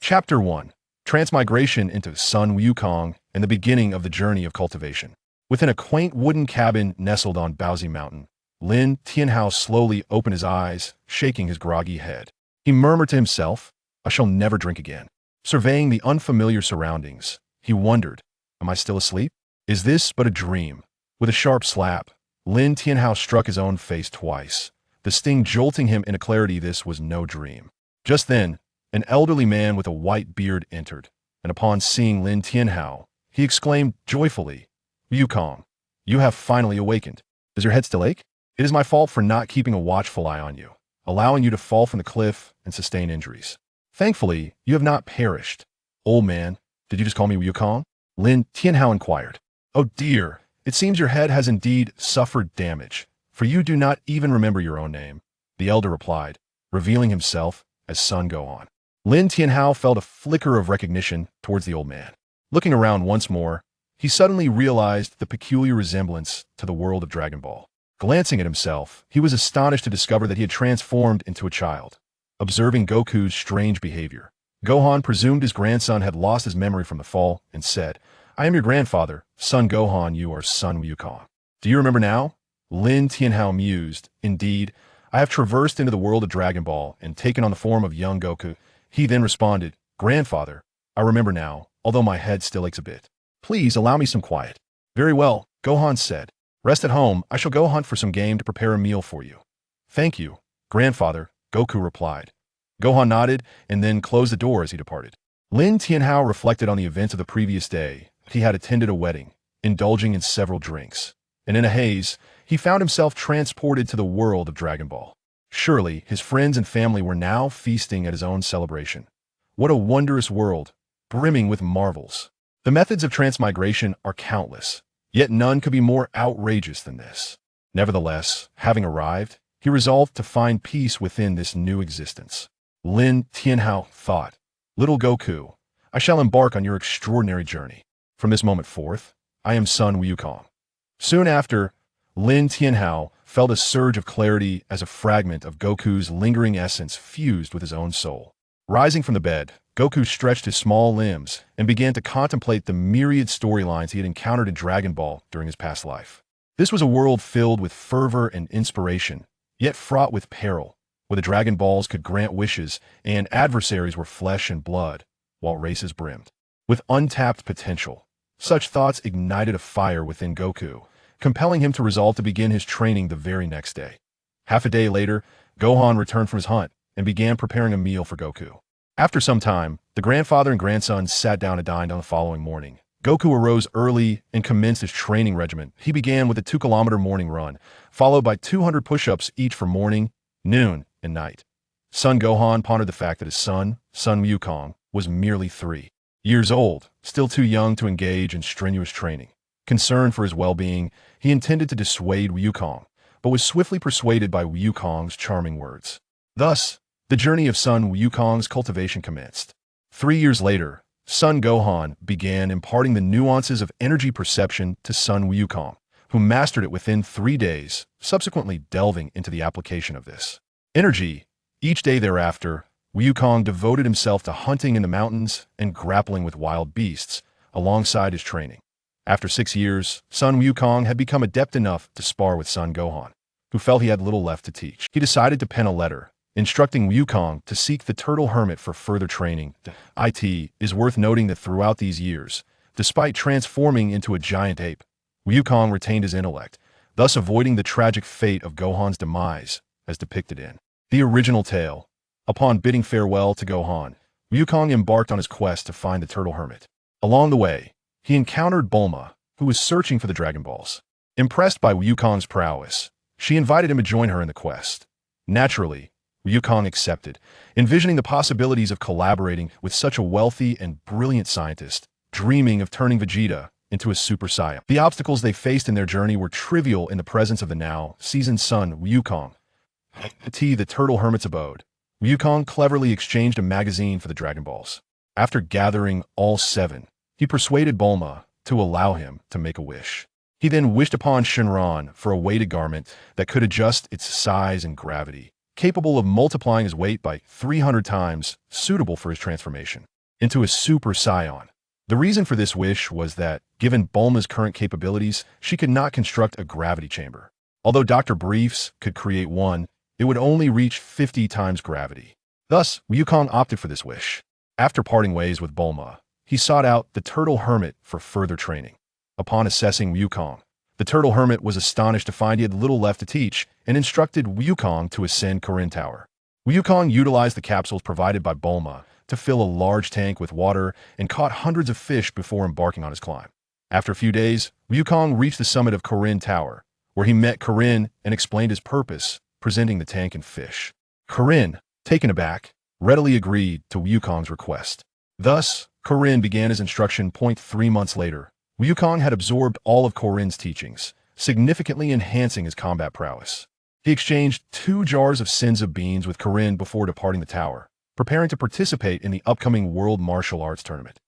Chapter 1. Transmigration into Sun Wukong and the beginning of the journey of cultivation. Within a quaint wooden cabin nestled on Baozi Mountain, Lin Tianhao slowly opened his eyes, shaking his groggy head. He murmured to himself, "I shall never drink again." Surveying the unfamiliar surroundings, he wondered, "Am I still asleep? Is this but a dream?" With a sharp slap, Lin Tianhao struck his own face twice, the sting jolting him into clarity this was no dream. Just then, an elderly man with a white beard entered, and upon seeing Lin Tianhao, he exclaimed joyfully, "Wukong, you have finally awakened. Does your head still ache? It is my fault for not keeping a watchful eye on you, allowing you to fall from the cliff and sustain injuries. Thankfully, you have not perished." "Old man, did you just call me Wukong?" Lin Tianhao inquired. "Oh dear, it seems your head has indeed suffered damage, for you do not even remember your own name," the elder replied, revealing himself as Sun Gohan. Lin Tianhao felt a flicker of recognition towards the old man. Looking around once more, he suddenly realized the peculiar resemblance to the world of Dragon Ball. Glancing at himself, he was astonished to discover that he had transformed into a child. Observing Goku's strange behavior, Gohan presumed his grandson had lost his memory from the fall and said, "I am your grandfather, Son Gohan, you are Sun Wukong. Do you remember now?" Lin Tianhao mused, "Indeed, I have traversed into the world of Dragon Ball and taken on the form of young Goku." He then responded, "Grandfather, I remember now, although my head still aches a bit. Please allow me some quiet." "Very well," Gohan said. "Rest at home. I shall go hunt for some game to prepare a meal for you." "Thank you, grandfather," Goku replied. Gohan nodded and then closed the door as he departed. Lin Tianhao reflected on the events of the previous day. He had attended a wedding, indulging in several drinks, and in a haze, he found himself transported to the world of Dragon Ball. Surely, his friends and family were now feasting at his own celebration. What a wondrous world, brimming with marvels. The methods of transmigration are countless, yet none could be more outrageous than this. Nevertheless, having arrived, he resolved to find peace within this new existence. Lin Tianhao thought, "Little Goku, I shall embark on your extraordinary journey. From this moment forth, I am Sun Wukong." Soon after, Lin Tianhao felt a surge of clarity as a fragment of Goku's lingering essence fused with his own soul. Rising from the bed, Goku stretched his small limbs and began to contemplate the myriad storylines he had encountered in Dragon Ball during his past life. This was a world filled with fervor and inspiration, yet fraught with peril, where the Dragon Balls could grant wishes and adversaries were flesh and blood, while races brimmed with untapped potential. Such thoughts ignited a fire within Goku, compelling him to resolve to begin his training the very next day. Half a day later, Gohan returned from his hunt and began preparing a meal for Goku. After some time, the grandfather and grandson sat down to dine on the following morning. Goku arose early and commenced his training regimen. He began with a 2-kilometer morning run, followed by 200 push-ups each for morning, noon, and night. Son Gohan pondered the fact that his son, Sun Wukong, was merely 3 years old, still too young to engage in strenuous training. Concerned for his well-being, he intended to dissuade Wukong, but was swiftly persuaded by Wukong's charming words. Thus, the journey of Sun Wukong's cultivation commenced. 3 years later, Son Gohan began imparting the nuances of energy perception to Sun Wukong, who mastered it within 3 days, subsequently delving into the application of this energy. Each day thereafter, Wukong devoted himself to hunting in the mountains and grappling with wild beasts, alongside his training. After 6 years, Sun Wukong had become adept enough to spar with Son Gohan, who felt he had little left to teach. He decided to pen a letter, instructing Wukong to seek the Turtle Hermit for further training. It is worth noting that throughout these years, despite transforming into a giant ape, Wukong retained his intellect, thus avoiding the tragic fate of Gohan's demise, as depicted in the original tale. Upon bidding farewell to Gohan, Wukong embarked on his quest to find the Turtle Hermit. Along the way, he encountered Bulma, who was searching for the Dragon Balls. Impressed by Wukong's prowess, she invited him to join her in the quest. Naturally, Wukong accepted, envisioning the possibilities of collaborating with such a wealthy and brilliant scientist, dreaming of turning Vegeta into a Super Saiyan. The obstacles they faced in their journey were trivial in the presence of the now seasoned son Wukong. At the Turtle Hermit's abode, Wukong cleverly exchanged a magazine for the Dragon Balls. After gathering all 7, he persuaded Bulma to allow him to make a wish. He then wished upon Shenron for a weighted garment that could adjust its size and gravity, capable of multiplying his weight by 300 times, suitable for his transformation. into a Super Saiyan. The reason for this wish was that, given Bulma's current capabilities, she could not construct a gravity chamber. Although Dr. Briefs could create one, it would only reach 50 times gravity. Thus, Wukong opted for this wish. After parting ways with Bulma, he sought out the Turtle Hermit for further training. Upon assessing Wukong, the Turtle Hermit was astonished to find he had little left to teach and instructed Wukong to ascend Korin Tower. Wukong utilized the capsules provided by Bulma to fill a large tank with water and caught hundreds of fish before embarking on his climb. After a few days, Wukong reached the summit of Korin Tower, where he met Korin and explained his purpose, presenting the tank and fish. Korin, taken aback, readily agreed to Wukong's request. Thus, Korin began his instruction. 3 months later, Wukong had absorbed all of Korin's teachings, significantly enhancing his combat prowess. He exchanged 2 jars of Senza beans with Korin before departing the tower, preparing to participate in the upcoming World Martial Arts Tournament.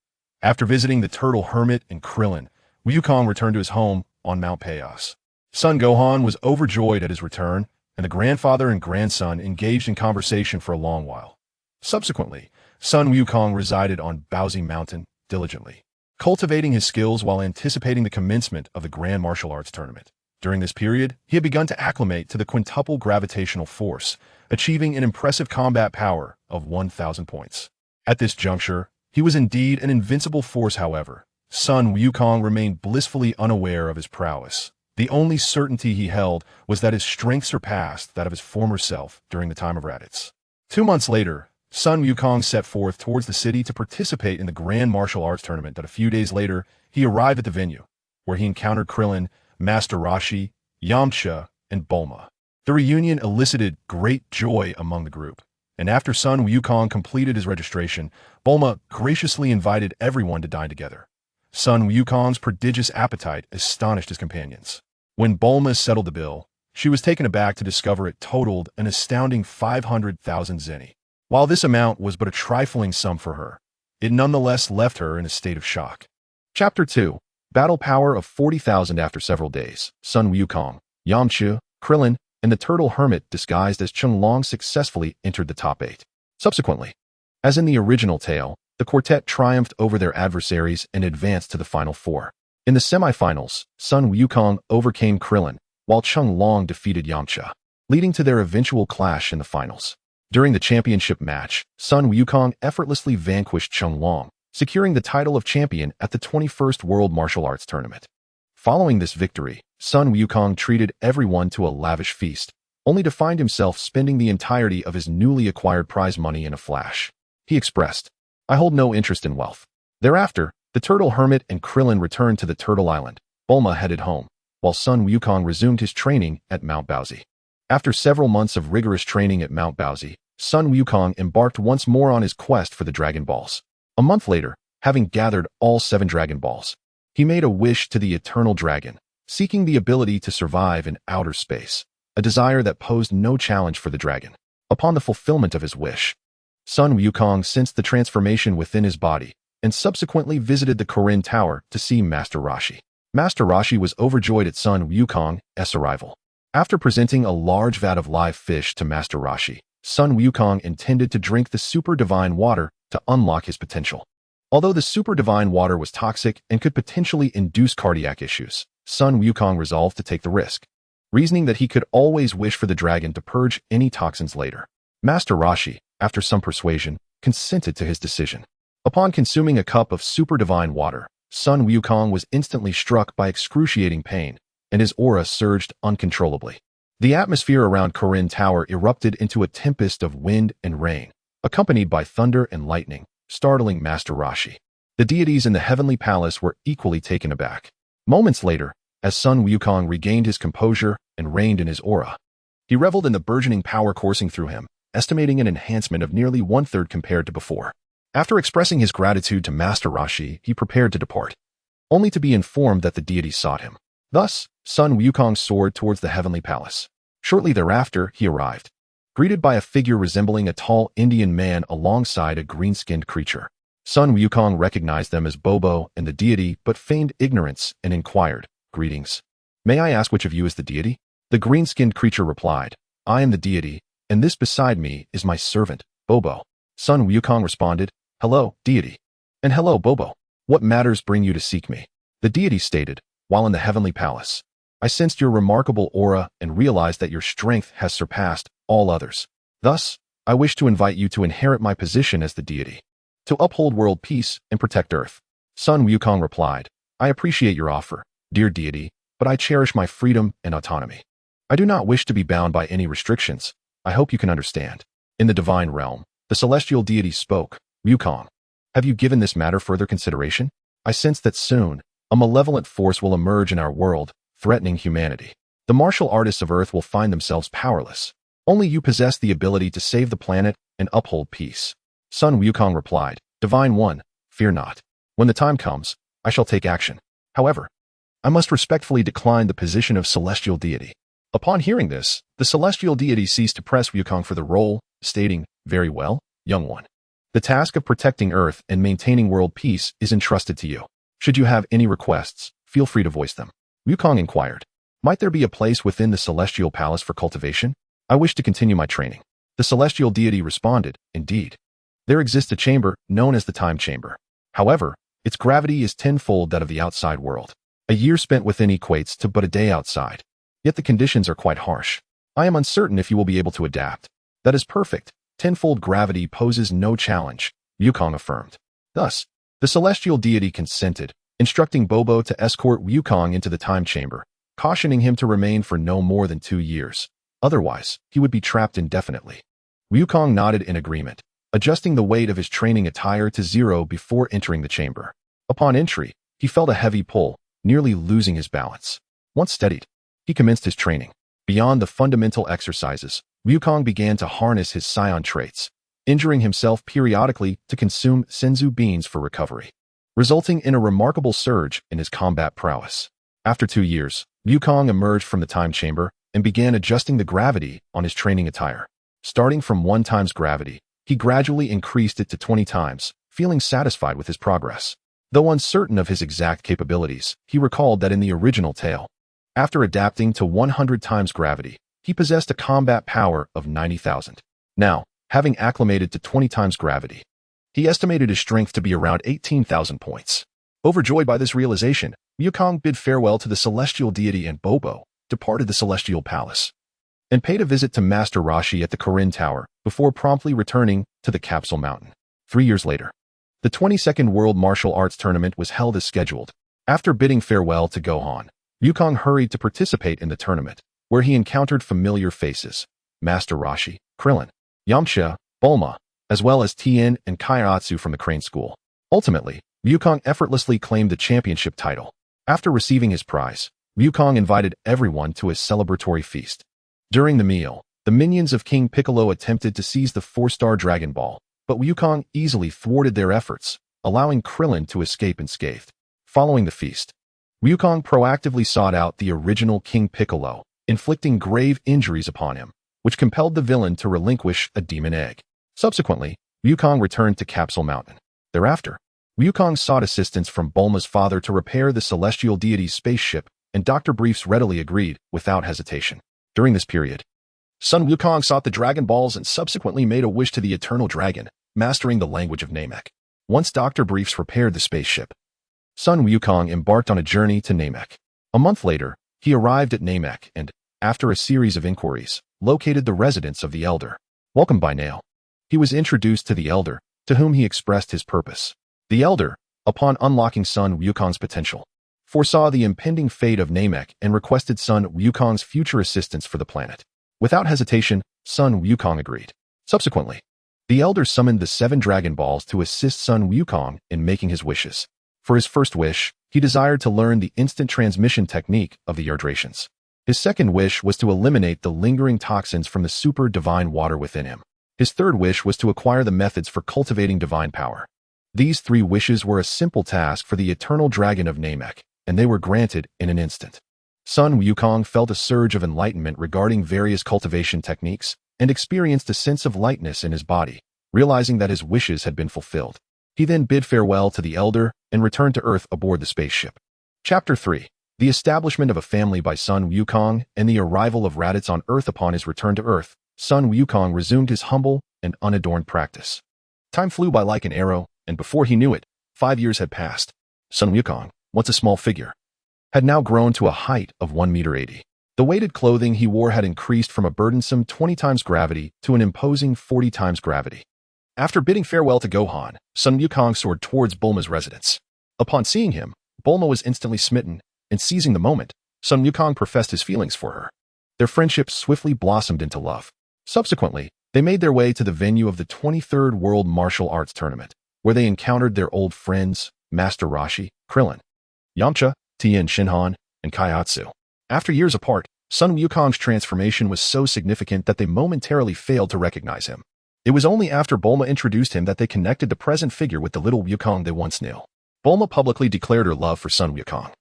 After visiting the Turtle Hermit and Krillin, Wukong returned to his home on Mount Payos. Son Gohan was overjoyed at his return, and the grandfather and grandson engaged in conversation for a long while. Subsequently, Sun Wukong resided on Baozi Mountain diligently, cultivating his skills while anticipating the commencement of the Grand Martial Arts Tournament. During this period, he had begun to acclimate to the quintuple gravitational force, achieving an impressive combat power of 1,000 points. At this juncture, he was indeed an invincible force. However, Sun Wukong remained blissfully unaware of his prowess. The only certainty he held was that his strength surpassed that of his former self during the time of Raditz. 2 months later, Sun Wukong set forth towards the city to participate in the Grand Martial Arts Tournament. A few days later, he arrived at the venue, where he encountered Krillin, Master Roshi, Yamcha, and Bulma. The reunion elicited great joy among the group, and after Sun Wukong completed his registration, Bulma graciously invited everyone to dine together. Sun Wukong's prodigious appetite astonished his companions. When Bulma settled the bill, she was taken aback to discover it totaled an astounding 500,000 zeni. While this amount was but a trifling sum for her, it nonetheless left her in a state of shock. Chapter 2. Battle Power of 40,000. After several days, Sun Wukong, Yamcha, Krillin, and the Turtle Hermit disguised as Chunlong successfully entered the top 8. Subsequently, as in the original tale, the quartet triumphed over their adversaries and advanced to the final 4. In the semifinals, Sun Wukong overcame Krillin, while Chunlong defeated Yamcha, leading to their eventual clash in the finals. During the championship match, Sun Wukong effortlessly vanquished Chunlong, securing the title of champion at the 21st World Martial Arts Tournament. Following this victory, Sun Wukong treated everyone to a lavish feast, only to find himself spending the entirety of his newly acquired prize money in a flash. He expressed, "I hold no interest in wealth." Thereafter, the Turtle Hermit and Krillin returned to the Turtle Island. Bulma headed home, while Sun Wukong resumed his training at Mount Baozi. After several months of rigorous training at Mount Baozi, Sun Wukong embarked once more on his quest for the Dragon Balls. A month later, having gathered all 7 Dragon Balls, he made a wish to the Eternal Dragon, seeking the ability to survive in outer space, a desire that posed no challenge for the dragon. Upon the fulfillment of his wish, Sun Wukong sensed the transformation within his body and subsequently visited the Korin Tower to see Master Roshi. Master Roshi was overjoyed at Sun Wukong's arrival. After presenting a large vat of live fish to Master Roshi, Sun Wukong intended to drink the super divine water to unlock his potential. Although the super divine water was toxic and could potentially induce cardiac issues, Sun Wukong resolved to take the risk, reasoning that he could always wish for the dragon to purge any toxins later. Master Roshi, after some persuasion, consented to his decision. Upon consuming a cup of super divine water, Sun Wukong was instantly struck by excruciating pain, and his aura surged uncontrollably. The atmosphere around Korin Tower erupted into a tempest of wind and rain, accompanied by thunder and lightning, startling Master Roshi. The deities in the heavenly palace were equally taken aback. Moments later, as Sun Wukong regained his composure and reigned in his aura, he reveled in the burgeoning power coursing through him, estimating an enhancement of nearly 1/3 compared to before. After expressing his gratitude to Master Roshi, he prepared to depart, only to be informed that the deities sought him. Thus, Sun Wukong soared towards the heavenly palace. Shortly thereafter, he arrived, greeted by a figure resembling a tall Indian man alongside a green-skinned creature. Sun Wukong recognized them as Bobo and the deity but feigned ignorance and inquired, "Greetings. May I ask which of you is the deity?" The green-skinned creature replied, "I am the deity, and this beside me is my servant, Bobo." Sun Wukong responded, "Hello, deity. And hello, Bobo. What matters bring you to seek me? The deity stated, while in the heavenly palace. I sensed your remarkable aura and realized that your strength has surpassed all others. Thus, I wish to invite you to inherit my position as the deity, to uphold world peace and protect Earth. Sun Wukong replied, I appreciate your offer, dear deity, but I cherish my freedom and autonomy. I do not wish to be bound by any restrictions. I hope you can understand. In the divine realm, the celestial deity spoke, Wukong, have you given this matter further consideration? I sense that soon, a malevolent force will emerge in our world, threatening humanity. The martial artists of Earth will find themselves powerless. Only you possess the ability to save the planet and uphold peace. Sun Wukong replied, Divine One, fear not. When the time comes, I shall take action. However, I must respectfully decline the position of celestial deity. Upon hearing this, the celestial deity ceased to press Wukong for the role, stating, Very well, young one. The task of protecting Earth and maintaining world peace is entrusted to you. Should you have any requests, feel free to voice them. Wukong inquired, Might there be a place within the celestial palace for cultivation? I wish to continue my training. The celestial deity responded, Indeed. There exists a chamber known as the Time Chamber. However, its gravity is tenfold that of the outside world. A year spent within equates to but a day outside. Yet the conditions are quite harsh. I am uncertain if you will be able to adapt. That is perfect. Tenfold gravity poses no challenge, Wukong affirmed. Thus, the celestial deity consented, instructing Bobo to escort Wukong into the time chamber, cautioning him to remain for no more than 2 years. Otherwise, he would be trapped indefinitely. Wukong nodded in agreement, adjusting the weight of his training attire to 0 before entering the chamber. Upon entry, he felt a heavy pull, nearly losing his balance. Once steadied, he commenced his training. Beyond the fundamental exercises, Wukong began to harness his Saiyan traits, injuring himself periodically to consume senzu beans for recovery, resulting in a remarkable surge in his combat prowess. After 2 years, Wukong emerged from the time chamber and began adjusting the gravity on his training attire. Starting from 1 times gravity, he gradually increased it to 20 times, feeling satisfied with his progress. Though uncertain of his exact capabilities, he recalled that in the original tale, after adapting to 100 times gravity, he possessed a combat power of 90,000. Now, having acclimated to 20 times gravity, he estimated his strength to be around 18,000 points. Overjoyed by this realization, Wukong bid farewell to the celestial deity and Bobo, departed the celestial palace, and paid a visit to Master Roshi at the Korin Tower before promptly returning to the Capsule Mountain. 3 years later, the 22nd World Martial Arts Tournament was held as scheduled. After bidding farewell to Gohan, Wukong hurried to participate in the tournament, where he encountered familiar faces, Master Roshi, Krillin, Yamcha, Bulma, as well as Tien and Kairatsu from the Crane School. Ultimately, Wukong effortlessly claimed the championship title. After receiving his prize, Wukong invited everyone to a celebratory feast. During the meal, the minions of King Piccolo attempted to seize the 4-star Dragon Ball, but Wukong easily thwarted their efforts, allowing Krillin to escape unscathed. Following the feast, Wukong proactively sought out the original King Piccolo, inflicting grave injuries upon him, which compelled the villain to relinquish a demon egg. Subsequently, Wukong returned to Capsule Mountain. Thereafter, Wukong sought assistance from Bulma's father to repair the celestial deity's spaceship, and Dr. Briefs readily agreed without hesitation. During this period, Sun Wukong sought the Dragon Balls and subsequently made a wish to the Eternal Dragon, mastering the language of Namek. Once Dr. Briefs repaired the spaceship, Sun Wukong embarked on a journey to Namek. A month later, he arrived at Namek and, after a series of inquiries, located the residence of the Elder. Welcomed by Nail, he was introduced to the Elder, to whom he expressed his purpose. The Elder, upon unlocking Sun Wukong's potential, foresaw the impending fate of Namek and requested Sun Wukong's future assistance for the planet. Without hesitation, Sun Wukong agreed. Subsequently, the Elder summoned the 7 Dragon Balls to assist Sun Wukong in making his wishes. For his first wish, he desired to learn the instant transmission technique of the Yardratians. His second wish was to eliminate the lingering toxins from the super divine water within him. His third wish was to acquire the methods for cultivating divine power. These 3 wishes were a simple task for the Eternal Dragon of Namek, and they were granted in an instant. Sun Wukong felt a surge of enlightenment regarding various cultivation techniques and experienced a sense of lightness in his body, realizing that his wishes had been fulfilled. He then bid farewell to the Elder and returned to Earth aboard the spaceship. Chapter 3. The establishment of a family by Sun Wukong and the arrival of Raditz on Earth. Upon his return to Earth, Sun Wukong resumed his humble and unadorned practice. Time flew by like an arrow, and before he knew it, 5 years had passed. Sun Wukong, once a small figure, had now grown to a height of 1.80 meters. The weighted clothing he wore had increased from a burdensome 20 times gravity to an imposing 40 times gravity. After bidding farewell to Gohan, Sun Wukong soared towards Bulma's residence. Upon seeing him, Bulma was instantly smitten, and seizing the moment, Sun Wukong professed his feelings for her. Their friendship swiftly blossomed into love. Subsequently, they made their way to the venue of the 23rd World Martial Arts Tournament, where they encountered their old friends, Master Roshi, Krillin, Yamcha, Tien Shinhan, and Kaiatsu. After years apart, Sun Wukong's transformation was so significant that they momentarily failed to recognize him. It was only after Bulma introduced him that they connected the present figure with the little Wukong they once knew. Bulma publicly declared her love for Sun Wukong,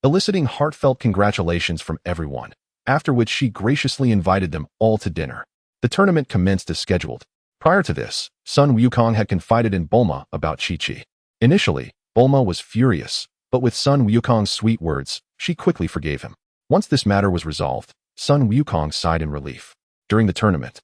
eliciting heartfelt congratulations from everyone, after which she graciously invited them all to dinner. The tournament commenced as scheduled. Prior to this, Sun Wukong had confided in Bulma about Chi-Chi. Initially, Bulma was furious, but with Sun Wukong's sweet words, she quickly forgave him. Once this matter was resolved, Sun Wukong sighed in relief. During the tournament,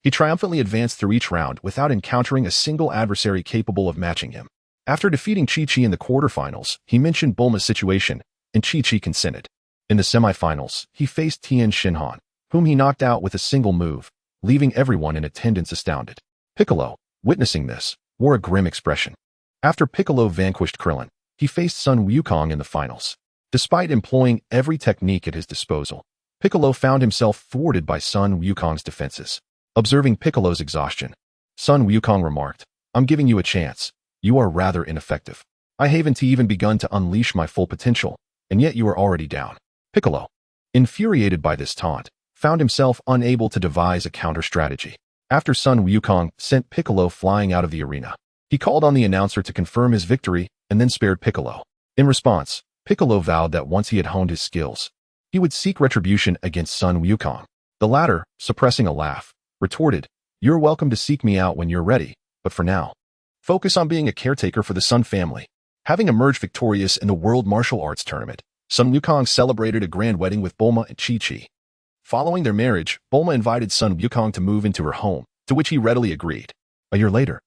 he triumphantly advanced through each round without encountering a single adversary capable of matching him. After defeating Chi-Chi in the quarterfinals, he mentioned Bulma's situation, and Chi-Chi consented. In the semifinals, he faced Tien Shinhan, whom he knocked out with a single move, leaving everyone in attendance astounded. Piccolo, witnessing this, wore a grim expression. After Piccolo vanquished Krillin, he faced Sun Wukong in the finals. Despite employing every technique at his disposal, Piccolo found himself thwarted by Sun Wukong's defenses. Observing Piccolo's exhaustion, Sun Wukong remarked, "I'm giving you a chance. You are rather ineffective. I haven't even begun to unleash my full potential, and yet you are already down." Piccolo, infuriated by this taunt, found himself unable to devise a counter-strategy. After Sun Wukong sent Piccolo flying out of the arena, he called on the announcer to confirm his victory and then spared Piccolo. In response, Piccolo vowed that once he had honed his skills, he would seek retribution against Sun Wukong. The latter, suppressing a laugh, retorted, "You're welcome to seek me out when you're ready, but for now, focus on being a caretaker for the Sun family." Having emerged victorious in the World Martial Arts Tournament, Sun Wukong celebrated a grand wedding with Bulma and Chi-Chi. Following their marriage, Bulma invited Sun Wukong to move into her home, to which he readily agreed. A year later,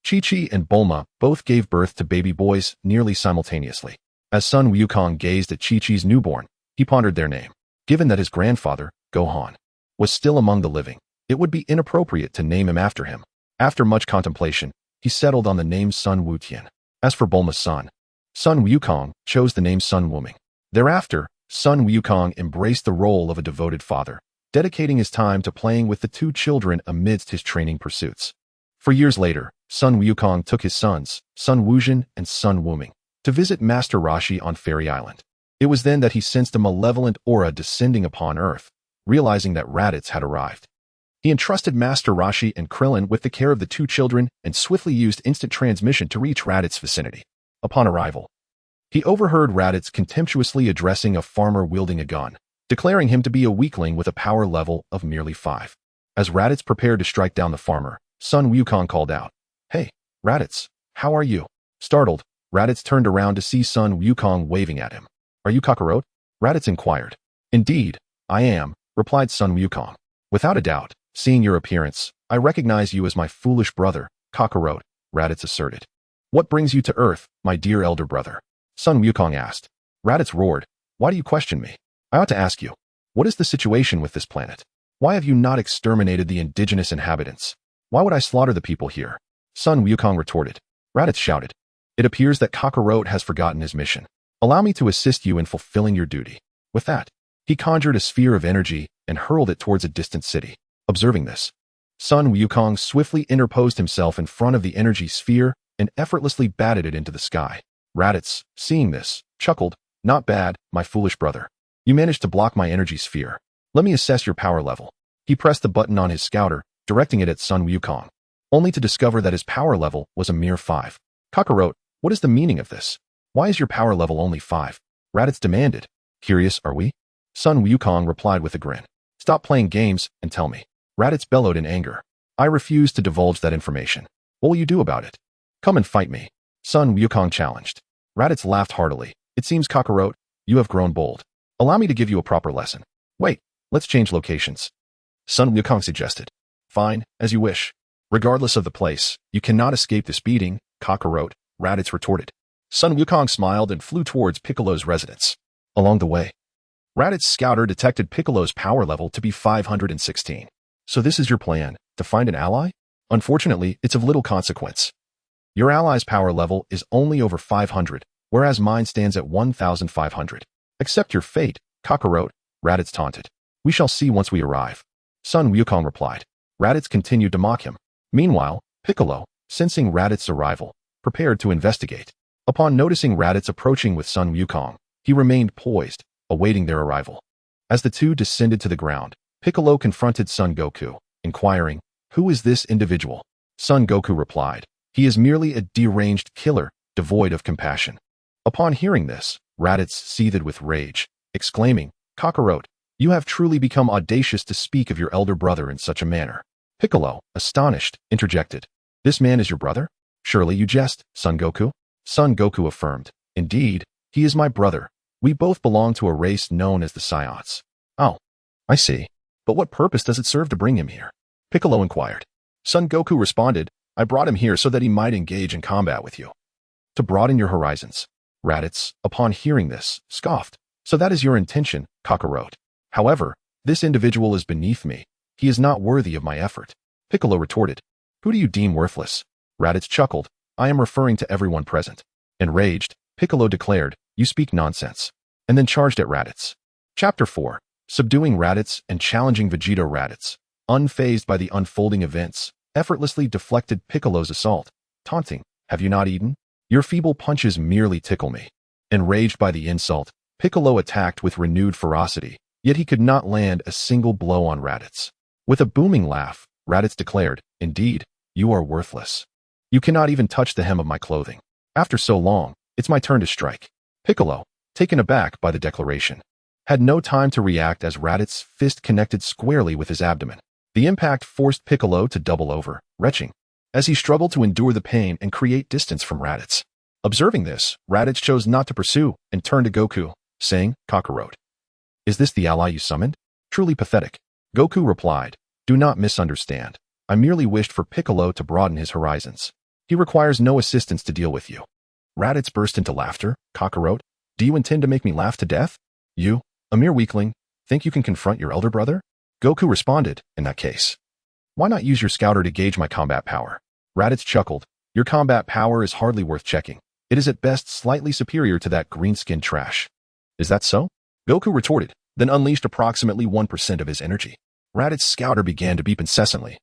Chi-Chi and Bulma both gave birth to baby boys nearly simultaneously. As Sun Wukong gazed at Chi-Chi's newborn, he pondered their name. Given that his grandfather, Gohan, was still among the living, it would be inappropriate to name him after him. After much contemplation, he settled on the name Sun Wutian. As for Bulma's son, Sun Wukong chose the name Sun Wuming. Thereafter, Sun Wukong embraced the role of a devoted father, dedicating his time to playing with the two children amidst his training pursuits. For years later, Sun Wukong took his sons, Sun Wuzhen and Sun Wuming, to visit Master Roshi on Fairy Island. It was then that he sensed a malevolent aura descending upon Earth, realizing that Raditz had arrived. He entrusted Master Roshi and Krillin with the care of the two children and swiftly used instant transmission to reach Raditz's vicinity. Upon arrival, he overheard Raditz contemptuously addressing a farmer wielding a gun, declaring him to be a weakling with a power level of merely 5. As Raditz prepared to strike down the farmer, Sun Wukong called out, "Hey, Raditz, how are you?" Startled, Raditz turned around to see Sun Wukong waving at him. "Are you Kakarot?" Raditz inquired. "Indeed, I am," replied Sun Wukong. "Without a doubt, seeing your appearance, I recognize you as my foolish brother, Kakarot," Raditz asserted. "What brings you to Earth, my dear elder brother?" Sun Wukong asked. Raditz roared, "Why do you question me? I ought to ask you, what is the situation with this planet? Why have you not exterminated the indigenous inhabitants? Why would I slaughter the people here?" Sun Wukong retorted. Raditz shouted, "It appears that Kakarot has forgotten his mission. Allow me to assist you in fulfilling your duty." With that, he conjured a sphere of energy and hurled it towards a distant city. Observing this, Sun Wukong swiftly interposed himself in front of the energy sphere and effortlessly batted it into the sky. Raditz, seeing this, chuckled, "Not bad, my foolish brother. You managed to block my energy sphere. Let me assess your power level." He pressed the button on his scouter, directing it at Sun Wukong, only to discover that his power level was a mere 5. "Kakarot, what is the meaning of this? Why is your power level only 5? Raditz demanded. "Curious, are we?" Sun Wukong replied with a grin. "Stop playing games and tell me." Raditz bellowed in anger. "I refuse to divulge that information. What will you do about it?" "Come and fight me," Sun Wukong challenged. Raditz laughed heartily. "It seems, Kakarot, you have grown bold. Allow me to give you a proper lesson." "Wait, let's change locations," Sun Wukong suggested. "Fine, as you wish. Regardless of the place, you cannot escape this beating, Kakarot," Raditz retorted. Sun Wukong smiled and flew towards Piccolo's residence. Along the way, Raditz scouter detected Piccolo's power level to be 516. So this is your plan, to find an ally? Unfortunately, it's of little consequence. Your ally's power level is only over 500, whereas mine stands at 1,500. Accept your fate, Kakarot, Raditz taunted. We shall see once we arrive. Sun Wukong replied. Raditz continued to mock him. Meanwhile, Piccolo, sensing Raditz's arrival, prepared to investigate. Upon noticing Raditz approaching with Sun Wukong, he remained poised, awaiting their arrival. As the two descended to the ground, Piccolo confronted Son Goku, inquiring, "Who is this individual?" Son Goku replied, "He is merely a deranged killer, devoid of compassion." Upon hearing this, Raditz seethed with rage, exclaiming, "Kakarot, you have truly become audacious to speak of your elder brother in such a manner." Piccolo, astonished, interjected, "This man is your brother? Surely you jest, Son Goku?" Son Goku affirmed, "Indeed, he is my brother. We both belong to a race known as the Saiyans." "Oh, I see. But what purpose does it serve to bring him here?" Piccolo inquired. Son Goku responded, "I brought him here so that he might engage in combat with you, to broaden your horizons." Raditz, upon hearing this, scoffed. "So that is your intention, Kakarot. However, this individual is beneath me. He is not worthy of my effort." Piccolo retorted, "Who do you deem worthless?" Raditz chuckled, "I am referring to everyone present." Enraged, Piccolo declared, "You speak nonsense," and then charged at Raditz. Chapter 4. Subduing Raditz and challenging Vegeta. Raditz, unfazed by the unfolding events, effortlessly deflected Piccolo's assault, taunting, "Have you not eaten? Your feeble punches merely tickle me." Enraged by the insult, Piccolo attacked with renewed ferocity, yet he could not land a single blow on Raditz. With a booming laugh, Raditz declared, "Indeed, you are worthless. You cannot even touch the hem of my clothing. After so long, it's my turn to strike." Piccolo, taken aback by the declaration, had no time to react as Raditz's fist connected squarely with his abdomen. The impact forced Piccolo to double over, retching, as he struggled to endure the pain and create distance from Raditz. Observing this, Raditz chose not to pursue and turned to Goku, saying, "Kakarot, is this the ally you summoned? Truly pathetic." Goku replied, "Do not misunderstand. I merely wished for Piccolo to broaden his horizons. He requires no assistance to deal with you." Raditz burst into laughter. "Kakarot, do you intend to make me laugh to death? You, a mere weakling, think you can confront your elder brother?" Goku responded, "In that case, why not use your scouter to gauge my combat power?" Raditz chuckled, "Your combat power is hardly worth checking. It is at best slightly superior to that green-skinned trash." "Is that so?" Goku retorted, then unleashed approximately 1% of his energy. Raditz's scouter began to beep incessantly,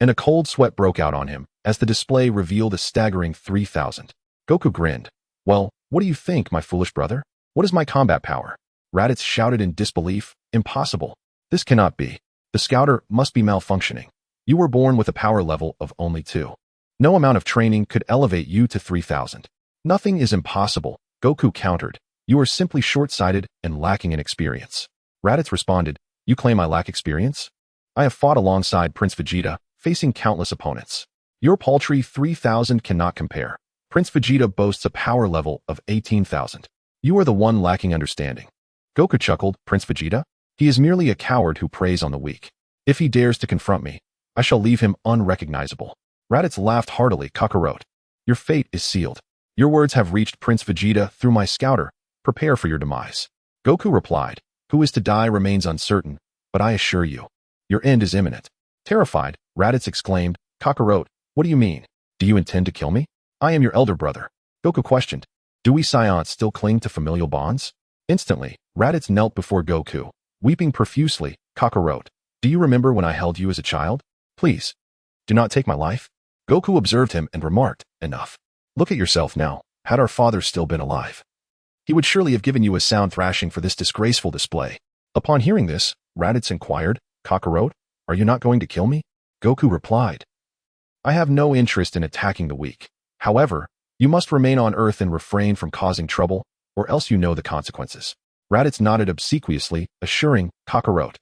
and a cold sweat broke out on him as the display revealed a staggering 3,000. Goku grinned. "Well, what do you think, my foolish brother? What is my combat power?" Raditz shouted in disbelief, "Impossible. This cannot be. The scouter must be malfunctioning. You were born with a power level of only 2. No amount of training could elevate you to 3,000. "Nothing is impossible," Goku countered. "You are simply short-sighted and lacking in experience." Raditz responded, "You claim I lack experience? I have fought alongside Prince Vegeta, facing countless opponents. Your paltry 3,000 cannot compare. Prince Vegeta boasts a power level of 18,000. You are the one lacking understanding." Goku chuckled, "Prince Vegeta? He is merely a coward who preys on the weak. If he dares to confront me, I shall leave him unrecognizable." Raditz laughed heartily. "Kakarot, your fate is sealed. Your words have reached Prince Vegeta through my scouter. Prepare for your demise." Goku replied, "Who is to die remains uncertain, but I assure you, your end is imminent." Terrified, Raditz exclaimed, "Kakarot, what do you mean? Do you intend to kill me?" "I am your elder brother." Goku questioned, "Do we Saiyans still cling to familial bonds?" Instantly, Raditz knelt before Goku, weeping profusely. "Kakarot, do you remember when I held you as a child? Please, do not take my life." Goku observed him and remarked, "Enough. Look at yourself now. Had our father still been alive, he would surely have given you a sound thrashing for this disgraceful display." Upon hearing this, Raditz inquired, "Kakarot, are you not going to kill me?" Goku replied, "I have no interest in attacking the weak. However, you must remain on Earth and refrain from causing trouble, or else you know the consequences." Raditz nodded obsequiously, assuring, "Kakarot,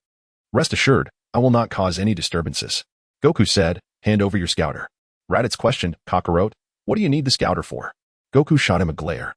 rest assured, I will not cause any disturbances." Goku said, "Hand over your scouter." Raditz questioned, "Kakarot, what do you need the scouter for?" Goku shot him a glare,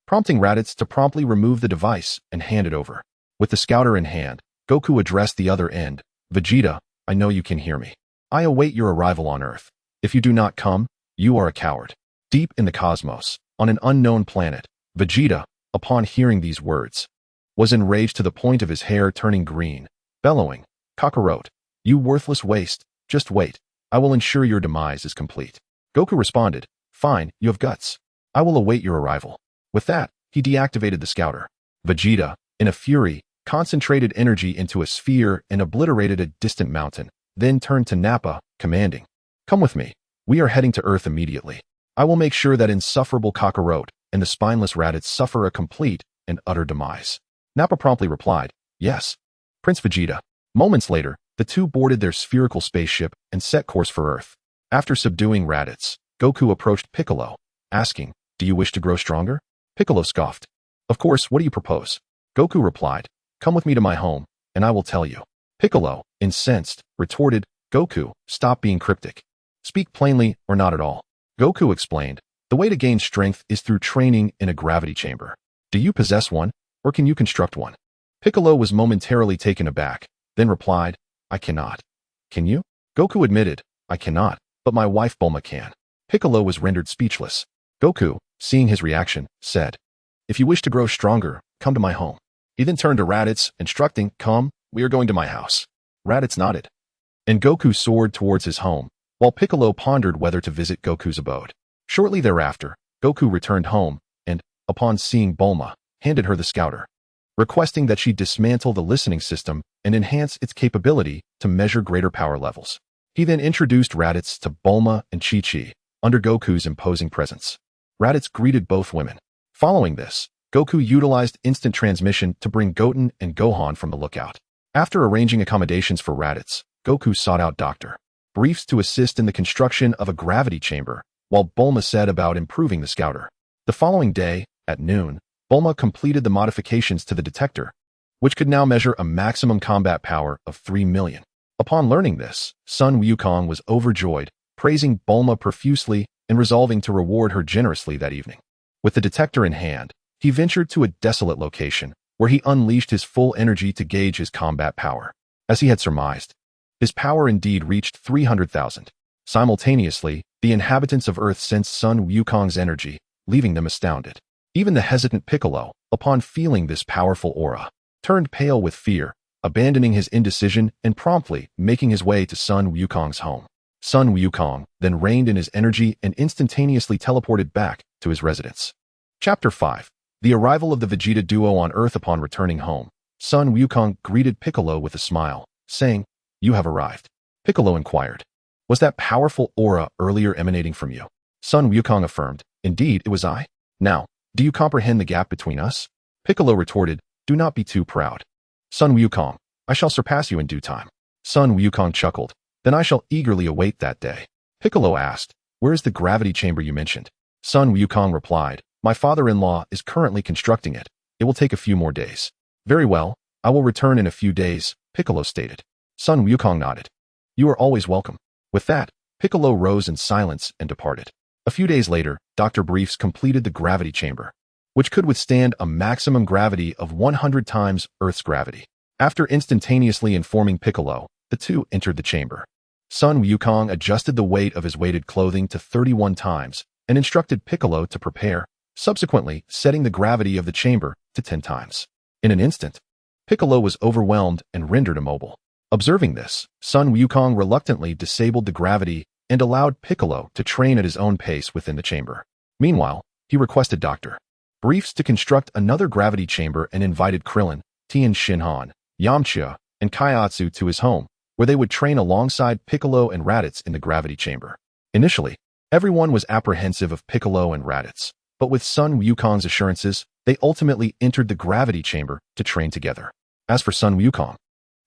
prompting Raditz to promptly remove the device and hand it over. With the scouter in hand, Goku addressed the other end, "Vegeta, I know you can hear me. I await your arrival on Earth. If you do not come, you are a coward." Deep in the cosmos, on an unknown planet. Vegeta, upon hearing these words, was enraged to the point of his hair turning green, bellowing, "Kakarot, you worthless waste, just wait. I will ensure your demise is complete." Goku responded, "Fine, you have guts. I will await your arrival." With that, he deactivated the scouter. Vegeta, in a fury, concentrated energy into a sphere and obliterated a distant mountain, then turned to Nappa, commanding, "Come with me. We are heading to Earth immediately. I will make sure that insufferable Kakarot and the spineless Raditz suffer a complete and utter demise." Nappa promptly replied, "Yes, Prince Vegeta." Moments later, the two boarded their spherical spaceship and set course for Earth. After subduing Raditz, Goku approached Piccolo, asking, "Do you wish to grow stronger?" Piccolo scoffed. "Of course, what do you propose?" Goku replied, "Come with me to my home, and I will tell you." Piccolo, incensed, retorted, "Goku, stop being cryptic. Speak plainly or not at all." Goku explained, "The way to gain strength is through training in a gravity chamber. Do you possess one, or can you construct one?" Piccolo was momentarily taken aback, then replied, "I cannot." "Can you?" Goku admitted, "I cannot, but my wife Bulma can." Piccolo was rendered speechless. Goku, seeing his reaction, said, "If you wish to grow stronger, come to my home." He then turned to Raditz, instructing, "Come, we are going to my house." Raditz nodded, and Goku soared towards his home, while Piccolo pondered whether to visit Goku's abode. Shortly thereafter, Goku returned home and, upon seeing Bulma, handed her the scouter, requesting that she dismantle the listening system and enhance its capability to measure greater power levels. He then introduced Raditz to Bulma and Chi-Chi under Goku's imposing presence. Raditz greeted both women. Following this, Goku utilized instant transmission to bring Goten and Gohan from the lookout. After arranging accommodations for Raditz, Goku sought out Dr. Briefs to assist in the construction of a gravity chamber, while Bulma set about improving the scouter. The following day, at noon, Bulma completed the modifications to the detector, which could now measure a maximum combat power of 3 million. Upon learning this, Sun Wukong was overjoyed, praising Bulma profusely and resolving to reward her generously that evening. With the detector in hand, he ventured to a desolate location, where he unleashed his full energy to gauge his combat power. As he had surmised, his power indeed reached 300,000. Simultaneously, the inhabitants of Earth sensed Sun Wukong's energy, leaving them astounded. Even the hesitant Piccolo, upon feeling this powerful aura, turned pale with fear, abandoning his indecision and promptly making his way to Sun Wukong's home. Sun Wukong then reined in his energy and instantaneously teleported back to his residence. Chapter 5. The arrival of the Vegeta duo on Earth. Upon returning home, Sun Wukong greeted Piccolo with a smile, saying, "You have arrived." Piccolo inquired, "Was that powerful aura earlier emanating from you?" Sun Wukong affirmed, "Indeed, it was I. Now, do you comprehend the gap between us?" Piccolo retorted, "Do not be too proud. Sun Wukong, I shall surpass you in due time." Sun Wukong chuckled, "Then I shall eagerly await that day." Piccolo asked, "Where is the gravity chamber you mentioned?" Sun Wukong replied, "My father-in-law is currently constructing it. It will take a few more days." "Very well, I will return in a few days," Piccolo stated. Sun Wukong nodded. "You are always welcome." With that, Piccolo rose in silence and departed. A few days later, Dr. Briefs completed the gravity chamber, which could withstand a maximum gravity of 100 times Earth's gravity. After instantaneously informing Piccolo, the two entered the chamber. Sun Wukong adjusted the weight of his weighted clothing to 31 times and instructed Piccolo to prepare, subsequently setting the gravity of the chamber to 10 times. In an instant, Piccolo was overwhelmed and rendered immobile. Observing this, Sun Wukong reluctantly disabled the gravity and allowed Piccolo to train at his own pace within the chamber. Meanwhile, he requested Dr. Briefs to construct another gravity chamber and invited Krillin, Tien Shinhan, Yamcha, and Kaiatsu to his home, where they would train alongside Piccolo and Raditz in the gravity chamber. Initially, everyone was apprehensive of Piccolo and Raditz, but with Sun Wukong's assurances, they ultimately entered the gravity chamber to train together. As for Sun Wukong,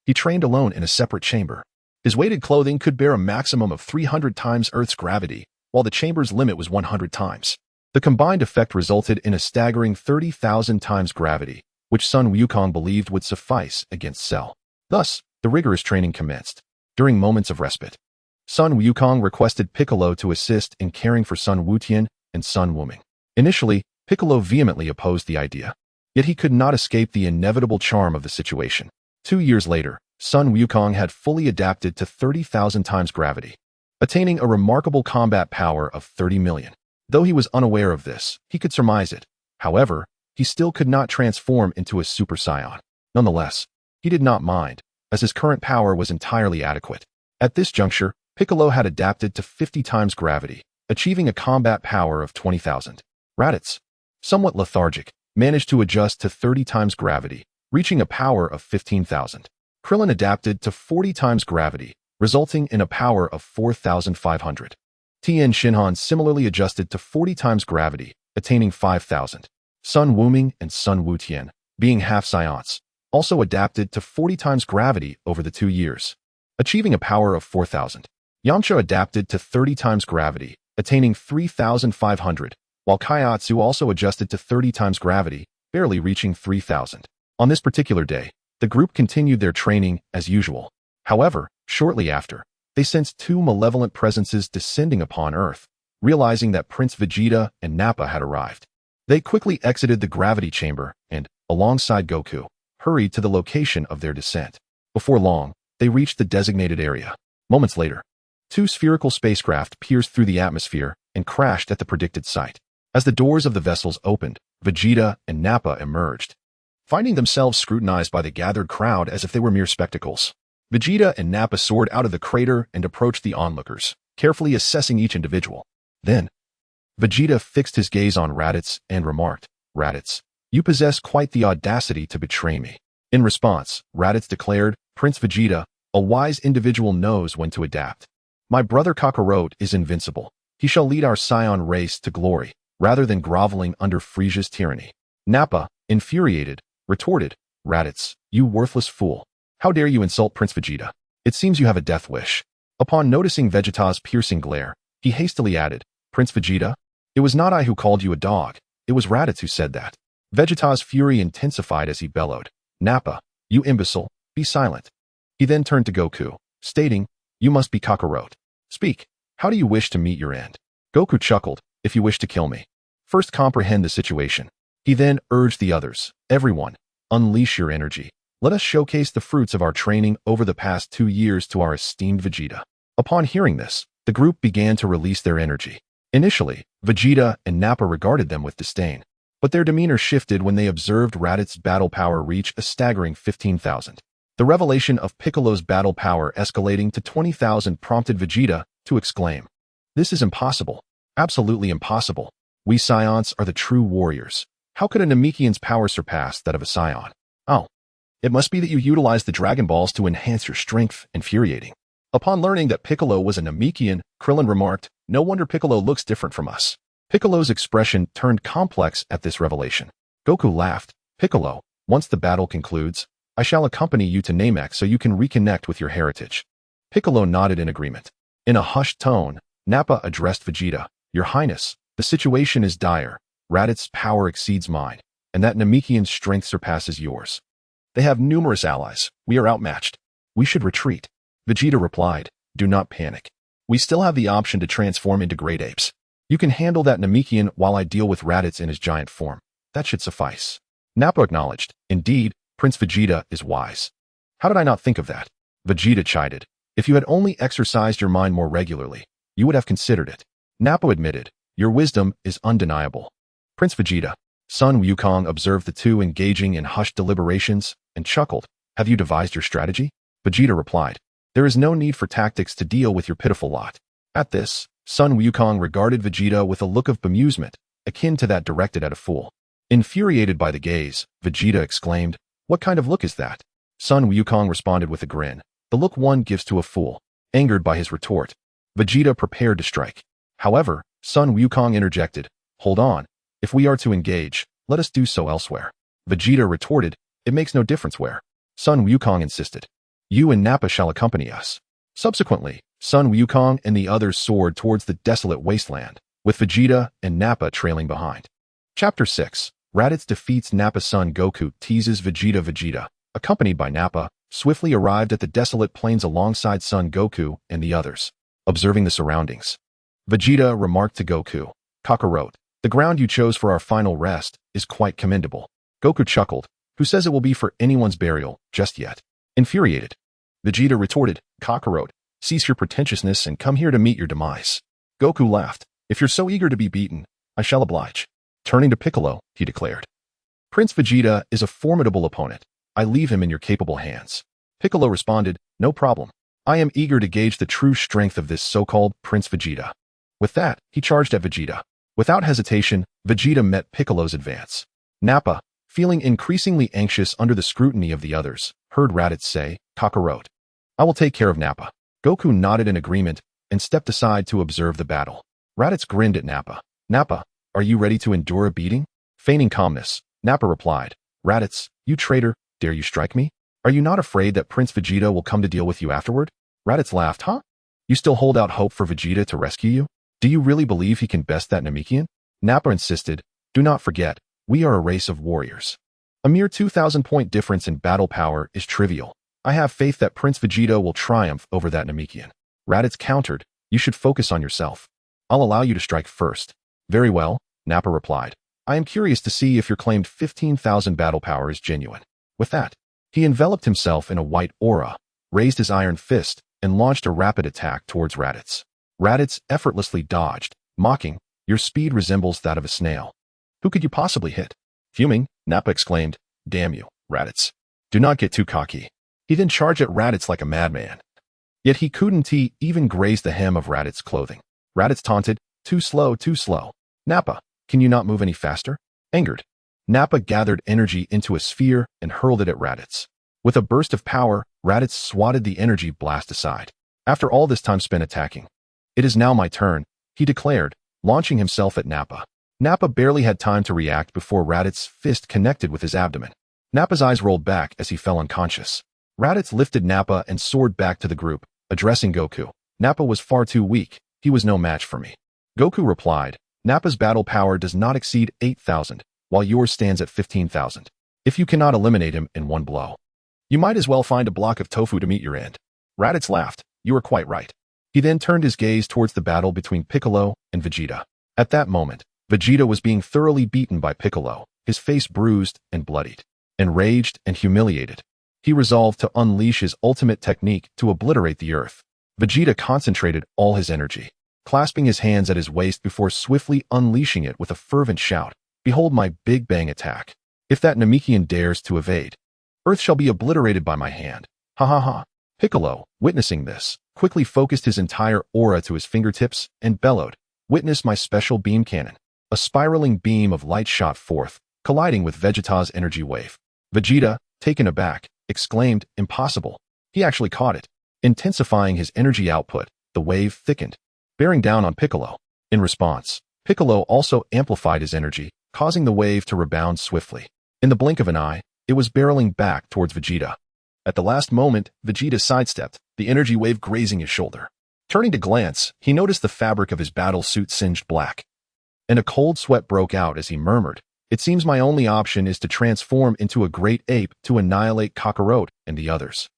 he trained alone in a separate chamber. His weighted clothing could bear a maximum of 300 times Earth's gravity, while the chamber's limit was 100 times. The combined effect resulted in a staggering 30,000 times gravity, which Sun Wukong believed would suffice against Cell. Thus, the rigorous training commenced. During moments of respite, Sun Wukong requested Piccolo to assist in caring for Sun Wutian and Sun Wuming. Initially, Piccolo vehemently opposed the idea, yet he could not escape the inevitable charm of the situation. 2 years later, Sun Wukong had fully adapted to 30,000 times gravity, attaining a remarkable combat power of 30 million. Though he was unaware of this, he could surmise it. However, he still could not transform into a Super Saiyan. Nonetheless, he did not mind, as his current power was entirely adequate. At this juncture, Piccolo had adapted to 50 times gravity, achieving a combat power of 20,000. Raditz, somewhat lethargic, managed to adjust to 30 times gravity, reaching a power of 15,000. Krillin adapted to 40 times gravity, resulting in a power of 4,500. Tien Shinhan similarly adjusted to 40 times gravity, attaining 5,000. Sun Wuming and Sun Wutian, being half Saiyans, also adapted to 40 times gravity over the 2 years, achieving a power of 4,000. Yamcha adapted to 30 times gravity, attaining 3,500, while Kaiatsu also adjusted to 30 times gravity, barely reaching 3,000. On this particular day, the group continued their training as usual. However, shortly after, they sensed two malevolent presences descending upon Earth, realizing that Prince Vegeta and Nappa had arrived. They quickly exited the gravity chamber and, alongside Goku, hurried to the location of their descent. Before long, they reached the designated area. Moments later, two spherical spacecraft pierced through the atmosphere and crashed at the predicted site. As the doors of the vessels opened, Vegeta and Nappa emerged, finding themselves scrutinized by the gathered crowd as if they were mere spectacles. Vegeta and Nappa soared out of the crater and approached the onlookers, carefully assessing each individual. Then, Vegeta fixed his gaze on Raditz and remarked, "Raditz, you possess quite the audacity to betray me." In response, Raditz declared, "Prince Vegeta, a wise individual knows when to adapt. My brother Kakarot is invincible. He shall lead our Saiyan race to glory, rather than groveling under Frieza's tyranny." Nappa, infuriated, retorted, "Raditz, you worthless fool. How dare you insult Prince Vegeta? It seems you have a death wish." Upon noticing Vegeta's piercing glare, he hastily added, "Prince Vegeta, it was not I who called you a dog. It was Raditz who said that." Vegeta's fury intensified as he bellowed, "Nappa, you imbecile, be silent." He then turned to Goku, stating, "You must be Kakarot. Speak, how do you wish to meet your end?" Goku chuckled, "If you wish to kill me, first comprehend the situation." He then urged the others, "Everyone, unleash your energy. Let us showcase the fruits of our training over the past 2 years to our esteemed Vegeta." Upon hearing this, the group began to release their energy. Initially, Vegeta and Nappa regarded them with disdain, but their demeanor shifted when they observed Raditz's battle power reach a staggering 15,000. The revelation of Piccolo's battle power escalating to 20,000 prompted Vegeta to exclaim, "This is impossible. Absolutely impossible. We Saiyans are the true warriors. How could a Namekian's power surpass that of a Saiyan? Oh, it must be that you utilized the Dragon Balls to enhance your strength." Infuriating. Upon learning that Piccolo was a Namekian, Krillin remarked, "No wonder Piccolo looks different from us." Piccolo's expression turned complex at this revelation. Goku laughed, "Piccolo, once the battle concludes, I shall accompany you to Namek so you can reconnect with your heritage." Piccolo nodded in agreement. In a hushed tone, Nappa addressed Vegeta, "Your Highness, the situation is dire. Raditz's power exceeds mine, and that Namekian's strength surpasses yours. They have numerous allies. We are outmatched. We should retreat." Vegeta replied, "Do not panic. We still have the option to transform into great apes. You can handle that Namekian while I deal with Raditz in his giant form. That should suffice." Nappa acknowledged, "Indeed, Prince Vegeta is wise. How did I not think of that?" Vegeta chided, "If you had only exercised your mind more regularly, you would have considered it." Nappa admitted, "Your wisdom is undeniable." Prince Vegeta, Sun Wukong observed the two engaging in hushed deliberations and chuckled, "Have you devised your strategy?" Vegeta replied, "There is no need for tactics to deal with your pitiful lot." At this, Sun Wukong regarded Vegeta with a look of bemusement, akin to that directed at a fool. Infuriated by the gaze, Vegeta exclaimed, "What kind of look is that?" Sun Wukong responded with a grin, "The look one gives to a fool." Angered by his retort, Vegeta prepared to strike. However, Sun Wukong interjected, "Hold on. If we are to engage, let us do so elsewhere." Vegeta retorted, "It makes no difference where." Sun Wukong insisted, "You and Nappa shall accompany us." Subsequently, Sun Wukong and the others soared towards the desolate wasteland, with Vegeta and Nappa trailing behind. Chapter 6. Raditz defeats Nappa's son. Goku teases Vegeta. Vegeta, accompanied by Nappa, swiftly arrived at the desolate plains alongside Son Goku and the others. Observing the surroundings, Vegeta remarked to Goku, "Kakarot, the ground you chose for our final rest is quite commendable." Goku chuckled, "Who says it will be for anyone's burial just yet?" Infuriated, Vegeta retorted, "Kakarot, cease your pretentiousness and come here to meet your demise." Goku laughed, If you're so eager to be beaten, I shall oblige. Turning to Piccolo, he declared. Prince Vegeta is a formidable opponent. I leave him in your capable hands. Piccolo responded, no problem. I am eager to gauge the true strength of this so-called Prince Vegeta. With that, he charged at Vegeta. Without hesitation, Vegeta met Piccolo's advance. Nappa, feeling increasingly anxious under the scrutiny of the others, heard Raditz say, Kakarot. I will take care of Nappa. Goku nodded in agreement and stepped aside to observe the battle. Raditz grinned at Nappa. Nappa, are you ready to endure a beating? Feigning calmness, Nappa replied, Raditz, you traitor, dare you strike me? Are you not afraid that Prince Vegeta will come to deal with you afterward? Raditz laughed, huh? You still hold out hope for Vegeta to rescue you? Do you really believe he can best that Namekian? Nappa insisted, do not forget, we are a race of warriors. A mere 2,000-point difference in battle power is trivial. I have faith that Prince Vegeta will triumph over that Namekian. Raditz countered, you should focus on yourself. I'll allow you to strike first. Very well, Nappa replied. I am curious to see if your claimed 15,000 battle power is genuine. With that, he enveloped himself in a white aura, raised his iron fist, and launched a rapid attack towards Raditz. Raditz effortlessly dodged, mocking, your speed resembles that of a snail. Who could you possibly hit? Fuming, Nappa exclaimed, damn you, Raditz. Do not get too cocky. He then charged at Raditz like a madman. Yet he couldn't even graze the hem of Raditz's clothing. Raditz taunted, too slow, too slow. Nappa, can you not move any faster? Angered, Nappa gathered energy into a sphere and hurled it at Raditz. With a burst of power, Raditz swatted the energy blast aside. After all this time spent attacking, it is now my turn, he declared, launching himself at Nappa. Nappa barely had time to react before Raditz's fist connected with his abdomen. Nappa's eyes rolled back as he fell unconscious. Raditz lifted Nappa and soared back to the group, addressing Goku. Nappa was far too weak, he was no match for me. Goku replied, Nappa's battle power does not exceed 8,000, while yours stands at 15,000. If you cannot eliminate him in one blow, you might as well find a block of tofu to meet your end. Raditz laughed, you are quite right. He then turned his gaze towards the battle between Piccolo and Vegeta. At that moment, Vegeta was being thoroughly beaten by Piccolo, his face bruised and bloodied. Enraged and humiliated, he resolved to unleash his ultimate technique to obliterate the earth. Vegeta concentrated all his energy, clasping his hands at his waist before swiftly unleashing it with a fervent shout. Behold my Big Bang attack. If that Namekian dares to evade, Earth shall be obliterated by my hand. Ha ha ha. Piccolo, witnessing this, quickly focused his entire aura to his fingertips and bellowed, witness my special beam cannon. A spiraling beam of light shot forth, colliding with Vegeta's energy wave. Vegeta, taken aback, exclaimed, impossible. He actually caught it. Intensifying his energy output, the wave thickened, bearing down on Piccolo. In response, Piccolo also amplified his energy, causing the wave to rebound swiftly. In the blink of an eye, it was barreling back towards Vegeta. At the last moment, Vegeta sidestepped, the energy wave grazing his shoulder. Turning to glance, he noticed the fabric of his battle suit singed black. And a cold sweat broke out as he murmured, it seems my only option is to transform into a great ape to annihilate Kakarot and the others.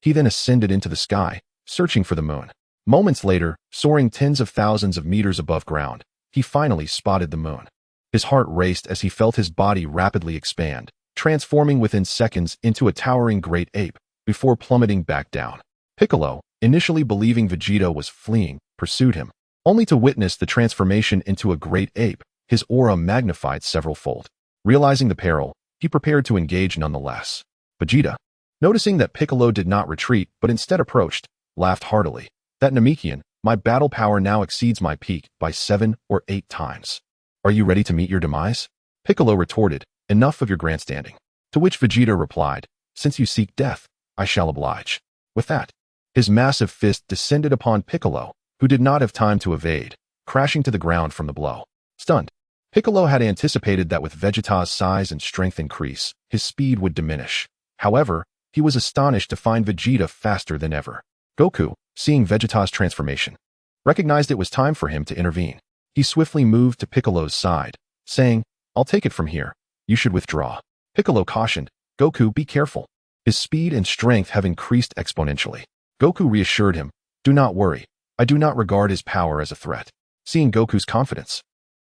He then ascended into the sky, searching for the moon. Moments later, soaring tens of thousands of meters above ground, he finally spotted the moon. His heart raced as he felt his body rapidly expand, transforming within seconds into a towering great ape, before plummeting back down. Piccolo, initially believing Vegeta was fleeing, pursued him, only to witness the transformation into a great ape, his aura magnified several-fold. Realizing the peril, he prepared to engage nonetheless. Vegeta, noticing that Piccolo did not retreat but instead approached, laughed heartily. That Namekian, my battle power now exceeds my peak by 7 or 8 times. Are you ready to meet your demise? Piccolo retorted, enough of your grandstanding. To which Vegeta replied, since you seek death, I shall oblige. With that, his massive fist descended upon Piccolo, who did not have time to evade, crashing to the ground from the blow. Stunned, Piccolo had anticipated that with Vegeta's size and strength increase, his speed would diminish. However, he was astonished to find Vegeta faster than ever. Goku, seeing Vegeta's transformation, recognized it was time for him to intervene. He swiftly moved to Piccolo's side, saying, I'll take it from here. You should withdraw. Piccolo cautioned, Goku, be careful. His speed and strength have increased exponentially. Goku reassured him, do not worry. I do not regard his power as a threat. Seeing Goku's confidence,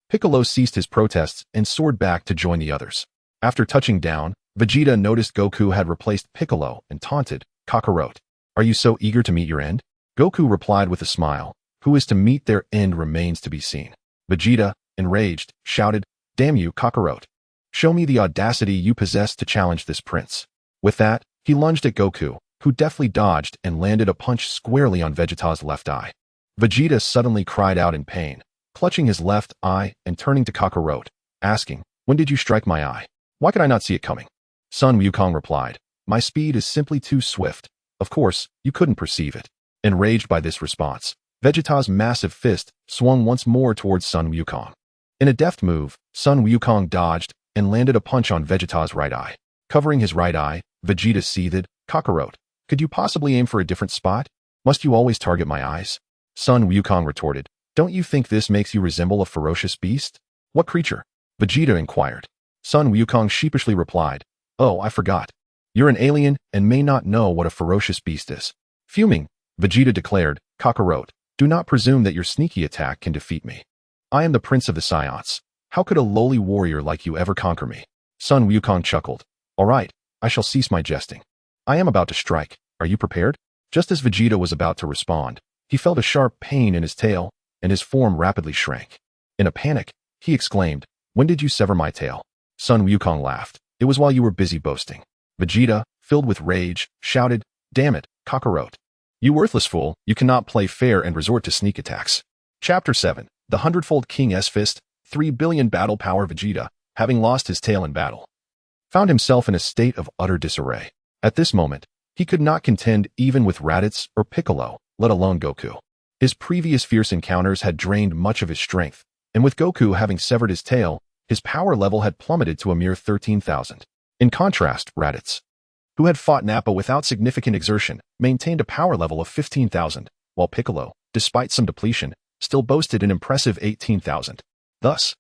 Piccolo ceased his protests and soared back to join the others. After touching down, Vegeta noticed Goku had replaced Piccolo and taunted, Kakarot, are you so eager to meet your end? Goku replied with a smile, who is to meet their end remains to be seen. Vegeta, enraged, shouted, "Damn you, Kakarot! Show me the audacity you possess to challenge this prince." With that, he lunged at Goku, who deftly dodged and landed a punch squarely on Vegeta's left eye. Vegeta suddenly cried out in pain, clutching his left eye and turning to Kakarot, asking, "When did you strike my eye? Why could I not see it coming?" Sun Wukong replied, "My speed is simply too swift. Of course, you couldn't perceive it." Enraged by this response, Vegeta's massive fist swung once more towards Sun Wukong. In a deft move, Sun Wukong dodged and landed a punch on Vegeta's right eye. Covering his right eye, Vegeta seethed, "Kakarot, could you possibly aim for a different spot? Must you always target my eyes?" Sun Wukong retorted, "Don't you think this makes you resemble a ferocious beast?" "What creature?" Vegeta inquired. Sun Wukong sheepishly replied, "Oh, I forgot. You're an alien and may not know what a ferocious beast is." Fuming, Vegeta declared, "Kakarot, do not presume that your sneaky attack can defeat me. I am the prince of the Saiyans. How could a lowly warrior like you ever conquer me?" Sun Wukong chuckled. "All right, I shall cease my jesting. I am about to strike. Are you prepared?" Just as Vegeta was about to respond, he felt a sharp pain in his tail, and his form rapidly shrank. In a panic, he exclaimed, "When did you sever my tail?" Sun Wukong laughed. "It was while you were busy boasting." Vegeta, filled with rage, shouted, "Damn it, Kakarot. You worthless fool, you cannot play fair and resort to sneak attacks." Chapter 7. The Hundredfold King's Fist, 3 billion battle power. Vegeta, having lost his tail in battle, found himself in a state of utter disarray. At this moment, he could not contend even with Raditz or Piccolo, let alone Goku. His previous fierce encounters had drained much of his strength, and with Goku having severed his tail, his power level had plummeted to a mere 13,000. In contrast, Raditz, who had fought Nappa without significant exertion, maintained a power level of 15,000, while Piccolo, despite some depletion, still boasted an impressive 18,000. Thus,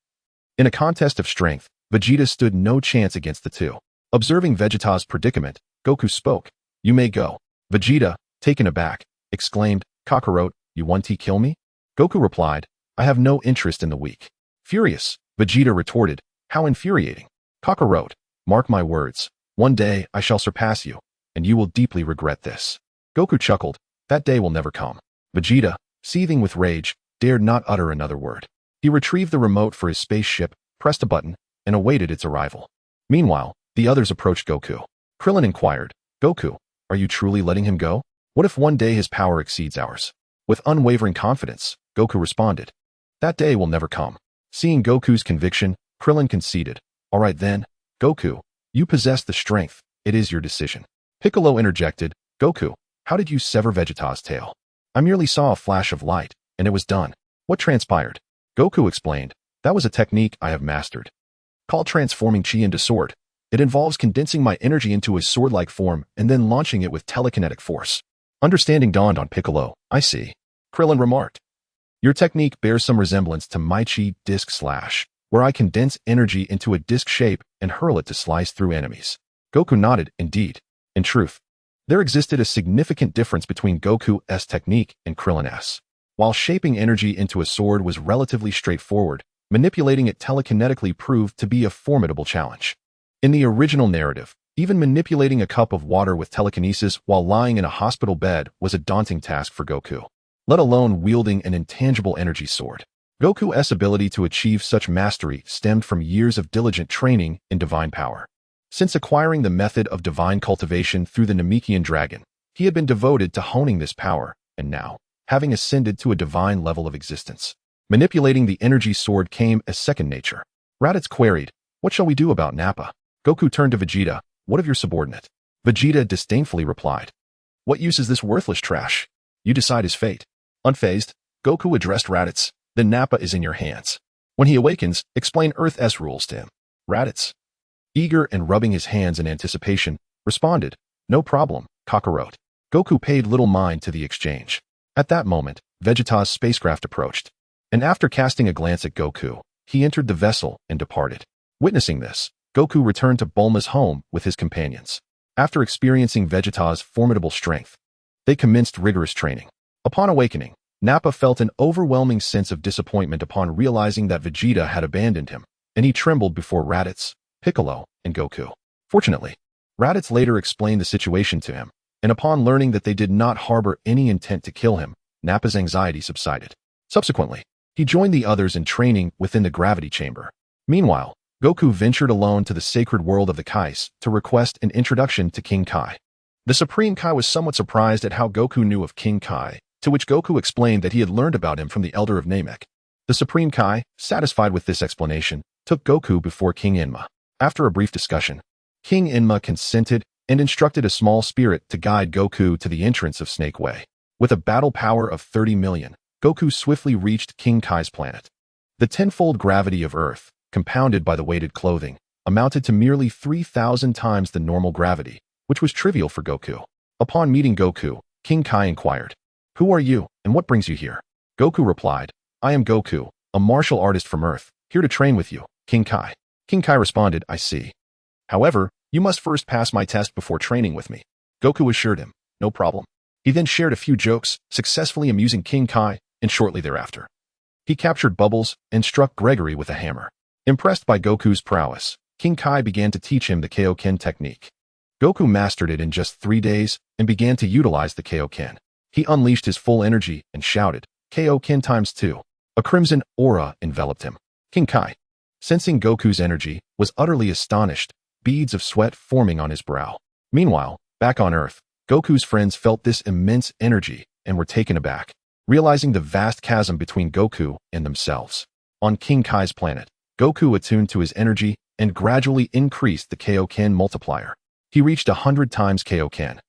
in a contest of strength, Vegeta stood no chance against the two. Observing Vegeta's predicament, Goku spoke, "You may go." Vegeta, taken aback, exclaimed, "Kakarot, you want to kill me?" Goku replied, "I have no interest in the weak." Furious, Vegeta retorted, "How infuriating. Kakarot, mark my words, one day I shall surpass you, and you will deeply regret this." Goku chuckled, "That day will never come." Vegeta, seething with rage, dared not utter another word. He retrieved the remote for his spaceship, pressed a button, and awaited its arrival. Meanwhile, the others approached Goku. Krillin inquired, "Goku, are you truly letting him go? What if one day his power exceeds ours?" With unwavering confidence, Goku responded, "That day will never come." Seeing Goku's conviction, Krillin conceded, "All right then, Goku, you possess the strength, it is your decision." Piccolo interjected, "Goku, how did you sever Vegeta's tail?" "I merely saw a flash of light, and it was done." "What transpired?" Goku explained, "That was a technique I have mastered, called transforming chi into sword. It involves condensing my energy into a sword-like form and then launching it with telekinetic force." Understanding dawned on Piccolo. "I see." Krillin remarked, "Your technique bears some resemblance to my chi disc slash, where I condense energy into a disc shape and hurl it to slice through enemies." Goku nodded, "Indeed. In truth, there existed a significant difference between Goku's technique and Krillin's. While shaping energy into a sword was relatively straightforward, manipulating it telekinetically proved to be a formidable challenge. In the original narrative, even manipulating a cup of water with telekinesis while lying in a hospital bed was a daunting task for Goku, let alone wielding an intangible energy sword. Goku's ability to achieve such mastery stemmed from years of diligent training in divine power. Since acquiring the method of divine cultivation through the Namekian dragon, he had been devoted to honing this power, and now, having ascended to a divine level of existence, manipulating the energy sword came as second nature. Raditz queried, "What shall we do about Nappa?" Goku turned to Vegeta, "What of your subordinate?" Vegeta disdainfully replied, "What use is this worthless trash? You decide his fate." Unfazed, Goku addressed Raditz, "Then Nappa is in your hands. When he awakens, explain Earth's rules to him." Raditz, eager and rubbing his hands in anticipation, responded, "No problem, Kakarot." Goku paid little mind to the exchange. At that moment, Vegeta's spacecraft approached, and after casting a glance at Goku, he entered the vessel and departed. Witnessing this, Goku returned to Bulma's home with his companions. After experiencing Vegeta's formidable strength, they commenced rigorous training. Upon awakening, Nappa felt an overwhelming sense of disappointment upon realizing that Vegeta had abandoned him, and he trembled before Raditz, Piccolo, and Goku. Fortunately, Raditz later explained the situation to him, and upon learning that they did not harbor any intent to kill him, Nappa's anxiety subsided. Subsequently, He joined the others in training within the gravity chamber. Meanwhile, Goku ventured alone to the sacred world of the Kais to request an introduction to King Kai. The Supreme Kai was somewhat surprised at how Goku knew of King Kai, to which Goku explained that he had learned about him from the Elder of Namek. The Supreme Kai, satisfied with this explanation, took Goku before King Enma. After a brief discussion, King Enma consented and instructed a small spirit to guide Goku to the entrance of Snake Way. With a battle power of 30 million, Goku swiftly reached King Kai's planet. The tenfold gravity of Earth, compounded by the weighted clothing, amounted to merely 3,000 times the normal gravity, which was trivial for Goku. Upon meeting Goku, King Kai inquired, "Who are you, and what brings you here?" Goku replied, "I am Goku, a martial artist from Earth, here to train with you, King Kai." King Kai responded, "I see. However, you must first pass my test before training with me." Goku assured him, "No problem." He then shared a few jokes, successfully amusing King Kai, and shortly thereafter, he captured Bubbles and struck Gregory with a hammer. Impressed by Goku's prowess, King Kai began to teach him the Kaioken technique. Goku mastered it in just 3 days and began to utilize the Kaioken. He unleashed his full energy and shouted, "Kaioken times 2. A crimson aura enveloped him. King Kai, sensing Goku's energy, was utterly astonished, beads of sweat forming on his brow. Meanwhile, back on Earth, Goku's friends felt this immense energy and were taken aback, realizing the vast chasm between Goku and themselves. On King Kai's planet, Goku attuned to his energy and gradually increased the Kaioken multiplier. He reached 100 times Kaioken,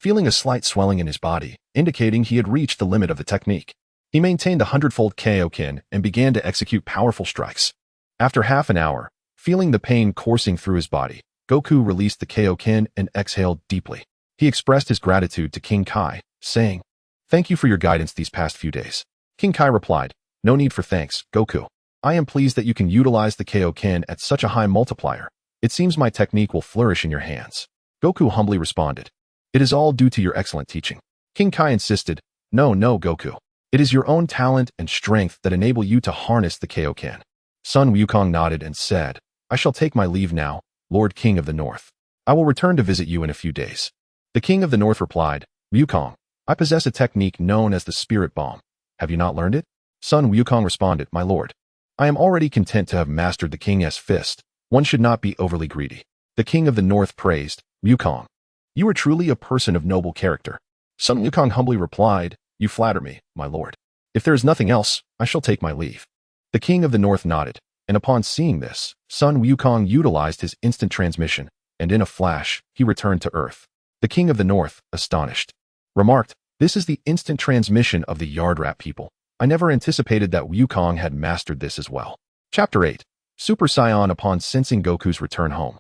feeling a slight swelling in his body, indicating he had reached the limit of the technique. He maintained the 100-fold Kaioken and began to execute powerful strikes. After half an hour, feeling the pain coursing through his body, Goku released the Kaioken and exhaled deeply. He expressed his gratitude to King Kai, saying, "Thank you for your guidance these past few days." King Kai replied, "No need for thanks, Goku. I am pleased that you can utilize the Kaioken at such a high multiplier. It seems my technique will flourish in your hands." Goku humbly responded, "It is all due to your excellent teaching." King Kai insisted, No, Goku. It is your own talent and strength that enable you to harness the Kaioken." Sun Wukong nodded and said, "I shall take my leave now, Lord King of the North. I will return to visit you in a few days." The King of the North replied, "Wukong, I possess a technique known as the Spirit Bomb. Have you not learned it?" Sun Wukong responded, "My lord, I am already content to have mastered the King's fist. One should not be overly greedy." The King of the North praised, "Wukong, you are truly a person of noble character." Sun Wukong humbly replied, "You flatter me, my lord. If there is nothing else, I shall take my leave." The King of the North nodded, and upon seeing this, Sun Wukong utilized his instant transmission, and in a flash, he returned to Earth. The King of the North, astonished, remarked, "This is the instant transmission of the Yard Rat people. I never anticipated that Wukong had mastered this as well." Chapter 8. Super Saiyan. Upon sensing Goku's return home,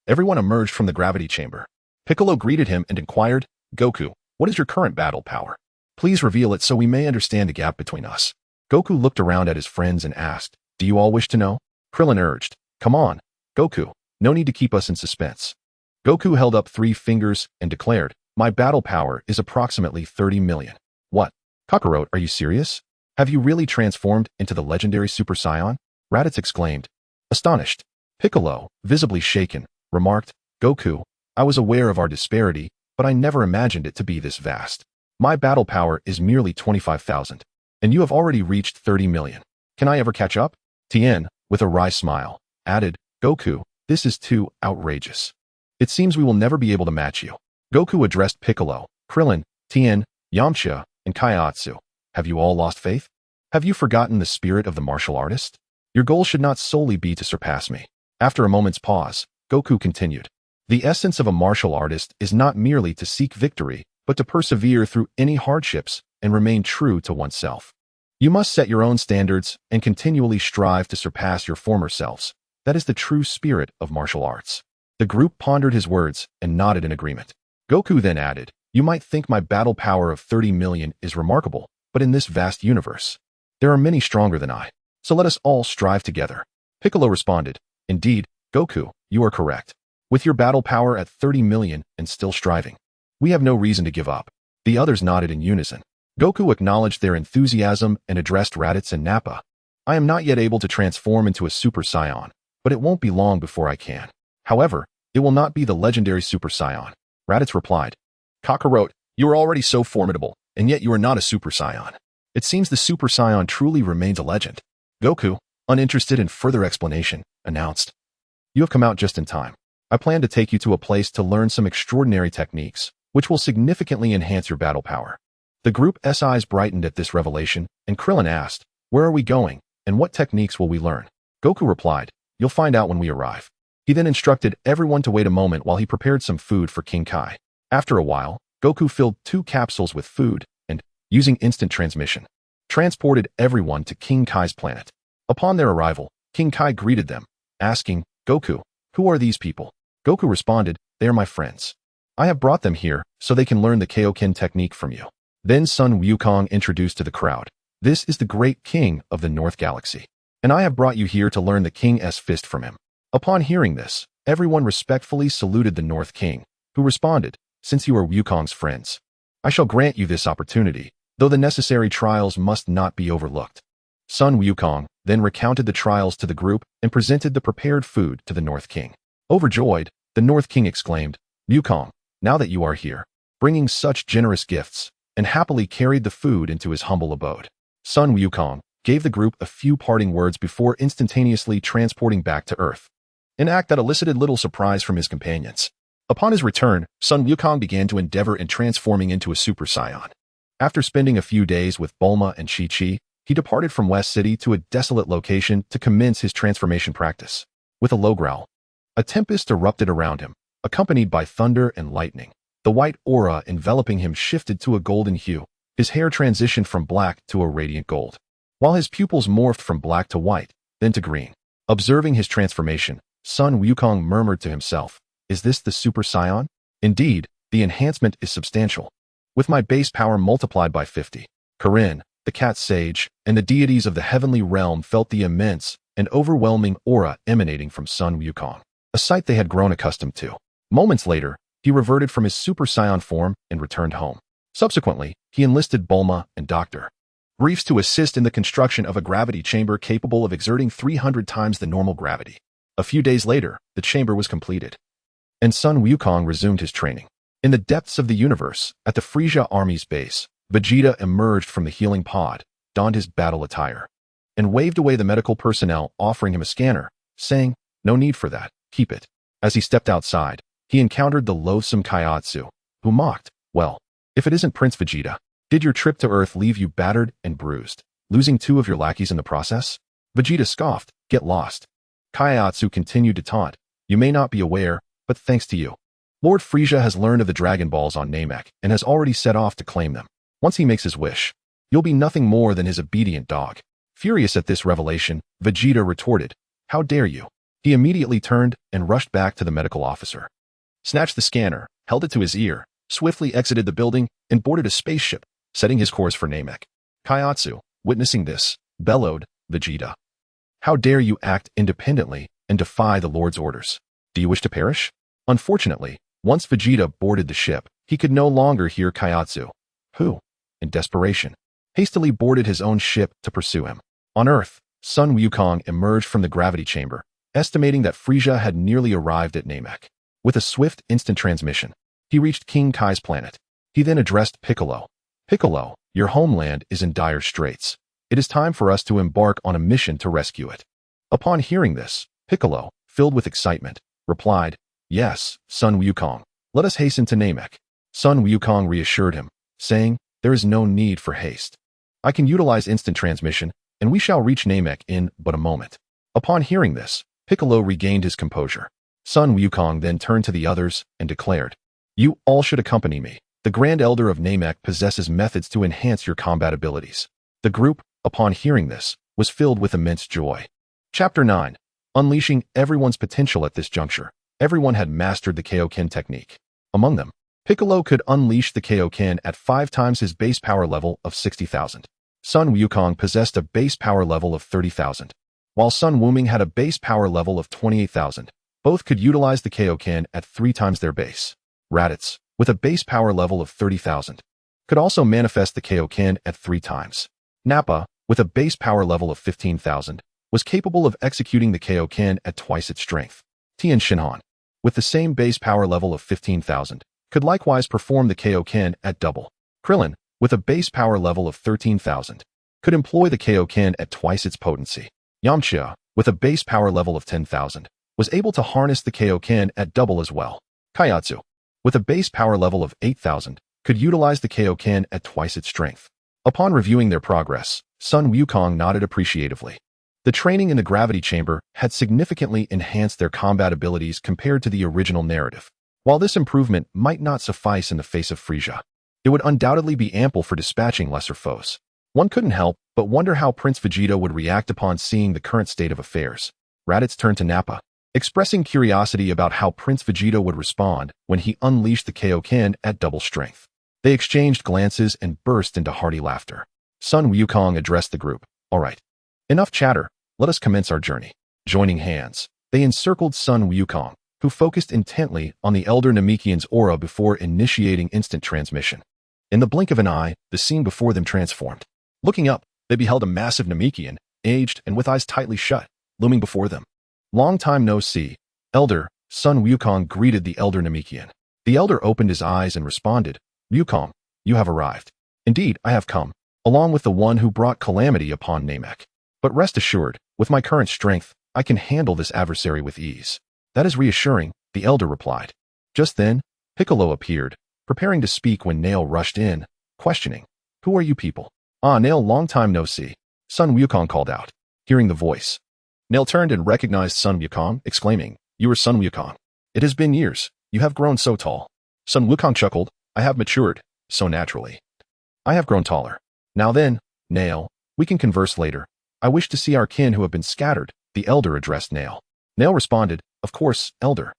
everyone emerged from the gravity chamber. Piccolo greeted him and inquired, "Goku, what is your current battle power? Please reveal it so we may understand the gap between us." Goku looked around at his friends and asked, "Do you all wish to know?" Krillin urged, "Come on, Goku, no need to keep us in suspense." Goku held up 3 fingers and declared, "My battle power is approximately 30 million. What? Kakarot, are you serious? Have you really transformed into the legendary Super Saiyan?" Raditz exclaimed, astonished. Piccolo, visibly shaken, remarked, "Goku, I was aware of our disparity, but I never imagined it to be this vast. My battle power is merely 25,000, and you have already reached 30 million. Can I ever catch up?" Tien, with a wry smile, added, "Goku, this is too outrageous. It seems we will never be able to match you." Goku addressed Piccolo, Krillin, Tien, Yamcha, and Kaiatsu. "Have you all lost faith? Have you forgotten the spirit of the martial artist? Your goal should not solely be to surpass me." After a moment's pause, Goku continued, "The essence of a martial artist is not merely to seek victory, but to persevere through any hardships and remain true to oneself. You must set your own standards and continually strive to surpass your former selves. That is the true spirit of martial arts." The group pondered his words and nodded in agreement. Goku then added, "You might think my battle power of 30 million is remarkable, but in this vast universe, there are many stronger than I. So let us all strive together." Piccolo responded, "Indeed, Goku, you are correct. With your battle power at 30 million and still striving, we have no reason to give up." The others nodded in unison. Goku acknowledged their enthusiasm and addressed Raditz and Nappa. "I am not yet able to transform into a Super Saiyan, but it won't be long before I can. However, it will not be the legendary Super Saiyan." Raditz replied, "Kakarot, you are already so formidable, and yet you are not a Super Saiyan. It seems the Super Saiyan truly remains a legend. Goku, uninterested in further explanation, announced, "You have come out just in time. I plan to take you to a place to learn some extraordinary techniques, which will significantly enhance your battle power." The group's eyes brightened at this revelation, and Krillin asked, "Where are we going, and what techniques will we learn?" Goku replied, "You'll find out when we arrive." He then instructed everyone to wait a moment while he prepared some food for King Kai. After a while, Goku filled 2 capsules with food and, using instant transmission, transported everyone to King Kai's planet. Upon their arrival, King Kai greeted them, asking, "Goku, who are these people?" Goku responded, "They are my friends. I have brought them here so they can learn the Kaioken technique from you." Then Sun Wukong introduced to the crowd, "This is the great king of the North Galaxy, and I have brought you here to learn the King's fist from him." Upon hearing this, everyone respectfully saluted the North King, who responded, "Since you are Wukong's friends, I shall grant you this opportunity, though the necessary trials must not be overlooked." Sun Wukong then recounted the trials to the group and presented the prepared food to the North King. Overjoyed, the North King exclaimed, "Wukong, now that you are here, bringing such generous gifts," and happily carried the food into his humble abode. Sun Wukong gave the group a few parting words before instantaneously transporting back to Earth, an act that elicited little surprise from his companions. Upon his return, Sun Wukong began to endeavor in transforming into a Super Saiyan. After spending a few days with Bulma and Chi-Chi, he departed from West City to a desolate location to commence his transformation practice. With a low growl, a tempest erupted around him, accompanied by thunder and lightning. The white aura enveloping him shifted to a golden hue. His hair transitioned from black to a radiant gold, while his pupils morphed from black to white, then to green. Observing his transformation, Sun Wukong murmured to himself, "Is this the Super Saiyan? Indeed, the enhancement is substantial. With my base power multiplied by 50. Karin, the cat sage, and the deities of the heavenly realm felt the immense and overwhelming aura emanating from Sun Wukong, a sight they had grown accustomed to. Moments later, he reverted from his Super Saiyan form and returned home. Subsequently, he enlisted Bulma and Dr. Briefs to assist in the construction of a gravity chamber capable of exerting 300 times the normal gravity. A few days later, the chamber was completed, and Sun Wukong resumed his training. In the depths of the universe, at the Frieza army's base, Vegeta emerged from the healing pod, donned his battle attire, and waved away the medical personnel offering him a scanner, saying, "No need for that, keep it." As he stepped outside, he encountered the loathsome Kaiatsu, who mocked, "Well, if it isn't Prince Vegeta, did your trip to Earth leave you battered and bruised, losing 2 of your lackeys in the process?" Vegeta scoffed, "Get lost." Kaiatsu continued to taunt, "You may not be aware, but thanks to you, Lord Frieza has learned of the Dragon Balls on Namek and has already set off to claim them. Once he makes his wish, you'll be nothing more than his obedient dog." Furious at this revelation, Vegeta retorted, "How dare you?" He immediately turned and rushed back to the medical officer, snatched the scanner, held it to his ear, swiftly exited the building, and boarded a spaceship, setting his course for Namek. Kaiatsu, witnessing this, bellowed, "Vegeta, how dare you act independently and defy the Lord's orders? Do you wish to perish?" Unfortunately, once Vegeta boarded the ship, he could no longer hear Kaiatsu, who, in desperation, hastily boarded his own ship to pursue him. On Earth, Sun Wukong emerged from the gravity chamber, estimating that Frieza had nearly arrived at Namek. With a swift instant transmission, he reached King Kai's planet. He then addressed Piccolo. "Piccolo, your homeland is in dire straits. It is time for us to embark on a mission to rescue it." Upon hearing this, Piccolo, filled with excitement, replied, "Yes, Sun Wukong, let us hasten to Namek." Sun Wukong reassured him, saying, "There is no need for haste. I can utilize instant transmission, and we shall reach Namek in but a moment." Upon hearing this, Piccolo regained his composure. Sun Wukong then turned to the others and declared, "You all should accompany me. The Grand Elder of Namek possesses methods to enhance your combat abilities." The group, upon hearing this, was filled with immense joy. Chapter 9. Unleashing everyone's potential. At this juncture, everyone had mastered the Kaioken technique. Among them, Piccolo could unleash the Kaioken at 5 times his base power level of 60,000. Sun Wukong possessed a base power level of 30,000, while Sun Wuming had a base power level of 28,000. Both could utilize the Kaioken at 3 times their base. Raditz, with a base power level of 30,000, could also manifest the Kaioken at 3 times. Nappa, with a base power level of 15,000, was capable of executing the Kaioken at twice its strength. Tien Shinhan, with the same base power level of 15,000, could likewise perform the Kaioken at double. Krillin, with a base power level of 13,000, could employ the Kaioken at twice its potency. Yamcha, with a base power level of 10,000, was able to harness the Kaioken at double as well. Kaiatsu, with a base power level of 8,000, could utilize the Kaioken at twice its strength. Upon reviewing their progress, Sun Wukong nodded appreciatively. The training in the gravity chamber had significantly enhanced their combat abilities compared to the original narrative. While this improvement might not suffice in the face of Frieza, it would undoubtedly be ample for dispatching lesser foes. One couldn't help but wonder how Prince Vegeta would react upon seeing the current state of affairs. Raditz turned to Nappa, expressing curiosity about how Prince Vegeta would respond when he unleashed the Kaioken at double strength. They exchanged glances and burst into hearty laughter. Sun Wukong addressed the group. All right. Enough chatter, let us commence our journey. Joining hands, they encircled Sun Wukong, who focused intently on the elder Namekian's aura before initiating instant transmission. In the blink of an eye, the scene before them transformed. Looking up, they beheld a massive Namekian, aged and with eyes tightly shut, looming before them. Long time no see, Elder. Sun Wukong greeted the elder Namekian. The elder opened his eyes and responded, Wukong, you have arrived. Indeed, I have come, along with the one who brought calamity upon Namek. But rest assured, with my current strength, I can handle this adversary with ease. That is reassuring, the elder replied. Just then, Piccolo appeared, preparing to speak when Nail rushed in, questioning, Who are you people? Ah, Nail, long time no see, Sun Wukong called out. Hearing the voice, Nail turned and recognized Sun Wukong, exclaiming, You are Sun Wukong. It has been years, you have grown so tall. Sun Wukong chuckled, I have matured, so naturally. I have grown taller. Now then, Nail, we can converse later. I wish to see our kin who have been scattered, the elder addressed Nail. Nail responded, Of course, elder.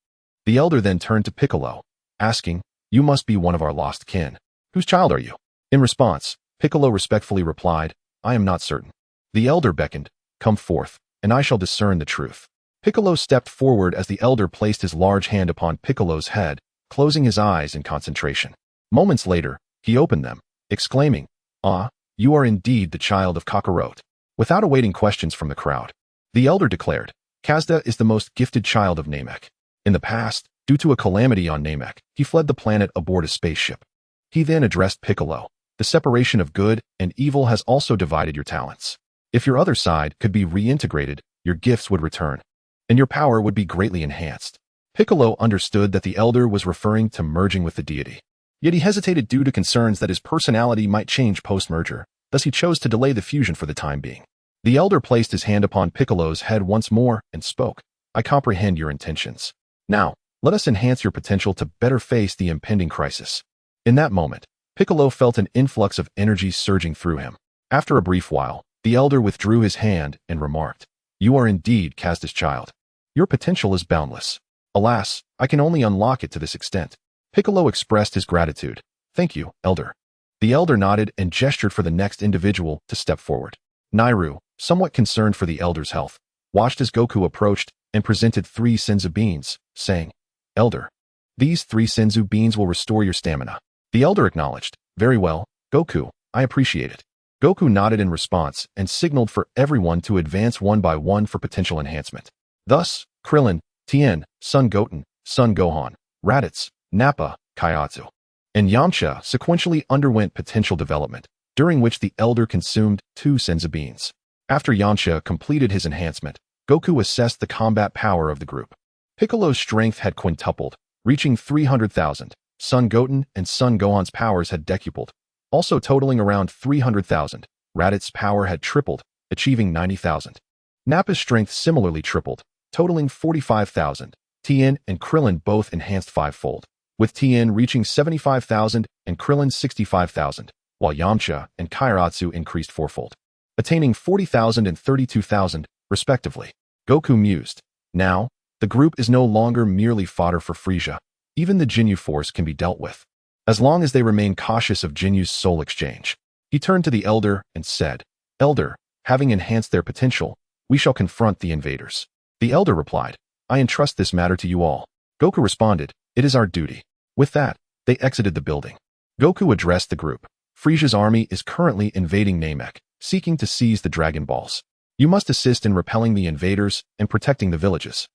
The elder then turned to Piccolo, asking, You must be one of our lost kin. Whose child are you? In response, Piccolo respectfully replied, I am not certain. The elder beckoned, Come forth, and I shall discern the truth. Piccolo stepped forward as the elder placed his large hand upon Piccolo's head, closing his eyes in concentration. Moments later, he opened them, exclaiming, Ah, you are indeed the child of Kakarot. Without awaiting questions from the crowd, the elder declared, Kazda is the most gifted child of Namek. In the past, due to a calamity on Namek, he fled the planet aboard a spaceship. He then addressed Piccolo, The separation of good and evil has also divided your talents. If your other side could be reintegrated, your gifts would return, and your power would be greatly enhanced. Piccolo understood that the elder was referring to merging with the deity. Yet he hesitated due to concerns that his personality might change post-merger, thus he chose to delay the fusion for the time being. The elder placed his hand upon Piccolo's head once more and spoke, I comprehend your intentions. Now, let us enhance your potential to better face the impending crisis. In that moment, Piccolo felt an influx of energy surging through him. After a brief while, the elder withdrew his hand and remarked, You are indeed Kazda's child. Your potential is boundless. Alas, I can only unlock it to this extent. Piccolo expressed his gratitude. Thank you, elder. The elder nodded and gestured for the next individual to step forward. Nairu, somewhat concerned for the elder's health, watched as Goku approached and presented 3 senzu beans, saying, Elder, these 3 senzu beans will restore your stamina. The elder acknowledged, Very well, Goku, I appreciate it. Goku nodded in response and signaled for everyone to advance one by one for potential enhancement. Thus, Krillin, Tien, Son Goten, Son Gohan, Raditz, Nappa, Kaiatsu, and Yamcha sequentially underwent potential development, during which the elder consumed 2 senzu beans. After Yamcha completed his enhancement, Goku assessed the combat power of the group. Piccolo's strength had quintupled, reaching 300,000. Son Goten and Son Gohan's powers had decupled, also totaling around 300,000. Raditz's power had tripled, achieving 90,000. Nappa's strength similarly tripled, totaling 45,000. Tien and Krillin both enhanced 5-fold, with Tien reaching 75,000 and Krillin 65,000, while Yamcha and Kairatsu increased 4-fold, attaining 40,000 and 32,000, respectively. Goku mused, Now, the group is no longer merely fodder for Frieza. Even the Jinyu force can be dealt with, as long as they remain cautious of Jinyu's soul exchange. He turned to the elder and said, Elder, having enhanced their potential, we shall confront the invaders. The elder replied, I entrust this matter to you all. Goku responded, It is our duty. With that, they exited the building. Goku addressed the group. Frieza's army is currently invading Namek, seeking to seize the Dragon Balls. You must assist in repelling the invaders and protecting the villages.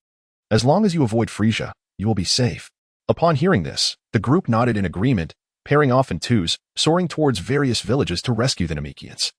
As long as you avoid Frieza, you will be safe. Upon hearing this, the group nodded in agreement, pairing off in twos, soaring towards various villages to rescue the Namekians.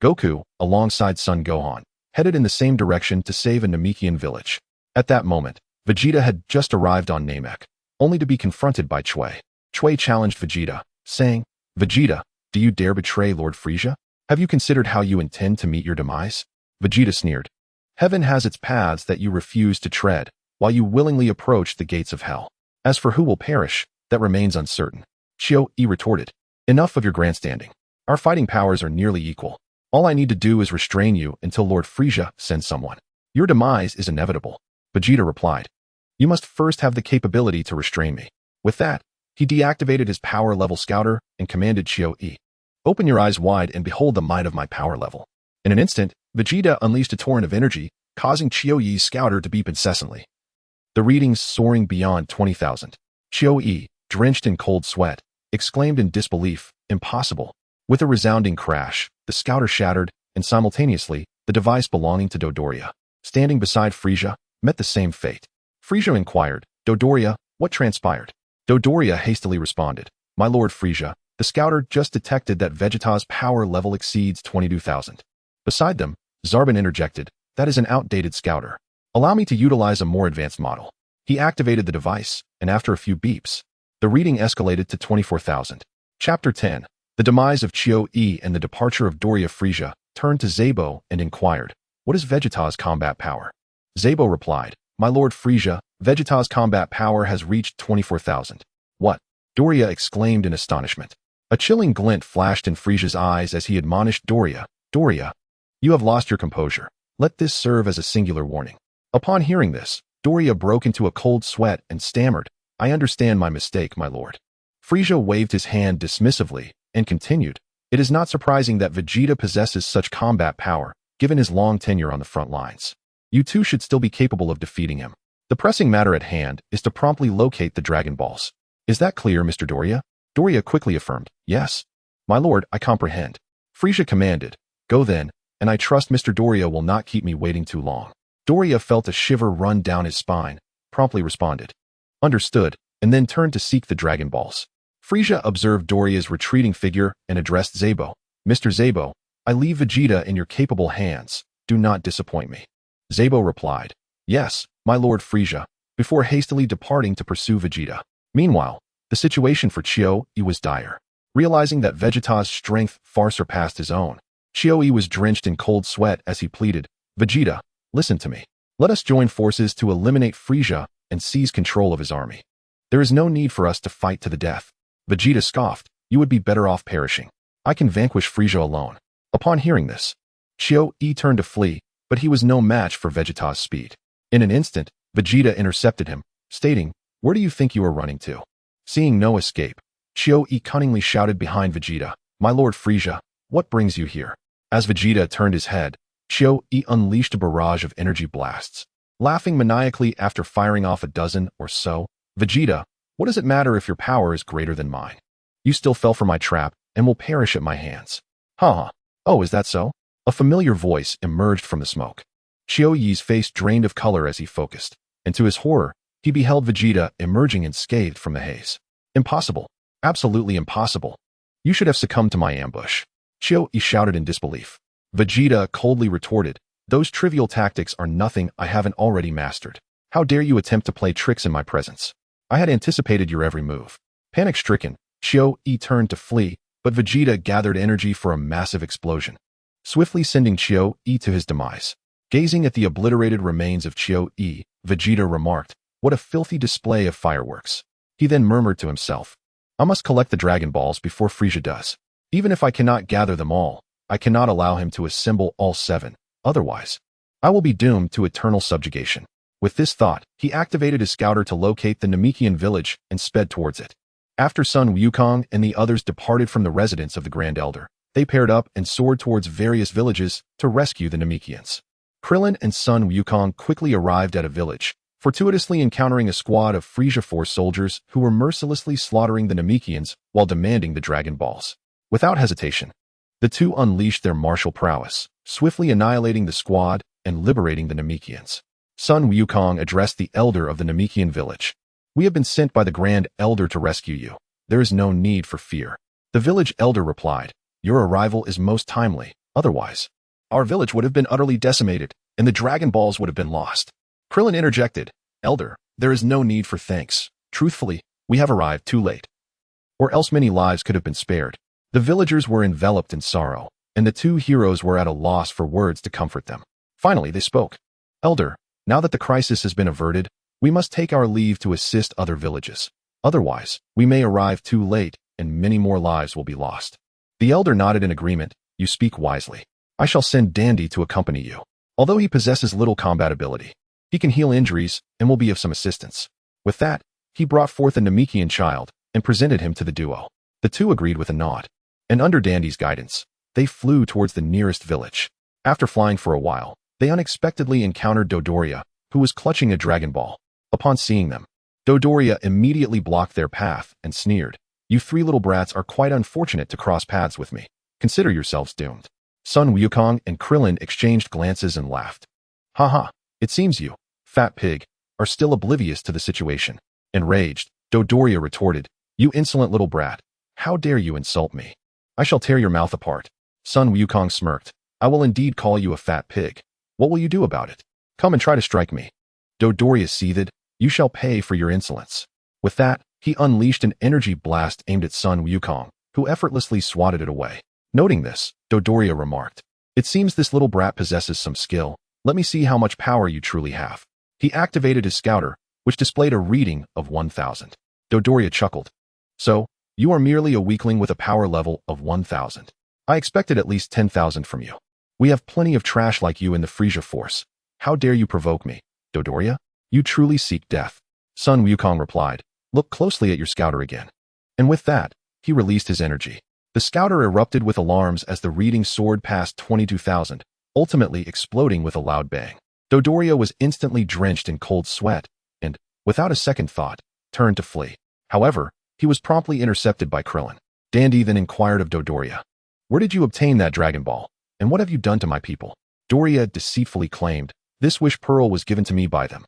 Goku, alongside Son Gohan, headed in the same direction to save a Namekian village. At that moment, Vegeta had just arrived on Namek, only to be confronted by Chui. Chui challenged Vegeta, saying, "Vegeta, do you dare betray Lord Frieza? Have you considered how you intend to meet your demise?" Vegeta sneered. "Heaven has its paths that you refuse to tread, while you willingly approach the gates of hell. As for who will perish, that remains uncertain." Chou-E retorted, "Enough of your grandstanding. Our fighting powers are nearly equal. All I need to do is restrain you until Lord Frieza sends someone. Your demise is inevitable." Vegeta replied, "You must first have the capability to restrain me." With that, he deactivated his power level scouter and commanded Chou-E, "Open your eyes wide and behold the might of my power level." In an instant, Vegeta unleashed a torrent of energy, causing Chou-E's scouter to beep incessantly. The readings soaring beyond 20,000. Chou-E, drenched in cold sweat, exclaimed in disbelief, "Impossible." With a resounding crash, the scouter shattered, and simultaneously, the device belonging to Dodoria, standing beside Frieza, met the same fate. Frieza inquired, "Dodoria, what transpired?" Dodoria hastily responded, "My Lord Frieza, the scouter just detected that Vegeta's power level exceeds 22,000. Beside them, Zarbon interjected, "That is an outdated scouter. Allow me to utilize a more advanced model." He activated the device, and after a few beeps, the reading escalated to 24,000. Chapter 10. The demise of Chou-E and the departure of Doria. Frieza turned to Zabo and inquired, "What is Vegeta's combat power?" Zabo replied, "My Lord Frieza, Vegeta's combat power has reached 24,000. "What?" Doria exclaimed in astonishment. A chilling glint flashed in Frieza's eyes as he admonished Doria, "Doria, you have lost your composure. Let this serve as a singular warning." Upon hearing this, Doria broke into a cold sweat and stammered, "I understand my mistake, my lord." Frieza waved his hand dismissively and continued, "It is not surprising that Vegeta possesses such combat power, given his long tenure on the front lines. You two should still be capable of defeating him. The pressing matter at hand is to promptly locate the Dragon Balls. Is that clear, Mr. Doria?" Doria quickly affirmed, "Yes. My lord, I comprehend." Frieza commanded, "Go then, and I trust Mr. Doria will not keep me waiting too long." Doria felt a shiver run down his spine, promptly responded, "Understood," and then turned to seek the Dragon Balls. Frieza observed Doria's retreating figure and addressed Zabo, "Mr. Zabo, I leave Vegeta in your capable hands. Do not disappoint me." Zabo replied, "Yes, my Lord Frieza," before hastily departing to pursue Vegeta. Meanwhile, the situation for Chou-E was dire. Realizing that Vegeta's strength far surpassed his own, Chou-E was drenched in cold sweat as he pleaded, "Vegeta, listen to me. Let us join forces to eliminate Frieza and seize control of his army. There is no need for us to fight to the death." Vegeta scoffed, "You would be better off perishing. I can vanquish Frieza alone." Upon hearing this, Chou-E turned to flee, but he was no match for Vegeta's speed. In an instant, Vegeta intercepted him, stating, "Where do you think you are running to?" Seeing no escape, Chou-E cunningly shouted behind Vegeta, "My Lord Frieza, what brings you here?" As Vegeta turned his head, Chou-E unleashed a barrage of energy blasts. Laughing maniacally after firing off a dozen or so, "Vegeta, what does it matter if your power is greater than mine? You still fell for my trap and will perish at my hands." "Huh. Oh, is that so?" A familiar voice emerged from the smoke. Chou-Yi's face drained of color as he focused, and to his horror, he beheld Vegeta emerging unscathed from the haze. "Impossible. Absolutely impossible. You should have succumbed to my ambush." Chou-Yi shouted in disbelief. Vegeta coldly retorted, "Those trivial tactics are nothing I haven't already mastered. How dare you attempt to play tricks in my presence? I had anticipated your every move." Panic-stricken, Chou-Yi turned to flee, but Vegeta gathered energy for a massive explosion, swiftly sending Chou-Yi to his demise. Gazing at the obliterated remains of Chou-Yi, Vegeta remarked, "What a filthy display of fireworks." He then murmured to himself, "I must collect the Dragon Balls before Frieza does. Even if I cannot gather them all, I cannot allow him to assemble all 7, otherwise, I will be doomed to eternal subjugation." With this thought, he activated his scouter to locate the Namekian village and sped towards it. After Sun Wukong and the others departed from the residence of the Grand Elder, they paired up and soared towards various villages to rescue the Namekians. Krillin and Sun Wukong quickly arrived at a village, fortuitously encountering a squad of Frieza Force soldiers who were mercilessly slaughtering the Namekians while demanding the Dragon Balls. Without hesitation, the two unleashed their martial prowess, swiftly annihilating the squad and liberating the Namekians. Sun Wukong addressed the elder of the Namekian village. "We have been sent by the Grand Elder to rescue you. there is no need for fear. The village elder replied, your arrival is most timely, otherwise, our village would have been utterly decimated, and the Dragon Balls would have been lost. Krillin interjected, Elder, there is no need for thanks. Truthfully, we have arrived too late. Or else many lives could have been spared. The villagers were enveloped in sorrow, and the two heroes were at a loss for words to comfort them. Finally, they spoke. Elder, now that the crisis has been averted, we must take our leave to assist other villages. Otherwise, we may arrive too late, and many more lives will be lost. The elder nodded in agreement. You speak wisely. I shall send Dandy to accompany you. Although he possesses little combat ability, he can heal injuries and will be of some assistance. With that, he brought forth a Namekian child and presented him to the duo. The two agreed with a nod, and under Dandy's guidance, they flew towards the nearest village. After flying for a while, they unexpectedly encountered Dodoria, who was clutching a Dragon Ball. Upon seeing them, Dodoria immediately blocked their path and sneered, You three little brats are quite unfortunate to cross paths with me. Consider yourselves doomed. Sun Wukong and Krillin exchanged glances and laughed. Haha, it seems you, fat pig, are still oblivious to the situation. Enraged, Dodoria retorted, You insolent little brat, how dare you insult me? I shall tear your mouth apart. Sun Wukong smirked, I will indeed call you a fat pig. What will you do about it? Come and try to strike me. Dodoria seethed, You shall pay for your insolence. With that, he unleashed an energy blast aimed at Sun Wukong, who effortlessly swatted it away. Noting this, Dodoria remarked, It seems this little brat possesses some skill. Let me see how much power you truly have. He activated his scouter, which displayed a reading of 1,000. Dodoria chuckled. So, you are merely a weakling with a power level of 1,000. I expected at least 10,000 from you. We have plenty of trash like you in the Frieza force. How dare you provoke me, Dodoria? You truly seek death. Sun Wukong replied, Look closely at your scouter again. And with that, he released his energy. The scouter erupted with alarms as the reading soared past 22,000, ultimately exploding with a loud bang. Dodoria was instantly drenched in cold sweat, and, without a second thought, turned to flee. However, he was promptly intercepted by Krillin. Dandy then inquired of Dodoria, Where did you obtain that Dragon Ball, and what have you done to my people? Doria deceitfully claimed, This wish pearl was given to me by them.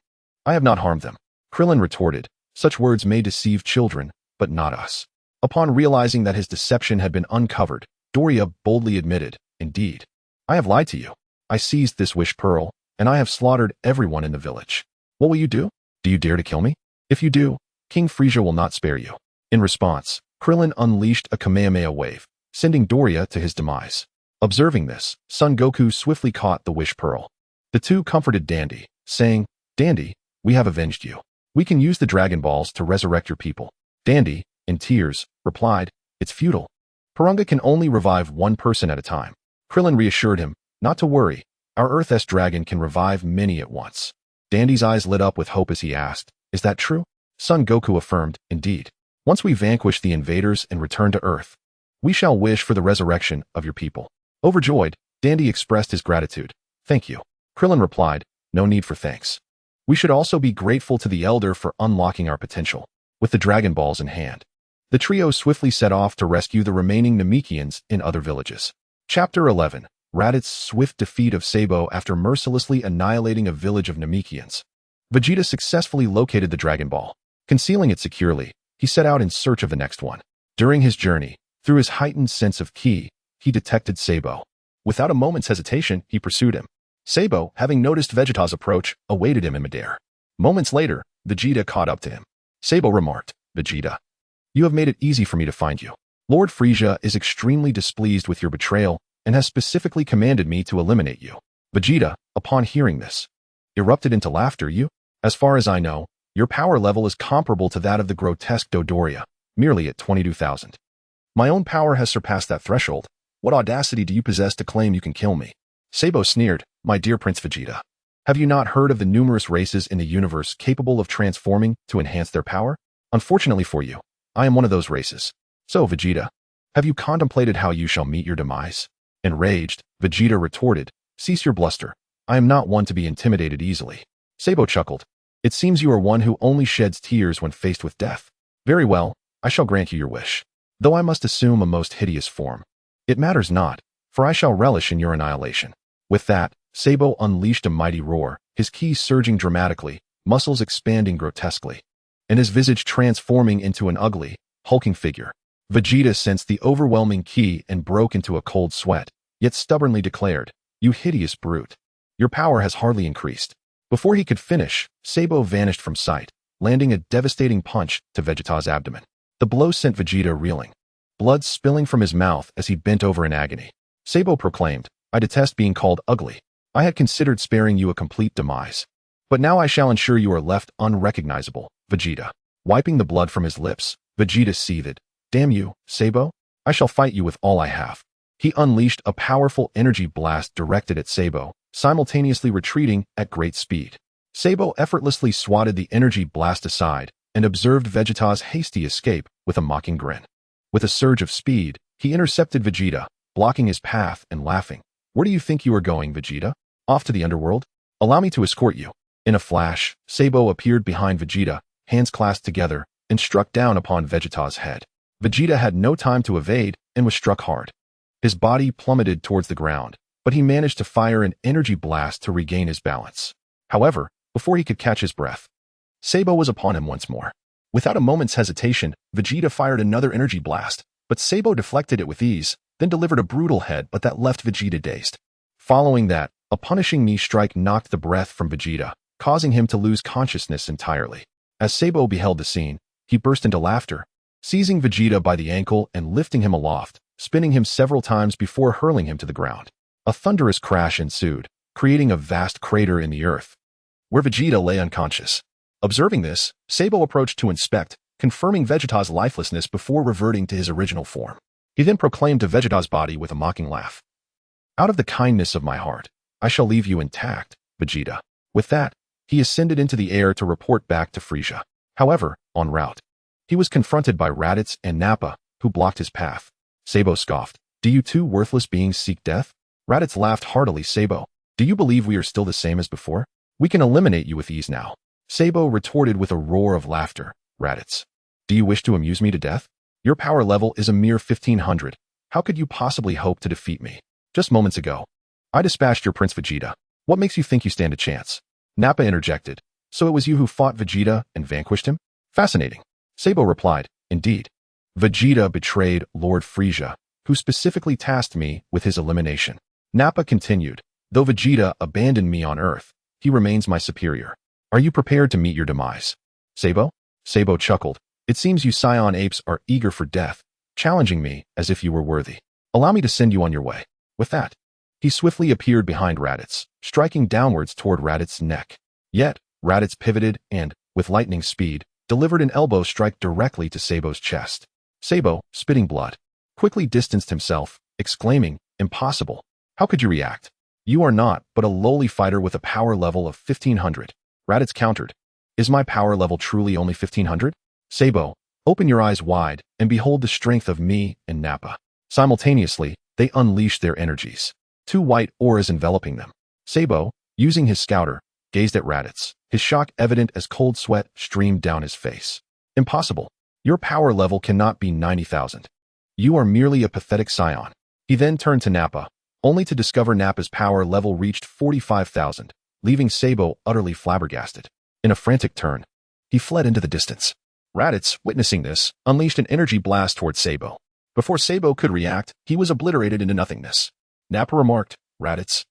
I have not harmed them. Krillin retorted, Such words may deceive children, but not us. Upon realizing that his deception had been uncovered, Doria boldly admitted, Indeed, I have lied to you. I seized this wish pearl, and I have slaughtered everyone in the village. What will you do? Do you dare to kill me? If you do, King Frieza will not spare you. In response, Krillin unleashed a Kamehameha wave, sending Doria to his demise. Observing this, Son Goku swiftly caught the wish pearl. The two comforted Dandy, saying, Dandy, we have avenged you. We can use the Dragon Balls to resurrect your people. Dandy, in tears, replied, It's futile. Purunga can only revive one person at a time. Krillin reassured him, Not to worry, our Earth-S dragon can revive many at once. Dandy's eyes lit up with hope as he asked, Is that true? Son Goku affirmed, Indeed. Once we vanquish the invaders and return to Earth, we shall wish for the resurrection of your people. Overjoyed, Dandy expressed his gratitude. Thank you. Krillin replied, No need for thanks. We should also be grateful to the Elder for unlocking our potential. With the Dragon Balls in hand, the trio swiftly set off to rescue the remaining Namekians in other villages. Chapter 11. Raditz swift defeat of Sabo after mercilessly annihilating a village of Namekians. Vegeta successfully located the Dragon Ball. Concealing it securely, he set out in search of the next one. During his journey, through his heightened sense of ki, he detected Sabo. Without a moment's hesitation, he pursued him. Sabo, having noticed Vegeta's approach, awaited him in midair. Moments later, Vegeta caught up to him. Sabo remarked, Vegeta, you have made it easy for me to find you. Lord Frieza is extremely displeased with your betrayal and has specifically commanded me to eliminate you. Vegeta, upon hearing this, erupted into laughter. You, as far as I know, your power level is comparable to that of the grotesque Dodoria, merely at 22,000. My own power has surpassed that threshold. What audacity do you possess to claim you can kill me? Sabo sneered, My dear Prince Vegeta, have you not heard of the numerous races in the universe capable of transforming to enhance their power? Unfortunately for you, I am one of those races. So, Vegeta, have you contemplated how you shall meet your demise? Enraged, Vegeta retorted, Cease your bluster. I am not one to be intimidated easily. Sabo chuckled. It seems you are one who only sheds tears when faced with death. Very well, I shall grant you your wish. Though I must assume a most hideous form. It matters not, for I shall relish in your annihilation. With that, Sabo unleashed a mighty roar, his ki surging dramatically, muscles expanding grotesquely, and his visage transforming into an ugly, hulking figure. Vegeta sensed the overwhelming ki and broke into a cold sweat, yet stubbornly declared, "You hideous brute. Your power has hardly increased." Before he could finish, Sabo vanished from sight, landing a devastating punch to Vegeta's abdomen. The blow sent Vegeta reeling, blood spilling from his mouth as he bent over in agony. Sabo proclaimed, "I detest being called ugly. I had considered sparing you a complete demise. But now I shall ensure you are left unrecognizable, Vegeta." Wiping the blood from his lips, Vegeta seethed, "Damn you, Sabo. I shall fight you with all I have." He unleashed a powerful energy blast directed at Sabo, simultaneously retreating at great speed. Sabo effortlessly swatted the energy blast aside and observed Vegeta's hasty escape with a mocking grin. With a surge of speed, he intercepted Vegeta, blocking his path and laughing. "Where do you think you are going, Vegeta? Off to the underworld? Allow me to escort you." In a flash, Sabo appeared behind Vegeta, hands clasped together, and struck down upon Vegeta's head. Vegeta had no time to evade and was struck hard. His body plummeted towards the ground, but he managed to fire an energy blast to regain his balance. However, before he could catch his breath, Sabo was upon him once more. Without a moment's hesitation, Vegeta fired another energy blast, but Sabo deflected it with ease, then delivered a brutal headbutt that left Vegeta dazed. Following that, a punishing knee strike knocked the breath from Vegeta, causing him to lose consciousness entirely. As Sabo beheld the scene, he burst into laughter, seizing Vegeta by the ankle and lifting him aloft, spinning him several times before hurling him to the ground. A thunderous crash ensued, creating a vast crater in the earth, where Vegeta lay unconscious. Observing this, Sabo approached to inspect, confirming Vegeta's lifelessness before reverting to his original form. He then proclaimed to Vegeta's body with a mocking laugh, "Out of the kindness of my heart, I shall leave you intact, Vegeta." With that, he ascended into the air to report back to Frieza. However, en route, he was confronted by Raditz and Nappa, who blocked his path. Sabo scoffed, "Do you two worthless beings seek death?" Raditz laughed heartily. "Sabo, do you believe we are still the same as before? We can eliminate you with ease now." Sabo retorted with a roar of laughter. "Raditz, do you wish to amuse me to death? Your power level is a mere 1500. How could you possibly hope to defeat me? Just moments ago, I dispatched your Prince Vegeta. What makes you think you stand a chance?" Nappa interjected, "So it was you who fought Vegeta and vanquished him?" "Fascinating." Sabo replied, "Indeed. Vegeta betrayed Lord Frieza, who specifically tasked me with his elimination." Nappa continued, "Though Vegeta abandoned me on Earth, he remains my superior. Are you prepared to meet your demise, Sabo?" Sabo chuckled, "It seems you Saiyan apes are eager for death, challenging me as if you were worthy. Allow me to send you on your way." With that, he swiftly appeared behind Raditz, striking downwards toward Raditz's neck. Yet, Raditz pivoted and, with lightning speed, delivered an elbow strike directly to Sabo's chest. Sabo, spitting blood, quickly distanced himself, exclaiming, "Impossible. How could you react? You are not but a lowly fighter with a power level of 1500. Raditz countered, "Is my power level truly only 1500? Sabo, open your eyes wide and behold the strength of me and Nappa." Simultaneously, they unleashed their energies, two white auras enveloping them. Sabo, using his scouter, gazed at Raditz, his shock evident as cold sweat streamed down his face. "Impossible. Your power level cannot be 90,000. You are merely a pathetic Saiyan." He then turned to Nappa, only to discover Nappa's power level reached 45,000, leaving Sabo utterly flabbergasted. In a frantic turn, he fled into the distance. Raditz, witnessing this, unleashed an energy blast towards Sabo. Before Sabo could react, he was obliterated into nothingness. Nappa remarked, "Raditz,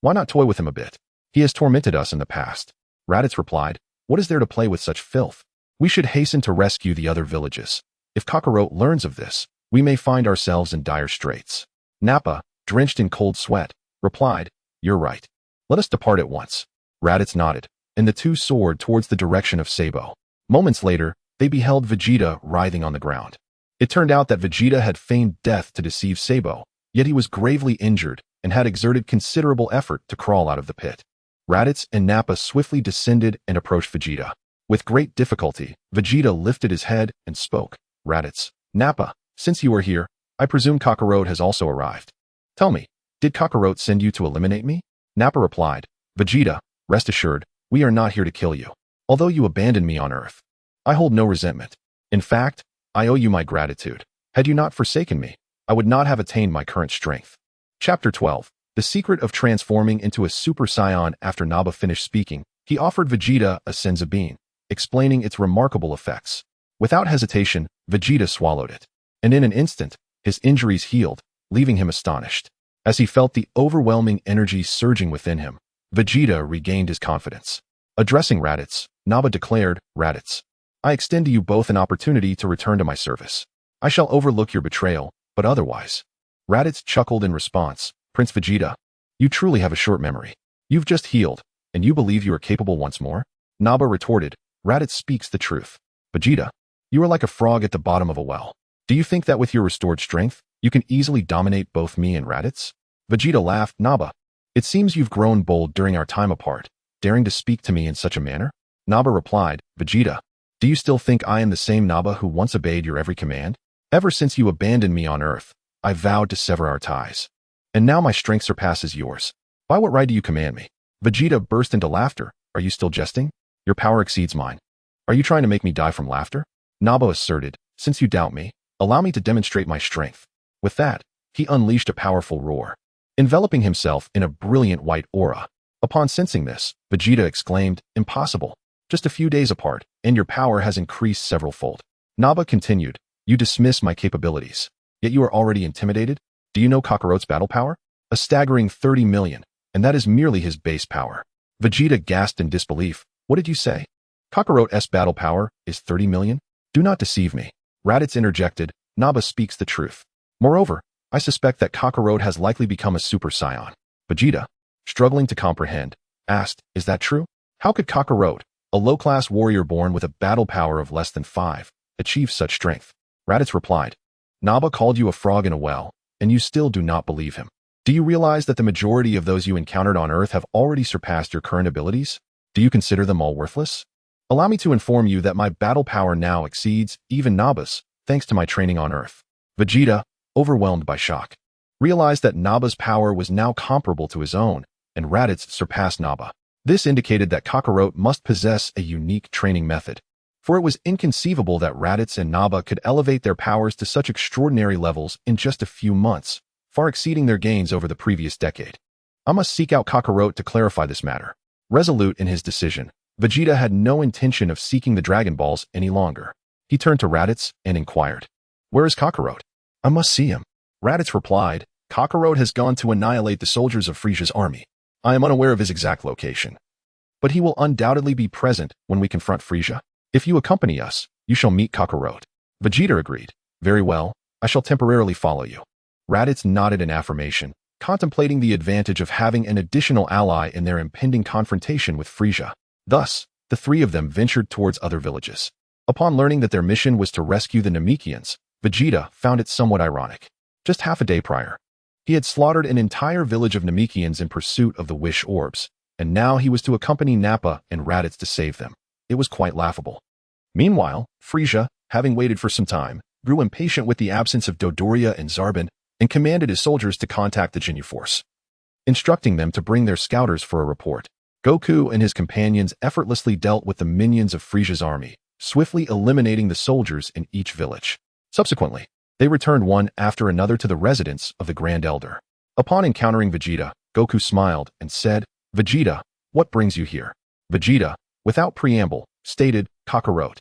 why not toy with him a bit? He has tormented us in the past." Raditz replied, "What is there to play with such filth? We should hasten to rescue the other villages. If Kakarot learns of this, we may find ourselves in dire straits." Nappa, drenched in cold sweat, replied, "You're right. Let us depart at once." Raditz nodded, and the two soared towards the direction of Sabo. Moments later, they beheld Vegeta writhing on the ground. It turned out that Vegeta had feigned death to deceive Sabo, yet he was gravely injured and had exerted considerable effort to crawl out of the pit. Raditz and Nappa swiftly descended and approached Vegeta. With great difficulty, Vegeta lifted his head and spoke. "Raditz, Nappa, since you are here, I presume Kakarot has also arrived. Tell me, did Kakarot send you to eliminate me?" Nappa replied, "Vegeta, rest assured, we are not here to kill you. Although you abandoned me on Earth, I hold no resentment. In fact, I owe you my gratitude. Had you not forsaken me, I would not have attained my current strength." Chapter 12. The secret of transforming into a Super Saiyan. After Nappa finished speaking, he offered Vegeta a senzu bean, explaining its remarkable effects. Without hesitation, Vegeta swallowed it. And in an instant, his injuries healed, leaving him astonished. As he felt the overwhelming energy surging within him, Vegeta regained his confidence. Addressing Raditz, Naba declared, "Raditz, I extend to you both an opportunity to return to my service. I shall overlook your betrayal, but otherwise." Raditz chuckled in response, "Prince Vegeta, you truly have a short memory. You've just healed, and you believe you are capable once more?" Naba retorted, "Raditz speaks the truth. Vegeta, you are like a frog at the bottom of a well. Do you think that with your restored strength, you can easily dominate both me and Raditz?" Vegeta laughed, "Naba, it seems you've grown bold during our time apart, daring to speak to me in such a manner." Naba replied, "Vegeta, do you still think I am the same Naba who once obeyed your every command? Ever since you abandoned me on Earth, I vowed to sever our ties. And now my strength surpasses yours. By what right do you command me?" Vegeta burst into laughter. "Are you still jesting? Your power exceeds mine. Are you trying to make me die from laughter?" Naba asserted, "Since you doubt me, allow me to demonstrate my strength." With that, he unleashed a powerful roar, enveloping himself in a brilliant white aura. Upon sensing this, Vegeta exclaimed, "Impossible. Just a few days apart, and your power has increased several-fold." Naba continued, "You dismiss my capabilities, yet you are already intimidated? Do you know Kakarot's battle power? A staggering 30 million, and that is merely his base power." Vegeta gasped in disbelief. "What did you say? Kakarot's battle power is 30 million? Do not deceive me." Raditz interjected, "Naba speaks the truth. Moreover, I suspect that Kakarot has likely become a Super Saiyan." Vegeta, struggling to comprehend, asked, "Is that true? How could Kakarot, a low-class warrior born with a battle power of less than 5, achieve such strength?" Raditz replied, "Naba called you a frog in a well, and you still do not believe him. Do you realize that the majority of those you encountered on Earth have already surpassed your current abilities? Do you consider them all worthless? Allow me to inform you that my battle power now exceeds even Naba's, thanks to my training on Earth." Vegeta, overwhelmed by shock, realized that Naba's power was now comparable to his own, and Raditz surpassed Naba. This indicated that Kakarot must possess a unique training method, for it was inconceivable that Raditz and Naba could elevate their powers to such extraordinary levels in just a few months, far exceeding their gains over the previous decade. I must seek out Kakarot to clarify this matter. Resolute in his decision, Vegeta had no intention of seeking the Dragon Balls any longer. He turned to Raditz and inquired, "Where is Kakarot? I must see him." Raditz replied, "Kakarot has gone to annihilate the soldiers of Frieza's army. I am unaware of his exact location, but he will undoubtedly be present when we confront Frieza. If you accompany us, you shall meet Kakarot." Vegeta agreed, "Very well, I shall temporarily follow you." Raditz nodded in affirmation, contemplating the advantage of having an additional ally in their impending confrontation with Frieza. Thus, the three of them ventured towards other villages. Upon learning that their mission was to rescue the Namekians, Vegeta found it somewhat ironic. Just half a day prior, he had slaughtered an entire village of Namekians in pursuit of the Wish Orbs, and now he was to accompany Nappa and Raditz to save them. It was quite laughable. Meanwhile, Frieza, having waited for some time, grew impatient with the absence of Dodoria and Zarbon and commanded his soldiers to contact the Ginyu Force, instructing them to bring their scouters for a report. Goku and his companions effortlessly dealt with the minions of Frieza's army, swiftly eliminating the soldiers in each village. Subsequently, they returned one after another to the residence of the Grand Elder. Upon encountering Vegeta, Goku smiled and said, "Vegeta, what brings you here?" Vegeta, without preamble, stated, "Kakarot.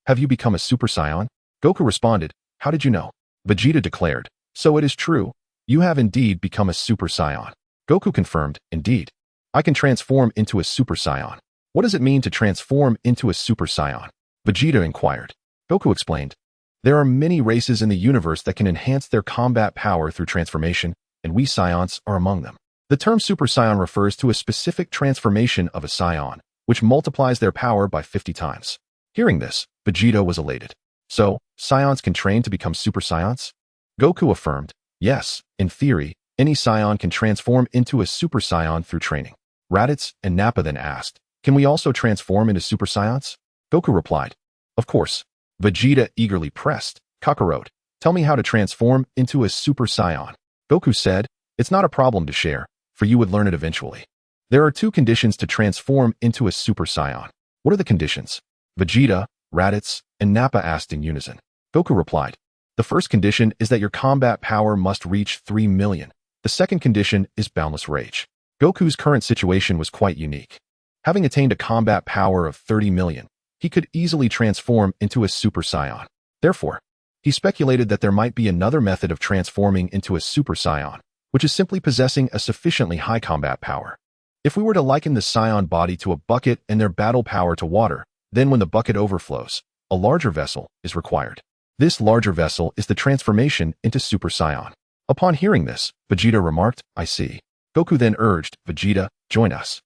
Have you become a Super Saiyan?" Goku responded, "How did you know?" Vegeta declared, "So it is true. You have indeed become a Super Saiyan." Goku confirmed, "Indeed. I can transform into a Super Saiyan." "What does it mean to transform into a Super Saiyan?" Vegeta inquired. Goku explained, "There are many races in the universe that can enhance their combat power through transformation, and we Saiyans are among them. The term Super Saiyan refers to a specific transformation of a Saiyan, which multiplies their power by 50 times. Hearing this, Vegeta was elated. "So, Saiyans can train to become Super Saiyans?" Goku affirmed, "Yes, in theory, any Saiyan can transform into a Super Saiyan through training." Raditz and Nappa then asked, "Can we also transform into Super Saiyans?" Goku replied, "Of course." Vegeta eagerly pressed, "Kakarot, tell me how to transform into a Super Saiyan." Goku said, "It's not a problem to share, for you would learn it eventually. There are 2 conditions to transform into a Super Saiyan." "What are the conditions?" Vegeta, Raditz, and Nappa asked in unison. Goku replied, "The first condition is that your combat power must reach 3 million. The second condition is boundless rage." Goku's current situation was quite unique. Having attained a combat power of 30 million, he could easily transform into a Super Saiyan. Therefore, he speculated that there might be another method of transforming into a Super Saiyan, which is simply possessing a sufficiently high combat power. If we were to liken the Saiyan body to a bucket and their battle power to water, then when the bucket overflows, a larger vessel is required. This larger vessel is the transformation into Super Saiyan. Upon hearing this, Vegeta remarked, "I see." Goku then urged, "Vegeta, join us.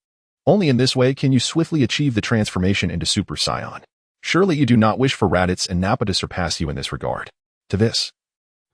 Only in this way can you swiftly achieve the transformation into Super Saiyan. Surely you do not wish for Raditz and Nappa to surpass you in this regard." To this,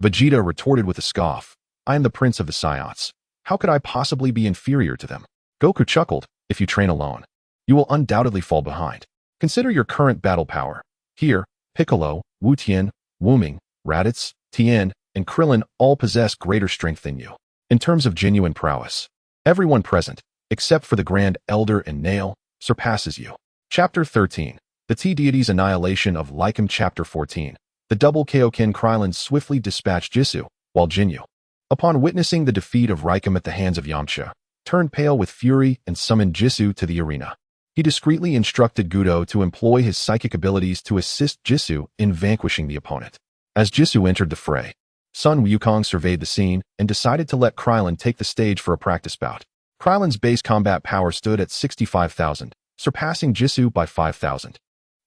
Vegeta retorted with a scoff, "I am the prince of the Saiyans. How could I possibly be inferior to them?" Goku chuckled, "If you train alone, you will undoubtedly fall behind. Consider your current battle power. Here, Piccolo, Wu Tian, Wuming, Raditz, Tien, and Krillin all possess greater strength than you. In terms of genuine prowess, everyone present, except for the Grand Elder and Nail, surpasses you." Chapter 13. The T-Deity's Annihilation of Lycum. Chapter 14. The double Kaioken. Krillin swiftly dispatched Jisoo, while Jinyu, upon witnessing the defeat of Raikum at the hands of Yamcha, turned pale with fury and summoned Jisoo to the arena. He discreetly instructed Gudo to employ his psychic abilities to assist Jisoo in vanquishing the opponent. As Jisoo entered the fray, Sun Wukong surveyed the scene and decided to let Krillin take the stage for a practice bout. Krillin's base combat power stood at 65,000, surpassing Jisoo by 5,000.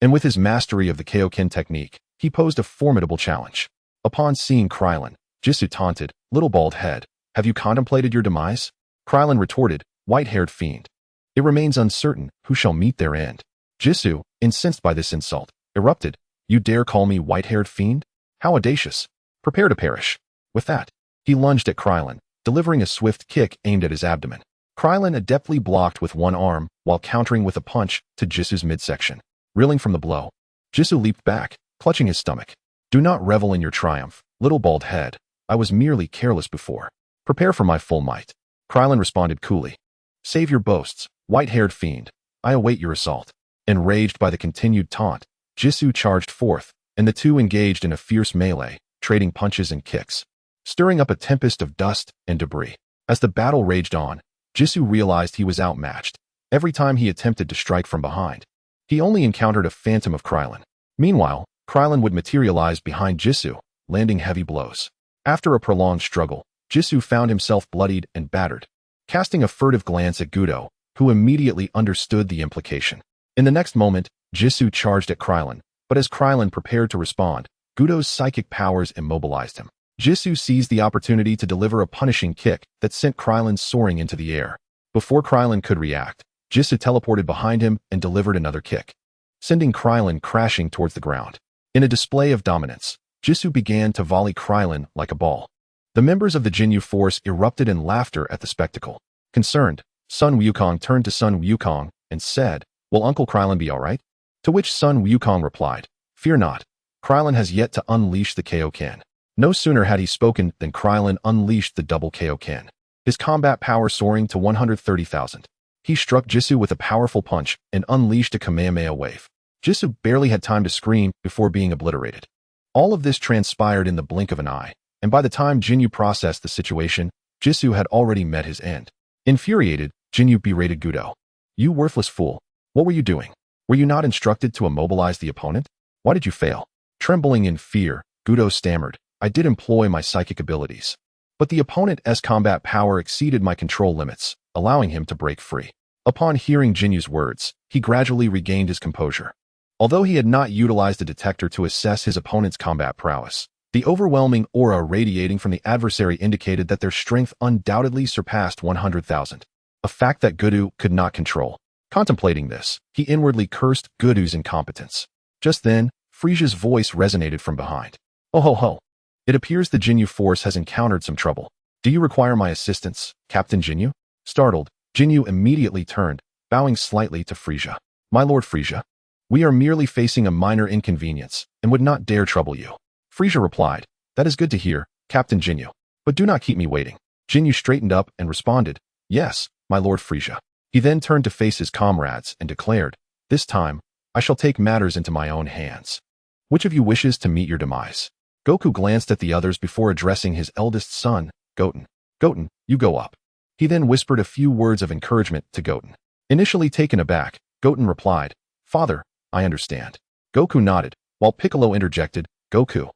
And with his mastery of the Kaioken technique, he posed a formidable challenge. Upon seeing Krillin, Jisoo taunted, "Little bald head, have you contemplated your demise?" Krillin retorted, "White-haired fiend. It remains uncertain who shall meet their end." Jisoo, incensed by this insult, erupted, "You dare call me white-haired fiend? How audacious! Prepare to perish." With that, he lunged at Krillin, delivering a swift kick aimed at his abdomen. Krillin adeptly blocked with one arm while countering with a punch to Jisoo's midsection. Reeling from the blow, Jisoo leaped back, clutching his stomach. "Do not revel in your triumph, little bald head. I was merely careless before. Prepare for my full might." Krillin responded coolly, "Save your boasts, white-haired fiend. I await your assault." Enraged by the continued taunt, Jisoo charged forth, and the two engaged in a fierce melee, trading punches and kicks, stirring up a tempest of dust and debris. As the battle raged on, Jisoo realized he was outmatched. Every time he attempted to strike from behind, he only encountered a phantom of Krillin. Meanwhile, Krillin would materialize behind Jisoo, landing heavy blows. After a prolonged struggle, Jisoo found himself bloodied and battered, casting a furtive glance at Gudo, who immediately understood the implication. In the next moment, Jisoo charged at Krillin, but as Krillin prepared to respond, Gudo's psychic powers immobilized him. Jisoo seized the opportunity to deliver a punishing kick that sent Krillin soaring into the air. Before Krillin could react, Jisoo teleported behind him and delivered another kick, sending Krillin crashing towards the ground. In a display of dominance, Jisoo began to volley Krillin like a ball. The members of the Jinyu force erupted in laughter at the spectacle. Concerned, Sun Wukong turned to Sun Wukong and said, "Will Uncle Krillin be all right?" To which Sun Wukong replied, "Fear not. Krillin has yet to unleash the Kaioken." No sooner had he spoken than Krillin unleashed the double Kaioken, his combat power soaring to 130,000. He struck Jisoo with a powerful punch and unleashed a Kamehameha wave. Jisoo barely had time to scream before being obliterated. All of this transpired in the blink of an eye, and by the time Jinyu processed the situation, Jisoo had already met his end. Infuriated, Jinyu berated Gudo. "You worthless fool. What were you doing? Were you not instructed to immobilize the opponent? Why did you fail?" Trembling in fear, Gudo stammered, "I did employ my psychic abilities, but the opponent's combat power exceeded my control limits, allowing him to break free." Upon hearing Jinyu's words, he gradually regained his composure. Although he had not utilized a detector to assess his opponent's combat prowess, the overwhelming aura radiating from the adversary indicated that their strength undoubtedly surpassed 100,000, a fact that Gudo could not control. Contemplating this, he inwardly cursed Gudo's incompetence. Just then, Frieza's voice resonated from behind. "Oh ho ho! It appears the Jinyu force has encountered some trouble. Do you require my assistance, Captain Jinyu?" Startled, Jinyu immediately turned, bowing slightly to Frieza. "My Lord Frieza, we are merely facing a minor inconvenience and would not dare trouble you." Frieza replied, "That is good to hear, Captain Jinyu, but do not keep me waiting." Jinyu straightened up and responded, "Yes, my Lord Frieza." He then turned to face his comrades and declared, "This time, I shall take matters into my own hands. Which of you wishes to meet your demise?" Goku glanced at the others before addressing his eldest son, Goten. "Goten, you go up." He then whispered a few words of encouragement to Goten. Initially taken aback, Goten replied, "Father, I understand. Goku nodded, while Piccolo interjected, Goku,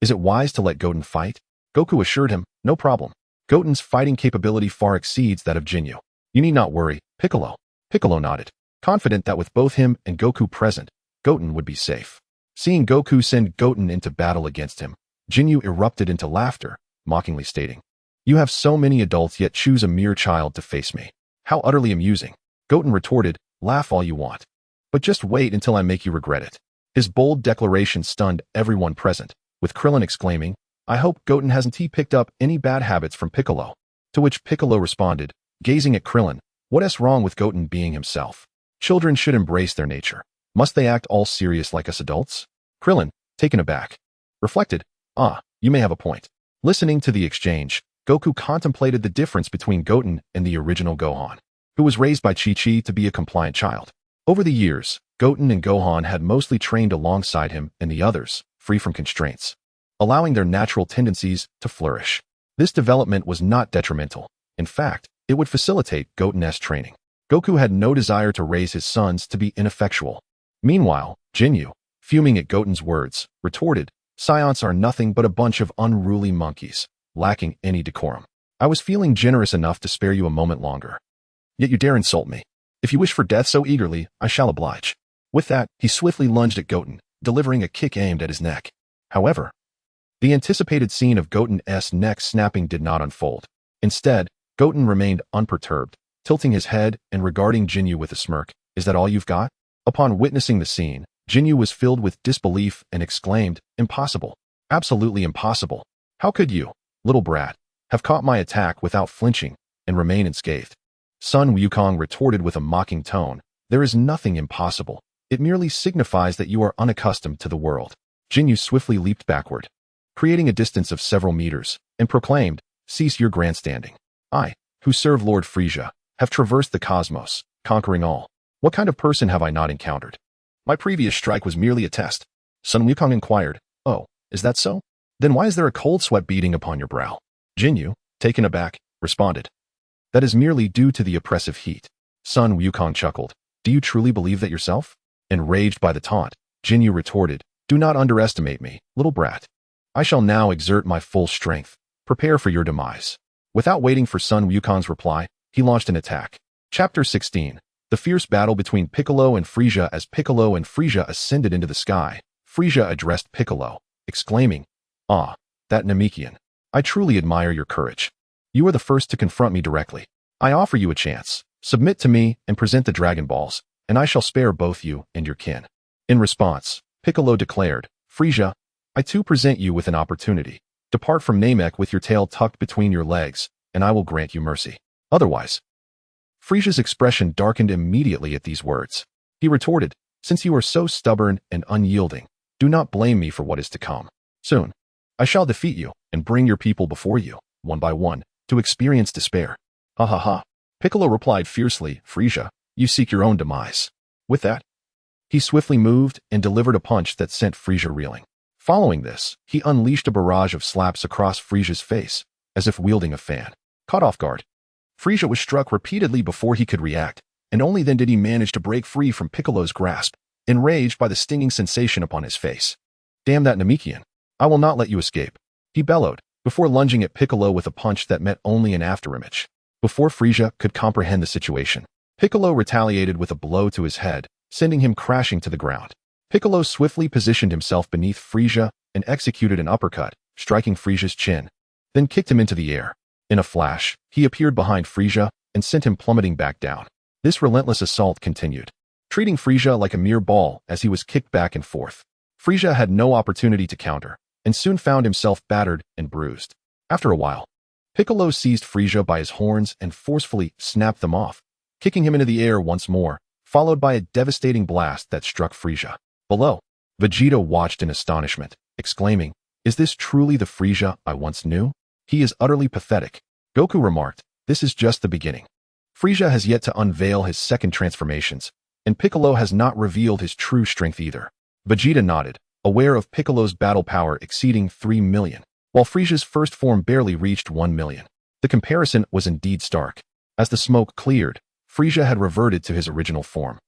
is it wise to let Goten fight? Goku assured him, no problem. Goten's fighting capability far exceeds that of Jinyu. You need not worry, Piccolo. Piccolo nodded, confident that with both him and Goku present, Goten would be safe. Seeing Goku send Goten into battle against him, Jinyu erupted into laughter, mockingly stating, you have so many adults yet choose a mere child to face me. How utterly amusing. Goten retorted, laugh all you want. But just wait until I make you regret it. His bold declaration stunned everyone present, with Krillin exclaiming, I hope Goten hasn't picked up any bad habits from Piccolo. To which Piccolo responded, gazing at Krillin, what's wrong with Goten being himself? Children should embrace their nature. Must they act all serious like us adults? Krillin, taken aback, reflected, you may have a point. Listening to the exchange, Goku contemplated the difference between Goten and the original Gohan, who was raised by Chi-Chi to be a compliant child. Over the years, Goten and Gohan had mostly trained alongside him and the others, free from constraints, allowing their natural tendencies to flourish. This development was not detrimental. In fact, it would facilitate Goten's training. Goku had no desire to raise his sons to be ineffectual. Meanwhile, Jinyu, fuming at Goten's words, retorted, Saiyans are nothing but a bunch of unruly monkeys, lacking any decorum. I was feeling generous enough to spare you a moment longer. Yet you dare insult me. If you wish for death so eagerly, I shall oblige. With that, he swiftly lunged at Goten, delivering a kick aimed at his neck. However, the anticipated scene of Goten's neck snapping did not unfold. Instead, Goten remained unperturbed, tilting his head and regarding Jinyu with a smirk. Is that all you've got? Upon witnessing the scene, Jinyu was filled with disbelief and exclaimed, impossible. Absolutely impossible. How could you, little brat, have caught my attack without flinching and remain unscathed? Sun Wukong retorted with a mocking tone, there is nothing impossible. It merely signifies that you are unaccustomed to the world. Jinyu swiftly leaped backward, creating a distance of several meters, and proclaimed, cease your grandstanding. I, who serve Lord Frieza, have traversed the cosmos, conquering all. What kind of person have I not encountered? My previous strike was merely a test. Sun Wukong inquired, oh, is that so? Then why is there a cold sweat beading upon your brow? Jinyu, taken aback, responded, that is merely due to the oppressive heat. Sun Wukong chuckled, do you truly believe that yourself? Enraged by the taunt, Jinyu retorted, do not underestimate me, little brat. I shall now exert my full strength. Prepare for your demise. Without waiting for Sun Wukong's reply, he launched an attack. Chapter 16. The fierce battle between Piccolo and Frieza. As Piccolo and Frieza ascended into the sky, Frieza addressed Piccolo, exclaiming, ah, that Namekian. I truly admire your courage. You are the first to confront me directly. I offer you a chance. Submit to me and present the Dragon Balls, and I shall spare both you and your kin. In response, Piccolo declared, Frieza, I too present you with an opportunity. Depart from Namek with your tail tucked between your legs, and I will grant you mercy. Otherwise. Frieza's expression darkened immediately at these words. He retorted, since you are so stubborn and unyielding, do not blame me for what is to come. Soon, I shall defeat you and bring your people before you, one by one, to experience despair. Ha ha ha. Piccolo replied fiercely, Frieza, you seek your own demise. With that, he swiftly moved and delivered a punch that sent Frieza reeling. Following this, he unleashed a barrage of slaps across Frieza's face, as if wielding a fan. Caught off guard, Frieza was struck repeatedly before he could react, and only then did he manage to break free from Piccolo's grasp, enraged by the stinging sensation upon his face. Damn that Namekian. I will not let you escape, he bellowed, before lunging at Piccolo with a punch that met only an afterimage. Before Frieza could comprehend the situation, Piccolo retaliated with a blow to his head, sending him crashing to the ground. Piccolo swiftly positioned himself beneath Frieza and executed an uppercut, striking Frieza's chin, then kicked him into the air. In a flash, he appeared behind Frieza and sent him plummeting back down. This relentless assault continued, treating Frieza like a mere ball as he was kicked back and forth. Frieza had no opportunity to counter, and soon found himself battered and bruised. After a while, Piccolo seized Frieza by his horns and forcefully snapped them off, kicking him into the air once more, followed by a devastating blast that struck Frieza. Below, Vegeta watched in astonishment, exclaiming, is this truly the Frieza I once knew? He is utterly pathetic. Goku remarked, this is just the beginning. Frieza has yet to unveil his second transformations, and Piccolo has not revealed his true strength either. Vegeta nodded, aware of Piccolo's battle power exceeding 3 million, while Frieza's first form barely reached 1 million. The comparison was indeed stark. As the smoke cleared, Frieza had reverted to his original form.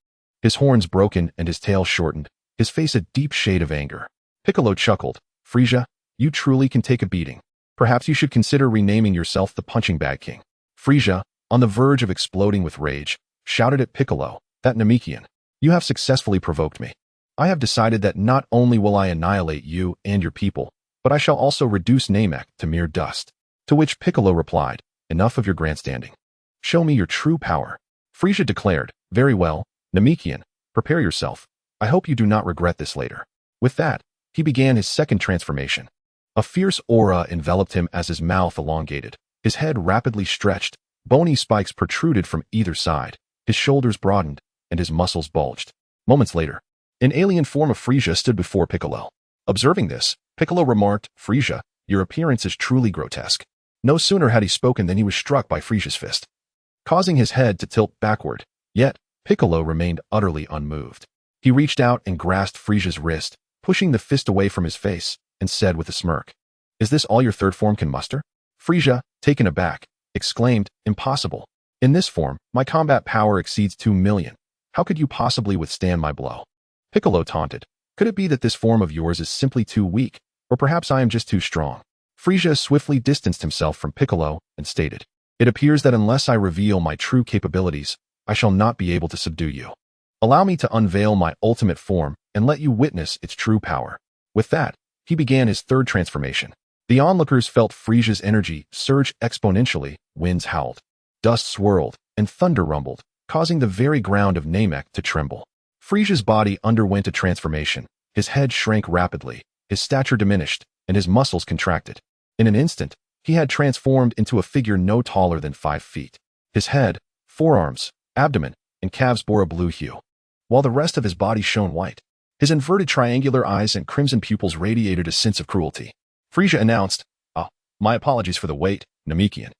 his horns broken and his tail shortened, his face a deep shade of anger. Piccolo chuckled. Frieza, you truly can take a beating. Perhaps you should consider renaming yourself the Punching Bag King. Frieza, on the verge of exploding with rage, shouted at Piccolo, that Namekian. You have successfully provoked me. I have decided that not only will I annihilate you and your people, but I shall also reduce Namek to mere dust. To which Piccolo replied, enough of your grandstanding. Show me your true power. Frieza declared, very well, Namekian, prepare yourself. I hope you do not regret this later. With that, he began his second transformation. A fierce aura enveloped him as his mouth elongated, his head rapidly stretched, bony spikes protruded from either side, his shoulders broadened, and his muscles bulged. Moments later, an alien form of Frieza stood before Piccolo. Observing this, Piccolo remarked, Frieza, your appearance is truly grotesque. No sooner had he spoken than he was struck by Frieza's fist, causing his head to tilt backward. Yet, Piccolo remained utterly unmoved. He reached out and grasped Frieza's wrist, pushing the fist away from his face, and said with a smirk, is this all your third form can muster? Frieza, taken aback, exclaimed, impossible. In this form, my combat power exceeds 2 million. How could you possibly withstand my blow? Piccolo taunted, could it be that this form of yours is simply too weak, or perhaps I am just too strong? Frieza swiftly distanced himself from Piccolo and stated, it appears that unless I reveal my true capabilities, I shall not be able to subdue you. Allow me to unveil my ultimate form and let you witness its true power. With that, he began his third transformation. The onlookers felt Frieza's energy surge exponentially, winds howled, dust swirled, and thunder rumbled, causing the very ground of Namek to tremble. Frieza's body underwent a transformation, his head shrank rapidly, his stature diminished, and his muscles contracted. In an instant, he had transformed into a figure no taller than 5 feet. His head, forearms, abdomen, and calves bore a blue hue, while the rest of his body shone white. His inverted triangular eyes and crimson pupils radiated a sense of cruelty. Frieza announced, my apologies for the wait, Namekian.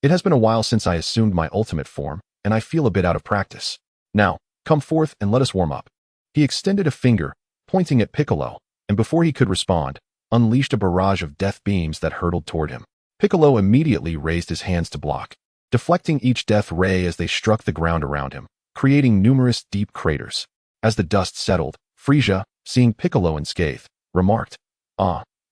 It has been a while since I assumed my ultimate form, and I feel a bit out of practice. Now, come forth and let us warm up. He extended a finger, pointing at Piccolo, and before he could respond, unleashed a barrage of death beams that hurtled toward him. Piccolo immediately raised his hands to block, deflecting each death ray as they struck the ground around him, creating numerous deep craters. As the dust settled, Frieza, seeing Piccolo unscathed, remarked,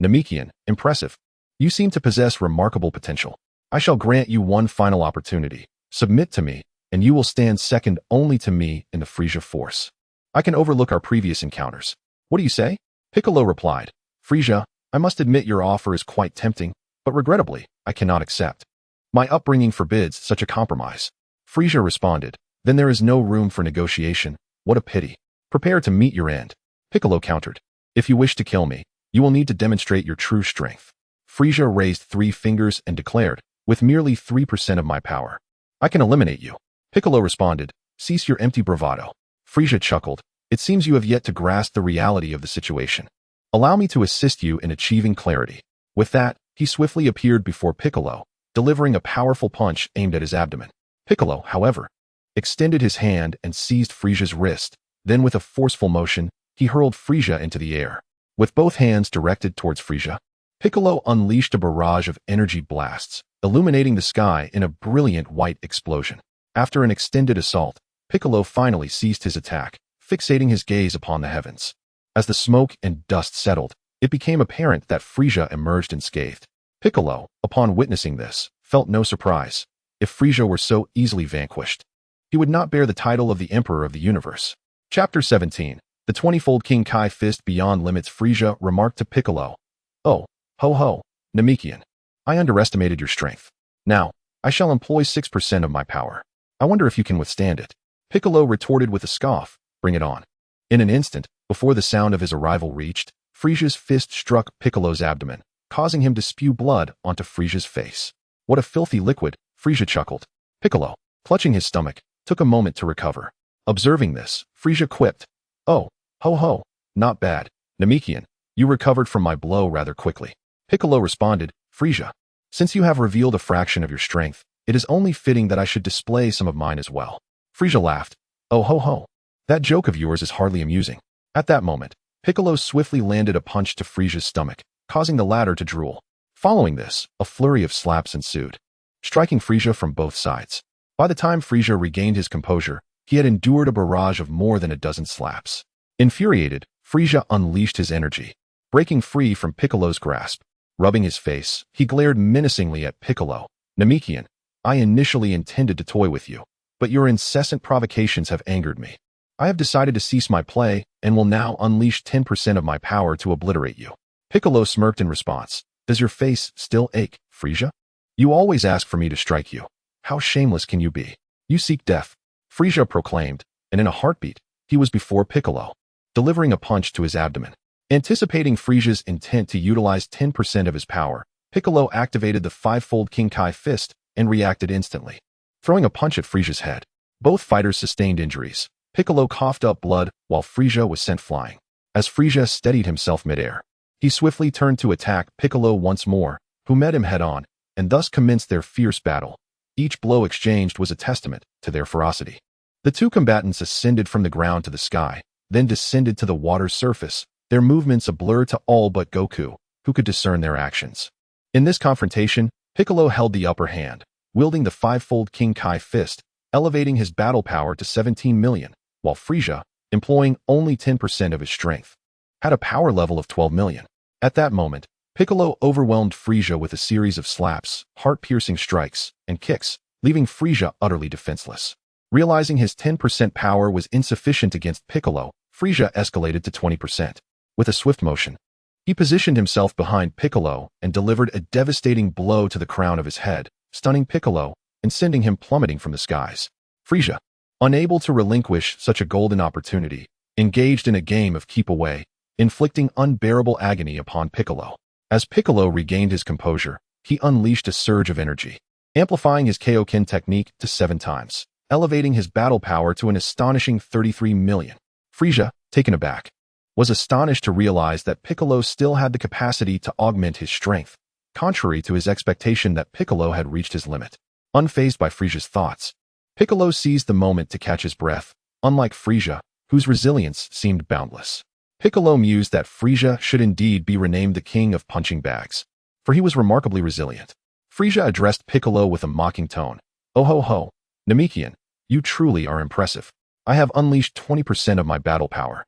Namekian, impressive. You seem to possess remarkable potential. I shall grant you one final opportunity. Submit to me, and you will stand second only to me in the Frieza force. I can overlook our previous encounters. What do you say? Piccolo replied, Frieza, I must admit your offer is quite tempting, but regrettably, I cannot accept. My upbringing forbids such a compromise. Frieza responded, then there is no room for negotiation. What a pity. Prepare to meet your end. Piccolo countered, if you wish to kill me, you will need to demonstrate your true strength. Frieza raised 3 fingers and declared, with merely 3% of my power, I can eliminate you. Piccolo responded, cease your empty bravado. Frieza chuckled, it seems you have yet to grasp the reality of the situation. Allow me to assist you in achieving clarity. With that, he swiftly appeared before Piccolo, delivering a powerful punch aimed at his abdomen. Piccolo, however, extended his hand and seized Frieza's wrist. Then with a forceful motion, he hurled Frieza into the air. With both hands directed towards Frieza, Piccolo unleashed a barrage of energy blasts, illuminating the sky in a brilliant white explosion. After an extended assault, Piccolo finally ceased his attack, fixating his gaze upon the heavens. As the smoke and dust settled, it became apparent that Frieza emerged unscathed. Piccolo, upon witnessing this, felt no surprise. If Frieza were so easily vanquished, he would not bear the title of the Emperor of the Universe. Chapter 17. The 20-fold King Kai Fist Beyond Limits. Frieza remarked to Piccolo, oh, ho, Namekian. I underestimated your strength. Now, I shall employ 6% of my power. I wonder if you can withstand it. Piccolo retorted with a scoff, bring it on. In an instant, before the sound of his arrival reached, Frieza's fist struck Piccolo's abdomen, causing him to spew blood onto Frieza's face. What a filthy liquid, Frieza chuckled. Piccolo, clutching his stomach, took a moment to recover. Observing this, Frieza quipped, oh, ho, not bad. Namekian, you recovered from my blow rather quickly. Piccolo responded, Frieza, since you have revealed a fraction of your strength, it is only fitting that I should display some of mine as well. Frieza laughed, oh ho, that joke of yours is hardly amusing. At that moment, Piccolo swiftly landed a punch to Frieza's stomach, causing the latter to drool. Following this, a flurry of slaps ensued, striking Frieza from both sides. By the time Frieza regained his composure, He had endured a barrage of more than a dozen slaps. Infuriated, Frieza unleashed his energy. Breaking free from Piccolo's grasp, rubbing his face, he glared menacingly at Piccolo. Namekian, I initially intended to toy with you, but your incessant provocations have angered me. I have decided to cease my play and will now unleash 10% of my power to obliterate you. Piccolo smirked in response. Does your face still ache, Frieza? You always ask for me to strike you. How shameless can you be? You seek death, Frieza proclaimed, and in a heartbeat, he was before Piccolo, delivering a punch to his abdomen. Anticipating Frieza's intent to utilize 10% of his power, Piccolo activated the five-fold King Kai fist and reacted instantly, throwing a punch at Frieza's head. Both fighters sustained injuries. Piccolo coughed up blood while Frieza was sent flying. As Frieza steadied himself midair, he swiftly turned to attack Piccolo once more, who met him head-on, and thus commenced their fierce battle. Each blow exchanged was a testament to their ferocity. The two combatants ascended from the ground to the sky, then descended to the water's surface, their movements a blur to all but Goku, who could discern their actions. In this confrontation, Piccolo held the upper hand, wielding the five-fold King Kai fist, elevating his battle power to 17 million, while Frieza, employing only 10% of his strength, had a power level of 12 million. At that moment, Piccolo overwhelmed Frieza with a series of slaps, heart-piercing strikes, and kicks, leaving Frieza utterly defenseless. Realizing his 10% power was insufficient against Piccolo, Frieza escalated to 20%. With a swift motion, he positioned himself behind Piccolo and delivered a devastating blow to the crown of his head, stunning Piccolo and sending him plummeting from the skies. Frieza, unable to relinquish such a golden opportunity, engaged in a game of keep away, inflicting unbearable agony upon Piccolo. As Piccolo regained his composure, he unleashed a surge of energy, amplifying his Kaioken technique to 7 times, elevating his battle power to an astonishing 33 million. Frieza, taken aback, was astonished to realize that Piccolo still had the capacity to augment his strength, contrary to his expectation that Piccolo had reached his limit. Unfazed by Frieza's thoughts, Piccolo seized the moment to catch his breath, unlike Frieza, whose resilience seemed boundless. Piccolo mused that Frieza should indeed be renamed the king of punching bags, for he was remarkably resilient. Frieza addressed Piccolo with a mocking tone. Oh ho ho, Namekian, you truly are impressive. I have unleashed 20% of my battle power,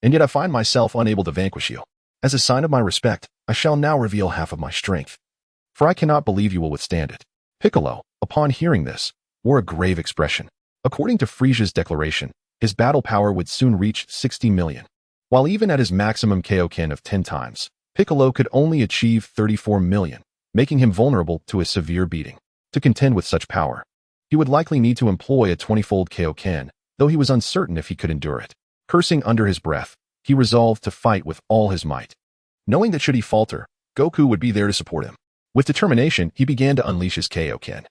and yet I find myself unable to vanquish you. As a sign of my respect, I shall now reveal half of my strength, for I cannot believe you will withstand it. Piccolo, upon hearing this, wore a grave expression. According to Frieza's declaration, his battle power would soon reach 60 million. While even at his maximum Kaioken of 10 times, Piccolo could only achieve 34 million, making him vulnerable to a severe beating. To contend with such power, he would likely need to employ a 20-fold Kaioken, though he was uncertain if he could endure it. Cursing under his breath, he resolved to fight with all his might, knowing that should he falter, Goku would be there to support him. With determination, he began to unleash his Kaioken,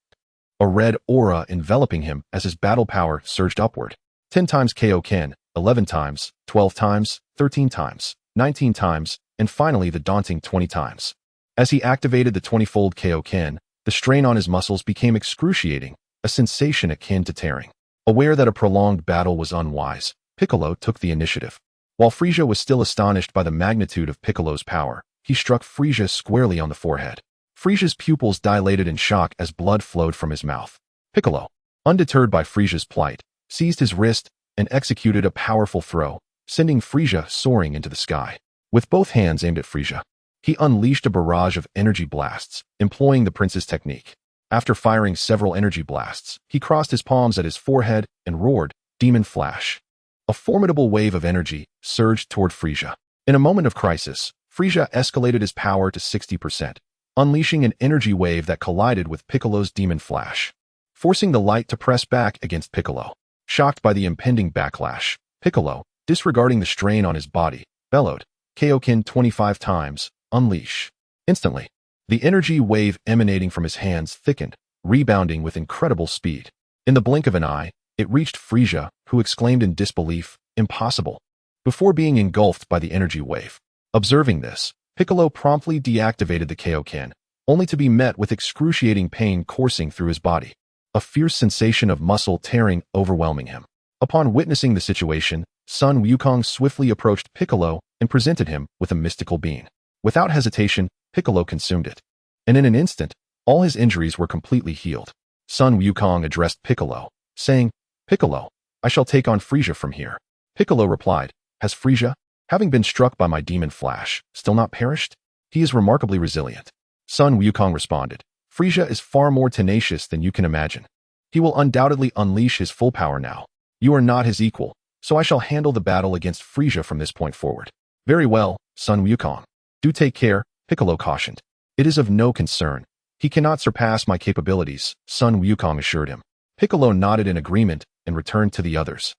a red aura enveloping him as his battle power surged upward. 10 times Kaioken, 11 times, 12 times, 13 times, 19 times, and finally the daunting 20 times. As he activated the 20-fold Kaioken, the strain on his muscles became excruciating, a sensation akin to tearing. Aware that a prolonged battle was unwise, Piccolo took the initiative. While Frieza was still astonished by the magnitude of Piccolo's power, he struck Frieza squarely on the forehead. Frieza's pupils dilated in shock as blood flowed from his mouth. Piccolo, undeterred by Frieza's plight, seized his wrist and executed a powerful throw, sending Frieza soaring into the sky. With both hands aimed at Frieza, he unleashed a barrage of energy blasts, employing the prince's technique. After firing several energy blasts, he crossed his palms at his forehead and roared, Demon Flash. A formidable wave of energy surged toward Frieza. In a moment of crisis, Frieza escalated his power to 60%, unleashing an energy wave that collided with Piccolo's Demon Flash, forcing the light to press back against Piccolo. Shocked by the impending backlash, Piccolo, disregarding the strain on his body, bellowed, Kaioken 25 times, unleash. Instantly, the energy wave emanating from his hands thickened, rebounding with incredible speed. In the blink of an eye, it reached Frieza, who exclaimed in disbelief, impossible, before being engulfed by the energy wave. Observing this, Piccolo promptly deactivated the Kaioken, only to be met with excruciating pain coursing through his body, a fierce sensation of muscle tearing overwhelming him. Upon witnessing the situation, Sun Wukong swiftly approached Piccolo and presented him with a mystical bean. Without hesitation, Piccolo consumed it, and in an instant, all his injuries were completely healed. Sun Wukong addressed Piccolo, saying, Piccolo, I shall take on Frieza from here. Piccolo replied, has Frieza, having been struck by my demon flash, still not perished? He is remarkably resilient. Sun Wukong responded, Frieza is far more tenacious than you can imagine. He will undoubtedly unleash his full power now. You are not his equal, so I shall handle the battle against Frieza from this point forward. Very well, Sun Wukong. Do take care, Piccolo cautioned. It is of no concern. He cannot surpass my capabilities, Sun Wukong assured him. Piccolo nodded in agreement and returned to the others,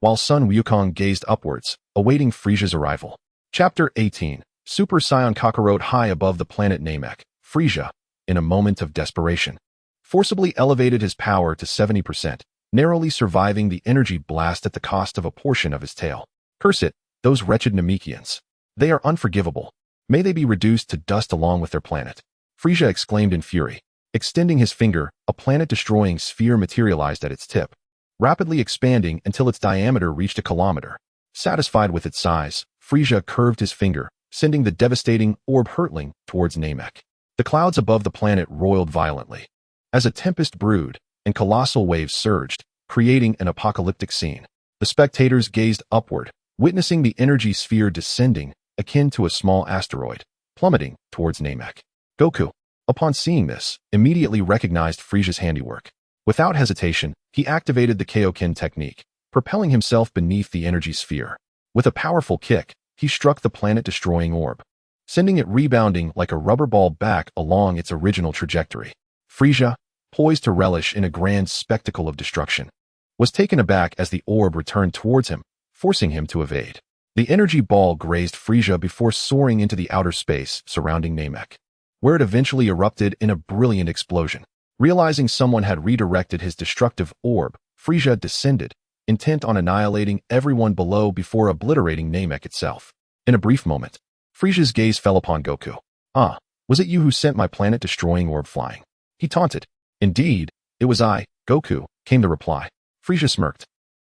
while Sun Wukong gazed upwards, awaiting Frieza's arrival. Chapter 18. Super Saiyan Kakarot high above the planet Namek. Frieza, in a moment of desperation, forcibly elevated his power to 70%, narrowly surviving the energy blast at the cost of a portion of his tail. Curse it, those wretched Namekians. They are unforgivable. May they be reduced to dust along with their planet. Frieza exclaimed in fury. Extending his finger, a planet-destroying sphere materialized at its tip, rapidly expanding until its diameter reached a kilometer. Satisfied with its size, Frieza curved his finger, sending the devastating orb hurtling towards Namek. The clouds above the planet roiled violently, as a tempest brewed and colossal waves surged, creating an apocalyptic scene. The spectators gazed upward, witnessing the energy sphere descending, akin to a small asteroid, plummeting towards Namek. Goku, upon seeing this, immediately recognized Frieza's handiwork. Without hesitation, he activated the Kaioken technique, propelling himself beneath the energy sphere. With a powerful kick, he struck the planet-destroying orb, sending it rebounding like a rubber ball back along its original trajectory. Frieza, poised to relish in a grand spectacle of destruction, was taken aback as the orb returned towards him, forcing him to evade. The energy ball grazed Frieza before soaring into the outer space surrounding Namek, where it eventually erupted in a brilliant explosion. Realizing someone had redirected his destructive orb, Frieza descended, intent on annihilating everyone below before obliterating Namek itself. In a brief moment, Frieza's gaze fell upon Goku. Ah, was it you who sent my planet-destroying orb flying? He taunted. Indeed, it was I, Goku, came the reply. Frieza smirked.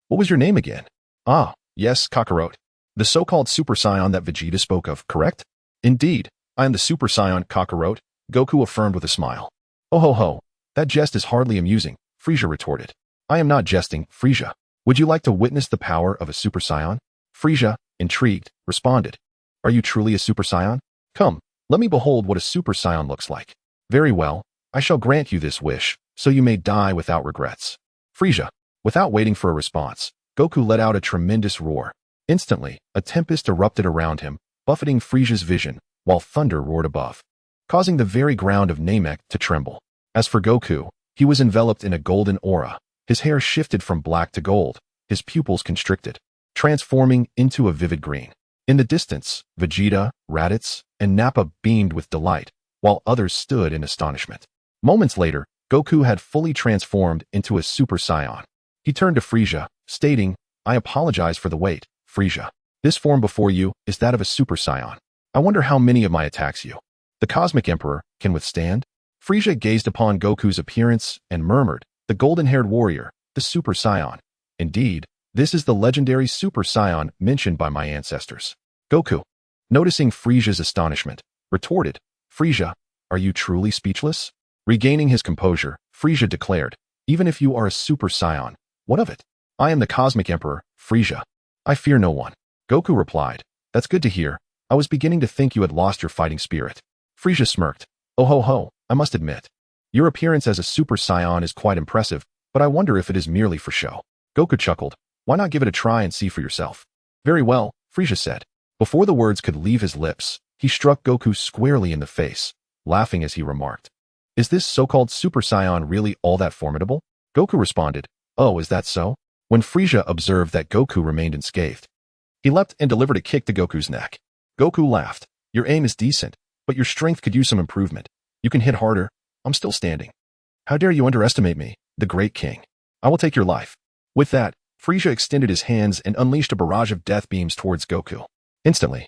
What was your name again? Ah, yes, Kakarot. The so-called Super Saiyan that Vegeta spoke of, correct? Indeed, I am the Super Saiyan, Kakarot, Goku affirmed with a smile. Oh ho ho, that jest is hardly amusing, Frieza retorted. I am not jesting, Frieza. Would you like to witness the power of a Super Saiyan? Frieza, intrigued, responded. Are you truly a Super Saiyan? Come, let me behold what a Super Saiyan looks like. Very well, I shall grant you this wish, so you may die without regrets. Frieza, without waiting for a response, Goku let out a tremendous roar. Instantly, a tempest erupted around him, buffeting Frieza's vision, while thunder roared above, causing the very ground of Namek to tremble. As for Goku, he was enveloped in a golden aura. His hair shifted from black to gold, his pupils constricted, transforming into a vivid green. In the distance, Vegeta, Raditz, and Nappa beamed with delight, while others stood in astonishment. Moments later, Goku had fully transformed into a Super Saiyan. He turned to Frieza, stating, I apologize for the wait, Frieza. This form before you is that of a Super Saiyan. I wonder how many of my attacks you, the Cosmic Emperor, can withstand? Frieza gazed upon Goku's appearance and murmured, the golden-haired warrior, the Super Saiyan. Indeed, this is the legendary Super Saiyan mentioned by my ancestors. Goku, noticing Frieza's astonishment, retorted, Frieza, are you truly speechless? Regaining his composure, Frieza declared, even if you are a Super Saiyan, what of it? I am the Cosmic Emperor, Frieza. I fear no one. Goku replied, that's good to hear. I was beginning to think you had lost your fighting spirit. Frieza smirked. Oh ho ho, I must admit. Your appearance as a Super Saiyan is quite impressive, but I wonder if it is merely for show. Goku chuckled. Why not give it a try and see for yourself? Very well, Frieza said. Before the words could leave his lips, he struck Goku squarely in the face, laughing as he remarked, is this so-called Super Saiyan really all that formidable? Goku responded, oh, is that so? When Frieza observed that Goku remained unscathed, he leapt and delivered a kick to Goku's neck. Goku laughed. Your aim is decent, but your strength could use some improvement. You can hit harder. I'm still standing. How dare you underestimate me, the great king? I will take your life. With that, Frieza extended his hands and unleashed a barrage of death beams towards Goku. Instantly,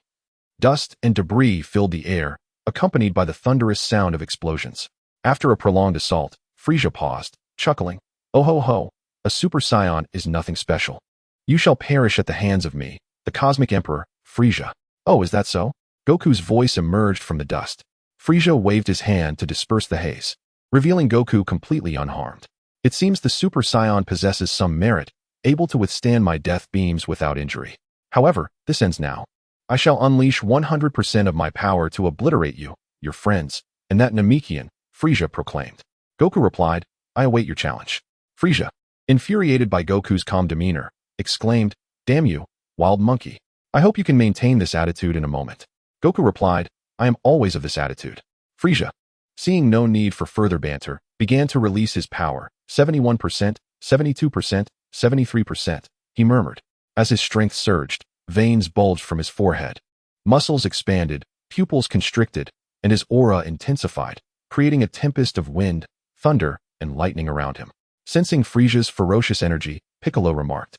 dust and debris filled the air, accompanied by the thunderous sound of explosions. After a prolonged assault, Frieza paused, chuckling. Oh ho ho, a Super Saiyan is nothing special. You shall perish at the hands of me, the Cosmic Emperor, Frieza. Oh, is that so? Goku's voice emerged from the dust. Frieza waved his hand to disperse the haze, revealing Goku completely unharmed. It seems the Super Saiyan possesses some merit, able to withstand my death beams without injury. However, this ends now. I shall unleash 100% of my power to obliterate you, your friends, and that Namekian, Frieza proclaimed. Goku replied, I await your challenge. Frieza, infuriated by Goku's calm demeanor, exclaimed, Damn you, wild monkey. I hope you can maintain this attitude in a moment. Goku replied, I am always of this attitude. Frieza, seeing no need for further banter, began to release his power, 71%, 72%, 73%, he murmured. As his strength surged, veins bulged from his forehead. Muscles expanded, pupils constricted, and his aura intensified, creating a tempest of wind, thunder, and lightning around him. Sensing Frieza's ferocious energy, Piccolo remarked,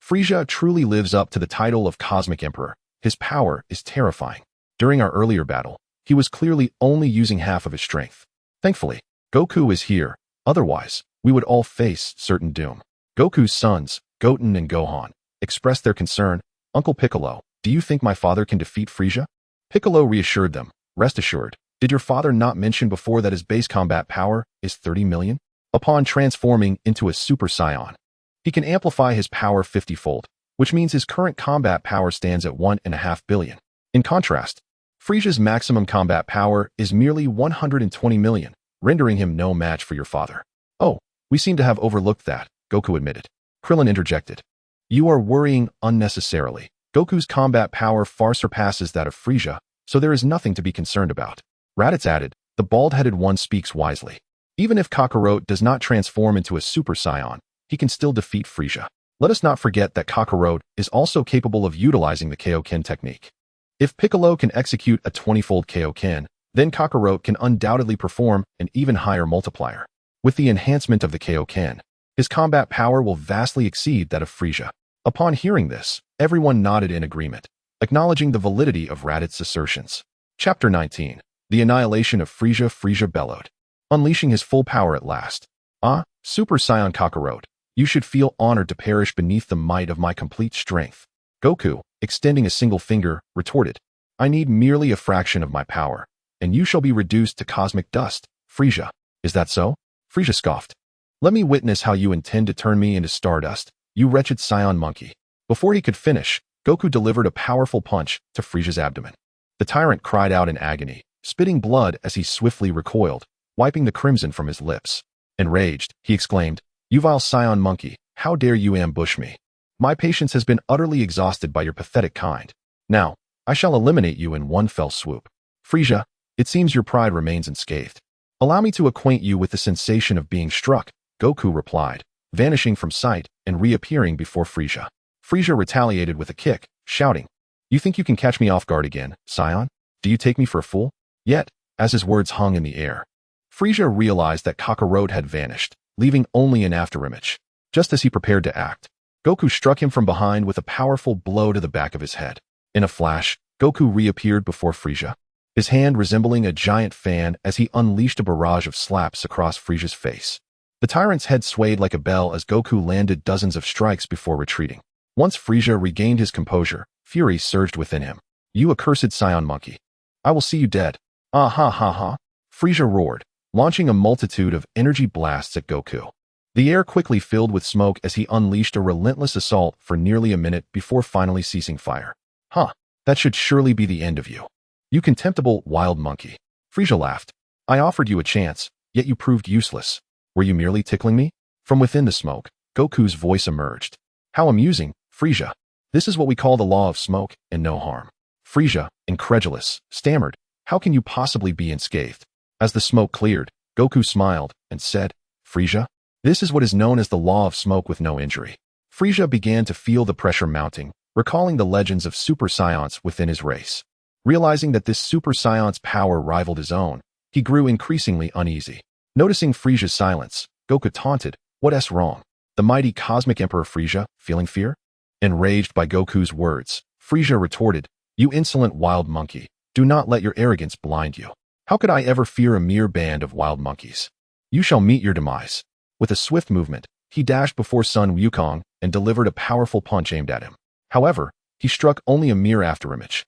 Frieza truly lives up to the title of Cosmic Emperor. His power is terrifying. During our earlier battle, he was clearly only using half of his strength. Thankfully, Goku is here, otherwise, we would all face certain doom. Goku's sons, Goten and Gohan, expressed their concern. Uncle Piccolo, do you think my father can defeat Frieza? Piccolo reassured them, rest assured. Did your father not mention before that his base combat power is 30 million? Upon transforming into a Super Saiyan, he can amplify his power 50-fold, which means his current combat power stands at 1.5 billion. In contrast, Frieza's maximum combat power is merely 120 million, rendering him no match for your father. Oh, we seem to have overlooked that, Goku admitted. Krillin interjected. You are worrying unnecessarily. Goku's combat power far surpasses that of Frieza, so there is nothing to be concerned about. Raditz added, the bald-headed one speaks wisely. Even if Kakarot does not transform into a Super Saiyan, he can still defeat Frieza. Let us not forget that Kakarot is also capable of utilizing the Kaioken technique. If Piccolo can execute a 20-fold Kaioken, then Kakarot can undoubtedly perform an even higher multiplier. With the enhancement of the Kaioken, his combat power will vastly exceed that of Frieza. Upon hearing this, everyone nodded in agreement, acknowledging the validity of Raditz's assertions. Chapter 19. The Annihilation of Frieza. Frieza bellowed, unleashing his full power at last. Ah, Super Saiyan Kakarot, you should feel honored to perish beneath the might of my complete strength. Goku, extending a single finger, retorted, I need merely a fraction of my power, and you shall be reduced to cosmic dust. Frieza, is that so? Frieza scoffed. Let me witness how you intend to turn me into stardust, you wretched Saiyan monkey. Before he could finish, Goku delivered a powerful punch to Frieza's abdomen. The tyrant cried out in agony, spitting blood as he swiftly recoiled, wiping the crimson from his lips. Enraged, he exclaimed, You vile Saiyan monkey, how dare you ambush me? My patience has been utterly exhausted by your pathetic kind. Now, I shall eliminate you in one fell swoop. Frieza, it seems your pride remains unscathed. Allow me to acquaint you with the sensation of being struck, Goku replied, vanishing from sight and reappearing before Frieza. Frieza retaliated with a kick, shouting, You think you can catch me off guard again, Saiyan? Do you take me for a fool? Yet, as his words hung in the air, Frieza realized that Kakarot had vanished, leaving only an afterimage. Just as he prepared to act, Goku struck him from behind with a powerful blow to the back of his head. In a flash, Goku reappeared before Frieza, his hand resembling a giant fan as he unleashed a barrage of slaps across Frieza's face. The tyrant's head swayed like a bell as Goku landed dozens of strikes before retreating. Once Frieza regained his composure, fury surged within him. You accursed Saiyan monkey. I will see you dead. Ah ha ha ha. Frieza roared, launching a multitude of energy blasts at Goku. The air quickly filled with smoke as he unleashed a relentless assault for nearly a minute before finally ceasing fire. Huh, that should surely be the end of you. You contemptible wild monkey. Frieza laughed. I offered you a chance, yet you proved useless. Were you merely tickling me? From within the smoke, Goku's voice emerged. How amusing, Frieza. This is what we call the law of smoke and no harm. Frieza, incredulous, stammered, How can you possibly be unscathed? As the smoke cleared, Goku smiled and said, Frieza, this is what is known as the law of smoke with no injury. Frieza began to feel the pressure mounting, recalling the legends of Super Saiyans within his race. Realizing that this Super Saiyan's power rivaled his own, he grew increasingly uneasy. Noticing Frieza's silence, Goku taunted, What's wrong? The mighty Cosmic Emperor Frieza, feeling fear? Enraged by Goku's words, Frieza retorted, You insolent wild monkey, do not let your arrogance blind you. How could I ever fear a mere band of wild monkeys? You shall meet your demise. With a swift movement, he dashed before Sun Wukong and delivered a powerful punch aimed at him. However, he struck only a mere afterimage.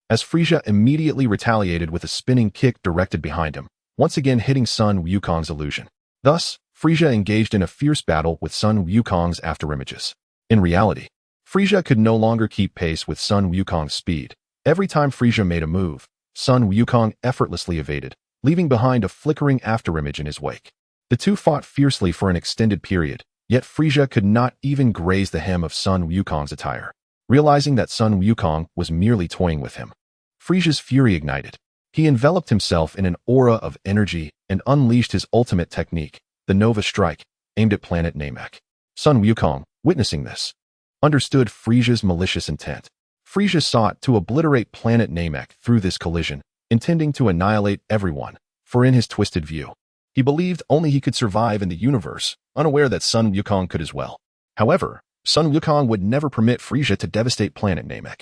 As Frieza immediately retaliated with a spinning kick directed behind him, once again hitting Sun Wukong's illusion. Thus, Frieza engaged in a fierce battle with Sun Wukong's afterimages. In reality, Frieza could no longer keep pace with Sun Wukong's speed. Every time Frieza made a move, Sun Wukong effortlessly evaded, leaving behind a flickering afterimage in his wake. The two fought fiercely for an extended period, yet Frieza could not even graze the hem of Sun Wukong's attire. Realizing that Sun Wukong was merely toying with him, Frieza's fury ignited. He enveloped himself in an aura of energy and unleashed his ultimate technique, the Nova Strike, aimed at planet Namek. Sun Wukong, witnessing this, understood Frieza's malicious intent. Frieza sought to obliterate planet Namek through this collision, intending to annihilate everyone, for in his twisted view, he believed only he could survive in the universe, unaware that Sun Wukong could as well. However, Sun Wukong would never permit Frieza to devastate planet Namek.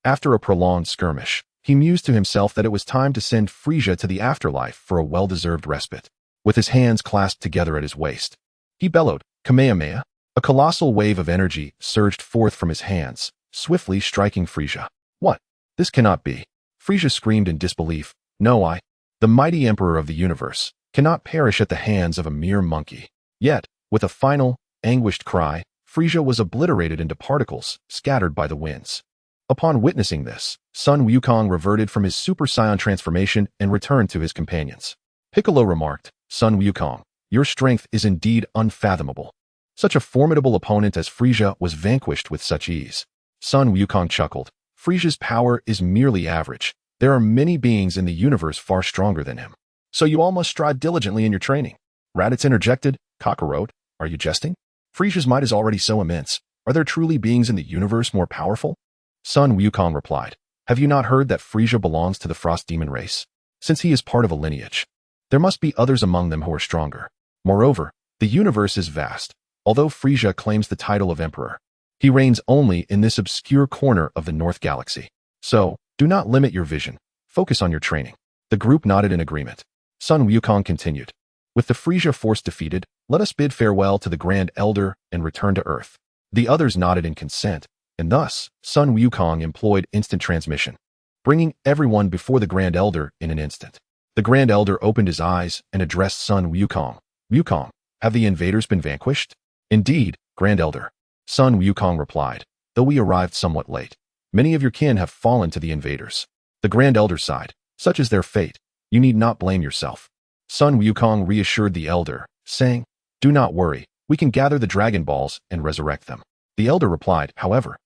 After a prolonged skirmish, he mused to himself that it was time to send Frieza to the afterlife for a well-deserved respite. With his hands clasped together at his waist, he bellowed, Kamehameha. A colossal wave of energy surged forth from his hands, swiftly striking Frieza. What? This cannot be. Frieza screamed in disbelief. No, the mighty emperor of the universe, cannot perish at the hands of a mere monkey. Yet, with a final, anguished cry, Frieza was obliterated into particles, scattered by the winds. Upon witnessing this, Sun Wukong reverted from his Super Saiyan transformation and returned to his companions. Piccolo remarked, Sun Wukong, your strength is indeed unfathomable. Such a formidable opponent as Frieza was vanquished with such ease. Sun Wukong chuckled. Frieza's power is merely average. There are many beings in the universe far stronger than him. So you all must strive diligently in your training. Raditz interjected, Kakarot, are you jesting? Frieza's might is already so immense. Are there truly beings in the universe more powerful? Sun Wukong replied, have you not heard that Frieza belongs to the Frost Demon race? Since he is part of a lineage, there must be others among them who are stronger. Moreover, the universe is vast. Although Frieza claims the title of emperor, he reigns only in this obscure corner of the North Galaxy. So, do not limit your vision. Focus on your training. The group nodded in agreement. Sun Wukong continued. With the Frieza force defeated, let us bid farewell to the Grand Elder and return to Earth. The others nodded in consent, and thus, Sun Wukong employed instant transmission, bringing everyone before the Grand Elder in an instant. The Grand Elder opened his eyes and addressed Sun Wukong. Wukong, have the invaders been vanquished? Indeed, Grand Elder. Sun Wukong replied, though we arrived somewhat late. Many of your kin have fallen to the invaders. The Grand Elder sighed, such is their fate. You need not blame yourself. Sun Wukong reassured the Elder, saying, do not worry, we can gather the Dragon Balls and resurrect them. The Elder replied, however,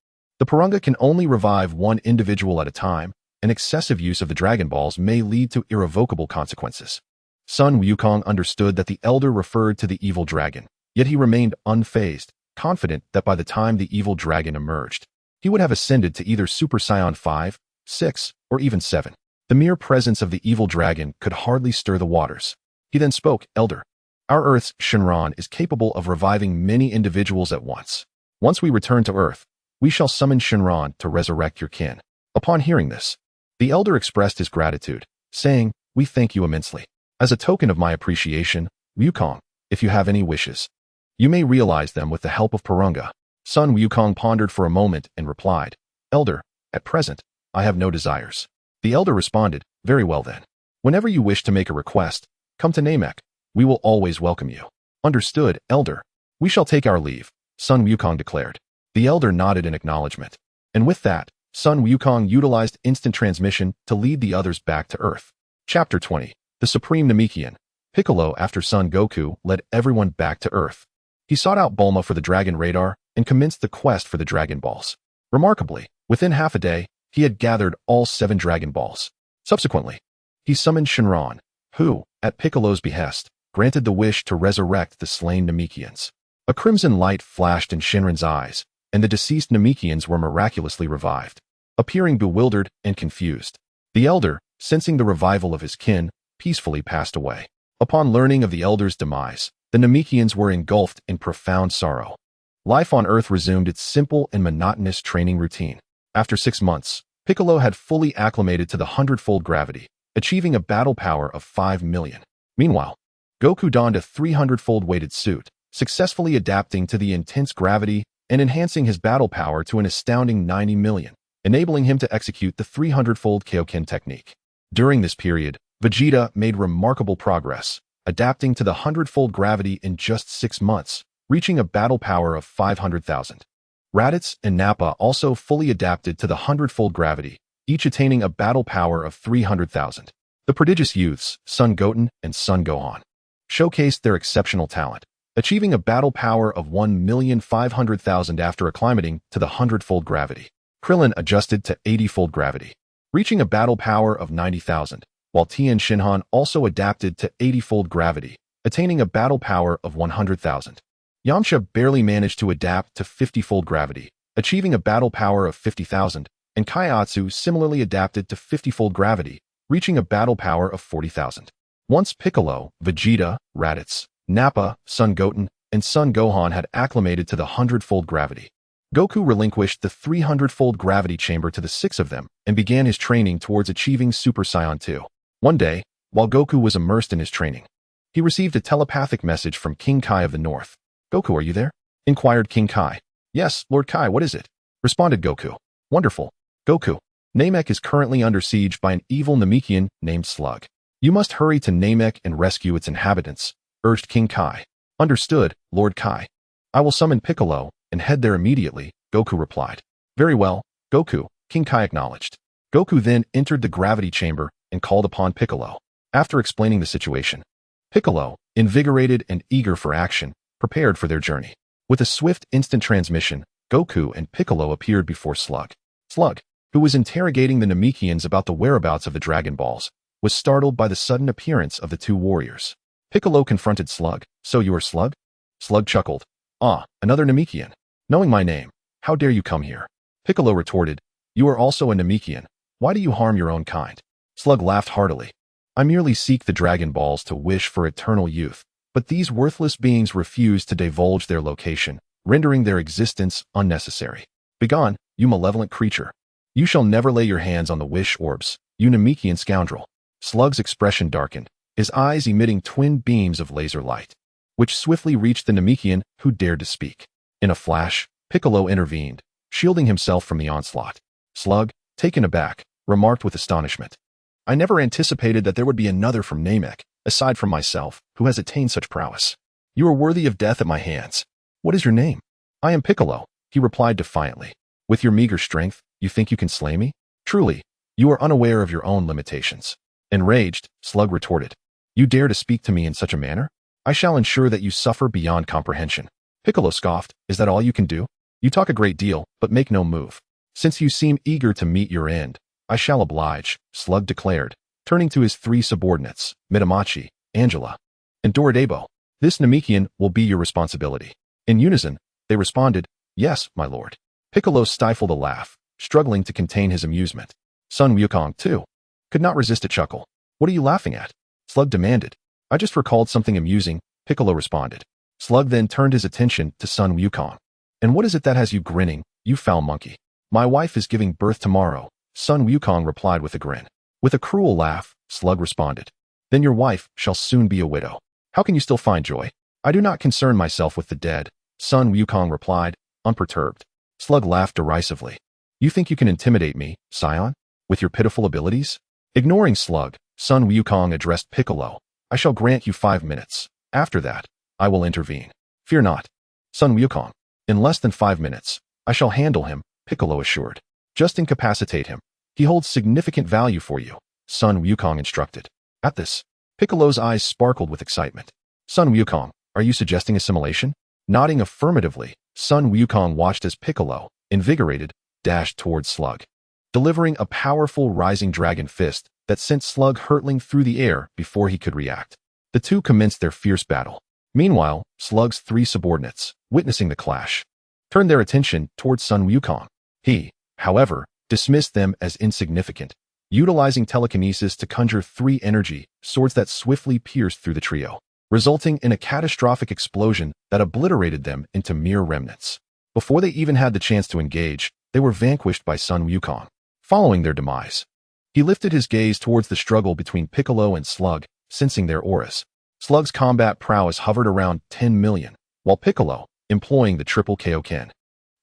the Porunga can only revive one individual at a time, and excessive use of the Dragon Balls may lead to irrevocable consequences. Sun Wukong understood that the Elder referred to the evil dragon, yet he remained unfazed, confident that by the time the evil dragon emerged, he would have ascended to either Super Saiyan 5, 6, or even 7. The mere presence of the evil dragon could hardly stir the waters. He then spoke, Elder, our Earth's Shenron is capable of reviving many individuals at once. Once we return to Earth, we shall summon Shenron to resurrect your kin. Upon hearing this, the Elder expressed his gratitude, saying, we thank you immensely. As a token of my appreciation, Wukong, if you have any wishes, you may realize them with the help of Porunga. Sun Wukong pondered for a moment and replied, Elder, at present, I have no desires. The Elder responded, very well then. Whenever you wish to make a request, come to Namek. We will always welcome you. Understood, Elder. We shall take our leave, Sun Wukong declared. The Elder nodded in acknowledgement. And with that, Sun Wukong utilized instant transmission to lead the others back to Earth. Chapter 20. The Supreme Namekian. Piccolo, after Son Goku, led everyone back to Earth. He sought out Bulma for the Dragon Radar and commenced the quest for the Dragon Balls. Remarkably, within half a day, he had gathered all 7 Dragon Balls. Subsequently, he summoned Shenron, who, at Piccolo's behest, granted the wish to resurrect the slain Namekians. A crimson light flashed in Shenron's eyes, and the deceased Namekians were miraculously revived. Appearing bewildered and confused, the Elder, sensing the revival of his kin, peacefully passed away. Upon learning of the Elder's demise, the Namekians were engulfed in profound sorrow. Life on Earth resumed its simple and monotonous training routine. After 6 months, Piccolo had fully acclimated to the 100-fold gravity, achieving a battle power of 5 million. Meanwhile, Goku donned a 300-fold weighted suit, successfully adapting to the intense gravity and enhancing his battle power to an astounding 90 million, enabling him to execute the 300-fold Kaioken technique. During this period, Vegeta made remarkable progress, adapting to the 100-fold gravity in just 6 months, reaching a battle power of 500,000. Raditz and Nappa also fully adapted to the 100-fold gravity, each attaining a battle power of 300,000. The prodigious youths, Sun Goten and Sun Gohan, showcased their exceptional talent, achieving a battle power of 1,500,000 after acclimating to the 100-fold gravity. Krillin adjusted to 80-fold gravity, reaching a battle power of 90,000, while Tien Shinhan also adapted to 80-fold gravity, attaining a battle power of 100,000. Yamcha barely managed to adapt to 50-fold gravity, achieving a battle power of 50,000, and Kaiatsu similarly adapted to 50-fold gravity, reaching a battle power of 40,000. Once Piccolo, Vegeta, Raditz, Nappa, Sun Goten, and Sun Gohan had acclimated to the 100-fold gravity, Goku relinquished the 300-fold gravity chamber to the 6 of them and began his training towards achieving Super Saiyan 2. One day, while Goku was immersed in his training, he received a telepathic message from King Kai of the North. "Goku, are you there?" inquired King Kai. "Yes, Lord Kai, what is it?" responded Goku. "Wonderful. Goku, Namek is currently under siege by an evil Namekian named Slug. You must hurry to Namek and rescue its inhabitants," urged King Kai. "Understood, Lord Kai. I will summon Piccolo and head there immediately," Goku replied. "Very well, Goku," King Kai acknowledged. Goku then entered the gravity chamber and called upon Piccolo. After explaining the situation, Piccolo, invigorated and eager for action, prepared for their journey. With a swift instant transmission, Goku and Piccolo appeared before Slug. Slug, who was interrogating the Namekians about the whereabouts of the Dragon Balls, was startled by the sudden appearance of the two warriors. Piccolo confronted Slug. "So you are Slug?" Slug chuckled. "Ah, another Namekian. Knowing my name, how dare you come here?" Piccolo retorted, "You are also a Namekian. Why do you harm your own kind?" Slug laughed heartily. "I merely seek the Dragon Balls to wish for eternal youth, but these worthless beings refuse to divulge their location, rendering their existence unnecessary. Begone, you malevolent creature. You shall never lay your hands on the wish orbs, you Namekian scoundrel." Slug's expression darkened, his eyes emitting twin beams of laser light, which swiftly reached the Namekian who dared to speak. In a flash, Piccolo intervened, shielding himself from the onslaught. Slug, taken aback, remarked with astonishment, "I never anticipated that there would be another from Namek, aside from myself, who has attained such prowess. You are worthy of death at my hands. What is your name?" "I am Piccolo," he replied defiantly. "With your meager strength, you think you can slay me? Truly, you are unaware of your own limitations." Enraged, Slug retorted, "You dare to speak to me in such a manner? I shall ensure that you suffer beyond comprehension." Piccolo scoffed, "Is that all you can do? You talk a great deal, but make no move. Since you seem eager to meet your end, I shall oblige," Slug declared, turning to his 3 subordinates, Mitamachi, Angela, and Doradebo. "This Namekian will be your responsibility." In unison, they responded, "Yes, my lord." Piccolo stifled a laugh, struggling to contain his amusement. Sun Wukong, too, could not resist a chuckle. "What are you laughing at?" Slug demanded. "I just recalled something amusing," Piccolo responded. Slug then turned his attention to Sun Wukong. "And what is it that has you grinning, you foul monkey?" "My wife is giving birth tomorrow," Sun Wukong replied with a grin. With a cruel laugh, Slug responded, "Then your wife shall soon be a widow. How can you still find joy?" "I do not concern myself with the dead," Sun Wukong replied, unperturbed. Slug laughed derisively. "You think you can intimidate me, Saiyan, with your pitiful abilities?" Ignoring Slug, Sun Wukong addressed Piccolo. "I shall grant you 5 minutes. After that, I will intervene. Fear not, Sun Wukong. In less than 5 minutes, I shall handle him," Piccolo assured. "Just incapacitate him. He holds significant value for you," Sun Wukong instructed. At this, Piccolo's eyes sparkled with excitement. "Sun Wukong, are you suggesting assimilation?" Nodding affirmatively, Sun Wukong watched as Piccolo, invigorated, dashed towards Slug, delivering a powerful rising dragon fist that sent Slug hurtling through the air before he could react. The two commenced their fierce battle. Meanwhile, Slug's 3 subordinates, witnessing the clash, turned their attention towards Sun Wukong. He, however, dismissed them as insignificant, utilizing telekinesis to conjure 3 energy swords that swiftly pierced through the trio, resulting in a catastrophic explosion that obliterated them into mere remnants. Before they even had the chance to engage, they were vanquished by Sun Wukong. Following their demise, he lifted his gaze towards the struggle between Piccolo and Slug, sensing their auras. Slug's combat prowess hovered around 10 million, while Piccolo, employing the triple Kaioken,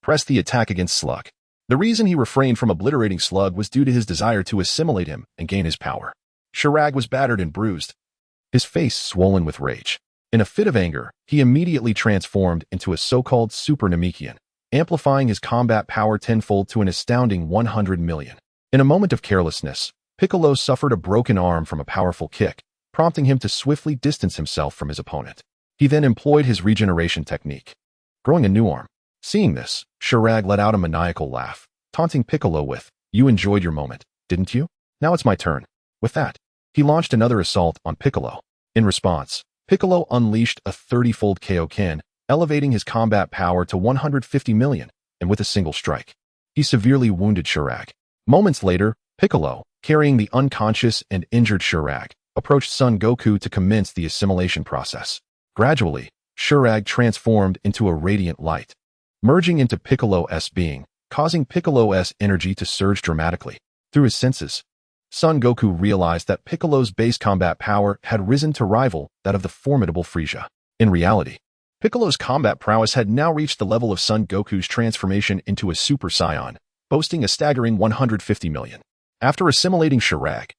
pressed the attack against Slug. The reason he refrained from obliterating Slug was due to his desire to assimilate him and gain his power. Shirag was battered and bruised, his face swollen with rage. In a fit of anger, he immediately transformed into a so-called Super Namekian, amplifying his combat power tenfold to an astounding 100 million. In a moment of carelessness, Piccolo suffered a broken arm from a powerful kick, prompting him to swiftly distance himself from his opponent. He then employed his regeneration technique, growing a new arm. Seeing this, Shirag let out a maniacal laugh, taunting Piccolo with, "You enjoyed your moment, didn't you? Now it's my turn." With that, he launched another assault on Piccolo. In response, Piccolo unleashed a 30-fold Kaioken, elevating his combat power to 150 million, and with a single strike, he severely wounded Shirag. Moments later, Piccolo, carrying the unconscious and injured Shirag, approached Son Goku to commence the assimilation process. Gradually, Shirag transformed into a radiant light, merging into Piccolo's being, causing Piccolo's energy to surge dramatically. Through his senses, Son Goku realized that Piccolo's base combat power had risen to rival that of the formidable Frieza. In reality, Piccolo's combat prowess had now reached the level of Son Goku's transformation into a Super Saiyan, boasting a staggering 150 million. After assimilating Shirag,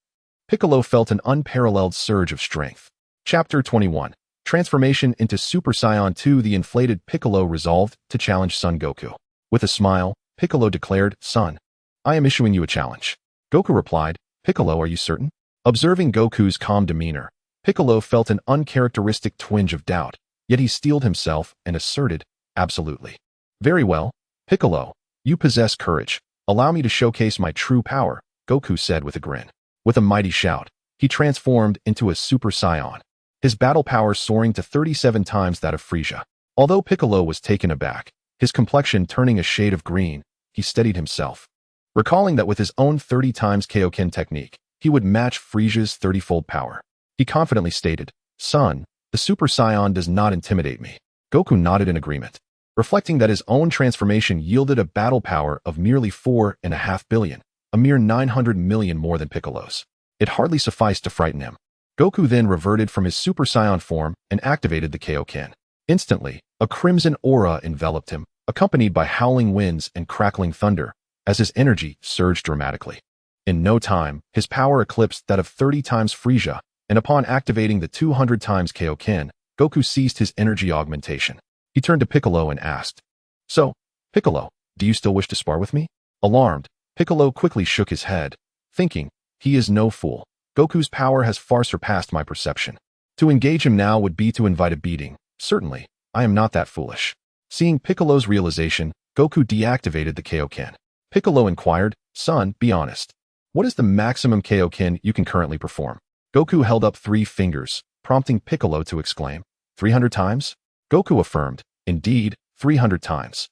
Piccolo felt an unparalleled surge of strength. Chapter 21. Transformation into Super Saiyan 2. The inflated Piccolo resolved to challenge Son Goku. With a smile, Piccolo declared, "Son, I am issuing you a challenge." Goku replied, "Piccolo, are you certain?" Observing Goku's calm demeanor, Piccolo felt an uncharacteristic twinge of doubt, yet he steeled himself and asserted, "Absolutely." "Very well, Piccolo, you possess courage. Allow me to showcase my true power," Goku said with a grin. With a mighty shout, he transformed into a Super Saiyan, his battle power soaring to 37 times that of Frieza. Although Piccolo was taken aback, his complexion turning a shade of green, he steadied himself, recalling that with his own 30 times Kaioken technique, he would match Frieza's 30-fold power. He confidently stated, "Son, the Super Saiyan does not intimidate me." Goku nodded in agreement, reflecting that his own transformation yielded a battle power of merely 4.5 billion, a mere 900 million more than Piccolo's. It hardly sufficed to frighten him. Goku then reverted from his Super Saiyan form and activated the Kaioken. Instantly, a crimson aura enveloped him, accompanied by howling winds and crackling thunder, as his energy surged dramatically. In no time, his power eclipsed that of 30 times Frieza, and upon activating the 200 times Kaioken, Goku ceased his energy augmentation. He turned to Piccolo and asked, "So, Piccolo, do you still wish to spar with me?" Alarmed, Piccolo quickly shook his head, thinking, "He is no fool. Goku's power has far surpassed my perception. To engage him now would be to invite a beating. Certainly, I am not that foolish." Seeing Piccolo's realization, Goku deactivated the Kaioken. Piccolo inquired, "Son, be honest. What is the maximum Kaioken you can currently perform?" Goku held up 3 fingers, prompting Piccolo to exclaim, 300 times? Goku affirmed, "Indeed, 300 times.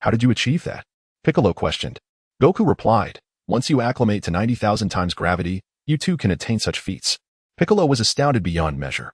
How did you achieve that?" Piccolo questioned. Goku replied, "Once you acclimate to 90,000 times gravity, you too can attain such feats." Piccolo was astounded beyond measure,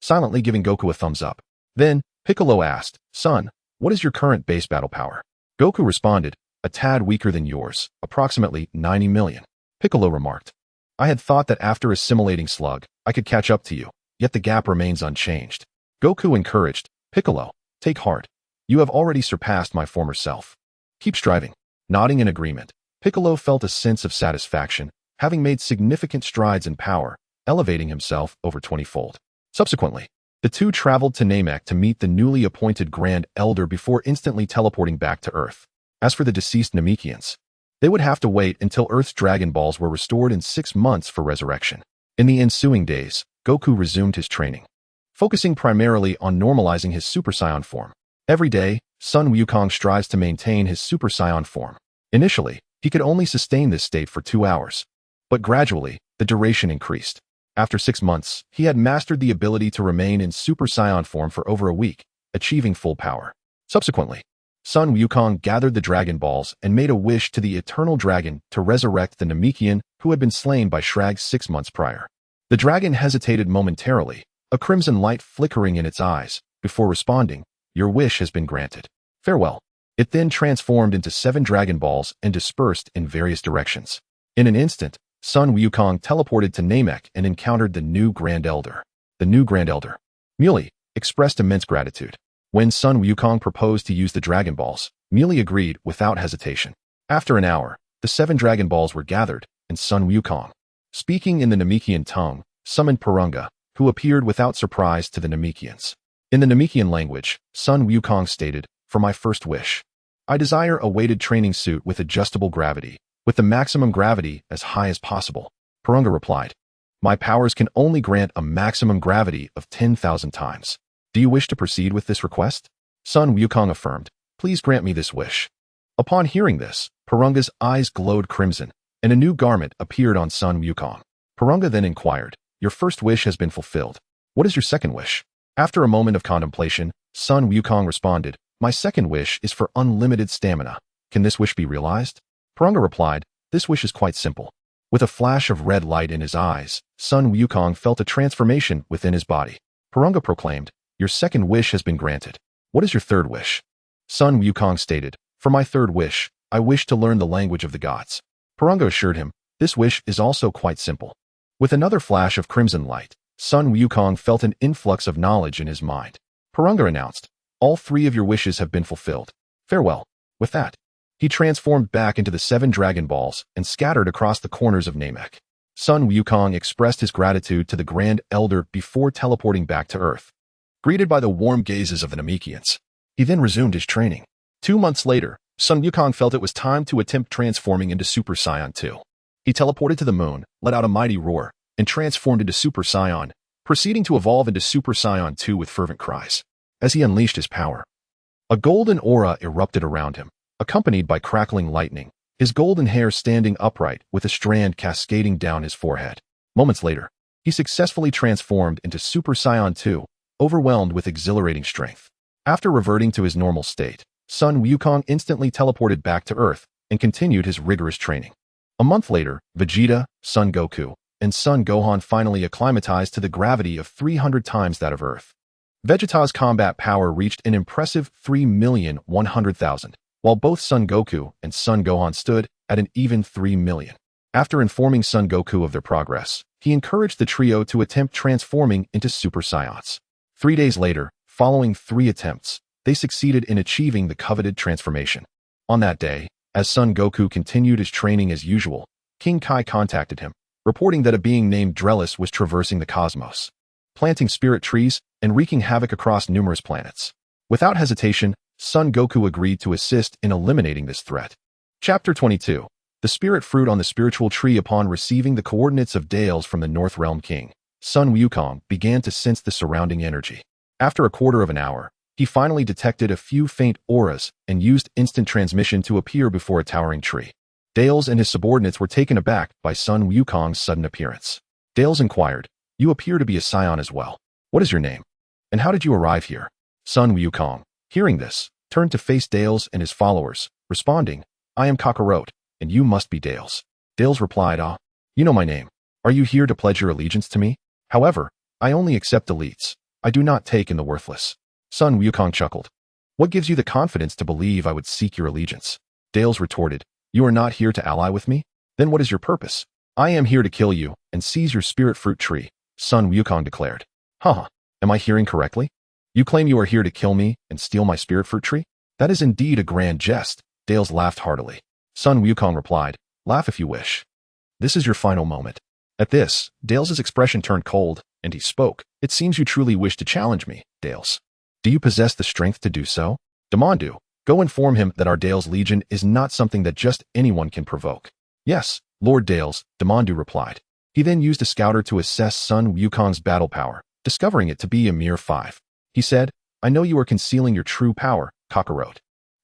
silently giving Goku a thumbs up. Then, Piccolo asked, "Son, what is your current base battle power?" Goku responded, "A tad weaker than yours, approximately 90 million. Piccolo remarked, "I had thought that after assimilating Slug, I could catch up to you, yet the gap remains unchanged." Goku encouraged, "Piccolo, take heart. You have already surpassed my former self. Keep striving." Nodding in agreement, Piccolo felt a sense of satisfaction, having made significant strides in power, elevating himself over 20-fold. Subsequently, the two traveled to Namek to meet the newly appointed Grand Elder before instantly teleporting back to Earth. As for the deceased Namekians, they would have to wait until Earth's Dragon Balls were restored in 6 months for resurrection. In the ensuing days, Goku resumed his training, focusing primarily on normalizing his Super Saiyan form. Every day, Sun Wukong strives to maintain his Super Saiyan form. Initially, he could only sustain this state for 2 hours, but gradually, the duration increased. After 6 months, he had mastered the ability to remain in Super Saiyan form for over a week, achieving full power. Subsequently, Sun Wukong gathered the Dragon Balls and made a wish to the Eternal Dragon to resurrect the Namekian who had been slain by Shrag 6 months prior. The dragon hesitated momentarily, a crimson light flickering in its eyes, before responding, "Your wish has been granted. Farewell." It then transformed into 7 Dragon Balls and dispersed in various directions. In an instant, Sun Wukong teleported to Namek and encountered the new Grand Elder. The new Grand Elder, Muley, expressed immense gratitude. When Sun Wukong proposed to use the Dragon Balls, Muley agreed without hesitation. After an hour, the 7 Dragon Balls were gathered, and Sun Wukong, speaking in the Namekian tongue, summoned Purunga, who appeared without surprise to the Namekians. In the Namekian language, Sun Wukong stated, "For my first wish, I desire a weighted training suit with adjustable gravity, with the maximum gravity as high as possible. Purunga replied, my powers can only grant a maximum gravity of 10,000 times. Do you wish to proceed with this request? Sun Wukong affirmed, please grant me this wish. Upon hearing this, Purunga's eyes glowed crimson, and a new garment appeared on Sun Wukong. Purunga then inquired, your first wish has been fulfilled. What is your second wish? After a moment of contemplation, Sun Wukong responded, my second wish is for unlimited stamina. Can this wish be realized? Purunga replied, this wish is quite simple. With a flash of red light in his eyes, Sun Wukong felt a transformation within his body. Purunga proclaimed, your second wish has been granted. What is your third wish? Sun Wukong stated, for my third wish, I wish to learn the language of the gods. Purunga assured him, this wish is also quite simple. With another flash of crimson light, Sun Wukong felt an influx of knowledge in his mind. Purunga announced, all three of your wishes have been fulfilled. Farewell. With that, he transformed back into the 7 Dragon Balls and scattered across the corners of Namek. Sun Wukong expressed his gratitude to the Grand Elder before teleporting back to Earth. Greeted by the warm gazes of the Namekians, he then resumed his training. 2 months later, Sun Wukong felt it was time to attempt transforming into Super Saiyan 2. He teleported to the moon, let out a mighty roar, and transformed into Super Saiyan, proceeding to evolve into Super Saiyan 2 with fervent cries. As he unleashed his power, a golden aura erupted around him, accompanied by crackling lightning, his golden hair standing upright with a strand cascading down his forehead. Moments later, he successfully transformed into Super Saiyan 2, overwhelmed with exhilarating strength. After reverting to his normal state, Sun Wukong instantly teleported back to Earth and continued his rigorous training. A month later, Vegeta, Son Goku, and Son Gohan finally acclimatized to the gravity of 300 times that of Earth. Vegeta's combat power reached an impressive 3,100,000, while both Son Goku and Son Gohan stood at an even 3 million. After informing Son Goku of their progress, he encouraged the trio to attempt transforming into Super Saiyans. 3 days later, following 3 attempts, they succeeded in achieving the coveted transformation. On that day, as Son Goku continued his training as usual, King Kai contacted him, reporting that a being named Drellis was traversing the cosmos, planting spirit trees and wreaking havoc across numerous planets. Without hesitation, Son Goku agreed to assist in eliminating this threat. Chapter 22. The Spirit Fruit on the Spiritual Tree. Upon receiving the coordinates of Dales from the North Realm King, Sun Wukong began to sense the surrounding energy. After a quarter of an hour, he finally detected a few faint auras and used instant transmission to appear before a towering tree. Dales and his subordinates were taken aback by Sun Wukong's sudden appearance. Dales inquired, you appear to be a Saiyan as well. What is your name? And how did you arrive here? Sun Wukong, hearing this, turned to face Dales and his followers, responding, I am Kakarot, and you must be Dales. Dales replied, you know my name. Are you here to pledge your allegiance to me? However, I only accept elites. I do not take in the worthless. Sun Wukong chuckled. What gives you the confidence to believe I would seek your allegiance? Dales retorted, you are not here to ally with me? Then what is your purpose? I am here to kill you and seize your spirit fruit tree, Sun Wukong declared. Am I hearing correctly? You claim you are here to kill me and steal my spirit fruit tree? That is indeed a grand jest. Dales laughed heartily. Sun Wukong replied, laugh if you wish. This is your final moment. At this, Dales's expression turned cold, and he spoke. It seems you truly wish to challenge me, Dales. Do you possess the strength to do so? Demandu, go inform him that our Dales Legion is not something that just anyone can provoke. Yes, Lord Dales, Demandu replied. He then used a scouter to assess Sun Wukong's battle power, discovering it to be a mere 5. He said, I know you are concealing your true power, Kakarot.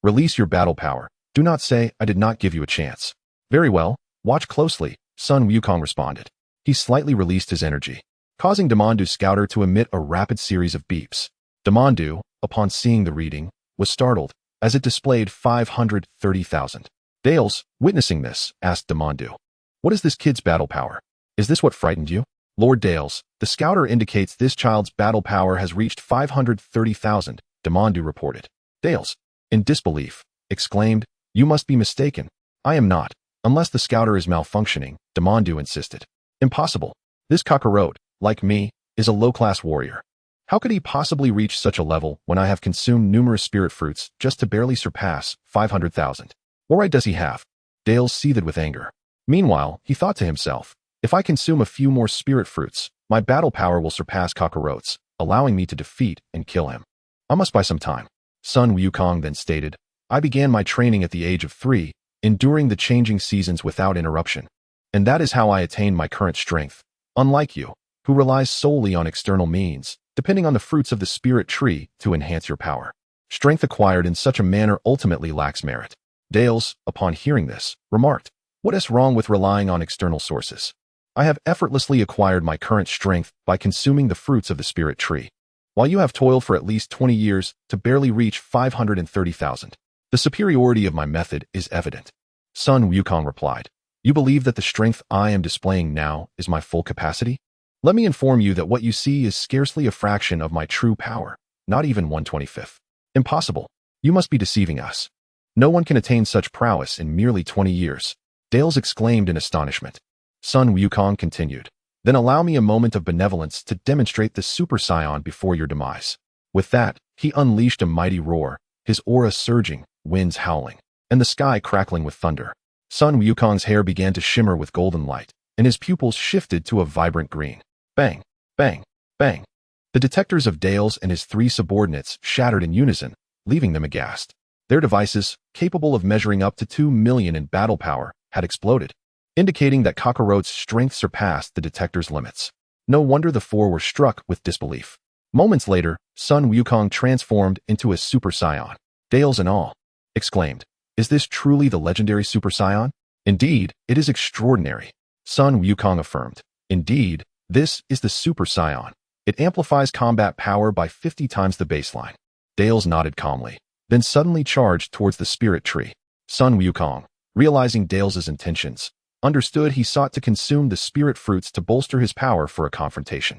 Release your battle power. Do not say I did not give you a chance. Very well, watch closely, Sun Wukong responded. He slightly released his energy, causing Demandu's scouter to emit a rapid series of beeps. Demandu, upon seeing the reading, was startled, as it displayed 530,000. Dales, witnessing this, asked Demandu, what is this kid's battle power? Is this what frightened you? Lord Dales, the scouter indicates this child's battle power has reached 530,000, Demandu reported. Dales, in disbelief, exclaimed, you must be mistaken. I am not. Unless the scouter is malfunctioning, Demandu insisted. Impossible. This Kakarot, like me, is a low-class warrior. How could he possibly reach such a level when I have consumed numerous spirit fruits just to barely surpass 500,000? What right does he have? Dales seethed with anger. Meanwhile, he thought to himself, if I consume a few more spirit fruits, my battle power will surpass Kakarot's, allowing me to defeat and kill him. I must buy some time. Sun Wukong then stated, I began my training at the age of 3, enduring the changing seasons without interruption. And that is how I attained my current strength, unlike you, who relies solely on external means, depending on the fruits of the spirit tree to enhance your power. Strength acquired in such a manner ultimately lacks merit. Dales, upon hearing this, remarked, "What is wrong with relying on external sources? I have effortlessly acquired my current strength by consuming the fruits of the spirit tree, while you have toiled for at least 20 years to barely reach 530,000. The superiority of my method is evident." Sun Wukong replied, "You believe that the strength I am displaying now is my full capacity? Let me inform you that what you see is scarcely a fraction of my true power, not even 1/25. Impossible. You must be deceiving us. No one can attain such prowess in merely 20 years. Dales exclaimed in astonishment. Sun Wukong continued, "Then allow me a moment of benevolence to demonstrate the Super Saiyan before your demise." With that, he unleashed a mighty roar, his aura surging, winds howling, and the sky crackling with thunder. Sun Wukong's hair began to shimmer with golden light, and his pupils shifted to a vibrant green. Bang, bang, bang. The detectors of Dales and his 3 subordinates shattered in unison, leaving them aghast. Their devices, capable of measuring up to 2 million in battle power, had exploded, indicating that Kakarot's strength surpassed the detector's limits. No wonder the 4 were struck with disbelief. Moments later, Sun Wukong transformed into a Super Saiyan. Dales and all exclaimed, "Is this truly the legendary Super Saiyan?" "Indeed, it is extraordinary," Sun Wukong affirmed. "Indeed, this is the Super Saiyan. It amplifies combat power by 50 times the baseline." Dales nodded calmly, then suddenly charged towards the spirit tree. Sun Wukong, realizing Dales's intentions, understood he sought to consume the spirit fruits to bolster his power for a confrontation.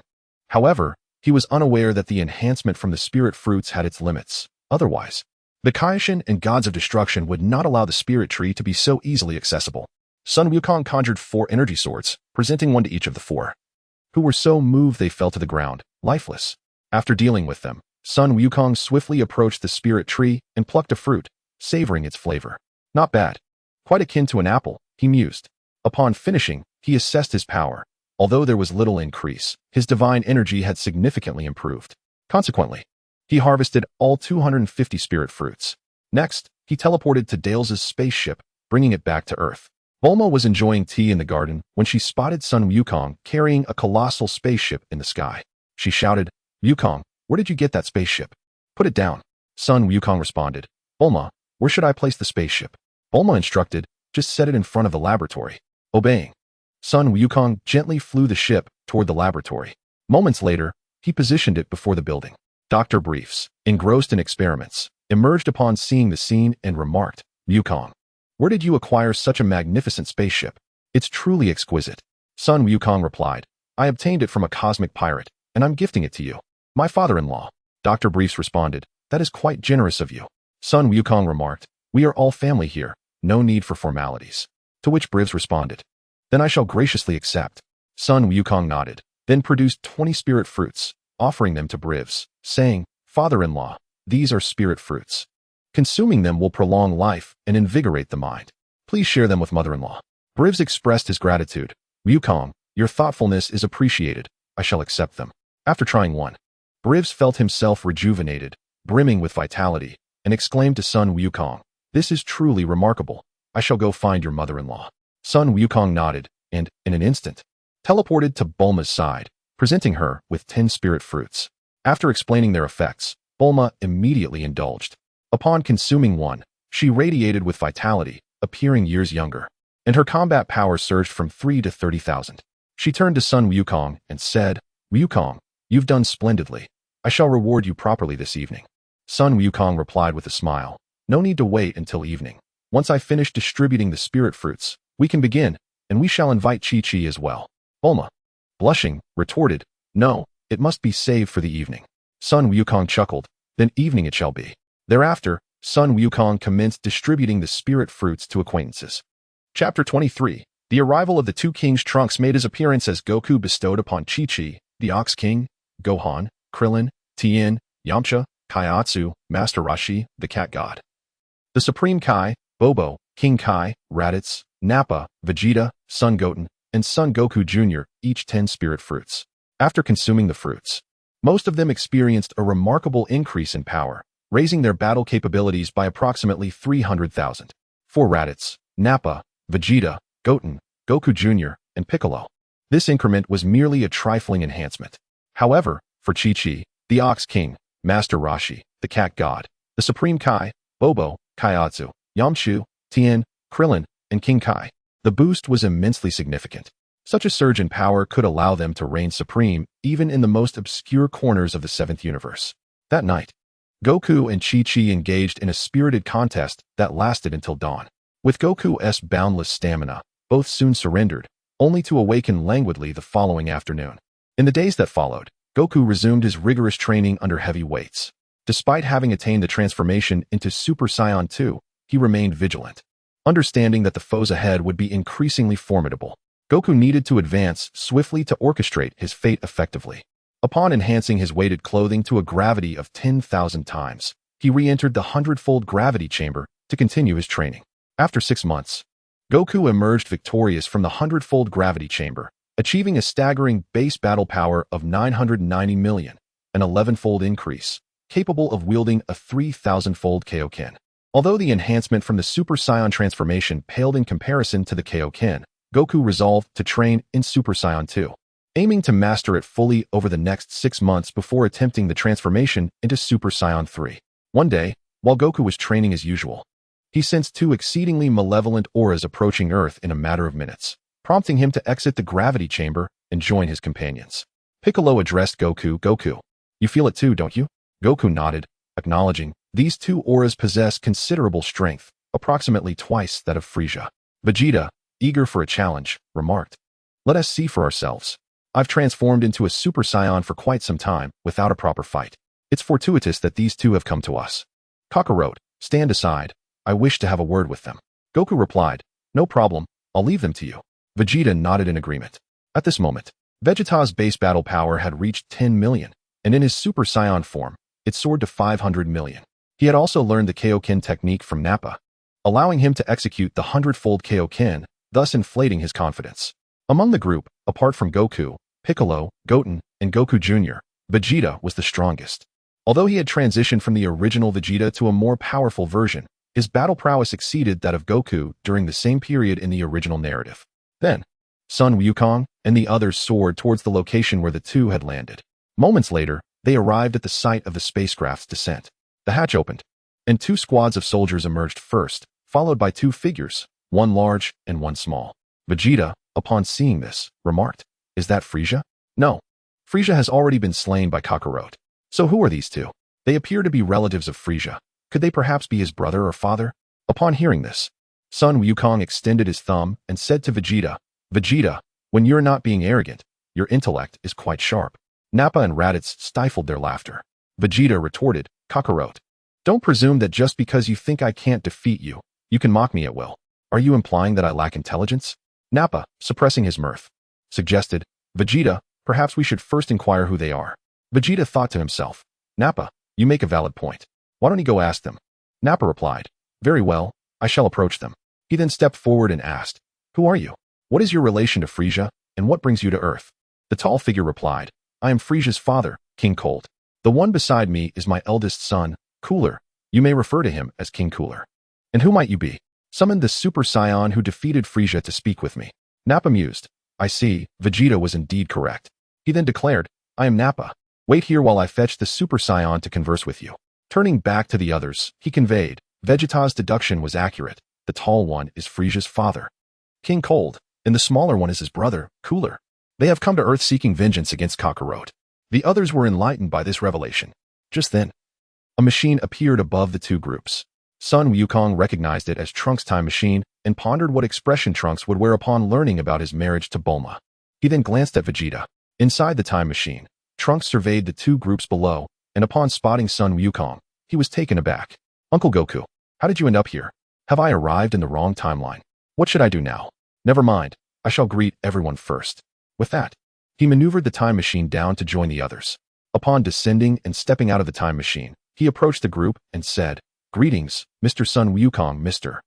However, he was unaware that the enhancement from the spirit fruits had its limits. Otherwise, the Kaioshin and gods of destruction would not allow the spirit tree to be so easily accessible. Sun Wukong conjured 4 energy swords, presenting one to each of the 4, who were so moved they fell to the ground, lifeless. After dealing with them, Sun Wukong swiftly approached the spirit tree and plucked a fruit, savoring its flavor. Not bad. Quite akin to an apple, he mused. Upon finishing, he assessed his power. Although there was little increase, his divine energy had significantly improved. Consequently, he harvested all 250 spirit fruits. Next, he teleported to Dales's spaceship, bringing it back to Earth. Bulma was enjoying tea in the garden when she spotted Sun Wukong carrying a colossal spaceship in the sky. She shouted, "Wukong, where did you get that spaceship? Put it down." Sun Wukong responded, "Bulma, where should I place the spaceship?" Bulma instructed, "Just set it in front of the laboratory." Obeying, Sun Wukong gently flew the ship toward the laboratory. Moments later, he positioned it before the building. Dr. Briefs, engrossed in experiments, emerged upon seeing the scene and remarked, "Wukong, where did you acquire such a magnificent spaceship? It's truly exquisite." Sun Wukong replied, "I obtained it from a cosmic pirate, and I'm gifting it to you, my father-in-law." Dr. Briefs responded, "That is quite generous of you." Sun Wukong remarked, "We are all family here, no need for formalities." To which Briefs responded, "Then I shall graciously accept." Sun Wukong nodded, then produced 20 spirit fruits, offering them to Briefs, saying, "Father-in-law, these are spirit fruits. Consuming them will prolong life and invigorate the mind. Please share them with mother-in-law." Briefs expressed his gratitude. "Wukong, your thoughtfulness is appreciated. I shall accept them." After trying one, Briefs felt himself rejuvenated, brimming with vitality, and exclaimed to Sun Wukong, "This is truly remarkable. I shall go find your mother-in-law." Sun Wukong nodded, and, in an instant, teleported to Bulma's side, presenting her with 10 spirit fruits. After explaining their effects, Bulma immediately indulged. Upon consuming one, she radiated with vitality, appearing years younger, and her combat power surged from 3 to 30,000. She turned to Sun Wukong and said, "Wukong, you've done splendidly. I shall reward you properly this evening." Sun Wukong replied with a smile, "No need to wait until evening. Once I finish distributing the spirit fruits, we can begin, and we shall invite Chi-Chi as well." Bulma, blushing, retorted, "No, it must be saved for the evening." Sun Wukong chuckled, "Then evening it shall be." Thereafter, Sun Wukong commenced distributing the spirit fruits to acquaintances. Chapter 23. The arrival of the 2 kings. Trunks made his appearance as Goku bestowed upon Chi-Chi, the Ox King, Gohan, Krillin, Tien, Yamcha, Kaiatsu, Master Roshi, the Cat God, the Supreme Kai, Bobo, King Kai, Raditz, Nappa, Vegeta, Son Goten, and Son Goku Jr., each 10 spirit fruits. After consuming the fruits, most of them experienced a remarkable increase in power, raising their battle capabilities by approximately 300,000. For Raditz, Nappa, Vegeta, Goten, Goku Jr., and Piccolo, this increment was merely a trifling enhancement. However, for Chi-Chi, the Ox King, Master Roshi, the Cat God, the Supreme Kai, Bobo, Kaiatsu, Yamchu, Tien, Krillin, and King Kai, the boost was immensely significant. Such a surge in power could allow them to reign supreme even in the most obscure corners of the seventh universe. That night, Goku and Chi-Chi engaged in a spirited contest that lasted until dawn. With Goku's boundless stamina, both soon surrendered, only to awaken languidly the following afternoon. In the days that followed, Goku resumed his rigorous training under heavy weights. Despite having attained the transformation into Super Saiyan 2, he remained vigilant. Understanding that the foes ahead would be increasingly formidable, Goku needed to advance swiftly to orchestrate his fate effectively. Upon enhancing his weighted clothing to a gravity of 10,000 times, he re-entered the 100-fold gravity chamber to continue his training. After 6 months, Goku emerged victorious from the 100-fold gravity chamber, achieving a staggering base battle power of 990 million, an 11-fold increase, capable of wielding a 3,000-fold Kaioken. Although the enhancement from the Super Saiyan transformation paled in comparison to the Kaioken, Goku resolved to train in Super Saiyan 2, aiming to master it fully over the next 6 months before attempting the transformation into Super Saiyan 3. One day, while Goku was training as usual, he sensed 2 exceedingly malevolent auras approaching Earth in a matter of minutes, prompting him to exit the gravity chamber and join his companions. Piccolo addressed Goku, "Goku, you feel it too, don't you?" Goku nodded, acknowledging these 2 auras possess considerable strength, approximately twice that of Frieza. Vegeta, eager for a challenge, remarked, "Let us see for ourselves. I've transformed into a Super Saiyan for quite some time without a proper fight. It's fortuitous that these 2 have come to us." Kakarot, "Stand aside. I wish to have a word with them." Goku replied, "No problem, I'll leave them to you." Vegeta nodded in agreement. At this moment, Vegeta's base battle power had reached 10 million, and in his Super Saiyan form, it soared to 500 million. He had also learned the Kaioken technique from Nappa, allowing him to execute the 100-fold Kaioken, thus inflating his confidence. Among the group, apart from Goku, Piccolo, Goten, and Goku Jr., Vegeta was the strongest. Although he had transitioned from the original Vegeta to a more powerful version, his battle prowess exceeded that of Goku during the same period in the original narrative. Then, Sun Wukong and the others soared towards the location where the 2 had landed. Moments later, they arrived at the site of the spacecraft's descent. The hatch opened, and 2 squads of soldiers emerged first, followed by 2 figures, one large and one small. Vegeta, upon seeing this, remarked, "Is that Frieza?" "No. Frieza has already been slain by Kakarot. So who are these 2? They appear to be relatives of Frieza. Could they perhaps be his brother or father?" Upon hearing this, Sun Wukong extended his thumb and said to Vegeta, "Vegeta, when you're not being arrogant, your intellect is quite sharp." Nappa and Raditz stifled their laughter. Vegeta retorted, "Kakarot, don't presume that just because you think I can't defeat you, you can mock me at will. Are you implying that I lack intelligence?" Nappa, suppressing his mirth, suggested, "Vegeta, perhaps we should first inquire who they are." Vegeta thought to himself, "Nappa, you make a valid point. Why don't you go ask them?" Nappa replied, "Very well, I shall approach them." He then stepped forward and asked, "Who are you? What is your relation to Frieza, and what brings you to Earth?" The tall figure replied, "I am Frieza's father, King Cold. The one beside me is my eldest son, Cooler. You may refer to him as King Cooler." "And who might you be?" "Summoned the Super Saiyan who defeated Frieza to speak with me." Nappa mused. "I see, Vegeta was indeed correct." He then declared, "I am Nappa. Wait here while I fetch the Super Saiyan to converse with you." Turning back to the others, he conveyed, "Vegeta's deduction was accurate. The tall one is Frieza's father, King Cold, and the smaller one is his brother, Cooler. They have come to Earth seeking vengeance against Kakarot." The others were enlightened by this revelation. Just then, a machine appeared above the 2 groups. Sun Wukong recognized it as Trunks' time machine and pondered what expression Trunks would wear upon learning about his marriage to Bulma. He then glanced at Vegeta. Inside the time machine, Trunks surveyed the 2 groups below, and upon spotting Sun Wukong, he was taken aback. "Uncle Goku, how did you end up here? Have I arrived in the wrong timeline? What should I do now?" "Never mind, I shall greet everyone first." With that, he maneuvered the time machine down to join the others. Upon descending and stepping out of the time machine, he approached the group and said, "Greetings, Mr. Sun Wukong, Mr.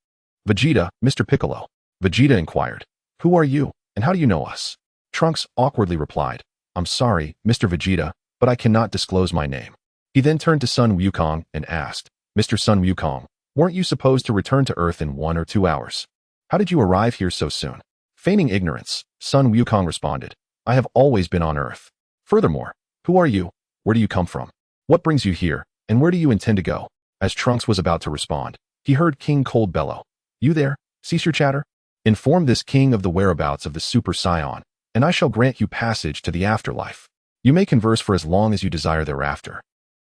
Vegeta, Mr. Piccolo." Vegeta inquired, "Who are you, and how do you know us?" Trunks awkwardly replied, "I'm sorry, Mr. Vegeta, but I cannot disclose my name." He then turned to Sun Wukong and asked, Mr. Sun Wukong, weren't you supposed to return to Earth in 1 or 2 hours? How did you arrive here so soon? Feigning ignorance, Sun Wukong responded, I have always been on Earth. Furthermore, who are you? Where do you come from? What brings you here, and where do you intend to go? As Trunks was about to respond, he heard King Cold bellow, You there? Cease your chatter. Inform this king of the whereabouts of the Super Saiyan, and I shall grant you passage to the afterlife. You may converse for as long as you desire thereafter.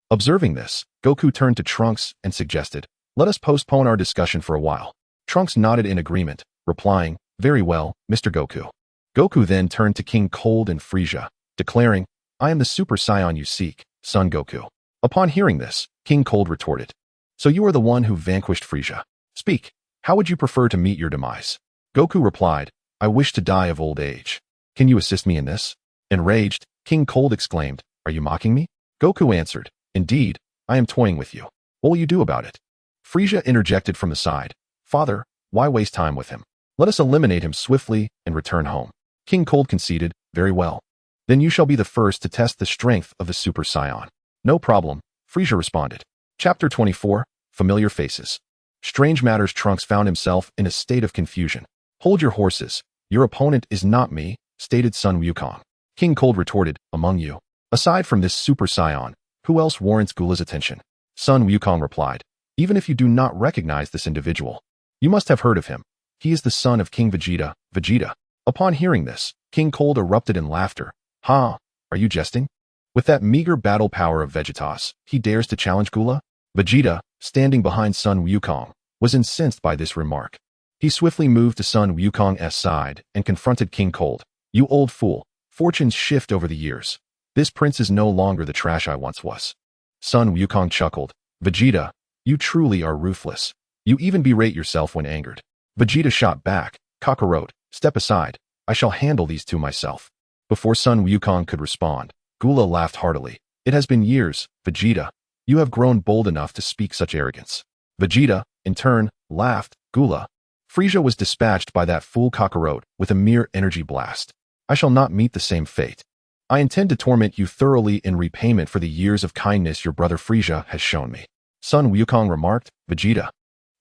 Observing this, Goku turned to Trunks and suggested, Let us postpone our discussion for a while. Trunks nodded in agreement, replying, Very well, Mr. Goku. Goku then turned to King Cold and Frieza, declaring, I am the Super Saiyan you seek, Son Goku. Upon hearing this, King Cold retorted, So you are the one who vanquished Frieza. Speak, how would you prefer to meet your demise? Goku replied, I wish to die of old age. Can you assist me in this? Enraged, King Cold exclaimed, Are you mocking me? Goku answered, Indeed, I am toying with you. What will you do about it? Frieza interjected from the side, Father, why waste time with him? Let us eliminate him swiftly and return home. King Cold conceded, Very well. Then you shall be the first to test the strength of the Super Saiyan. No problem, Frieza responded. Chapter 24, Familiar Faces. Strange matters. Trunks found himself in a state of confusion. Hold your horses. Your opponent is not me, stated Sun Wukong. King Cold retorted, Among you, aside from this Super Saiyan, who else warrants Gula's attention? Sun Wukong replied, Even if you do not recognize this individual, you must have heard of him. He is the son of King Vegeta, Vegeta. Upon hearing this, King Cold erupted in laughter. Ha, are you jesting? With that meager battle power of Vegetas, he dares to challenge Gula? Vegeta, standing behind Sun Wukong, was incensed by this remark. He swiftly moved to Sun Wukong's side and confronted King Cold. You old fool, fortunes shift over the years. This prince is no longer the trash I once was. Sun Wukong chuckled. Vegeta, you truly are ruthless. You even berate yourself when angered. Vegeta shot back. Kakarot, step aside. I shall handle these two myself. Before Sun Wukong could respond, Gula laughed heartily. It has been years, Vegeta. You have grown bold enough to speak such arrogance. Vegeta, in turn, laughed. Gula. Frieza was dispatched by that fool Kakarot with a mere energy blast. I shall not meet the same fate. I intend to torment you thoroughly in repayment for the years of kindness your brother Frieza has shown me. Sun Wukong remarked, Vegeta.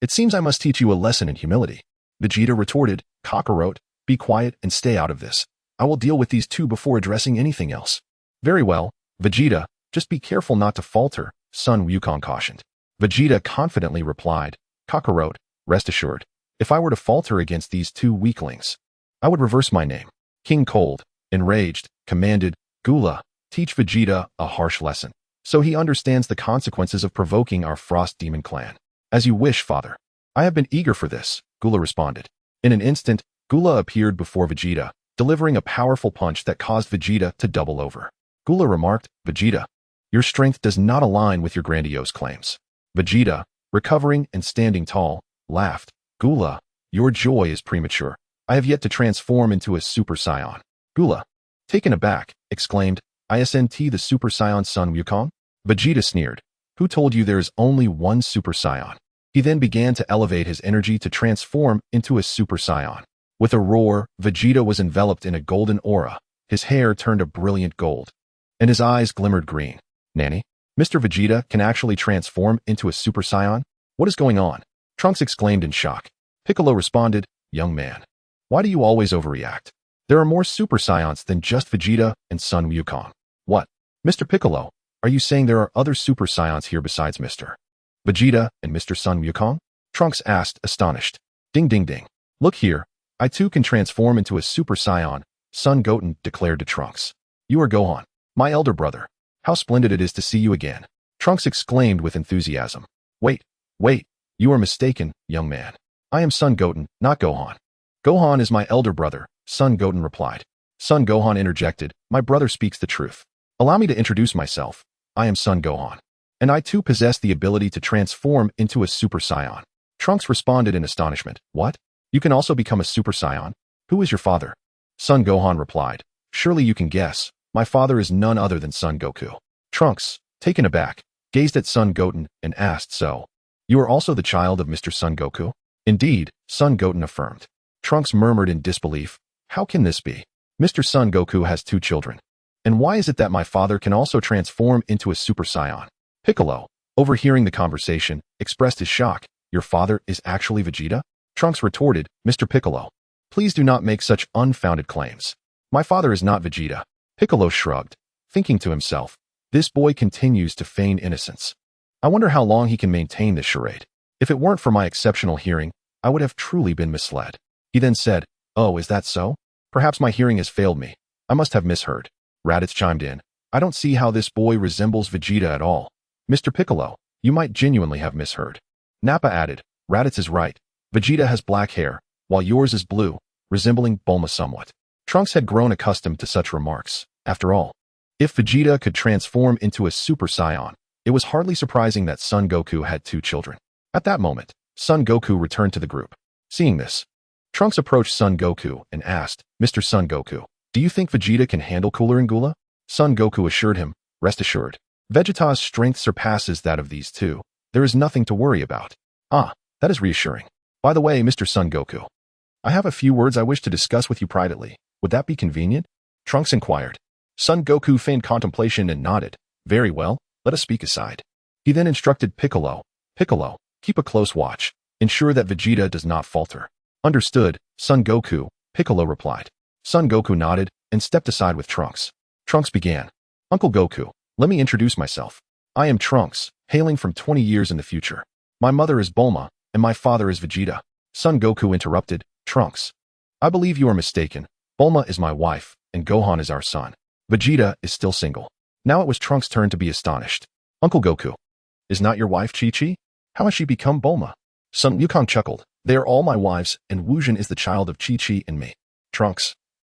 It seems I must teach you a lesson in humility. Vegeta retorted, Kakarot, be quiet and stay out of this. I will deal with these two before addressing anything else. Very well, Vegeta, just be careful not to falter, Sun Wukong cautioned. Vegeta confidently replied, Kakarot, rest assured, if I were to falter against these two weaklings, I would reverse my name. King Cold, enraged, commanded, Gula, teach Vegeta a harsh lesson, so he understands the consequences of provoking our Frost Demon clan. As you wish, father. I have been eager for this, Gula responded. In an instant, Gula appeared before Vegeta, delivering a powerful punch that caused Vegeta to double over. Gula remarked, Vegeta, your strength does not align with your grandiose claims. Vegeta, recovering and standing tall, laughed. Gula, your joy is premature. I have yet to transform into a Super Saiyan. Gula, taken aback, exclaimed, Isn't the Super Saiyan Sun Wukong? Vegeta sneered. Who told you there is only one Super Saiyan? He then began to elevate his energy to transform into a Super Saiyan. With a roar, Vegeta was enveloped in a golden aura. His hair turned a brilliant gold, and his eyes glimmered green. Nanny, Mr. Vegeta can actually transform into a Super Saiyan? What is going on? Trunks exclaimed in shock. Piccolo responded, Young man, why do you always overreact? There are more Super Saiyans than just Vegeta and Sun Wukong. What? Mr. Piccolo, are you saying there are other Super Saiyans here besides Mr. Vegeta and Mr. Sun Wukong? Trunks asked, astonished. Ding ding ding. Look here, I too can transform into a Super Saiyan, Sun Goten declared to Trunks. You are Gohan, my elder brother. How splendid it is to see you again. Trunks exclaimed with enthusiasm. Wait, you are mistaken, young man. I am Sun Goten, not Gohan. Gohan is my elder brother, Sun Goten replied. Sun Gohan interjected, my brother speaks the truth. Allow me to introduce myself. I am Sun Gohan, and I too possess the ability to transform into a Super Saiyan. Trunks responded in astonishment. What? You can also become a Super Saiyan? Who is your father? Sun Gohan replied. Surely you can guess. My father is none other than Son Goku. Trunks, taken aback, gazed at Sun Goten and asked, So, you are also the child of Mr. Son Goku? Indeed, Sun Goten affirmed. Trunks murmured in disbelief. How can this be? Mr. Son Goku has two children. And why is it that my father can also transform into a Super Saiyan? Piccolo, overhearing the conversation, expressed his shock. Your father is actually Vegeta? Trunks retorted, Mr. Piccolo, please do not make such unfounded claims. My father is not Vegeta. Piccolo shrugged, thinking to himself, this boy continues to feign innocence. I wonder how long he can maintain this charade. If it weren't for my exceptional hearing, I would have truly been misled. He then said, oh, is that so? Perhaps my hearing has failed me. I must have misheard. Raditz chimed in. I don't see how this boy resembles Vegeta at all. Mr. Piccolo, you might genuinely have misheard. Nappa added, Raditz is right. Vegeta has black hair, while yours is blue, resembling Bulma somewhat. Trunks had grown accustomed to such remarks. After all, if Vegeta could transform into a Super Saiyan, it was hardly surprising that Son Goku had 2 children. At that moment, Son Goku returned to the group. Seeing this, Trunks approached Son Goku and asked, Mr. Son Goku, do you think Vegeta can handle Cooler and Gula? Son Goku assured him, rest assured. Vegeta's strength surpasses that of these two. There is nothing to worry about. Ah, that is reassuring. By the way, Mr. Son Goku, I have a few words I wish to discuss with you privately. Would that be convenient? Trunks inquired. Son Goku feigned contemplation and nodded. Very well, let us speak aside. He then instructed Piccolo. Piccolo, keep a close watch. Ensure that Vegeta does not falter. Understood, Son Goku, Piccolo replied. Son Goku nodded and stepped aside with Trunks. Trunks began. Uncle Goku, let me introduce myself. I am Trunks, hailing from 20 years in the future. My mother is Bulma, and my father is Vegeta. Son Goku interrupted, Trunks. I believe you are mistaken. Bulma is my wife, and Gohan is our son. Vegeta is still single. Now it was Trunks' turn to be astonished. Uncle Goku, is not your wife Chi-Chi? How has she become Bulma? Sun Wukong chuckled. They are all my wives, and Wuzhen is the child of Chi-Chi and me. Trunks,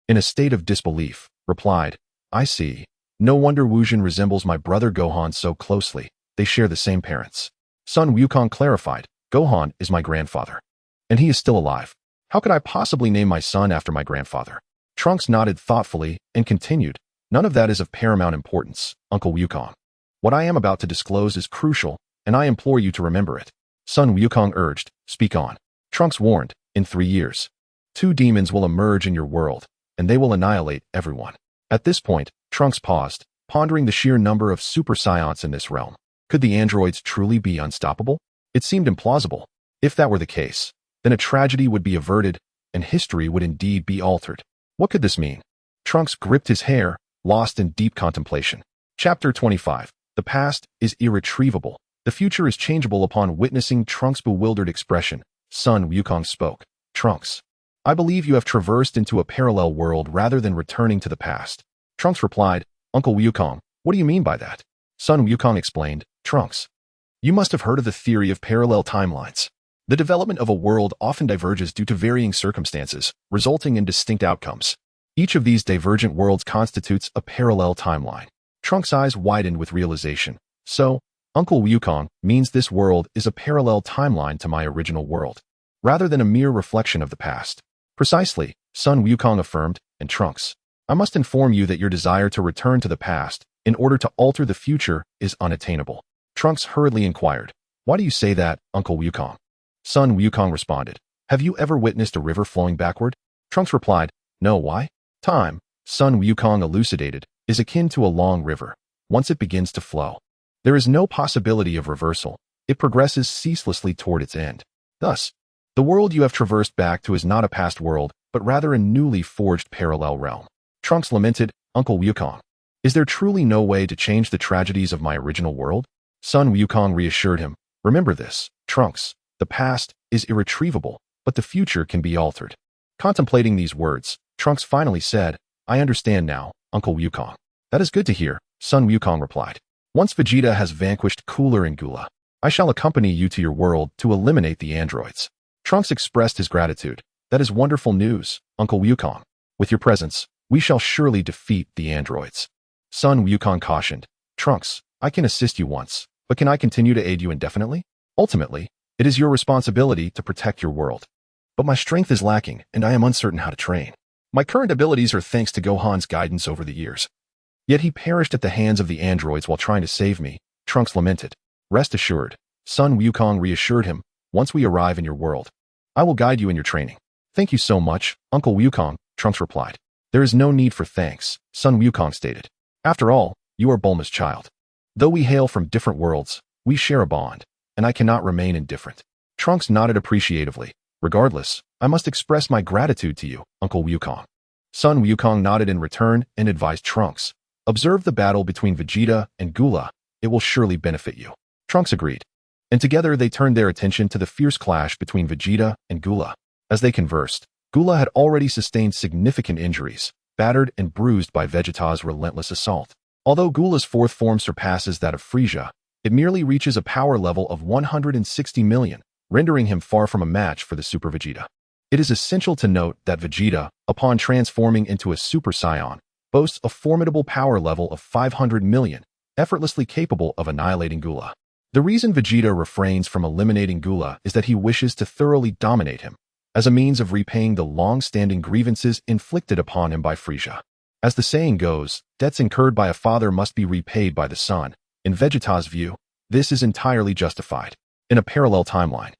in a state of disbelief, replied, I see. No wonder Wuzhen resembles my brother Gohan so closely. They share the same parents. Sun Wukong clarified, Gohan is my grandfather. And he is still alive. How could I possibly name my son after my grandfather? Trunks nodded thoughtfully and continued, none of that is of paramount importance, Uncle Wukong. What I am about to disclose is crucial, and I implore you to remember it. Sun Wukong urged, speak on. Trunks warned, in 3 years, 2 demons will emerge in your world, and they will annihilate everyone. At this point, Trunks paused, pondering the sheer number of Super Saiyans in this realm. Could the androids truly be unstoppable? It seemed implausible. If that were the case, then a tragedy would be averted, and history would indeed be altered. What could this mean? Trunks gripped his hair, lost in deep contemplation. Chapter 25. The past is irretrievable. The future is changeable. Upon witnessing Trunks' bewildered expression, Sun Wukong spoke. Trunks, I believe you have traversed into a parallel world rather than returning to the past. Trunks replied, Uncle Wukong, what do you mean by that? Sun Wukong explained, Trunks, you must have heard of the theory of parallel timelines. The development of a world often diverges due to varying circumstances, resulting in distinct outcomes. Each of these divergent worlds constitutes a parallel timeline. Trunks' eyes widened with realization. So, Uncle Wukong means this world is a parallel timeline to my original world, rather than a mere reflection of the past. Precisely, Sun Wukong affirmed, and Trunks, I must inform you that your desire to return to the past in order to alter the future is unattainable. Trunks hurriedly inquired, why do you say that, Uncle Wukong? Sun Wukong responded, have you ever witnessed a river flowing backward? Trunks replied, no, why? Time, Sun Wukong elucidated, is akin to a long river. Once it begins to flow, there is no possibility of reversal. It progresses ceaselessly toward its end. Thus, the world you have traversed back to is not a past world, but rather a newly forged parallel realm. Trunks lamented, Uncle Wukong, is there truly no way to change the tragedies of my original world? Sun Wukong reassured him, remember this, Trunks, the past is irretrievable, but the future can be altered. Contemplating these words, Trunks finally said, I understand now, Uncle Wukong. That is good to hear, Sun Wukong replied. Once Vegeta has vanquished Cooler and Gula, I shall accompany you to your world to eliminate the androids. Trunks expressed his gratitude. That is wonderful news, Uncle Wukong. With your presence, we shall surely defeat the androids. Sun Wukong cautioned, Trunks, I can assist you once, but can I continue to aid you indefinitely? Ultimately, it is your responsibility to protect your world. But my strength is lacking, and I am uncertain how to train. My current abilities are thanks to Gohan's guidance over the years. Yet he perished at the hands of the androids while trying to save me, Trunks lamented. Rest assured, Sun Wukong reassured him, once we arrive in your world, I will guide you in your training. Thank you so much, Uncle Wukong, Trunks replied. There is no need for thanks, Sun Wukong stated. After all, you are Bulma's child. Though we hail from different worlds, we share a bond, and I cannot remain indifferent. Trunks nodded appreciatively. Regardless, I must express my gratitude to you, Uncle Wukong. Sun Wukong nodded in return and advised Trunks. Observe the battle between Vegeta and Gula. It will surely benefit you. Trunks agreed. And together they turned their attention to the fierce clash between Vegeta and Gula. As they conversed, Gula had already sustained significant injuries, battered and bruised by Vegeta's relentless assault. Although Gula's fourth form surpasses that of Frieza, it merely reaches a power level of 160 million, rendering him far from a match for the Super Vegeta. It is essential to note that Vegeta, upon transforming into a Super Saiyan, boasts a formidable power level of 500 million, effortlessly capable of annihilating Gula. The reason Vegeta refrains from eliminating Gula is that he wishes to thoroughly dominate him, as a means of repaying the long-standing grievances inflicted upon him by Frieza. As the saying goes, debts incurred by a father must be repaid by the son. In Vegeta's view, this is entirely justified. In a parallel timeline,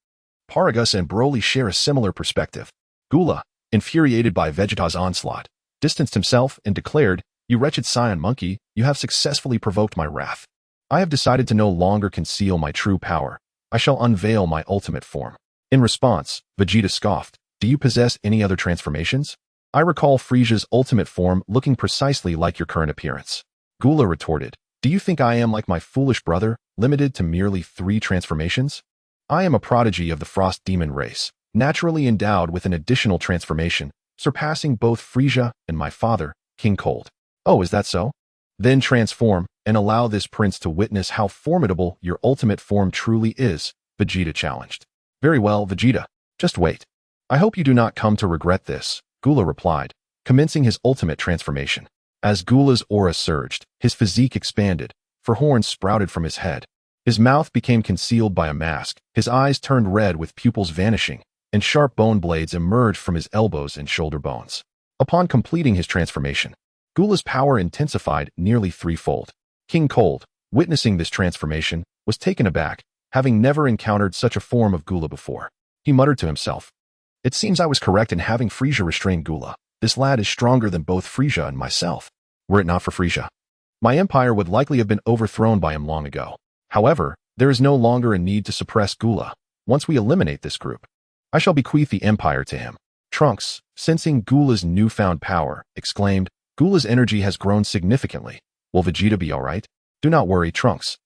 Paragus and Broly share a similar perspective. Gula, infuriated by Vegeta's onslaught, distanced himself and declared, "You wretched Saiyan monkey, you have successfully provoked my wrath. I have decided to no longer conceal my true power. I shall unveil my ultimate form." In response, Vegeta scoffed, "Do you possess any other transformations? I recall Frieza's ultimate form looking precisely like your current appearance." Gula retorted, "Do you think I am like my foolish brother, limited to merely 3 transformations? I am a prodigy of the Frost Demon race, naturally endowed with an additional transformation, surpassing both Frieza and my father, King Cold." "Oh, is that so? Then transform, and allow this prince to witness how formidable your ultimate form truly is," Vegeta challenged. "Very well, Vegeta. Just wait. I hope you do not come to regret this," Gula replied, commencing his ultimate transformation. As Gula's aura surged, his physique expanded, for horns sprouted from his head. His mouth became concealed by a mask, his eyes turned red with pupils vanishing, and sharp bone blades emerged from his elbows and shoulder bones. Upon completing his transformation, Gula's power intensified nearly 3-fold. King Cold, witnessing this transformation, was taken aback, having never encountered such a form of Gula before. He muttered to himself, "It seems I was correct in having Frieza restrain Gula. This lad is stronger than both Frieza and myself. Were it not for Frieza, my empire would likely have been overthrown by him long ago. However, there is no longer a need to suppress Gula. Once we eliminate this group, I shall bequeath the empire to him." Trunks, sensing Gula's newfound power, exclaimed, "Gula's energy has grown significantly. Will Vegeta be alright?" "Do not worry, Trunks.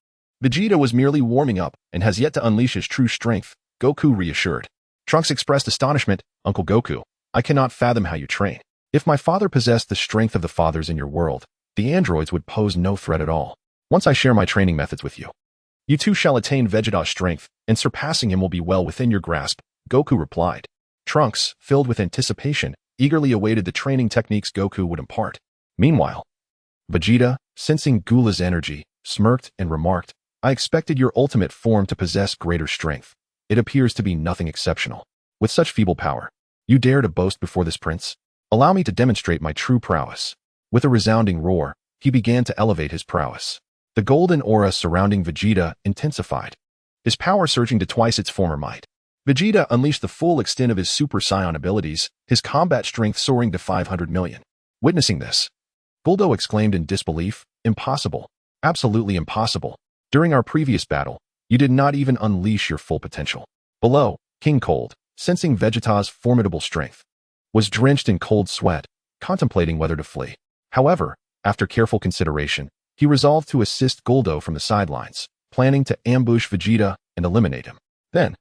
Vegeta was merely warming up and has yet to unleash his true strength," Goku reassured. Trunks expressed astonishment. "Uncle Goku, I cannot fathom how you train. If my father possessed the strength of the fathers in your world, the androids would pose no threat at all. Once I share my training methods with you, you too shall attain Vegeta's strength, and surpassing him will be well within your grasp," Goku replied. Trunks, filled with anticipation, eagerly awaited the training techniques Goku would impart. Meanwhile, Vegeta, sensing Gula's energy, smirked and remarked, "I expected your ultimate form to possess greater strength. It appears to be nothing exceptional. With such feeble power, you dare to boast before this prince? Allow me to demonstrate my true prowess." With a resounding roar, he began to elevate his prowess. The golden aura surrounding Vegeta intensified, his power surging to twice its former might. Vegeta unleashed the full extent of his Super Saiyan abilities, his combat strength soaring to 500 million. Witnessing this, Guldo exclaimed in disbelief, "Impossible. Absolutely impossible. During our previous battle, you did not even unleash your full potential." Below, King Cold, sensing Vegeta's formidable strength, was drenched in cold sweat, contemplating whether to flee. However, after careful consideration, he resolved to assist Guldo from the sidelines, planning to ambush Vegeta and eliminate him. Then,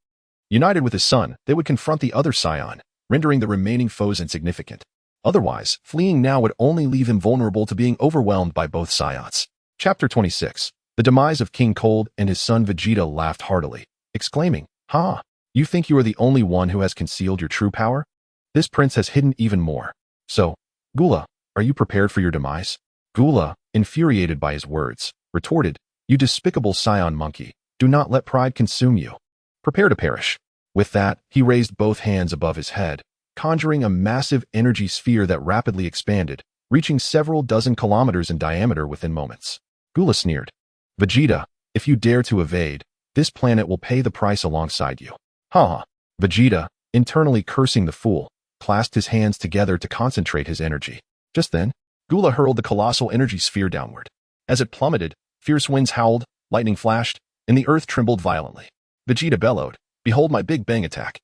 united with his son, they would confront the other Saiyan, rendering the remaining foes insignificant. Otherwise, fleeing now would only leave him vulnerable to being overwhelmed by both Saiyans. Chapter 26. The demise of King Cold and his son Vegeta laughed heartily, exclaiming, "Ha! You think you are the only one who has concealed your true power? This prince has hidden even more. So, Gula, are you prepared for your demise?" Gula, infuriated by his words, retorted, "You despicable Saiyan monkey, do not let pride consume you. Prepare to perish." With that, he raised both hands above his head, conjuring a massive energy sphere that rapidly expanded, reaching several dozen kilometers in diameter within moments. Gula sneered, "Vegeta, if you dare to evade, this planet will pay the price alongside you." Ha ha. Vegeta, internally cursing the fool, clasped his hands together to concentrate his energy. Just then, Gula hurled the colossal energy sphere downward. As it plummeted, Fierce winds howled, lightning flashed, and the earth trembled violently. Vegeta bellowed, "Behold my Big Bang attack."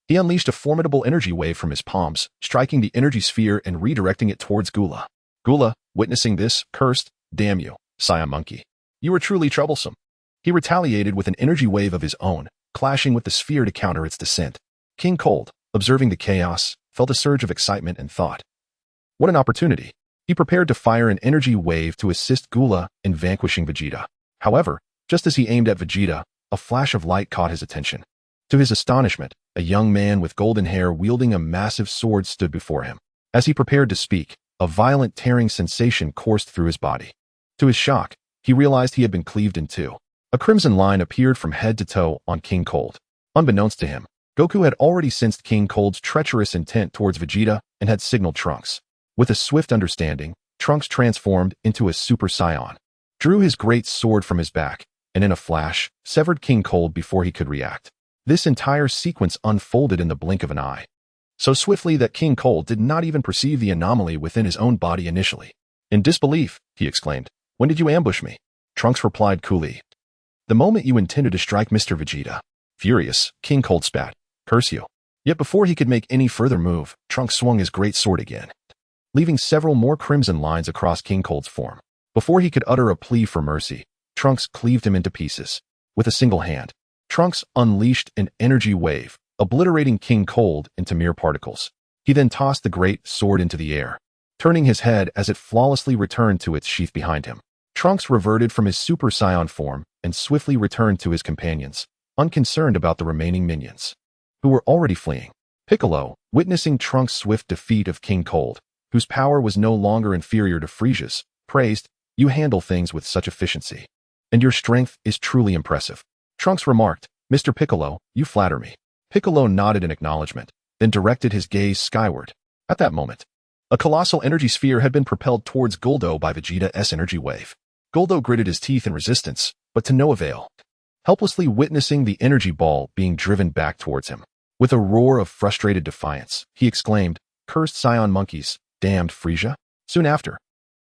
He unleashed a formidable energy wave from his palms, striking the energy sphere and redirecting it towards Gula. Gula, witnessing this, cursed, "Damn you, Saiyan monkey. You are truly troublesome." He retaliated with an energy wave of his own, clashing with the sphere to counter its descent. King Cold, observing the chaos, felt a surge of excitement and thought, "What an opportunity." He prepared to fire an energy wave to assist Gula in vanquishing Vegeta. However, just as he aimed at Vegeta, a flash of light caught his attention. To his astonishment, a young man with golden hair wielding a massive sword stood before him. As he prepared to speak, a violent tearing sensation coursed through his body. To his shock, he realized he had been cleaved in two. A crimson line appeared from head to toe on King Cold. Unbeknownst to him, Goku had already sensed King Cold's treacherous intent towards Vegeta and had signaled Trunks. With a swift understanding, Trunks transformed into a Super Saiyan, drew his great sword from his back, and in a flash, severed King Cold before he could react. This entire sequence unfolded in the blink of an eye, so swiftly that King Cold did not even perceive the anomaly within his own body initially. In disbelief, he exclaimed, "When did you ambush me?" Trunks replied coolly, "The moment you intended to strike Mr. Vegeta." Furious, King Cold spat, "Curse you." Yet before he could make any further move, Trunks swung his great sword again, leaving several more crimson lines across King Cold's form. Before he could utter a plea for mercy, Trunks cleaved him into pieces. With a single hand, Trunks unleashed an energy wave, obliterating King Cold into mere particles. He then tossed the great sword into the air, turning his head as it flawlessly returned to its sheath behind him. Trunks reverted from his Super Saiyan form and swiftly returned to his companions, unconcerned about the remaining minions, who were already fleeing. Piccolo, witnessing Trunks' swift defeat of King Cold, whose power was no longer inferior to Frieza's, praised, "You handle things with such efficiency, and your strength is truly impressive." Trunks remarked, "Mr. Piccolo, you flatter me." Piccolo nodded in acknowledgement, then directed his gaze skyward. At that moment, a colossal energy sphere had been propelled towards Guldo by Vegeta's energy wave. Guldo gritted his teeth in resistance, but to no avail, helplessly witnessing the energy ball being driven back towards him. With a roar of frustrated defiance, he exclaimed, "Cursed Saiyan monkeys, damned Frieza." Soon after,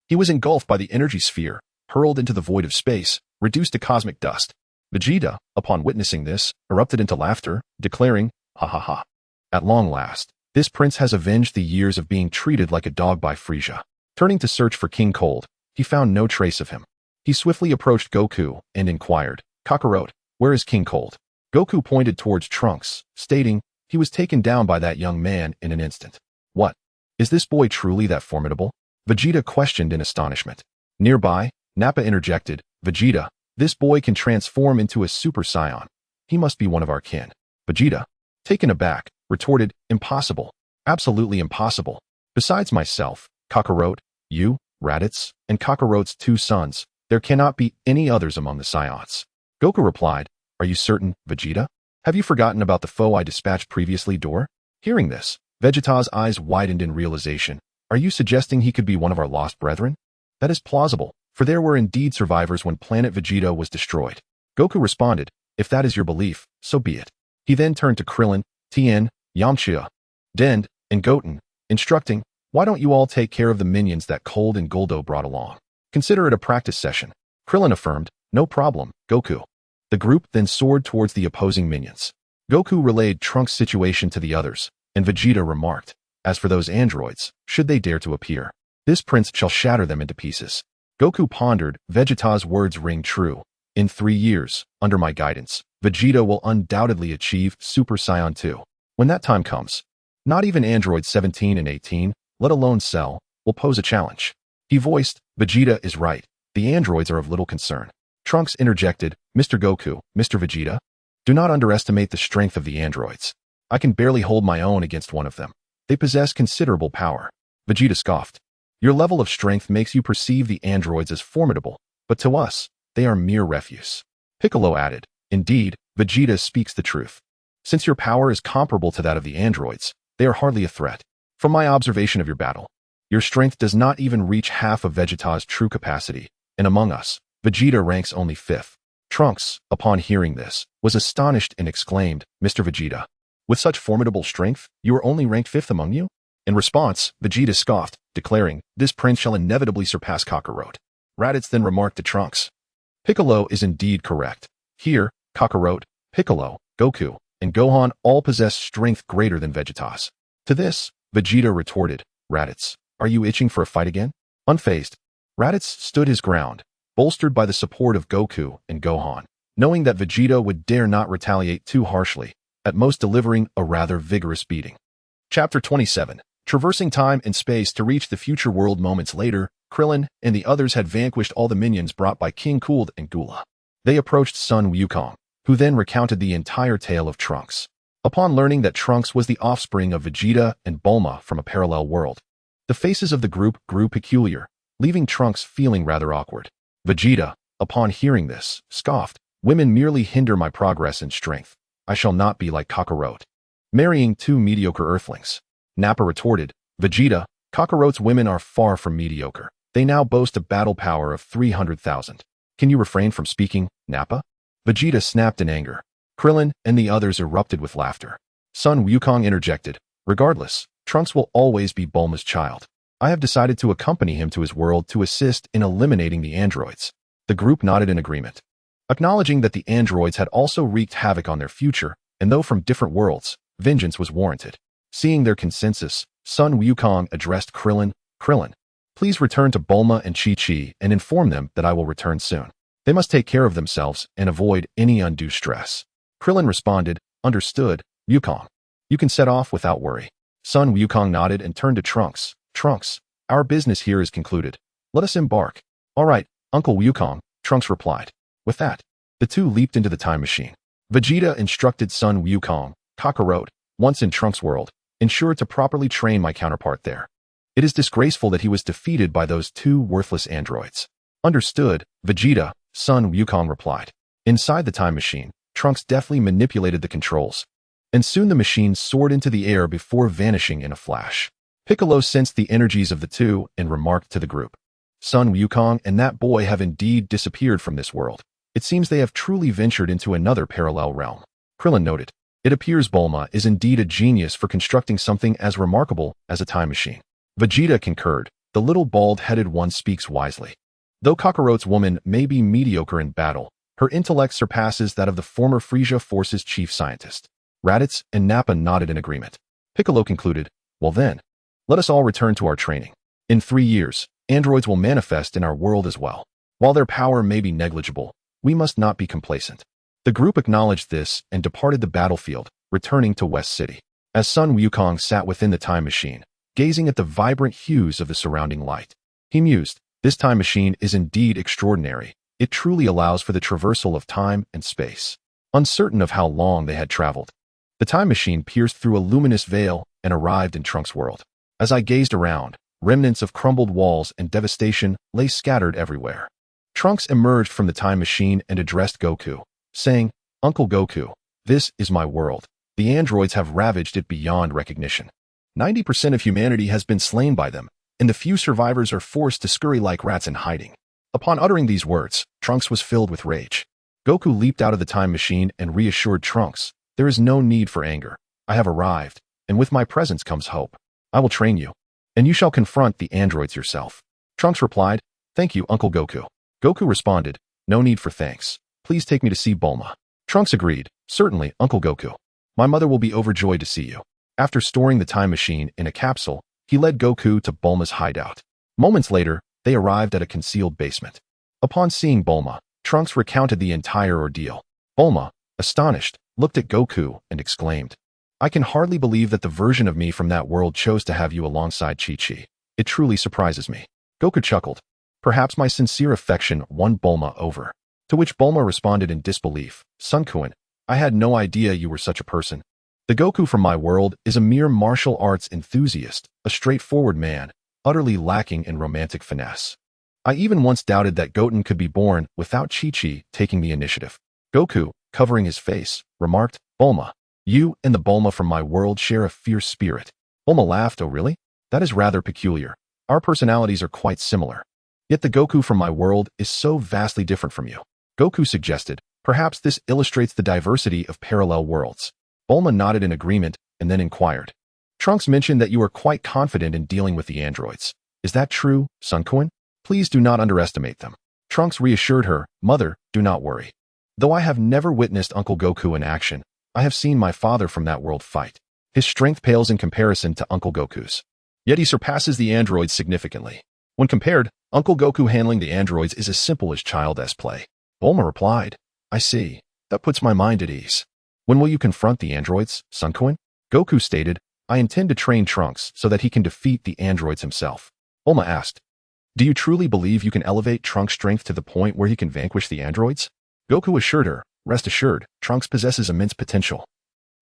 he was engulfed by the energy sphere, hurled into the void of space, reduced to cosmic dust. Vegeta, upon witnessing this, erupted into laughter, declaring, "Ha ha ha. At long last, this prince has avenged the years of being treated like a dog by Frieza." Turning to search for King Cold, he found no trace of him. He swiftly approached Goku and inquired, "Kakarot, where is King Cold?" Goku pointed towards Trunks, stating, "He was taken down by that young man in an instant." "What? Is this boy truly that formidable?" Vegeta questioned in astonishment. Nearby, Nappa interjected, "Vegeta, this boy can transform into a Super Saiyan. He must be one of our kin." Vegeta, taken aback, retorted, "Impossible. Absolutely impossible. Besides myself, Kakarot, you, Raditz, and Kakarot's two sons, there cannot be any others among the Saiyans." Goku replied, "Are you certain, Vegeta? Have you forgotten about the foe I dispatched previously, Dor?" Hearing this, Vegeta's eyes widened in realization. "Are you suggesting he could be one of our lost brethren?" "That is plausible, for there were indeed survivors when planet Vegeta was destroyed." Goku responded, "If that is your belief, so be it." He then turned to Krillin, Tien, Yamcha, Dend, and Goten, instructing, "Why don't you all take care of the minions that Cold and Guldo brought along? Consider it a practice session." Krillin affirmed, "No problem, Goku." The group then soared towards the opposing minions. Goku relayed Trunks' situation to the others, and Vegeta remarked, "As for those androids, should they dare to appear, this prince shall shatter them into pieces." Goku pondered, Vegeta's words ring true. In 3 years, under my guidance, Vegeta will undoubtedly achieve Super Saiyan 2. When that time comes, not even androids 17 and 18, let alone Cell, will pose a challenge. He voiced, "Vegeta is right. The androids are of little concern." Trunks interjected, "Mr. Goku, Mr. Vegeta, do not underestimate the strength of the androids. I can barely hold my own against one of them. They possess considerable power." Vegeta scoffed, "Your level of strength makes you perceive the androids as formidable, but to us, they are mere refuse." Piccolo added, "Indeed, Vegeta speaks the truth. Since your power is comparable to that of the androids, they are hardly a threat. From my observation of your battle, your strength does not even reach half of Vegeta's true capacity, and among us, Vegeta ranks only 5th. Trunks, upon hearing this, was astonished and exclaimed, "Mr. Vegeta, with such formidable strength, you are only ranked 5th among you?" In response, Vegeta scoffed, declaring, "This prince shall inevitably surpass Kakarot." Raditz then remarked to Trunks, Piccolo is indeed correct. Here, Kakarot, Piccolo, Goku, and Gohan all possess strength greater than Vegeta's. To this, Vegeta retorted, Raditz, are you itching for a fight again? Unfazed, Raditz stood his ground, bolstered by the support of Goku and Gohan, knowing that Vegeta would dare not retaliate too harshly, at most delivering a rather vigorous beating. Chapter 27. Traversing time and space to reach the future world. Moments later, Krillin and the others had vanquished all the minions brought by King Cooled and Gula. They approached Sun Wukong, who then recounted the entire tale of Trunks. Upon learning that Trunks was the offspring of Vegeta and Bulma from a parallel world, the faces of the group grew peculiar, leaving Trunks feeling rather awkward. Vegeta, upon hearing this, scoffed, women merely hinder my progress in strength. I shall not be like Kakarot, marrying two mediocre earthlings. Nappa retorted, Vegeta, Kakarot's women are far from mediocre. They now boast a battle power of 300,000. Can you refrain from speaking, Nappa? Vegeta snapped in anger. Krillin and the others erupted with laughter. Sun Wukong interjected, regardless, Trunks will always be Bulma's child. I have decided to accompany him to his world to assist in eliminating the androids. The group nodded in agreement, acknowledging that the androids had also wreaked havoc on their future, and though from different worlds, vengeance was warranted. Seeing their consensus, Sun Wukong addressed Krillin, Krillin, please return to Bulma and Chi-Chi and inform them that I will return soon. They must take care of themselves and avoid any undue stress. Krillin responded, understood, Wukong. You can set off without worry. Sun Wukong nodded and turned to Trunks. Trunks, our business here is concluded. Let us embark. All right, Uncle Wukong, Trunks replied. With that, the two leaped into the time machine. Vegeta instructed Sun Wukong, Kakarot, once in Trunks' world, ensure to properly train my counterpart there. It is disgraceful that he was defeated by those two worthless androids. Understood, Vegeta, Sun Wukong replied. Inside the time machine, Trunks deftly manipulated the controls, and soon the machine soared into the air before vanishing in a flash. Piccolo sensed the energies of the two and remarked to the group, Sun Wukong and that boy have indeed disappeared from this world. It seems they have truly ventured into another parallel realm. Krillin noted, it appears Bulma is indeed a genius for constructing something as remarkable as a time machine. Vegeta concurred, the little bald-headed one speaks wisely. Though Kakarot's woman may be mediocre in battle, her intellect surpasses that of the former Frieza Force's chief scientist. Raditz and Nappa nodded in agreement. Piccolo concluded, well then, let us all return to our training. In 3 years, androids will manifest in our world as well. While their power may be negligible, we must not be complacent. The group acknowledged this and departed the battlefield, returning to West City. As Sun Wukong sat within the time machine, gazing at the vibrant hues of the surrounding light, he mused, this time machine is indeed extraordinary. It truly allows for the traversal of time and space. Uncertain of how long they had traveled, the time machine pierced through a luminous veil and arrived in Trunks' world. As I gazed around, remnants of crumbled walls and devastation lay scattered everywhere. Trunks emerged from the time machine and addressed Goku, saying, Uncle Goku, this is my world. The androids have ravaged it beyond recognition. 90% of humanity has been slain by them, and the few survivors are forced to scurry like rats in hiding. Upon uttering these words, Trunks was filled with rage. Goku leaped out of the time machine and reassured Trunks, there is no need for anger. I have arrived, and with my presence comes hope. I will train you, and you shall confront the androids yourself. Trunks replied, thank you, Uncle Goku. Goku responded, no need for thanks. Please take me to see Bulma. Trunks agreed, certainly, Uncle Goku. My mother will be overjoyed to see you. After storing the time machine in a capsule, he led Goku to Bulma's hideout. Moments later, they arrived at a concealed basement. Upon seeing Bulma, Trunks recounted the entire ordeal. Bulma, astonished, looked at Goku and exclaimed, I can hardly believe that the version of me from that world chose to have you alongside Chi-Chi. It truly surprises me. Goku chuckled. Perhaps my sincere affection won Bulma over. To which Bulma responded in disbelief, Sun Wukong, I had no idea you were such a person. The Goku from my world is a mere martial arts enthusiast, a straightforward man, utterly lacking in romantic finesse. I even once doubted that Goten could be born without Chi-Chi taking the initiative. Goku, covering his face, remarked, Bulma, you and the Bulma from my world share a fierce spirit. Bulma laughed, oh really? That is rather peculiar. Our personalities are quite similar. Yet the Goku from my world is so vastly different from you. Goku suggested, perhaps this illustrates the diversity of parallel worlds. Bulma nodded in agreement and then inquired. Trunks mentioned that you are quite confident in dealing with the androids. Is that true, Sun Wukong? Please do not underestimate them. Trunks reassured her, "Mother, do not worry. Though I have never witnessed Uncle Goku in action, I have seen my father from that world fight. His strength pales in comparison to Uncle Goku's. Yet he surpasses the androids significantly. When compared, Uncle Goku handling the androids is as simple as child's play." Bulma replied, "I see. That puts my mind at ease. When will you confront the androids, Sun Wukong?" Goku stated, "I intend to train Trunks so that he can defeat the androids himself." Bulma asked, "Do you truly believe you can elevate Trunks' strength to the point where he can vanquish the androids?" Goku assured her, "Rest assured, Trunks possesses immense potential.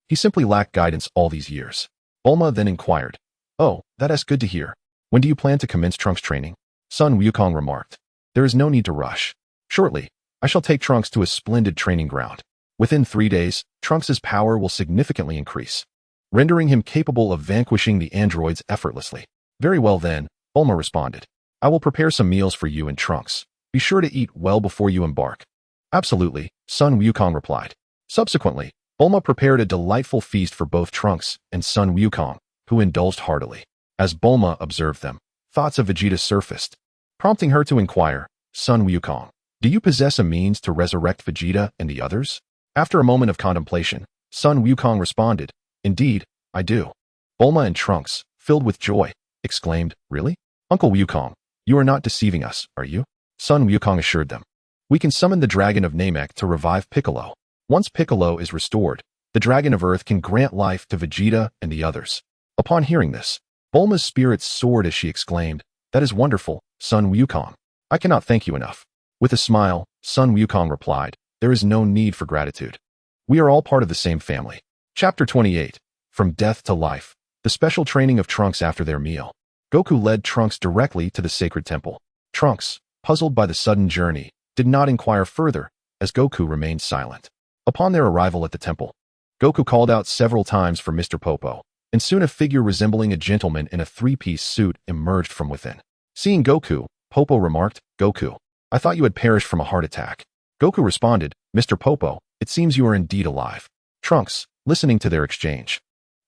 He simply lacked guidance all these years." Bulma then inquired, "Oh, that's good to hear. When do you plan to commence Trunks' training?" Sun Wukong remarked, "There is no need to rush. Shortly, I shall take Trunks to a splendid training ground. Within 3 days, Trunks' power will significantly increase, rendering him capable of vanquishing the androids effortlessly." "Very well then," Bulma responded. "I will prepare some meals for you and Trunks. Be sure to eat well before you embark." "Absolutely," Sun Wukong replied. Subsequently, Bulma prepared a delightful feast for both Trunks and Sun Wukong, who indulged heartily. As Bulma observed them, thoughts of Vegeta surfaced, prompting her to inquire, "Sun Wukong, do you possess a means to resurrect Vegeta and the others?" After a moment of contemplation, Sun Wukong responded, "Indeed, I do." Bulma and Trunks, filled with joy, exclaimed, "Really? Uncle Wukong, you are not deceiving us, are you?" Sun Wukong assured them, "We can summon the Dragon of Namek to revive Piccolo. Once Piccolo is restored, the Dragon of Earth can grant life to Vegeta and the others." Upon hearing this, Bulma's spirits soared as she exclaimed, "That is wonderful, Sun Wukong. I cannot thank you enough." With a smile, Sun Wukong replied, "There is no need for gratitude. We are all part of the same family." Chapter 28. From Death to Life. The special training of Trunks after their meal. Goku led Trunks directly to the sacred temple. Trunks, puzzled by the sudden journey, did not inquire further, as Goku remained silent. Upon their arrival at the temple, Goku called out several times for Mr. Popo, and soon a figure resembling a gentleman in a three-piece suit emerged from within. Seeing Goku, Popo remarked, "Goku, I thought you had perished from a heart attack." Goku responded, "Mr. Popo, it seems you are indeed alive." Trunks, listening to their exchange,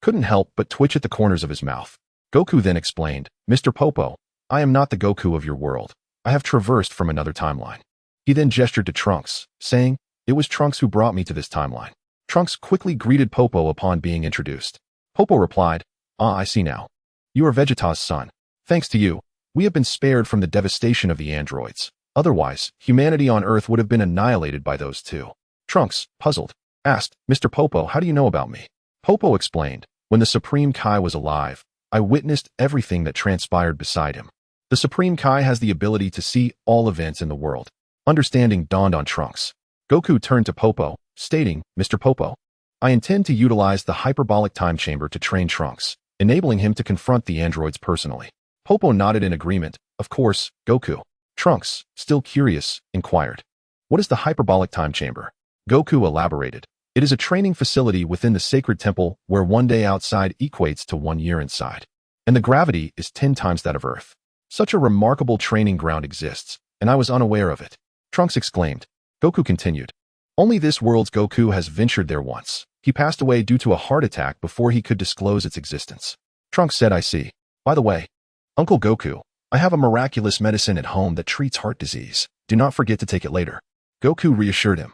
couldn't help but twitch at the corners of his mouth. Goku then explained, "Mr. Popo, I am not the Goku of your world. I have traversed from another timeline." He then gestured to Trunks, saying, "It was Trunks who brought me to this timeline." Trunks quickly greeted Popo upon being introduced. Popo replied, "Ah, I see now. You are Vegeta's son. Thanks to you, we have been spared from the devastation of the androids. Otherwise, humanity on Earth would have been annihilated by those two." Trunks, puzzled, asked, "Mr. Popo, how do you know about me?" Popo explained, "When the Supreme Kai was alive, I witnessed everything that transpired beside him. The Supreme Kai has the ability to see all events in the world." Understanding dawned on Trunks. Goku turned to Popo, stating, "Mr. Popo, I intend to utilize the hyperbolic time chamber to train Trunks, enabling him to confront the androids personally." Popo nodded in agreement. "Of course, Goku." Trunks, still curious, inquired, "What is the hyperbolic time chamber?" Goku elaborated, "It is a training facility within the sacred temple where 1 day outside equates to 1 year inside, and the gravity is 10 times that of Earth. Such a remarkable training ground exists, and I was unaware of it." Trunks exclaimed. Goku continued, "Only this world's Goku has ventured there once. He passed away due to a heart attack before he could disclose its existence." Trunks said, "I see. By the way, Uncle Goku, I have a miraculous medicine at home that treats heart disease. Do not forget to take it later." Goku reassured him,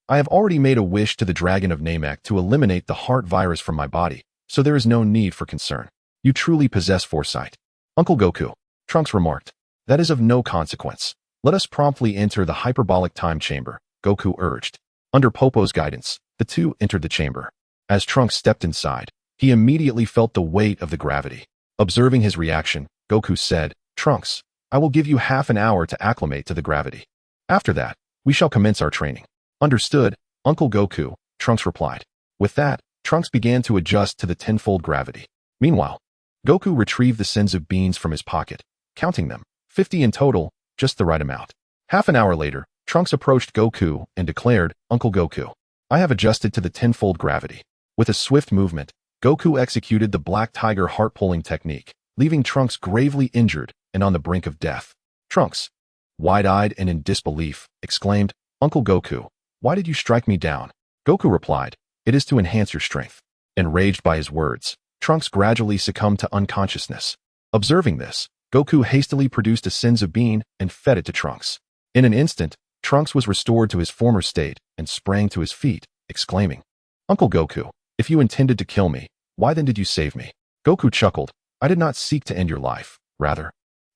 "I have already made a wish to the Dragon of Namek to eliminate the heart virus from my body, so there is no need for concern. You truly possess foresight." "Uncle Goku," Trunks remarked, "that is of no consequence. Let us promptly enter the hyperbolic time chamber," Goku urged. Under Popo's guidance, the two entered the chamber. As Trunks stepped inside, he immediately felt the weight of the gravity. Observing his reaction, Goku said, "Trunks, I will give you half an hour to acclimate to the gravity. After that, we shall commence our training." "Understood, Uncle Goku," Trunks replied. With that, Trunks began to adjust to the tenfold gravity. Meanwhile, Goku retrieved the senzu beans from his pocket, counting them, 50 in total, just the right amount. Half an hour later, Trunks approached Goku and declared, "Uncle Goku, I have adjusted to the tenfold gravity." With a swift movement, Goku executed the Black Tiger heart-pulling technique, leaving Trunks gravely injured and on the brink of death. Trunks, wide-eyed and in disbelief, exclaimed, "Uncle Goku, why did you strike me down?" Goku replied, "It is to enhance your strength." Enraged by his words, Trunks gradually succumbed to unconsciousness. Observing this, Goku hastily produced a senzu bean and fed it to Trunks. In an instant, Trunks was restored to his former state and sprang to his feet, exclaiming, "Uncle Goku, if you intended to kill me, why then did you save me?" Goku chuckled, "I did not seek to end your life. Rather,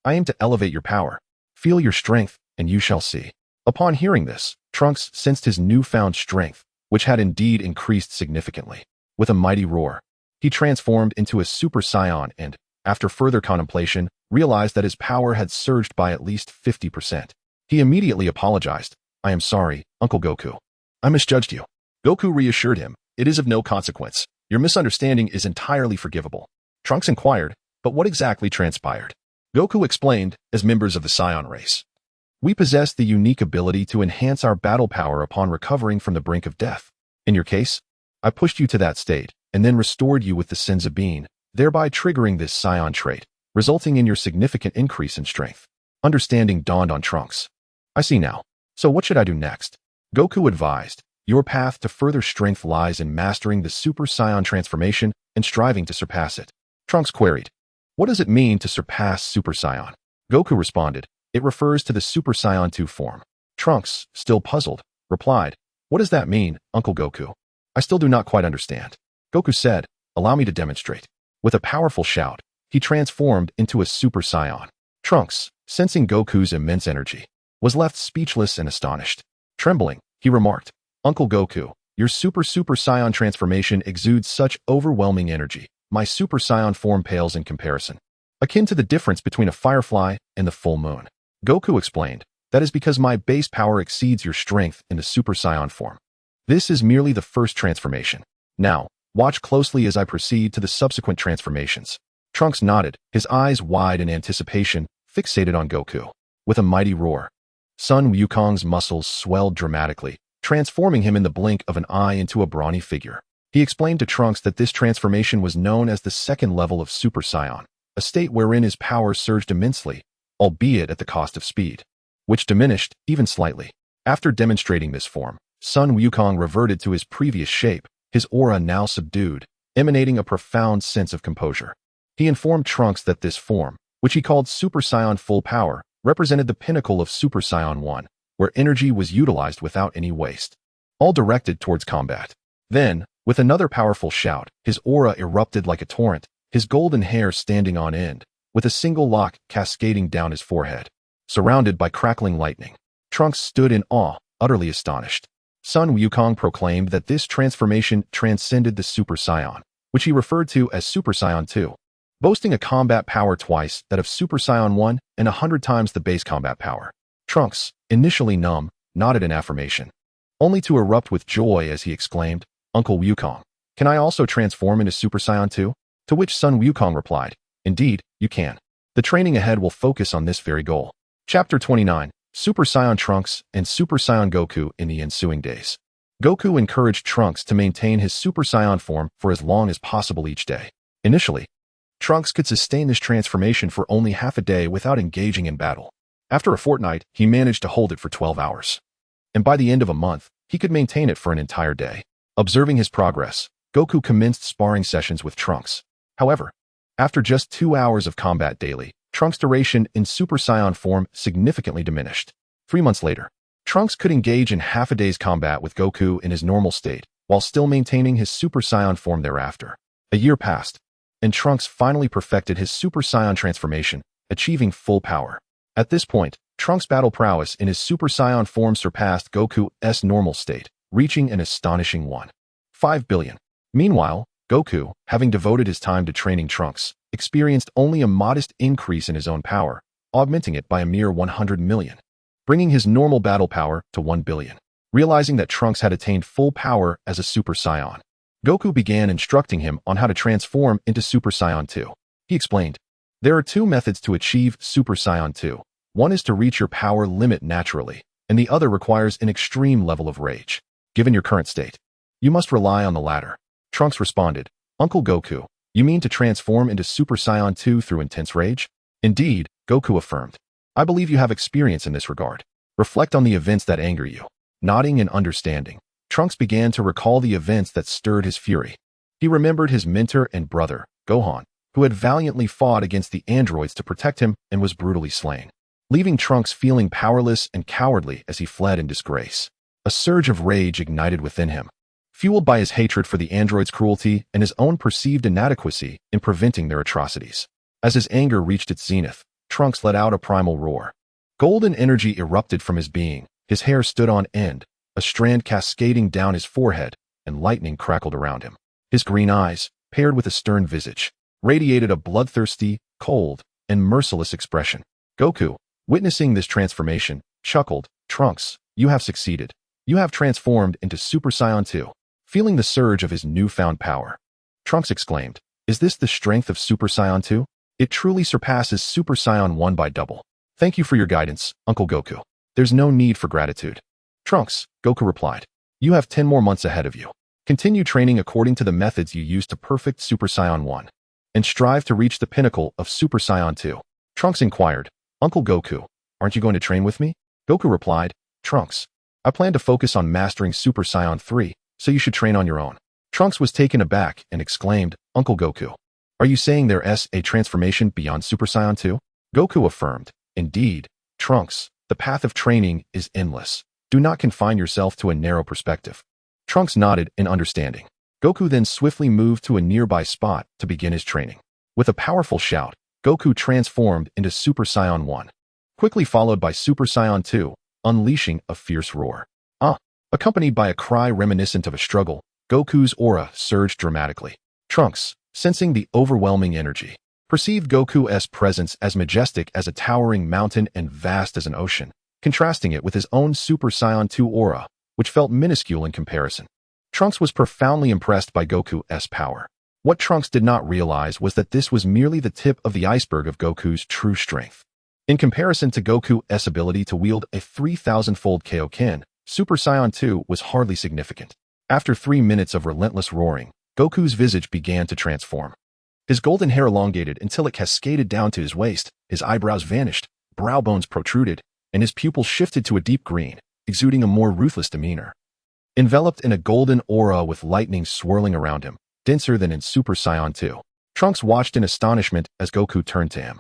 I aim to elevate your power. Feel your strength, and you shall see." Upon hearing this, Trunks sensed his newfound strength, which had indeed increased significantly. With a mighty roar, he transformed into a Super Saiyan and, after further contemplation, realized that his power had surged by at least 50%. He immediately apologized. "I am sorry, Uncle Goku. I misjudged you." Goku reassured him, "It is of no consequence. Your misunderstanding is entirely forgivable." Trunks inquired, "But what exactly transpired?" Goku explained, "As members of the Saiyan race, we possess the unique ability to enhance our battle power upon recovering from the brink of death. In your case, I pushed you to that state, and then restored you with the Senzu Bean, thereby triggering this Saiyan trait, resulting in your significant increase in strength." Understanding dawned on Trunks. "I see now. So what should I do next?" Goku advised, "Your path to further strength lies in mastering the Super Saiyan transformation and striving to surpass it." Trunks queried, "What does it mean to surpass Super Saiyan?" Goku responded, "It refers to the Super Saiyan 2 form." Trunks, still puzzled, replied, "What does that mean, Uncle Goku? I still do not quite understand." Goku said, "Allow me to demonstrate." With a powerful shout, he transformed into a Super Saiyan. Trunks, sensing Goku's immense energy, was left speechless and astonished. Trembling, he remarked, "Uncle Goku, your Super Saiyan transformation exudes such overwhelming energy. My Super Saiyan form pales in comparison, akin to the difference between a firefly and the full moon." Goku explained, "That is because my base power exceeds your strength in the Super Saiyan form. This is merely the first transformation. Now, watch closely as I proceed to the subsequent transformations." Trunks nodded, his eyes wide in anticipation, fixated on Goku. With a mighty roar, Sun Wukong's muscles swelled dramatically, transforming him in the blink of an eye into a brawny figure. He explained to Trunks that this transformation was known as the second level of Super Saiyan, a state wherein his power surged immensely, albeit at the cost of speed, which diminished even slightly. After demonstrating this form, Sun Wukong reverted to his previous shape, his aura now subdued, emanating a profound sense of composure. He informed Trunks that this form, which he called Super Saiyan Full Power, represented the pinnacle of Super Saiyan 1, where energy was utilized without any waste, all directed towards combat. Then, with another powerful shout, his aura erupted like a torrent, his golden hair standing on end, with a single lock cascading down his forehead. Surrounded by crackling lightning, Trunks stood in awe, utterly astonished. Sun Wukong proclaimed that this transformation transcended the Super Saiyan, which he referred to as Super Saiyan 2. Boasting a combat power twice that of Super Saiyan 1 and 100 times the base combat power. Trunks, initially numb, nodded in affirmation, only to erupt with joy as he exclaimed, "Uncle Wukong, can I also transform into Super Saiyan 2? To which Sun Wukong replied, "Indeed, you can. The training ahead will focus on this very goal." Chapter 29, Super Saiyan Trunks and Super Saiyan Goku in the ensuing days. Goku encouraged Trunks to maintain his Super Saiyan form for as long as possible each day. Initially, Trunks could sustain this transformation for only half a day without engaging in battle. After a fortnight, he managed to hold it for 12 hours. And by the end of a month, he could maintain it for an entire day. Observing his progress, Goku commenced sparring sessions with Trunks. However, after just 2 hours of combat daily, Trunks' duration in Super Saiyan form significantly diminished. 3 months later, Trunks could engage in half a day's combat with Goku in his normal state, while still maintaining his Super Saiyan form thereafter. A year passed, and Trunks finally perfected his Super Saiyan transformation, achieving full power. At this point, Trunks' battle prowess in his Super Saiyan form surpassed Goku's normal state, reaching an astonishing 1.5 billion. Meanwhile, Goku, having devoted his time to training Trunks, experienced only a modest increase in his own power, augmenting it by a mere 100 million, bringing his normal battle power to 1 billion. Realizing that Trunks had attained full power as a Super Saiyan, Goku began instructing him on how to transform into Super Saiyan 2. He explained, "There are 2 methods to achieve Super Saiyan 2. One is to reach your power limit naturally, and the other requires an extreme level of rage. Given your current state, you must rely on the latter." Trunks responded, "Uncle Goku, you mean to transform into Super Saiyan 2 through intense rage?" "Indeed," Goku affirmed. "I believe you have experience in this regard. Reflect on the events that anger you." Nodding and understanding, Trunks began to recall the events that stirred his fury. He remembered his mentor and brother, Gohan, who had valiantly fought against the androids to protect him and was brutally slain. leaving Trunks feeling powerless and cowardly as he fled in disgrace. A surge of rage ignited within him, fueled by his hatred for the android's cruelty and his own perceived inadequacy in preventing their atrocities. As his anger reached its zenith, Trunks let out a primal roar. Golden energy erupted from his being, his hair stood on end, a strand cascading down his forehead, and lightning crackled around him. His green eyes, paired with a stern visage, radiated a bloodthirsty, cold, and merciless expression. Goku, witnessing this transformation, chuckled, "Trunks, you have succeeded. You have transformed into Super Saiyan 2. Feeling the surge of his newfound power, Trunks exclaimed, "Is this the strength of Super Saiyan 2? It truly surpasses Super Saiyan 1 by double. Thank you for your guidance, Uncle Goku. There's no need for gratitude." "Trunks," Goku replied, "you have 10 more months ahead of you. Continue training according to the methods you used to perfect Super Saiyan 1, and strive to reach the pinnacle of Super Saiyan 2. Trunks inquired, "Uncle Goku, aren't you going to train with me?" Goku replied, "Trunks, I plan to focus on mastering Super Saiyan 3, so you should train on your own." Trunks was taken aback and exclaimed, "Uncle Goku, are you saying there's a transformation beyond Super Saiyan 2? Goku affirmed, "Indeed, Trunks, the path of training is endless. Do not confine yourself to a narrow perspective." Trunks nodded in understanding. Goku then swiftly moved to a nearby spot to begin his training. With a powerful shout, Goku transformed into Super Saiyan 1, quickly followed by Super Saiyan 2, unleashing a fierce roar. Accompanied by a cry reminiscent of a struggle, Goku's aura surged dramatically. Trunks, sensing the overwhelming energy, perceived Goku's presence as majestic as a towering mountain and vast as an ocean, contrasting it with his own Super Saiyan 2 aura, which felt minuscule in comparison. Trunks was profoundly impressed by Goku's power. What Trunks did not realize was that this was merely the tip of the iceberg of Goku's true strength. In comparison to Goku's ability to wield a 3,000-fold Kaioken, Super Saiyan 2 was hardly significant. After 3 minutes of relentless roaring, Goku's visage began to transform. His golden hair elongated until it cascaded down to his waist, his eyebrows vanished, brow bones protruded, and his pupils shifted to a deep green, exuding a more ruthless demeanor. Enveloped in a golden aura with lightning swirling around him, denser than in Super Saiyan 2, Trunks watched in astonishment as Goku turned to him.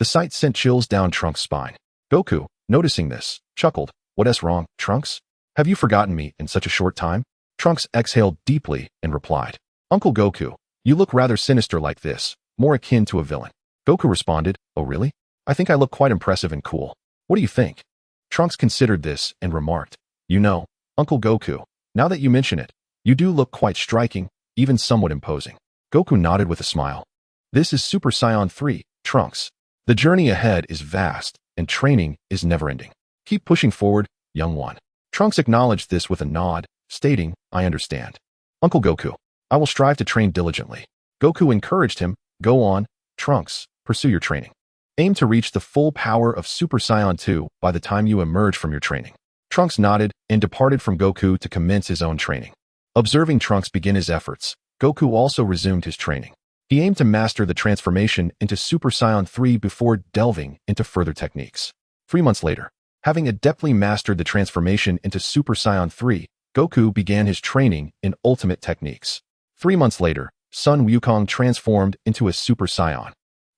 The sight sent chills down Trunks' spine. Goku, noticing this, chuckled, "What's wrong, Trunks? Have you forgotten me in such a short time?" Trunks exhaled deeply and replied, "Uncle Goku, you look rather sinister like this, more akin to a villain." Goku responded, "Oh really? I think I look quite impressive and cool. What do you think?" Trunks considered this and remarked, "You know, Uncle Goku, now that you mention it, you do look quite striking, even somewhat imposing." Goku nodded with a smile. "This is Super Saiyan 3, Trunks. The journey ahead is vast, and training is never-ending. Keep pushing forward, young one." Trunks acknowledged this with a nod, stating, "I understand. Uncle Goku, I will strive to train diligently." Goku encouraged him, "Go on, Trunks, pursue your training. Aim to reach the full power of Super Saiyan 2 by the time you emerge from your training." Trunks nodded and departed from Goku to commence his own training. Observing Trunks begin his efforts, Goku also resumed his training. He aimed to master the transformation into Super Saiyan 3 before delving into further techniques. 3 months later, having adeptly mastered the transformation into Super Saiyan 3, Goku began his training in ultimate techniques. 3 months later, Sun Wukong transformed into a Super Saiyan,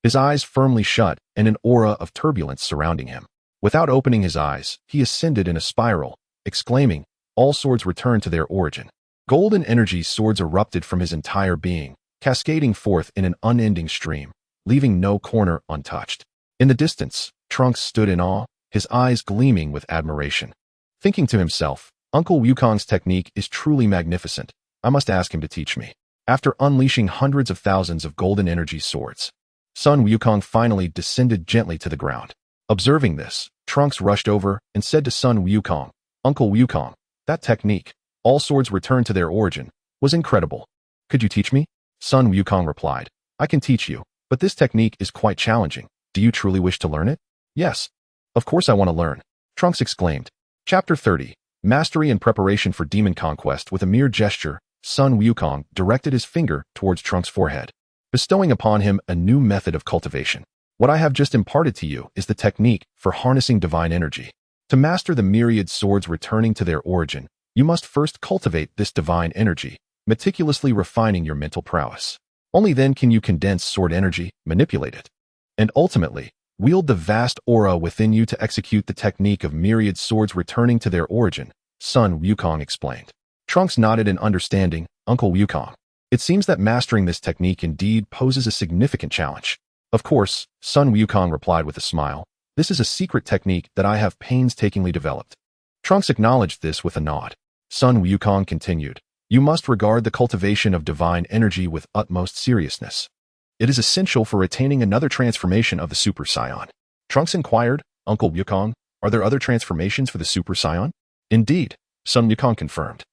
his eyes firmly shut and an aura of turbulence surrounding him. Without opening his eyes, he ascended in a spiral, exclaiming, "All swords return to their origin." Golden energy swords erupted from his entire being, cascading forth in an unending stream, leaving no corner untouched. In the distance, Trunks stood in awe, his eyes gleaming with admiration. Thinking to himself, "Uncle Wukong's technique is truly magnificent. I must ask him to teach me." After unleashing hundreds of thousands of golden energy swords, Sun Wukong finally descended gently to the ground. Observing this, Trunks rushed over and said to Sun Wukong, "Uncle Wukong, that technique, all swords return to their origin, was incredible. Could you teach me?" Sun Wukong replied, "I can teach you, but this technique is quite challenging. Do you truly wish to learn it?" "Yes. Of course I want to learn," Trunks exclaimed. Chapter 30. Mastery and Preparation for Demon Conquest. With a mere gesture, Sun Wukong directed his finger towards Trunks' forehead, bestowing upon him a new method of cultivation. "What I have just imparted to you is the technique for harnessing divine energy. To master the myriad swords returning to their origin, you must first cultivate this divine energy, meticulously refining your mental prowess. Only then can you condense sword energy, manipulate it, and ultimately Wield the vast aura within you to execute the technique of myriad swords returning to their origin, Sun Wukong explained. Trunks nodded in understanding. Uncle Wukong. It seems that mastering this technique indeed poses a significant challenge. Of course, Sun Wukong replied with a smile. This is a secret technique that I have painstakingly developed. Trunks acknowledged this with a nod. Sun Wukong continued. You must regard the cultivation of divine energy with utmost seriousness. It is essential for attaining another transformation of the Super Saiyan. Trunks inquired, Uncle Wukong, are there other transformations for the Super Saiyan? Indeed, Sun Wukong confirmed.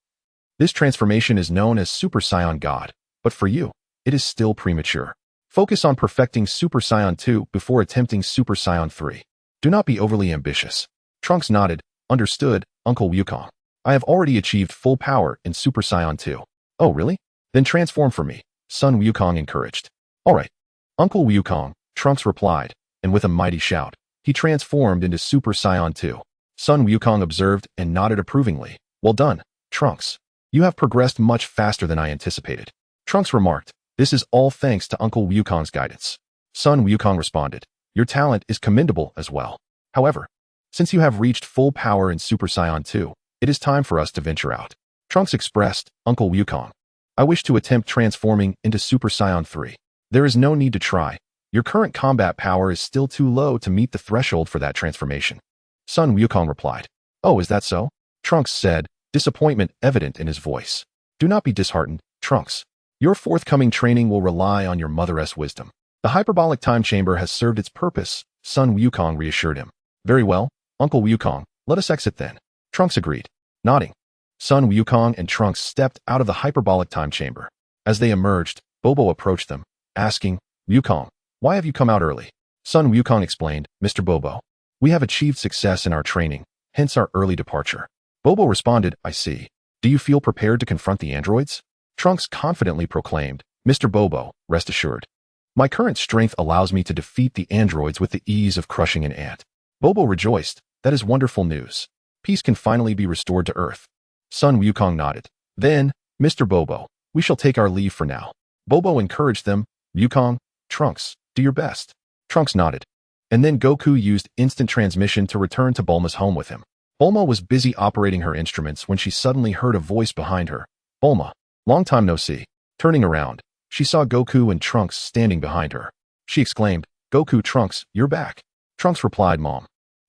This transformation is known as Super Saiyan God, but for you, it is still premature. Focus on perfecting Super Saiyan 2 before attempting Super Saiyan 3. Do not be overly ambitious. Trunks nodded. Understood, Uncle Wukong. I have already achieved full power in Super Saiyan 2. Oh, really? Then transform for me, Sun Wukong encouraged. All right. Uncle Wukong, Trunks replied, and with a mighty shout, he transformed into Super Saiyan 2. Sun Wukong observed and nodded approvingly. Well done, Trunks. You have progressed much faster than I anticipated. Trunks remarked, this is all thanks to Uncle Wukong's guidance. Sun Wukong responded, your talent is commendable as well. However, since you have reached full power in Super Saiyan 2, it is time for us to venture out. Trunks expressed, Uncle Wukong. I wish to attempt transforming into Super Saiyan 3. There is no need to try. Your current combat power is still too low to meet the threshold for that transformation. Sun Wukong replied. Oh, is that so? Trunks said, disappointment evident in his voice. Do not be disheartened, Trunks. Your forthcoming training will rely on your mother's wisdom. The hyperbolic time chamber has served its purpose, Sun Wukong reassured him. Very well, Uncle Wukong, let us exit then. Trunks agreed. Nodding. Sun Wukong and Trunks stepped out of the hyperbolic time chamber. As they emerged, Bobo approached them, asking, Wukong, why have you come out early? Sun Wukong explained, Mr. Bobo, we have achieved success in our training, hence our early departure. Bobo responded, I see. Do you feel prepared to confront the androids? Trunks confidently proclaimed, Mr. Bobo, rest assured. My current strength allows me to defeat the androids with the ease of crushing an ant. Bobo rejoiced, that is wonderful news. Peace can finally be restored to Earth. Sun Wukong nodded. Then, Mr. Bobo, we shall take our leave for now. Bobo encouraged them, Wukong, Trunks, do your best. Trunks nodded. And then Goku used instant transmission to return to Bulma's home with him. Bulma was busy operating her instruments when she suddenly heard a voice behind her. Bulma, long time no see. Turning around, she saw Goku and Trunks standing behind her. She exclaimed, Goku, Trunks, you're back. Trunks replied, Mom.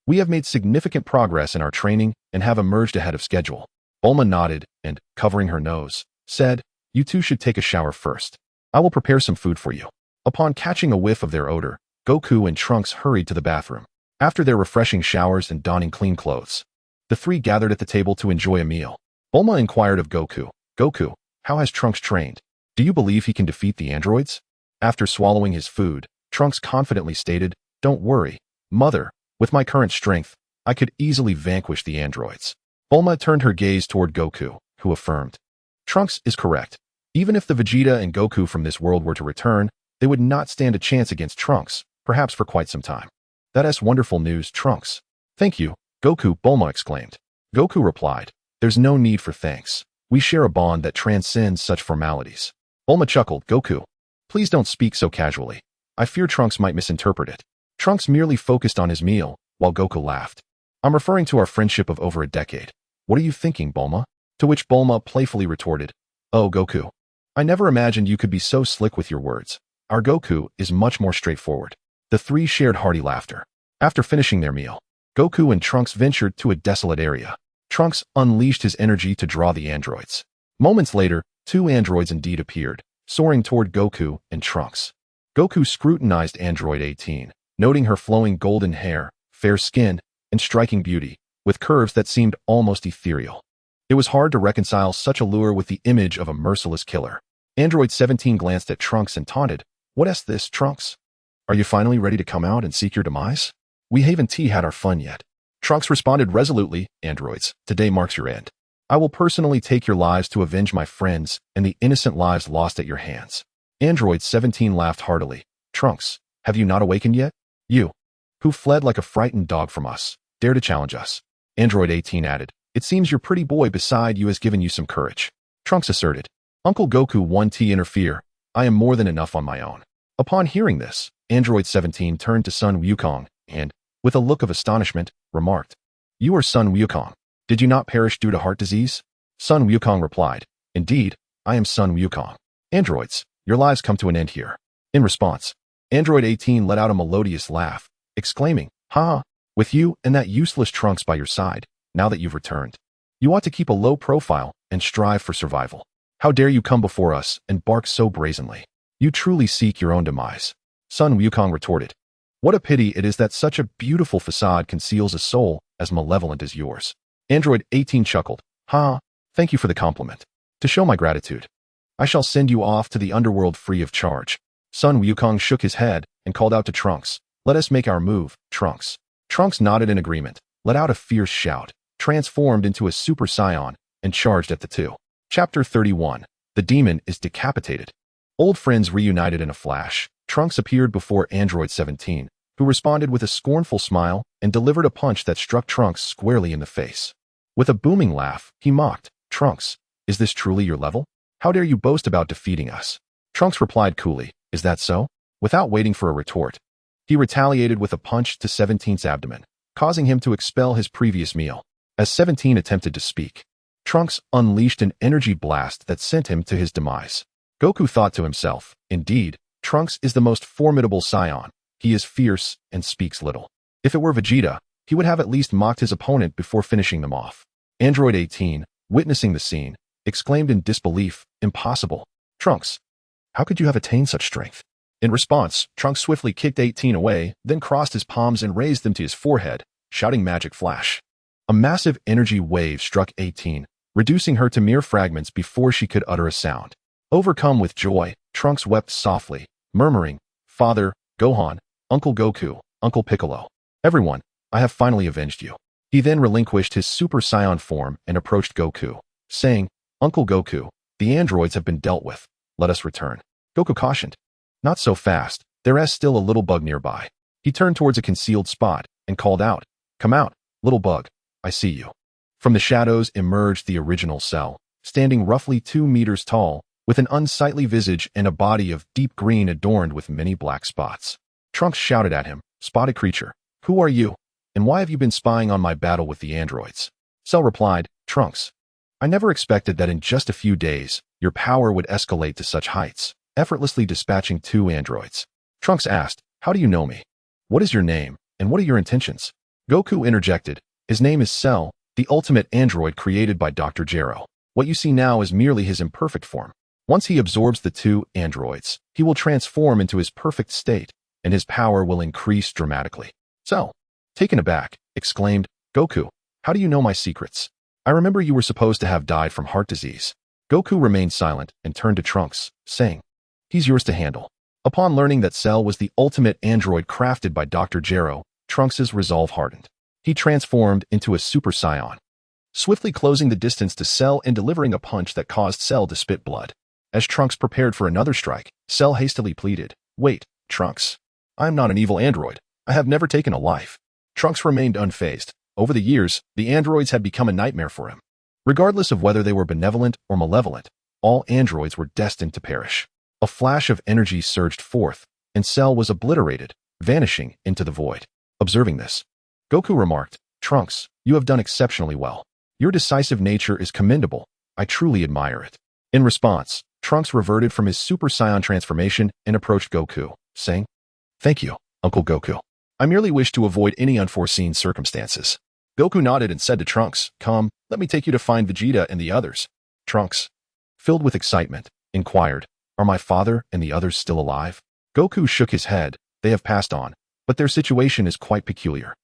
We have made significant progress in our training and have emerged ahead of schedule. Bulma nodded and, covering her nose, said, you two should take a shower first. I will prepare some food for you. Upon catching a whiff of their odor, Goku and Trunks hurried to the bathroom. After their refreshing showers and donning clean clothes, the three gathered at the table to enjoy a meal. Bulma inquired of Goku, Goku, how has Trunks trained? Do you believe he can defeat the androids? After swallowing his food, Trunks confidently stated, don't worry, Mother, with my current strength, I could easily vanquish the androids. Bulma turned her gaze toward Goku, who affirmed, Trunks is correct. Even if the Vegeta and Goku from this world were to return, they would not stand a chance against Trunks, perhaps for quite some time. That's wonderful news, Trunks. Thank you, Goku, Bulma exclaimed. Goku replied, there's no need for thanks. We share a bond that transcends such formalities. Bulma chuckled, Goku, please don't speak so casually. I fear Trunks might misinterpret it. Trunks merely focused on his meal, while Goku laughed. I'm referring to our friendship of over a decade. What are you thinking, Bulma? To which Bulma playfully retorted, oh, Goku. I never imagined you could be so slick with your words. Our Goku is much more straightforward. The three shared hearty laughter. After finishing their meal, Goku and Trunks ventured to a desolate area. Trunks unleashed his energy to draw the androids. Moments later, two androids indeed appeared, soaring toward Goku and Trunks. Goku scrutinized Android 18, noting her flowing golden hair, fair skin, and striking beauty, with curves that seemed almost ethereal. It was hard to reconcile such allure with the image of a merciless killer. Android 17 glanced at Trunks and taunted, What's this, Trunks? Are you finally ready to come out and seek your demise? We haven't had our fun yet. Trunks responded resolutely, Androids, today marks your end. I will personally take your lives to avenge my friends and the innocent lives lost at your hands. Android 17 laughed heartily. Trunks, have you not awakened yet? You, who fled like a frightened dog from us, dare to challenge us. Android 18 added, It seems your pretty boy beside you has given you some courage. Trunks asserted. Uncle Goku 1T interfere. I am more than enough on my own. Upon hearing this, Android 17 turned to Sun Wukong and, with a look of astonishment, remarked, "You are Sun Wukong. Did you not perish due to heart disease?" Sun Wukong replied, "Indeed, I am Sun Wukong. Androids, your lives come to an end here." In response, Android 18 let out a melodious laugh, exclaiming, "Ha! With you and that useless Trunks by your side, now that you've returned, you ought to keep a low profile and strive for survival. How dare you come before us and bark so brazenly? You truly seek your own demise." Sun Wukong retorted, "What a pity it is that such a beautiful facade conceals a soul as malevolent as yours." Android 18 chuckled, "Ha! Thank you for the compliment. To show my gratitude, I shall send you off to the underworld free of charge." Sun Wukong shook his head and called out to Trunks, "Let us make our move, Trunks." Trunks nodded in agreement, let out a fierce shout, transformed into a Super Saiyan, and charged at the two. Chapter 31. The Demon is Decapitated. Old friends reunited in a flash. Trunks appeared before Android 17, who responded with a scornful smile and delivered a punch that struck Trunks squarely in the face. With a booming laugh, he mocked, "Trunks, is this truly your level? How dare you boast about defeating us?" Trunks replied coolly, "Is that so?" Without waiting for a retort, he retaliated with a punch to 17's abdomen, causing him to expel his previous meal. As 17 attempted to speak, Trunks unleashed an energy blast that sent him to his demise. Goku thought to himself, "Indeed, Trunks is the most formidable Saiyan. He is fierce and speaks little. If it were Vegeta, he would have at least mocked his opponent before finishing them off." Android 18, witnessing the scene, exclaimed in disbelief, "Impossible. Trunks, how could you have attained such strength?" In response, Trunks swiftly kicked 18 away, then crossed his palms and raised them to his forehead, shouting Magic Flash. A massive energy wave struck 18, reducing her to mere fragments before she could utter a sound. Overcome with joy, Trunks wept softly, murmuring, "Father, Gohan, Uncle Goku, Uncle Piccolo, everyone, I have finally avenged you." He then relinquished his Super Saiyan form and approached Goku, saying, "Uncle Goku, the androids have been dealt with. Let us return." Goku cautioned, "Not so fast, there is still a little bug nearby." He turned towards a concealed spot and called out, "Come out, little bug, I see you." From the shadows emerged the original Cell, standing roughly 2 meters tall, with an unsightly visage and a body of deep green adorned with many black spots. Trunks shouted at him, "Spotted creature, who are you? And why have you been spying on my battle with the androids?" Cell replied, "Trunks, I never expected that in just a few days, your power would escalate to such heights, effortlessly dispatching 2 androids." Trunks asked, "How do you know me? What is your name, and what are your intentions?" Goku interjected, "His name is Cell, the ultimate android created by Dr. Gero. What you see now is merely his imperfect form. Once he absorbs the 2 androids, he will transform into his perfect state, and his power will increase dramatically." Cell, taken aback, exclaimed, "Goku, how do you know my secrets? I remember you were supposed to have died from heart disease." Goku remained silent and turned to Trunks, saying, "He's yours to handle." Upon learning that Cell was the ultimate android crafted by Dr. Gero, Trunks' resolve hardened. He transformed into a Super Saiyan, swiftly closing the distance to Cell and delivering a punch that caused Cell to spit blood. As Trunks prepared for another strike, Cell hastily pleaded, "Wait, Trunks. I am not an evil android. I have never taken a life." Trunks remained unfazed. Over the years, the androids had become a nightmare for him. Regardless of whether they were benevolent or malevolent, all androids were destined to perish. A flash of energy surged forth, and Cell was obliterated, vanishing into the void. Observing this, Goku remarked, "Trunks, you have done exceptionally well. Your decisive nature is commendable. I truly admire it." In response, Trunks reverted from his Super Saiyan transformation and approached Goku, saying, "Thank you, Uncle Goku. I merely wish to avoid any unforeseen circumstances." Goku nodded and said to Trunks, "Come, let me take you to find Vegeta and the others." Trunks, filled with excitement, inquired, "Are my father and the others still alive?" Goku shook his head. "They have passed on, but their situation is quite peculiar.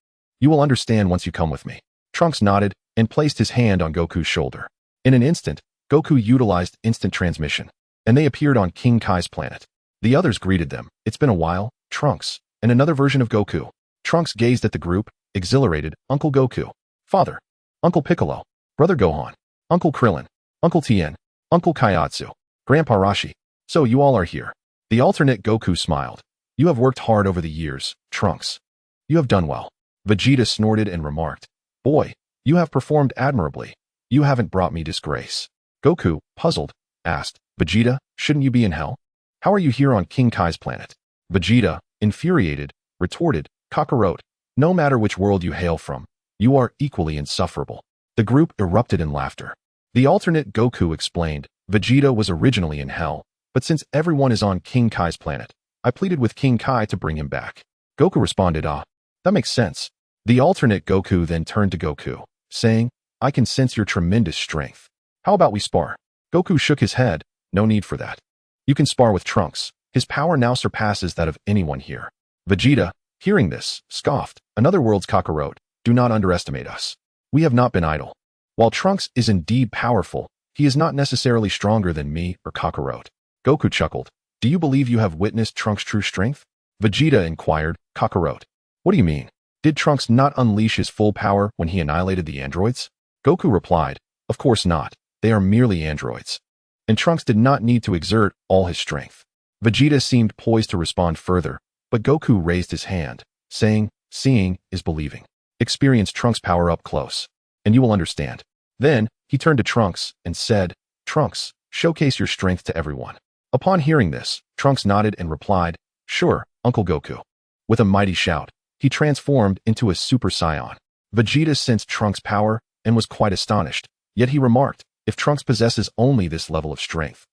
You will understand once you come with me." Trunks nodded and placed his hand on Goku's shoulder. In an instant, Goku utilized instant transmission, and they appeared on King Kai's planet. The others greeted them. "It's been a while, Trunks," and another version of Goku. Trunks gazed at the group, exhilarated, "Uncle Goku, Father, Uncle Piccolo, Brother Gohan, Uncle Krillin, Uncle Tien, Uncle Kaiatsu, Grandpa Rashi. So you all are here." The alternate Goku smiled. "You have worked hard over the years, Trunks. You have done well." Vegeta snorted and remarked, "Boy, you have performed admirably. You haven't brought me disgrace." Goku, puzzled, asked, "Vegeta, shouldn't you be in hell? How are you here on King Kai's planet?" Vegeta, infuriated, retorted, Kakarot, no matter which world you hail from, you are equally insufferable. The group erupted in laughter. The alternate Goku explained, Vegeta was originally in Hell, but since everyone is on King Kai's planet, I pleaded with King Kai to bring him back. Goku responded, that makes sense. The alternate Goku then turned to Goku, saying, I can sense your tremendous strength. How about we spar? Goku shook his head, no need for that. You can spar with Trunks. His power now surpasses that of anyone here. Vegeta, hearing this, scoffed, another world's Kakarot, do not underestimate us. We have not been idle. While Trunks is indeed powerful, he is not necessarily stronger than me or Kakarot. Goku chuckled, do you believe you have witnessed Trunks' true strength? Vegeta inquired, Kakarot. What do you mean? Did Trunks not unleash his full power when he annihilated the androids? Goku replied, of course not, they are merely androids. And Trunks did not need to exert all his strength. Vegeta seemed poised to respond further, but Goku raised his hand, saying, seeing is believing. Experience Trunks' power up close, and you will understand. Then, he turned to Trunks and said, Trunks, showcase your strength to everyone. Upon hearing this, Trunks nodded and replied, sure, Uncle Goku. With a mighty shout, he transformed into a Super Saiyan. Vegeta sensed Trunks' power and was quite astonished, yet he remarked, if Trunks possesses only this level of strength,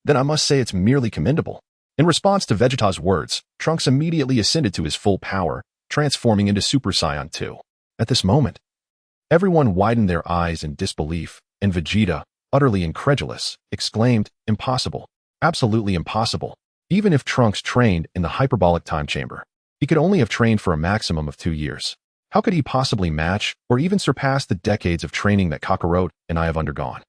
then I must say it's merely commendable. In response to Vegeta's words, Trunks immediately ascended to his full power, transforming into Super Saiyan 2. At this moment, everyone widened their eyes in disbelief, and Vegeta, utterly incredulous, exclaimed, impossible, absolutely impossible. Even if Trunks trained in the hyperbolic time chamber, he could only have trained for a maximum of 2 years. How could he possibly match or even surpass the decades of training that Kakarot and I have undergone?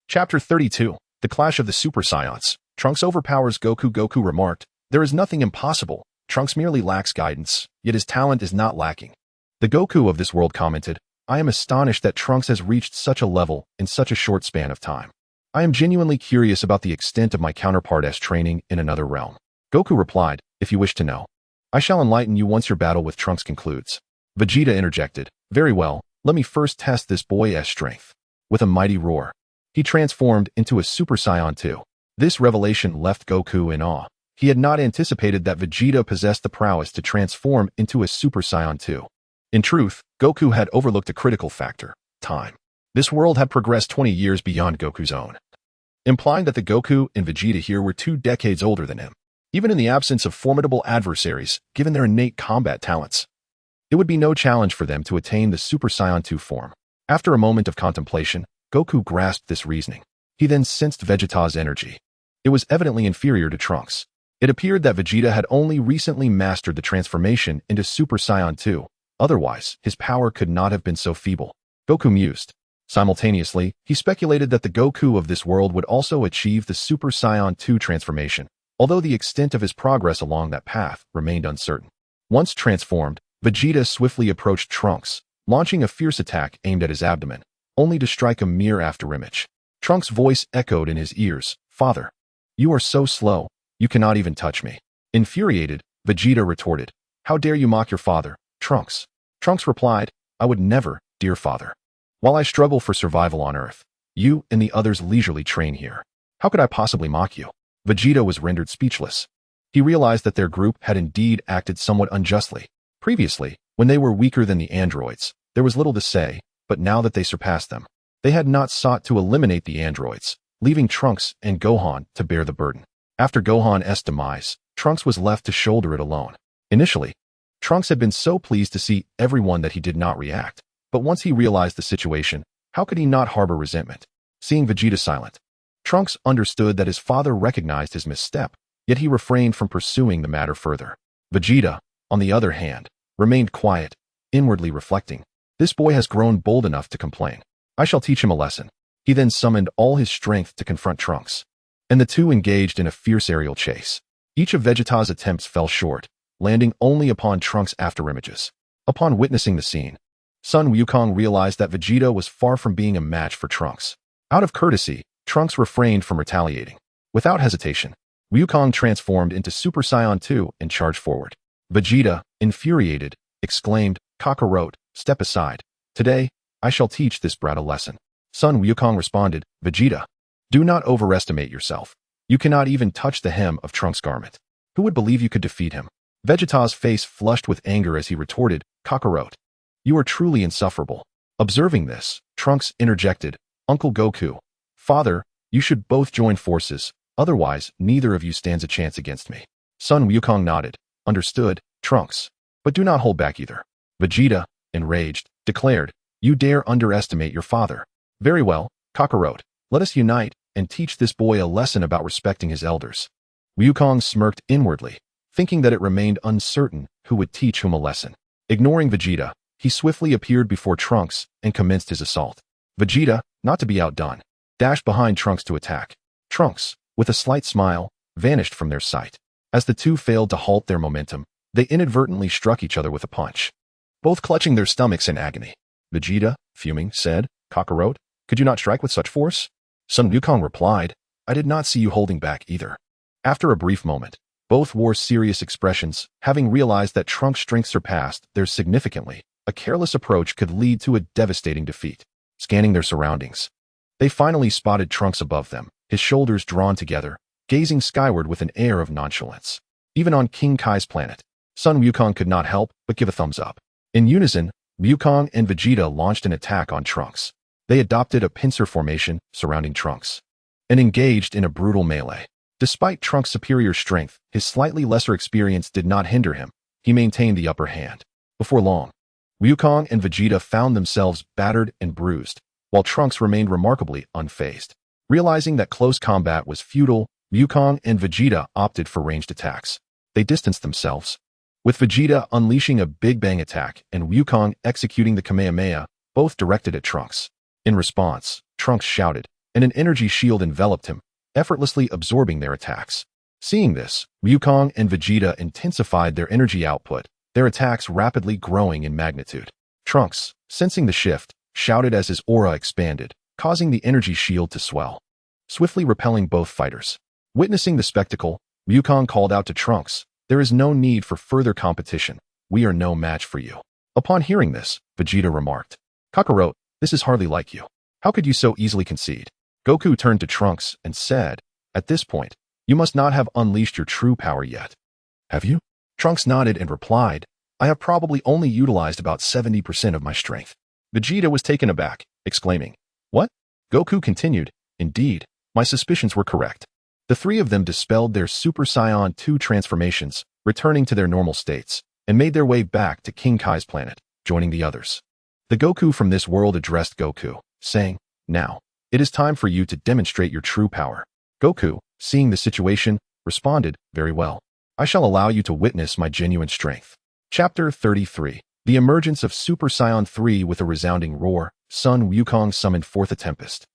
Chapter 32, The Clash of the Super Saiyans. Trunks overpowers Goku. Goku remarked, there is nothing impossible. Trunks merely lacks guidance, yet his talent is not lacking. The Goku of this world commented, I am astonished that Trunks has reached such a level in such a short span of time. I am genuinely curious about the extent of my counterpart's training in another realm. Goku replied, if you wish to know, I shall enlighten you once your battle with Trunks concludes. Vegeta interjected, very well, let me first test this boy's strength. With a mighty roar, he transformed into a Super Saiyan 2. This revelation left Goku in awe. He had not anticipated that Vegeta possessed the prowess to transform into a Super Saiyan 2. In truth, Goku had overlooked a critical factor, time. This world had progressed 20 years beyond Goku's own, implying that the Goku and Vegeta here were 2 decades older than him. Even in the absence of formidable adversaries, given their innate combat talents, it would be no challenge for them to attain the Super Saiyan 2 form. After a moment of contemplation, Goku grasped this reasoning. He then sensed Vegeta's energy. It was evidently inferior to Trunks. It appeared that Vegeta had only recently mastered the transformation into Super Saiyan 2. Otherwise, his power could not have been so feeble. Goku mused. Simultaneously, he speculated that the Goku of this world would also achieve the Super Saiyan 2 transformation, although the extent of his progress along that path remained uncertain. Once transformed, Vegeta swiftly approached Trunks, launching a fierce attack aimed at his abdomen, only to strike a mere afterimage. Trunks' voice echoed in his ears, Father, you are so slow, you cannot even touch me. Infuriated, Vegeta retorted, how dare you mock your father, Trunks? Trunks replied, I would never, dear father. While I struggle for survival on Earth, you and the others leisurely train here. How could I possibly mock you? Vegeta was rendered speechless. He realized that their group had indeed acted somewhat unjustly. Previously, when they were weaker than the androids, there was little to say, but now that they surpassed them, they had not sought to eliminate the androids, leaving Trunks and Gohan to bear the burden. After Gohan's demise, Trunks was left to shoulder it alone. Initially, Trunks had been so pleased to see everyone that he did not react, but once he realized the situation, how could he not harbor resentment? Seeing Vegeta silent, Trunks understood that his father recognized his misstep, yet he refrained from pursuing the matter further. Vegeta, on the other hand, remained quiet, inwardly reflecting, this boy has grown bold enough to complain. I shall teach him a lesson. He then summoned all his strength to confront Trunks, and the two engaged in a fierce aerial chase. Each of Vegeta's attempts fell short, landing only upon Trunks' afterimages. Upon witnessing the scene, Sun Wukong realized that Vegeta was far from being a match for Trunks. Out of courtesy, Trunks refrained from retaliating. Without hesitation, Wukong transformed into Super Saiyan 2 and charged forward. Vegeta, infuriated, exclaimed, Kakarot, step aside. Today, I shall teach this brat a lesson. Sun Wukong responded, Vegeta, do not overestimate yourself. You cannot even touch the hem of Trunks' garment. Who would believe you could defeat him? Vegeta's face flushed with anger as he retorted, "Kakarot, you are truly insufferable." Observing this, Trunks interjected, "Uncle Goku, Father, you should both join forces, otherwise neither of you stands a chance against me." Sun Wukong nodded, "Understood, Trunks. But do not hold back either." Vegeta, enraged, declared, "You dare underestimate your father. Very well, Kakarot, let us unite and teach this boy a lesson about respecting his elders." Wukong smirked inwardly, thinking that it remained uncertain who would teach whom a lesson. Ignoring Vegeta, he swiftly appeared before Trunks and commenced his assault. Vegeta, not to be outdone, dashed behind Trunks to attack. Trunks, with a slight smile, vanished from their sight. As the two failed to halt their momentum, they inadvertently struck each other with a punch, both clutching their stomachs in agony. Vegeta, fuming, said, "Kakarot, could you not strike with such force?" Sun Wukong replied, "I did not see you holding back either." After a brief moment, both wore serious expressions, having realized that Trunks' strength surpassed theirs significantly. A careless approach could lead to a devastating defeat. Scanning their surroundings, they finally spotted Trunks above them, his shoulders drawn together, gazing skyward with an air of nonchalance. Even on King Kai's planet, Sun Wukong could not help but give a thumbs up. In unison, Wukong and Vegeta launched an attack on Trunks. They adopted a pincer formation surrounding Trunks and engaged in a brutal melee. Despite Trunks' superior strength, his slightly lesser experience did not hinder him. He maintained the upper hand. Before long, Wukong and Vegeta found themselves battered and bruised, while Trunks remained remarkably unfazed. Realizing that close combat was futile, Wukong and Vegeta opted for ranged attacks. They distanced themselves, with Vegeta unleashing a Big Bang attack and Wukong executing the Kamehameha, both directed at Trunks. In response, Trunks shouted, and an energy shield enveloped him, effortlessly absorbing their attacks. Seeing this, Wukong and Vegeta intensified their energy output, their attacks rapidly growing in magnitude. Trunks, sensing the shift, shouted as his aura expanded, causing the energy shield to swell, swiftly repelling both fighters. Witnessing the spectacle, Wukong called out to Trunks, "There is no need for further competition. We are no match for you." Upon hearing this, Vegeta remarked, "Kakarot, this is hardly like you. How could you so easily concede?" Goku turned to Trunks and said, "At this point, you must not have unleashed your true power yet. Have you?" Trunks nodded and replied, "I have probably only utilized about 70% of my strength." Vegeta was taken aback, exclaiming, "What?" Goku continued, "Indeed, my suspicions were correct." The three of them dispelled their Super Saiyan 2 transformations, returning to their normal states, and made their way back to King Kai's planet, joining the others. The Goku from this world addressed Goku, saying, "Now, it is time for you to demonstrate your true power." Goku, seeing the situation, responded, "Very well. I shall allow you to witness my genuine strength." Chapter 33. The emergence of Super Saiyan 3. With a resounding roar, Sun Wukong summoned forth a tempest.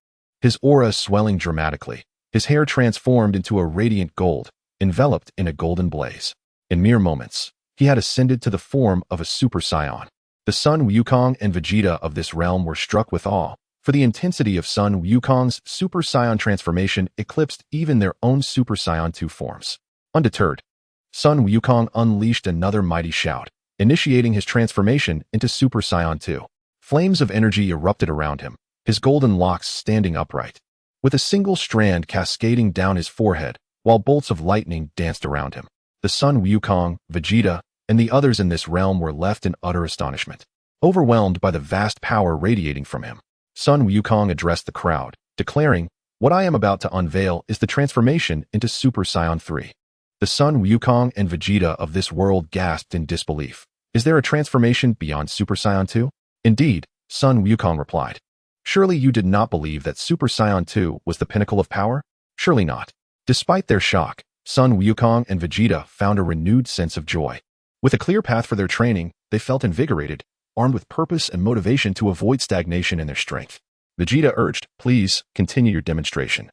His aura swelling dramatically, his hair transformed into a radiant gold, enveloped in a golden blaze. In mere moments, he had ascended to the form of a Super Saiyan. The Sun Wukong and Vegeta of this realm were struck with awe, for the intensity of Sun Wukong's Super Saiyan transformation eclipsed even their own Super Saiyan 2 forms. Undeterred, Sun Wukong unleashed another mighty shout, initiating his transformation into Super Saiyan 2. Flames of energy erupted around him, his golden locks standing upright, with a single strand cascading down his forehead, while bolts of lightning danced around him. The Sun Wukong, Vegeta, and the others in this realm were left in utter astonishment, overwhelmed by the vast power radiating from him. Sun Wukong addressed the crowd, declaring, "What I am about to unveil is the transformation into Super Saiyan 3. The Sun Wukong and Vegeta of this world gasped in disbelief. "Is there a transformation beyond Super Saiyan 2? "Indeed," Sun Wukong replied. "Surely you did not believe that Super Saiyan 2 was the pinnacle of power? Surely not." Despite their shock, Sun Wukong and Vegeta found a renewed sense of joy. With a clear path for their training, they felt invigorated, armed with purpose and motivation to avoid stagnation in their strength. Vegeta urged, "Please, continue your demonstration.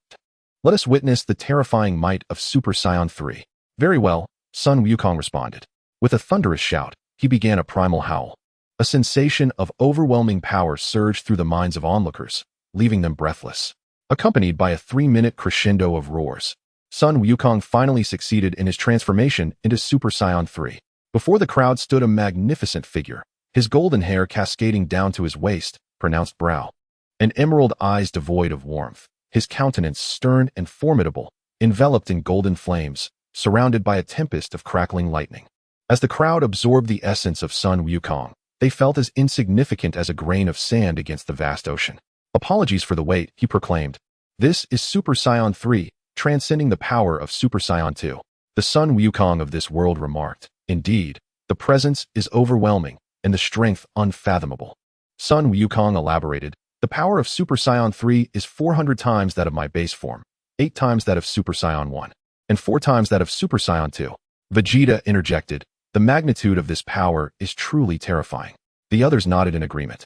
Let us witness the terrifying might of Super Saiyan 3. "Very well," Sun Wukong responded. With a thunderous shout, he began a primal howl. A sensation of overwhelming power surged through the minds of onlookers, leaving them breathless. Accompanied by a 3-minute crescendo of roars, Sun Wukong finally succeeded in his transformation into Super Saiyan 3. Before the crowd stood a magnificent figure, his golden hair cascading down to his waist, pronounced brow, and emerald eyes devoid of warmth, his countenance stern and formidable, enveloped in golden flames, surrounded by a tempest of crackling lightning. As the crowd absorbed the essence of Sun Wukong, they felt as insignificant as a grain of sand against the vast ocean. Apologies for the wait, he proclaimed. This is Super Saiyan 3, transcending the power of Super Saiyan 2. The Sun Wukong of this world remarked, indeed, the presence is overwhelming and the strength unfathomable. Sun Wukong elaborated, the power of Super Saiyan 3 is 400 times that of my base form, 8 times that of Super Saiyan 1, and 4 times that of Super Saiyan 2. Vegeta interjected, the magnitude of this power is truly terrifying. The others nodded in agreement.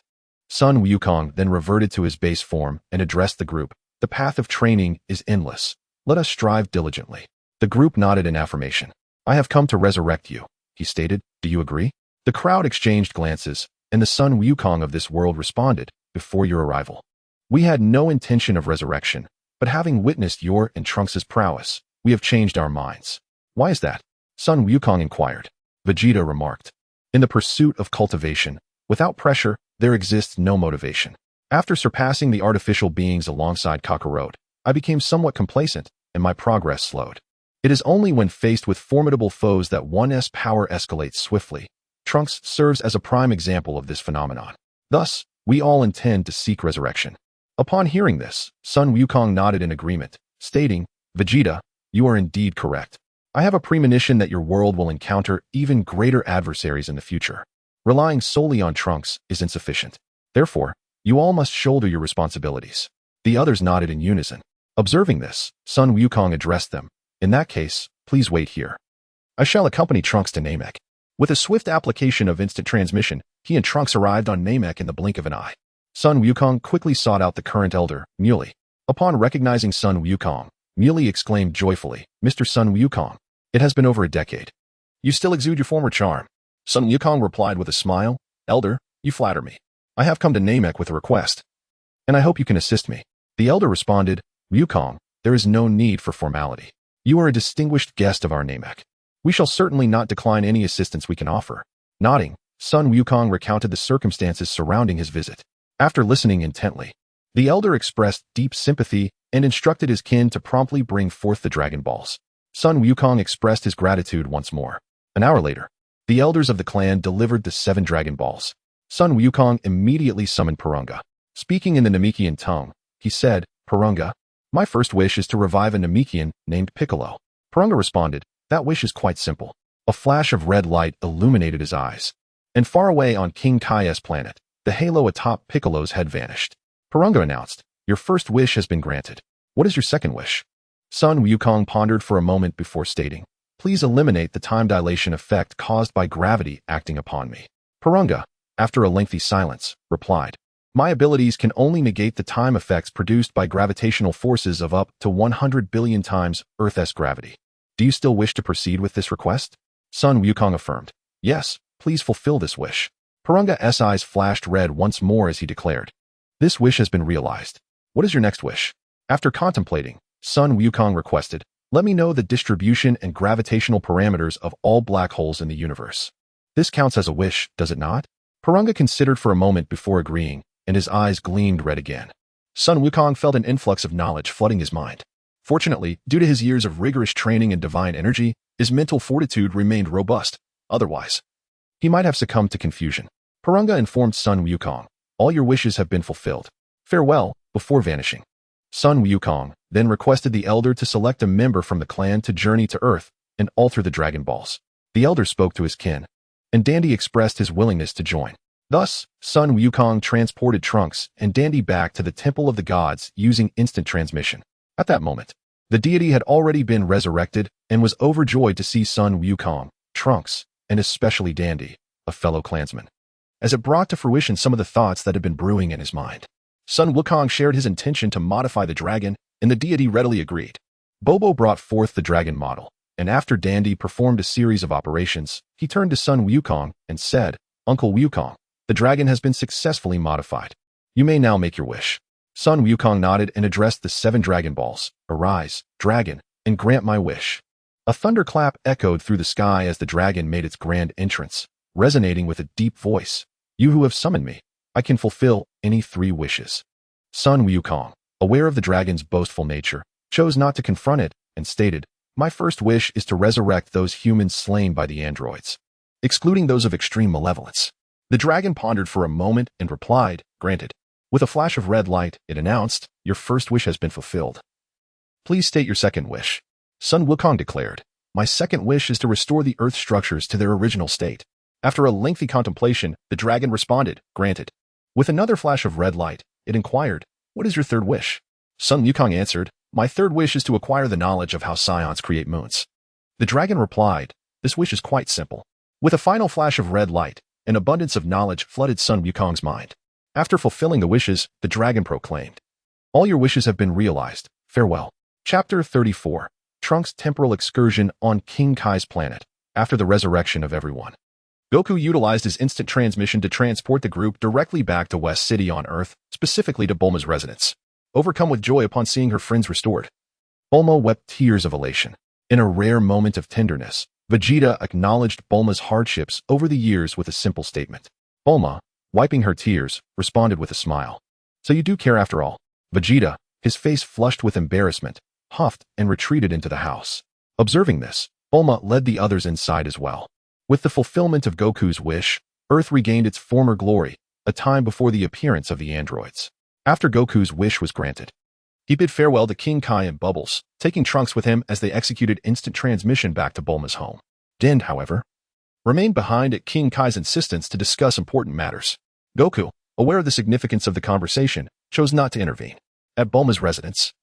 Sun Wukong then reverted to his base form and addressed the group. The path of training is endless. Let us strive diligently. The group nodded in affirmation. I have come to resurrect you, he stated. Do you agree? The crowd exchanged glances, and the Sun Wukong of this world responded, before your arrival. We had no intention of resurrection, but having witnessed your and Trunks' prowess, we have changed our minds. Why is that? Sun Wukong inquired. Vegeta remarked. In the pursuit of cultivation, without pressure, there exists no motivation. After surpassing the artificial beings alongside Kakarot, I became somewhat complacent, and my progress slowed. It is only when faced with formidable foes that one's power escalates swiftly. Trunks serves as a prime example of this phenomenon. Thus, we all intend to seek resurrection. Upon hearing this, Sun Wukong nodded in agreement, stating, Vegeta, you are indeed correct. I have a premonition that your world will encounter even greater adversaries in the future. Relying solely on Trunks is insufficient. Therefore, you all must shoulder your responsibilities. The others nodded in unison. Observing this, Sun Wukong addressed them. In that case, please wait here. I shall accompany Trunks to Namek. With a swift application of instant transmission, he and Trunks arrived on Namek in the blink of an eye. Sun Wukong quickly sought out the current elder, Muley. Upon recognizing Sun Wukong, Muley exclaimed joyfully, Mr. Sun Wukong, it has been over a decade. You still exude your former charm. Sun Wukong replied with a smile, Elder, you flatter me. I have come to Namek with a request, and I hope you can assist me. The elder responded, Wukong, there is no need for formality. You are a distinguished guest of our Namek. We shall certainly not decline any assistance we can offer. Nodding, Sun Wukong recounted the circumstances surrounding his visit. After listening intently, the elder expressed deep sympathy and instructed his kin to promptly bring forth the Dragon Balls. Sun Wukong expressed his gratitude once more. An hour later, the elders of the clan delivered the 7 Dragon Balls. Sun Wukong immediately summoned Porunga. Speaking in the Namekian tongue, he said, Porunga, my first wish is to revive a Namekian named Piccolo. Porunga responded, that wish is quite simple. A flash of red light illuminated his eyes. And far away on King Kai's planet, the halo atop Piccolo's head vanished. Porunga announced, your first wish has been granted. What is your second wish? Sun Wukong pondered for a moment before stating, please eliminate the time dilation effect caused by gravity acting upon me. Porunga, after a lengthy silence, replied, my abilities can only negate the time effects produced by gravitational forces of up to 100 billion times Earth's gravity. Do you still wish to proceed with this request? Sun Wukong affirmed, yes, please fulfill this wish. Porunga's eyes flashed red once more as he declared, this wish has been realized. What is your next wish? After contemplating, Sun Wukong requested, let me know the distribution and gravitational parameters of all black holes in the universe. This counts as a wish, does it not? Porunga considered for a moment before agreeing, and his eyes gleamed red again. Sun Wukong felt an influx of knowledge flooding his mind. Fortunately, due to his years of rigorous training and divine energy, his mental fortitude remained robust. Otherwise, he might have succumbed to confusion. Porunga informed Sun Wukong, all your wishes have been fulfilled. Farewell, before vanishing. Sun Wukong then requested the elder to select a member from the clan to journey to Earth and alter the Dragon Balls. The elder spoke to his kin, and Dandy expressed his willingness to join. Thus, Sun Wukong transported Trunks and Dandy back to the Temple of the Gods using instant transmission. At that moment, the deity had already been resurrected and was overjoyed to see Sun Wukong, Trunks, and especially Dandy, a fellow clansman, as it brought to fruition some of the thoughts that had been brewing in his mind. Sun Wukong shared his intention to modify the dragon, and the deity readily agreed. Bobo brought forth the dragon model, and after Dandy performed a series of operations, he turned to Sun Wukong and said, Uncle Wukong, the dragon has been successfully modified. You may now make your wish. Sun Wukong nodded and addressed the 7 Dragon Balls. Arise, dragon, and grant my wish. A thunderclap echoed through the sky as the dragon made its grand entrance, resonating with a deep voice. You who have summoned me, I can fulfill any 3 wishes. Sun Wukong, aware of the dragon's boastful nature, chose not to confront it and stated, my first wish is to resurrect those humans slain by the androids. excluding those of extreme malevolence. The dragon pondered for a moment and replied, "Granted." With a flash of red light, it announced, "Your first wish has been fulfilled. Please state your second wish." Sun Wukong declared, "My second wish is to restore the Earth structures to their original state." After a lengthy contemplation, the dragon responded, "Granted." With another flash of red light, it inquired, "What is your third wish?" Sun Wukong answered, "My third wish is to acquire the knowledge of how Saiyans create moons." The dragon replied, "This wish is quite simple." With a final flash of red light, an abundance of knowledge flooded Sun Wukong's mind. After fulfilling the wishes, the dragon proclaimed, "All your wishes have been realized. Farewell." Chapter 34. Trunks' temporal excursion on King Kai's planet. After the resurrection of everyone, Goku utilized his instant transmission to transport the group directly back to West City on Earth, specifically to Bulma's residence. Overcome with joy upon seeing her friends restored, Bulma wept tears of elation. In a rare moment of tenderness, Vegeta acknowledged Bulma's hardships over the years with a simple statement. Bulma, wiping her tears, responded with a smile. "So you do care after all." Vegeta, his face flushed with embarrassment, huffed and retreated into the house. Observing this, Bulma led the others inside as well. With the fulfillment of Goku's wish, Earth regained its former glory, a time before the appearance of the androids. After Goku's wish was granted, he bid farewell to King Kai and Bubbles, taking Trunks with him as they executed instant transmission back to Bulma's home. Din, however, remained behind at King Kai's insistence to discuss important matters. Goku, aware of the significance of the conversation, chose not to intervene. At Bulma's residence,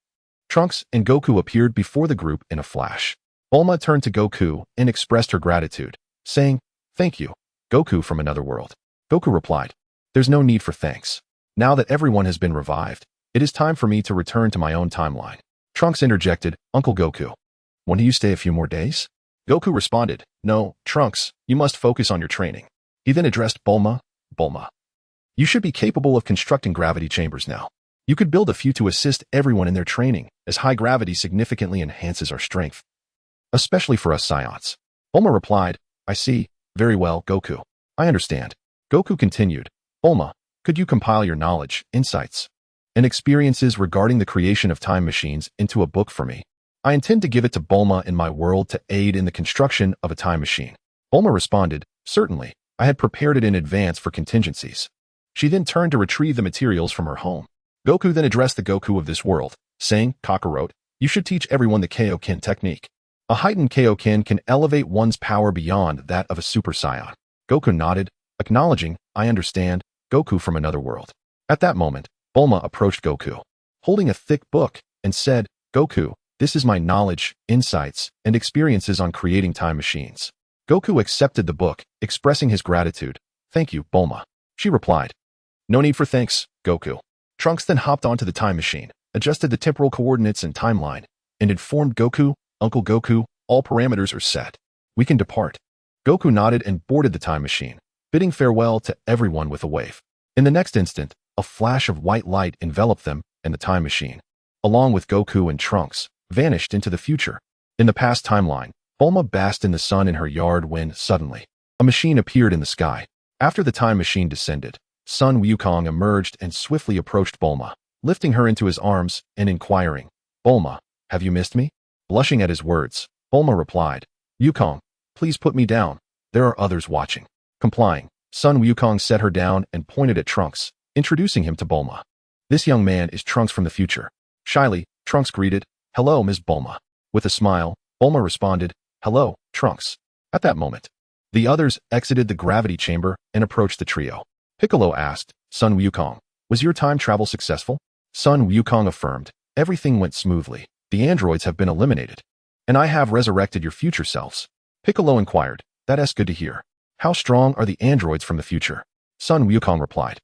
Trunks and Goku appeared before the group in a flash. Bulma turned to Goku and expressed her gratitude, saying, "Thank you, Goku from another world." Goku replied, "There's no need for thanks. Now that everyone has been revived, it is time for me to return to my own timeline." Trunks interjected, "Uncle Goku, won't you stay a few more days?" Goku responded, "No, Trunks, you must focus on your training." He then addressed Bulma, "Bulma, you should be capable of constructing gravity chambers now. You could build a few to assist everyone in their training, as high gravity significantly enhances our strength, especially for us Saiyans." Bulma replied, "I see. Very well, Goku. I understand." Goku continued, "Bulma, could you compile your knowledge, insights, and experiences regarding the creation of time machines into a book for me? I intend to give it to Bulma in my world to aid in the construction of a time machine." Bulma responded, "Certainly. I had prepared it in advance for contingencies." She then turned to retrieve the materials from her home. Goku then addressed the Goku of this world, saying, "Kakarot, you should teach everyone the Kaioken technique. A heightened Kaioken can elevate one's power beyond that of a Super Saiyan." Goku nodded, acknowledging, "I understand, Goku from another world." At that moment, Bulma approached Goku, holding a thick book, and said, "Goku, this is my knowledge, insights, and experiences on creating time machines." Goku accepted the book, expressing his gratitude. "Thank you, Bulma." She replied, "No need for thanks, Goku." Trunks then hopped onto the time machine, adjusted the temporal coordinates and timeline, and informed Goku, "Uncle Goku, all parameters are set. We can depart." Goku nodded and boarded the time machine, bidding farewell to everyone with a wave. In the next instant, a flash of white light enveloped them, and the time machine, along with Goku and Trunks, vanished into the future. In the past timeline, Bulma basked in the sun in her yard when, suddenly, a machine appeared in the sky. After the time machine descended, Sun Wukong emerged and swiftly approached Bulma, lifting her into his arms and inquiring, "Bulma, have you missed me?" Blushing at his words, Bulma replied, "Wukong, please put me down. There are others watching." Complying, Sun Wukong set her down and pointed at Trunks, introducing him to Bulma. "This young man is Trunks from the future." Shyly, Trunks greeted, "Hello, Ms. Bulma." With a smile, Bulma responded, "Hello, Trunks." At that moment, the others exited the gravity chamber and approached the trio. Piccolo asked, "Sun Wukong, was your time travel successful?" Sun Wukong affirmed, "Everything went smoothly. The androids have been eliminated, and I have resurrected your future selves." Piccolo inquired, "That's good to hear. How strong are the androids from the future?" Sun Wukong replied,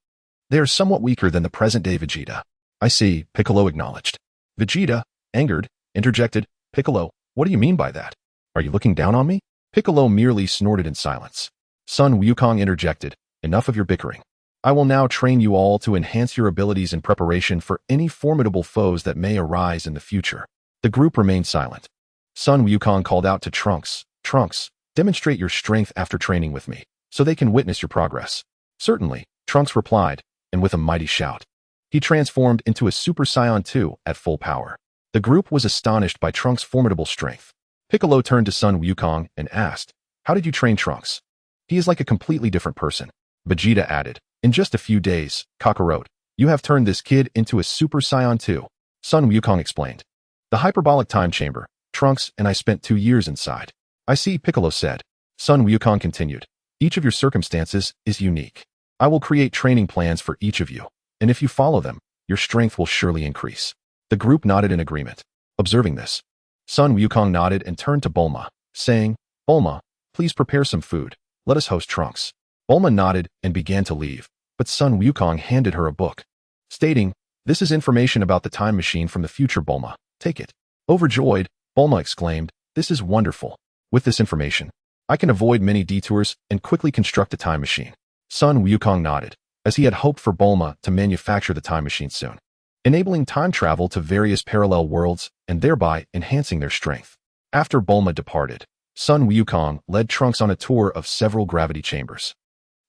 "They are somewhat weaker than the present-day Vegeta." "I see," Piccolo acknowledged. Vegeta, angered, interjected, "Piccolo, what do you mean by that? Are you looking down on me?" Piccolo merely snorted in silence. Sun Wukong interjected, "Enough of your bickering. I will now train you all to enhance your abilities in preparation for any formidable foes that may arise in the future." The group remained silent. Sun Wukong called out to Trunks, "Trunks, demonstrate your strength after training with me, so they can witness your progress." "Certainly," Trunks replied, and with a mighty shout, he transformed into a Super Saiyan 2 at full power. The group was astonished by Trunks' formidable strength. Piccolo turned to Sun Wukong and asked, "How did you train Trunks?" He is like a completely different person. Vegeta added. In just a few days, Kakarot, you have turned this kid into a Super Saiyan too. Sun Wukong explained. The hyperbolic time chamber, Trunks and I spent 2 years inside. I see, Piccolo said. Sun Wukong continued. Each of your circumstances is unique. I will create training plans for each of you, and if you follow them, your strength will surely increase. The group nodded in agreement. Observing this, Sun Wukong nodded and turned to Bulma, saying, Bulma, please prepare some food. Let us host Trunks. Bulma nodded and began to leave, but Sun Wukong handed her a book, stating, This is information about the time machine from the future, Bulma. Take it. Overjoyed, Bulma exclaimed, This is wonderful. With this information, I can avoid many detours and quickly construct a time machine. Sun Wukong nodded, as he had hoped for Bulma to manufacture the time machine soon, enabling time travel to various parallel worlds and thereby enhancing their strength. After Bulma departed, Sun Wukong led Trunks on a tour of several gravity chambers.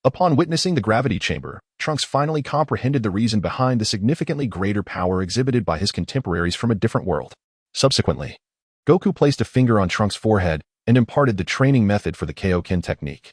Upon witnessing the gravity chamber, Trunks finally comprehended the reason behind the significantly greater power exhibited by his contemporaries from a different world. Subsequently, Goku placed a finger on Trunks' forehead and imparted the training method for the Kaioken technique.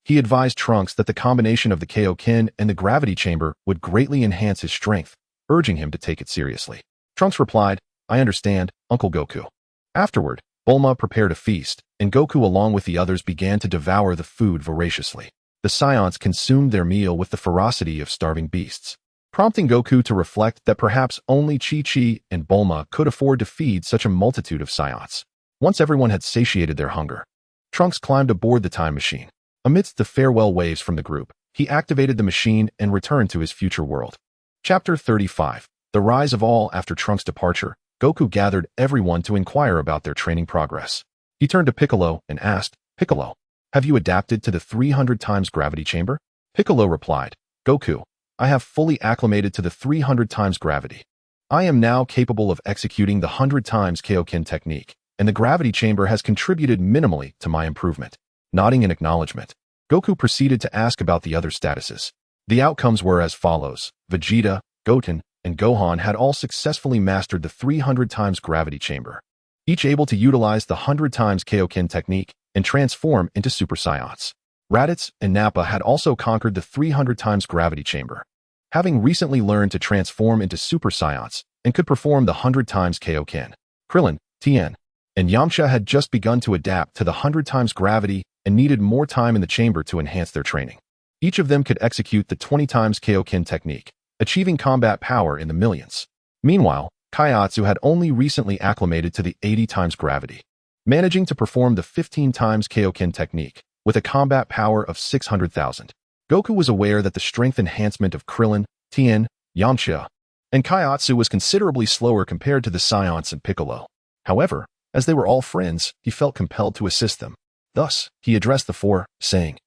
He advised Trunks that the combination of the Kaioken and the gravity chamber would greatly enhance his strength, urging him to take it seriously. Trunks replied, I understand, Uncle Goku. Afterward, Bulma prepared a feast, and Goku along with the others began to devour the food voraciously. The Saiyans consumed their meal with the ferocity of starving beasts, prompting Goku to reflect that perhaps only Chi-Chi and Bulma could afford to feed such a multitude of Saiyans. Once everyone had satiated their hunger, Trunks climbed aboard the time machine. Amidst the farewell waves from the group, he activated the machine and returned to his future world. Chapter 35. The Rise of All. After Trunks' departure, Goku gathered everyone to inquire about their training progress. He turned to Piccolo and asked, Piccolo, have you adapted to the 300 times gravity chamber? Piccolo replied, Goku, I have fully acclimated to the 300 times gravity. I am now capable of executing the 100 times Kaioken technique, and the gravity chamber has contributed minimally to my improvement. Nodding in acknowledgement, Goku proceeded to ask about the other statuses. The outcomes were as follows. Vegeta, Goten, and Gohan had all successfully mastered the 300 times gravity chamber, each able to utilize the 100 times Kaioken technique and transform into Super Saiyans. Raditz and Nappa had also conquered the 300 times gravity chamber, having recently learned to transform into Super Saiyans and could perform the 100 times Kaioken. Krillin, Tien, and Yamcha had just begun to adapt to the 100 times gravity and needed more time in the chamber to enhance their training. Each of them could execute the 20 times Kaioken technique, achieving combat power in the millions. Meanwhile, Kaiatsu had only recently acclimated to the 80 times gravity, managing to perform the 15 times Kaioken technique with a combat power of 600,000. Goku was aware that the strength enhancement of Krillin, Tien, Yamcha, and Kaiatsu was considerably slower compared to the Saiyans and Piccolo. However, as they were all friends, he felt compelled to assist them. Thus, he addressed the four, saying,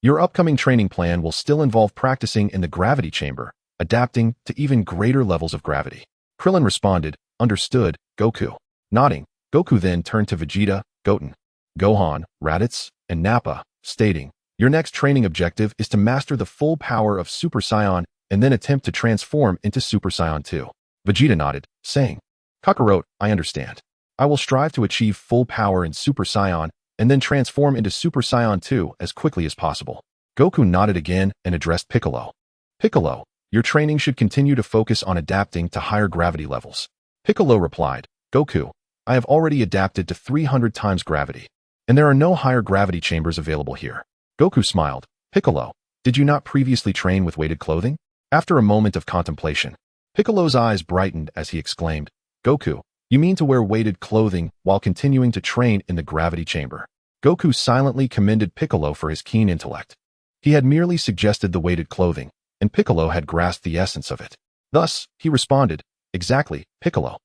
Your upcoming training plan will still involve practicing in the gravity chamber, adapting to even greater levels of gravity. Krillin responded, Understood, Goku. Nodding, Goku then turned to Vegeta, Goten, Gohan, Raditz, and Nappa, stating, Your next training objective is to master the full power of Super Saiyan and then attempt to transform into Super Saiyan 2. Vegeta nodded, saying, Kakarot, I understand. I will strive to achieve full power in Super Saiyan and then transform into Super Saiyan 2 as quickly as possible. Goku nodded again and addressed Piccolo. Piccolo, your training should continue to focus on adapting to higher gravity levels. Piccolo replied, Goku, I have already adapted to 300 times gravity, and there are no higher gravity chambers available here. Goku smiled. Piccolo, did you not previously train with weighted clothing? After a moment of contemplation, Piccolo's eyes brightened as he exclaimed, Goku, you mean to wear weighted clothing while continuing to train in the gravity chamber? Goku silently commended Piccolo for his keen intellect. He had merely suggested the weighted clothing, and Piccolo had grasped the essence of it. Thus, he responded, Exactly, Piccolo.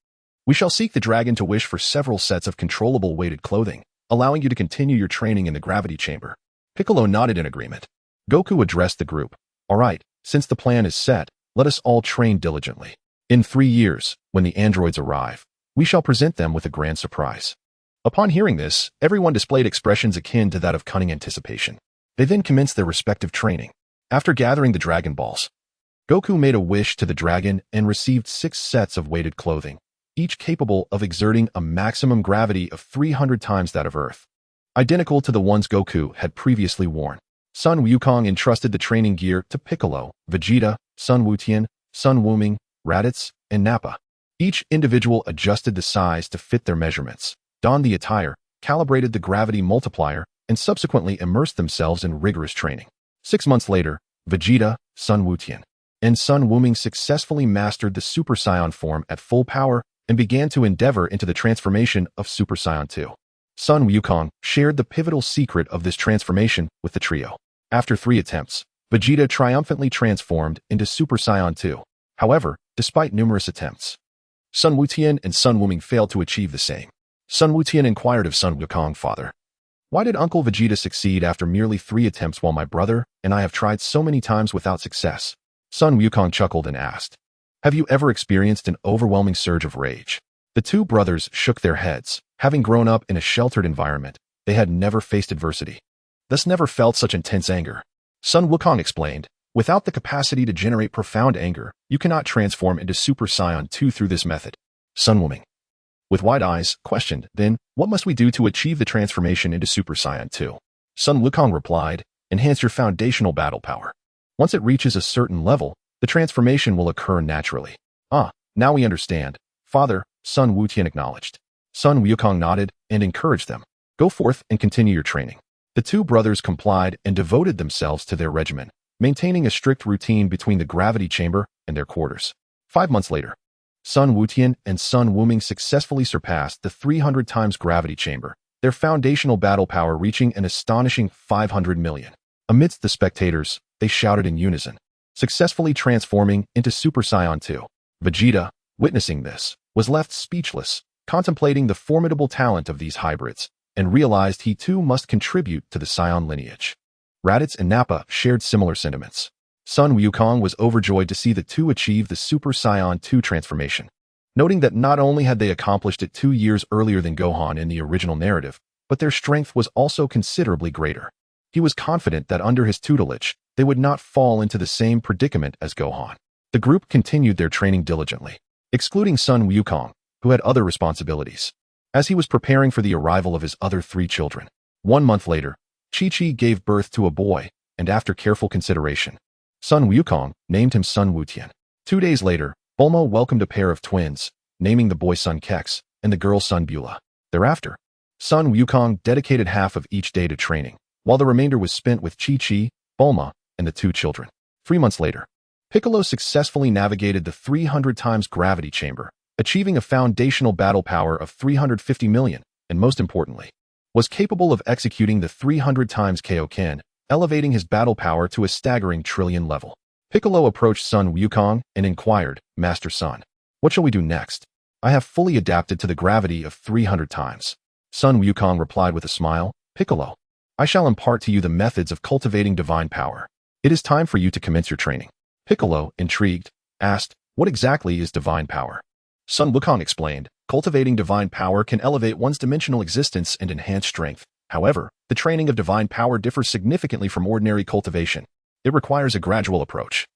We shall seek the dragon to wish for several sets of controllable weighted clothing, allowing you to continue your training in the gravity chamber. Piccolo nodded in agreement. Goku addressed the group. All right, since the plan is set, let us all train diligently. In 3 years, when the androids arrive, we shall present them with a grand surprise. Upon hearing this, everyone displayed expressions akin to that of cunning anticipation. They then commenced their respective training. After gathering the Dragon Balls, Goku made a wish to the dragon and received 6 sets of weighted clothing, each capable of exerting a maximum gravity of 300 times that of Earth, identical to the ones Goku had previously worn. Sun Wukong entrusted the training gear to Piccolo, Vegeta, Sun Wutian, Sun Wuming, Raditz, and Nappa. Each individual adjusted the size to fit their measurements, donned the attire, calibrated the gravity multiplier, and subsequently immersed themselves in rigorous training. 6 months later, Vegeta, Sun Wutian, and Sun Wuming successfully mastered the Super Saiyan form at full power and began to endeavor into the transformation of Super Saiyan 2. Sun Wukong shared the pivotal secret of this transformation with the trio. After 3 attempts, Vegeta triumphantly transformed into Super Saiyan 2. However, despite numerous attempts, Sun Wutian and Sun Wuming failed to achieve the same. Sun Wutian inquired of Sun Wukong, "Father, why did Uncle Vegeta succeed after merely 3 attempts while my brother and I have tried so many times without success?" Sun Wukong chuckled and asked, "Have you ever experienced an overwhelming surge of rage?" The 2 brothers shook their heads. Having grown up in a sheltered environment, they had never faced adversity, thus never felt such intense anger. Sun Wukong explained, "Without the capacity to generate profound anger, you cannot transform into Super Saiyan 2 through this method." Sun Wuming, with wide eyes, questioned, "Then, what must we do to achieve the transformation into Super Saiyan 2? Sun Wukong replied, "Enhance your foundational battle power. Once it reaches a certain level, the transformation will occur naturally." "Ah, now we understand, Father," Sun Wutian acknowledged. Sun Wukong nodded and encouraged them. "Go forth and continue your training." The 2 brothers complied and devoted themselves to their regimen, maintaining a strict routine between the gravity chamber and their quarters. 5 months later, Sun Wutian and Sun Wuming successfully surpassed the 300 times gravity chamber, their foundational battle power reaching an astonishing 500 million. Amidst the spectators, they shouted in unison, successfully transforming into Super Saiyan 2. Vegeta, witnessing this, was left speechless, contemplating the formidable talent of these hybrids, and realized he too must contribute to the Saiyan lineage. Raditz and Nappa shared similar sentiments. Sun Wukong was overjoyed to see the 2 achieve the Super Saiyan 2 transformation, noting that not only had they accomplished it 2 years earlier than Gohan in the original narrative, but their strength was also considerably greater. He was confident that under his tutelage, they would not fall into the same predicament as Gohan. The group continued their training diligently, excluding Sun Wukong, who had other responsibilities, as he was preparing for the arrival of his other 3 children. 1 month later, Chi-Chi gave birth to a boy, and after careful consideration, Sun Wukong named him Sun Wutian. 2 days later, Bulma welcomed a pair of twins, naming the boy Sun Kex and the girl Sun Beulah. Thereafter, Sun Wukong dedicated half of each day to training, while the remainder was spent with Chi-Chi, Bulma, and the 2 children. 3 months later, Piccolo successfully navigated the 300 times gravity chamber, achieving a foundational battle power of 350 million, and most importantly, was capable of executing the 300 times Kaioken, elevating his battle power to a staggering trillion level. Piccolo approached Sun Wukong and inquired, "Master Sun, what shall we do next? I have fully adapted to the gravity of 300 times." Sun Wukong replied with a smile, "Piccolo, I shall impart to you the methods of cultivating divine power. It is time for you to commence your training." Piccolo, intrigued, asked, "What exactly is divine power?" Sun Wukong explained, "Cultivating divine power can elevate one's dimensional existence and enhance strength. However, the training of divine power differs significantly from ordinary cultivation. It requires a gradual approach,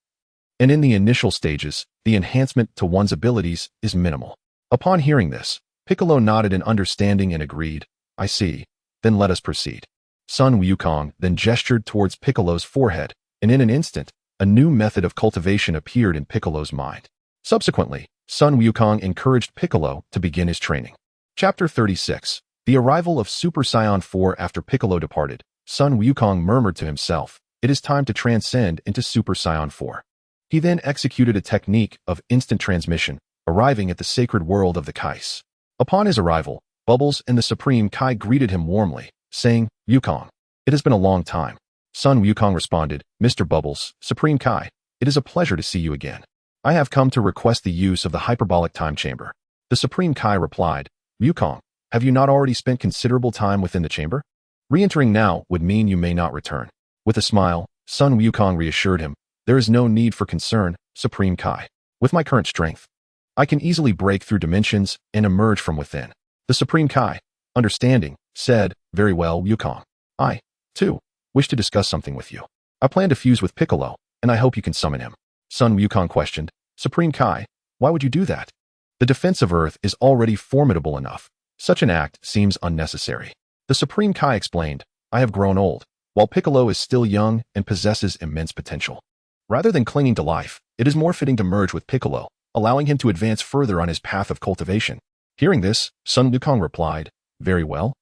and in the initial stages, the enhancement to one's abilities is minimal." Upon hearing this, Piccolo nodded in understanding and agreed, "I see. Then let us proceed." Sun Wukong then gestured towards Piccolo's forehead, and in an instant, a new method of cultivation appeared in Piccolo's mind. Subsequently, Sun Wukong encouraged Piccolo to begin his training. Chapter 36. The arrival of Super Saiyan 4. After Piccolo departed, Sun Wukong murmured to himself, "It is time to transcend into Super Saiyan 4. He then executed a technique of instant transmission, arriving at the sacred world of the Kais. Upon his arrival, Bubbles and the Supreme Kai greeted him warmly, saying, "Wukong, it has been a long time." Sun Wukong responded, "Mr. Bubbles, Supreme Kai, it is a pleasure to see you again. I have come to request the use of the hyperbolic time chamber." The Supreme Kai replied, "Wukong, have you not already spent considerable time within the chamber? Re-entering now would mean you may not return." With a smile, Sun Wukong reassured him, "There is no need for concern, Supreme Kai. With my current strength, I can easily break through dimensions and emerge from within." The Supreme Kai, understanding, said, "Very well, Wukong. I, too, wish to discuss something with you. I plan to fuse with Piccolo, and I hope you can summon him." Sun Wukong questioned, "Supreme Kai, why would you do that? The defense of Earth is already formidable enough. Such an act seems unnecessary." The Supreme Kai explained, "I have grown old. while Piccolo is still young and possesses immense potential. Rather than clinging to life, it is more fitting to merge with Piccolo, allowing him to advance further on his path of cultivation. Hearing this, Sun Wukong replied, "Very well.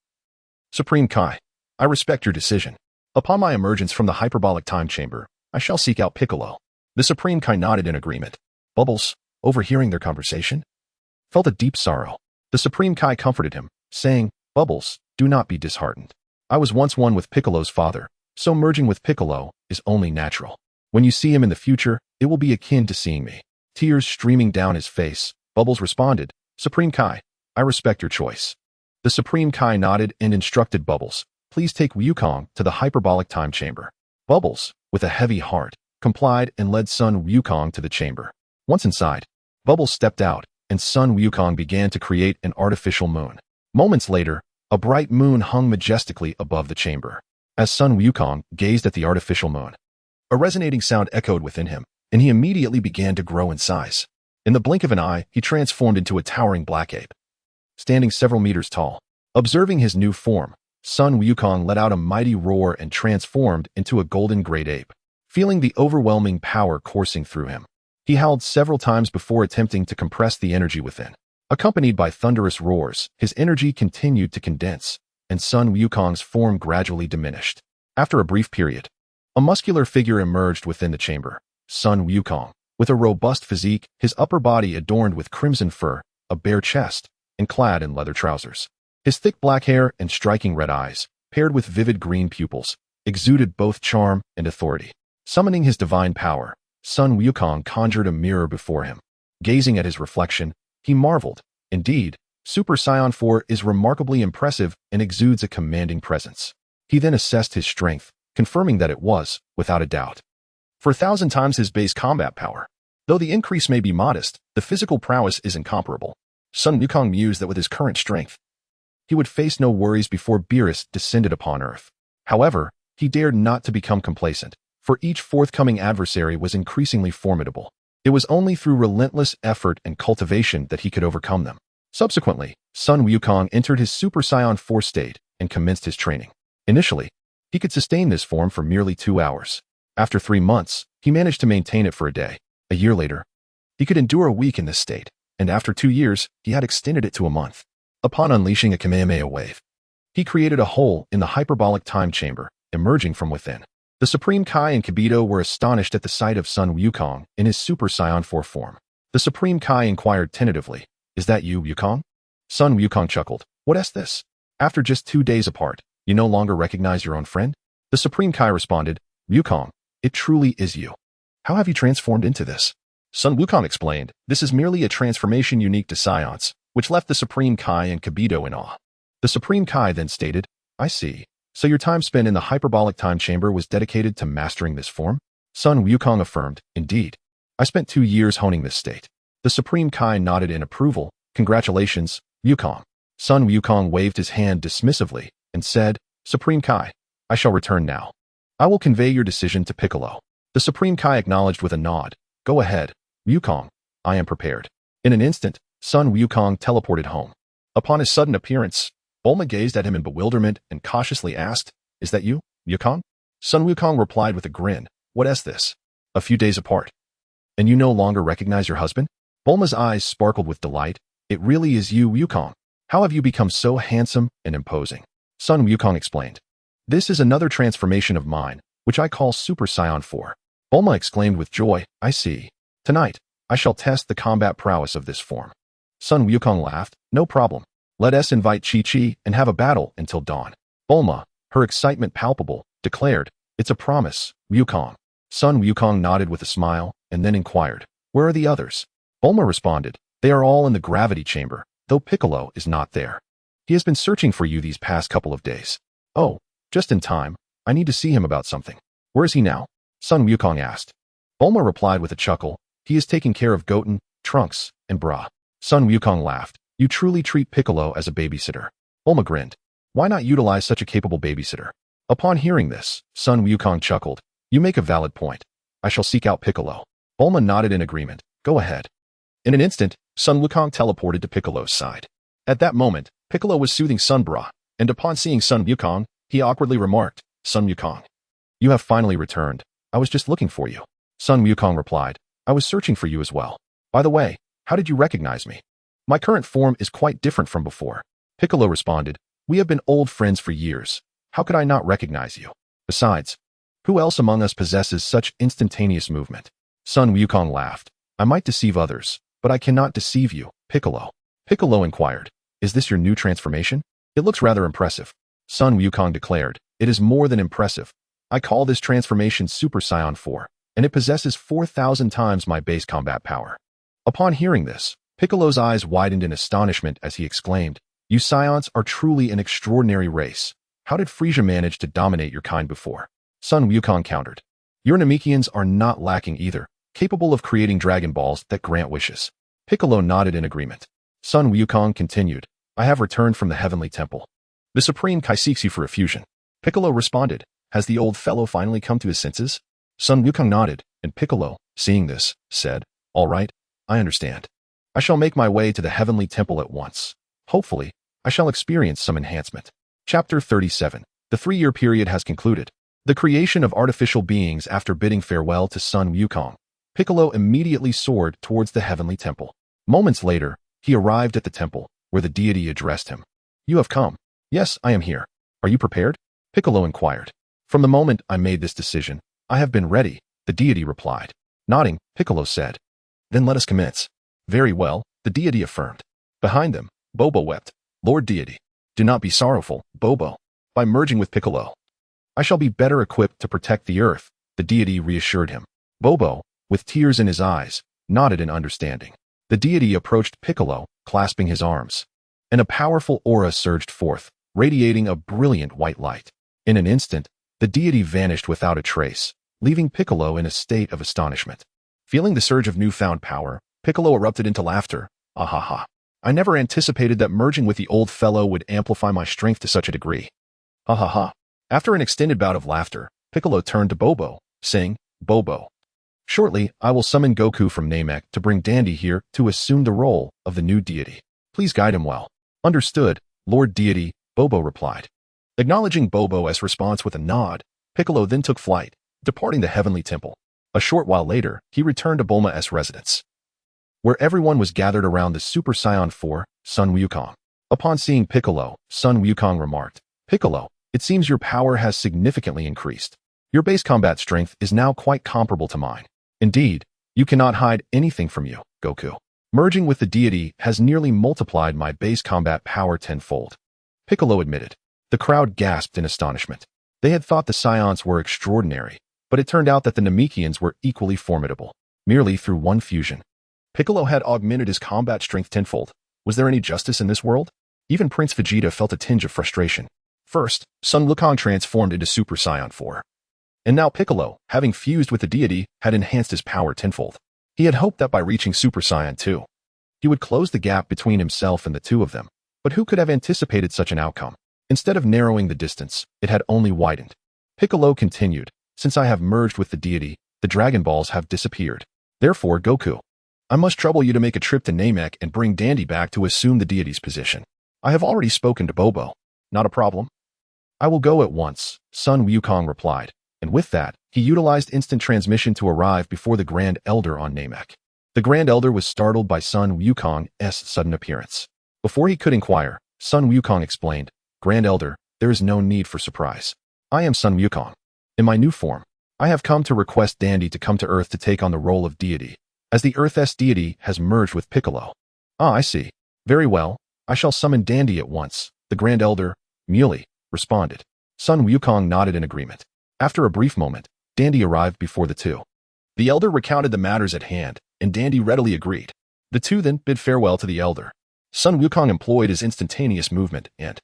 Supreme Kai, I respect your decision. Upon my emergence from the hyperbolic time chamber, I shall seek out Piccolo." The Supreme Kai nodded in agreement. Bubbles, overhearing their conversation, felt a deep sorrow. The Supreme Kai comforted him, saying, "Bubbles, do not be disheartened. I was once one with Piccolo's father, so merging with Piccolo is only natural. When you see him in the future, it will be akin to seeing me." Tears streaming down his face, Bubbles responded, "Supreme Kai, I respect your choice." The Supreme Kai nodded and instructed Bubbles, "Please take Wukong to the hyperbolic time chamber." Bubbles, with a heavy heart, complied and led Sun Wukong to the chamber. Once inside, Bubbles stepped out, and Sun Wukong began to create an artificial moon. Moments later, a bright moon hung majestically above the chamber. As Sun Wukong gazed at the artificial moon, a resonating sound echoed within him, and he immediately began to grow in size. In the blink of an eye, he transformed into a towering black ape, standing several meters tall. Observing his new form, Sun Wukong let out a mighty roar and transformed into a golden great ape. Feeling the overwhelming power coursing through him, he howled several times before attempting to compress the energy within. Accompanied by thunderous roars, his energy continued to condense, and Sun Wukong's form gradually diminished. After a brief period, a muscular figure emerged within the chamber. Sun Wukong, with a robust physique, his upper body adorned with crimson fur, a bare chest, and clad in leather trousers. His thick black hair and striking red eyes, paired with vivid green pupils, exuded both charm and authority. Summoning his divine power, Sun Wukong conjured a mirror before him. Gazing at his reflection, he marveled. Indeed, Super Saiyan 4 is remarkably impressive and exudes a commanding presence. He then assessed his strength, confirming that it was, without a doubt, 4,000 times his base combat power. Though the increase may be modest, the physical prowess is incomparable. Sun Wukong mused that with his current strength, he would face no worries before Beerus descended upon Earth. However, he dared not to become complacent, for each forthcoming adversary was increasingly formidable. It was only through relentless effort and cultivation that he could overcome them. Subsequently, Sun Wukong entered his Super Saiyan 4 state and commenced his training. Initially, he could sustain this form for merely 2 hours. After 3 months, he managed to maintain it for a day. A year later, he could endure a week in this state, and after 2 years, he had extended it to a month. Upon unleashing a Kamehameha wave, he created a hole in the hyperbolic time chamber, emerging from within. The Supreme Kai and Kibito were astonished at the sight of Sun Wukong in his Super Saiyan 4 form. The Supreme Kai inquired tentatively, "Is that you, Wukong?" Sun Wukong chuckled, "What is this? After just 2 days apart, you no longer recognize your own friend?" The Supreme Kai responded, "Wukong, it truly is you. How have you transformed into this?" Sun Wukong explained, "This is merely a transformation unique to Saiyans, which left the Supreme Kai and Kibito in awe." The Supreme Kai then stated, "I see. So your time spent in the hyperbolic time chamber was dedicated to mastering this form?" Sun Wukong affirmed, "Indeed. I spent 2 years honing this state." The Supreme Kai nodded in approval. "Congratulations, Wukong." Sun Wukong waved his hand dismissively and said, "Supreme Kai, I shall return now. I will convey your decision to Piccolo." The Supreme Kai acknowledged with a nod. "Go ahead, Wukong. I am prepared." In an instant, Sun Wukong teleported home. Upon his sudden appearance, Bulma gazed at him in bewilderment and cautiously asked, "Is that you, Wukong?" Sun Wukong replied with a grin, "What is this? A few days apart, and you no longer recognize your husband?" Bulma's eyes sparkled with delight. "It really is you, Wukong. How have you become so handsome and imposing?" Sun Wukong explained, "This is another transformation of mine, which I call Super Saiyan 4. Bulma exclaimed with joy, "I see. Tonight, I shall test the combat prowess of this form." Sun Wukong laughed, "No problem. Let us invite Chi-Chi and have a battle until dawn." Bulma, her excitement palpable, declared, "It's a promise, Wukong." Sun Wukong nodded with a smile and then inquired, "Where are the others?" Bulma responded, "They are all in the gravity chamber, though Piccolo is not there. He has been searching for you these past couple of days." "Oh, just in time. I need to see him about something." "Where is he now?" Sun Wukong asked. Bulma replied with a chuckle, "He is taking care of Goten, Trunks, and Bra." Sun Wukong laughed, "You truly treat Piccolo as a babysitter." Bulma grinned, "Why not utilize such a capable babysitter?" Upon hearing this, Sun Wukong chuckled, "You make a valid point. I shall seek out Piccolo." Bulma nodded in agreement, "Go ahead." In an instant, Sun Wukong teleported to Piccolo's side. At that moment, Piccolo was soothing Sun Bra, and upon seeing Sun Wukong, he awkwardly remarked, Sun Wukong. You have finally returned. I was just looking for you. Sun Wukong replied. I was searching for you as well. By the way, how did you recognize me? My current form is quite different from before. Piccolo responded. We have been old friends for years. How could I not recognize you? Besides, who else among us possesses such instantaneous movement? Sun Wukong laughed. I might deceive others, but I cannot deceive you, Piccolo. Piccolo inquired. Is this your new transformation? It looks rather impressive. Sun Wukong declared. It is more than impressive. I call this transformation Super Saiyan 4, and it possesses 4,000 times my base combat power. Upon hearing this, Piccolo's eyes widened in astonishment as he exclaimed, You Saiyans are truly an extraordinary race. How did Frieza manage to dominate your kind before? Sun Wukong countered. Your Namekians are not lacking either, capable of creating Dragon Balls that grant wishes. Piccolo nodded in agreement. Sun Wukong continued. I have returned from the Heavenly Temple. The Supreme Kai seeks you for a fusion. Piccolo responded. Has the old fellow finally come to his senses? Sun Wukong nodded, and Piccolo, seeing this, said, All right, I understand. I shall make my way to the Heavenly Temple at once. Hopefully, I shall experience some enhancement. Chapter 37. The 3-year period has concluded. The creation of artificial beings. After bidding farewell to Sun Wukong, Piccolo immediately soared towards the Heavenly Temple. Moments later, he arrived at the temple, where the deity addressed him. You have come. Yes, I am here. Are you prepared? Piccolo inquired. From the moment I made this decision, I have been ready, the deity replied. Nodding, Piccolo said. Then let us commence. Very well, the deity affirmed. Behind them, Bobo wept. Lord deity, do not be sorrowful, Bobo. By merging with Piccolo, I shall be better equipped to protect the earth, the deity reassured him. Bobo, with tears in his eyes, nodded in understanding. The deity approached Piccolo, clasping his arms, and a powerful aura surged forth, radiating a brilliant white light. In an instant, the deity vanished without a trace, leaving Piccolo in a state of astonishment. Feeling the surge of newfound power, Piccolo erupted into laughter. Ah ha ha. I never anticipated that merging with the old fellow would amplify my strength to such a degree. Ha ha ha. After an extended bout of laughter, Piccolo turned to Bobo, saying, Bobo. Shortly, I will summon Goku from Namek to bring Dandy here to assume the role of the new deity. Please guide him well. Understood, Lord Deity, Bobo replied. Acknowledging Bobo's response with a nod, Piccolo then took flight, departing the Heavenly Temple. A short while later, he returned to Bulma's residence, where everyone was gathered around the Super Saiyan 4, Sun Wukong. Upon seeing Piccolo, Sun Wukong remarked, Piccolo, it seems your power has significantly increased. Your base combat strength is now quite comparable to mine. Indeed, you cannot hide anything from you, Goku. Merging with the deity has nearly multiplied my base combat power tenfold. Piccolo admitted. The crowd gasped in astonishment. They had thought the Saiyans were extraordinary, but it turned out that the Namekians were equally formidable, merely through one fusion. Piccolo had augmented his combat strength tenfold. Was there any justice in this world? Even Prince Vegeta felt a tinge of frustration. First, Sun Wukong transformed into Super Saiyan 4. And now Piccolo, having fused with the deity, had enhanced his power tenfold. He had hoped that by reaching Super Saiyan 2, he would close the gap between himself and the two of them. But who could have anticipated such an outcome? Instead of narrowing the distance, it had only widened. Piccolo continued, Since I have merged with the deity, the Dragon Balls have disappeared. Therefore, Goku, I must trouble you to make a trip to Namek and bring Dandy back to assume the deity's position. I have already spoken to Bobo. Not a problem. I will go at once, Sun Wukong replied, and with that, he utilized instant transmission to arrive before the Grand Elder on Namek. The Grand Elder was startled by Sun Wukong's sudden appearance. Before he could inquire, Sun Wukong explained, Grand Elder, there is no need for surprise. I am Sun Wukong. In my new form, I have come to request Dandy to come to Earth to take on the role of deity, as the Earth's deity has merged with Piccolo. Ah, I see. Very well, I shall summon Dandy at once, the Grand Elder, Muley, responded. Sun Wukong nodded in agreement. After a brief moment, Dandy arrived before the two. The Elder recounted the matters at hand, and Dandy readily agreed. The two then bid farewell to the Elder. Sun Wukong employed his instantaneous movement and,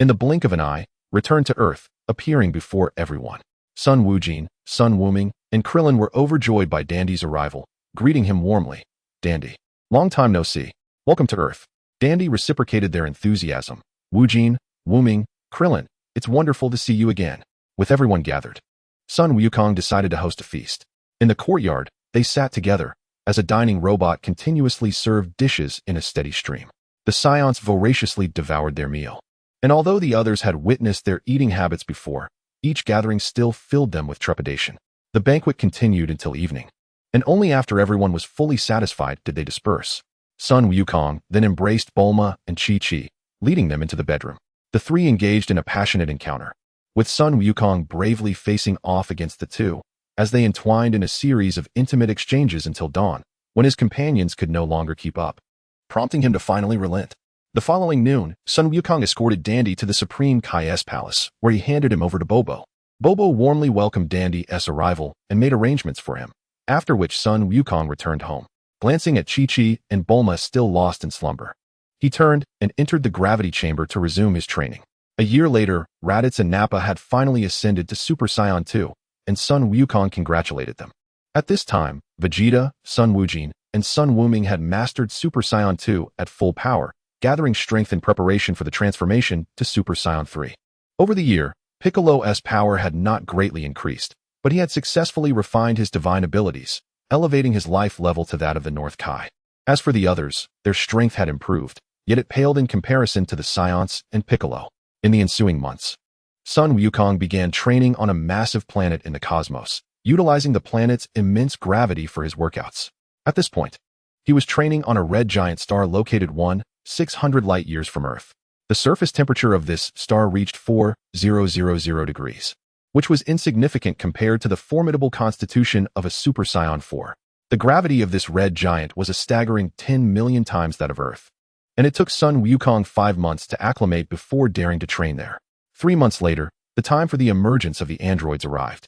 in the blink of an eye, returned to Earth, appearing before everyone. Sun Wujin, Sun Wuming, and Krillin were overjoyed by Dandy's arrival, greeting him warmly. Dandy, long time no see. Welcome to Earth. Dandy reciprocated their enthusiasm. Wujin, Wuming, Krillin, it's wonderful to see you again. With everyone gathered, Sun Wukong decided to host a feast. In the courtyard, they sat together, as a dining robot continuously served dishes in a steady stream. The Saiyans voraciously devoured their meal. And although the others had witnessed their eating habits before, each gathering still filled them with trepidation. The banquet continued until evening, and only after everyone was fully satisfied did they disperse. Sun Wukong then embraced Bulma and Chi-Chi, leading them into the bedroom. The three engaged in a passionate encounter, with Sun Wukong bravely facing off against the two, as they entwined in a series of intimate exchanges until dawn, when his companions could no longer keep up, prompting him to finally relent. The following noon, Sun Wukong escorted Dandy to the Supreme Kai's palace, where he handed him over to Bobo. Bobo warmly welcomed Dandy's arrival and made arrangements for him, after which Sun Wukong returned home. Glancing at Chi-Chi and Bulma still lost in slumber, he turned and entered the gravity chamber to resume his training. A year later, Raditz and Nappa had finally ascended to Super Saiyan 2, and Sun Wukong congratulated them. At this time, Vegeta, Sun Wujin, and Sun Wuming had mastered Super Saiyan 2 at full power, gathering strength in preparation for the transformation to Super Saiyan 3. Over the year, Piccolo's power had not greatly increased, but he had successfully refined his divine abilities, elevating his life level to that of the North Kai. As for the others, their strength had improved, yet it paled in comparison to the Saiyans and Piccolo. In the ensuing months, Sun Wukong began training on a massive planet in the cosmos, utilizing the planet's immense gravity for his workouts. At this point, he was training on a red giant star located 1,600 light-years from Earth. The surface temperature of this star reached 4,000 degrees, which was insignificant compared to the formidable constitution of a Super Saiyan 4. The gravity of this red giant was a staggering 10 million times that of Earth, and it took Sun Wukong 5 months to acclimate before daring to train there. 3 months later, the time for the emergence of the androids arrived.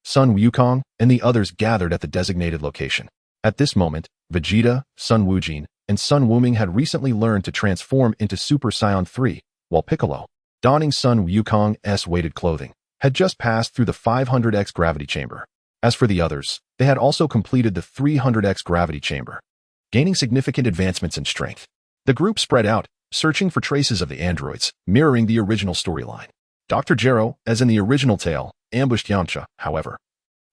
Sun Wukong and the others gathered at the designated location. At this moment, Vegeta, Sun Wujin, and Sun Wuming had recently learned to transform into Super Saiyan 3, while Piccolo, donning Sun Wukong's weighted clothing, had just passed through the 500x gravity chamber. As for the others, they had also completed the 300x gravity chamber, gaining significant advancements in strength. The group spread out, searching for traces of the androids, mirroring the original storyline. Dr. Gero, as in the original tale, ambushed Yamcha, however.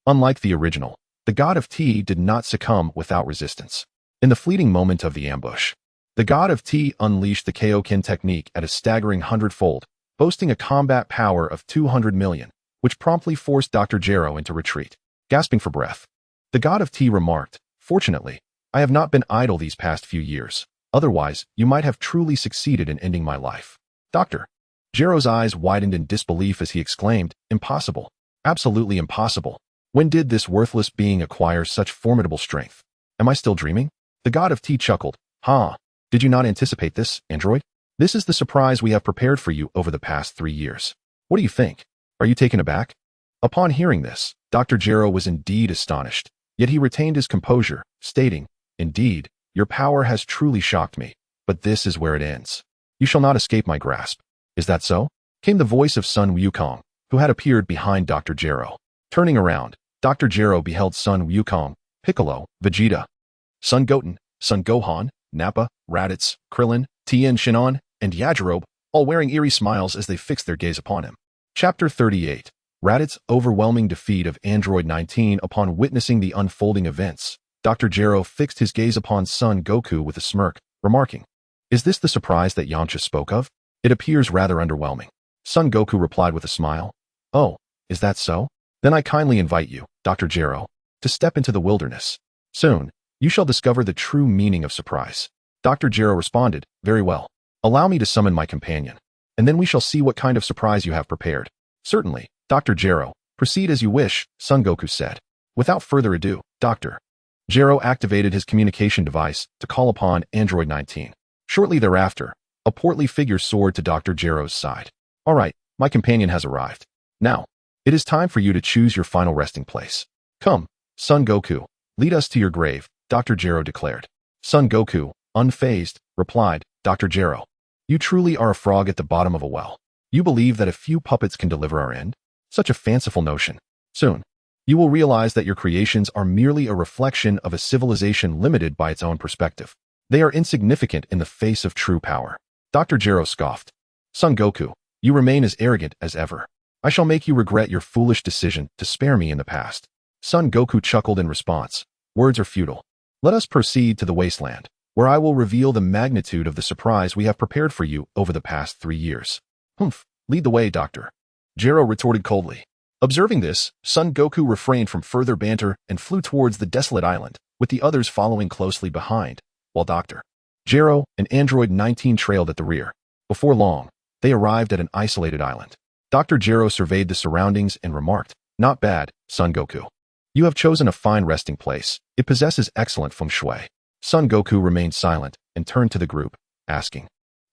Unlike the original, the god of Tea did not succumb without resistance. In the fleeting moment of the ambush, the god of Tea unleashed the Kaioken technique at a staggering 100-fold, boasting a combat power of 200 million, which promptly forced Dr. Gero into retreat. Gasping for breath, the god of Tea remarked, "Fortunately, I have not been idle these past few years. Otherwise, you might have truly succeeded in ending my life." Dr. Gero's eyes widened in disbelief as he exclaimed, "Impossible. Absolutely impossible. When did this worthless being acquire such formidable strength? Am I still dreaming?" The god of Tea chuckled. "Ha! Did you not anticipate this, android? This is the surprise we have prepared for you over the past 3 years. What do you think? Are you taken aback?" Upon hearing this, Dr. Gero was indeed astonished, yet he retained his composure, stating, "Indeed, your power has truly shocked me, but this is where it ends. You shall not escape my grasp. Is that so?" Came the voice of Sun Wukong, who had appeared behind Dr. Gero. Turning around, Dr. Gero beheld Sun Wukong, Piccolo, Vegeta, Sun Goten, Sun Gohan, Nappa, Raditz, Krillin, Tien Shinhan, and Yajirobe, all wearing eerie smiles as they fixed their gaze upon him. Chapter 38. Raditz's overwhelming defeat of Android 19. Upon witnessing the unfolding events, Dr. Gero fixed his gaze upon Son Goku with a smirk, remarking, "Is this the surprise that Yamcha spoke of? It appears rather underwhelming." Son Goku replied with a smile, "Oh, is that so? Then I kindly invite you, Dr. Gero, to step into the wilderness. Soon, you shall discover the true meaning of surprise." Dr. Gero responded, "Very well. Allow me to summon my companion, and then we shall see what kind of surprise you have prepared." "Certainly, Dr. Gero, proceed as you wish," Son Goku said. Without further ado, Dr. Gero activated his communication device to call upon Android 19. Shortly thereafter, a portly figure soared to Dr. Gero's side. "All right, my companion has arrived. Now, it is time for you to choose your final resting place. Come, Son Goku, lead us to your grave," Dr. Gero declared. Son Goku, unfazed, replied, "Dr. Gero, you truly are a frog at the bottom of a well. You believe that a few puppets can deliver our end? Such a fanciful notion. Soon, you will realize that your creations are merely a reflection of a civilization limited by its own perspective. They are insignificant in the face of true power." Dr. Gero scoffed. "Son Goku, you remain as arrogant as ever. I shall make you regret your foolish decision to spare me in the past." Son Goku chuckled in response. "Words are futile. Let us proceed to the wasteland, where I will reveal the magnitude of the surprise we have prepared for you over the past 3 years. Humph, lead the way, Doctor." Jiro retorted coldly. Observing this, Son Goku refrained from further banter and flew towards the desolate island, with the others following closely behind, while Dr. Jiro and Android 19 trailed at the rear. Before long, they arrived at an isolated island. Dr. Jiro surveyed the surroundings and remarked, "Not bad, Son Goku. You have chosen a fine resting place. It possesses excellent feng shui." Son Goku remained silent and turned to the group, asking,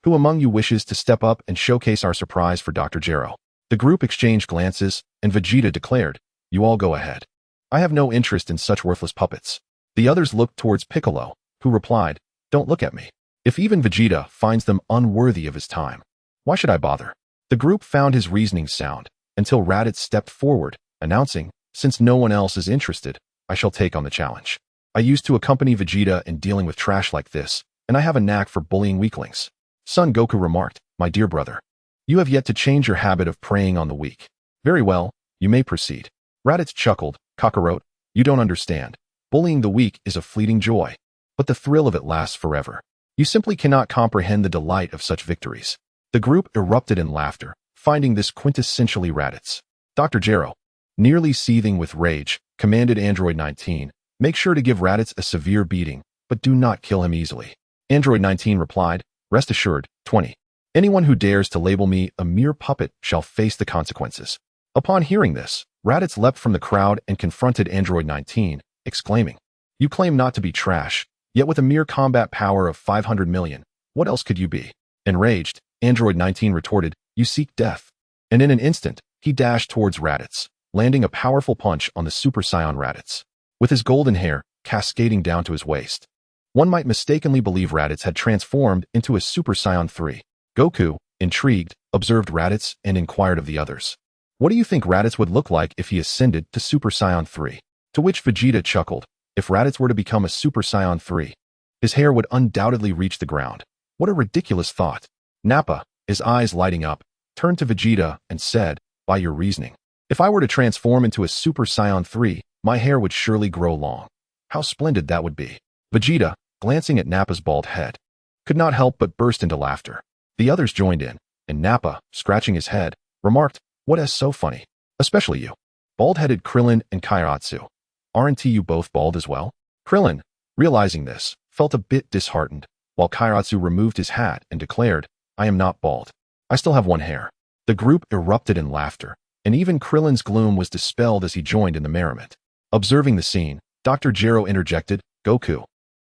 "Who among you wishes to step up and showcase our surprise for Dr. Jiro?" The group exchanged glances, and Vegeta declared, "You all go ahead. I have no interest in such worthless puppets." The others looked towards Piccolo, who replied, "Don't look at me. If even Vegeta finds them unworthy of his time, why should I bother?" The group found his reasoning sound, until Raditz stepped forward, announcing, "Since no one else is interested, I shall take on the challenge. I used to accompany Vegeta in dealing with trash like this, and I have a knack for bullying weaklings." Son Goku remarked, "My dear brother, you have yet to change your habit of preying on the weak. Very well, you may proceed." Raditz chuckled, "Kakarot, you don't understand. Bullying the weak is a fleeting joy, but the thrill of it lasts forever. You simply cannot comprehend the delight of such victories." The group erupted in laughter, finding this quintessentially Raditz. Dr. Jiro, nearly seething with rage, commanded Android 19, "Make sure to give Raditz a severe beating, but do not kill him easily." Android 19 replied, "Rest assured, 20. Anyone who dares to label me a mere puppet shall face the consequences." Upon hearing this, Raditz leapt from the crowd and confronted Android 19, exclaiming, "You claim not to be trash, yet with a mere combat power of 500 million, what else could you be?" Enraged, Android 19 retorted, "You seek death." And in an instant, he dashed towards Raditz, landing a powerful punch on the Super Saiyan Raditz, with his golden hair cascading down to his waist. One might mistakenly believe Raditz had transformed into a Super Saiyan 3. Goku, intrigued, observed Raditz and inquired of the others, "What do you think Raditz would look like if he ascended to Super Saiyan 3? To which Vegeta chuckled, "If Raditz were to become a Super Saiyan 3, his hair would undoubtedly reach the ground." What a ridiculous thought. Nappa, his eyes lighting up, turned to Vegeta and said, "By your reasoning, if I were to transform into a Super Saiyan 3, my hair would surely grow long. How splendid that would be." Vegeta, glancing at Nappa's bald head, could not help but burst into laughter. The others joined in, and Nappa, scratching his head, remarked, "What is so funny? Especially you, bald-headed Krillin and Kairatsu. Aren't you both bald as well?" Krillin, realizing this, felt a bit disheartened, while Kairatsu removed his hat and declared, "I am not bald. I still have one hair." The group erupted in laughter, and even Krillin's gloom was dispelled as he joined in the merriment. Observing the scene, Dr. Jiro interjected, "Goku,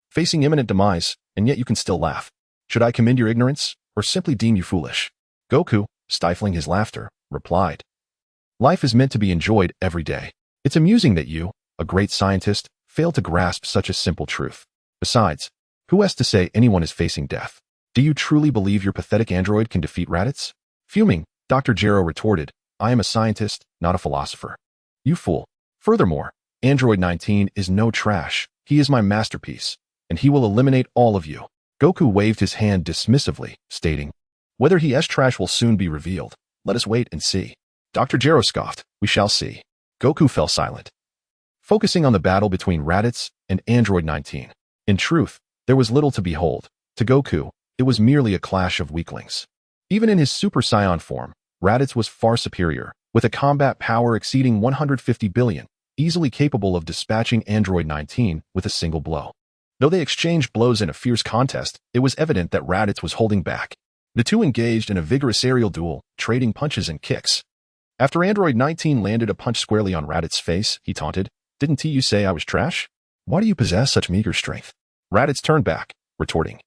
facing imminent demise, and yet you can still laugh. Should I commend your ignorance, or simply deem you foolish?" Goku, stifling his laughter, replied, "Life is meant to be enjoyed every day. It's amusing that you, a great scientist, fail to grasp such a simple truth. Besides, who has to say anyone is facing death? Do you truly believe your pathetic android can defeat Raditz?" Fuming, Dr. Jiro retorted, "I am a scientist, not a philosopher." "You fool. Furthermore, Android 19 is no trash. He is my masterpiece, and he will eliminate all of you." Goku waved his hand dismissively, stating, "Whether he is trash will soon be revealed. Let us wait and see." Dr. Jiro scoffed, "We shall see." Goku fell silent, focusing on the battle between Raditz and Android 19. In truth, there was little to behold. To Goku, it was merely a clash of weaklings. Even in his Super Saiyan form, Raditz was far superior, with a combat power exceeding 150 billion, easily capable of dispatching Android 19 with a single blow. Though they exchanged blows in a fierce contest, it was evident that Raditz was holding back. The two engaged in a vigorous aerial duel, trading punches and kicks. After Android 19 landed a punch squarely on Raditz's face, he taunted, "Didn't you say I was trash? Why do you possess such meager strength?" Raditz turned back, retorting,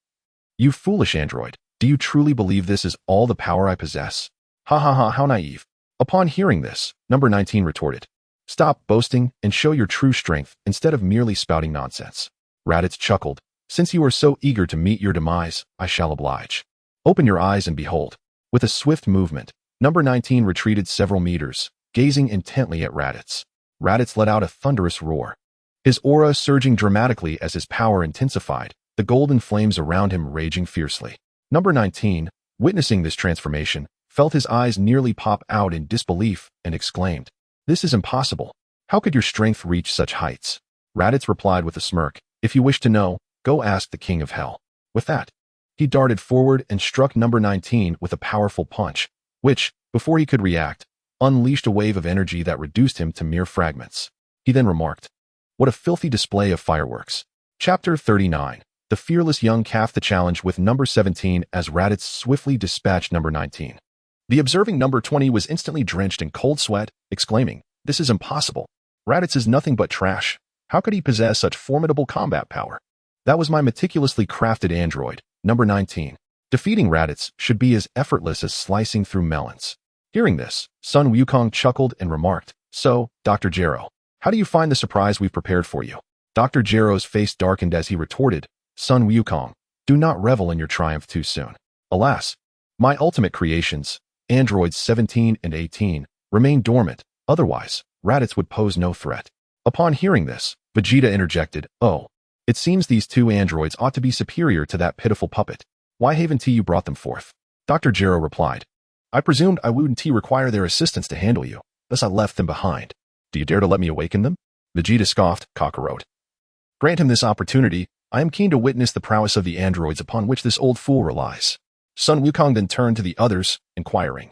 "You foolish android, do you truly believe this is all the power I possess? Ha ha ha, how naive." Upon hearing this, number 19 retorted, "Stop boasting and show your true strength instead of merely spouting nonsense." Raditz chuckled, "Since you are so eager to meet your demise, I shall oblige. Open your eyes and behold." With a swift movement, number 19 retreated several meters, gazing intently at Raditz. Raditz let out a thunderous roar, his aura surging dramatically as his power intensified, the golden flames around him raging fiercely. Number 19, witnessing this transformation, felt his eyes nearly pop out in disbelief and exclaimed, "This is impossible. How could your strength reach such heights?" Raditz replied with a smirk, "If you wish to know, go ask the King of Hell." With that, he darted forward and struck number 19 with a powerful punch, which, before he could react, unleashed a wave of energy that reduced him to mere fragments. He then remarked, "What a filthy display of fireworks." Chapter 39. The fearless young calf. The challenge with number 17 as Raditz swiftly dispatched number 19. The observing number 20 was instantly drenched in cold sweat, exclaiming, "This is impossible. Raditz is nothing but trash. How could he possess such formidable combat power? That was my meticulously crafted android, number 19. Defeating Raditz should be as effortless as slicing through melons." Hearing this, Sun Wukong chuckled and remarked, "So, Dr. Gero, how do you find the surprise we've prepared for you?" Dr. Gero's face darkened as he retorted, "Sun Wukong, do not revel in your triumph too soon. Alas, my ultimate creations, androids 17 and 18, remain dormant, otherwise, Raditz would pose no threat." Upon hearing this, Vegeta interjected, "Oh, it seems these two androids ought to be superior to that pitiful puppet. Why haven't you brought them forth?" Dr. Gero replied, "I presumed I wouldn't require their assistance to handle you, thus I left them behind. Do you dare to let me awaken them?" Vegeta scoffed, cockroach. "Grant him this opportunity. I am keen to witness the prowess of the androids upon which this old fool relies." Sun Wukong then turned to the others, inquiring,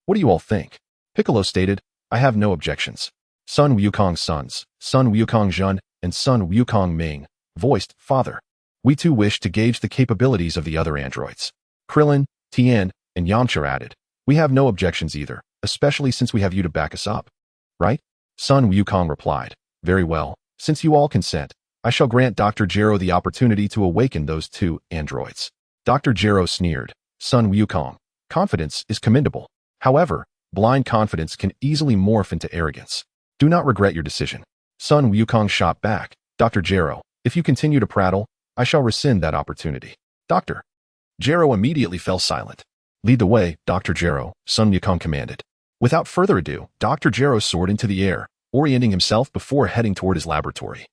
"What do you all think?" Piccolo stated, "I have no objections." Sun Wukong's sons, Sun Wukong Jun and Sun Wukong Ming, voiced, "Father, we too wish to gauge the capabilities of the other androids." Krillin, Tien, and Yamcha added, "We have no objections either, especially since we have you to back us up." "Right?" Sun Wukong replied, "Very well, since you all consent, I shall grant Dr. Gero the opportunity to awaken those two androids." Dr. Gero sneered, "Sun Wukong, confidence is commendable. However, blind confidence can easily morph into arrogance. Do not regret your decision." Sun Wukong shot back, "Dr. Gero, if you continue to prattle, I shall rescind that opportunity." Dr. Gero immediately fell silent. "Lead the way, Dr. Gero," Sun Wukong commanded. Without further ado, Dr. Gero soared into the air, orienting himself before heading toward his laboratory,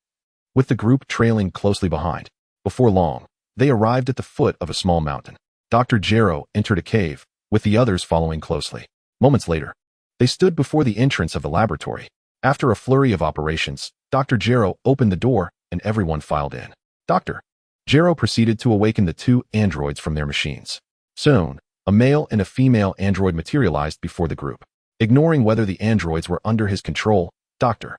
with the group trailing closely behind. Before long, they arrived at the foot of a small mountain. Dr. Gero entered a cave, with the others following closely. Moments later, they stood before the entrance of the laboratory. After a flurry of operations, Dr. Gero opened the door and everyone filed in. Dr. Gero proceeded to awaken the two androids from their machines. Soon, a male and a female android materialized before the group. Ignoring whether the androids were under his control, Dr.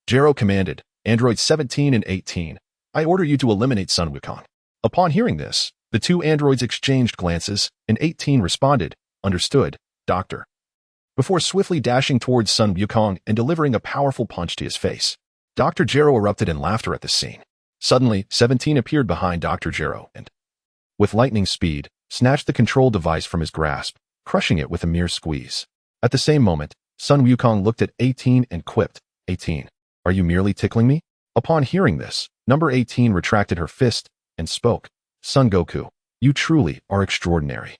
Gero commanded, "Androids 17 and 18, I order you to eliminate Sun Wukong." Upon hearing this, the two androids exchanged glances, and 18 responded, "Understood, Doctor," before swiftly dashing towards Sun Wukong and delivering a powerful punch to his face. Dr. Gero erupted in laughter at this scene. Suddenly, 17 appeared behind Dr. Gero and, with lightning speed, snatched the control device from his grasp, crushing it with a mere squeeze. At the same moment, Sun Wukong looked at 18 and quipped, "18, are you merely tickling me?" Upon hearing this, number 18 retracted her fist and spoke, "Son Goku, you truly are extraordinary."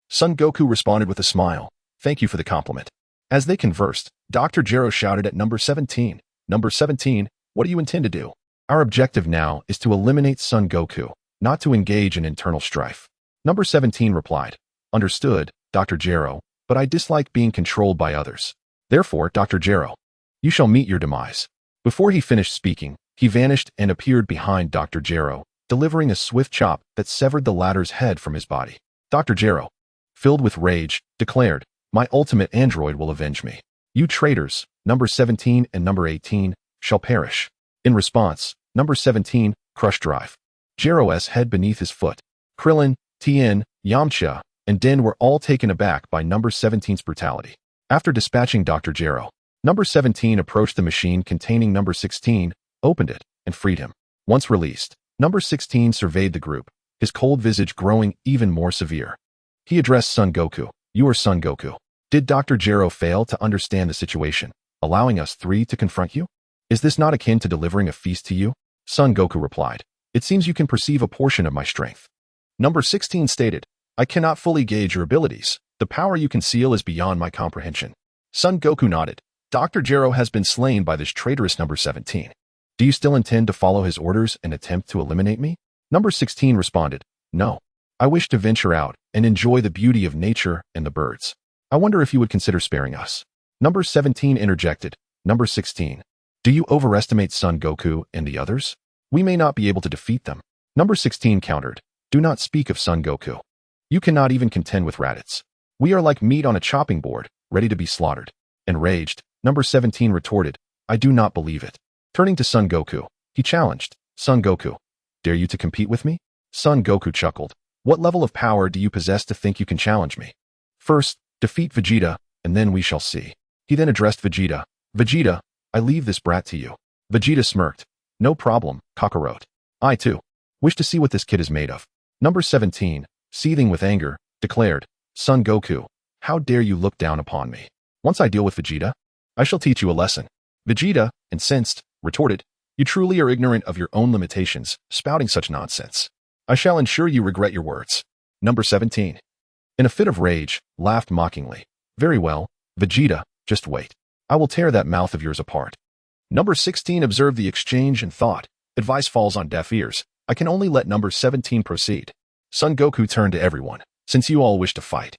Son Goku responded with a smile, "Thank you for the compliment." As they conversed, Dr. Gero shouted at number 17, "Number 17, what do you intend to do?" "Our objective now is to eliminate Son Goku, not to engage in internal strife." Number 17 replied, "Understood, Dr. Gero, but I dislike being controlled by others. Therefore, Dr. Gero, you shall meet your demise." Before he finished speaking, he vanished and appeared behind Dr. Gero, delivering a swift chop that severed the latter's head from his body. Dr. Gero, filled with rage, declared, "My ultimate android will avenge me. You traitors, number 17 and number 18, shall perish." In response, number 17 crushed Drive Gero's head beneath his foot. Krillin, Tien, Yamcha, and Din were all taken aback by number 17's brutality. After dispatching Dr. Gero, number 17 approached the machine containing number 16, opened it, and freed him. Once released, number 16 surveyed the group, his cold visage growing even more severe. He addressed Son Goku, "You are Son Goku. Did Dr. Gero fail to understand the situation, allowing us three to confront you? Is this not akin to delivering a feast to you?" Son Goku replied, "It seems you can perceive a portion of my strength." Number 16 stated, "I cannot fully gauge your abilities. The power you conceal is beyond my comprehension." Son Goku nodded. "Dr. Gero has been slain by this traitorous number 17. Do you still intend to follow his orders and attempt to eliminate me?" Number 16 responded, "No. I wish to venture out and enjoy the beauty of nature and the birds. I wonder if you would consider sparing us." Number 17 interjected, "Number 16, do you overestimate Son Goku and the others? We may not be able to defeat them." Number 16 countered, "Do not speak of Son Goku. You cannot even contend with Raditz. We are like meat on a chopping board, ready to be slaughtered." Enraged, number 17 retorted, I do not believe it. Turning to Son Goku, he challenged, Son Goku, dare you to compete with me? Son Goku chuckled, what level of power do you possess to think you can challenge me? First, defeat Vegeta, and then we shall see. He then addressed Vegeta, Vegeta, I leave this brat to you. Vegeta smirked, no problem, Kakarot. I too wish to see what this kid is made of. Number 17, seething with anger, declared, Son Goku, how dare you look down upon me? Once I deal with Vegeta, I shall teach you a lesson. Vegeta, incensed, retorted, you truly are ignorant of your own limitations, spouting such nonsense. I shall ensure you regret your words. Number 17, in a fit of rage, laughed mockingly. Very well, Vegeta, just wait. I will tear that mouth of yours apart. Number 16 observed the exchange and thought, advice falls on deaf ears. I can only let number 17 proceed. Son Goku turned to everyone, since you all wish to fight.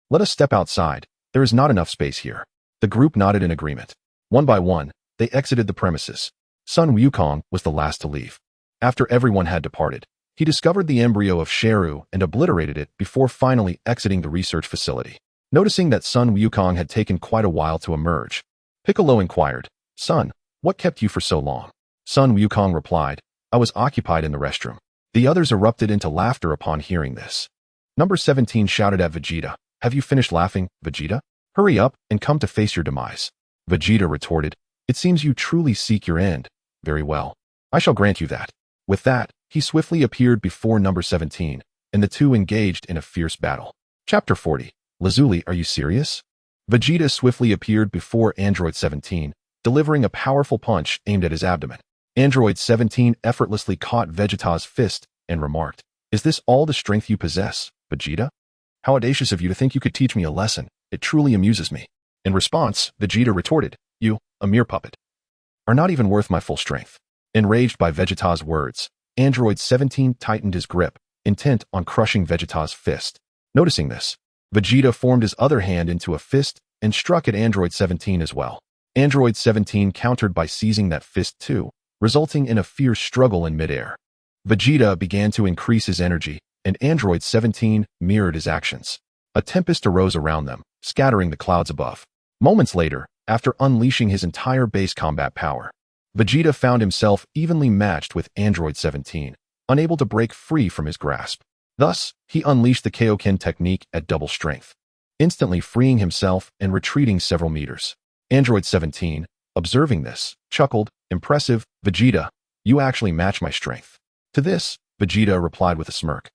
Let us step outside, there is not enough space here. The group nodded in agreement. One by one, they exited the premises. Sun Wukong was the last to leave. After everyone had departed, he discovered the embryo of Sheru and obliterated it before finally exiting the research facility. Noticing that Sun Wukong had taken quite a while to emerge, Piccolo inquired, Son, what kept you for so long? Sun Wukong replied, I was occupied in the restroom. The others erupted into laughter upon hearing this. Number 17 shouted at Vegeta, have you finished laughing, Vegeta? Hurry up and come to face your demise. Vegeta retorted, it seems you truly seek your end. Very well. I shall grant you that. With that, he swiftly appeared before number 17, and the two engaged in a fierce battle. Chapter 40. Lazuli, are you serious? Vegeta swiftly appeared before Android 17, delivering a powerful punch aimed at his abdomen. Android 17 effortlessly caught Vegeta's fist and remarked, is this all the strength you possess, Vegeta? How audacious of you to think you could teach me a lesson. It truly amuses me. In response, Vegeta retorted, you, a mere puppet, are not even worth my full strength. Enraged by Vegeta's words, Android 17 tightened his grip, intent on crushing Vegeta's fist. Noticing this, Vegeta formed his other hand into a fist and struck at Android 17 as well. Android 17 countered by seizing that fist too, resulting in a fierce struggle in midair. Vegeta began to increase his energy, and Android 17 mirrored his actions. A tempest arose around them, scattering the clouds above. Moments later, after unleashing his entire base combat power, Vegeta found himself evenly matched with Android 17, unable to break free from his grasp. Thus, he unleashed the Kaioken technique at double strength, instantly freeing himself and retreating several meters. Android 17, observing this, chuckled, impressive, Vegeta, you actually match my strength. To this, Vegeta replied with a smirk.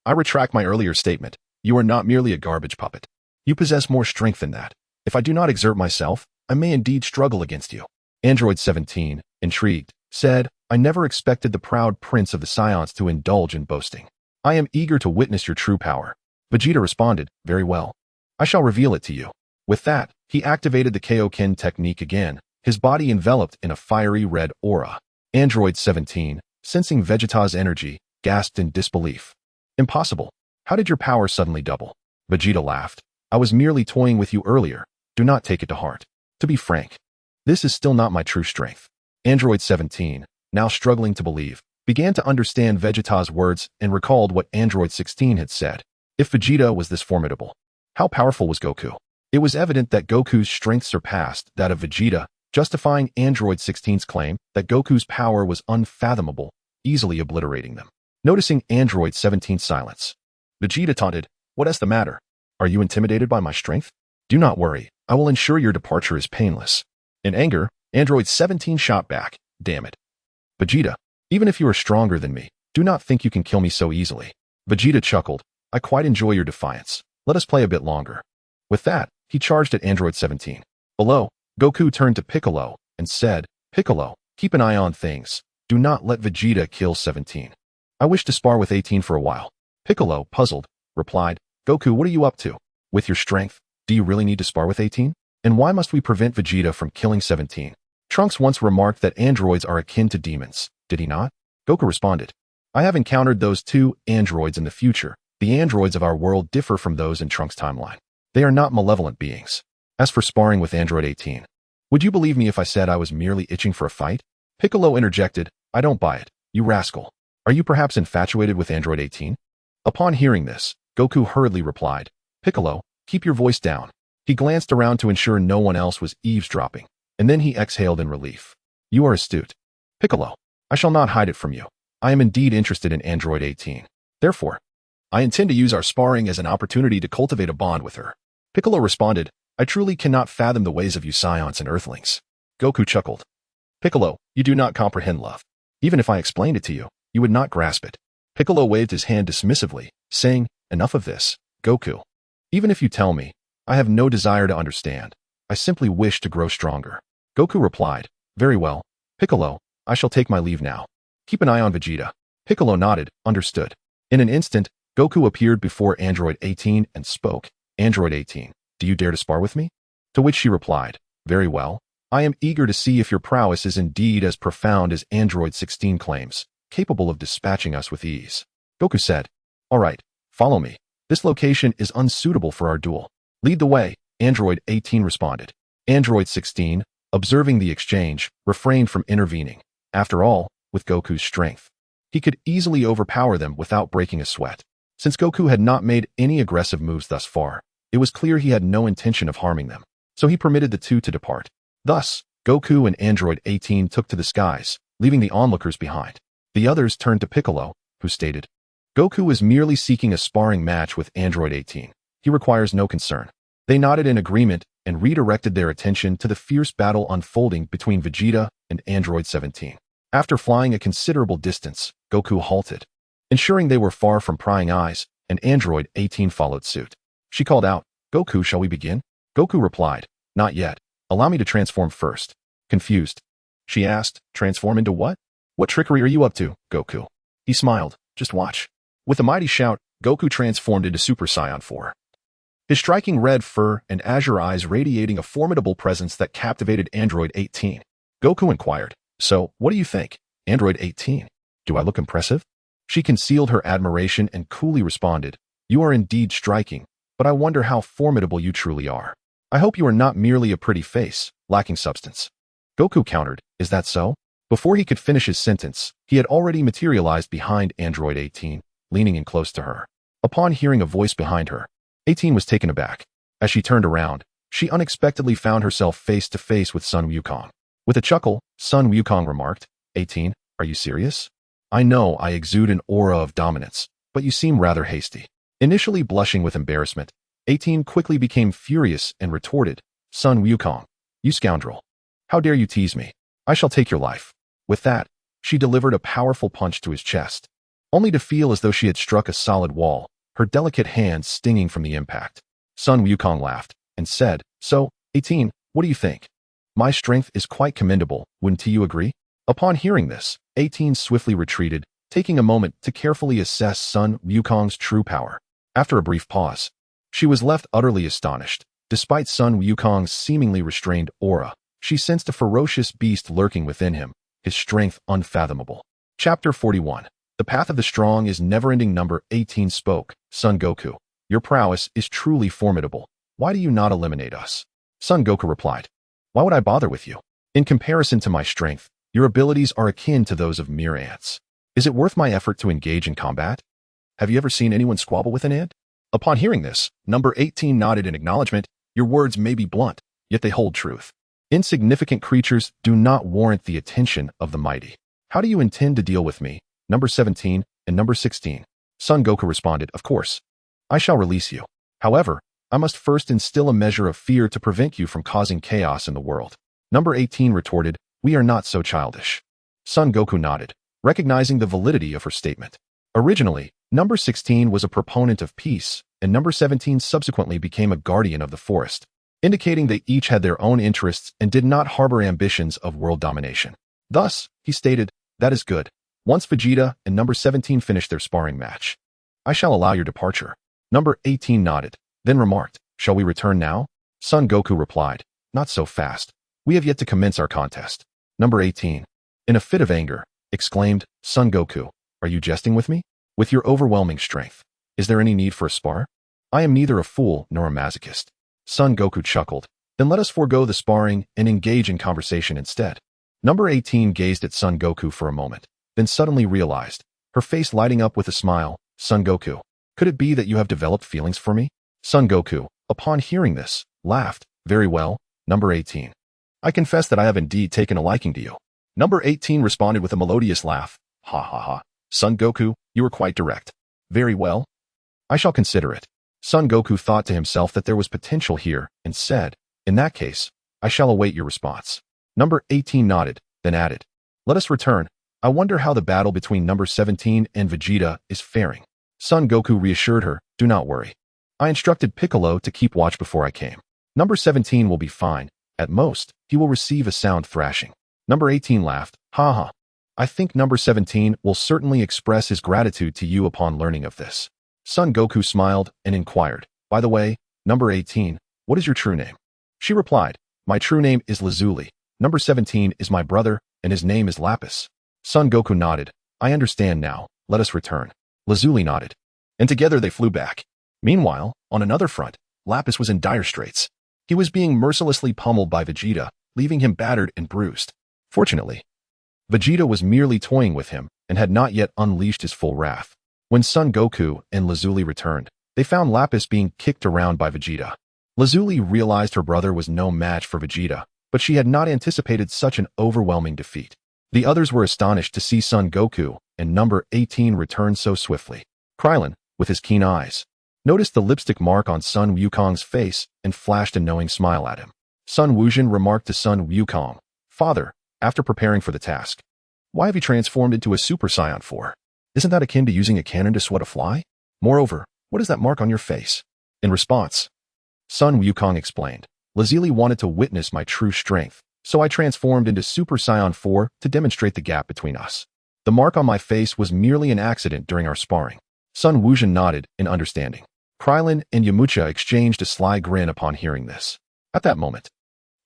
I retract my earlier statement. You are not merely a garbage puppet. You possess more strength than that. If I do not exert myself, I may indeed struggle against you. Android 17, intrigued, said, I never expected the proud prince of the Saiyans to indulge in boasting. I am eager to witness your true power. Vegeta responded, very well. I shall reveal it to you. With that, he activated the Kaioken technique again, his body enveloped in a fiery red aura. Android 17, sensing Vegeta's energy, gasped in disbelief. Impossible. How did your power suddenly double? Vegeta laughed. I was merely toying with you earlier. Do not take it to heart. To be frank, this is still not my true strength. Android 17, now struggling to believe, began to understand Vegeta's words and recalled what Android 16 had said. If Vegeta was this formidable, how powerful was Goku? It was evident that Goku's strength surpassed that of Vegeta, justifying Android 16's claim that Goku's power was unfathomable, easily obliterating them. Noticing Android 17's silence, Vegeta taunted, what is the matter? Are you intimidated by my strength? Do not worry, I will ensure your departure is painless. In anger, Android 17 shot back, damn it. Vegeta, even if you are stronger than me, do not think you can kill me so easily. Vegeta chuckled, I quite enjoy your defiance. Let us play a bit longer. With that, he charged at Android 17. Below, Goku turned to Piccolo and said, Piccolo, keep an eye on things. Do not let Vegeta kill 17. I wish to spar with 18 for a while. Piccolo, puzzled, replied, Goku, what are you up to? With your strength, do you really need to spar with 18? And why must we prevent Vegeta from killing 17? Trunks once remarked that androids are akin to demons, did he not? Goku responded, I have encountered those two androids in the future. The androids of our world differ from those in Trunks' timeline. They are not malevolent beings. As for sparring with Android 18, would you believe me if I said I was merely itching for a fight? Piccolo interjected, I don't buy it, you rascal. Are you perhaps infatuated with Android 18? Upon hearing this, Goku hurriedly replied, Piccolo, keep your voice down. He glanced around to ensure no one else was eavesdropping, and then he exhaled in relief. You are astute. Piccolo, I shall not hide it from you. I am indeed interested in Android 18. Therefore, I intend to use our sparring as an opportunity to cultivate a bond with her. Piccolo responded, I truly cannot fathom the ways of you Saiyans and Earthlings. Goku chuckled. Piccolo, you do not comprehend love. Even if I explained it to you, you would not grasp it. Piccolo waved his hand dismissively, saying, enough of this, Goku. Even if you tell me, I have no desire to understand. I simply wish to grow stronger. Goku replied, very well. Piccolo, I shall take my leave now. Keep an eye on Vegeta. Piccolo nodded, understood. In an instant, Goku appeared before Android 18 and spoke. Android 18, do you dare to spar with me? To which she replied, very well. I am eager to see if your prowess is indeed as profound as Android 16 claims, capable of dispatching us with ease. Goku said, all right, follow me. This location is unsuitable for our duel. Lead the way, Android 18 responded. Android 16, observing the exchange, refrained from intervening. After all, with Goku's strength, he could easily overpower them without breaking a sweat. Since Goku had not made any aggressive moves thus far, it was clear he had no intention of harming them, so he permitted the two to depart. Thus, Goku and Android 18 took to the skies, leaving the onlookers behind. The others turned to Piccolo, who stated, Goku is merely seeking a sparring match with Android 18. He requires no concern. They nodded in agreement and redirected their attention to the fierce battle unfolding between Vegeta and Android 17. After flying a considerable distance, Goku halted, ensuring they were far from prying eyes, and Android 18 followed suit. She called out, Goku, shall we begin? Goku replied, not yet. Allow me to transform first. Confused, she asked, transform into what? What trickery are you up to, Goku? He smiled, just watch. With a mighty shout, Goku transformed into Super Saiyan 4. His striking red fur and azure eyes radiating a formidable presence that captivated Android 18. Goku inquired, so, what do you think, Android 18? Do I look impressive? She concealed her admiration and coolly responded, you are indeed striking, but I wonder how formidable you truly are. I hope you are not merely a pretty face, lacking substance. Goku countered, is that so? Before he could finish his sentence, he had already materialized behind Android 18, leaning in close to her. Upon hearing a voice behind her, 18 was taken aback. As she turned around, she unexpectedly found herself face to face with Sun Wukong. With a chuckle, Sun Wukong remarked, 18, are you serious? I know I exude an aura of dominance, but you seem rather hasty. Initially blushing with embarrassment, 18 quickly became furious and retorted, Sun Wukong, you scoundrel. How dare you tease me? I shall take your life. With that, she delivered a powerful punch to his chest, only to feel as though she had struck a solid wall, her delicate hand stinging from the impact. Sun Wukong laughed and said, so, 18, what do you think? My strength is quite commendable, wouldn't you agree? Upon hearing this, 18 swiftly retreated, taking a moment to carefully assess Sun Wukong's true power. After a brief pause, she was left utterly astonished. Despite Sun Wukong's seemingly restrained aura, she sensed a ferocious beast lurking within him, his strength unfathomable. Chapter 41. The path of the strong is never-ending. Number 18 spoke, Son Goku, your prowess is truly formidable. Why do you not eliminate us? Son Goku replied, why would I bother with you? In comparison to my strength, your abilities are akin to those of mere ants. Is it worth my effort to engage in combat? Have you ever seen anyone squabble with an ant? Upon hearing this, number 18 nodded in acknowledgement. Your words may be blunt, yet they hold truth. Insignificant creatures do not warrant the attention of the mighty. How do you intend to deal with me, number 17 and number 16? Son Goku responded, of course. I shall release you. However, I must first instill a measure of fear to prevent you from causing chaos in the world. Number 18 retorted, we are not so childish. Son Goku nodded, recognizing the validity of her statement. Originally, number 16 was a proponent of peace, and number 17 subsequently became a guardian of the forest, indicating they each had their own interests and did not harbor ambitions of world domination. Thus, he stated, that is good. Once Vegeta and number 17 finished their sparring match, I shall allow your departure. Number 18 nodded, then remarked, shall we return now? Son Goku replied, not so fast. We have yet to commence our contest. Number 18, in a fit of anger, exclaimed, Son Goku, are you jesting with me? With your overwhelming strength, is there any need for a spar? I am neither a fool nor a masochist. Son Goku chuckled, then let us forego the sparring and engage in conversation instead. Number 18 gazed at Son Goku for a moment, then suddenly realized, her face lighting up with a smile, Son Goku, could it be that you have developed feelings for me? Son Goku, upon hearing this, laughed. Very well, number 18. I confess that I have indeed taken a liking to you. Number 18 responded with a melodious laugh. Ha ha ha. Son Goku, you were quite direct. Very well. I shall consider it. Son Goku thought to himself that there was potential here and said, in that case, I shall await your response. Number 18 nodded, then added, let us return. I wonder how the battle between number 17 and Vegeta is faring. Son Goku reassured her, do not worry. I instructed Piccolo to keep watch before I came. Number 17 will be fine. At most, he will receive a sound thrashing. Number 18 laughed, ha ha. I think number 17 will certainly express his gratitude to you upon learning of this. Son Goku smiled and inquired, by the way, number 18, what is your true name? She replied, my true name is Lazuli. Number 17 is my brother, and his name is Lapis. Son Goku nodded, I understand now, let us return. Lazuli nodded, and together they flew back. Meanwhile, on another front, Lapis was in dire straits. He was being mercilessly pummeled by Vegeta, leaving him battered and bruised. Fortunately, Vegeta was merely toying with him and had not yet unleashed his full wrath. When Son Goku and Lazuli returned, they found Lapis being kicked around by Vegeta. Lazuli realized her brother was no match for Vegeta, but she had not anticipated such an overwhelming defeat. The others were astonished to see Son Goku and number 18 return so swiftly. Krillin, with his keen eyes, noticed the lipstick mark on Sun Wukong's face and flashed a knowing smile at him. Sun Wuzhen remarked to Sun Wukong, Father, after preparing for the task, why have you transformed into a Super Saiyan for? Isn't that akin to using a cannon to swat a fly? Moreover, what is that mark on your face? In response, Sun Wukong explained, Lazuli wanted to witness my true strength, so I transformed into Super Saiyan 4 to demonstrate the gap between us. The mark on my face was merely an accident during our sparring. Sun Wuzhen nodded in understanding. Krillin and Yamcha exchanged a sly grin upon hearing this. At that moment,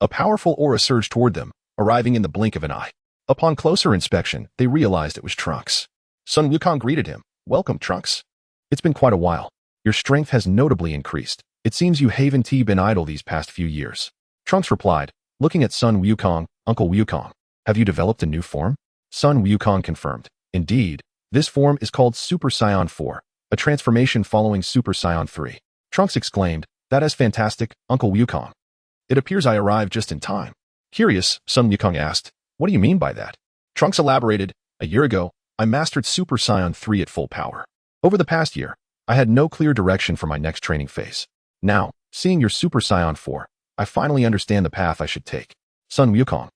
a powerful aura surged toward them, arriving in the blink of an eye. Upon closer inspection, they realized it was Trunks. Sun Wukong greeted him. Welcome, Trunks. It's been quite a while. Your strength has notably increased. It seems you haven't been idle these past few years. Trunks replied, looking at Sun Wukong, Uncle Wukong. Have you developed a new form? Sun Wukong confirmed. Indeed, this form is called Super Saiyan 4, a transformation following Super Saiyan 3. Trunks exclaimed, that is fantastic, Uncle Wukong. It appears I arrived just in time. Curious, Sun Wukong asked, what do you mean by that? Trunks elaborated, a year ago, I mastered Super Saiyan 3 at full power. Over the past year, I had no clear direction for my next training phase. Now, seeing your Super Saiyan 4, I finally understand the path I should take. Sun Wukong,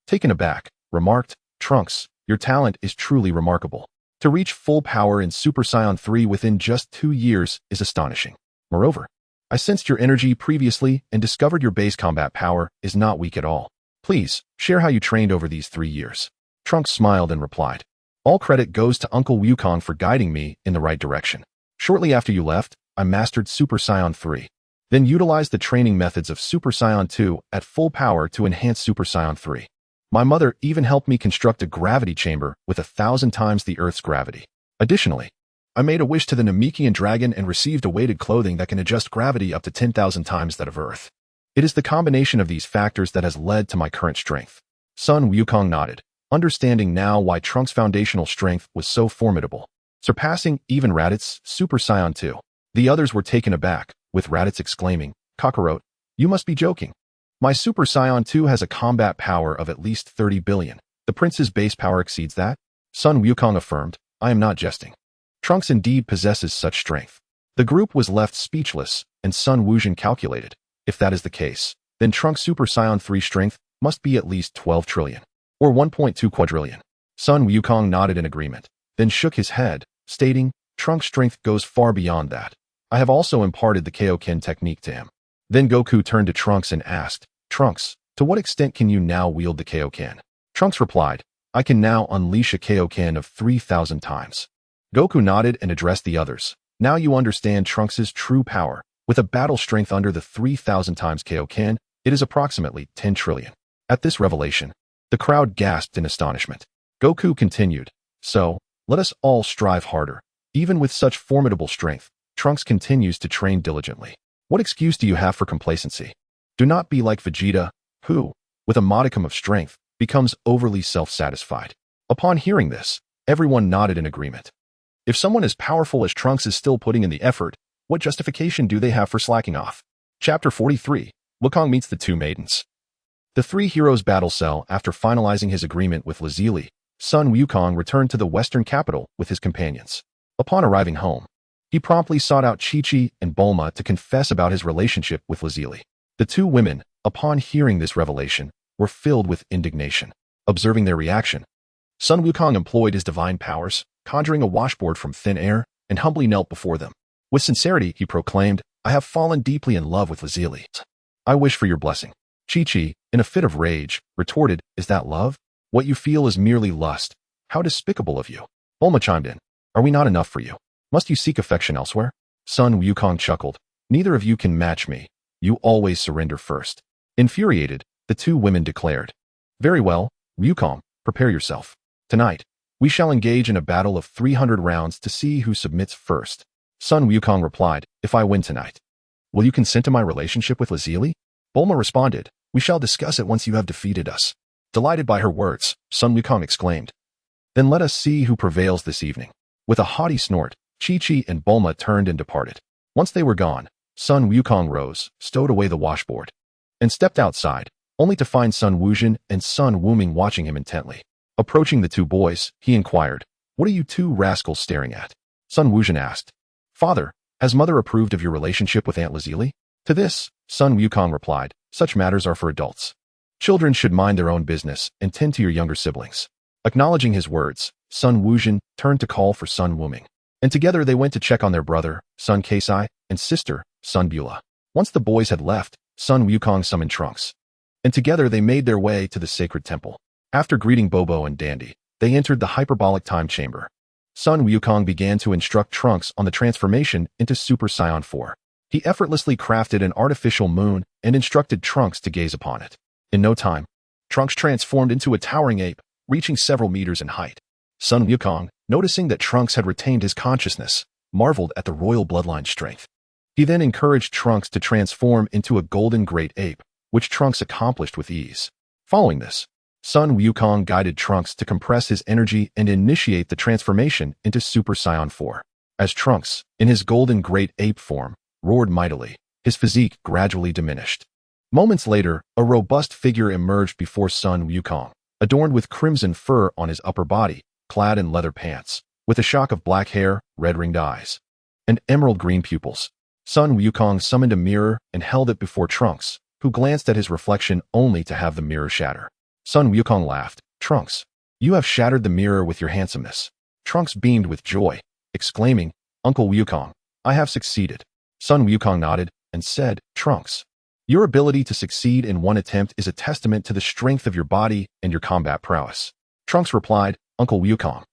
taken aback, remarked, Trunks, your talent is truly remarkable. To reach full power in Super Saiyan 3 within just 2 years is astonishing. Moreover, I sensed your energy previously and discovered your base combat power is not weak at all. Please, share how you trained over these 3 years. Trunks smiled and replied, all credit goes to Uncle Wukong for guiding me in the right direction. Shortly after you left, I mastered Super Saiyan 3, then utilized the training methods of Super Saiyan 2 at full power to enhance Super Saiyan 3. My mother even helped me construct a gravity chamber with 1,000 times the Earth's gravity. Additionally, I made a wish to the Namekian dragon and received a weighted clothing that can adjust gravity up to 10,000 times that of Earth. It is the combination of these factors that has led to my current strength. Sun Wukong nodded, understanding now why Trunks' foundational strength was so formidable, surpassing even Raditz, Super Saiyan 2. The others were taken aback, with Raditz exclaiming, Kakarot, you must be joking. My Super Saiyan 2 has a combat power of at least 30 billion. The prince's base power exceeds that? Sun Wukong affirmed, I am not jesting. Trunks indeed possesses such strength. The group was left speechless, and Sun Wuzhen calculated, if that is the case, then Trunks' Super Saiyan 3 strength must be at least 12 trillion, or 1.2 quadrillion. Sun Wukong nodded in agreement, then shook his head, stating, Trunks' strength goes far beyond that. I have also imparted the Kaioken technique to him. Then Goku turned to Trunks and asked, Trunks, to what extent can you now wield the Kaioken? Trunks replied, I can now unleash a Kaioken of 3,000 times. Goku nodded and addressed the others. Now you understand Trunks' true power. With a battle strength under the 3,000 times Kaioken, it is approximately 10 trillion. At this revelation, the crowd gasped in astonishment. Goku continued, so, let us all strive harder. Even with such formidable strength, Trunks continues to train diligently. What excuse do you have for complacency? Do not be like Vegeta, who, with a modicum of strength, becomes overly self-satisfied. Upon hearing this, everyone nodded in agreement. If someone as powerful as Trunks is still putting in the effort, what justification do they have for slacking off? Chapter 43, Wukong meets the two maidens. The three heroes battle cell after finalizing his agreement with Lazili. Sun Wukong returned to the western capital with his companions. Upon arriving home, he promptly sought out Chi-Chi and Bulma to confess about his relationship with Lazili. The two women, upon hearing this revelation, were filled with indignation. Observing their reaction, Sun Wukong employed his divine powers, conjuring a washboard from thin air, and humbly knelt before them. With sincerity, he proclaimed, "I have fallen deeply in love with Lazili. I wish for your blessing." Chi-Chi, in a fit of rage, retorted, "Is that love? What you feel is merely lust. How despicable of you." Bulma chimed in, "Are we not enough for you? Must you seek affection elsewhere?" Sun Wukong chuckled, "Neither of you can match me. You always surrender first." Infuriated, the two women declared, "Very well, Wukong, prepare yourself. Tonight, we shall engage in a battle of 300 rounds to see who submits first." Sun Wukong replied, "If I win tonight, will you consent to my relationship with Lazili?" Bulma responded, "We shall discuss it once you have defeated us." Delighted by her words, Sun Wukong exclaimed, "Then let us see who prevails this evening." With a haughty snort, Chi-Chi and Bulma turned and departed. Once they were gone, Sun Wukong rose, stowed away the washboard, and stepped outside, only to find Sun Wuzhen and Sun Wuming watching him intently. Approaching the two boys, he inquired, "What are you two rascals staring at?" Sun Wuzhen asked, "Father, has Mother approved of your relationship with Aunt Lazili?" To this, Sun Wukong replied, "Such matters are for adults. Children should mind their own business and tend to your younger siblings." Acknowledging his words, Sun Wuzhen turned to call for Sun Wuming, and together they went to check on their brother, Sun Kaisai, and sister, Sun Bula. Once the boys had left, Sun Wukong summoned Trunks, and together they made their way to the sacred temple. After greeting Bobo and Dandy, they entered the hyperbolic time chamber. Sun Wukong began to instruct Trunks on the transformation into Super Saiyan 4. He effortlessly crafted an artificial moon and instructed Trunks to gaze upon it. In no time, Trunks transformed into a towering ape, reaching several meters in height. Sun Wukong, noticing that Trunks had retained his consciousness, marveled at the royal bloodline strength. He then encouraged Trunks to transform into a golden great ape, which Trunks accomplished with ease. Following this, Sun Wukong guided Trunks to compress his energy and initiate the transformation into Super Saiyan 4. As Trunks, in his golden great ape form, roared mightily, his physique gradually diminished. Moments later, a robust figure emerged before Sun Wukong, adorned with crimson fur on his upper body, clad in leather pants, with a shock of black hair, red-ringed eyes, and emerald-green pupils. Sun Wukong summoned a mirror and held it before Trunks, who glanced at his reflection only to have the mirror shatter. Sun Wukong laughed, "Trunks, you have shattered the mirror with your handsomeness." Trunks beamed with joy, exclaiming, "Uncle Wukong, I have succeeded." Sun Wukong nodded and said, "Trunks, your ability to succeed in one attempt is a testament to the strength of your body and your combat prowess." Trunks replied, "Uncle Wukong,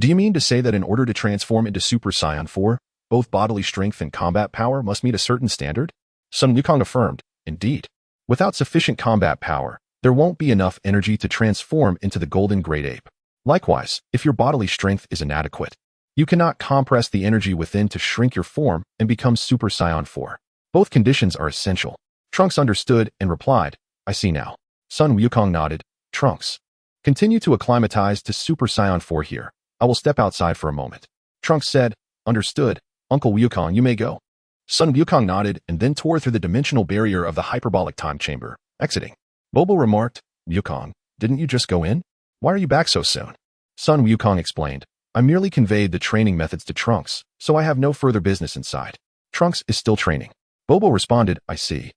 do you mean to say that in order to transform into Super Saiyan 4, both bodily strength and combat power must meet a certain standard?" Sun Wukong affirmed, "Indeed. Without sufficient combat power, there won't be enough energy to transform into the golden great ape. Likewise, if your bodily strength is inadequate, you cannot compress the energy within to shrink your form and become Super Saiyan 4. Both conditions are essential." Trunks understood and replied, "I see now." Sun Wukong nodded, "Trunks, continue to acclimatize to Super Saiyan 4 here. I will step outside for a moment." Trunks said, "Understood. Uncle Wukong, you may go." Sun Wukong nodded and then tore through the dimensional barrier of the hyperbolic time chamber, exiting. Bobo remarked, "Wukong, didn't you just go in? Why are you back so soon?" Sun Wukong explained, "I merely conveyed the training methods to Trunks, so I have no further business inside. Trunks is still training." Bobo responded, "I see."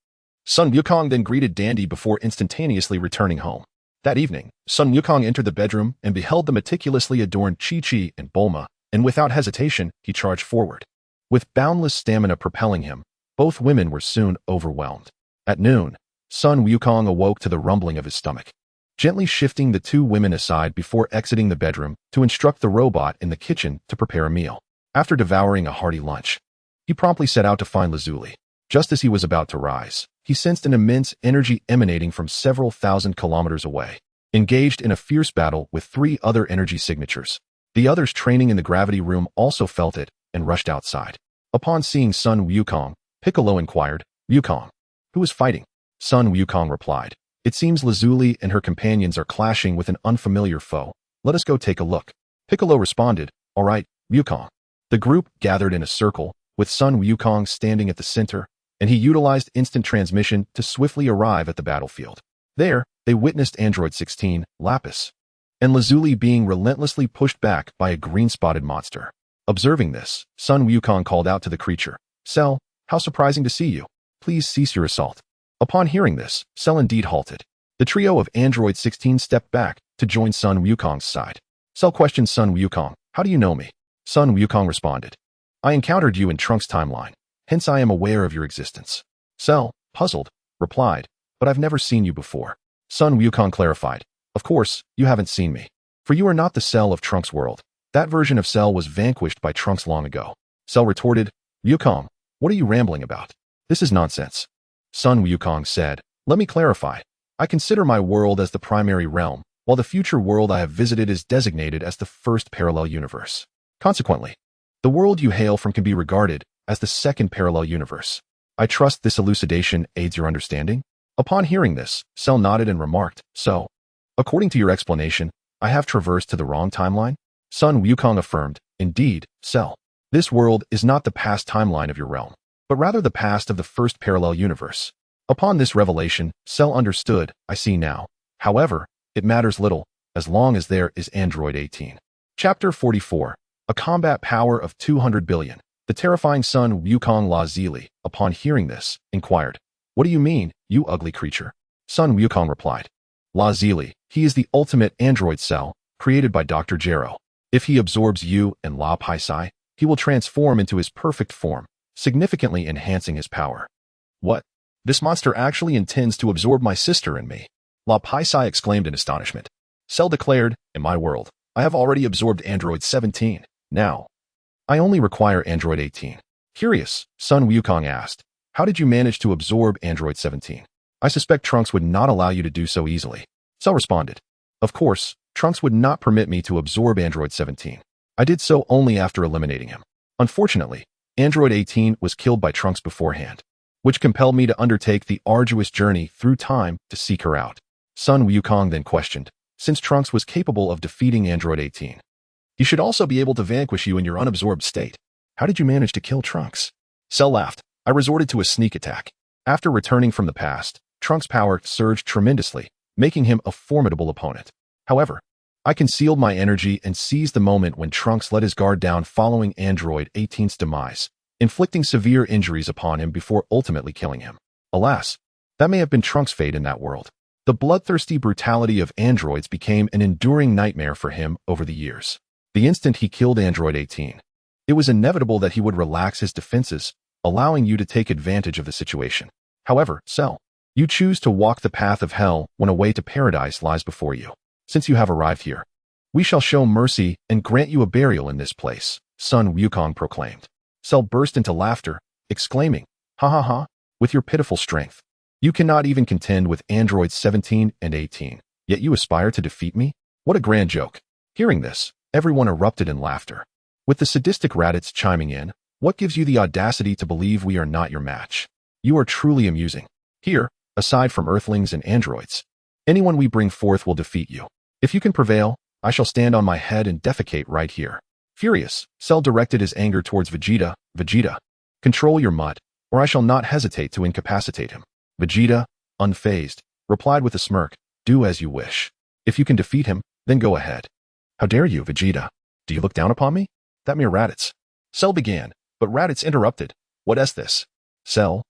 Sun Wukong then greeted Dandy before instantaneously returning home. That evening, Sun Wukong entered the bedroom and beheld the meticulously adorned Chi-Chi and Bulma, and without hesitation, he charged forward. With boundless stamina propelling him, both women were soon overwhelmed. At noon, Sun Wukong awoke to the rumbling of his stomach, gently shifting the two women aside before exiting the bedroom to instruct the robot in the kitchen to prepare a meal. After devouring a hearty lunch, he promptly set out to find Lazuli. Just as he was about to rise, he sensed an immense energy emanating from several thousand kilometers away, engaged in a fierce battle with 3 other energy signatures. The others training in the gravity room also felt it and rushed outside. Upon seeing Sun Wukong, Piccolo inquired, "Wukong, who is fighting?" Sun Wukong replied, "It seems Lazuli and her companions are clashing with an unfamiliar foe. Let us go take a look." Piccolo responded, "All right, Wukong." The group gathered in a circle, with Sun Wukong standing at the center, and he utilized instant transmission to swiftly arrive at the battlefield. There, they witnessed Android 16, Lapis, and Lazuli being relentlessly pushed back by a green-spotted monster. Observing this, Sun Wukong called out to the creature, "Cell, how surprising to see you. Please cease your assault." Upon hearing this, Cell indeed halted. The trio of Android 16 stepped back to join Sun Wukong's side. Cell questioned Sun Wukong, "How do you know me?" Sun Wukong responded, "I encountered you in Trunks' timeline, hence I am aware of your existence." Cell, puzzled, replied, "But I've never seen you before." Sun Wukong clarified, "Of course, you haven't seen me. For you are not the Cell of Trunks' world. That version of Cell was vanquished by Trunks long ago." Cell retorted, "Wukong, what are you rambling about? This is nonsense." Sun Wukong said, "Let me clarify. I consider my world as the primary realm, while the future world I have visited is designated as the first parallel universe. Consequently, the world you hail from can be regarded as the second parallel universe. I trust this elucidation aids your understanding?" Upon hearing this, Cell nodded and remarked, "So, according to your explanation, I have traversed to the wrong timeline?" Sun Wukong affirmed, "Indeed, Cell. This world is not the past timeline of your realm, but rather the past of the first parallel universe." Upon this revelation, Cell understood, "I see now. However, it matters little, as long as there is Android 18. Chapter 44. A combat power of 200 billion. The terrifying Sun Wukong Lazuli, upon hearing this, inquired, "What do you mean, you ugly creature?" Sun Wukong replied, "Lazuli, he is the ultimate android cell, created by Dr. Gero. If he absorbs you and La Pai Sai, he will transform into his perfect form, significantly enhancing his power." "What? This monster actually intends to absorb my sister and me?" La Pai Sai exclaimed in astonishment. Cell declared, "In my world, I have already absorbed Android 17. Now, I only require Android 18. Curious, Sun Wukong asked, "How did you manage to absorb Android 17? I suspect Trunks would not allow you to do so easily." Cell responded, "Of course, Trunks would not permit me to absorb Android 17. I did so only after eliminating him. Unfortunately, Android 18 was killed by Trunks beforehand, which compelled me to undertake the arduous journey through time to seek her out." Sun Wukong then questioned, "Since Trunks was capable of defeating Android 18, he should also be able to vanquish you in your unabsorbed state. How did you manage to kill Trunks?" Cell laughed, "I resorted to a sneak attack. After returning from the past, Trunks' power surged tremendously, making him a formidable opponent. However, I concealed my energy and seized the moment when Trunks let his guard down following Android 18's demise, inflicting severe injuries upon him before ultimately killing him. Alas, that may have been Trunks' fate in that world. The bloodthirsty brutality of androids became an enduring nightmare for him over the years. The instant he killed Android 18, it was inevitable that he would relax his defenses, allowing you to take advantage of the situation. However, Cell, you choose to walk the path of hell when a way to paradise lies before you. Since you have arrived here, we shall show mercy and grant you a burial in this place," Sun Wukong proclaimed. Cell burst into laughter, exclaiming, "Ha ha ha, with your pitiful strength. You cannot even contend with Androids 17 and 18, yet you aspire to defeat me? What a grand joke." Hearing this, everyone erupted in laughter. With the sadistic Raditz chiming in, "What gives you the audacity to believe we are not your match? You are truly amusing. Here, aside from Earthlings and androids, anyone we bring forth will defeat you. If you can prevail, I shall stand on my head and defecate right here." Furious, Cell directed his anger towards Vegeta. "Vegeta, control your mud, or I shall not hesitate to incapacitate him." Vegeta, unfazed, replied with a smirk, "Do as you wish. If you can defeat him, then go ahead." "How dare you, Vegeta? Do you look down upon me? That mere Raditz." Cell began, but Raditz interrupted. "What is this?" "Cell,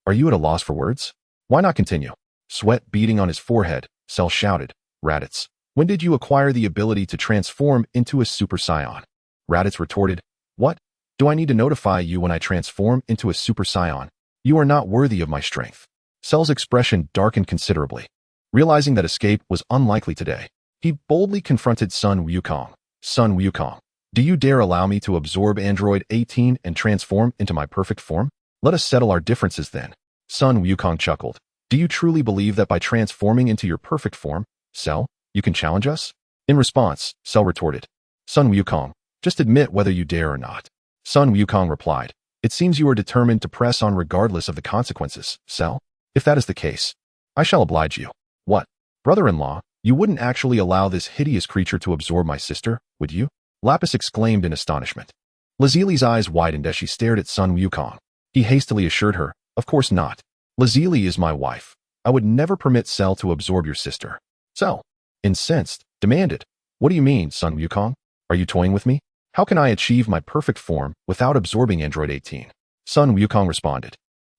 are you at a loss for words? Why not continue?" Sweat beading on his forehead, Cell shouted, "Raditz, when did you acquire the ability to transform into a Super Saiyan?" Raditz retorted, "What? Do I need to notify you when I transform into a Super Saiyan? You are not worthy of my strength." Cell's expression darkened considerably. Realizing that escape was unlikely today, he boldly confronted Sun Wukong. "Sun Wukong, do you dare allow me to absorb Android 18 and transform into my perfect form? Let us settle our differences then." Sun Wukong chuckled. "Do you truly believe that by transforming into your perfect form, Cell, you can challenge us?" In response, Cell retorted, "Sun Wukong, just admit whether you dare or not." Sun Wukong replied, "It seems you are determined to press on regardless of the consequences, Cell. If that is the case, I shall oblige you." "What? Brother-in-law, you wouldn't actually allow this hideous creature to absorb my sister, would you?" Lapis exclaimed in astonishment. Lazuli's eyes widened as she stared at Sun Wukong. He hastily assured her, Of course not. Lazuli is my wife. I would never permit Cell to absorb your sister. Cell, incensed, demanded. What do you mean, Sun Wukong? Are you toying with me? How can I achieve my perfect form without absorbing Android 18? Sun Wukong responded.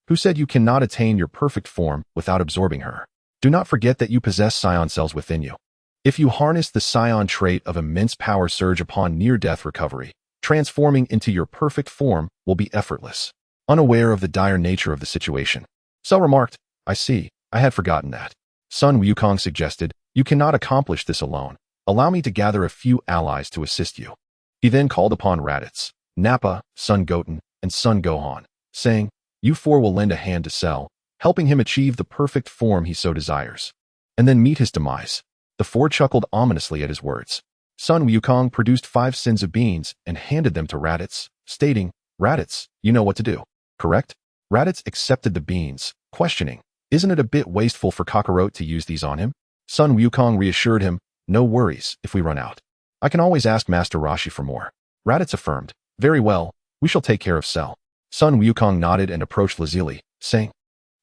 Who said you cannot attain your perfect form without absorbing her? Do not forget that you possess Saiyan cells within you. If you harness the Saiyan trait of immense power surge upon near-death recovery, transforming into your perfect form will be effortless. Unaware of the dire nature of the situation, Cell remarked, I see, I had forgotten that. Sun Wukong suggested, you cannot accomplish this alone. Allow me to gather a few allies to assist you. He then called upon Raditz, Nappa, Sun Goten, and Sun Gohan, saying, you four will lend a hand to Cell, helping him achieve the perfect form he so desires, and then meet his demise. The four chuckled ominously at his words. Sun Wukong produced 5 sins of beans and handed them to Raditz, stating, Raditz, you know what to do, correct? Raditz accepted the beans, questioning, isn't it a bit wasteful for Kakarot to use these on him? Sun Wukong reassured him, no worries if we run out. I can always ask Master Roshi for more. Raditz affirmed, very well, we shall take care of Cell. Sun Wukong nodded and approached Lazuli, saying,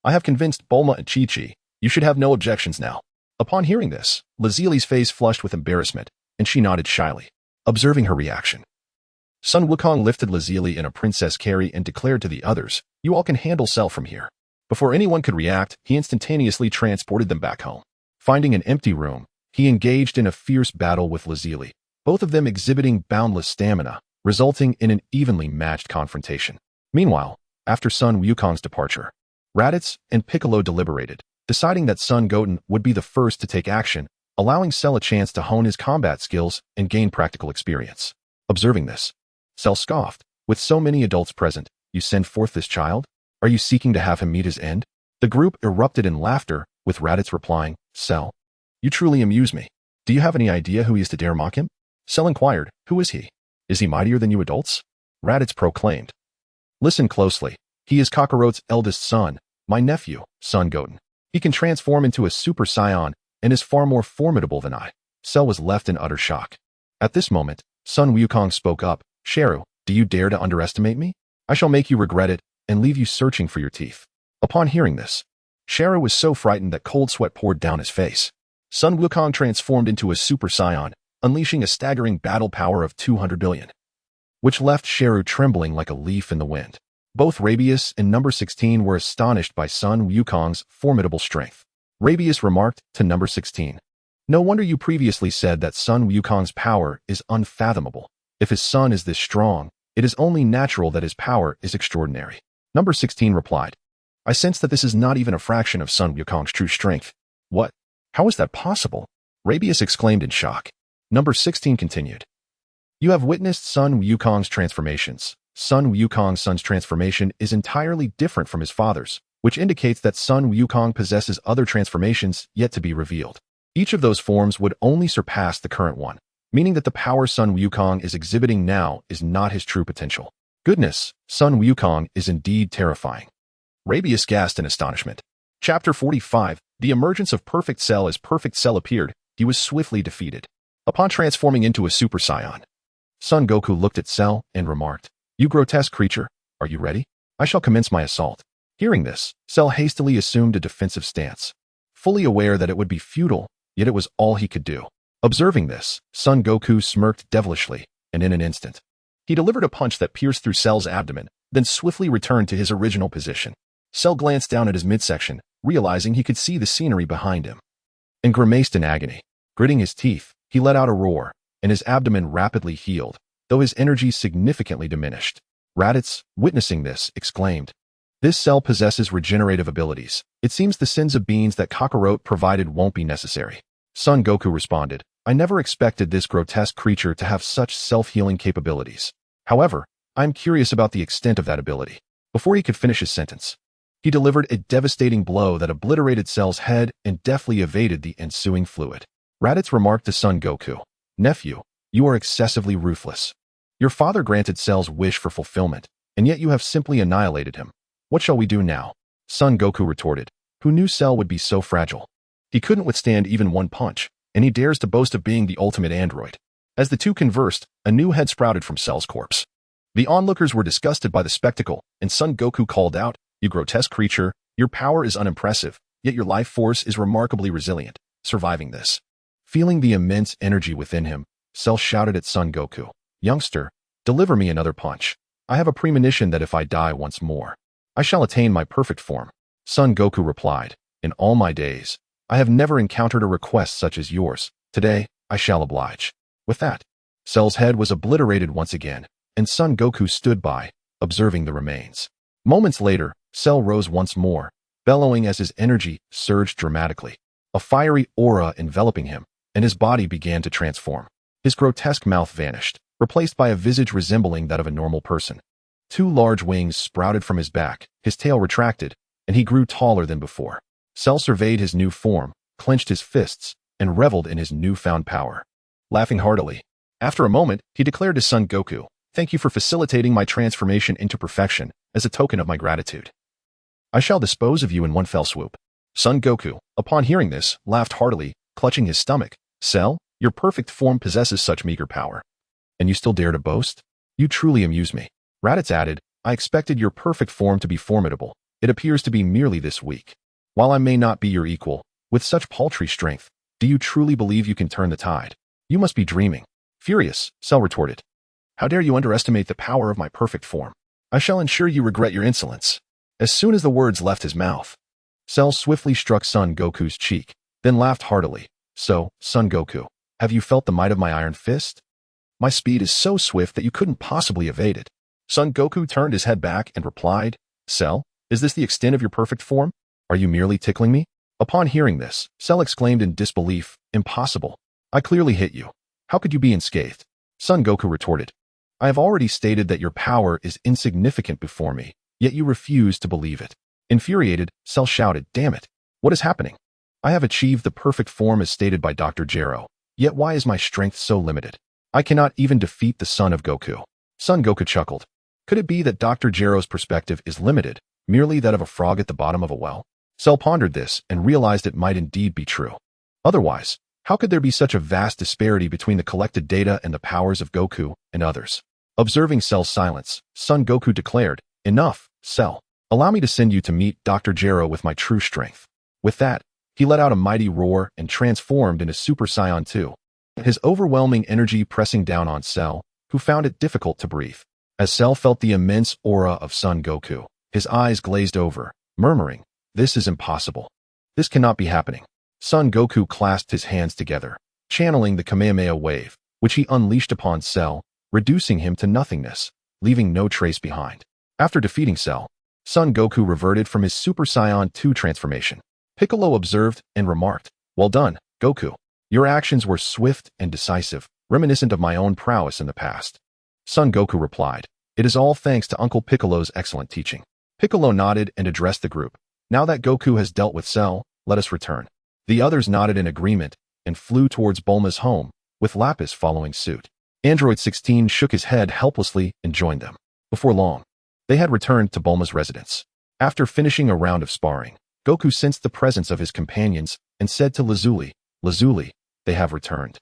I have convinced Bulma and Chi-Chi. You should have no objections now. Upon hearing this, Lazuli's face flushed with embarrassment, and she nodded shyly, observing her reaction. Sun Wukong lifted Lazuli in a princess carry and declared to the others, you all can handle Cell from here. Before anyone could react, he instantaneously transported them back home. Finding an empty room, he engaged in a fierce battle with Lazuli, both of them exhibiting boundless stamina, resulting in an evenly matched confrontation. Meanwhile, after Sun Wukong's departure, Raditz and Piccolo deliberated, deciding that Sun Goten would be the first to take action, allowing Cell a chance to hone his combat skills and gain practical experience. Observing this, Cell scoffed, with so many adults present, you send forth this child? Are you seeking to have him meet his end? The group erupted in laughter, with Raditz replying, Cell, you truly amuse me. Do you have any idea who he is to dare mock him? Cell inquired, who is he? Is he mightier than you adults? Raditz proclaimed. Listen closely. He is Kakarot's eldest son, my nephew, Sun Goten. He can transform into a Super Saiyan and is far more formidable than I. Cell was left in utter shock. At this moment, Sun Wukong spoke up, Sheru, do you dare to underestimate me? I shall make you regret it and leave you searching for your teeth. Upon hearing this, Sheru was so frightened that cold sweat poured down his face. Sun Wukong transformed into a Super Saiyan, unleashing a staggering battle power of 200 billion, which left Sheru trembling like a leaf in the wind. Both Rabius and Number 16 were astonished by Sun Wukong's formidable strength. Rabius remarked to Number 16, no wonder you previously said that Sun Wukong's power is unfathomable. If his son is this strong, it is only natural that his power is extraordinary. Number 16 replied, I sense that this is not even a fraction of Sun Wukong's true strength. What? How is that possible? Rabius exclaimed in shock. Number 16 continued, you have witnessed Sun Wukong's transformations. Sun Wukong's son's transformation is entirely different from his father's, which indicates that Sun Wukong possesses other transformations yet to be revealed. Each of those forms would only surpass the current one, meaning that the power Sun Wukong is exhibiting now is not his true potential. Goodness, Sun Wukong is indeed terrifying. Rabius gasped in astonishment. Chapter 45, The Emergence of Perfect Cell. As Perfect Cell appeared, he was swiftly defeated. Upon transforming into a Super Saiyan, Son Goku looked at Cell and remarked, you grotesque creature, are you ready? I shall commence my assault. Hearing this, Cell hastily assumed a defensive stance, fully aware that it would be futile, yet it was all he could do. Observing this, Son Goku smirked devilishly, and in an instant, he delivered a punch that pierced through Cell's abdomen, then swiftly returned to his original position. Cell glanced down at his midsection, realizing he could see the scenery behind him, and grimaced in agony. Gritting his teeth, he let out a roar, and his abdomen rapidly healed, though his energy significantly diminished. Raditz, witnessing this, exclaimed, this cell possesses regenerative abilities. It seems the sins of beans that Kakarot provided won't be necessary. Son Goku responded, I never expected this grotesque creature to have such self-healing capabilities. However, I'm curious about the extent of that ability. Before he could finish his sentence, he delivered a devastating blow that obliterated Cell's head and deftly evaded the ensuing fluid. Raditz remarked to Son Goku, nephew, you are excessively ruthless. Your father granted Cell's wish for fulfillment, and yet you have simply annihilated him. What shall we do now? Son Goku retorted, who knew Cell would be so fragile? He couldn't withstand even one punch, and he dares to boast of being the ultimate android. As the two conversed, a new head sprouted from Cell's corpse. The onlookers were disgusted by the spectacle, and Son Goku called out, You grotesque creature, your power is unimpressive, yet your life force is remarkably resilient, surviving this. Feeling the immense energy within him, Cell shouted at Son Goku, "Youngster, deliver me another punch. I have a premonition that if I die once more, I shall attain my perfect form." Son Goku replied, "In all my days, I have never encountered a request such as yours. Today, I shall oblige." With that, Cell's head was obliterated once again, and Son Goku stood by, observing the remains. Moments later, Cell rose once more, bellowing as his energy surged dramatically. A fiery aura enveloping him, and his body began to transform. His grotesque mouth vanished, replaced by a visage resembling that of a normal person. 2 large wings sprouted from his back, his tail retracted, and he grew taller than before. Cell surveyed his new form, clenched his fists, and reveled in his newfound power. Laughing heartily, after a moment, he declared to Son Goku, "Thank you for facilitating my transformation into perfection as a token of my gratitude. I shall dispose of you in one fell swoop." Son Goku, upon hearing this, laughed heartily, clutching his stomach. "Cell, your perfect form possesses such meager power. And you still dare to boast? You truly amuse me." Raditz added, "I expected your perfect form to be formidable. It appears to be merely this weak. While I may not be your equal, with such paltry strength, do you truly believe you can turn the tide? You must be dreaming." Furious, Cell retorted, "How dare you underestimate the power of my perfect form? I shall ensure you regret your insolence." As soon as the words left his mouth, Cell swiftly struck Son Goku's cheek, then laughed heartily. "So, Son Goku, have you felt the might of my iron fist? My speed is so swift that you couldn't possibly evade it." Son Goku turned his head back and replied, "Cell, is this the extent of your perfect form? Are you merely tickling me?" Upon hearing this, Cell exclaimed in disbelief, "Impossible. I clearly hit you. How could you be unscathed?" Son Goku retorted, "I have already stated that your power is insignificant before me, yet you refuse to believe it." Infuriated, Cell shouted, "Damn it! What is happening? I have achieved the perfect form as stated by Dr. Gero, yet why is my strength so limited? I cannot even defeat the son of Goku." Son Goku chuckled. Could it be that Dr. Gero's perspective is limited, merely that of a frog at the bottom of a well? Cell pondered this and realized it might indeed be true. Otherwise, how could there be such a vast disparity between the collected data and the powers of Goku and others? Observing Cell's silence, Son Goku declared, "Enough, Cell. Allow me to send you to meet Dr. Gero with my true strength." With that, he let out a mighty roar and transformed into Super Saiyan 2, his overwhelming energy pressing down on Cell, who found it difficult to breathe. As Cell felt the immense aura of Son Goku, his eyes glazed over, murmuring, "This is impossible. This cannot be happening." Son Goku clasped his hands together, channeling the Kamehameha wave, which he unleashed upon Cell, reducing him to nothingness, leaving no trace behind. After defeating Cell, Son Goku reverted from his Super Saiyan 2 transformation. Piccolo observed and remarked, "Well done, Goku. Your actions were swift and decisive, reminiscent of my own prowess in the past." Son Goku replied, "It is all thanks to Uncle Piccolo's excellent teaching." Piccolo nodded and addressed the group. "Now that Goku has dealt with Cell, let us return." The others nodded in agreement and flew towards Bulma's home, with Lapis following suit. Android 16 shook his head helplessly and joined them. Before long, they had returned to Bulma's residence. After finishing a round of sparring, Goku sensed the presence of his companions and said to Lazuli, "Lazuli, they have returned.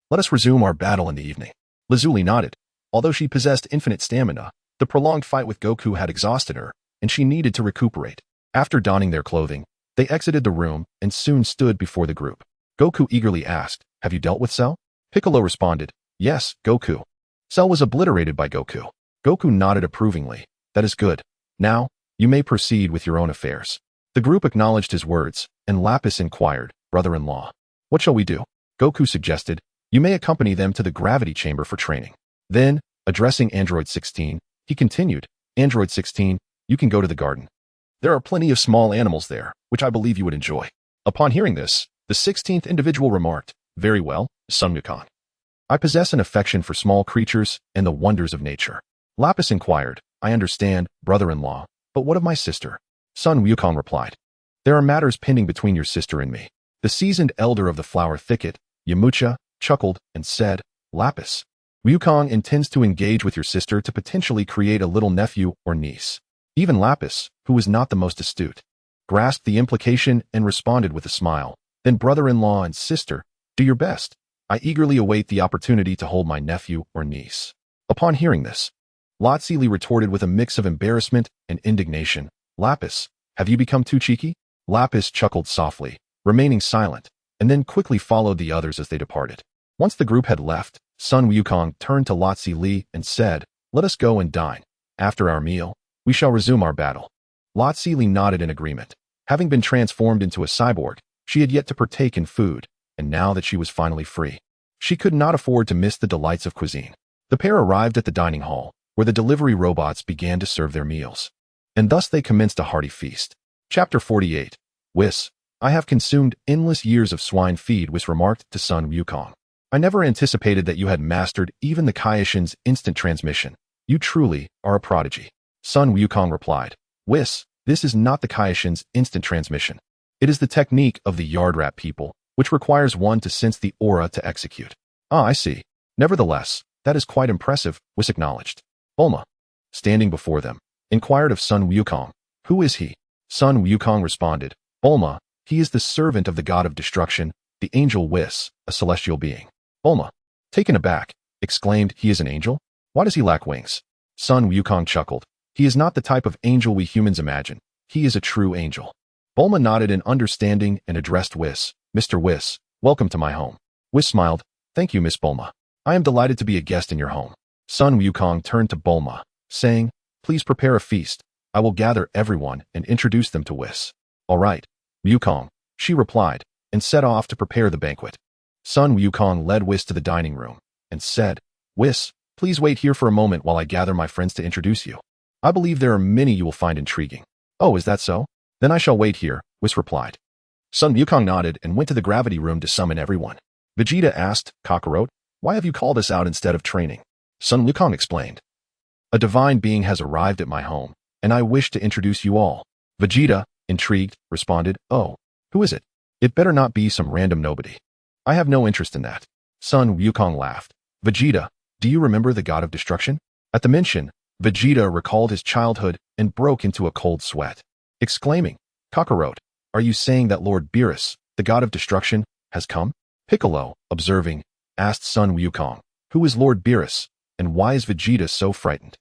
Let us resume our battle in the evening." Lazuli nodded. Although she possessed infinite stamina, the prolonged fight with Goku had exhausted her, and she needed to recuperate. After donning their clothing, they exited the room and soon stood before the group. Goku eagerly asked, "Have you dealt with Cell?" Piccolo responded, "Yes, Goku." Cell was obliterated by Goku. Goku nodded approvingly. "That is good. Now, you may proceed with your own affairs." The group acknowledged his words, and Lapis inquired, "Brother-in-law, what shall we do?" Goku suggested, "You may accompany them to the gravity chamber for training." Then, addressing Android 16, he continued, "Android 16, you can go to the garden. There are plenty of small animals there, which I believe you would enjoy." Upon hearing this, the 16th individual remarked, "Very well, Sun Wukong. I possess an affection for small creatures and the wonders of nature." Lapis inquired, "I understand, brother-in-law, but what of my sister?" Sun Wukong replied, "There are matters pending between your sister and me." The seasoned elder of the flower thicket, Yamucha, chuckled and said, "Lapis, Wukong intends to engage with your sister to potentially create a little nephew or niece." Even Lapis, who was not the most astute, grasped the implication and responded with a smile, "Then brother-in-law and sister, do your best. I eagerly await the opportunity to hold my nephew or niece." Upon hearing this, Latsili retorted with a mix of embarrassment and indignation, Lapis, have you become too cheeky? Lapis chuckled softly, remaining silent, and then quickly followed the others as they departed. Once the group had left, Sun Wukong turned to Lotzi Li and said, "Let us go and dine. After our meal, we shall resume our battle." Lotzi Li nodded in agreement. Having been transformed into a cyborg, she had yet to partake in food, and now that she was finally free, she could not afford to miss the delights of cuisine. The pair arrived at the dining hall, where the delivery robots began to serve their meals, and thus they commenced a hearty feast. Chapter 48. Whis, I have consumed endless years of swine feed, Whis remarked to Sun Wukong. I never anticipated that you had mastered even the Kaioshin's instant transmission. You truly are a prodigy. Sun Wukong replied, Whis, this is not the Kaioshin's instant transmission. It is the technique of the yard rat people, which requires one to sense the aura to execute. Ah, I see. Nevertheless, that is quite impressive, Whis acknowledged. Bulma, standing before them, inquired of Sun Wukong, who is he? Sun Wukong responded, Bulma, he is the servant of the god of destruction, the angel Whis, a celestial being. Bulma, taken aback, exclaimed, he is an angel? Why does he lack wings? Sun Wukong chuckled. He is not the type of angel we humans imagine. He is a true angel. Bulma nodded in understanding and addressed Whis. Mr. Whis, welcome to my home. Whis smiled. Thank you, Miss Bulma. I am delighted to be a guest in your home. Sun Wukong turned to Bulma, saying, please prepare a feast. I will gather everyone and introduce them to Whis. All right, Wukong, she replied, and set off to prepare the banquet. Sun Wukong led Whis to the dining room and said, Whis, please wait here for a moment while I gather my friends to introduce you. I believe there are many you will find intriguing. Oh, is that so? Then I shall wait here, Whis replied. Sun Wukong nodded and went to the gravity room to summon everyone. Vegeta asked, Kakarot, why have you called us out instead of training? Sun Wukong explained. A divine being has arrived at my home, and I wish to introduce you all. Vegeta, intrigued, responded, oh, who is it? It better not be some random nobody. I have no interest in that. Sun Wukong laughed. Vegeta, do you remember the god of destruction? At the mention, Vegeta recalled his childhood and broke into a cold sweat, exclaiming, Kakarot, are you saying that Lord Beerus, the god of destruction, has come? Piccolo, observing, asked Sun Wukong, who is Lord Beerus, and why is Vegeta so frightened?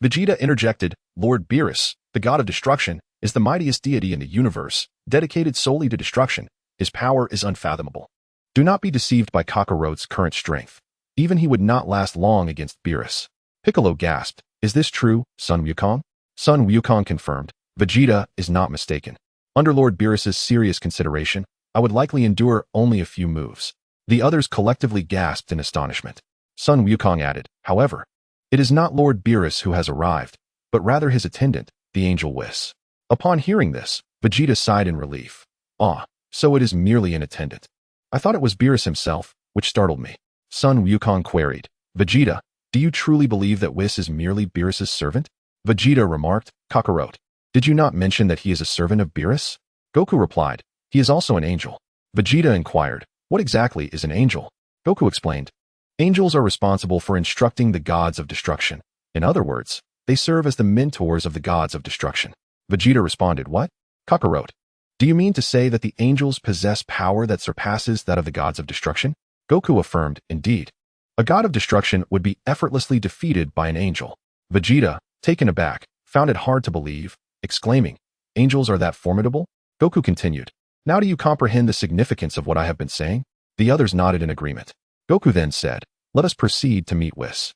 Vegeta interjected, Lord Beerus, the god of destruction, is the mightiest deity in the universe, dedicated solely to destruction. His power is unfathomable. Do not be deceived by Kakarot's current strength. Even he would not last long against Beerus. Piccolo gasped, is this true, Sun Wukong? Sun Wukong confirmed, Vegeta is not mistaken. Under Lord Beerus's serious consideration, I would likely endure only a few moves. The others collectively gasped in astonishment. Sun Wukong added, however, it is not Lord Beerus who has arrived, but rather his attendant, the angel Whis. Upon hearing this, Vegeta sighed in relief. Ah, so it is merely an attendant. I thought it was Beerus himself, which startled me. Sun Wukong queried, Vegeta, do you truly believe that Whis is merely Beerus's servant? Vegeta remarked, Kakarot, did you not mention that he is a servant of Beerus? Goku replied, he is also an angel. Vegeta inquired, what exactly is an angel? Goku explained, angels are responsible for instructing the gods of destruction. In other words, they serve as the mentors of the gods of destruction. Vegeta responded, what? Kakarot, do you mean to say that the angels possess power that surpasses that of the gods of destruction? Goku affirmed, indeed. A god of destruction would be effortlessly defeated by an angel. Vegeta, taken aback, found it hard to believe, exclaiming, angels are that formidable? Goku continued, now do you comprehend the significance of what I have been saying? The others nodded in agreement. Goku then said, let us proceed to meet Whis.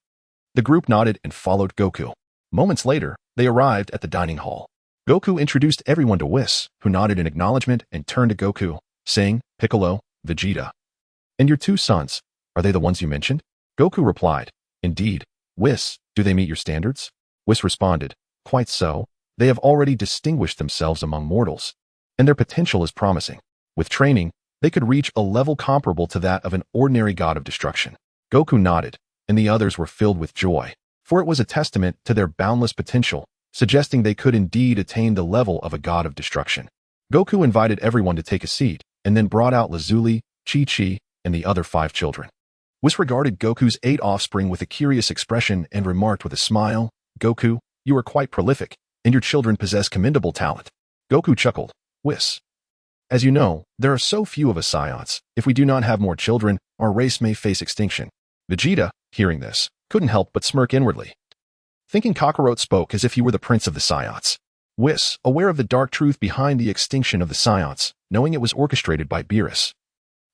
The group nodded and followed Goku. Moments later, they arrived at the dining hall. Goku introduced everyone to Whis, who nodded in acknowledgement and turned to Goku, saying, Piccolo, Vegeta. And your two sons, are they the ones you mentioned? Goku replied, indeed. Whis, do they meet your standards? Whis responded, quite so. They have already distinguished themselves among mortals, and their potential is promising. With training, they could reach a level comparable to that of an ordinary god of destruction. Goku nodded, and the others were filled with joy, for it was a testament to their boundless potential, suggesting they could indeed attain the level of a god of destruction. Goku invited everyone to take a seat, and then brought out Lazuli, Chi-Chi, and the other 5 children. Whis regarded Goku's 8 offspring with a curious expression and remarked with a smile, Goku, you are quite prolific, and your children possess commendable talent. Goku chuckled, Whis. As you know, there are so few of us Saiyans. If we do not have more children, our race may face extinction. Vegeta, hearing this, couldn't help but smirk inwardly, thinking Kakarot spoke as if he were the prince of the Saiyans. Whis, aware of the dark truth behind the extinction of the Saiyans, knowing it was orchestrated by Beerus,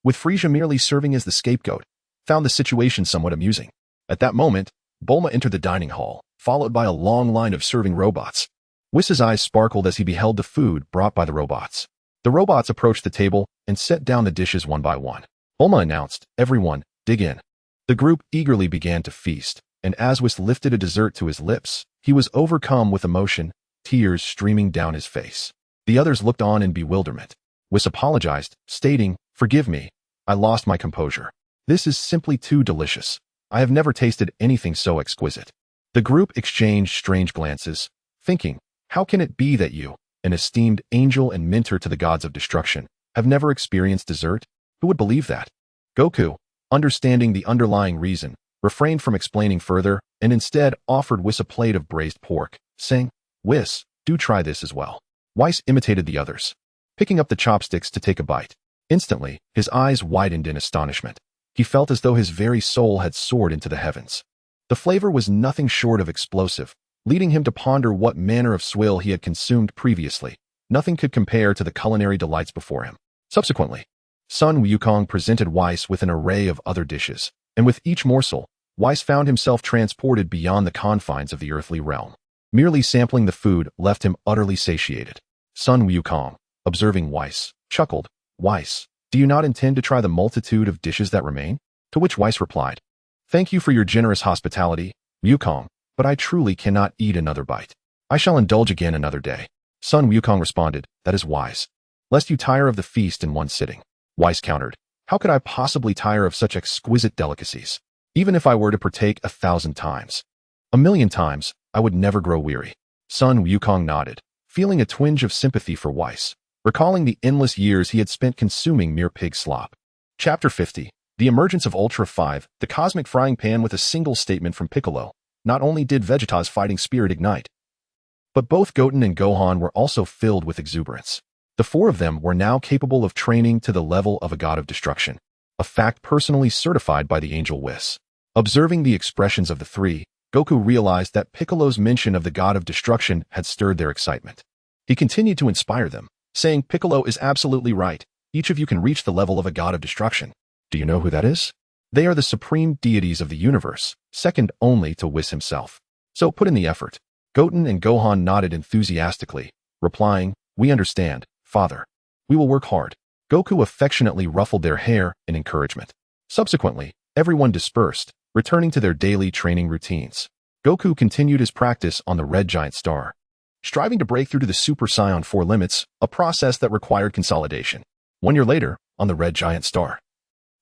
with Frieza merely serving as the scapegoat, found the situation somewhat amusing. At that moment, Bulma entered the dining hall, followed by a long line of serving robots. Whis' eyes sparkled as he beheld the food brought by the robots. The robots approached the table and set down the dishes one by one. Bulma announced, "Everyone, dig in." The group eagerly began to feast, and as Whis lifted a dessert to his lips, he was overcome with emotion, tears streaming down his face. The others looked on in bewilderment. Whis apologized, stating, "Forgive me, I lost my composure. This is simply too delicious. I have never tasted anything so exquisite." The group exchanged strange glances, thinking, how can it be that you, an esteemed angel and mentor to the gods of destruction, have never experienced dessert? Who would believe that? Goku, understanding the underlying reason, refrained from explaining further and instead offered Whis a plate of braised pork, saying, "Whis, do try this as well." Whis imitated the others, picking up the chopsticks to take a bite. Instantly, his eyes widened in astonishment. He felt as though his very soul had soared into the heavens. The flavor was nothing short of explosive, leading him to ponder what manner of swill he had consumed previously. Nothing could compare to the culinary delights before him. Subsequently, Sun Wukong presented Whis with an array of other dishes, and with each morsel, Whis found himself transported beyond the confines of the earthly realm. Merely sampling the food left him utterly satiated. Sun Wukong, observing Whis, chuckled, "Whis, do you not intend to try the multitude of dishes that remain?" To which Whis replied, "Thank you for your generous hospitality, Wukong, but I truly cannot eat another bite. I shall indulge again another day." Sun Wukong responded, "That is wise, lest you tire of the feast in one sitting." Whis countered, "How could I possibly tire of such exquisite delicacies? Even if I were to partake 1,000 times, 1,000,000 times, I would never grow weary." Sun Wukong nodded, feeling a twinge of sympathy for Whis, recalling the endless years he had spent consuming mere pig slop. Chapter 50. The emergence of Ultra 5, the cosmic frying pan. With a single statement from Piccolo, not only did Vegeta's fighting spirit ignite, but both Goten and Gohan were also filled with exuberance. The four of them were now capable of training to the level of a god of destruction, a fact personally certified by the angel Whis. Observing the expressions of the three, Goku realized that Piccolo's mention of the god of destruction had stirred their excitement. He continued to inspire them, saying, "Piccolo is absolutely right. Each of you can reach the level of a god of destruction. Do you know who that is? They are the supreme deities of the universe, second only to Whis himself. So put in the effort." Goten and Gohan nodded enthusiastically, replying, "We understand, Father. We will work hard." Goku affectionately ruffled their hair in encouragement. Subsequently, everyone dispersed, returning to their daily training routines. Goku continued his practice on the Red Giant Star, striving to break through to the Super Saiyan 4 limits, a process that required consolidation. 1 year later, on the Red Giant Star,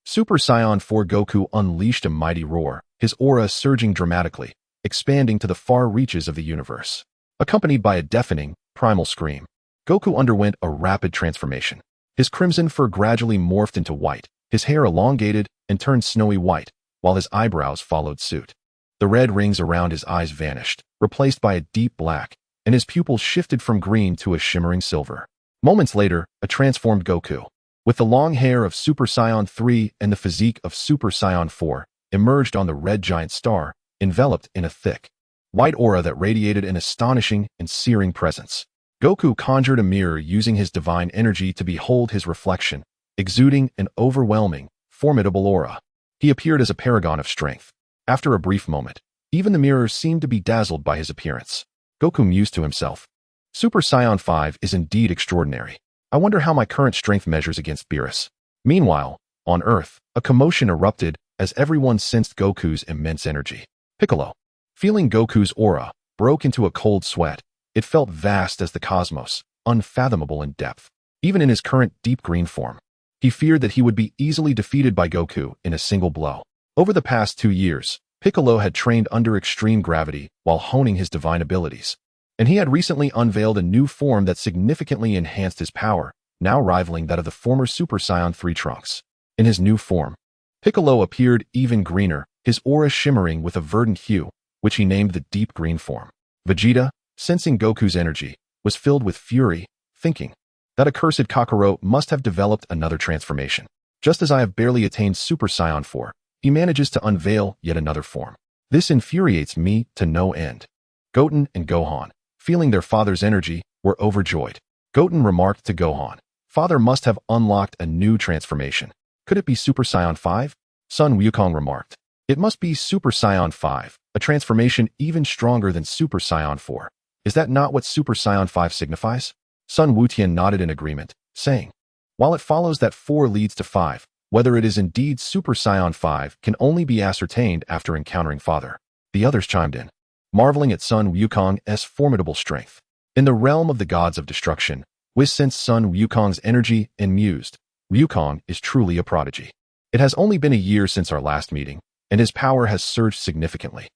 Super Saiyan 4 Goku unleashed a mighty roar, his aura surging dramatically, expanding to the far reaches of the universe. Accompanied by a deafening, primal scream, Goku underwent a rapid transformation. His crimson fur gradually morphed into white, his hair elongated and turned snowy white, while his eyebrows followed suit. The red rings around his eyes vanished, replaced by a deep black, and his pupils shifted from green to a shimmering silver. Moments later, a transformed Goku, with the long hair of Super Saiyan 3 and the physique of Super Saiyan 4, emerged on the Red Giant Star, enveloped in a thick, white aura that radiated an astonishing and searing presence. Goku conjured a mirror using his divine energy to behold his reflection, exuding an overwhelming, formidable aura. He appeared as a paragon of strength. After a brief moment, even the mirror seemed to be dazzled by his appearance. Goku mused to himself, "Super Saiyan 5 is indeed extraordinary. I wonder how my current strength measures against Beerus." Meanwhile, on Earth, a commotion erupted as everyone sensed Goku's immense energy. Piccolo, feeling Goku's aura, broke into a cold sweat. It felt vast as the cosmos, unfathomable in depth. Even in his current deep green form, he feared that he would be easily defeated by Goku in a single blow. Over the past 2 years, Piccolo had trained under extreme gravity while honing his divine abilities, and he had recently unveiled a new form that significantly enhanced his power, now rivaling that of the former Super Saiyan 3 Trunks. In his new form, Piccolo appeared even greener, his aura shimmering with a verdant hue, which he named the deep green form. Vegeta, sensing Goku's energy, was filled with fury, thinking, "That accursed Kakarot must have developed another transformation. Just as I have barely attained Super Saiyan 4, he manages to unveil yet another form. This infuriates me to no end." Goten and Gohan, feeling their father's energy, were overjoyed. Goten remarked to Gohan, "Father must have unlocked a new transformation. Could it be Super Saiyan 5? Sun Wukong remarked, "It must be Super Saiyan 5, a transformation even stronger than Super Saiyan 4. Is that not what Super Saiyan 5 signifies?" Sun Wutian nodded in agreement, saying, "While it follows that 4 leads to 5, whether it is indeed Super Saiyan 5 can only be ascertained after encountering Father." The others chimed in, marveling at Sun Wukong's formidable strength. In the realm of the gods of destruction, Whis sensed Sun Wukong's energy and mused, "Wukong is truly a prodigy. It has only been a year since our last meeting, and his power has surged significantly.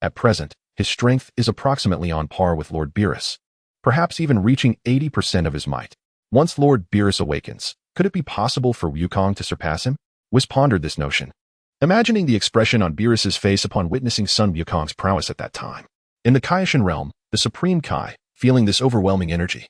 At present, his strength is approximately on par with Lord Beerus, perhaps even reaching 80% of his might. Once Lord Beerus awakens, could it be possible for Wukong to surpass him?" Whis pondered this notion, imagining the expression on Beerus's face upon witnessing Sun Wukong's prowess at that time. In the Kaioshin realm, the Supreme Kai, feeling this overwhelming energy,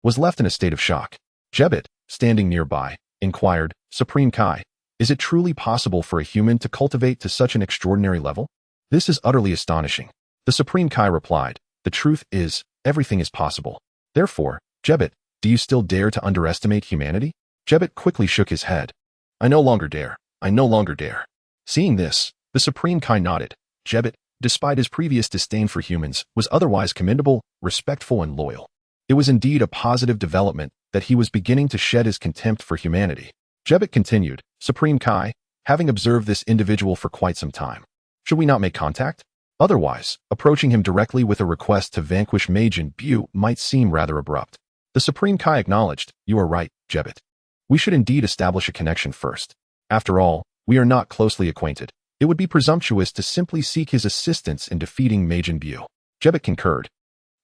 was left in a state of shock. Jebet, standing nearby, inquired, "Supreme Kai, is it truly possible for a human to cultivate to such an extraordinary level? This is utterly astonishing." The Supreme Kai replied, "The truth is, everything is possible. Therefore, Jebet, do you still dare to underestimate humanity?" Jebet quickly shook his head. "I no longer dare. I no longer dare." Seeing this, the Supreme Kai nodded. Jebet, despite his previous disdain for humans, was otherwise commendable, respectful, and loyal. It was indeed a positive development that he was beginning to shed his contempt for humanity. Jebet continued, "Supreme Kai, having observed this individual for quite some time, should we not make contact? Otherwise, approaching him directly with a request to vanquish Majin Buu might seem rather abrupt." The Supreme Kai acknowledged, "You are right, Jebet. We should indeed establish a connection first. After all, we are not closely acquainted. It would be presumptuous to simply seek his assistance in defeating Majin Buu." Jebet concurred.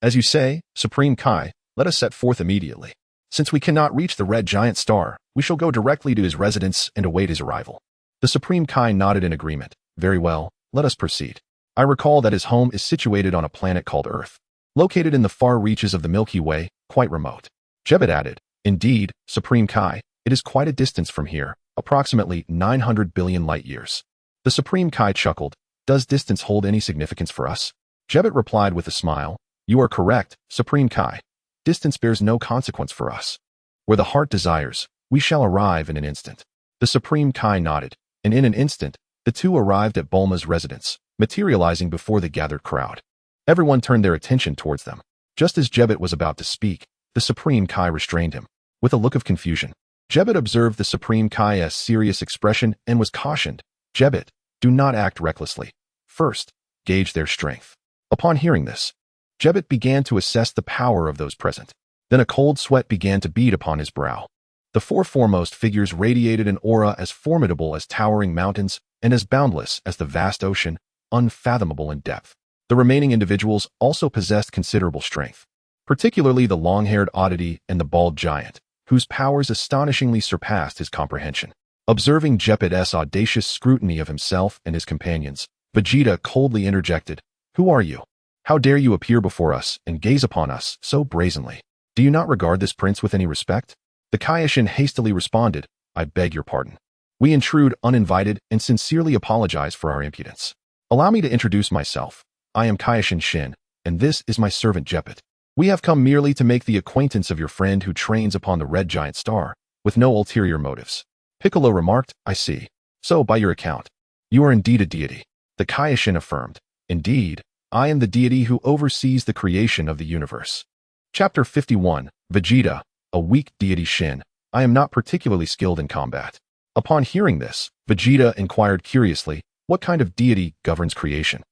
"As you say, Supreme Kai, let us set forth immediately. Since we cannot reach the Red Giant Star, we shall go directly to his residence and await his arrival." The Supreme Kai nodded in agreement. "Very well, let us proceed. I recall that his home is situated on a planet called Earth, located in the far reaches of the Milky Way, quite remote." Jebet added, "Indeed, Supreme Kai, it is quite a distance from here, approximately 900 billion light-years." The Supreme Kai chuckled, "Does distance hold any significance for us?" Jebet replied with a smile, "You are correct, Supreme Kai. Distance bears no consequence for us. Where the heart desires, we shall arrive in an instant." The Supreme Kai nodded, and in an instant, the two arrived at Bulma's residence, materializing before the gathered crowd. Everyone turned their attention towards them. Just as Jebet was about to speak, the Supreme Kai restrained him, with a look of confusion. Jebet observed the Supreme Kai's serious expression and was cautioned, "Jebet, do not act recklessly. First, gauge their strength." Upon hearing this, Jebet began to assess the power of those present. Then a cold sweat began to bead upon his brow. The 4 foremost figures radiated an aura as formidable as towering mountains and as boundless as the vast ocean, unfathomable in depth. The remaining individuals also possessed considerable strength, particularly the long-haired oddity and the bald giant, whose powers astonishingly surpassed his comprehension. Observing Jebet's audacious scrutiny of himself and his companions, Vegeta coldly interjected, "Who are you? How dare you appear before us and gaze upon us so brazenly? Do you not regard this prince with any respect?" The Kaioshin hastily responded, "I beg your pardon. We intrude uninvited and sincerely apologize for our impudence. Allow me to introduce myself. I am Kaioshin Shin, and this is my servant Jebet. We have come merely to make the acquaintance of your friend who trains upon the Red Giant Star, with no ulterior motives." Piccolo remarked, "I see. So, by your account, you are indeed a deity." The Kaioshin affirmed, "Indeed, I am the deity who oversees the creation of the universe." Chapter 51, Vegeta, a weak deity Shin, "I am not particularly skilled in combat." Upon hearing this, Vegeta inquired curiously, "What kind of deity governs creation?"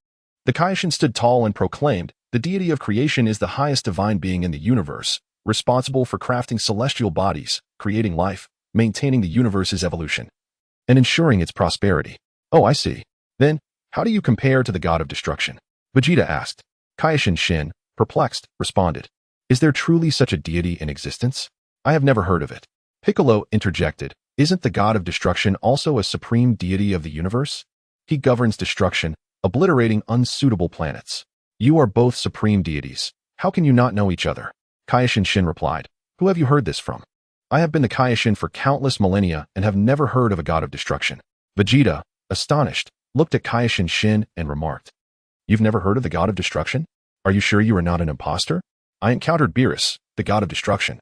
The Kaioshin stood tall and proclaimed, "The deity of creation is the highest divine being in the universe, responsible for crafting celestial bodies, creating life, maintaining the universe's evolution, and ensuring its prosperity." "Oh, I see. Then, how do you compare to the god of destruction?" Vegeta asked. Kaioshin Shin, perplexed, responded, "Is there truly such a deity in existence? I have never heard of it." Piccolo interjected, "Isn't the god of destruction also a supreme deity of the universe? He governs destruction, obliterating unsuitable planets. You are both supreme deities. How can you not know each other?" Kaioshin Shin replied, "Who have you heard this from? I have been the Kaioshin for countless millennia and have never heard of a god of destruction." Vegeta, astonished, looked at Kaioshin Shin and remarked, "You've never heard of the god of destruction? Are you sure you are not an imposter?" I encountered Beerus, the god of destruction,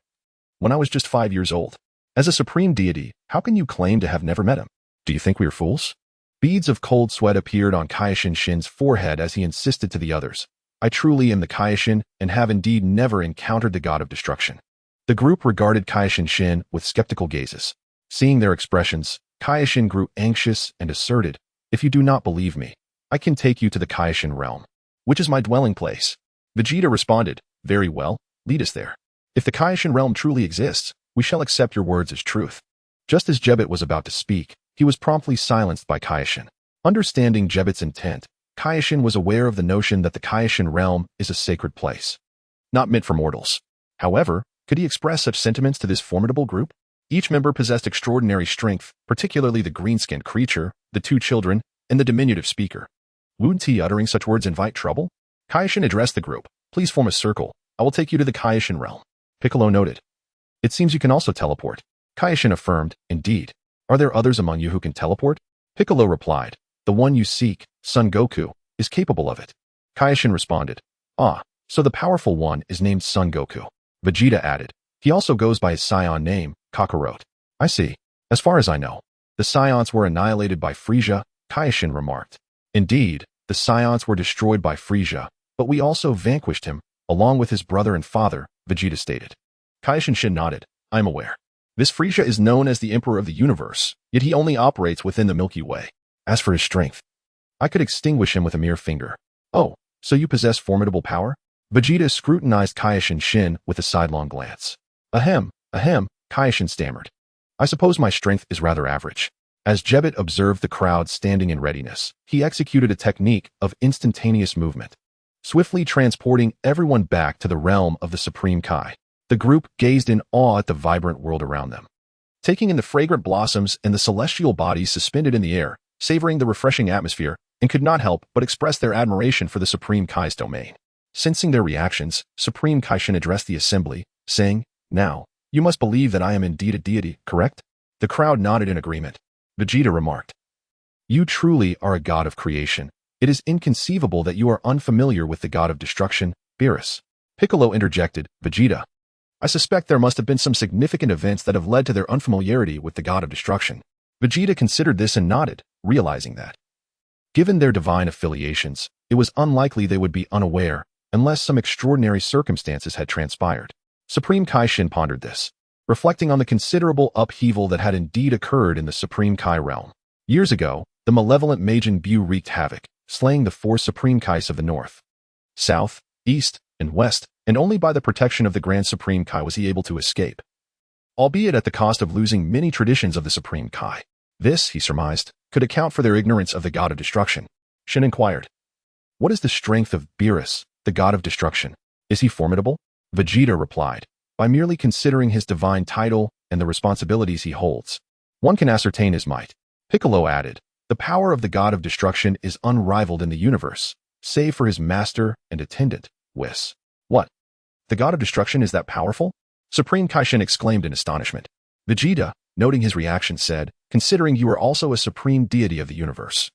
when I was just 5 years old. As a supreme deity, how can you claim to have never met him? Do you think we are fools? Beads of cold sweat appeared on Kaioshin Shin's forehead as he insisted to the others. I truly am the Kaioshin and have indeed never encountered the god of destruction. The group regarded Kaioshin Shin with skeptical gazes. Seeing their expressions, Kaioshin grew anxious and asserted, "If you do not believe me, I can take you to the Kaioshin realm, which is my dwelling place." Vegeta responded, "Very well, lead us there. If the Kaioshin realm truly exists, we shall accept your words as truth." Just as Jebet was about to speak, he was promptly silenced by Kaioshin. Understanding Jebet's intent, Kaioshin was aware of the notion that the Kaioshin realm is a sacred place, not meant for mortals. However, could he express such sentiments to this formidable group? Each member possessed extraordinary strength, particularly the green-skinned creature, the two children, and the diminutive speaker. Wouldn't he uttering such words invite trouble? Kaioshin addressed the group. "Please form a circle. I will take you to the Kaioshin realm." Piccolo noted. "It seems you can also teleport." Kaioshin affirmed, "Indeed. Are there others among you who can teleport?" Piccolo replied, "The one you seek, Son Goku, is capable of it." Kaioshin responded, "Ah, so the powerful one is named Son Goku." Vegeta added, "He also goes by his Saiyan name, Kakarot." "I see. As far as I know, the Saiyans were annihilated by Frieza," Kaioshin remarked. "Indeed, the Saiyans were destroyed by Frieza, but we also vanquished him, along with his brother and father," Vegeta stated. Kaioshin Shin nodded, "I'm aware. This Frieza is known as the Emperor of the Universe, yet he only operates within the Milky Way. As for his strength, I could extinguish him with a mere finger." "Oh, so you possess formidable power?" Vegeta scrutinized Kaioshin Shin with a sidelong glance. Ahem, Kaioshin stammered. "I suppose my strength is rather average." As Jebet observed the crowd standing in readiness, he executed a technique of instantaneous movement, swiftly transporting everyone back to the realm of the Supreme Kai. The group gazed in awe at the vibrant world around them, taking in the fragrant blossoms and the celestial bodies suspended in the air, savoring the refreshing atmosphere, and could not help but express their admiration for the Supreme Kai's domain. Sensing their reactions, Supreme Kaioshin addressed the assembly, saying, "Now, you must believe that I am indeed a deity, correct?" The crowd nodded in agreement. Vegeta remarked, "You truly are a god of creation. It is inconceivable that you are unfamiliar with the god of destruction, Beerus." Piccolo interjected, "Vegeta, I suspect there must have been some significant events that have led to their unfamiliarity with the god of destruction." Vegeta considered this and nodded, realizing that, given their divine affiliations, it was unlikely they would be unaware unless some extraordinary circumstances had transpired. Supreme Kaioshin pondered this, reflecting on the considerable upheaval that had indeed occurred in the Supreme Kai realm. Years ago, the malevolent Majin Buu wreaked havoc, slaying the 4 Supreme Kais of the North, South, East, and West, and only by the protection of the Grand Supreme Kai was he able to escape, albeit at the cost of losing many traditions of the Supreme Kai. This, he surmised, could account for their ignorance of the god of destruction. Shin inquired, "What is the strength of Beerus, the god of destruction? Is he formidable?" Vegeta replied, "By merely considering his divine title and the responsibilities he holds, one can ascertain his might." Piccolo added, "The power of the god of destruction is unrivaled in the universe, save for his master and attendant, Whis." "What? The god of destruction is that powerful?" Supreme Kaioshin exclaimed in astonishment. Vegeta, noting his reaction, said, "Considering you are also a supreme deity of the universe,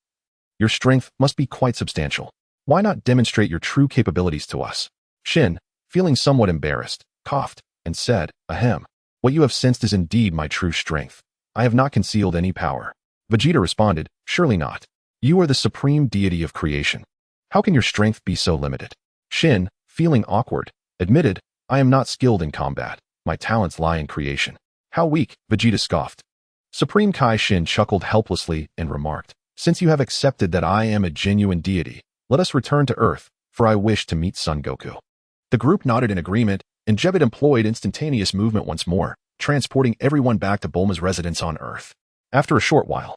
your strength must be quite substantial. Why not demonstrate your true capabilities to us?" Shin, feeling somewhat embarrassed, coughed, and said, "Ahem. What you have sensed is indeed my true strength. I have not concealed any power." Vegeta responded, "Surely not. You are the supreme deity of creation. How can your strength be so limited?" Shin, feeling awkward, admitted, "I am not skilled in combat. My talents lie in creation." "How weak," Vegeta scoffed. Supreme Kaioshin chuckled helplessly and remarked, "Since you have accepted that I am a genuine deity, let us return to Earth, for I wish to meet Son Goku." The group nodded in agreement, and Jebet employed instantaneous movement once more, transporting everyone back to Bulma's residence on Earth. After a short while,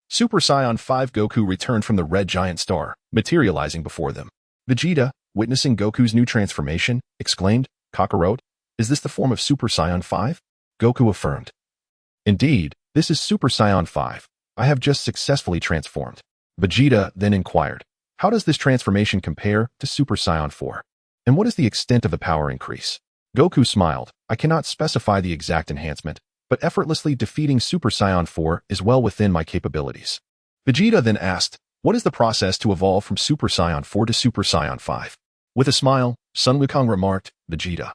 Super Saiyan 5 Goku returned from the red giant star, materializing before them. Vegeta, witnessing Goku's new transformation, exclaimed, "Kakarot, is this the form of Super Saiyan 5? Goku affirmed, "Indeed, this is Super Saiyan 5. I have just successfully transformed." Vegeta then inquired, "How does this transformation compare to Super Saiyan 4? And what is the extent of the power increase?" Goku smiled, "I cannot specify the exact enhancement, but effortlessly defeating Super Saiyan 4 is well within my capabilities." Vegeta then asked, "What is the process to evolve from Super Saiyan 4 to Super Saiyan 5? With a smile, Sun Wukong remarked, Vegeta,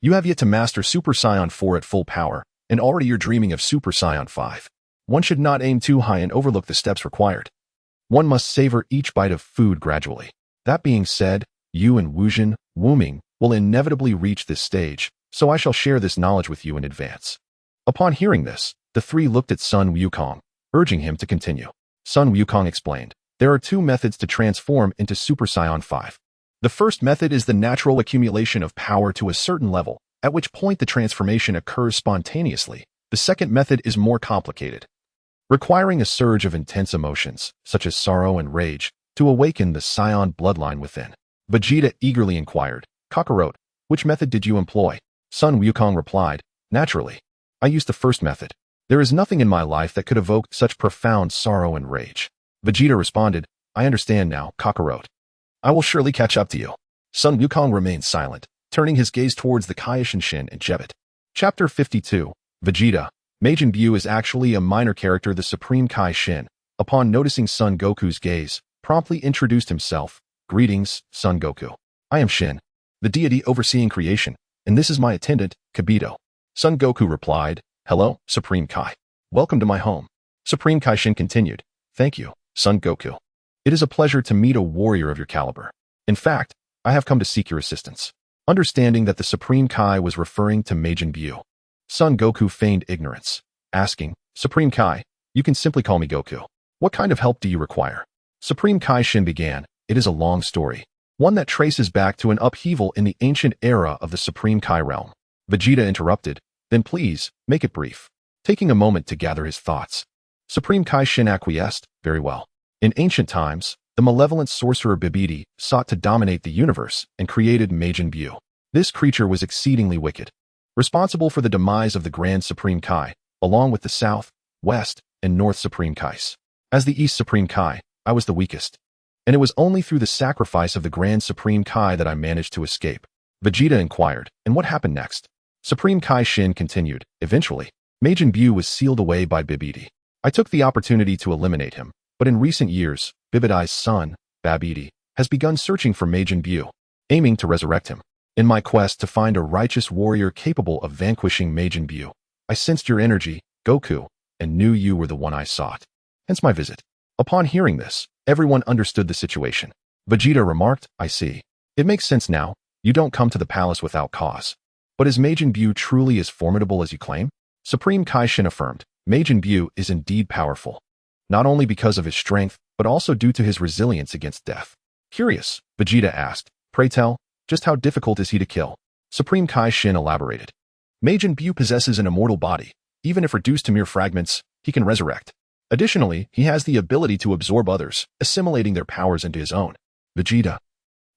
you have yet to master Super Saiyan 4 at full power, and already you're dreaming of Super Saiyan 5. One should not aim too high and overlook the steps required. One must savor each bite of food gradually. That being said, you and Wuzhen, Wuming, will inevitably reach this stage, so I shall share this knowledge with you in advance. Upon hearing this, the three looked at Sun Wukong, urging him to continue. Sun Wukong explained, there are two methods to transform into Super Saiyan 5. The first method is the natural accumulation of power to a certain level, at which point the transformation occurs spontaneously. The second method is more complicated, requiring a surge of intense emotions, such as sorrow and rage, to awaken the Saiyan bloodline within. Vegeta eagerly inquired, Kakarot, which method did you employ? Sun Wukong replied, naturally, I used the first method. There is nothing in my life that could evoke such profound sorrow and rage. Vegeta responded, I understand now, Kakarot. I will surely catch up to you. Sun Wukong remained silent, turning his gaze towards the Kaioshin Shin and Jebit. Chapter 52, Vegeta. Majin Buu is actually a minor character. The Supreme Kai Shin, upon noticing Son Goku's gaze, promptly introduced himself. Greetings, Son Goku. I am Shin, the deity overseeing creation, and this is my attendant, Kibito. Son Goku replied, Hello, Supreme Kai. Welcome to my home. Supreme Kai Shin continued, Thank you, Son Goku. It is a pleasure to meet a warrior of your caliber. In fact, I have come to seek your assistance. Understanding that the Supreme Kai was referring to Majin Buu, Son Goku feigned ignorance, asking, Supreme Kai, you can simply call me Goku. What kind of help do you require? Supreme Kai Shin began, it is a long story, one that traces back to an upheaval in the ancient era of the Supreme Kai realm. Vegeta interrupted, then please, make it brief. Taking a moment to gather his thoughts, Supreme Kai Shin acquiesced, very well. In ancient times, the malevolent sorcerer Bibidi sought to dominate the universe and created Majin Buu. This creature was exceedingly wicked, responsible for the demise of the Grand Supreme Kai, along with the South, West, and North Supreme Kais. As the East Supreme Kai, I was the weakest, and it was only through the sacrifice of the Grand Supreme Kai that I managed to escape. Vegeta inquired, and what happened next? Supreme Kai Shin continued, eventually, Majin Buu was sealed away by Bibidi. I took the opportunity to eliminate him, but in recent years, Bibidi's son, Babidi, has begun searching for Majin Buu, aiming to resurrect him. In my quest to find a righteous warrior capable of vanquishing Majin Buu, I sensed your energy, Goku, and knew you were the one I sought. Hence my visit. Upon hearing this, everyone understood the situation. Vegeta remarked, I see. It makes sense now. You don't come to the palace without cause. But is Majin Buu truly as formidable as you claim? Supreme Kai Shin affirmed, Majin Buu is indeed powerful, not only because of his strength, but also due to his resilience against death. Curious, Vegeta asked, pray tell, just how difficult is he to kill? Supreme Kai Shin elaborated. Majin Buu possesses an immortal body. Even if reduced to mere fragments, he can resurrect. Additionally, he has the ability to absorb others, assimilating their powers into his own. Vegeta,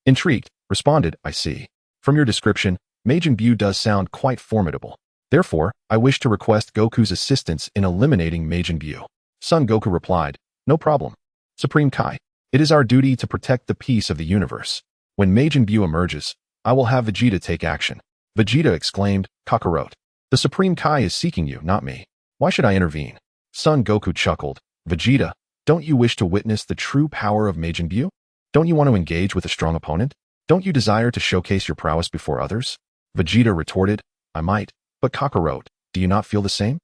intrigued, responded, I see. From your description, Majin Buu does sound quite formidable. Therefore, I wish to request Goku's assistance in eliminating Majin Buu. Son Goku replied, no problem. Supreme Kai, it is our duty to protect the peace of the universe. When Majin Buu emerges, I will have Vegeta take action. Vegeta exclaimed, Kakarot, the Supreme Kai is seeking you, not me. Why should I intervene? Son Goku chuckled, Vegeta, don't you wish to witness the true power of Majin Buu? Don't you want to engage with a strong opponent? Don't you desire to showcase your prowess before others? Vegeta retorted, I might, but Kakarot, do you not feel the same?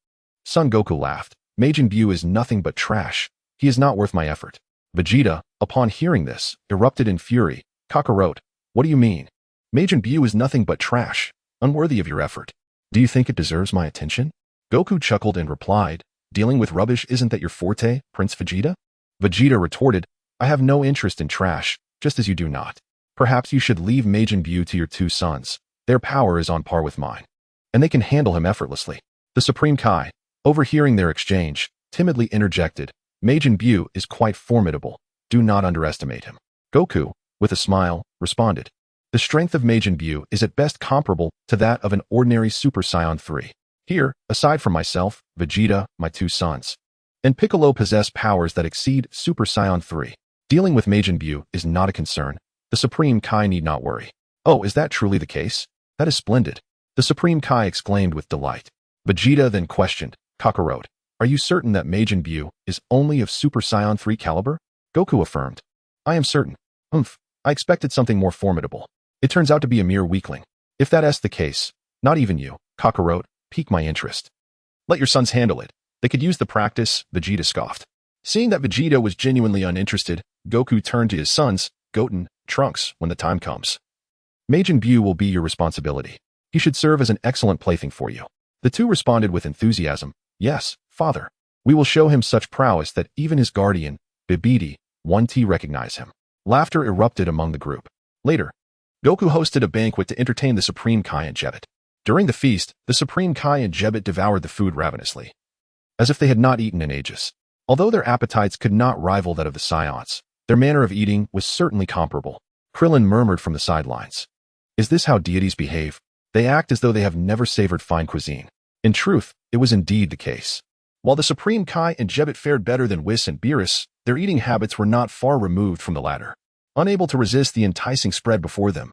Son Goku laughed, Majin Buu is nothing but trash. He is not worth my effort. Vegeta, upon hearing this, erupted in fury. Kakarot, what do you mean? Majin Buu is nothing but trash, unworthy of your effort. Do you think it deserves my attention? Goku chuckled and replied, dealing with rubbish isn't that your forte, Prince Vegeta? Vegeta retorted, I have no interest in trash, just as you do not. Perhaps you should leave Majin Buu to your two sons. Their power is on par with mine, and they can handle him effortlessly. The Supreme Kai, overhearing their exchange, timidly interjected, Majin Buu is quite formidable. Do not underestimate him. Goku, with a smile, responded, the strength of Majin Buu is at best comparable to that of an ordinary Super Saiyan 3. Here, aside from myself, Vegeta, my two sons, and Piccolo possess powers that exceed Super Saiyan 3. Dealing with Majin Buu is not a concern. The Supreme Kai need not worry. Oh, is that truly the case? That is splendid. The Supreme Kai exclaimed with delight. Vegeta then questioned, Kakarot, are you certain that Majin Buu is only of Super Saiyan 3 caliber? Goku affirmed, I am certain. I expected something more formidable. It turns out to be a mere weakling. If that's the case, not even you, Kakarot, pique my interest. Let your sons handle it. They could use the practice, Vegeta scoffed. Seeing that Vegeta was genuinely uninterested, Goku turned to his sons, Goten, Trunks, when the time comes. Majin Buu will be your responsibility. He should serve as an excellent plaything for you. The two responded with enthusiasm. Yes, father. We will show him such prowess that even his guardian, Bibidi, 1T recognize him. Laughter erupted among the group. Later, Goku hosted a banquet to entertain the Supreme Kai and Jebbet. During the feast, the Supreme Kai and Jebbet devoured the food ravenously, as if they had not eaten in ages. Although their appetites could not rival that of the Saiyans, their manner of eating was certainly comparable. Krillin murmured from the sidelines. Is this how deities behave? They act as though they have never savored fine cuisine. In truth, it was indeed the case. While the Supreme Kai and Jebbet fared better than Whis and Beerus, their eating habits were not far removed from the latter. Unable to resist the enticing spread before them,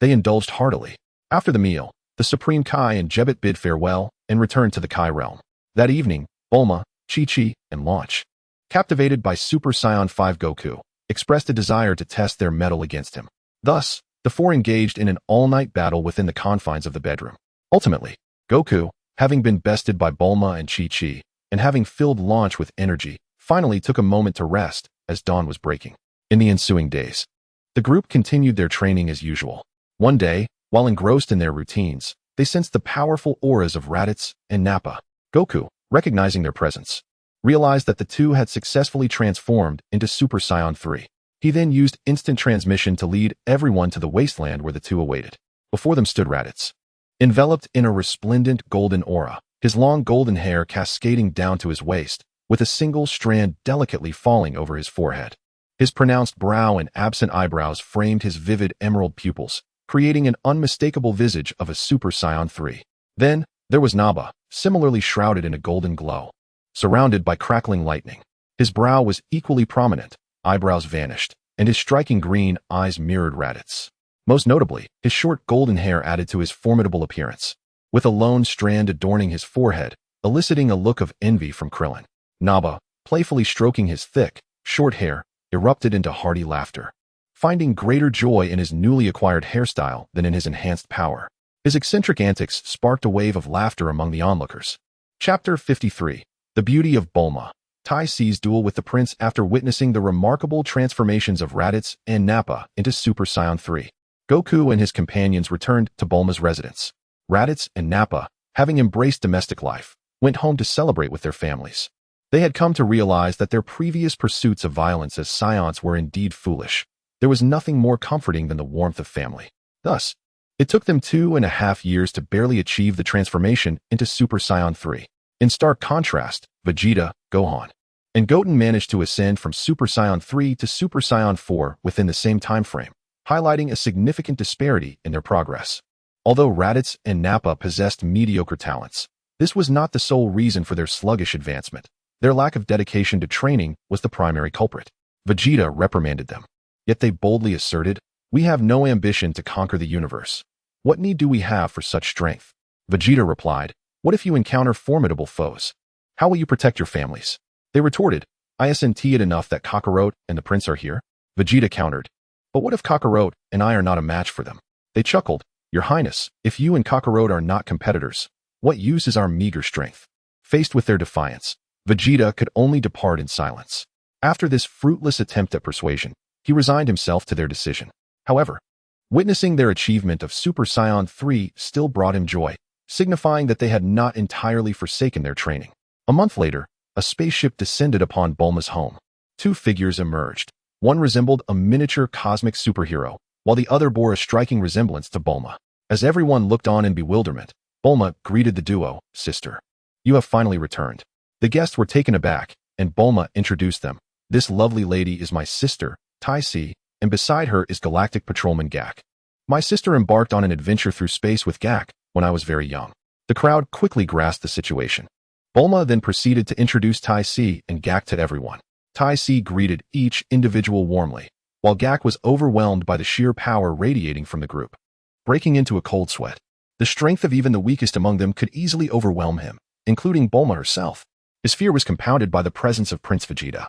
they indulged heartily. After the meal, the Supreme Kai and Jebbet bid farewell and returned to the Kai realm. That evening, Bulma, Chi-Chi, and Launch, captivated by Super Saiyan 5 Goku, expressed a desire to test their mettle against him. Thus, the four engaged in an all-night battle within the confines of the bedroom. Ultimately, Goku, having been bested by Bulma and Chi-Chi, and having filled Launch with energy, finally took a moment to rest as dawn was breaking. In the ensuing days, the group continued their training as usual. One day, while engrossed in their routines, they sensed the powerful auras of Raditz and Nappa. Goku, recognizing their presence, realized that the two had successfully transformed into Super Saiyan 3. He then used instant transmission to lead everyone to the wasteland where the two awaited. Before them stood Raditz, enveloped in a resplendent golden aura, his long golden hair cascading down to his waist, with a single strand delicately falling over his forehead. His pronounced brow and absent eyebrows framed his vivid emerald pupils, creating an unmistakable visage of a Super Saiyan 3. Then, there was Nappa, similarly shrouded in a golden glow, surrounded by crackling lightning. His brow was equally prominent, eyebrows vanished, and his striking green eyes mirrored Raditz. Most notably, his short golden hair added to his formidable appearance, with a lone strand adorning his forehead, eliciting a look of envy from Krillin. Nappa, playfully stroking his thick, short hair, erupted into hearty laughter, finding greater joy in his newly acquired hairstyle than in his enhanced power. His eccentric antics sparked a wave of laughter among the onlookers. Chapter 53. The Beauty of Bulma. Tai Si's duel with the prince after witnessing the remarkable transformations of Raditz and Nappa into Super Saiyan 3. Goku and his companions returned to Bulma's residence. Raditz and Nappa, having embraced domestic life, went home to celebrate with their families. They had come to realize that their previous pursuits of violence as Saiyans were indeed foolish. There was nothing more comforting than the warmth of family. Thus, it took them 2.5 years to barely achieve the transformation into Super Saiyan 3. In stark contrast, Vegeta, Gohan, and Goten managed to ascend from Super Saiyan 3 to Super Saiyan 4 within the same time frame, highlighting a significant disparity in their progress. Although Raditz and Nappa possessed mediocre talents, this was not the sole reason for their sluggish advancement. Their lack of dedication to training was the primary culprit. Vegeta reprimanded them. Yet they boldly asserted, "We have no ambition to conquer the universe. What need do we have for such strength?" Vegeta replied, "What if you encounter formidable foes? How will you protect your families?" They retorted, "Isn't it enough that Kakarot and the prince are here?" Vegeta countered, "But what if Kakarot and I are not a match for them?" They chuckled, "Your Highness, if you and Kakarot are not competitors, what use is our meager strength?" Faced with their defiance, Vegeta could only depart in silence. After this fruitless attempt at persuasion, he resigned himself to their decision. However, witnessing their achievement of Super Saiyan 3 still brought him joy, signifying that they had not entirely forsaken their training. A month later, a spaceship descended upon Bulma's home. Two figures emerged. One resembled a miniature cosmic superhero, while the other bore a striking resemblance to Bulma. As everyone looked on in bewilderment, Bulma greeted the duo, "Sister, you have finally returned." The guests were taken aback, and Bulma introduced them. "This lovely lady is my sister, Tai Si, and beside her is Galactic Patrolman Gak. My sister embarked on an adventure through space with Gak when I was very young." The crowd quickly grasped the situation. Bulma then proceeded to introduce Tai Si and Gak to everyone. Tai Si greeted each individual warmly, while Gak was overwhelmed by the sheer power radiating from the group, breaking into a cold sweat. The strength of even the weakest among them could easily overwhelm him, including Bulma herself. His fear was compounded by the presence of Prince Vegeta.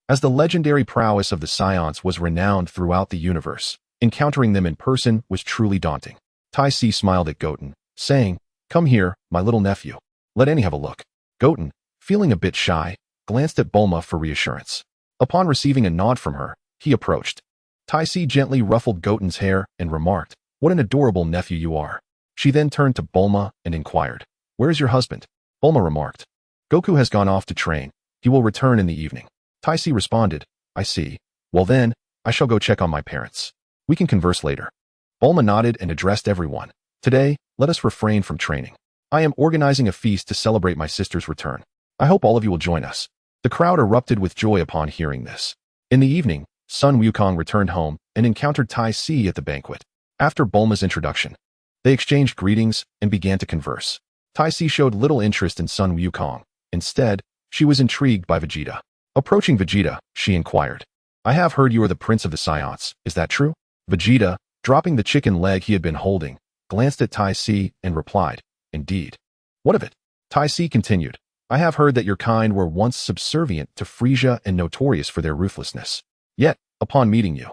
as the legendary prowess of the Saiyans was renowned throughout the universe. Encountering them in person was truly daunting. Tai Si smiled at Goten, saying, "Come here, my little nephew. Let Annie have a look." Goten, feeling a bit shy, glanced at Bulma for reassurance. Upon receiving a nod from her, he approached. Tai Si gently ruffled Goten's hair and remarked, "What an adorable nephew you are." She then turned to Bulma and inquired, "Where is your husband?" Bulma remarked, "Goku has gone off to train. He will return in the evening." Tai Si responded, "I see. Well then, I shall go check on my parents. We can converse later." Bulma nodded and addressed everyone. "Today, let us refrain from training. I am organizing a feast to celebrate my sister's return. I hope all of you will join us." The crowd erupted with joy upon hearing this. In the evening, Sun Wukong returned home and encountered Tai Si at the banquet. After Bulma's introduction, they exchanged greetings and began to converse. Tai Si showed little interest in Sun Wukong. Instead, she was intrigued by Vegeta. Approaching Vegeta, she inquired, "I have heard you are the prince of the Saiyans. Is that true?" Vegeta, dropping the chicken leg he had been holding, glanced at Tai Si and replied, "Indeed." "What of it?" Tai Si continued, "I have heard that your kind were once subservient to Frieza and notorious for their ruthlessness. Yet, upon meeting you,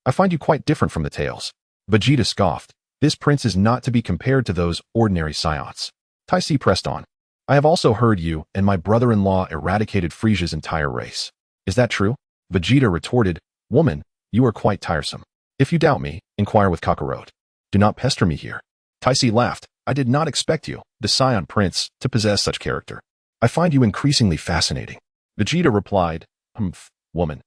I find you quite different from the tales." Vegeta scoffed, "This prince is not to be compared to those ordinary Saiyans." Tai Si pressed on, "I have also heard you and my brother-in-law eradicated Frieza's entire race. Is that true?" Vegeta retorted, "Woman, you are quite tiresome. If you doubt me, inquire with Kakarot. Do not pester me here." Tai Si laughed, "I did not expect you, the Saiyan prince, to possess such character. I find you increasingly fascinating." Vegeta replied, "Woman.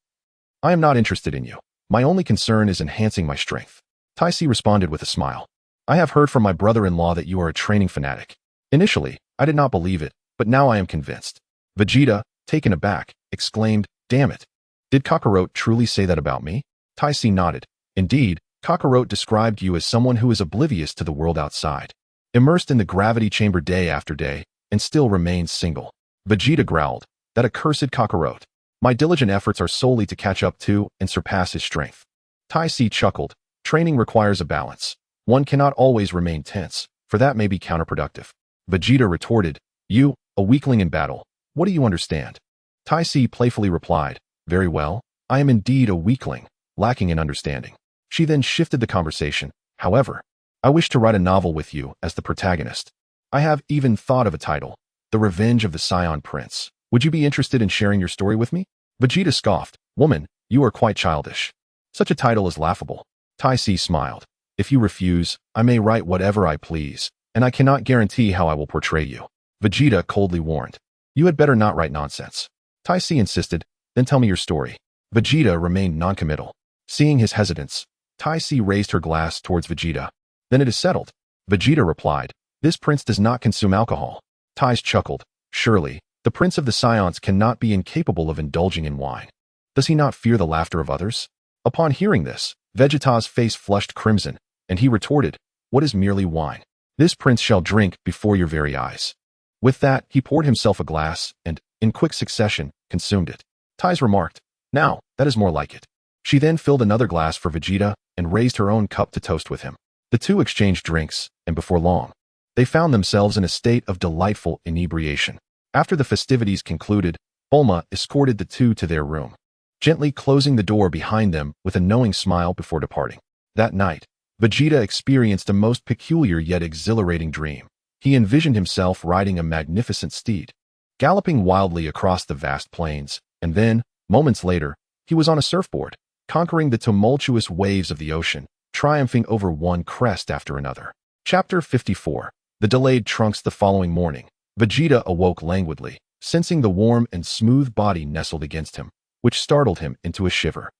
I am not interested in you. My only concern is enhancing my strength." Tai Si responded with a smile, "I have heard from my brother-in-law that you are a training fanatic. Initially, I did not believe it, but now I am convinced." Vegeta, taken aback, exclaimed, "Damn it. Did Kakarot truly say that about me?" Tai Si nodded. "Indeed, Kakarot described you as someone who is oblivious to the world outside, immersed in the gravity chamber day after day, and still remains single." Vegeta growled, "That accursed Kakarot. My diligent efforts are solely to catch up to and surpass his strength." Tai Si chuckled, "Training requires a balance. One cannot always remain tense, for that may be counterproductive." Vegeta retorted, "You, a weakling in battle, what do you understand?" Tai Si playfully replied, "Very well, I am indeed a weakling, lacking in understanding." She then shifted the conversation. "However, I wish to write a novel with you as the protagonist. I have even thought of a title, The Revenge of the Saiyan Prince. Would you be interested in sharing your story with me?" Vegeta scoffed, "Woman, you are quite childish. Such a title is laughable." Tai Si smiled, "If you refuse, I may write whatever I please, and I cannot guarantee how I will portray you." Vegeta coldly warned, "You had better not write nonsense." Tai Si insisted, "Then tell me your story." Vegeta remained noncommittal. Seeing his hesitance, Tai Si raised her glass towards Vegeta. "Then it is settled." Vegeta replied, "This prince does not consume alcohol." Tai chuckled, "Surely, the prince of the Saiyans cannot be incapable of indulging in wine. Does he not fear the laughter of others?" Upon hearing this, Vegeta's face flushed crimson, and he retorted, "What is merely wine? This prince shall drink before your very eyes." With that, he poured himself a glass and, in quick succession, consumed it. Tai remarked, "Now, that is more like it." She then filled another glass for Vegeta and raised her own cup to toast with him. The two exchanged drinks, and before long, they found themselves in a state of delightful inebriation. After the festivities concluded, Bulma escorted the two to their room, gently closing the door behind them with a knowing smile before departing. That night, Vegeta experienced a most peculiar yet exhilarating dream. He envisioned himself riding a magnificent steed, galloping wildly across the vast plains, and then, moments later, he was on a surfboard, conquering the tumultuous waves of the ocean, triumphing over one crest after another. Chapter 54. The delayed Trunks. The following morning, Vegeta awoke languidly, sensing the warm and smooth body nestled against him, which startled him into a shiver.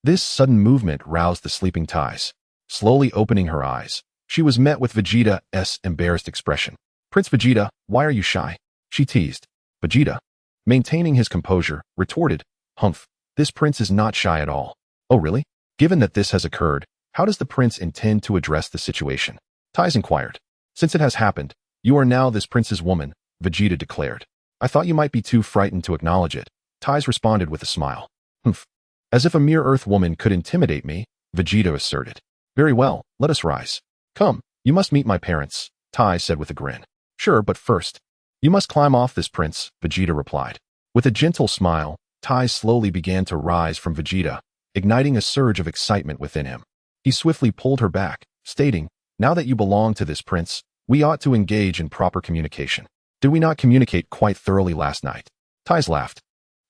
This sudden movement roused the sleeping Tais. Slowly opening her eyes, she was met with Vegeta's embarrassed expression. "Prince Vegeta, why are you shy?" she teased. Vegeta, maintaining his composure, retorted, "Humph, this prince is not shy at all." "Oh really? Given that this has occurred, how does the prince intend to address the situation?" Tais inquired. "Since it has happened, you are now this prince's woman," Vegeta declared. "I thought you might be too frightened to acknowledge it." Tais responded with a smile. "Humph. As if a mere earth woman could intimidate me," Vegeta asserted. "Very well, let us rise. Come, you must meet my parents," Tais said with a grin. "Sure, but first, you must climb off this, prince," Vegeta replied. With a gentle smile, ties slowly began to rise from Vegeta, igniting a surge of excitement within him. He swiftly pulled her back, stating, "Now that you belong to this prince, we ought to engage in proper communication. Did we not communicate quite thoroughly last night?" Ties laughed.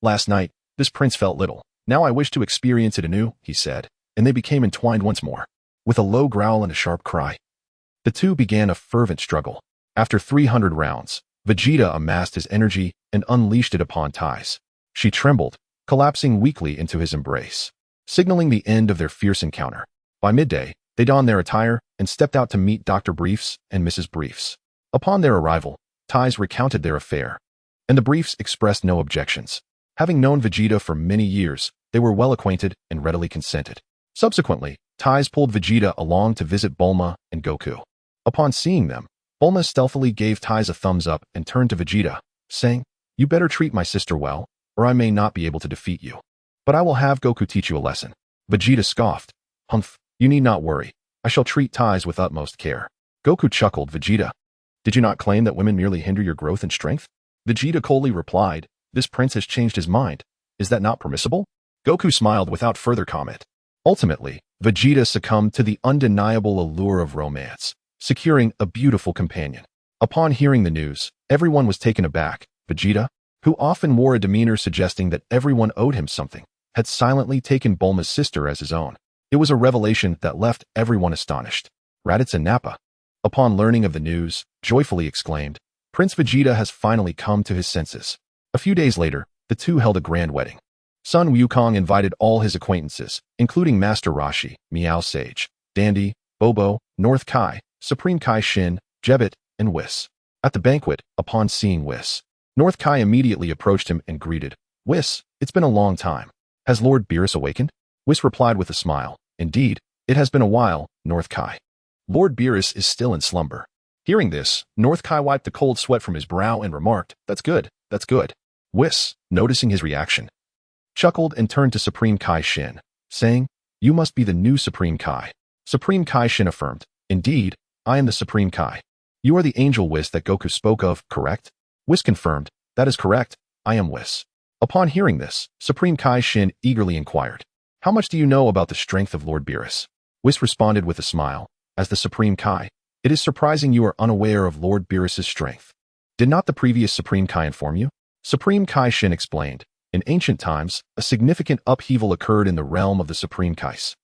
"Last night, this prince felt little. Now I wish to experience it anew," he said, and they became entwined once more. With a low growl and a sharp cry, the two began a fervent struggle. After 300 rounds, Vegeta amassed his energy and unleashed it upon Ties. She trembled, collapsing weakly into his embrace, signaling the end of their fierce encounter. By midday, they donned their attire and stepped out to meet Dr. Briefs and Mrs. Briefs. Upon their arrival, Ties recounted their affair, and the Briefs expressed no objections. Having known Vegeta for many years, they were well acquainted and readily consented. Subsequently, Ties pulled Vegeta along to visit Bulma and Goku. Upon seeing them, Bulma stealthily gave Ties a thumbs up and turned to Vegeta, saying, "You better treat my sister well, or I may not be able to defeat you. But I will have Goku teach you a lesson." Vegeta scoffed, "Humph, you need not worry. I shall treat Ties with utmost care." Goku chuckled, "Vegeta, did you not claim that women merely hinder your growth and strength?" Vegeta coldly replied, "This prince has changed his mind. Is that not permissible?" Goku smiled without further comment. Ultimately, Vegeta succumbed to the undeniable allure of romance, securing a beautiful companion. Upon hearing the news, everyone was taken aback. Vegeta, who often wore a demeanor suggesting that everyone owed him something, had silently taken Bulma's sister as his own. It was a revelation that left everyone astonished. Raditz and Nappa, upon learning of the news, joyfully exclaimed, "Prince Vegeta has finally come to his senses." A few days later, the two held a grand wedding. Sun Wukong invited all his acquaintances, including Master Roshi, Meow Sage, Dandy, Bobo, North Kai, Supreme Kai Shin, Jebbit, and Whis. At the banquet, upon seeing Whis, North Kai immediately approached him and greeted, "Whis, it's been a long time. Has Lord Beerus awakened?" Whis replied with a smile, "Indeed, it has been a while, North Kai. Lord Beerus is still in slumber." Hearing this, North Kai wiped the cold sweat from his brow and remarked, "That's good, that's good." Whis, noticing his reaction, chuckled and turned to Supreme Kai Shin, saying, "You must be the new Supreme Kai." Supreme Kai Shin affirmed, "Indeed, I am the Supreme Kai. You are the angel Whis that Goku spoke of, correct?" Whis confirmed, "That is correct, I am Whis." Upon hearing this, Supreme Kai Shin eagerly inquired, "How much do you know about the strength of Lord Beerus?" Whis responded with a smile, "As the Supreme Kai, it is surprising you are unaware of Lord Beerus's strength. Did not the previous Supreme Kai inform you?" Supreme Kai Shin explained, "In ancient times, a significant upheaval occurred in the realm of the Supreme Kais,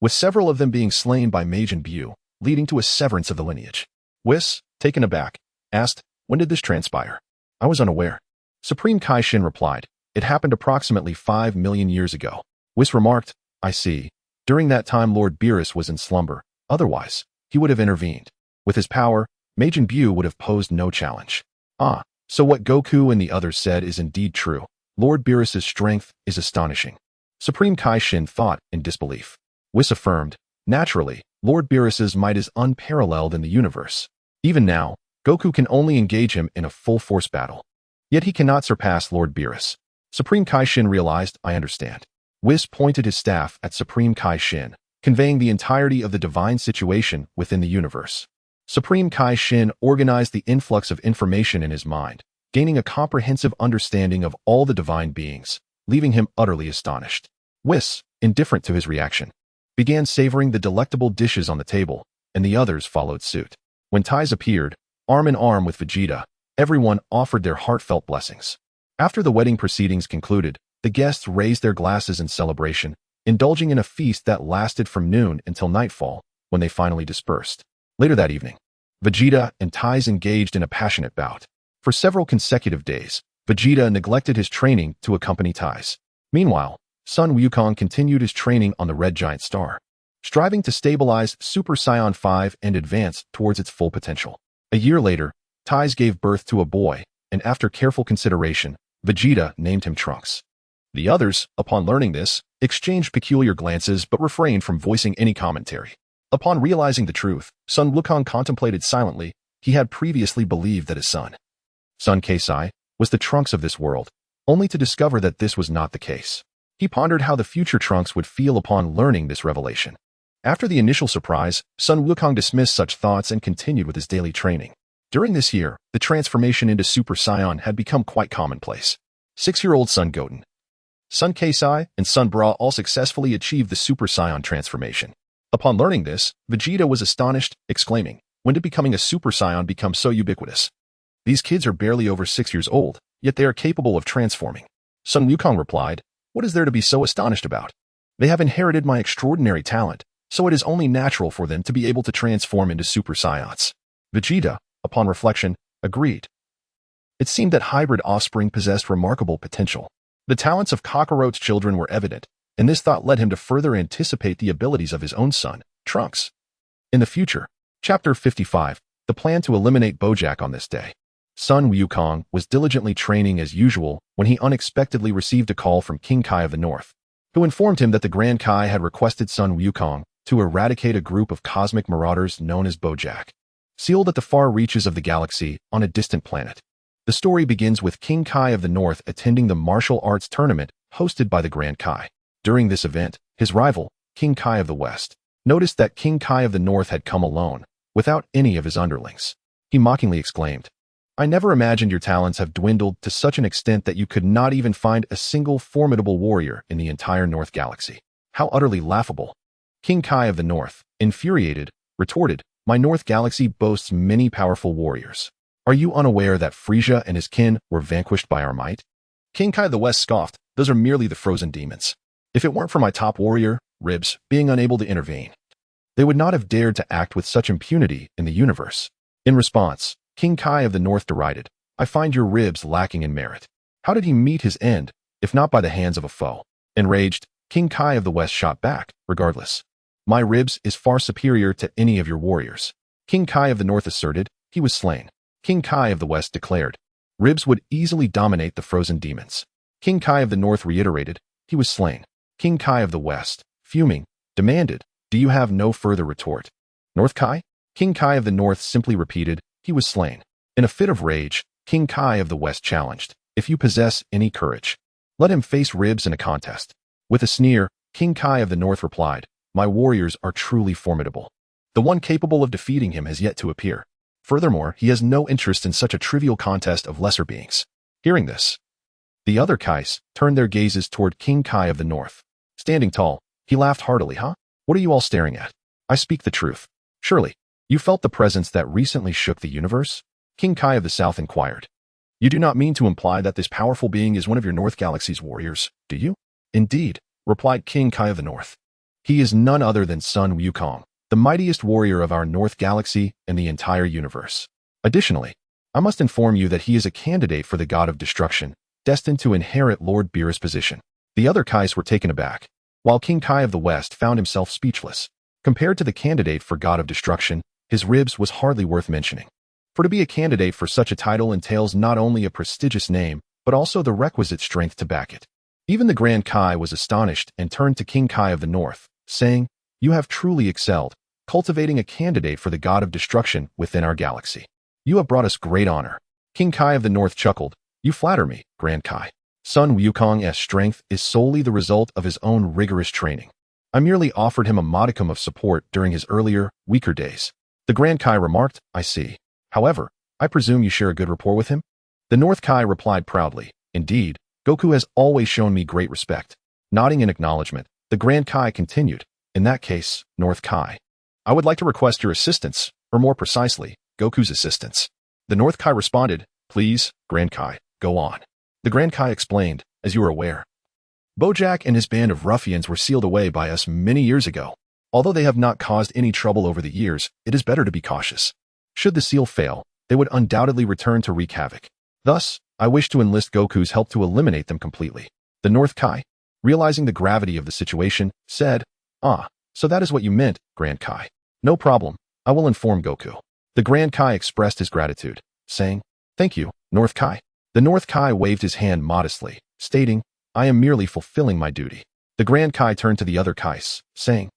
with several of them being slain by Majin Buu, leading to a severance of the lineage." Whis, taken aback, asked, "When did this transpire?" "I was unaware." Supreme Kai Shin replied, "It happened approximately 5 million years ago." Whis remarked, "I see. During that time Lord Beerus was in slumber, otherwise, he would have intervened. With his power, Majin Buu would have posed no challenge." "Ah, so what Goku and the others said is indeed true. Lord Beerus's strength is astonishing." Supreme Kai Shin thought in disbelief. Whis affirmed, "Naturally, Lord Beerus's might is unparalleled in the universe. Even now, Goku can only engage him in a full-force battle. Yet he cannot surpass Lord Beerus." Supreme Kai Shin realized, "I understand." Whis pointed his staff at Supreme Kai Shin, conveying the entirety of the divine situation within the universe. Supreme Kai Shin organized the influx of information in his mind, gaining a comprehensive understanding of all the divine beings, leaving him utterly astonished. Whis, indifferent to his reaction, began savoring the delectable dishes on the table, and the others followed suit. When Ties appeared, arm in arm with Vegeta, everyone offered their heartfelt blessings. After the wedding proceedings concluded, the guests raised their glasses in celebration, indulging in a feast that lasted from noon until nightfall, when they finally dispersed. Later that evening, Vegeta and Ties engaged in a passionate bout. For several consecutive days, Vegeta neglected his training to accompany Ties. Meanwhile, Sun Wukong continued his training on the Red Giant Star, striving to stabilize Super Saiyan 5 and advance towards its full potential. A year later, Ties gave birth to a boy, and after careful consideration, Vegeta named him Trunks. The others, upon learning this, exchanged peculiar glances but refrained from voicing any commentary. Upon realizing the truth, Sun Wukong contemplated silently. He had previously believed that his son, Sun Keisai, was the Trunks of this world, only to discover that this was not the case. He pondered how the future Trunks would feel upon learning this revelation. After the initial surprise, Sun Wukong dismissed such thoughts and continued with his daily training. During this year, the transformation into Super Saiyan had become quite commonplace. 6-year-old Sun Goten, Sun Kai and Sun Bra all successfully achieved the Super Saiyan transformation. Upon learning this, Vegeta was astonished, exclaiming, "When did becoming a Super Saiyan become so ubiquitous? These kids are barely over 6 years old, yet they are capable of transforming." Sun Wukong replied, "What is there to be so astonished about? They have inherited my extraordinary talent, so it is only natural for them to be able to transform into Super Saiyans." Vegeta, upon reflection, agreed. It seemed that hybrid offspring possessed remarkable potential. The talents of cockroach children were evident, and this thought led him to further anticipate the abilities of his own son, Trunks. In the future, Chapter 55, the plan to eliminate Bojack on this day. Sun Wukong was diligently training as usual when he unexpectedly received a call from King Kai of the North, who informed him that the Grand Kai had requested Sun Wukong to eradicate a group of cosmic marauders known as Bojack, sealed at the far reaches of the galaxy on a distant planet. The story begins with King Kai of the North attending the martial arts tournament hosted by the Grand Kai. During this event, his rival, King Kai of the West, noticed that King Kai of the North had come alone, without any of his underlings. He mockingly exclaimed, "I never imagined your talents have dwindled to such an extent that you could not even find a single formidable warrior in the entire North Galaxy. How utterly laughable." King Kai of the North, infuriated, retorted, "My North Galaxy boasts many powerful warriors. Are you unaware that Frieza and his kin were vanquished by our might?" King Kai of the West scoffed, "Those are merely the frozen demons. If it weren't for my top warrior, Ribs, being unable to intervene, they would not have dared to act with such impunity in the universe." In response, King Kai of the North derided, "I find your Ribs lacking in merit. How did he meet his end, if not by the hands of a foe?" Enraged, King Kai of the West shot back, "Regardless, my Ribs is far superior to any of your warriors." King Kai of the North asserted, he was slain. King Kai of the West declared, "Ribs would easily dominate the frozen demons." King Kai of the North reiterated, he was slain. King Kai of the West, fuming, demanded, "Do you have no further retort?" "North Kai?" King Kai of the North simply repeated, he was slain. In a fit of rage, King Kai of the West challenged, "If you possess any courage, let him face Ribs in a contest." With a sneer, King Kai of the North replied, "My warriors are truly formidable. The one capable of defeating him has yet to appear. Furthermore, he has no interest in such a trivial contest of lesser beings." Hearing this, the other Kais turned their gazes toward King Kai of the North. Standing tall, he laughed heartily. "Huh? What are you all staring at? I speak the truth. Surely, you felt the presence that recently shook the universe?" King Kai of the South inquired. "You do not mean to imply that this powerful being is one of your North Galaxy's warriors, do you?" "Indeed," replied King Kai of the North. "He is none other than Sun Wukong, the mightiest warrior of our North Galaxy and the entire universe. Additionally, I must inform you that he is a candidate for the God of Destruction, destined to inherit Lord Beerus' position." The other Kais were taken aback, while King Kai of the West found himself speechless. Compared to the candidate for God of Destruction, his Ribs was hardly worth mentioning. For to be a candidate for such a title entails not only a prestigious name, but also the requisite strength to back it. Even the Grand Kai was astonished and turned to King Kai of the North, saying, "You have truly excelled, cultivating a candidate for the God of Destruction within our galaxy. You have brought us great honor." King Kai of the North chuckled, "You flatter me, Grand Kai. Sun Wukong's strength is solely the result of his own rigorous training. I merely offered him a modicum of support during his earlier, weaker days." The Grand Kai remarked, "I see. However, I presume you share a good rapport with him?" The North Kai replied proudly, "Indeed, Goku has always shown me great respect." Nodding in acknowledgement, the Grand Kai continued, "In that case, North Kai, I would like to request your assistance, or more precisely, Goku's assistance." The North Kai responded, "Please, Grand Kai, go on." The Grand Kai explained, "As you are aware, Bojack and his band of ruffians were sealed away by us many years ago. Although they have not caused any trouble over the years, it is better to be cautious. Should the seal fail, they would undoubtedly return to wreak havoc. Thus, I wish to enlist Goku's help to eliminate them completely." The North Kai, realizing the gravity of the situation, said, "Ah, so that is what you meant, Grand Kai. No problem, I will inform Goku." The Grand Kai expressed his gratitude, saying, "Thank you, North Kai." The North Kai waved his hand modestly, stating, "I am merely fulfilling my duty." The Grand Kai turned to the other Kais, saying,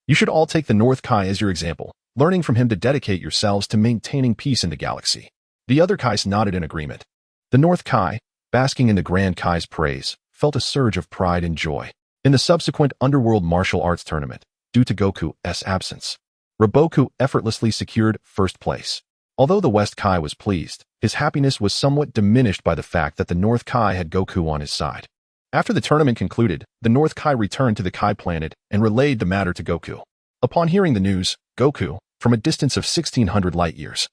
"You should all take the North Kai as your example, learning from him to dedicate yourselves to maintaining peace in the galaxy." The other Kais nodded in agreement. The North Kai, basking in the Grand Kai's praise, felt a surge of pride and joy. In the subsequent Underworld Martial Arts Tournament, due to Goku's absence, Raboku effortlessly secured first place. Although the West Kai was pleased, his happiness was somewhat diminished by the fact that the North Kai had Goku on his side. After the tournament concluded, the North Kai returned to the Kai planet and relayed the matter to Goku. Upon hearing the news, Goku, from a distance of 1,600 light-years,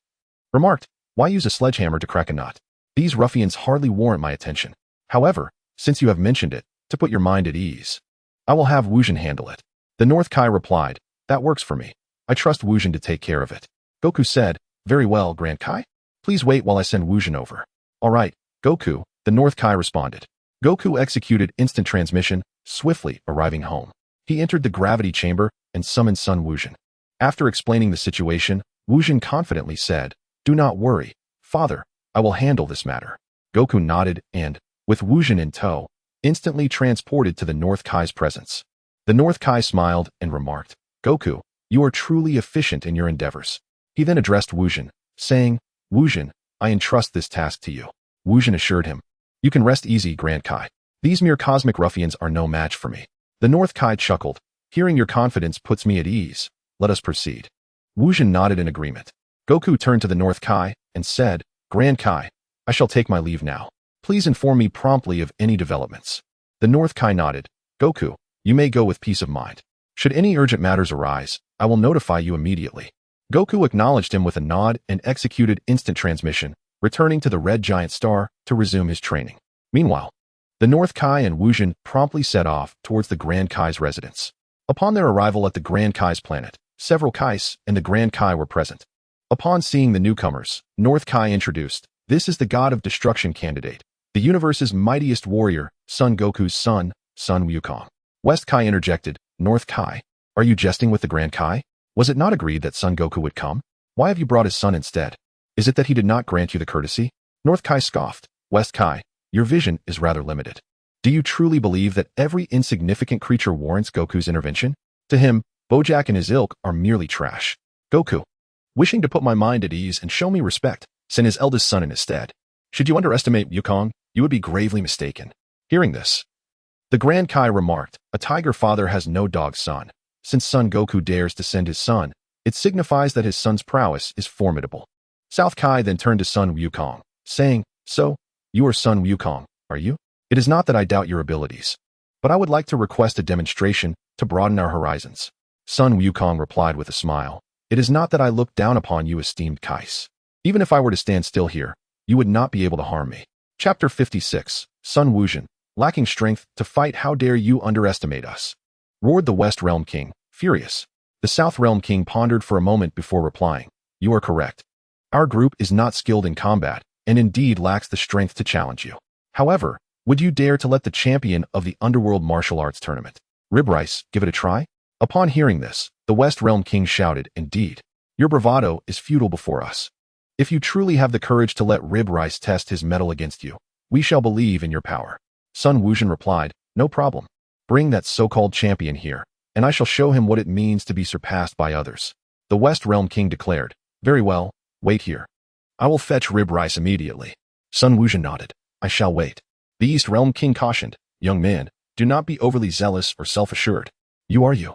remarked, "Why use a sledgehammer to crack a nut? These ruffians hardly warrant my attention. However, since you have mentioned it, to put your mind at ease, I will have Wu Zhen handle it." The North Kai replied, "That works for me. I trust Wu Zhen to take care of it." Goku said, "Very well, Grand Kai. Please wait while I send Wu Zhen over." "All right, Goku," the North Kai responded. Goku executed instant transmission, swiftly arriving home. He entered the gravity chamber and summoned Sun Wukong. After explaining the situation, Wu Zhen confidently said, "Do not worry, father, I will handle this matter." Goku nodded and, with Wu Zhen in tow, instantly transported to the North Kai's presence. The North Kai smiled and remarked, "Goku, you are truly efficient in your endeavors." He then addressed Wu Zhen, saying, "Wu Zhen, I entrust this task to you." Wu Zhen assured him, "You can rest easy, Grand Kai. These mere cosmic ruffians are no match for me." The North Kai chuckled, "Hearing your confidence puts me at ease. Let us proceed." Wu Zhen nodded in agreement. Goku turned to the North Kai and said, "Grand Kai, I shall take my leave now. Please inform me promptly of any developments." The North Kai nodded. "Goku, you may go with peace of mind. Should any urgent matters arise, I will notify you immediately." Goku acknowledged him with a nod and executed instant transmission, returning to the Red Giant Star to resume his training. Meanwhile, the North Kai and Wu Zhen promptly set off towards the Grand Kai's residence. Upon their arrival at the Grand Kai's planet, several Kais and the Grand Kai were present. Upon seeing the newcomers, North Kai introduced, "This is the God of Destruction candidate, the universe's mightiest warrior, Son Goku's son, Sun Wukong." West Kai interjected, "North Kai, are you jesting with the Grand Kai? Was it not agreed that Son Goku would come? Why have you brought his son instead? Is it that he did not grant you the courtesy?" North Kai scoffed, "West Kai, your vision is rather limited. Do you truly believe that every insignificant creature warrants Goku's intervention? To him, Bojack and his ilk are merely trash. Goku, wishing to put my mind at ease and show me respect, send his eldest son in his stead. Should you underestimate Wukong, you would be gravely mistaken." Hearing this, the Grand Kai remarked, "A tiger father has no dog son. Since Son Goku dares to send his son, it signifies that his son's prowess is formidable." South Kai then turned to Sun Wukong, saying, "So, you are Sun Wukong, are you? It is not that I doubt your abilities, but I would like to request a demonstration to broaden our horizons." Sun Wukong replied with a smile, "It is not that I look down upon you, esteemed Kais. Even if I were to stand still here, you would not be able to harm me." Chapter 56, Sun Wukong, lacking strength to fight, how dare you underestimate us? Roared the West Realm King, furious. The South Realm King pondered for a moment before replying, "You are correct. Our group is not skilled in combat, and indeed lacks the strength to challenge you. However, would you dare to let the champion of the Underworld Martial Arts Tournament, Ribrice, give it a try?" Upon hearing this, the West Realm King shouted, "Indeed, your bravado is futile before us. If you truly have the courage to let Ribrice test his mettle against you, we shall believe in your power." Sun Wukong replied, "No problem. Bring that so-called champion here, and I shall show him what it means to be surpassed by others." The West Realm King declared, "Very well, wait here. I will fetch Ribrice immediately." Sun Wukong nodded, "I shall wait." The East Realm King cautioned, "Young man, do not be overly zealous or self-assured. You are you,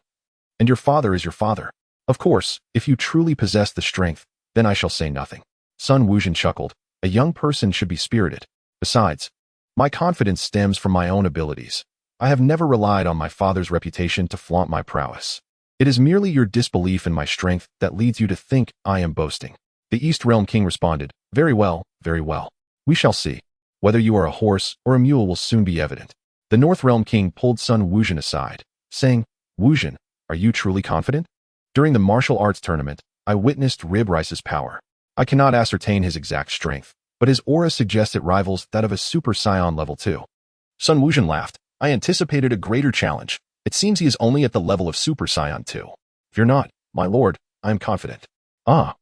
and your father is your father. Of course, if you truly possess the strength, then I shall say nothing." Sun Wukong chuckled, "A young person should be spirited. Besides, my confidence stems from my own abilities. I have never relied on my father's reputation to flaunt my prowess. It is merely your disbelief in my strength that leads you to think I am boasting." The East Realm King responded, "Very well, very well. We shall see. Whether you are a horse or a mule will soon be evident." The North Realm King pulled Sun Wukong aside, saying, "Wukong, are you truly confident? During the martial arts tournament, I witnessed Ribrice's power. I cannot ascertain his exact strength, but his aura suggests it rivals that of a Super Saiyan level 2. Sun Wukong laughed, "I anticipated a greater challenge. It seems he is only at the level of Super Saiyan 2. Fear not, my lord, I am confident." "Ah,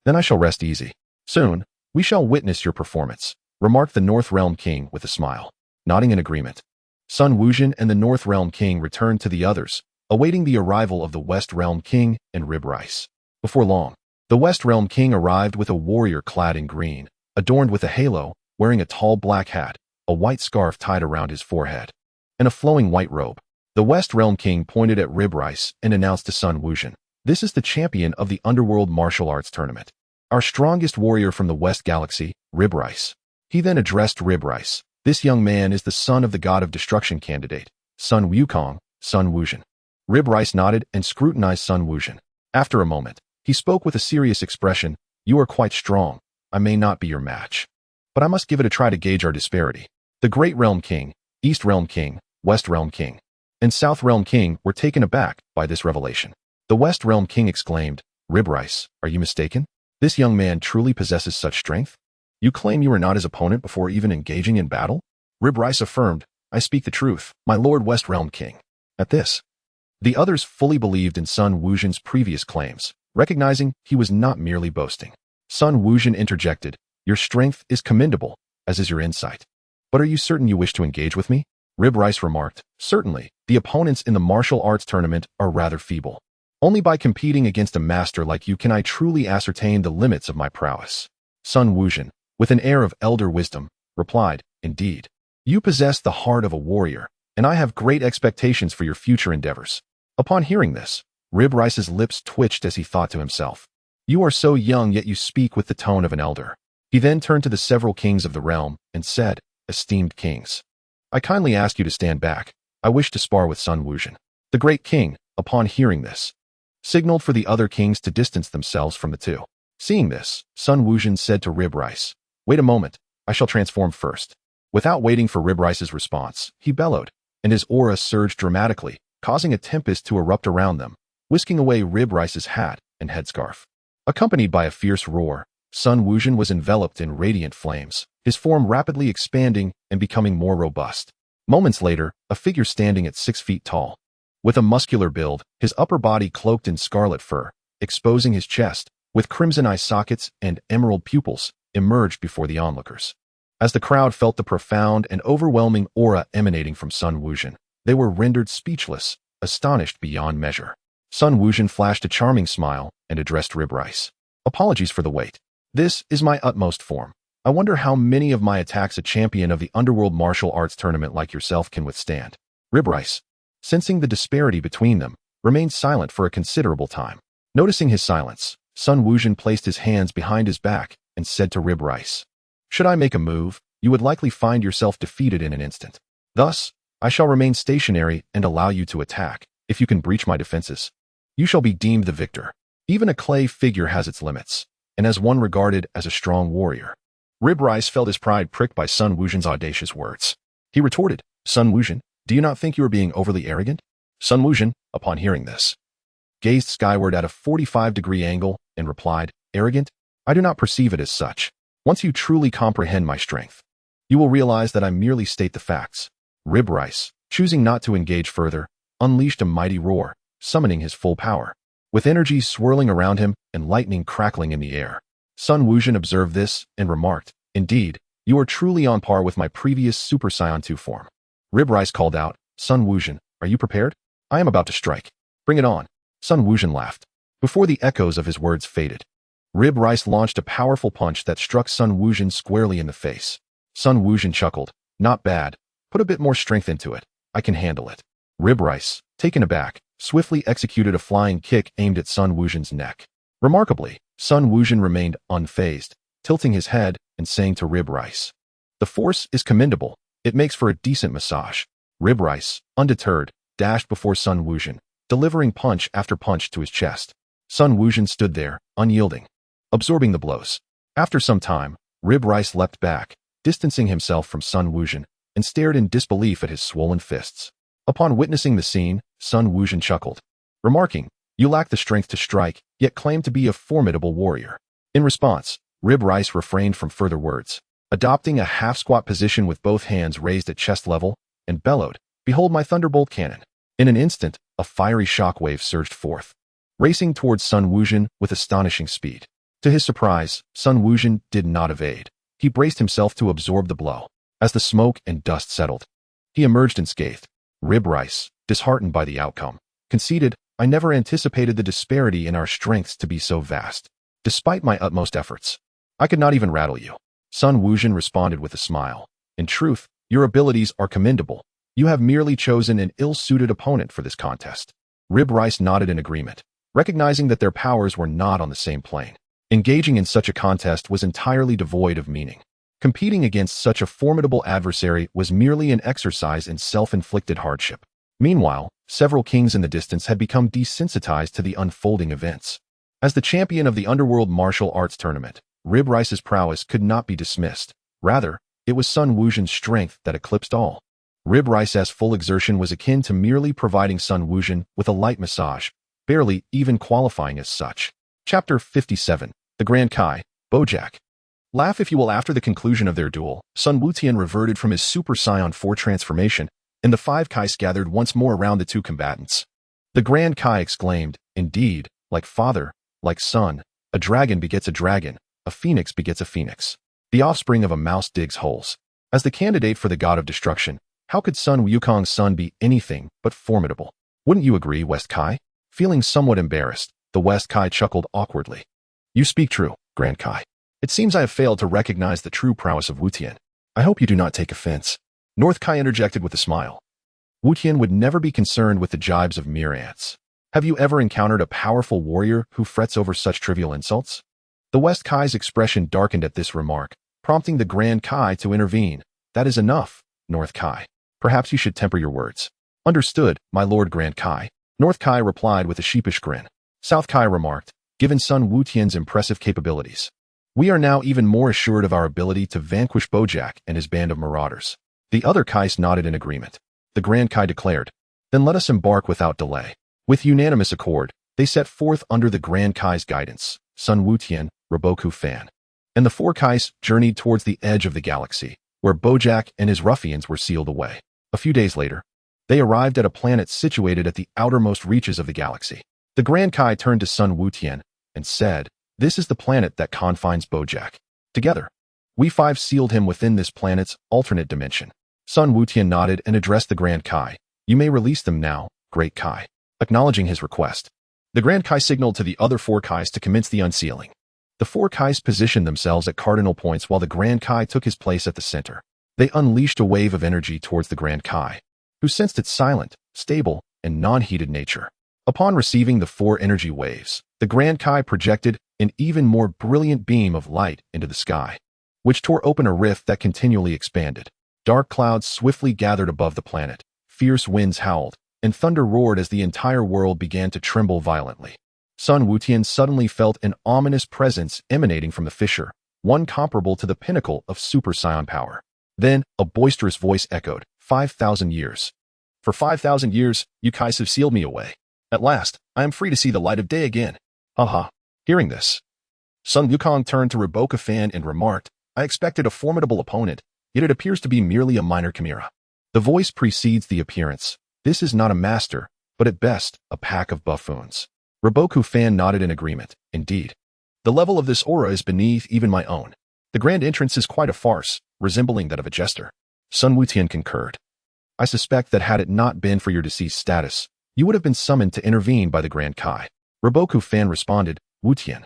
then I shall rest easy. Soon, we shall witness your performance," remarked the North Realm King with a smile. Nodding in agreement, Sun Wukong and the North Realm King returned to the others, awaiting the arrival of the West Realm King and Ribrice. Before long, the West Realm King arrived with a warrior clad in green, adorned with a halo, wearing a tall black hat, a white scarf tied around his forehead, and a flowing white robe. The West Realm King pointed at Ribrice and announced to Sun Wukong, "This is the champion of the Underworld Martial Arts Tournament. Our strongest warrior from the West Galaxy, Ribrice." He then addressed Ribrice, This young man is the son of the god of destruction candidate, Sun Wukong, Sun Wuzhen. Rib Rice nodded and scrutinized Sun Wuzhen. After a moment, he spoke with a serious expression. You are quite strong. I may not be your match, but I must give it a try to gauge our disparity. The Great Realm King, East Realm King, West Realm King, and South Realm King were taken aback by this revelation. The West Realm King exclaimed, Rib Rice, are you mistaken? This young man truly possesses such strength? You claim you were not his opponent before even engaging in battle? Rib Rice affirmed, I speak the truth, my Lord West Realm King. At this, the others fully believed in Sun Wuzhen's previous claims, recognizing he was not merely boasting. Sun Wuzhen interjected, your strength is commendable, as is your insight. But are you certain you wish to engage with me? Rib Rice remarked, certainly, the opponents in the martial arts tournament are rather feeble. Only by competing against a master like you can I truly ascertain the limits of my prowess. Sun Wuzhen, with an air of elder wisdom, replied, indeed. You possess the heart of a warrior, and I have great expectations for your future endeavors. Upon hearing this, Rib Rice's lips twitched as he thought to himself, you are so young yet you speak with the tone of an elder. He then turned to the several kings of the realm and said, esteemed kings, I kindly ask you to stand back. I wish to spar with Sun Wuzhen. The great king, upon hearing this, signaled for the other kings to distance themselves from the two. Seeing this, Sun Wuzhen said to Rib Rice, wait a moment, I shall transform first. Without waiting for Rib Rice's response, he bellowed, and his aura surged dramatically, causing a tempest to erupt around them, whisking away Rib Rice's hat and headscarf. Accompanied by a fierce roar, Sun Wuzhen was enveloped in radiant flames, his form rapidly expanding and becoming more robust. Moments later, a figure standing at 6 feet tall. With a muscular build, his upper body cloaked in scarlet fur, exposing his chest, with crimson eye sockets and emerald pupils, emerged before the onlookers. As the crowd felt the profound and overwhelming aura emanating from Sun Wuzhen, they were rendered speechless, astonished beyond measure. Sun Wuzhen flashed a charming smile and addressed Rib Rice. Apologies for the wait. This is my utmost form. I wonder how many of my attacks a champion of the underworld martial arts tournament like yourself can withstand. Rib Rice, sensing the disparity between them, remained silent for a considerable time. Noticing his silence, Sun Wuzhen placed his hands behind his back and said to Rib Rice, should I make a move, you would likely find yourself defeated in an instant. Thus, I shall remain stationary and allow you to attack. If you can breach my defenses, you shall be deemed the victor. Even a clay figure has its limits, and as one regarded as a strong warrior. Rib Rice felt his pride pricked by Sun Wuzhen's audacious words. He retorted, Sun Wuzhen, do you not think you are being overly arrogant? Sun Wuzhen, upon hearing this, gazed skyward at a 45-degree angle and replied, arrogant? I do not perceive it as such. Once you truly comprehend my strength, you will realize that I merely state the facts. Rib Rice, choosing not to engage further, unleashed a mighty roar, summoning his full power. With energy swirling around him and lightning crackling in the air, Sun Wuzhen observed this and remarked, indeed, you are truly on par with my previous Super Saiyan 2 form. Rib Rice called out, Sun Wuzhen, are you prepared? I am about to strike. Bring it on. Sun Wuzhen laughed. Before the echoes of his words faded, Rib Rice launched a powerful punch that struck Sun Wuzhen squarely in the face. Sun Wuzhen chuckled, not bad. Put a bit more strength into it. I can handle it. Rib Rice, taken aback, swiftly executed a flying kick aimed at Sun Wuzhen's neck. Remarkably, Sun Wuzhen remained unfazed, tilting his head and saying to Rib Rice, the force is commendable. It makes for a decent massage. Rib Rice, undeterred, dashed before Sun Wuzhen, delivering punch after punch to his chest. Sun Wuzhen stood there, unyielding, absorbing the blows. After some time, Rib Rice leapt back, distancing himself from Sun Wuzhen, and stared in disbelief at his swollen fists. Upon witnessing the scene, Sun Wuzhen chuckled, remarking, you lack the strength to strike, yet claim to be a formidable warrior. In response, Rib Rice refrained from further words, adopting a half-squat position with both hands raised at chest level, and bellowed, behold my thunderbolt cannon. In an instant, a fiery shockwave surged forth, racing towards Sun Wuzhen with astonishing speed. To his surprise, Sun Wuzhen did not evade. He braced himself to absorb the blow. As the smoke and dust settled, he emerged unscathed. Rib Rice, disheartened by the outcome, conceded, I never anticipated the disparity in our strengths to be so vast. Despite my utmost efforts, I could not even rattle you. Sun Wuzhen responded with a smile. In truth, your abilities are commendable. You have merely chosen an ill-suited opponent for this contest. Rib Rice nodded in agreement, recognizing that their powers were not on the same plane. Engaging in such a contest was entirely devoid of meaning. Competing against such a formidable adversary was merely an exercise in self-inflicted hardship. Meanwhile, several kings in the distance had become desensitized to the unfolding events. As the champion of the underworld martial arts tournament, Rib Rice's prowess could not be dismissed. Rather, it was Sun Wukong's strength that eclipsed all. Rib Rice's full exertion was akin to merely providing Sun Wukong with a light massage, barely even qualifying as such. Chapter 57. The Grand Kai, Bojack. Laugh if you will. After the conclusion of their duel, Sun Wukong reverted from his Super Saiyan 4 transformation, and the 5 Kais gathered once more around the two combatants. The Grand Kai exclaimed, "Indeed, like father, like son, a dragon begets a dragon, a phoenix begets a phoenix. The offspring of a mouse digs holes." As the candidate for the god of destruction, how could Sun Wukong's son be anything but formidable? Wouldn't you agree, West Kai? Feeling somewhat embarrassed, the West Kai chuckled awkwardly. "You speak true, Grand Kai. It seems I have failed to recognize the true prowess of Wutian. I hope you do not take offense." North Kai interjected with a smile. Wutian would never be concerned with the jibes of mere ants. Have you ever encountered a powerful warrior who frets over such trivial insults? The West Kai's expression darkened at this remark, prompting the Grand Kai to intervene. "That is enough, North Kai. Perhaps you should temper your words." "Understood, my Lord Grand Kai," North Kai replied with a sheepish grin. South Kai remarked, "Given Sun Wutian's impressive capabilities, we are now even more assured of our ability to vanquish Bojack and his band of marauders." The other Kais nodded in agreement. The Grand Kai declared, "Then let us embark without delay." With unanimous accord, they set forth under the Grand Kai's guidance. Sun Wutian, Reboku Fan, and the 4 Kais journeyed towards the edge of the galaxy, where Bojack and his ruffians were sealed away. A few days later, they arrived at a planet situated at the outermost reaches of the galaxy. The Grand Kai turned to Sun Wutian and said, "This is the planet that confines Bojack. Together, we 5 sealed him within this planet's alternate dimension." Sun Wutian nodded and addressed the Grand Kai. "You may release them now, Great Kai." Acknowledging his request, the Grand Kai signaled to the other 4 Kais to commence the unsealing. The 4 Kais positioned themselves at cardinal points while the Grand Kai took his place at the center. They unleashed a wave of energy towards the Grand Kai, who sensed its silent, stable, and non-heated nature. Upon receiving the 4 energy waves, the Grand Kai projected an even more brilliant beam of light into the sky, which tore open a rift that continually expanded. Dark clouds swiftly gathered above the planet, fierce winds howled, and thunder roared as the entire world began to tremble violently. Sun Wutian suddenly felt an ominous presence emanating from the fissure, one comparable to the pinnacle of Super Saiyan power. Then, a boisterous voice echoed, 5,000 years. For 5,000 years, you Kais have sealed me away. At last, I am free to see the light of day again. Haha." Hearing this, Sun Wukong turned to Reboku Fan and remarked, "I expected a formidable opponent, yet it appears to be merely a minor chimera." The voice precedes the appearance. "This is not a master, but at best, a pack of buffoons." Reboku Fan nodded in agreement. "Indeed. The level of this aura is beneath even my own. The grand entrance is quite a farce, resembling that of a jester." Sun Wutian concurred. "I suspect that had it not been for your deceased status, you would have been summoned to intervene by the Grand Kai." Reboku Fan responded, "Wutian,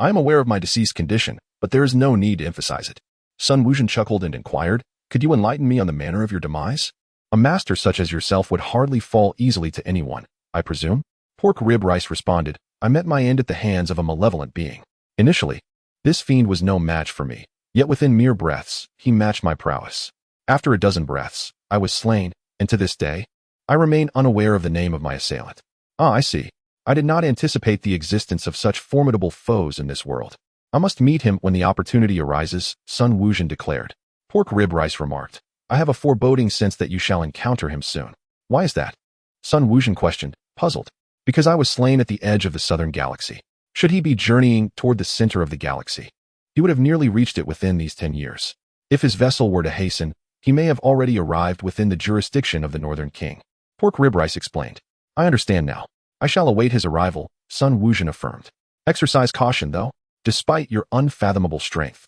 I am aware of my deceased condition, but there is no need to emphasize it." Sun Wukong chuckled and inquired, "Could you enlighten me on the manner of your demise? A master such as yourself would hardly fall easily to anyone, I presume?" Pork Rib Rice responded, "I met my end at the hands of a malevolent being. Initially, this fiend was no match for me, yet within mere breaths, he matched my prowess. After a dozen breaths, I was slain, and to this day, I remain unaware of the name of my assailant." "Ah, I see. I did not anticipate the existence of such formidable foes in this world. I must meet him when the opportunity arises," Sun Wukong declared. Pork Rib Rice remarked, "I have a foreboding sense that you shall encounter him soon." "Why is that?" Sun Wukong questioned, puzzled. "Because I was slain at the edge of the southern galaxy. Should he be journeying toward the center of the galaxy, he would have nearly reached it within these 10 years. If his vessel were to hasten, he may have already arrived within the jurisdiction of the Northern King." Pork Rib Rice explained. "I understand now. I shall await his arrival," Sun Wukong affirmed. "Exercise caution, though. Despite your unfathomable strength,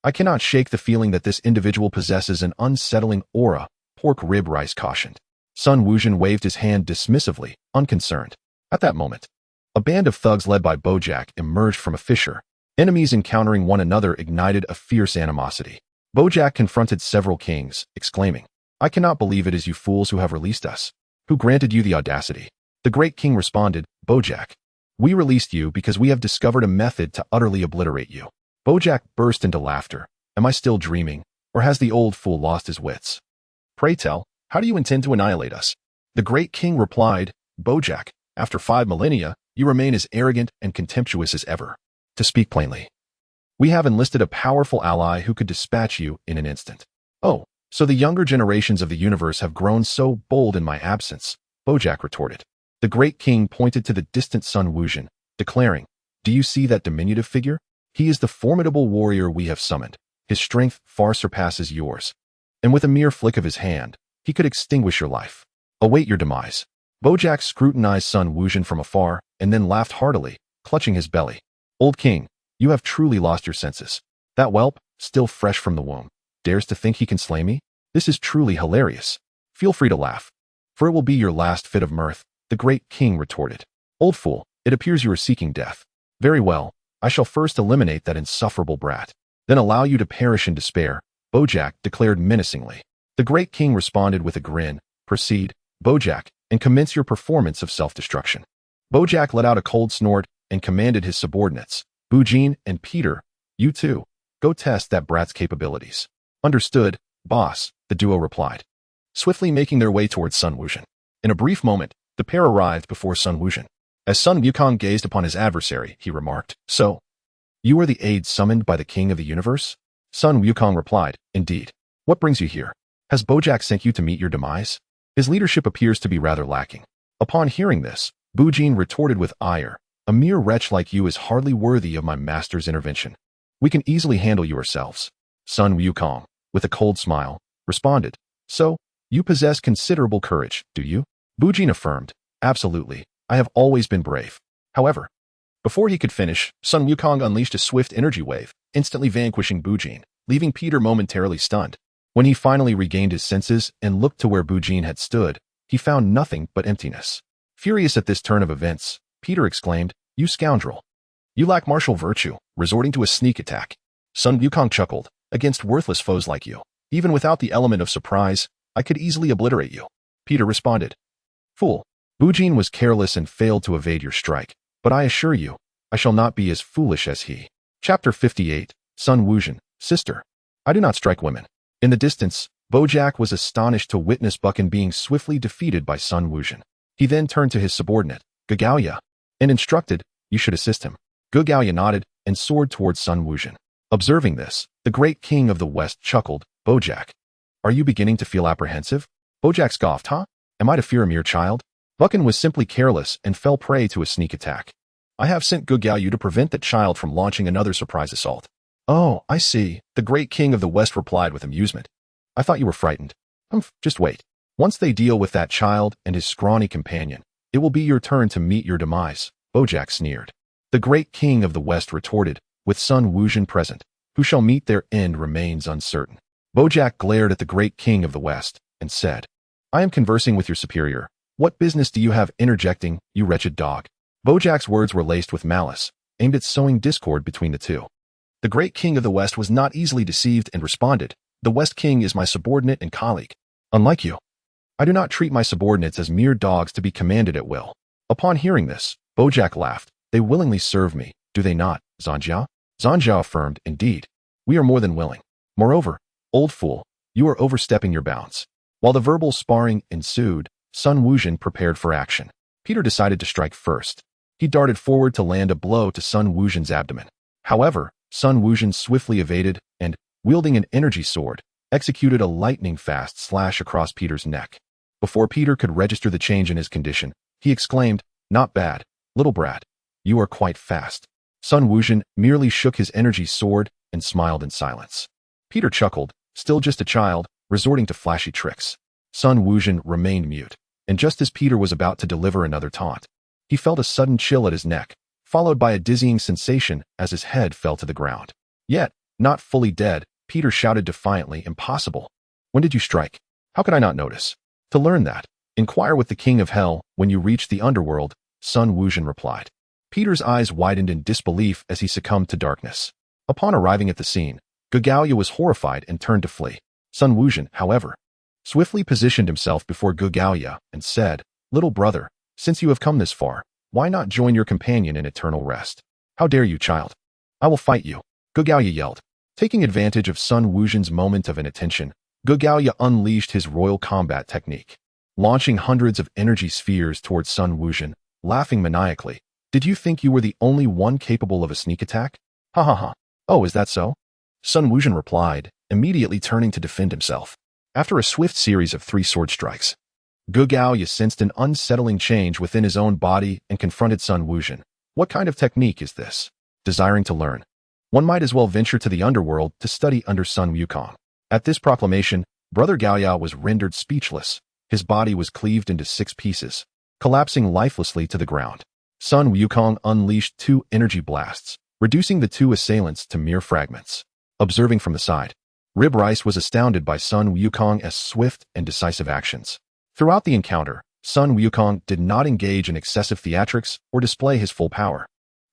I cannot shake the feeling that this individual possesses an unsettling aura," Pork Rib Rice cautioned. Sun Wukong waved his hand dismissively, unconcerned. At that moment, a band of thugs led by Bojack emerged from a fissure. Enemies encountering one another ignited a fierce animosity. Bojack confronted several kings, exclaiming, "I cannot believe it is you fools who have released us. Who granted you the audacity?" The great king responded, "Bojack, we released you because we have discovered a method to utterly obliterate you." Bojack burst into laughter. Am I still dreaming, or has the old fool lost his wits? Pray tell, how do you intend to annihilate us? The great king replied, Bojack, after 5 millennia, you remain as arrogant and contemptuous as ever. To speak plainly, we have enlisted a powerful ally who could dispatch you in an instant. Oh, so the younger generations of the universe have grown so bold in my absence, Bojack retorted. The great king pointed to the distant Sun Wukong, declaring, do you see that diminutive figure? He is the formidable warrior we have summoned. His strength far surpasses yours. And with a mere flick of his hand, he could extinguish your life. Await your demise. Bojack scrutinized Sun Wukong from afar and then laughed heartily, clutching his belly. Old king, you have truly lost your senses. That whelp, still fresh from the womb, dares to think he can slay me? This is truly hilarious. Feel free to laugh, for it will be your last fit of mirth, the great king retorted. Old fool, it appears you are seeking death. Very well, I shall first eliminate that insufferable brat, then allow you to perish in despair, Bojack declared menacingly. The great king responded with a grin. Proceed, Bojack, and commence your performance of self-destruction. Bojack let out a cold snort and commanded his subordinates, Bujin and Peter, you two, go test that brat's capabilities. Understood, boss, the duo replied, swiftly making their way towards Sun Wukong. In a brief moment, the pair arrived before Sun Wukong. As Sun Wukong gazed upon his adversary, he remarked, so, you are the aide summoned by the king of the universe? Sun Wukong replied, indeed. What brings you here? Has Bojack sent you to meet your demise? His leadership appears to be rather lacking. Upon hearing this, Bujin retorted with ire, a mere wretch like you is hardly worthy of my master's intervention. We can easily handle you ourselves. Sun Wukong, with a cold smile, responded, so, you possess considerable courage, do you? Bujin affirmed, absolutely, I have always been brave. However, before he could finish, Sun Wukong unleashed a swift energy wave, instantly vanquishing Bujin, leaving Peter momentarily stunned. When he finally regained his senses and looked to where Bujin had stood, he found nothing but emptiness. Furious at this turn of events, Peter exclaimed, you scoundrel. You lack martial virtue, resorting to a sneak attack. Sun Wukong chuckled, against worthless foes like you. Even without the element of surprise, I could easily obliterate you. Peter responded, fool. Bujin was careless and failed to evade your strike, but I assure you, I shall not be as foolish as he. Chapter 58, Sun Wukong, Sister. I do not strike women. In the distance, Bojack was astonished to witness Buchan being swiftly defeated by Sun Wukong. He then turned to his subordinate, Gugaoya, and instructed, you should assist him. Gugaoya nodded and soared towards Sun Wukong. Observing this, the great king of the West chuckled, Bojack, are you beginning to feel apprehensive? Bojack scoffed, huh? Am I to fear a mere child? Buchan was simply careless and fell prey to a sneak attack. I have sent Gugaoya to prevent that child from launching another surprise assault. Oh, I see, the great king of the West replied with amusement. I thought you were frightened. Just wait. Once they deal with that child and his scrawny companion, it will be your turn to meet your demise, Bojack sneered. The great king of the West retorted, with Sun Wukong present, who shall meet their end remains uncertain. Bojack glared at the great king of the West, and said, I am conversing with your superior. What business do you have interjecting, you wretched dog? Bojack's words were laced with malice, aimed at sowing discord between the two. The great king of the West was not easily deceived and responded, the West King is my subordinate and colleague. Unlike you, I do not treat my subordinates as mere dogs to be commanded at will. Upon hearing this, Bojack laughed. They willingly serve me, do they not, Zanjiao? Zanjiao affirmed, indeed. We are more than willing. Moreover, old fool, you are overstepping your bounds. While the verbal sparring ensued, Sun Wukong prepared for action. Peter decided to strike first. He darted forward to land a blow to Sun Wukong's abdomen. However, Sun Wukong swiftly evaded and, wielding an energy sword, executed a lightning-fast slash across Peter's neck. Before Peter could register the change in his condition, he exclaimed, not bad, little brat. You are quite fast. Sun Wukong merely shook his energy sword and smiled in silence. Peter chuckled, still just a child, resorting to flashy tricks. Sun Wukong remained mute, and just as Peter was about to deliver another taunt, he felt a sudden chill at his neck, followed by a dizzying sensation as his head fell to the ground. Yet, not fully dead, Peter shouted defiantly, impossible. When did you strike? How could I not notice? To learn that, inquire with the king of hell when you reach the underworld, Sun Wukong replied. Peter's eyes widened in disbelief as he succumbed to darkness. Upon arriving at the scene, Gugaoya was horrified and turned to flee. Sun Wukong, however, swiftly positioned himself before Gugaoya and said, little brother, since you have come this far, why not join your companion in eternal rest? How dare you, child? I will fight you, Gugaoya yelled. Taking advantage of Sun Wuzhen's moment of inattention, Gugaoya unleashed his royal combat technique, launching hundreds of energy spheres towards Sun Wuzhen, laughing maniacally. Did you think you were the only one capable of a sneak attack? Ha ha ha. Oh, is that so? Sun Wuzhen replied, immediately turning to defend himself. After a swift series of 3 sword strikes, Gugaoya sensed an unsettling change within his own body and confronted Sun Wuzhen. What kind of technique is this? Desiring to learn, one might as well venture to the underworld to study under Sun Wukong. At this proclamation, Brother Gaoya was rendered speechless. His body was cleaved into 6 pieces, collapsing lifelessly to the ground. Sun Wukong unleashed 2 energy blasts, reducing the 2 assailants to mere fragments. Observing from the side, Rib Rice was astounded by Sun Wukong's swift and decisive actions. Throughout the encounter, Sun Wukong did not engage in excessive theatrics or display his full power.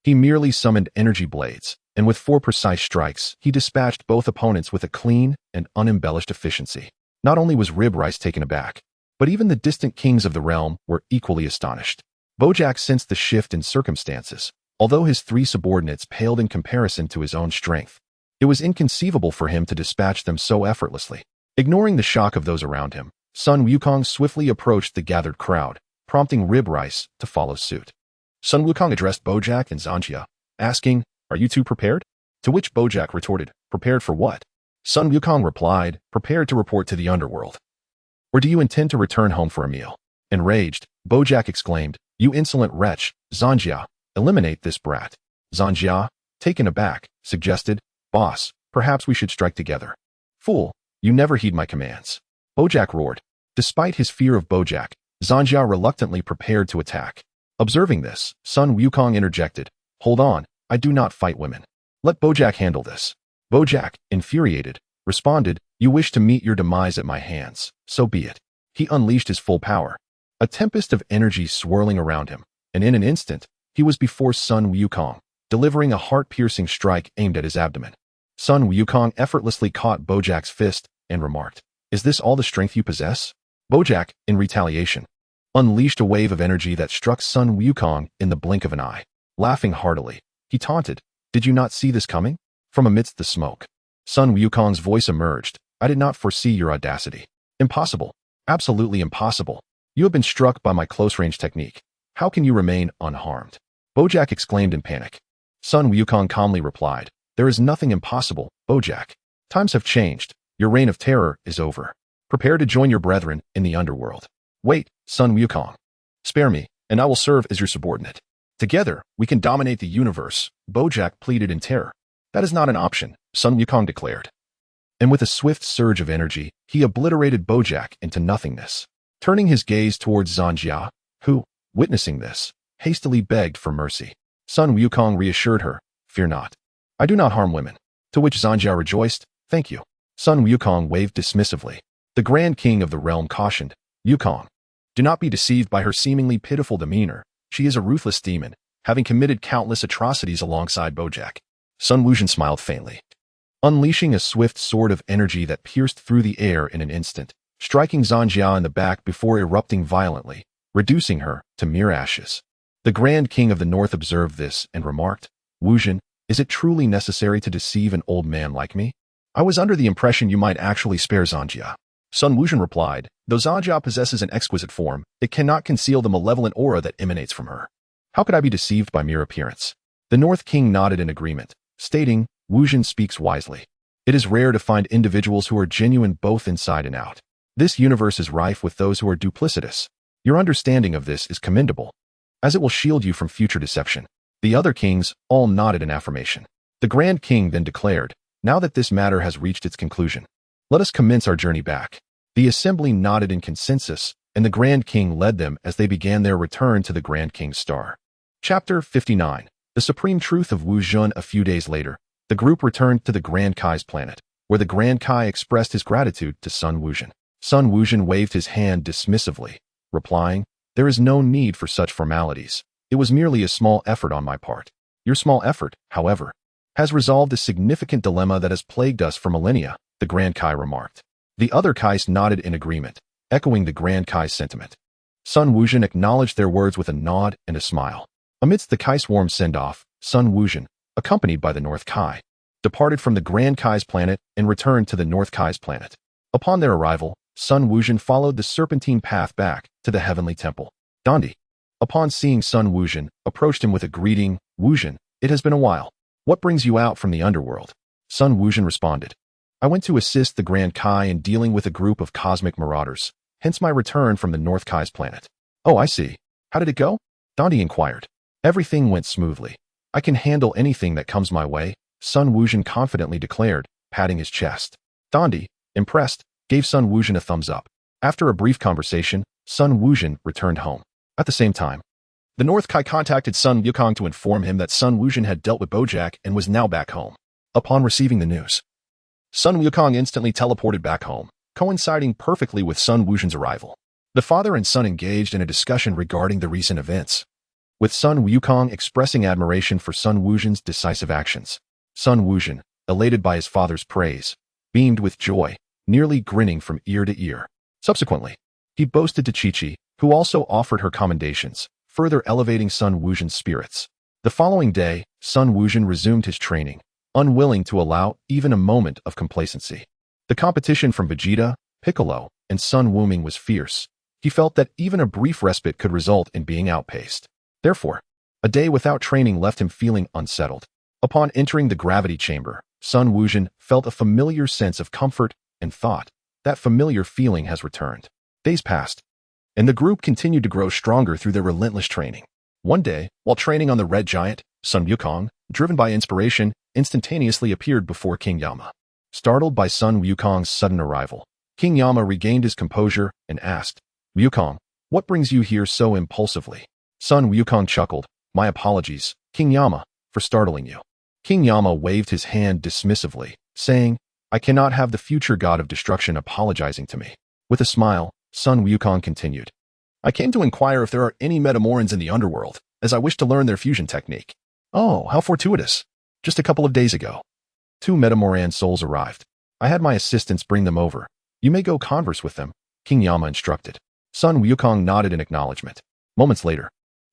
He merely summoned energy blades, and with 4 precise strikes, he dispatched both opponents with a clean and unembellished efficiency. Not only was Rib Rice taken aback, but even the distant kings of the realm were equally astonished. Bojack sensed the shift in circumstances. Although his 3 subordinates paled in comparison to his own strength, it was inconceivable for him to dispatch them so effortlessly. Ignoring the shock of those around him, Sun Wukong swiftly approached the gathered crowd, prompting Rib Rice to follow suit. Sun Wukong addressed Bojack and Zanjia, asking, "Are you 2 prepared?" To which Bojack retorted, "Prepared for what?" Sun Wukong replied, "Prepared to report to the underworld. Or do you intend to return home for a meal?" Enraged, Bojack exclaimed, "You insolent wretch, Zanjia, eliminate this brat." Zanjia, taken aback, suggested, "Boss, perhaps we should strike together." "Fool, you never heed my commands." Bojack roared. Despite his fear of Bojack, Zanjia reluctantly prepared to attack. Observing this, Sun Wukong interjected, "Hold on, I do not fight women. Let Bojack handle this." Bojack, infuriated, responded, "You wish to meet your demise at my hands, so be it." He unleashed his full power, a tempest of energy swirling around him, and in an instant, he was before Sun Wukong, delivering a heart-piercing strike aimed at his abdomen. Sun Wukong effortlessly caught Bojack's fist and remarked, "Is this all the strength you possess?" Bojack, in retaliation, unleashed a wave of energy that struck Sun Wukong in the blink of an eye. Laughing heartily, he taunted, "Did you not see this coming?" From amidst the smoke, Sun Wukong's voice emerged, "I did not foresee your audacity. Impossible. Absolutely impossible. You have been struck by my close-range technique. How can you remain unharmed?" Bojack exclaimed in panic. Sun Wukong calmly replied, "There is nothing impossible, Bojack. Times have changed. Your reign of terror is over. Prepare to join your brethren in the underworld." "Wait, Sun Wukong. Spare me, and I will serve as your subordinate. Together, we can dominate the universe," Bojack pleaded in terror. "That is not an option," Sun Wukong declared. And with a swift surge of energy, he obliterated Bojack into nothingness. Turning his gaze towards Zanjia, who, witnessing this, hastily begged for mercy. Sun Wukong reassured her, "Fear not. I do not harm women." To which Zanjia rejoiced, "Thank you." Sun Wukong waved dismissively. The Grand King of the realm cautioned, "Wukong, do not be deceived by her seemingly pitiful demeanor. She is a ruthless demon, having committed countless atrocities alongside Bojack." Sun Wuzhen smiled faintly, unleashing a swift sword of energy that pierced through the air in an instant, striking Zanjia in the back before erupting violently, reducing her to mere ashes. The Grand King of the North observed this and remarked, "Wuzhen, is it truly necessary to deceive an old man like me? I was under the impression you might actually spare Zanjia." Sun Wuzhen replied, "Though Zanjia possesses an exquisite form, it cannot conceal the malevolent aura that emanates from her. How could I be deceived by mere appearance?" The North King nodded in agreement, stating, "Wuzhen speaks wisely. It is rare to find individuals who are genuine both inside and out. This universe is rife with those who are duplicitous. Your understanding of this is commendable, as it will shield you from future deception." The other kings all nodded in affirmation. The Grand King then declared, "Now that this matter has reached its conclusion, let us commence our journey back." The assembly nodded in consensus, and the Grand King led them as they began their return to the Grand King's star. Chapter 59. The Supreme Truth of Wu Jun. A few days later, the group returned to the Grand Kai's planet, where the Grand Kai expressed his gratitude to Sun Wuzhen. Sun Wuzhen waved his hand dismissively, replying, "There is no need for such formalities. It was merely a small effort on my part. Your small effort, however, has resolved a significant dilemma that has plagued us for millennia," the Grand Kai remarked. The other Kais nodded in agreement, echoing the Grand Kai's sentiment. Sun Wuzhen acknowledged their words with a nod and a smile. Amidst the Kai's warm send-off, Sun Wuzhen, accompanied by the North Kai, departed from the Grand Kai's planet and returned to the North Kai's planet. Upon their arrival, Sun Wukong followed the serpentine path back to the heavenly temple. Dondi, upon seeing Sun Wukong, approached him with a greeting. Wukong, it has been a while. What brings you out from the underworld? Sun Wukong responded. I went to assist the Grand Kai in dealing with a group of cosmic marauders, hence my return from the North Kai's planet. Oh, I see. How did it go? Dondi inquired. Everything went smoothly. I can handle anything that comes my way, Sun Wukong confidently declared, patting his chest. Dondi, impressed, gave Sun Wukong a thumbs up. After a brief conversation, Sun Wukong returned home. At the same time, the North Kai contacted Sun Wukong to inform him that Sun Wukong had dealt with Bojack and was now back home. Upon receiving the news, Sun Wukong instantly teleported back home, coinciding perfectly with Sun Wukong's arrival. The father and son engaged in a discussion regarding the recent events, with Sun Wukong expressing admiration for Sun Wukong's decisive actions. Sun Wukong, elated by his father's praise, beamed with joy, nearly grinning from ear to ear. Subsequently, he boasted to Chi-Chi, who also offered her commendations, further elevating Sun Wukong's spirits. The following day, Sun Wukong resumed his training, unwilling to allow even a moment of complacency. The competition from Vegeta, Piccolo, and Sun Wukong was fierce. He felt that even a brief respite could result in being outpaced. Therefore, a day without training left him feeling unsettled. Upon entering the gravity chamber, Sun Wukong felt a familiar sense of comfort and thought, that familiar feeling has returned. Days passed, and the group continued to grow stronger through their relentless training. One day, while training on the Red Giant, Sun Wukong, driven by inspiration, instantaneously appeared before King Yama. Startled by Sun Wukong's sudden arrival, King Yama regained his composure and asked, Wukong, what brings you here so impulsively? Sun Wukong chuckled, my apologies, King Yama, for startling you. King Yama waved his hand dismissively, saying, I cannot have the future god of destruction apologizing to me. With a smile, Sun Wukong continued, I came to inquire if there are any Metamorans in the underworld, as I wish to learn their fusion technique. Oh, how fortuitous. Just a couple of days ago, 2 Metamoran souls arrived. I had my assistants bring them over. You may go converse with them, King Yama instructed. Sun Wukong nodded in acknowledgement. Moments later,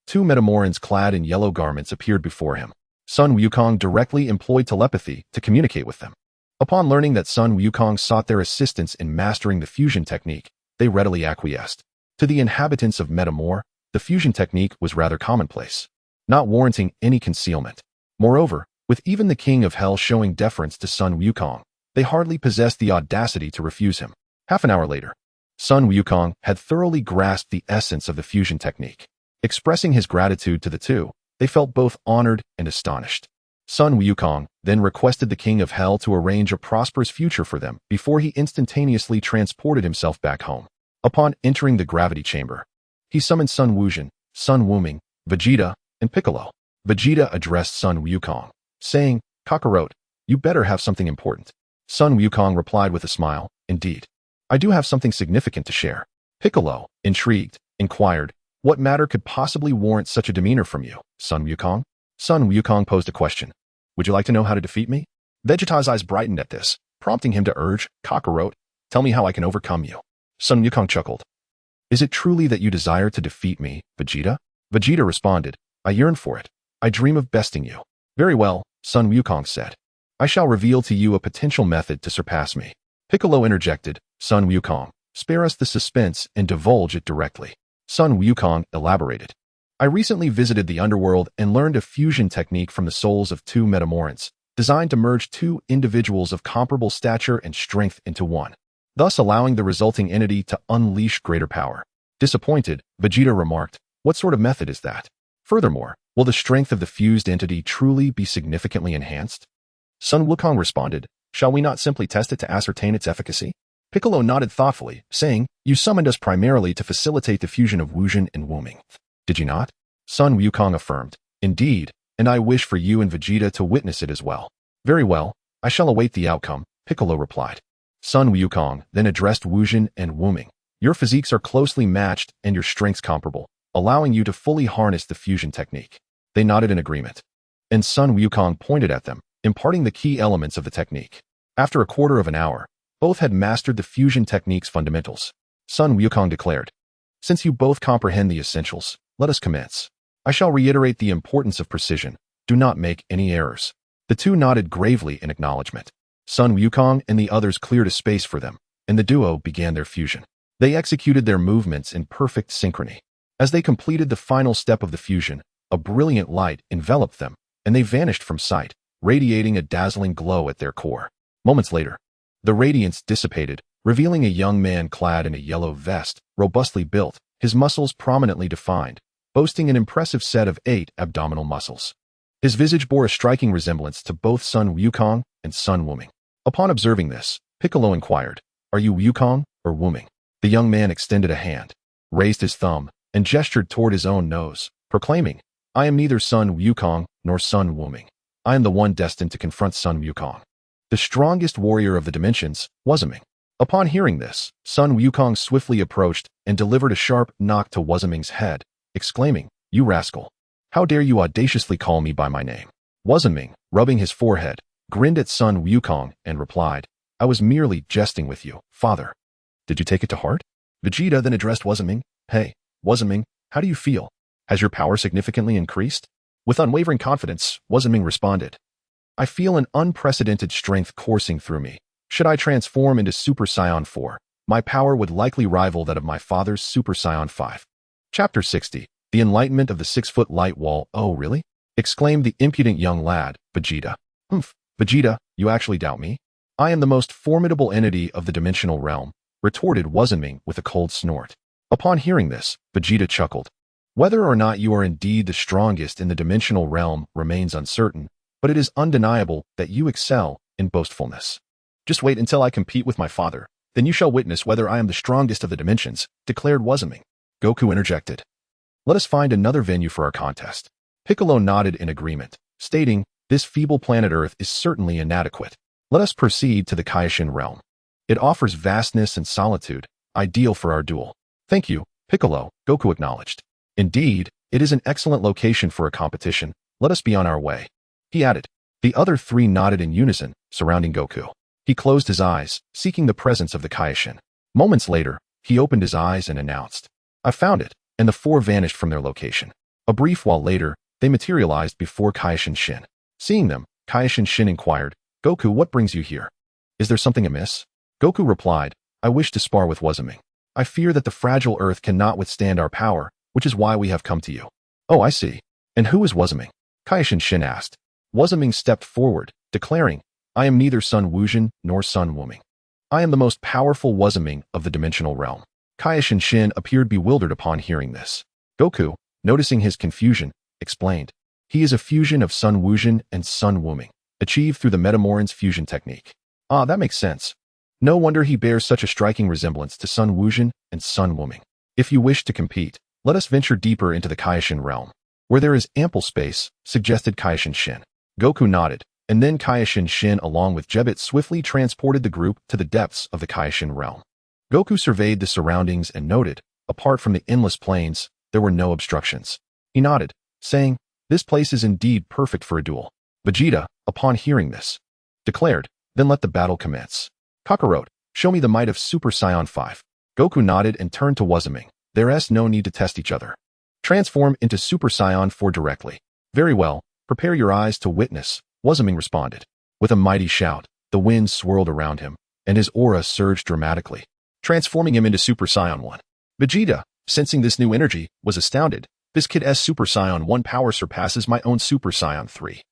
2 Metamorans clad in yellow garments appeared before him. Sun Wukong directly employed telepathy to communicate with them. Upon learning that Sun Wukong sought their assistance in mastering the fusion technique, they readily acquiesced. To the inhabitants of Metamor, the fusion technique was rather commonplace, not warranting any concealment. Moreover, with even the King of Hell showing deference to Sun Wukong, they hardly possessed the audacity to refuse him. Half an hour later, Sun Wukong had thoroughly grasped the essence of the fusion technique. Expressing his gratitude to the two, they felt both honored and astonished. Sun Wukong then requested the King of Hell to arrange a prosperous future for them before he instantaneously transported himself back home. Upon entering the gravity chamber, he summoned Sun Wukong, Sun Wukong, Vegeta, and Piccolo. Vegeta addressed Sun Wukong, saying, Kakarot, you better have something important. Sun Wukong replied with a smile, indeed. I do have something significant to share. Piccolo, intrigued, inquired, what matter could possibly warrant such a demeanor from you, Sun Wukong? Sun Wukong posed a question. Would you like to know how to defeat me? Vegeta's eyes brightened at this, prompting him to urge, Kakarot, tell me how I can overcome you. Sun Wukong chuckled. Is it truly that you desire to defeat me, Vegeta? Vegeta responded, I yearn for it. I dream of besting you. Very well, Sun Wukong said. I shall reveal to you a potential method to surpass me. Piccolo interjected, Sun Wukong, spare us the suspense and divulge it directly. Sun Wukong elaborated. I recently visited the underworld and learned a fusion technique from the souls of 2 Metamorans, designed to merge 2 individuals of comparable stature and strength into one, thus allowing the resulting entity to unleash greater power. Disappointed, Vegeta remarked, what sort of method is that? Furthermore, will the strength of the fused entity truly be significantly enhanced? Sun Wukong responded, shall we not simply test it to ascertain its efficacy? Piccolo nodded thoughtfully, saying, you summoned us primarily to facilitate the fusion of Wukong and Wuming. Did you not? Sun Wukong affirmed, indeed, and I wish for you and Vegeta to witness it as well. Very well, I shall await the outcome, Piccolo replied. Sun Wukong then addressed Wukong and Wuming. Your physiques are closely matched and your strengths comparable, allowing you to fully harness the fusion technique. They nodded in agreement, and Sun Wukong pointed at them, imparting the key elements of the technique. After a quarter of an hour, both had mastered the fusion technique's fundamentals. Sun Wukong declared, since you both comprehend the essentials, let us commence. I shall reiterate the importance of precision. Do not make any errors. The two nodded gravely in acknowledgement. Sun Wukong and the others cleared a space for them, and the duo began their fusion. They executed their movements in perfect synchrony. As they completed the final step of the fusion, a brilliant light enveloped them, and they vanished from sight, radiating a dazzling glow at their core. Moments later, the radiance dissipated, revealing a young man clad in a yellow vest, robustly built, his muscles prominently defined, boasting an impressive set of 8 abdominal muscles. His visage bore a striking resemblance to both Sun Wukong and Sun Wuming. Upon observing this, Piccolo inquired, "Are you Wukong or Wuming?" The young man extended a hand, raised his thumb, and gestured toward his own nose, proclaiming, "I am neither Sun Wukong nor Sun Wuming. I am the one destined to confront Sun Wukong, the strongest warrior of the dimensions, Wuziming." Upon hearing this, Sun Wukong swiftly approached and delivered a sharp knock to Wuziming's head, exclaiming, "You rascal! How dare you audaciously call me by my name?" Wuziming, rubbing his forehead, grinned at Sun Wukong and replied, "I was merely jesting with you, father." "Did you take it to heart?" Vegeta then addressed Wuziming. "Hey, Wuziming, how do you feel? Has your power significantly increased?" With unwavering confidence, Wuziming responded, "I feel an unprecedented strength coursing through me. Should I transform into Super Saiyan 4, my power would likely rival that of my father's Super Saiyan 5. Chapter 60. The Enlightenment of the 6-Foot Light Wall. "Oh, really?" exclaimed the impudent young lad, Vegeta. "Humph, Vegeta, you actually doubt me? I am the most formidable entity of the dimensional realm," retorted Wuziming with a cold snort. Upon hearing this, Vegeta chuckled. "Whether or not you are indeed the strongest in the dimensional realm remains uncertain, but it is undeniable that you excel in boastfulness. Just wait until I compete with my father, then you shall witness whether I am the strongest of the dimensions," declared Wuziming. Goku interjected, "Let us find another venue for our contest." Piccolo nodded in agreement, stating, "This feeble planet Earth is certainly inadequate. Let us proceed to the Kaioshin realm. It offers vastness and solitude, ideal for our duel." "Thank you, Piccolo," Goku acknowledged. "Indeed, it is an excellent location for a competition. Let us be on our way," he added. The other three nodded in unison, surrounding Goku. He closed his eyes, seeking the presence of the Kaioshin. Moments later, he opened his eyes and announced, "I found it," and the four vanished from their location. A brief while later, they materialized before Kaioshin Shin. Seeing them, Kaioshin Shin inquired, "Goku, what brings you here? Is there something amiss?" Goku replied, "I wish to spar with Wuziming. I fear that the fragile Earth cannot withstand our power, which is why we have come to you." "Oh, I see. And who is Wuziming?" Kaioshin Shin asked. Wuziming stepped forward, declaring, "I am neither Sun Wuzhen nor Sun Wuming. I am the most powerful Wuziming of the dimensional realm." Kaioshin Shin appeared bewildered upon hearing this. Goku, noticing his confusion, explained, "He is a fusion of Sun Wuzhen and Sun Wuming, achieved through the Metamoran's fusion technique." "Ah, that makes sense. No wonder he bears such a striking resemblance to Sun Wuzhen and Sun Wuming. If you wish to compete, let us venture deeper into the Kaioshin realm, where there is ample space," suggested Kaioshin Shin. Goku nodded, and then Kaioshin Shin along with Jebit swiftly transported the group to the depths of the Kaioshin realm. Goku surveyed the surroundings and noted, apart from the endless plains, there were no obstructions. He nodded, saying, "This place is indeed perfect for a duel." Vegeta, upon hearing this, declared, "Then let the battle commence. Kakarot, show me the might of Super Saiyan 5. Goku nodded and turned to Wuziming. "There is no need to test each other. Transform into Super Saiyan 4 directly." "Very well, prepare your eyes to witness," Wuziming responded. With a mighty shout, the wind swirled around him, and his aura surged dramatically, transforming him into Super Saiyan 1. Vegeta, sensing this new energy, was astounded. "This kid's Super Saiyan 1 power surpasses my own Super Saiyan 3,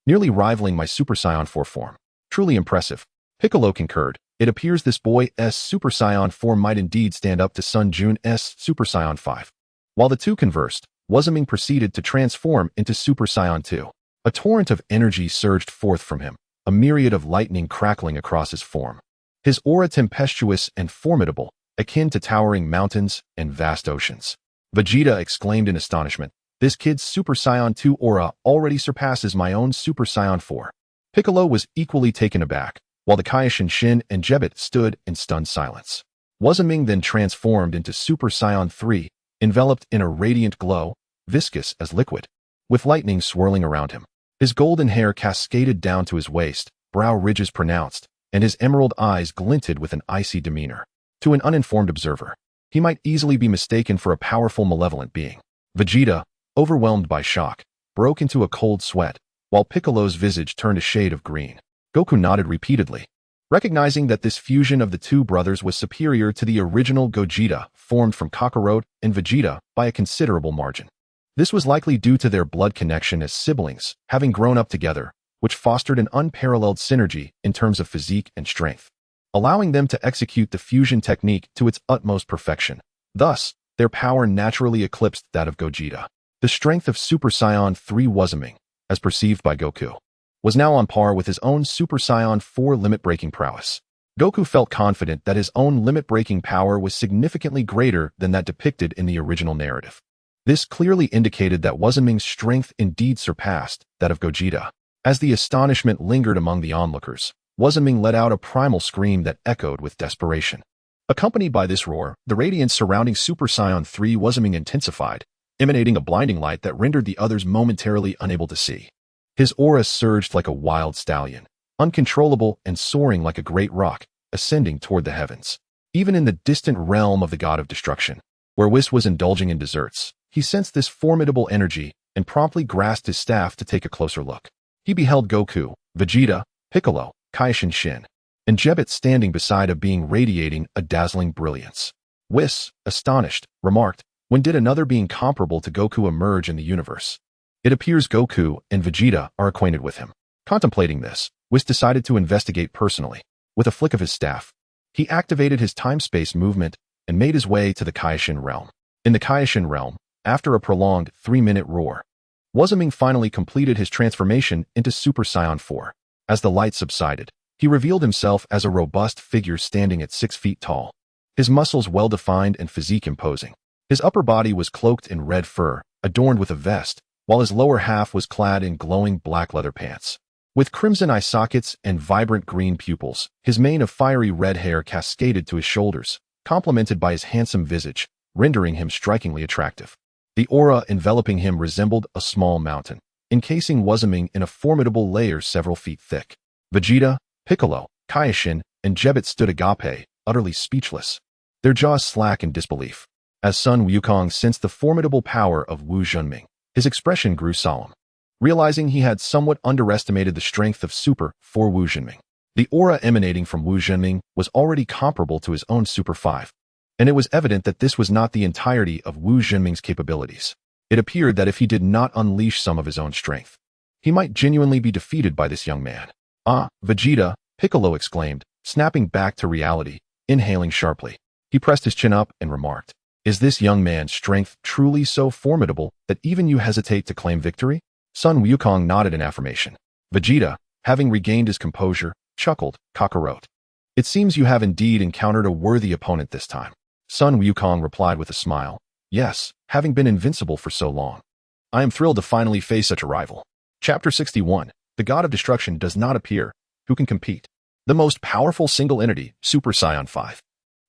nearly rivaling my Super Saiyan 4 form. Truly impressive." Piccolo concurred. "It appears this boy's Super Saiyan 4 might indeed stand up to Sun Jun's Super Saiyan 5. While the two conversed, Wuziming proceeded to transform into Super Saiyan 2. A torrent of energy surged forth from him, a myriad of lightning crackling across his form. His aura tempestuous and formidable, akin to towering mountains and vast oceans. Vegeta exclaimed in astonishment, "This kid's Super Saiyan 2 aura already surpasses my own Super Saiyan 4. Piccolo was equally taken aback, while the Kaioshin Shin and Jebit stood in stunned silence. Wuziming then transformed into Super Saiyan 3, enveloped in a radiant glow, viscous as liquid, with lightning swirling around him. His golden hair cascaded down to his waist, brow ridges pronounced, and his emerald eyes glinted with an icy demeanor. To an uninformed observer, he might easily be mistaken for a powerful malevolent being. Vegeta, overwhelmed by shock, broke into a cold sweat, while Piccolo's visage turned a shade of green. Goku nodded repeatedly, recognizing that this fusion of the two brothers was superior to the original Gogeta formed from Kakarot and Vegeta by a considerable margin. This was likely due to their blood connection as siblings, having grown up together, which fostered an unparalleled synergy in terms of physique and strength, allowing them to execute the fusion technique to its utmost perfection. Thus, their power naturally eclipsed that of Gogeta. The strength of Super Saiyan 3 Wuzming, as perceived by Goku, was now on par with his own Super Saiyan 4 limit-breaking prowess. Goku felt confident that his own limit-breaking power was significantly greater than that depicted in the original narrative. This clearly indicated that Wuzming's strength indeed surpassed that of Gogeta. As the astonishment lingered among the onlookers, Wuzming let out a primal scream that echoed with desperation. Accompanied by this roar, the radiance surrounding Super Saiyan 3 Wuzming intensified, emanating a blinding light that rendered the others momentarily unable to see. His aura surged like a wild stallion, uncontrollable and soaring like a great rock, ascending toward the heavens. Even in the distant realm of the god of destruction, where Whis was indulging in desserts, he sensed this formidable energy and promptly grasped his staff to take a closer look. He beheld Goku, Vegeta, Piccolo, Kaishin Shin, and Jebet standing beside a being radiating a dazzling brilliance. Whis, astonished, remarked, "When did another being comparable to Goku emerge in the universe? It appears Goku and Vegeta are acquainted with him." Contemplating this, Whis decided to investigate personally. With a flick of his staff, he activated his time-space movement and made his way to the Kaishin realm. In the Kaishin realm, after a prolonged 3-minute roar, Wuzming finally completed his transformation into Super Saiyan 4. As the light subsided, he revealed himself as a robust figure standing at 6 feet tall, his muscles well-defined and physique imposing. His upper body was cloaked in red fur, adorned with a vest, while his lower half was clad in glowing black leather pants. With crimson eye sockets and vibrant green pupils, his mane of fiery red hair cascaded to his shoulders, complemented by his handsome visage, rendering him strikingly attractive. The aura enveloping him resembled a small mountain, encasing Wuzming in a formidable layer several feet thick. Vegeta, Piccolo, Kaishin, and Jebet stood agape, utterly speechless, their jaws slack in disbelief. As Sun Wukong sensed the formidable power of Wu Zhenming, his expression grew solemn, realizing he had somewhat underestimated the strength of Super 4 Wu Zhenming. The aura emanating from Wu Zhenming was already comparable to his own Super 5, and it was evident that this was not the entirety of Wu Zhenming's capabilities. It appeared that if he did not unleash some of his own strength, he might genuinely be defeated by this young man. "Ah, Vegeta," Piccolo exclaimed, snapping back to reality, inhaling sharply. He pressed his chin up and remarked, "Is this young man's strength truly so formidable that even you hesitate to claim victory?" Sun Wukong nodded in affirmation. Vegeta, having regained his composure, chuckled, "Kakarot, it seems you have indeed encountered a worthy opponent this time." Sun Wukong replied with a smile, "Yes, having been invincible for so long, I am thrilled to finally face such a rival." Chapter 61. The God of Destruction does not appear. Who can compete? The most powerful single entity, Super Saiyan 5.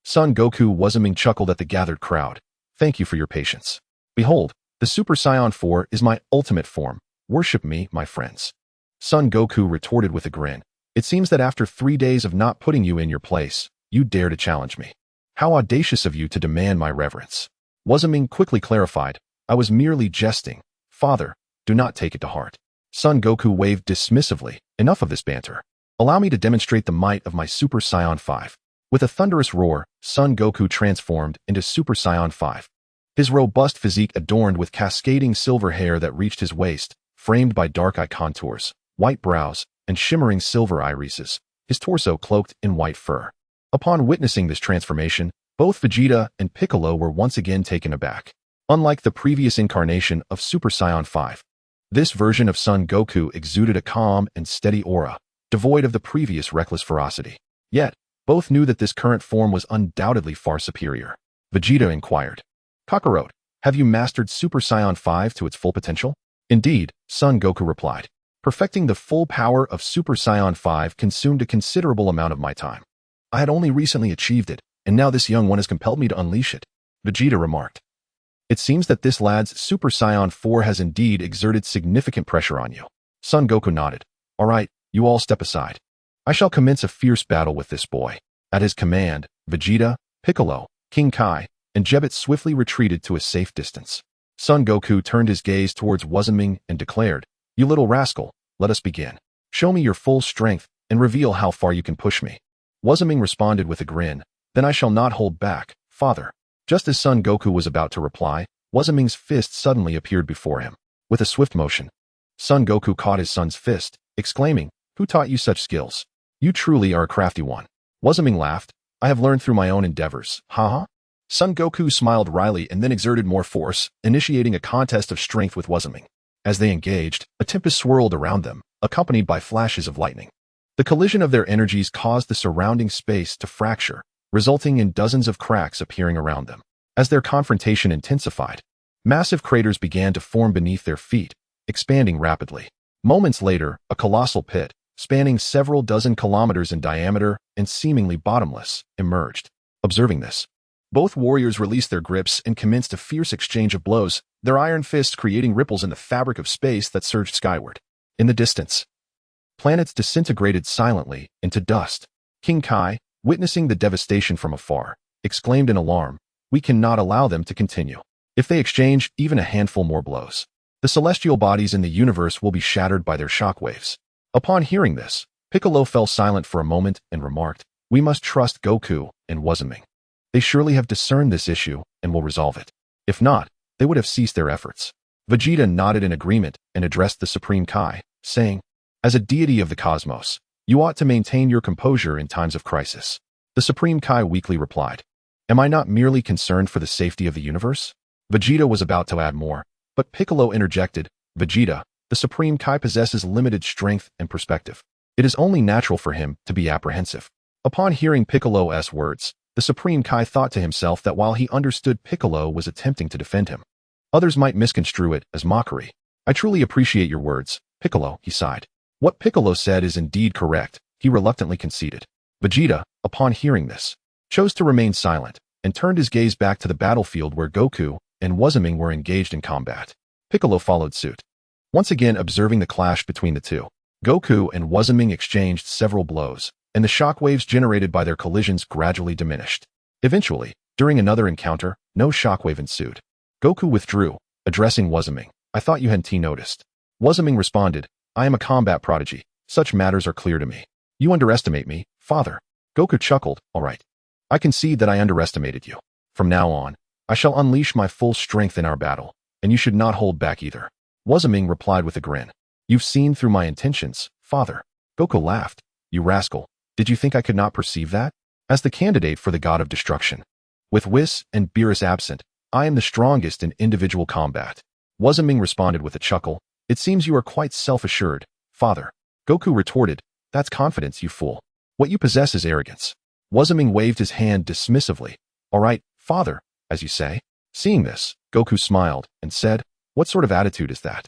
Son Goku Wuzming chuckled at the gathered crowd. "Thank you for your patience. Behold, the Super Saiyan 4 is my ultimate form. Worship me, my friends." Son Goku retorted with a grin. "It seems that after 3 days of not putting you in your place, you dare to challenge me. How audacious of you to demand my reverence." Wuzming quickly clarified, "I was merely jesting. Father, do not take it to heart." Son Goku waved dismissively. "Enough of this banter. Allow me to demonstrate the might of my Super Saiyan 5. With a thunderous roar, Son Goku transformed into Super Saiyan 5. His robust physique adorned with cascading silver hair that reached his waist, framed by dark eye contours, white brows, and shimmering silver irises, his torso cloaked in white fur. Upon witnessing this transformation, both Vegeta and Piccolo were once again taken aback. Unlike the previous incarnation of Super Saiyan 5, this version of Son Goku exuded a calm and steady aura, devoid of the previous reckless ferocity. Yet, both knew that this current form was undoubtedly far superior. Vegeta inquired, "Kakarot, have you mastered Super Saiyan 5 to its full potential?" "Indeed," Son Goku replied. "Perfecting the full power of Super Saiyan 5 consumed a considerable amount of my time. I had only recently achieved it, and now this young one has compelled me to unleash it." Vegeta remarked, "It seems that this lad's Super Saiyan 4 has indeed exerted significant pressure on you." Son Goku nodded. "All right, you all step aside. I shall commence a fierce battle with this boy." At his command, Vegeta, Piccolo, King Kai, and Jebet swiftly retreated to a safe distance. Son Goku turned his gaze towards Wuzming and declared, "You little rascal, let us begin. Show me your full strength and reveal how far you can push me. Wuzming responded with a grin. Then I shall not hold back, father. Just as Son Goku was about to reply, Wuzming's fist suddenly appeared before him. With a swift motion, Son Goku caught his son's fist, exclaiming, "Who taught you such skills? You truly are a crafty one." Wuzming laughed. "I have learned through my own endeavors, haha." Son Goku smiled wryly and then exerted more force, initiating a contest of strength with Wuzming. As they engaged, a tempest swirled around them, accompanied by flashes of lightning. The collision of their energies caused the surrounding space to fracture, resulting in dozens of cracks appearing around them. As their confrontation intensified, massive craters began to form beneath their feet, expanding rapidly. Moments later, a colossal pit, spanning several dozen kilometers in diameter and seemingly bottomless, emerged. Observing this, both warriors released their grips and commenced a fierce exchange of blows, their iron fists creating ripples in the fabric of space that surged skyward. In the distance, planets disintegrated silently into dust. King Kai, witnessing the devastation from afar, exclaimed in alarm, "We cannot allow them to continue. If they exchange even a handful more blows, the celestial bodies in the universe will be shattered by their shockwaves." Upon hearing this, Piccolo fell silent for a moment and remarked, "We must trust Goku and Wuzming. They surely have discerned this issue and will resolve it. If not, they would have ceased their efforts." Vegeta nodded in agreement and addressed the Supreme Kai, saying, "As a deity of the cosmos, you ought to maintain your composure in times of crisis." The Supreme Kai weakly replied, "Am I not merely concerned for the safety of the universe?" Vegeta was about to add more, but Piccolo interjected, "Vegeta, the Supreme Kai possesses limited strength and perspective. It is only natural for him to be apprehensive." Upon hearing Piccolo's words, the Supreme Kai thought to himself that while he understood Piccolo was attempting to defend him, others might misconstrue it as mockery. "I truly appreciate your words, Piccolo," he sighed. What Piccolo said is indeed correct, he reluctantly conceded. Vegeta, upon hearing this, chose to remain silent and turned his gaze back to the battlefield where Goku and Wuzming were engaged in combat. Piccolo followed suit. Once again observing the clash between the two, Goku and Wuzming exchanged several blows, and the shockwaves generated by their collisions gradually diminished. Eventually, during another encounter, no shockwave ensued. Goku withdrew, addressing Wuzming, "I thought you hadn't noticed." Wuzming responded, "I am a combat prodigy. Such matters are clear to me. You underestimate me, father." Goku chuckled, "All right. I concede that I underestimated you. From now on, I shall unleash my full strength in our battle, and you should not hold back either." Wuzming replied with a grin, "You've seen through my intentions, father." Goku laughed, "You rascal, did you think I could not perceive that? As the candidate for the god of destruction, with Whis and Beerus absent, I am the strongest in individual combat." Wuzming responded with a chuckle, "It seems you are quite self-assured, father." Goku retorted, "That's confidence, you fool. What you possess is arrogance." Wuzming waved his hand dismissively, "All right, father, as you say." Seeing this, Goku smiled and said, "What sort of attitude is that?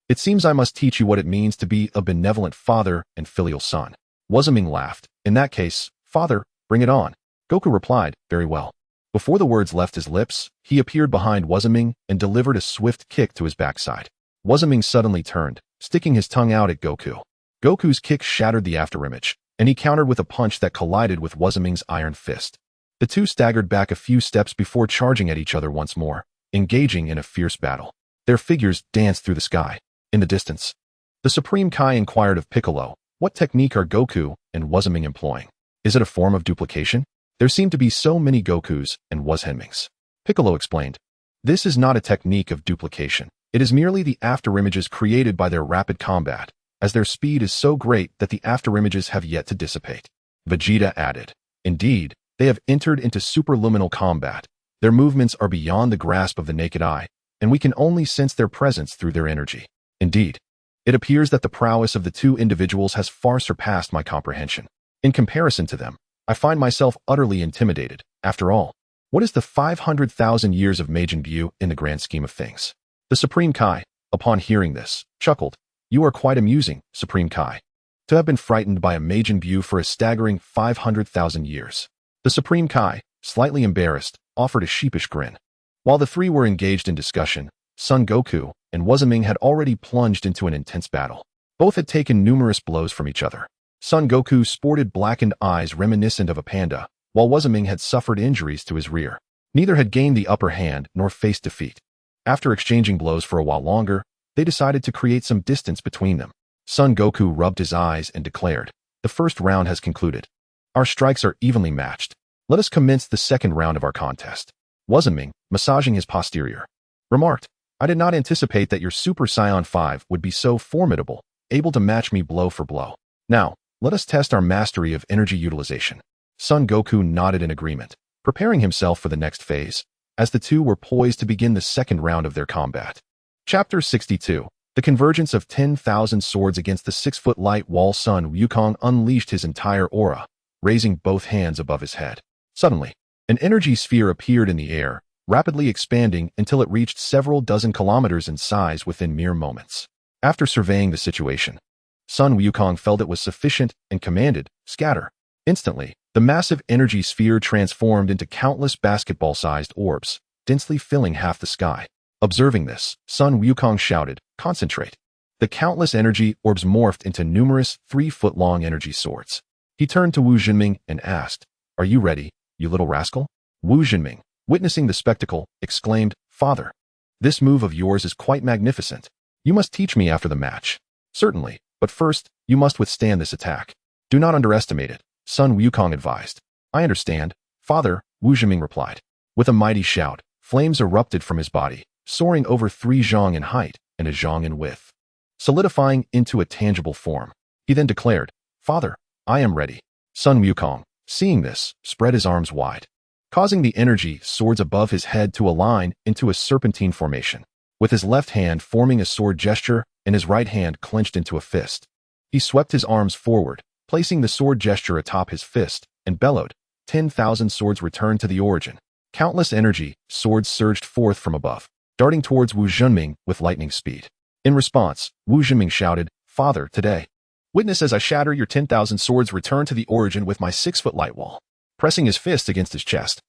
It seems I must teach you what it means to be a benevolent father and filial son." Wuzming laughed, "In that case, father, bring it on." Goku replied, "Very well." Before the words left his lips, he appeared behind Wuzming and delivered a swift kick to his backside. Wuzming suddenly turned, sticking his tongue out at Goku. Goku's kick shattered the afterimage, and he countered with a punch that collided with Wuzming's iron fist. The two staggered back a few steps before charging at each other once more, engaging in a fierce battle. Their figures danced through the sky. In the distance, the Supreme Kai inquired of Piccolo, "What technique are Goku and Wuzming employing? Is it a form of duplication? There seem to be so many Gokus and Wuzmings." Piccolo explained, "This is not a technique of duplication. It is merely the afterimages created by their rapid combat, as their speed is so great that the afterimages have yet to dissipate." Vegeta added, "Indeed, they have entered into superluminal combat. Their movements are beyond the grasp of the naked eye, and we can only sense their presence through their energy. Indeed, it appears that the prowess of the two individuals has far surpassed my comprehension. In comparison to them, I find myself utterly intimidated. After all, what is the 500,000 years of Majin Buu in the grand scheme of things?" The Supreme Kai, upon hearing this, chuckled, "You are quite amusing, Supreme Kai, to have been frightened by a Majin Buu for a staggering 500,000 years." The Supreme Kai, slightly embarrassed, offered a sheepish grin. While the three were engaged in discussion, Son Goku and Wuzming had already plunged into an intense battle. Both had taken numerous blows from each other. Son Goku sported blackened eyes reminiscent of a panda, while Wuzming had suffered injuries to his rear. Neither had gained the upper hand nor faced defeat. After exchanging blows for a while longer, they decided to create some distance between them. Son Goku rubbed his eyes and declared, "The first round has concluded. Our strikes are evenly matched. Let us commence the second round of our contest." Wuzhenming, massaging his posterior, remarked, "I did not anticipate that your Super Saiyan 5 would be so formidable, able to match me blow for blow. Now, let us test our mastery of energy utilization." Son Goku nodded in agreement, preparing himself for the next phase, as the two were poised to begin the second round of their combat. Chapter 62. The convergence of 10,000 swords against the 6-foot light wall. Sun Wukong unleashed his entire aura, raising both hands above his head. Suddenly, an energy sphere appeared in the air, rapidly expanding until it reached several dozen kilometers in size within mere moments. After surveying the situation, Sun Wukong felt it was sufficient and commanded, "Scatter." Instantly, the massive energy sphere transformed into countless basketball-sized orbs, densely filling half the sky. Observing this, Sun Wukong shouted, "Concentrate." The countless energy orbs morphed into numerous 3-foot-long energy swords. He turned to Wu Zhenming and asked, "Are you ready, you little rascal?" Wu Zhenming, witnessing the spectacle, exclaimed, "Father, this move of yours is quite magnificent. You must teach me after the match." "Certainly, but first, you must withstand this attack. Do not underestimate it," Sun Wukong advised. "I understand, Father," Wu Zhenming replied. With a mighty shout, flames erupted from his body, soaring over 3 zhang in height and a zhang in width, solidifying into a tangible form. He then declared, "Father, I am ready." Sun Wukong, seeing this, spread his arms wide, causing the energy swords above his head to align into a serpentine formation. With his left hand forming a sword gesture and his right hand clenched into a fist, he swept his arms forward, placing the sword gesture atop his fist, and bellowed, 10,000 swords returned to the origin. Countless energy swords surged forth from above, darting towards Wu Zhenming with lightning speed. In response, Wu Zhenming shouted, "Father, today, witness as I shatter your 10,000 swords return to the origin with my 6-foot light wall." Pressing his fist against his chest,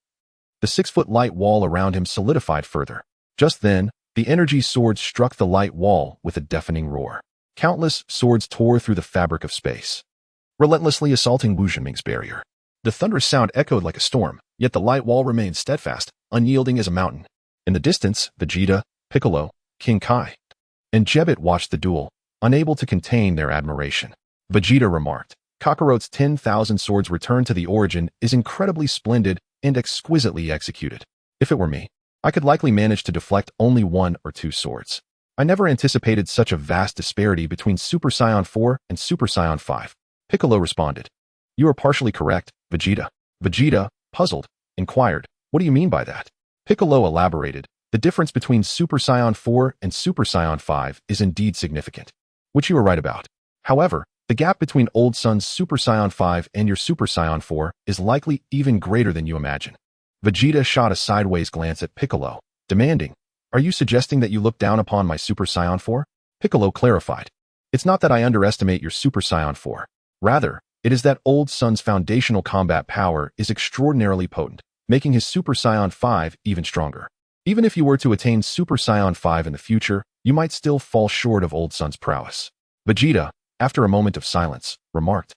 the 6-foot light wall around him solidified further. Just then, the energy swords struck the light wall with a deafening roar. Countless swords tore through the fabric of space, relentlessly assaulting Wu Zhenming's barrier. The thunderous sound echoed like a storm, yet the light wall remained steadfast, unyielding as a mountain. In the distance, Vegeta, Piccolo, King Kai, and Jebbit watched the duel, unable to contain their admiration. Vegeta remarked, "Kakarot's 10,000 swords return to the origin is incredibly splendid and exquisitely executed. If it were me, I could likely manage to deflect only 1 or 2 swords. I never anticipated such a vast disparity between Super Saiyan 4 and Super Saiyan 5. Piccolo responded, "You are partially correct, Vegeta." Vegeta, puzzled, inquired, "What do you mean by that?" Piccolo elaborated, "The difference between Super Saiyan 4 and Super Saiyan 5 is indeed significant, which you are right about. However, the gap between old Sun's Super Saiyan 5 and your Super Saiyan 4 is likely even greater than you imagine." Vegeta shot a sideways glance at Piccolo, demanding, "Are you suggesting that you look down upon my Super Saiyan 4? Piccolo clarified, "It's not that I underestimate your Super Saiyan 4. Rather, it is that old Sun's foundational combat power is extraordinarily potent, making his Super Saiyan 5 even stronger. Even if you were to attain Super Saiyan 5 in the future, you might still fall short of old Sun's prowess." Vegeta, after a moment of silence, remarked,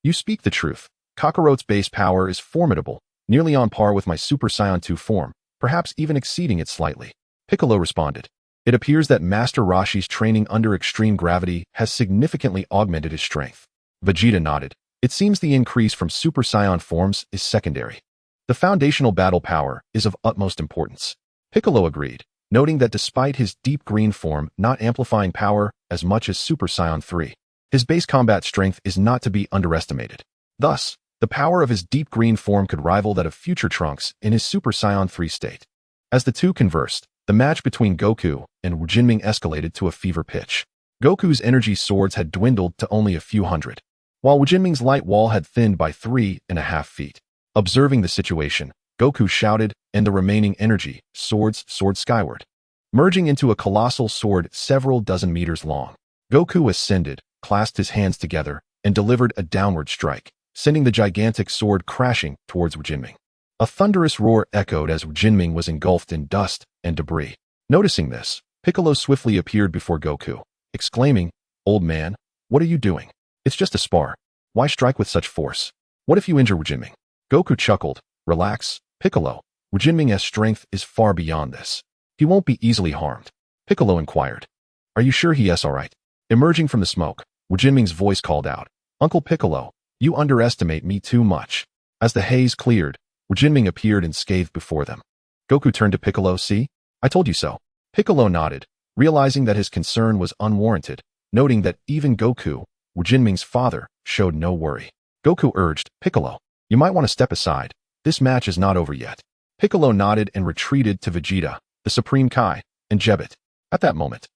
"You speak the truth. Kakarot's base power is formidable, nearly on par with my Super Saiyan 2 form, perhaps even exceeding it slightly." Piccolo responded, "It appears that Master Roshi's training under extreme gravity has significantly augmented his strength." Vegeta nodded. "It seems the increase from Super Saiyan forms is secondary. The foundational battle power is of utmost importance." Piccolo agreed, noting that despite his deep green form not amplifying power as much as Super Saiyan 3, his base combat strength is not to be underestimated. Thus, the power of his deep green form could rival that of future Trunks in his Super Saiyan 3 state. As the two conversed, the match between Goku and Wu Zhenming escalated to a fever pitch. Goku's energy swords had dwindled to only a few hundred, while Wu Zhenming's light wall had thinned by 3.5 feet. Observing the situation, Goku shouted, and the remaining energy swords soared skyward, merging into a colossal sword several dozen meters long. Goku ascended, clasped his hands together, and delivered a downward strike, sending the gigantic sword crashing towards Wu Zhenming. A thunderous roar echoed as Wu Zhenming was engulfed in dust and debris. Noticing this, Piccolo swiftly appeared before Goku, exclaiming, "Old man, what are you doing? It's just a spar. Why strike with such force? What if you injure Wu Zhenming?" Goku chuckled, "Relax, Piccolo. Wu Zhenming's strength is far beyond this. He won't be easily harmed." Piccolo inquired, "Are you sure he is all right?" Emerging from the smoke, Wu Jinming's voice called out. Uncle Piccolo, you underestimate me too much. As the haze cleared, Wu Jinming appeared and scathed before them. Goku turned to Piccolo. See? I told you so. Piccolo nodded, realizing that his concern was unwarranted, noting that even Goku, Wu Jinming's father, showed no worry. Goku urged, Piccolo, you might want to step aside. This match is not over yet. Piccolo nodded and retreated to Vegeta, the Supreme Kai, and Jebbit. At that moment,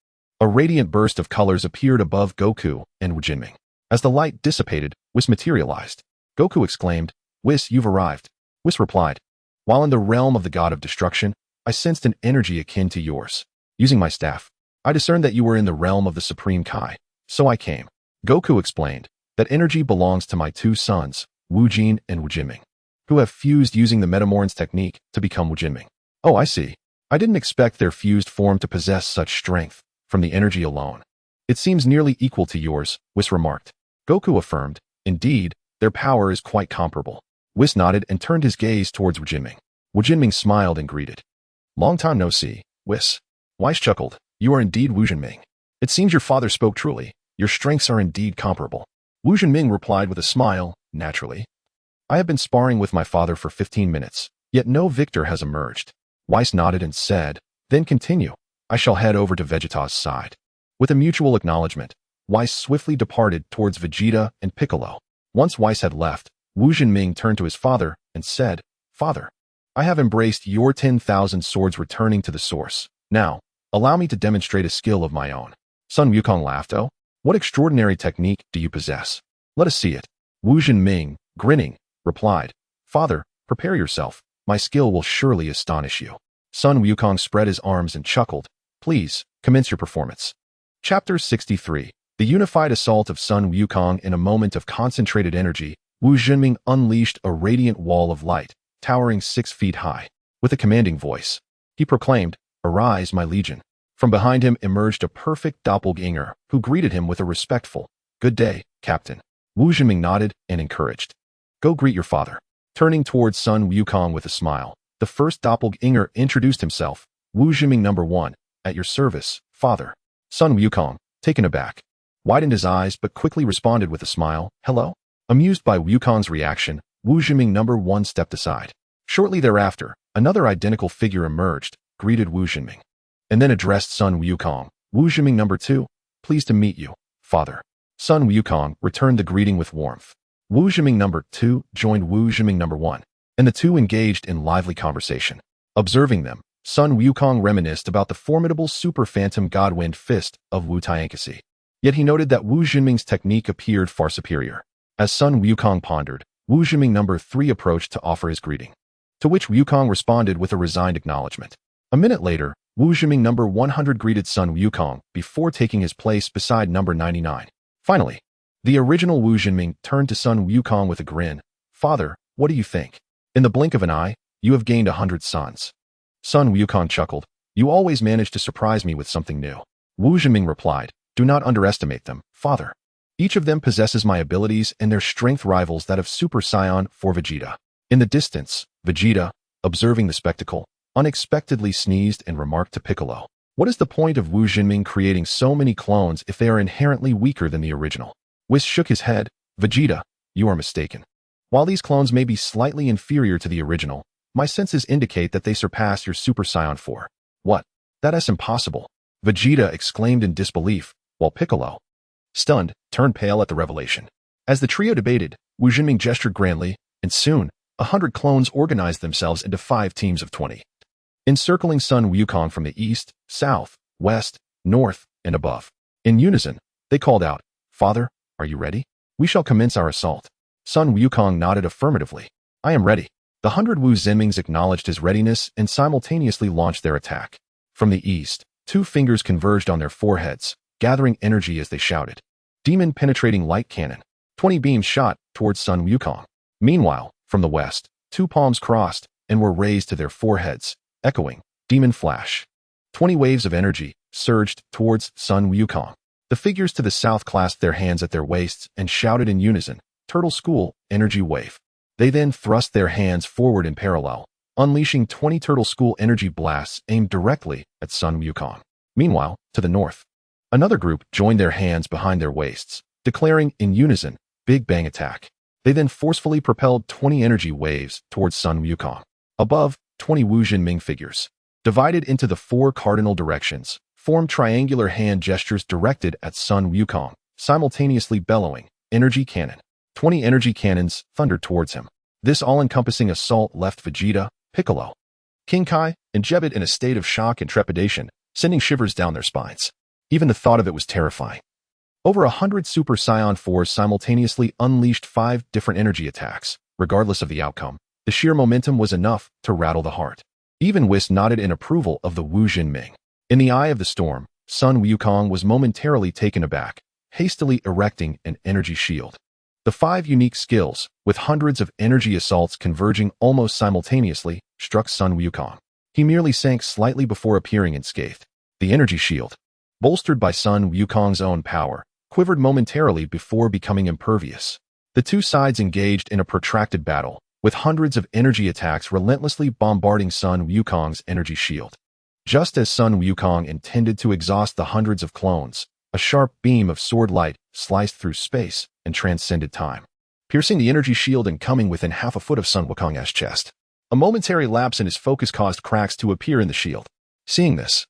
a radiant burst of colors appeared above Goku and Wu Jinming. As the light dissipated, Whis materialized. Goku exclaimed, Whis, you've arrived. Whis replied, while in the realm of the god of destruction, I sensed an energy akin to yours. Using my staff, I discerned that you were in the realm of the Supreme Kai, so I came. Goku explained that energy belongs to my two sons, Wu Jin and Wu Jinming, who have fused using the Metamorph's technique to become Wu Jinming. Oh, I see. I didn't expect their fused form to possess such strength from the energy alone. It seems nearly equal to yours, Whis remarked. Goku affirmed, indeed, their power is quite comparable. Whis nodded and turned his gaze towards Wu Jinming. Wu Jinming smiled and greeted. Long time no see, Whis. Whis chuckled. You are indeed Wu Jinming. It seems your father spoke truly. Your strengths are indeed comparable. Wu Jinming replied with a smile, naturally. I have been sparring with my father for 15 minutes, yet no victor has emerged. Whis nodded and said, then continue. I shall head over to Vegeta's side. With a mutual acknowledgement, Whis swiftly departed towards Vegeta and Piccolo. Once Whis had left, Wu Jinming turned to his father and said, Father, I have embraced your 10,000 swords returning to the source. Now, allow me to demonstrate a skill of my own. Sun Wukong laughed. Oh, what extraordinary technique do you possess? Let us see it. Wu Jinming, grinning, replied, Father, prepare yourself. My skill will surely astonish you. Sun Wukong spread his arms and chuckled. Please, commence your performance. Chapter 63. The unified assault of Sun Wukong. In a moment of concentrated energy, Wu Jinming unleashed a radiant wall of light, towering 6 feet high. With a commanding voice, he proclaimed, Arise, my legion. From behind him emerged a perfect doppelganger, who greeted him with a respectful, Good day, Captain. Wu Jinming nodded and encouraged. Go greet your father. Turning towards Sun Wukong with a smile, the first doppelganger introduced himself, Wu Jinming No. 1, at your service, father. Sun Wukong, taken aback, widened his eyes but quickly responded with a smile, Hello? Amused by Wukong's reaction, Wu Jinming No. 1 stepped aside. Shortly thereafter, another identical figure emerged, greeted Wu Jinming, and then addressed Sun Wukong. Wu Jinming No. 2, pleased to meet you, father. Sun Wukong returned the greeting with warmth. Wu Jinming No. 2 joined Wu Jinming No. 1, and the two engaged in lively conversation. Observing them, Sun Wukong reminisced about the formidable super phantom Godwind fist of Wu Tiankasi. Yet he noted that Wu Jinming's technique appeared far superior. As Sun Wukong pondered, Wu Jinming No. 3 approached to offer his greeting, to which Wukong responded with a resigned acknowledgement. A minute later, Wu Jinming No. 100 greeted Sun Wukong before taking his place beside No. 99. Finally, the original Wu Jinming turned to Sun Wukong with a grin. Father, what do you think? In the blink of an eye, you have gained 100 sons. Sun Wukong chuckled. You always manage to surprise me with something new. Wu Jinming replied, Do not underestimate them, father. Each of them possesses my abilities and their strength rivals that of Super Saiyan for Vegeta. In the distance, Vegeta, observing the spectacle, unexpectedly sneezed and remarked to Piccolo, What is the point of Wu Jinming creating so many clones if they are inherently weaker than the original? Whis shook his head. Vegeta, you are mistaken. While these clones may be slightly inferior to the original, my senses indicate that they surpass your Super Saiyan 4. What? That is impossible. Vegeta exclaimed in disbelief, while Piccolo, stunned, turned pale at the revelation. As the trio debated, Wu Jinming gestured grandly, and soon, 100 clones organized themselves into 5 teams of 20. Encircling Sun Wukong from the east, south, west, north, and above. In unison, they called out, Father, are you ready? We shall commence our assault. Sun Wukong nodded affirmatively. I am ready. The 100 Wu Jinmings acknowledged his readiness and simultaneously launched their attack. From the east, 2 fingers converged on their foreheads, gathering energy as they shouted. Demon-penetrating light cannon. 20 beams shot towards Sun Wukong. Meanwhile, from the west, 2 palms crossed and were raised to their foreheads, echoing, Demon Flash. 20 waves of energy surged towards Sun Wukong. The figures to the south clasped their hands at their waists and shouted in unison, Turtle School, Energy Wave. They then thrust their hands forward in parallel, unleashing 20 Turtle School energy blasts aimed directly at Sun Wukong. Meanwhile, to the north, another group joined their hands behind their waists, declaring in unison, Big Bang Attack. They then forcefully propelled 20 energy waves towards Sun Wukong. Above, 20 Wu Jinming figures, divided into the 4 cardinal directions, formed triangular hand gestures directed at Sun Wukong, simultaneously bellowing, Energy Cannon. 20 energy cannons thundered towards him. This all-encompassing assault left Vegeta, Piccolo, King Kai, and Jebbit in a state of shock and trepidation, sending shivers down their spines. Even the thought of it was terrifying. Over 100 Super Saiyan 4s simultaneously unleashed 5 different energy attacks. Regardless of the outcome, the sheer momentum was enough to rattle the heart. Even Whis nodded in approval of the Wu Jinming. In the eye of the storm, Sun Wukong was momentarily taken aback, hastily erecting an energy shield. The 5 unique skills, with hundreds of energy assaults converging almost simultaneously, struck Sun Wukong. He merely sank slightly before appearing unscathed. The energy shield, bolstered by Sun Wukong's own power, quivered momentarily before becoming impervious. The two sides engaged in a protracted battle, with hundreds of energy attacks relentlessly bombarding Sun Wukong's energy shield. Just as Sun Wukong intended to exhaust the hundreds of clones, a sharp beam of sword light sliced through space and transcended time, piercing the energy shield and coming within half a foot of Sun Wukong's chest. A momentary lapse in his focus caused cracks to appear in the shield. Seeing this,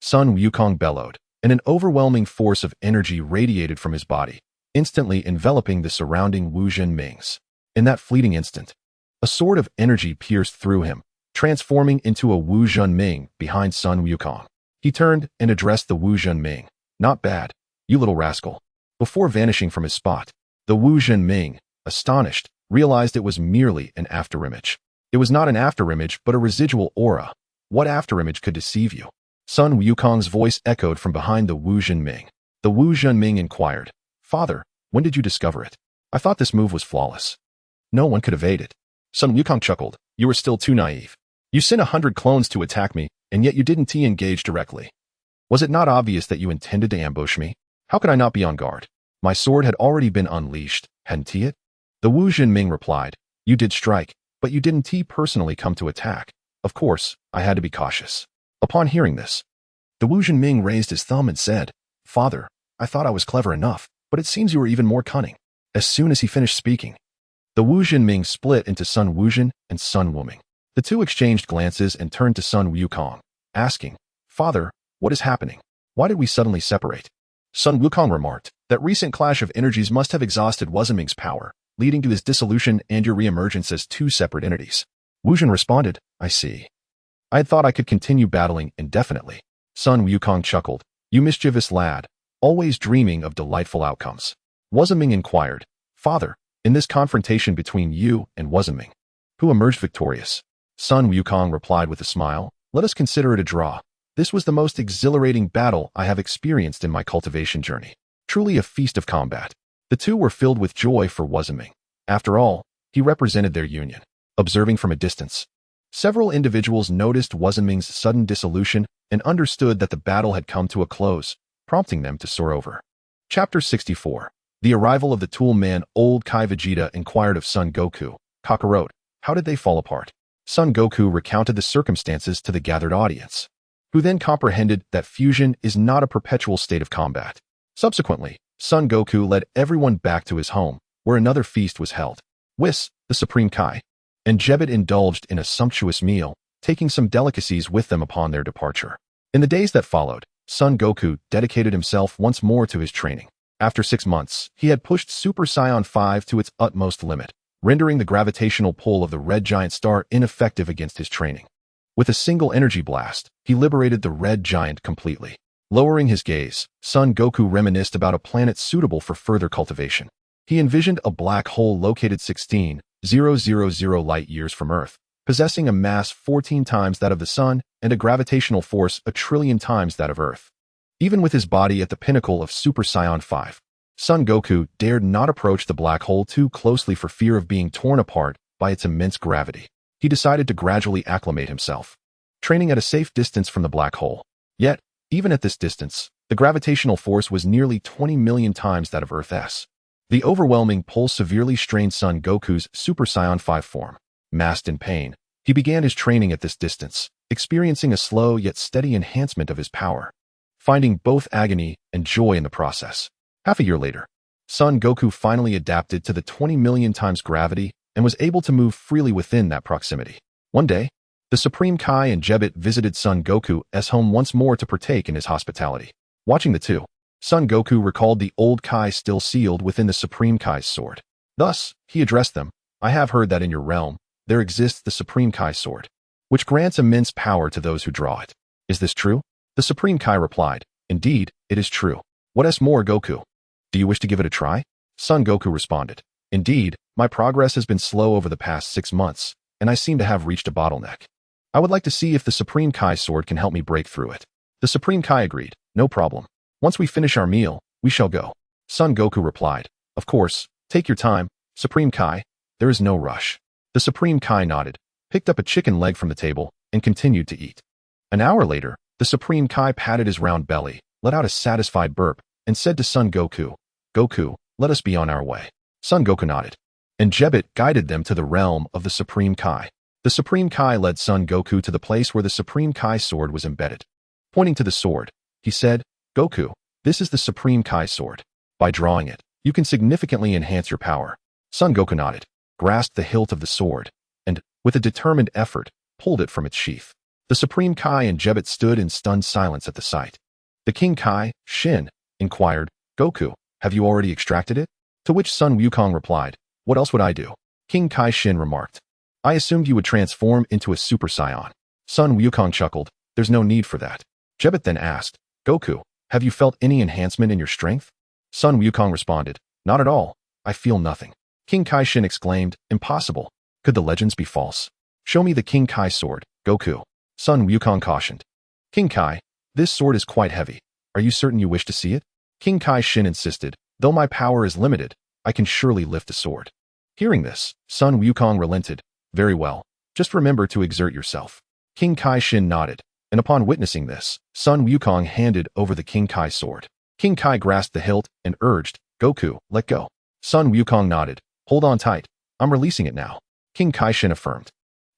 Sun Wukong bellowed, and an overwhelming force of energy radiated from his body, instantly enveloping the surrounding Wu Jinmings. In that fleeting instant, a sword of energy pierced through him, transforming into a Wu Jinming behind Sun Wukong. He turned and addressed the Wu Jinming. "Not bad, you little rascal." Before vanishing from his spot, the Wu Jinming, astonished, realized it was merely an afterimage. It was not an afterimage but a residual aura. What afterimage could deceive you? Sun Wukong's voice echoed from behind the Wu Jinming. The Wu Jinming inquired, "Father, when did you discover it? I thought this move was flawless. No one could evade it." Sun Wukong chuckled, "You were still too naive. You sent 100 clones to attack me, and yet you didn't engage directly. Was it not obvious that you intended to ambush me? How could I not be on guard? My sword had already been unleashed, hadn't it?" The Wu Jinming replied, "You did strike, but you didn't personally come to attack. Of course, I had to be cautious." Upon hearing this, the Wu Jinming raised his thumb and said, "Father, I thought I was clever enough, but it seems you were even more cunning." As soon as he finished speaking, the Wu Jinming split into Sun Wuzhen and Sun Wuming. The two exchanged glances and turned to Sun Wukong, asking, "Father, what is happening? Why did we suddenly separate?" Sun Wukong remarked, "That recent clash of energies must have exhausted Wuzhenming's power, leading to his dissolution and your reemergence as 2 separate entities." Wuzhen responded, "I see. I had thought I could continue battling indefinitely." Sun Wukong chuckled, "You mischievous lad, always dreaming of delightful outcomes." Wuzhenming inquired, "Father, in this confrontation between you and Wuzhenming, who emerged victorious?" Sun Wukong replied with a smile, "Let us consider it a draw. This was the most exhilarating battle I have experienced in my cultivation journey. Truly a feast of combat." The two were filled with joy for Wuzhenming. After all, he represented their union. Observing from a distance, several individuals noticed Wuzhenming's sudden dissolution and understood that the battle had come to a close, prompting them to soar over. Chapter 64. The arrival of the Tool Man. Old Kai Vegeta inquired of Son Goku, "Kakarot, how did they fall apart?" Son Goku recounted the circumstances to the gathered audience, who then comprehended that fusion is not a perpetual state of combat. Subsequently, Son Goku led everyone back to his home, where another feast was held. Whis, the Supreme Kai, and Jebbit indulged in a sumptuous meal, taking some delicacies with them upon their departure. In the days that followed, Son Goku dedicated himself once more to his training. After 6 months, he had pushed Super Saiyan 5 to its utmost limit, rendering the gravitational pull of the red giant star ineffective against his training. With a single energy blast, he liberated the red giant completely. Lowering his gaze, Son Goku reminisced about a planet suitable for further cultivation. He envisioned a black hole located 16,000 light-years from Earth, possessing a mass 14 times that of the Sun and a gravitational force 1,000,000,000,000 times that of Earth. Even with his body at the pinnacle of Super Saiyan 5, Son Goku dared not approach the black hole too closely for fear of being torn apart by its immense gravity. He decided to gradually acclimate himself, training at a safe distance from the black hole. Yet, even at this distance, the gravitational force was nearly 20 million times that of Earth's. The overwhelming pull severely strained Son Goku's Super Saiyan 5 form. Masked in pain, he began his training at this distance, experiencing a slow yet steady enhancement of his power, finding both agony and joy in the process. Half a year later, Son Goku finally adapted to the 20 million times gravity and was able to move freely within that proximity. One day, the Supreme Kai and Jebbit visited Son Goku's home once more to partake in his hospitality. Watching the two, Son Goku recalled the old Kai still sealed within the Supreme Kai's sword. Thus, he addressed them, "I have heard that in your realm, there exists the Supreme Kai sword, which grants immense power to those who draw it. Is this true?" The Supreme Kai replied, "Indeed, it is true. What else more, Goku? Do you wish to give it a try?" Son Goku responded, "Indeed, my progress has been slow over the past 6 months, and I seem to have reached a bottleneck. I would like to see if the Supreme Kai sword can help me break through it." The Supreme Kai agreed, "No problem. Once we finish our meal, we shall go." Son Goku replied, "Of course, take your time, Supreme Kai. There is no rush." The Supreme Kai nodded, picked up a chicken leg from the table, and continued to eat. An hour later, the Supreme Kai patted his round belly, let out a satisfied burp, and said to Son Goku, "Goku, let us be on our way." Son Goku nodded, and Jebbit guided them to the realm of the Supreme Kai. The Supreme Kai led Son Goku to the place where the Supreme Kai sword was embedded. Pointing to the sword, he said, "Goku, this is the Supreme Kai sword. By drawing it, you can significantly enhance your power." Son Goku nodded, grasped the hilt of the sword, and, with a determined effort, pulled it from its sheath. The Supreme Kai and Jebbit stood in stunned silence at the sight. The King Kai, Shin, inquired, "Goku, have you already extracted it?" To which Sun Wukong replied, "What else would I do?" King Kai Shin remarked, "I assumed you would transform into a Super Saiyan." Sun Wukong chuckled, "There's no need for that." Jebbit then asked, "Goku, have you felt any enhancement in your strength?" Sun Wukong responded, "Not at all. I feel nothing." King Kai Shin exclaimed, "Impossible. Could the legends be false? Show me the King Kai sword, Goku." Sun Wukong cautioned, "King Kai, this sword is quite heavy. Are you certain you wish to see it?" King Kai Shin insisted, "Though my power is limited, I can surely lift the sword." Hearing this, Sun Wukong relented, "Very well. Just remember to exert yourself." King Kai Shin nodded, and upon witnessing this, Sun Wukong handed over the King Kai sword. King Kai grasped the hilt and urged, "Goku, let go." Sun Wukong nodded, "Hold on tight. I'm releasing it now." King Kai Shin affirmed,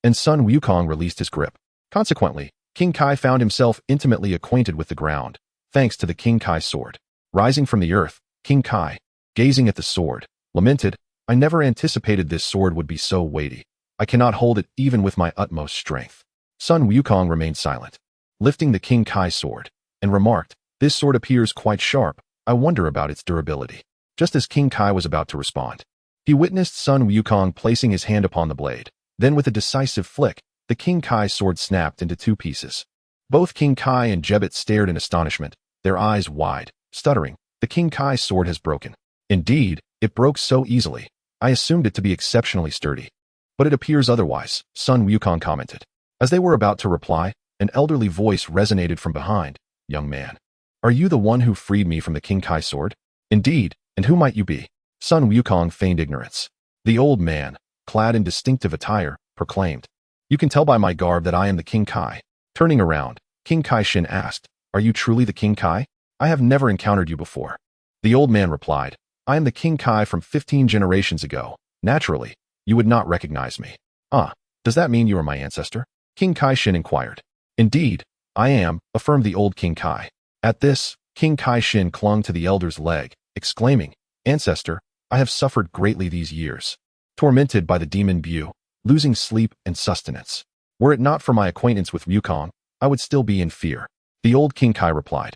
and Sun Wukong released his grip. Consequently, King Kai found himself intimately acquainted with the ground, thanks to the King Kai sword. Rising from the earth, King Kai, gazing at the sword, lamented, "I never anticipated this sword would be so weighty. I cannot hold it even with my utmost strength." Sun Wukong remained silent, lifting the King Kai sword, and remarked, "This sword appears quite sharp. I wonder about its durability." Just as King Kai was about to respond, he witnessed Sun Wukong placing his hand upon the blade. Then with a decisive flick, the King Kai sword snapped into 2 pieces. Both King Kai and Jebbit stared in astonishment, their eyes wide, stuttering, "The King Kai sword has broken." "Indeed, it broke so easily. I assumed it to be exceptionally sturdy." "But it appears otherwise," Sun Wukong commented. As they were about to reply, an elderly voice resonated from behind, "Young man, are you the one who freed me from the King Kai sword?" "Indeed, and who might you be?" Sun Wukong feigned ignorance. The old man, clad in distinctive attire, proclaimed, "You can tell by my garb that I am the King Kai." Turning around, King Kai Shin asked, "Are you truly the King Kai? I have never encountered you before." The old man replied, "I am the King Kai from 15 generations ago. Naturally, you would not recognize me." "Ah, does that mean you are my ancestor?" King Kai Shin inquired. "Indeed, I am," affirmed the old King Kai. At this, King Kai Shin clung to the elder's leg, exclaiming, "Ancestor, I have suffered greatly these years, tormented by the demon Buu, losing sleep and sustenance. Were it not for my acquaintance with Wukong, I would still be in fear." The old King Kai replied,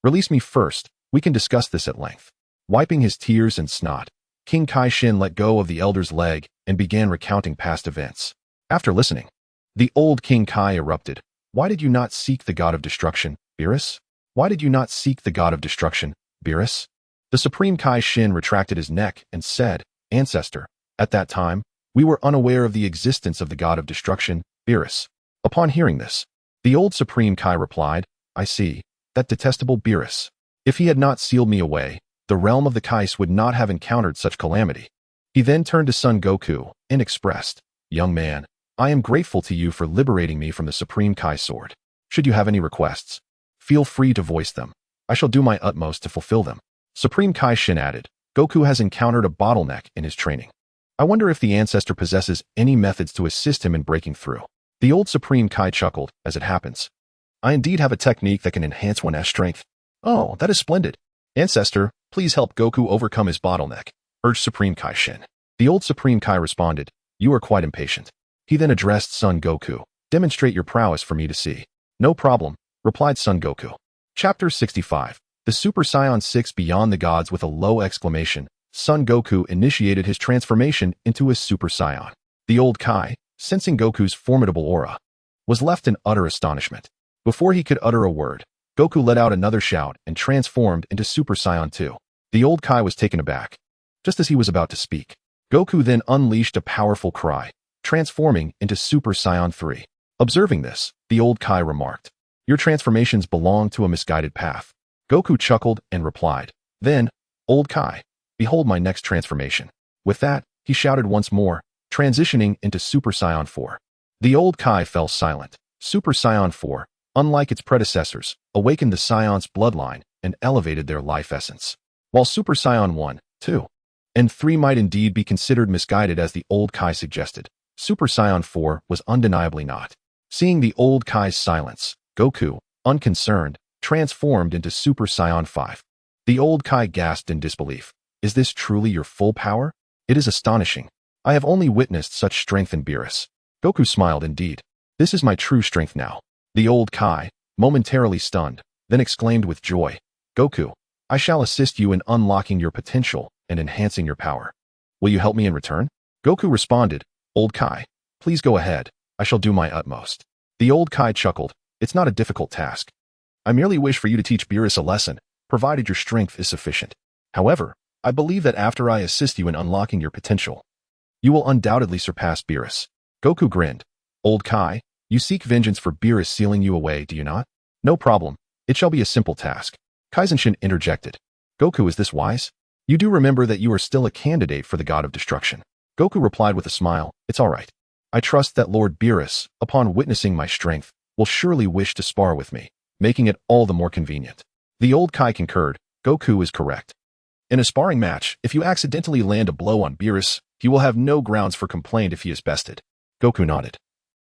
"Release me first, we can discuss this at length." Wiping his tears and snot, King Kai Shin let go of the elder's leg and began recounting past events. After listening, the old King Kai erupted, "Why did you not seek the god of destruction, Beerus? Why did you not seek the god of destruction, Beerus?" The Supreme Kai Shin retracted his neck and said, "Ancestor, at that time, we were unaware of the existence of the god of destruction, Beerus." Upon hearing this, the old Supreme Kai replied, "I see, that detestable Beerus. If he had not sealed me away, the realm of the Kais would not have encountered such calamity." He then turned to Son Goku and expressed, "Young man, I am grateful to you for liberating me from the Supreme Kai sword. Should you have any requests, feel free to voice them. I shall do my utmost to fulfill them." Supreme Kai Shin added, "Goku has encountered a bottleneck in his training. I wonder if the ancestor possesses any methods to assist him in breaking through." The old Supreme Kai chuckled, "As it happens, I indeed have a technique that can enhance one's strength." "Oh, that is splendid. Ancestor, please help Goku overcome his bottleneck, urged Supreme Kai Shin. The old Supreme Kai responded, you are quite impatient. He then addressed Son Goku, demonstrate your prowess for me to see. No problem, replied Son Goku. Chapter 65. The Super Saiyan 6 Beyond the Gods. With a low exclamation, Son Goku initiated his transformation into a Super Saiyan. The old Kai, sensing Goku's formidable aura, was left in utter astonishment. Before he could utter a word, Goku let out another shout and transformed into Super Saiyan 2. The old Kai was taken aback. Just as he was about to speak, Goku then unleashed a powerful cry, transforming into Super Saiyan 3. Observing this, the old Kai remarked, your transformations belong to a misguided path. Goku chuckled and replied, then, old Kai, behold my next transformation. With that, he shouted once more, transitioning into Super Saiyan 4. The old Kai fell silent. Super Saiyan 4, unlike its predecessors, awakened the Saiyans' bloodline and elevated their life essence. While Super Saiyan 1, 2, and 3 might indeed be considered misguided as the old Kai suggested, Super Saiyan 4 was undeniably not. Seeing the old Kai's silence, Goku, unconcerned, transformed into Super Saiyan 5. The old Kai gasped in disbelief. Is this truly your full power? It is astonishing. I have only witnessed such strength in Beerus. Goku smiled indeed. This is my true strength now. The old Kai, momentarily stunned, then exclaimed with joy, Goku, I shall assist you in unlocking your potential and enhancing your power. Will you help me in return? Goku responded, old Kai, please go ahead. I shall do my utmost. The old Kai chuckled. It's not a difficult task. I merely wish for you to teach Beerus a lesson, provided your strength is sufficient. However, I believe that after I assist you in unlocking your potential, you will undoubtedly surpass Beerus. Goku grinned. Old Kai, you seek vengeance for Beerus sealing you away, do you not? No problem. It shall be a simple task. Kaizenshин interjected. Goku, is this wise? You do remember that you are still a candidate for the God of Destruction. Goku replied with a smile, it's all right. I trust that Lord Beerus, upon witnessing my strength, will surely wish to spar with me, making it all the more convenient. The old Kai concurred. Goku is correct. In a sparring match, if you accidentally land a blow on Beerus, he will have no grounds for complaint if he is bested. Goku nodded,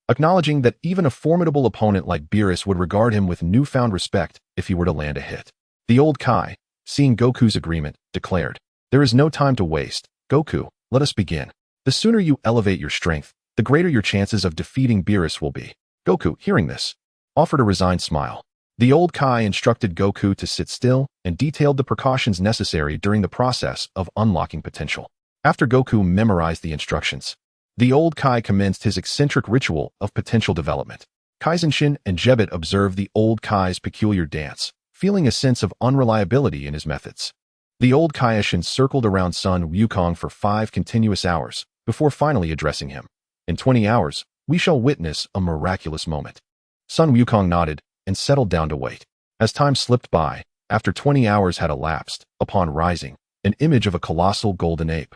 acknowledging that even a formidable opponent like Beerus would regard him with newfound respect if he were to land a hit. The old Kai, seeing Goku's agreement, declared, there is no time to waste. Goku, let us begin. The sooner you elevate your strength, the greater your chances of defeating Beerus will be. Goku, hearing this, offered a resigned smile. The old Kai instructed Goku to sit still and detailed the precautions necessary during the process of unlocking potential. After Goku memorized the instructions, the old Kai commenced his eccentric ritual of potential development. Kaizenshин and Jebet observed the old Kai's peculiar dance, feeling a sense of unreliability in his methods. The old Kaizenshин circled around Sun Wukong for 5 continuous hours, before finally addressing him. In 20 hours, we shall witness a miraculous moment. Sun Wukong nodded and settled down to wait. As time slipped by, after 20 hours had elapsed, upon rising, an image of a colossal golden ape,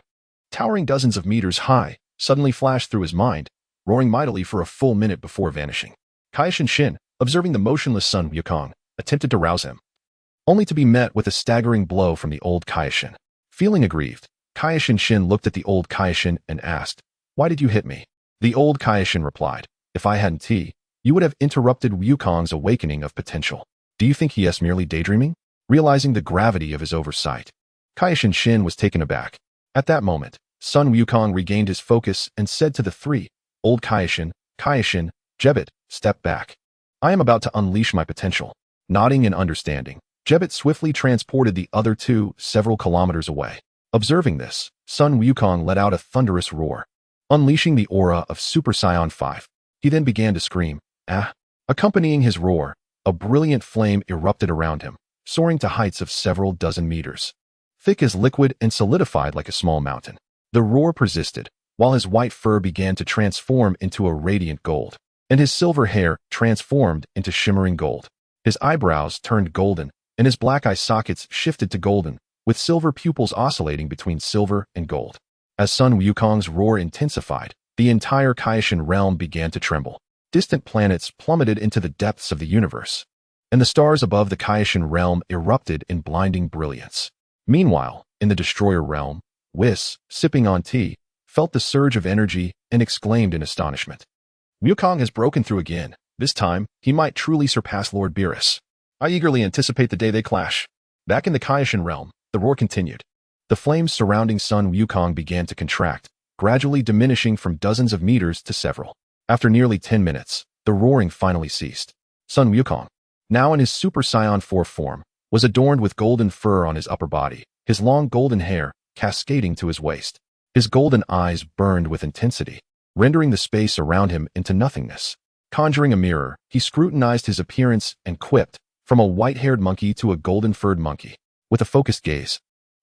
towering dozens of meters high, suddenly flashed through his mind, roaring mightily for a full minute before vanishing. Kaizenshин, observing the motionless Sun Wukong, attempted to rouse him, only to be met with a staggering blow from the old Kaizenshин. Feeling aggrieved, Kaizenshин looked at the old Kaizenshин and asked, why did you hit me? The old Kaizenshин replied, if I hadn't you would have interrupted Wukong's awakening of potential. Do you think he is merely daydreaming? Realizing the gravity of his oversight, Kaizenshин was taken aback. At that moment, Sun Wukong regained his focus and said to the 3, old Kaizenshин, Jebet, step back. I am about to unleash my potential. Nodding in understanding, Jebet swiftly transported the other 2 several kilometers away. Observing this, Sun Wukong let out a thunderous roar, unleashing the aura of Super Saiyan 5. He then began to scream, ah! Accompanying his roar, a brilliant flame erupted around him, soaring to heights of several dozen meters. Thick as liquid and solidified like a small mountain. The roar persisted, while his white fur began to transform into a radiant gold, and his silver hair transformed into shimmering gold. His eyebrows turned golden, and his black eye sockets shifted to golden, with silver pupils oscillating between silver and gold. As Sun Wukong's roar intensified, the entire Kaizenshин realm began to tremble. Distant planets plummeted into the depths of the universe, and the stars above the Kaizenshin realm erupted in blinding brilliance. Meanwhile, in the Destroyer realm, Whis, sipping on tea, felt the surge of energy and exclaimed in astonishment. Wukong has broken through again. This time, he might truly surpass Lord Beerus. I eagerly anticipate the day they clash. Back in the Kaioshin realm, the roar continued. The flames surrounding Sun Wukong began to contract, gradually diminishing from dozens of meters to several. After nearly 10 minutes, the roaring finally ceased. Sun Wukong, now in his Super Saiyan 4 form, was adorned with golden fur on his upper body, his long golden hair cascading to his waist. His golden eyes burned with intensity, rendering the space around him into nothingness. Conjuring a mirror, he scrutinized his appearance and quipped, from a white-haired monkey to a golden-furred monkey, with a focused gaze.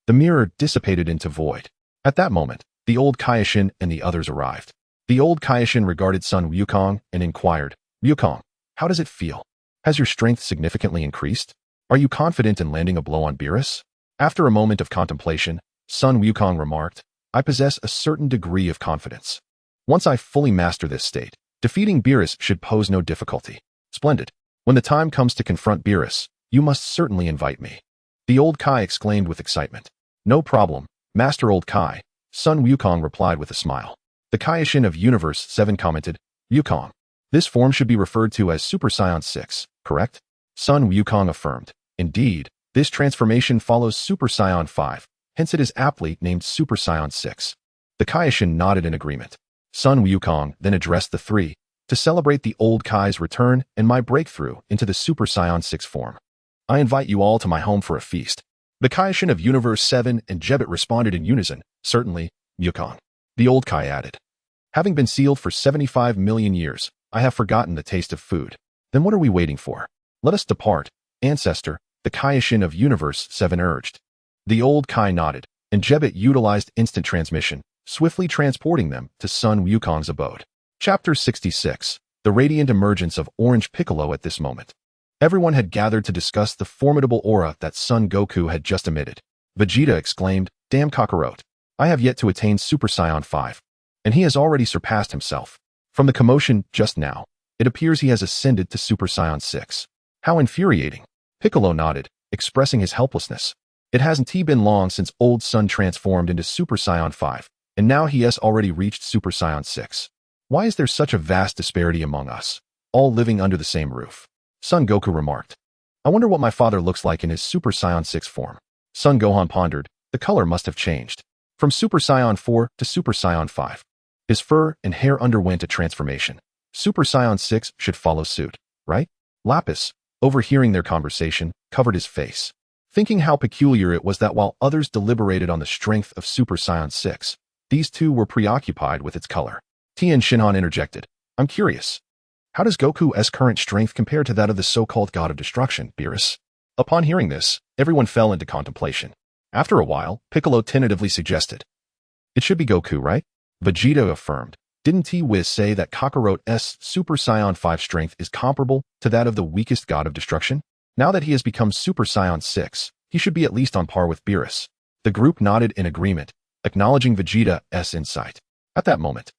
The mirror dissipated into void. At that moment, the old Kaioshin and the others arrived. The old Kaioshin regarded Sun Wukong and inquired, Wukong, how does it feel? Has your strength significantly increased? Are you confident in landing a blow on Beerus? After a moment of contemplation, Sun Wukong remarked, I possess a certain degree of confidence. Once I fully master this state, defeating Beerus should pose no difficulty. Splendid. When the time comes to confront Beerus, you must certainly invite me. The old Kai exclaimed with excitement. No problem, Master Old Kai, Sun Wukong replied with a smile. The Kaioshin of Universe 7 commented, Wukong, this form should be referred to as Super Saiyan 6, correct? Sun Wukong affirmed. Indeed, this transformation follows Super Saiyan 5, hence it is aptly named Super Saiyan 6. The Kaioshin nodded in agreement. Sun Wukong then addressed the three, to celebrate the old Kai's return and my breakthrough into the Super Saiyan 6 form. I invite you all to my home for a feast. The Kaioshin of Universe 7 and Jebbet responded in unison, certainly, Wukong. The old Kai added. Having been sealed for 75 million years, I have forgotten the taste of food. Then what are we waiting for? Let us depart, ancestor, the Kaioshin of Universe 7 urged. The old Kai nodded, and Jebbet utilized instant transmission, swiftly transporting them to Sun Wukong's abode. Chapter 66. The radiant emergence of Orange Piccolo at this moment. Everyone had gathered to discuss the formidable aura that Son Goku had just emitted. Vegeta exclaimed, Damn Kakarot. I have yet to attain Super Saiyan 5. And he has already surpassed himself. From the commotion just now, it appears he has ascended to Super Saiyan 6. How infuriating. Piccolo nodded, expressing his helplessness. It hasn't been long since old Son transformed into Super Saiyan 5, and now he has already reached Super Saiyan 6. Why is there such a vast disparity among us, all living under the same roof? Son Goku remarked. I wonder what my father looks like in his Super Saiyan 6 form. Son Gohan pondered. The color must have changed. From Super Saiyan 4 to Super Saiyan 5. His fur and hair underwent a transformation. Super Saiyan 6 should follow suit, right? Lapis, overhearing their conversation, covered his face, thinking how peculiar it was that while others deliberated on the strength of Super Saiyan 6, these two were preoccupied with its color. Tien Shinhan interjected. I'm curious. How does Goku's current strength compare to that of the so-called god of destruction, Beerus? Upon hearing this, everyone fell into contemplation. After a while, Piccolo tentatively suggested. It should be Goku, right? Vegeta affirmed. Didn't T-Wiz say that Kakarot's Super Saiyan 5 strength is comparable to that of the weakest god of destruction? Now that he has become Super Saiyan 6, he should be at least on par with Beerus. The group nodded in agreement, acknowledging Vegeta's insight. At that moment,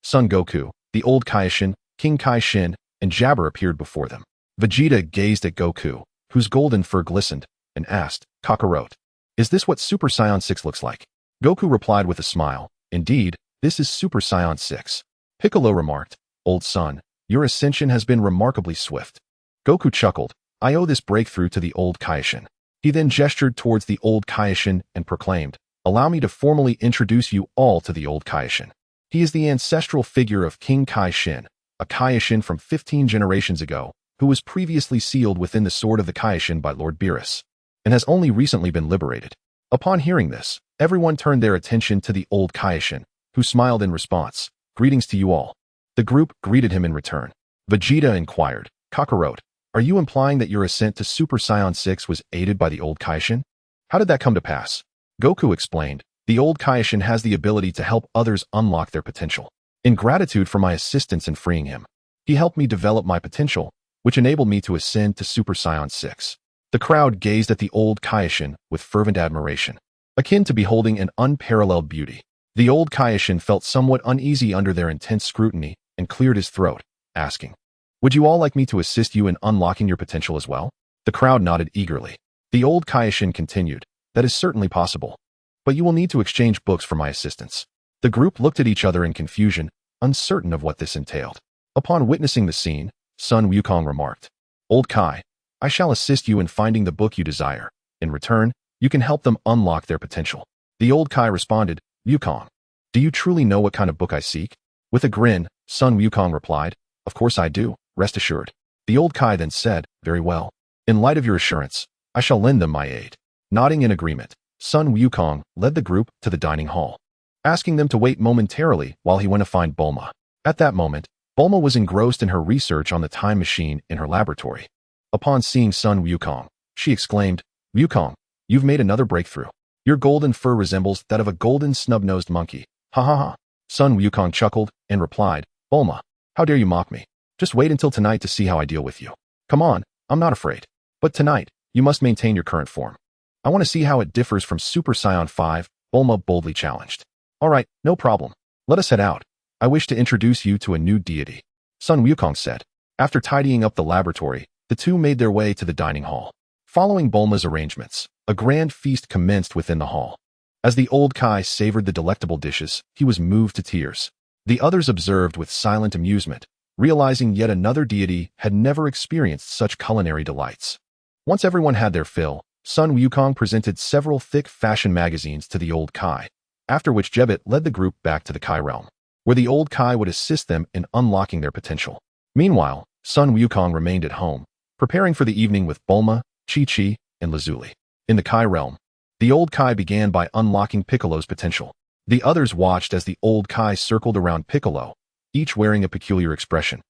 Son Goku, the old Kaioshin, King Kai-Shin, and Jabber appeared before them. Vegeta gazed at Goku, whose golden fur glistened, and asked, Kakarot, is this what Super Saiyan 6 looks like? Goku replied with a smile, Indeed, this is Super Saiyan 6. Piccolo remarked, Old son, your ascension has been remarkably swift. Goku chuckled, I owe this breakthrough to the old Kaioshin. He then gestured towards the old Kaioshin and proclaimed, Allow me to formally introduce you all to the old Kaioshin. He is the ancestral figure of King Kai-Shin, a Kaioshin from 15 generations ago, who was previously sealed within the Sword of the Kaioshin by Lord Beerus, and has only recently been liberated. Upon hearing this, everyone turned their attention to the old Kaioshin, who smiled in response. Greetings to you all. The group greeted him in return. Vegeta inquired, Kakarot, are you implying that your ascent to Super Saiyan 6 was aided by the old Kaioshin? How did that come to pass? Goku explained, the old Kaioshin has the ability to help others unlock their potential. In gratitude for my assistance in freeing him, he helped me develop my potential, which enabled me to ascend to Super Saiyan 6. The crowd gazed at the old Kaioshin with fervent admiration, akin to beholding an unparalleled beauty. The old Kaioshin felt somewhat uneasy under their intense scrutiny and cleared his throat, asking, Would you all like me to assist you in unlocking your potential as well? The crowd nodded eagerly. The old Kaioshin continued, That is certainly possible. But you will need to exchange books for my assistance. The group looked at each other in confusion, uncertain of what this entailed. Upon witnessing the scene, Sun Wukong remarked, Old Kai, I shall assist you in finding the book you desire. In return, you can help them unlock their potential. The old Kai responded, Wukong, do you truly know what kind of book I seek? With a grin, Sun Wukong replied, of course I do, rest assured. The old Kai then said, very well. In light of your assurance, I shall lend them my aid. Nodding in agreement, Sun Wukong led the group to the dining hall, asking them to wait momentarily while he went to find Bulma. At that moment, Bulma was engrossed in her research on the time machine in her laboratory. Upon seeing Sun Wukong, she exclaimed, Wukong, you've made another breakthrough. Your golden fur resembles that of a golden snub-nosed monkey. Ha ha ha. Sun Wukong chuckled and replied, Bulma, how dare you mock me? Just wait until tonight to see how I deal with you. Come on, I'm not afraid. But tonight, you must maintain your current form. I want to see how it differs from Super Saiyan 5, Bulma boldly challenged. All right, no problem. Let us head out. I wish to introduce you to a new deity, Sun Wukong said. After tidying up the laboratory, the two made their way to the dining hall. Following Bulma's arrangements, a grand feast commenced within the hall. As the old Kai savored the delectable dishes, he was moved to tears. The others observed with silent amusement, realizing yet another deity had never experienced such culinary delights. Once everyone had their fill, Sun Wukong presented several thick fashion magazines to the old Kai, after which Jebet led the group back to the Kai realm, where the old Kai would assist them in unlocking their potential. Meanwhile, Sun Wukong remained at home, preparing for the evening with Bulma, Chi-Chi, and Lazuli. In the Kai realm, the old Kai began by unlocking Piccolo's potential. The others watched as the old Kai circled around Piccolo, each wearing a peculiar expression,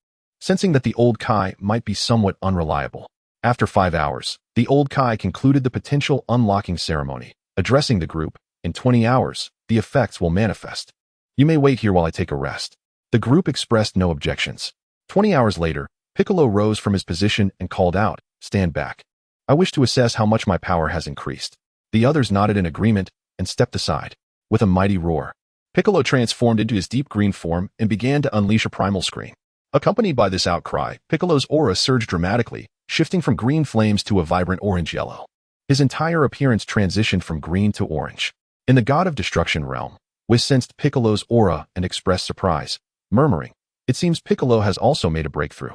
sensing that the old Kai might be somewhat unreliable. After 5 hours, the old Kai concluded the potential unlocking ceremony, addressing the group, in 20 hours, the effects will manifest. You may wait here while I take a rest. The group expressed no objections. 20 hours later, Piccolo rose from his position and called out, stand back. I wish to assess how much my power has increased. The others nodded in agreement and stepped aside. With a mighty roar, Piccolo transformed into his deep green form and began to unleash a primal scream. Accompanied by this outcry, Piccolo's aura surged dramatically, shifting from green flames to a vibrant orange-yellow. His entire appearance transitioned from green to orange. In the God of Destruction realm, Whis sensed Piccolo's aura and expressed surprise, murmuring, it seems Piccolo has also made a breakthrough.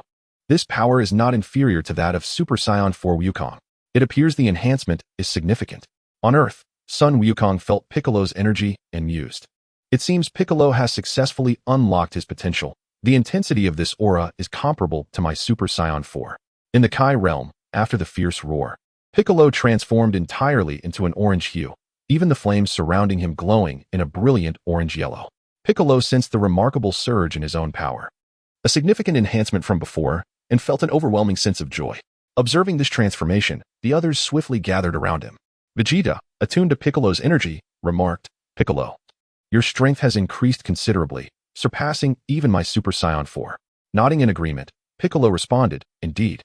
This power is not inferior to that of Super Saiyan 4 Wukong. It appears the enhancement is significant. On Earth, Sun Wukong felt Piccolo's energy and mused. It seems Piccolo has successfully unlocked his potential. The intensity of this aura is comparable to my Super Saiyan 4. In the Kai realm, after the fierce roar, Piccolo transformed entirely into an orange hue, even the flames surrounding him glowing in a brilliant orange-yellow. Piccolo sensed the remarkable surge in his own power, a significant enhancement from before, and felt an overwhelming sense of joy. Observing this transformation, the others swiftly gathered around him. Vegeta, attuned to Piccolo's energy, remarked, Piccolo, your strength has increased considerably, surpassing even my Super Saiyan 4. Nodding in agreement, Piccolo responded, indeed.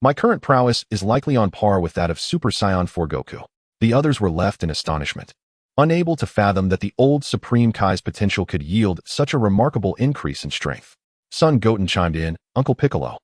My current prowess is likely on par with that of Super Saiyan 4 Goku. The others were left in astonishment, unable to fathom that the old Supreme Kai's potential could yield such a remarkable increase in strength. Son Goten chimed in, Uncle Piccolo,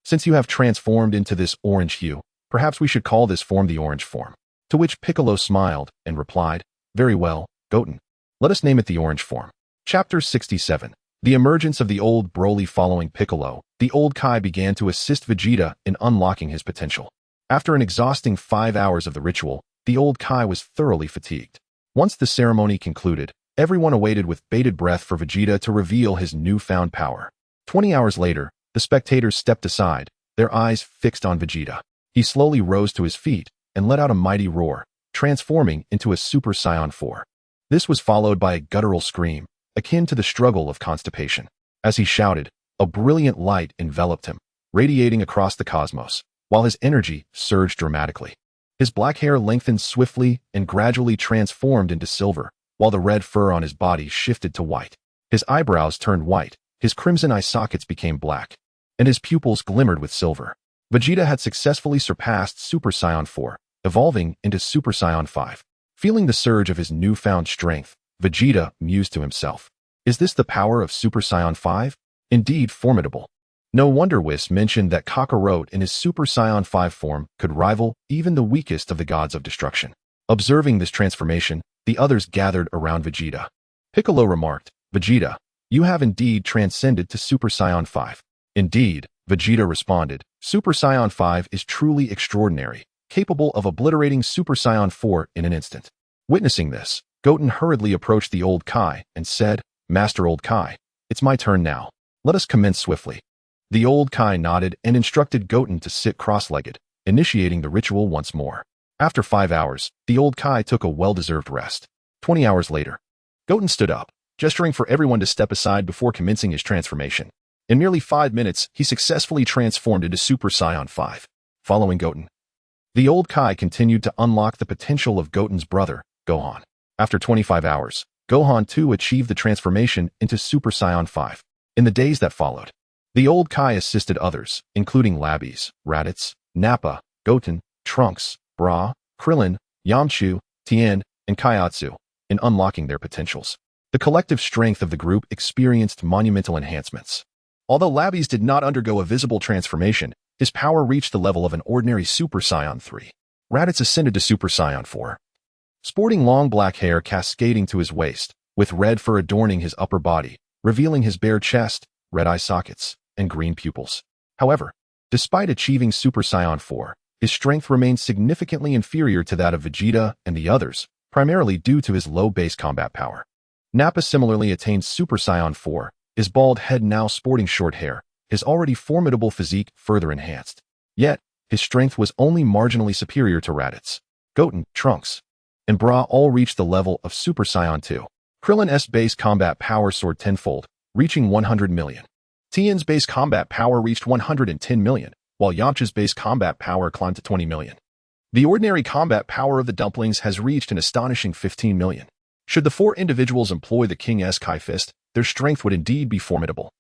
since you have transformed into this orange hue, perhaps we should call this form the orange form. To which Piccolo smiled and replied, very well, Goten. Let us name it the orange form. Chapter 67. The emergence of the old Broly. Following Piccolo, the old Kai began to assist Vegeta in unlocking his potential. After an exhausting 5 hours of the ritual, the old Kai was thoroughly fatigued. Once the ceremony concluded, everyone awaited with bated breath for Vegeta to reveal his newfound power. 20 hours later, the spectators stepped aside, their eyes fixed on Vegeta. He slowly rose to his feet and let out a mighty roar, transforming into a Super Saiyan 4. This was followed by a guttural scream, akin to the struggle of constipation. As he shouted, a brilliant light enveloped him, radiating across the cosmos, while his energy surged dramatically. His black hair lengthened swiftly and gradually transformed into silver, while the red fur on his body shifted to white. His eyebrows turned white, his crimson eye sockets became black, and his pupils glimmered with silver. Vegeta had successfully surpassed Super Saiyan 4, evolving into Super Saiyan 5. Feeling the surge of his newfound strength, Vegeta mused to himself, is this the power of Super Saiyan 5? Indeed formidable. No wonder Whis mentioned that Kakarot in his Super Saiyan 5 form could rival even the weakest of the gods of destruction. Observing this transformation, the others gathered around Vegeta. Piccolo remarked, Vegeta, you have indeed transcended to Super Saiyan 5. Indeed, Vegeta responded, Super Saiyan 5 is truly extraordinary. capable of obliterating Super Saiyan 4 in an instant. Witnessing this, Goten hurriedly approached the old Kai and said, "Master Old Kai, it's my turn now. Let us commence swiftly." The old Kai nodded and instructed Goten to sit cross-legged, initiating the ritual once more. After 5 hours, the old Kai took a well-deserved rest. 20 hours later, Goten stood up, gesturing for everyone to step aside before commencing his transformation. In merely 5 minutes, he successfully transformed into Super Saiyan 5. Following Goten, the old Kai continued to unlock the potential of Goten's brother, Gohan. After 25 hours, Gohan too achieved the transformation into Super Saiyan 5. In the days that followed, the old Kai assisted others, including Labbies, Raditz, Nappa, Goten, Trunks, Bra, Krillin, Yamchu, Tien, and Kaiatsu, in unlocking their potentials. The collective strength of the group experienced monumental enhancements. Although Labbies did not undergo a visible transformation, his power reached the level of an ordinary Super Saiyan 3. Raditz ascended to Super Saiyan 4. Sporting long black hair cascading to his waist, with red fur adorning his upper body, revealing his bare chest, red eye sockets, and green pupils. However, despite achieving Super Saiyan 4, his strength remained significantly inferior to that of Vegeta and the others, primarily due to his low base combat power. Nappa similarly attained Super Saiyan 4, his bald head now sporting short hair, his already formidable physique further enhanced. Yet, his strength was only marginally superior to Raditz. Goten, Trunks, and Bra all reached the level of Super Saiyan 2. Krillin's base combat power soared tenfold, reaching 100 million. Tien's base combat power reached 110 million, while Yamcha's base combat power climbed to 20 million. The ordinary combat power of the dumplings has reached an astonishing 15 million. Should the 4 individuals employ the King's Kai Fist, their strength would indeed be formidable.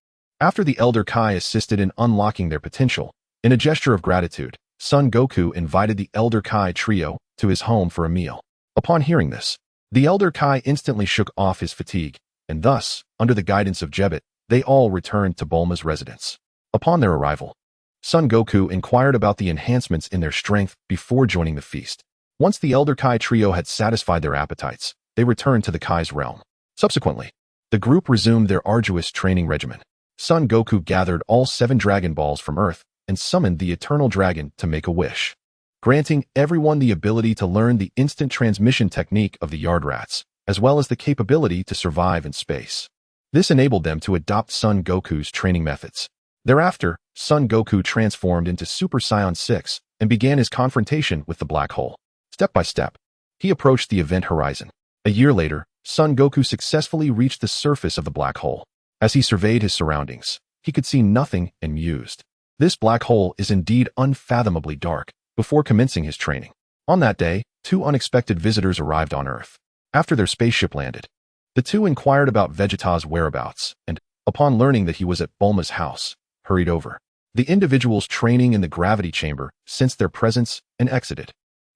After the Elder Kai assisted in unlocking their potential, in a gesture of gratitude, Son Goku invited the Elder Kai trio to his home for a meal. Upon hearing this, the Elder Kai instantly shook off his fatigue, and thus, under the guidance of Jebbet, they all returned to Bulma's residence. Upon their arrival, Son Goku inquired about the enhancements in their strength before joining the feast. Once the Elder Kai trio had satisfied their appetites, they returned to the Kai's realm. Subsequently, the group resumed their arduous training regimen. Son Goku gathered all 7 Dragon Balls from Earth and summoned the Eternal Dragon to make a wish, granting everyone the ability to learn the instant transmission technique of the Yard Rats, as well as the capability to survive in space. This enabled them to adopt Son Goku's training methods. Thereafter, Son Goku transformed into Super Saiyan 6 and began his confrontation with the black hole. Step by step, he approached the event horizon. A year later, Son Goku successfully reached the surface of the black hole. As he surveyed his surroundings, he could see nothing and mused. This black hole is indeed unfathomably dark. Before commencing his training, on that day, 2 unexpected visitors arrived on Earth. After their spaceship landed, the 2 inquired about Vegeta's whereabouts and, upon learning that he was at Bulma's house, hurried over. The individuals training in the gravity chamber sensed their presence and exited.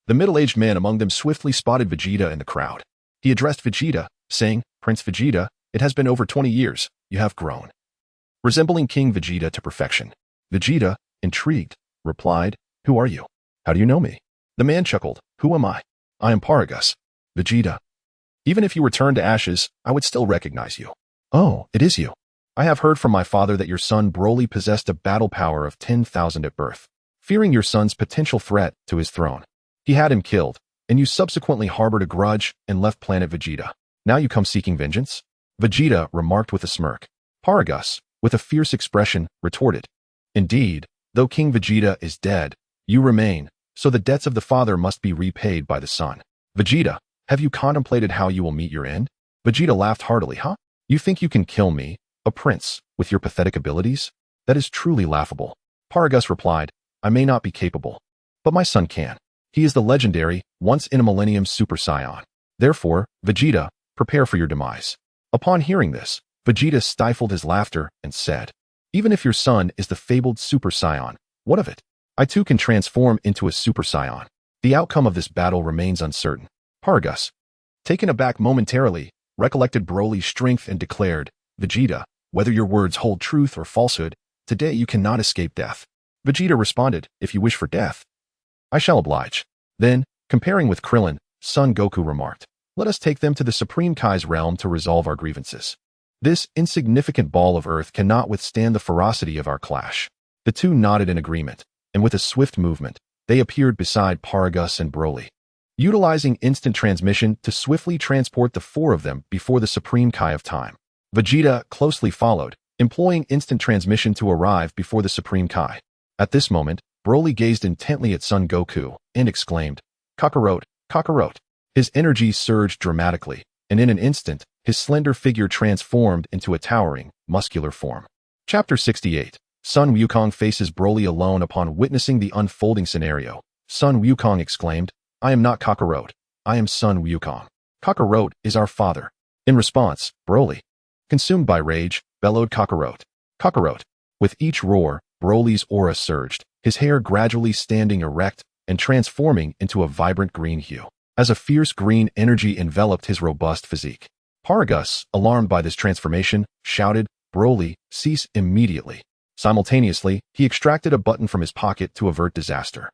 The middle-aged man among them swiftly spotted Vegeta in the crowd. He addressed Vegeta, saying, "Prince Vegeta, it has been over 20 years, you have grown." Resembling King Vegeta to perfection, Vegeta, intrigued, replied, "Who are you? How do you know me?" The man chuckled, "Who am I? I am Paragus." Vegeta, "Even if you were turned to ashes, I would still recognize you." "Oh, it is you. I have heard from my father that your son Broly possessed a battle power of 10,000 at birth. Fearing your son's potential threat to his throne, he had him killed, and you subsequently harbored a grudge and left planet Vegeta. Now you come seeking vengeance?" Vegeta remarked with a smirk. Paragus, with a fierce expression, retorted, "Indeed, though King Vegeta is dead, you remain, so the debts of the father must be repaid by the son. Vegeta, have you contemplated how you will meet your end?" Vegeta laughed heartily. "Huh? You think you can kill me, a prince, with your pathetic abilities? That is truly laughable." Paragus replied, "I may not be capable, but my son can. He is the legendary, once-in-a-millennium Super Saiyan. Therefore, Vegeta, prepare for your demise." Upon hearing this, Vegeta stifled his laughter and said, "Even if your son is the fabled Super Saiyan, what of it? I too can transform into a Super Saiyan. The outcome of this battle remains uncertain." Paragus, taken aback momentarily, recollected Broly's strength and declared, "Vegeta, whether your words hold truth or falsehood, today you cannot escape death." Vegeta responded, "If you wish for death, I shall oblige." Then, comparing with Krillin, Son Goku remarked, "Let us take them to the Supreme Kai's realm to resolve our grievances. This insignificant ball of earth cannot withstand the ferocity of our clash." The 2 nodded in agreement, and with a swift movement, They appeared beside Paragus and Broly, utilizing instant transmission to swiftly transport the four of them before the Supreme Kai of Time. Vegeta closely followed, employing instant transmission to arrive before the Supreme Kai. At this moment, Broly gazed intently at Son Goku and exclaimed, "Kakarot, Kakarot." His energy surged dramatically, and in an instant, his slender figure transformed into a towering, muscular form. Chapter 68. Sun Wukong faces Broly alone. Upon witnessing the unfolding scenario, Sun Wukong exclaimed, "I am not Kakarot. I am Sun Wukong. Kakarot is our father." In response, Broly, consumed by rage, bellowed, "Kakarot, Kakarot." With each roar, Broly's aura surged, his hair gradually standing erect and transforming into a vibrant green hue, as a fierce green energy enveloped his robust physique. Paragus, alarmed by this transformation, shouted, "Broly, cease immediately." Simultaneously, he extracted a button from his pocket to avert disaster.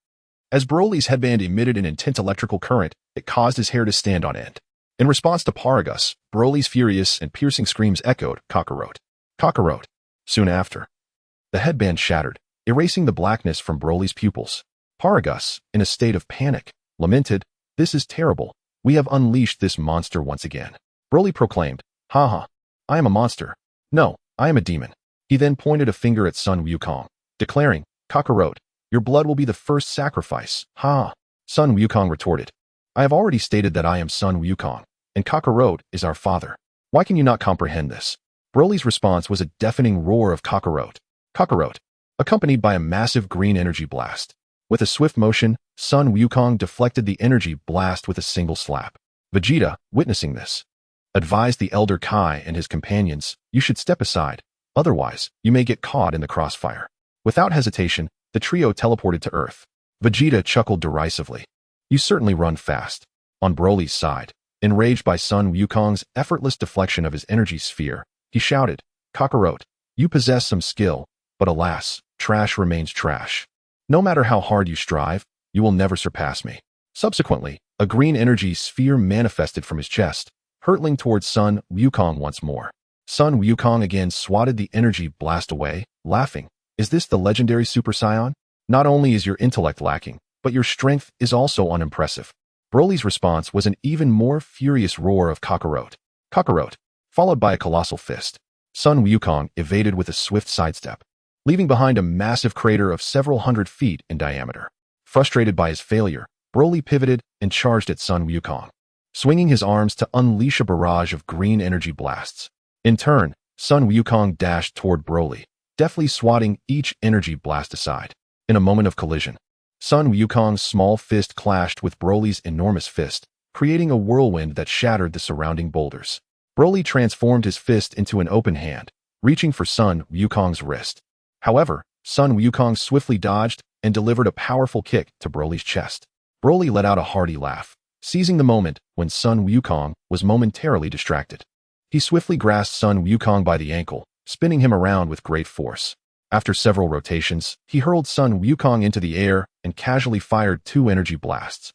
As Broly's headband emitted an intense electrical current, it caused his hair to stand on end. In response to Paragus, Broly's furious and piercing screams echoed, "Kakarot, Kakarot." Soon after, the headband shattered, erasing the blackness from Broly's pupils. Paragus, in a state of panic, lamented, "This is terrible. We have unleashed this monster once again." Broly proclaimed, "Haha, I am a monster. No, I am a demon." He then pointed a finger at Sun Wukong, declaring, "Kakarot, your blood will be the first sacrifice. Ha!" Sun Wukong retorted, "I have already stated that I am Sun Wukong, and Kakarot is our father. Why can you not comprehend this?" Broly's response was a deafening roar of Kakarot, Kakarot, accompanied by a massive green energy blast. With a swift motion, Sun Wukong deflected the energy blast with a single slap. Vegeta, witnessing this, advised the Elder Kai and his companions, "You should step aside, otherwise you may get caught in the crossfire." Without hesitation, the trio teleported to Earth. Vegeta chuckled derisively, "You certainly run fast." On Broly's side, enraged by Sun Wukong's effortless deflection of his energy sphere, he shouted, "Kakarot, you possess some skill, but alas, trash remains trash. No matter how hard you strive, you will never surpass me." Subsequently, a green energy sphere manifested from his chest, hurtling towards Sun Wukong once more. Sun Wukong again swatted the energy blast away, laughing, "Is this the legendary Super Saiyan? Not only is your intellect lacking, but your strength is also unimpressive." Broly's response was an even more furious roar of Kakarot, Kakarot, followed by a colossal fist. Sun Wukong evaded with a swift sidestep, leaving behind a massive crater of several hundred feet in diameter. Frustrated by his failure, Broly pivoted and charged at Sun Wukong, swinging his arms to unleash a barrage of green energy blasts. In turn, Sun Wukong dashed toward Broly, deftly swatting each energy blast aside. In a moment of collision, Sun Wukong's small fist clashed with Broly's enormous fist, creating a whirlwind that shattered the surrounding boulders. Broly transformed his fist into an open hand, reaching for Sun Wukong's wrist. However, Sun Wukong swiftly dodged and delivered a powerful kick to Broly's chest. Broly let out a hearty laugh, seizing the moment when Sun Wukong was momentarily distracted. He swiftly grasped Sun Wukong by the ankle, spinning him around with great force. After several rotations, he hurled Sun Wukong into the air and casually fired 2 energy blasts,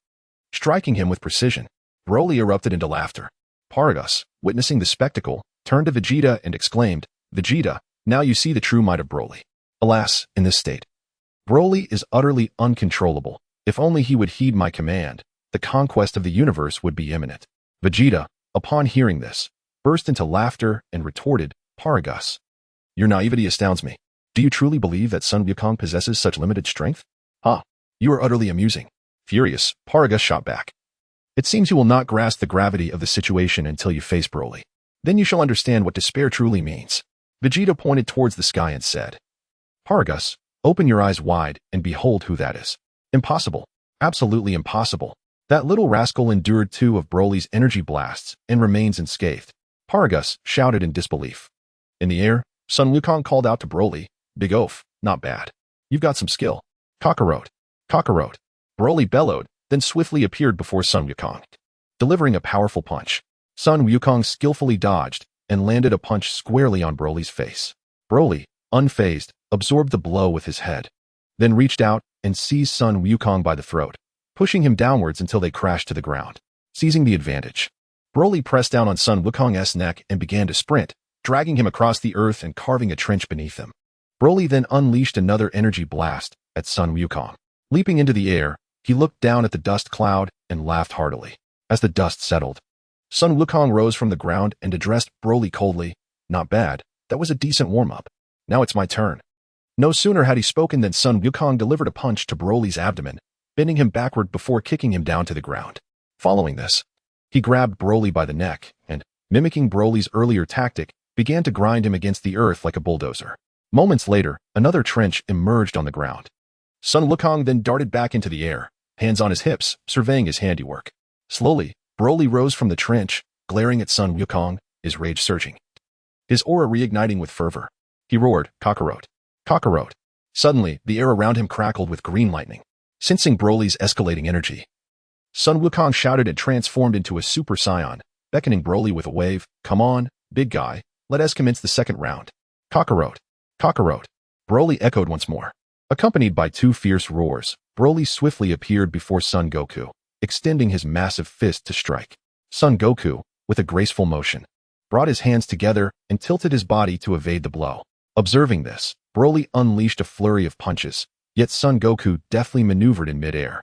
striking him with precision. Broly erupted into laughter. Paragus, witnessing the spectacle, turned to Vegeta and exclaimed, "Vegeta, now you see the true might of Broly." Alas, in this state, Broly is utterly uncontrollable. If only he would heed my command, the conquest of the universe would be imminent. Vegeta, upon hearing this, burst into laughter and retorted, "Paragus, your naivety astounds me. Do you truly believe that Sun Wukong possesses such limited strength? Ha! You are utterly amusing." Furious, Paragus shot back, "It seems you will not grasp the gravity of the situation until you face Broly. Then you shall understand what despair truly means." Vegeta pointed towards the sky and said, "Paragus, open your eyes wide and behold who that is." Impossible. Absolutely impossible. That little rascal endured 2 of Broly's energy blasts and remains unscathed. Paragus shouted in disbelief. In the air, Sun Wukong called out to Broly, "Big oaf, not bad. You've got some skill. Kakarot, Kakarot." Broly bellowed, then swiftly appeared before Sun Wukong, delivering a powerful punch. Sun Wukong skillfully dodged and landed a punch squarely on Broly's face. Broly, unfazed, absorbed the blow with his head, then reached out and seized Sun Wukong by the throat, pushing him downwards until they crashed to the ground. Seizing the advantage, Broly pressed down on Sun Wukong's neck and began to sprint, dragging him across the earth and carving a trench beneath him. Broly then unleashed another energy blast at Sun Wukong. Leaping into the air, he looked down at the dust cloud and laughed heartily. As the dust settled, Sun Wukong rose from the ground and addressed Broly coldly. Not bad. That was a decent warm-up. Now it's my turn. No sooner had he spoken than Sun Wukong delivered a punch to Broly's abdomen, bending him backward before kicking him down to the ground. Following this, he grabbed Broly by the neck and, mimicking Broly's earlier tactic, began to grind him against the earth like a bulldozer. Moments later, another trench emerged on the ground. Sun Wukong then darted back into the air, hands on his hips, surveying his handiwork. Slowly, Broly rose from the trench, glaring at Sun Wukong, his rage surging, his aura reigniting with fervor. He roared, "Kakarot! Kakarot!" Suddenly, the air around him crackled with green lightning. Sensing Broly's escalating energy, Sun Wukong shouted and transformed into a Super Saiyan, beckoning Broly with a wave. "Come on, big guy, let us commence the second round." "Kakarot! Kakarot!" Broly echoed once more. Accompanied by two fierce roars, Broly swiftly appeared before Son Goku, extending his massive fist to strike. Son Goku, with a graceful motion, brought his hands together and tilted his body to evade the blow. Observing this, Broly unleashed a flurry of punches, yet Son Goku deftly maneuvered in midair,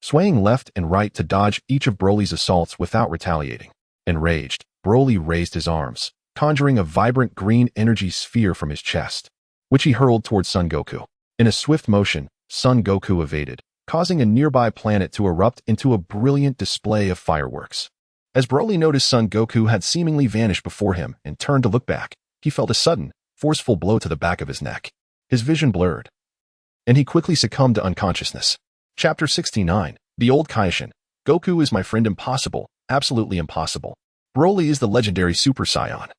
swaying left and right to dodge each of Broly's assaults without retaliating. Enraged, Broly raised his arms, conjuring a vibrant green energy sphere from his chest, which he hurled towards Son Goku. In a swift motion, Son Goku evaded, causing a nearby planet to erupt into a brilliant display of fireworks. As Broly noticed Son Goku had seemingly vanished before him and turned to look back, he felt a sudden, forceful blow to the back of his neck. His vision blurred, and he quickly succumbed to unconsciousness. Chapter 69. The Old Kaishin. Goku is my friend impossible, absolutely impossible. Broly is the legendary Super Saiyan.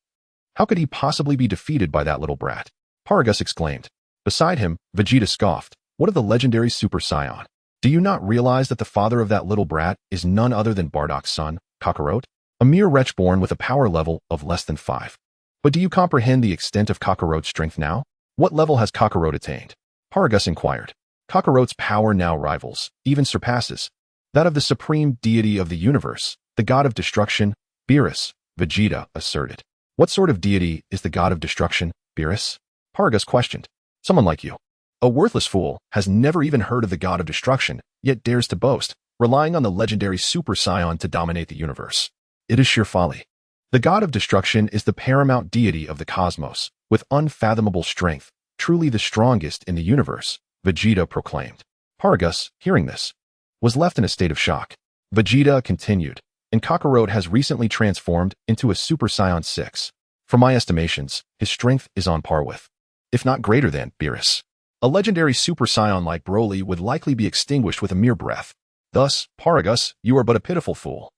How could he possibly be defeated by that little brat? Paragus exclaimed. Beside him, Vegeta scoffed. What of the legendary Super Saiyan? Do you not realize that the father of that little brat is none other than Bardock's son, Kakarot? A mere wretch born with a power level of less than 5. But do you comprehend the extent of Kakarot's strength now? What level has Kakarot attained? Paragus inquired. Kakarot's power now rivals, even surpasses, that of the supreme deity of the universe, the god of destruction, Beerus, Vegeta asserted. What sort of deity is the god of destruction, Beerus? Paragus questioned. Someone like you. A worthless fool has never even heard of the god of destruction, yet dares to boast, relying on the legendary Super Saiyan to dominate the universe. It is sheer folly. The god of destruction is the paramount deity of the cosmos, with unfathomable strength, truly the strongest in the universe, Vegeta proclaimed. Paragus, hearing this, was left in a state of shock. Vegeta continued, and Kakarot has recently transformed into a Super Saiyan 6. From my estimations, his strength is on par with, if not greater than, Beerus. A legendary Super Saiyan like Broly would likely be extinguished with a mere breath. Thus, Paragus, you are but a pitiful fool,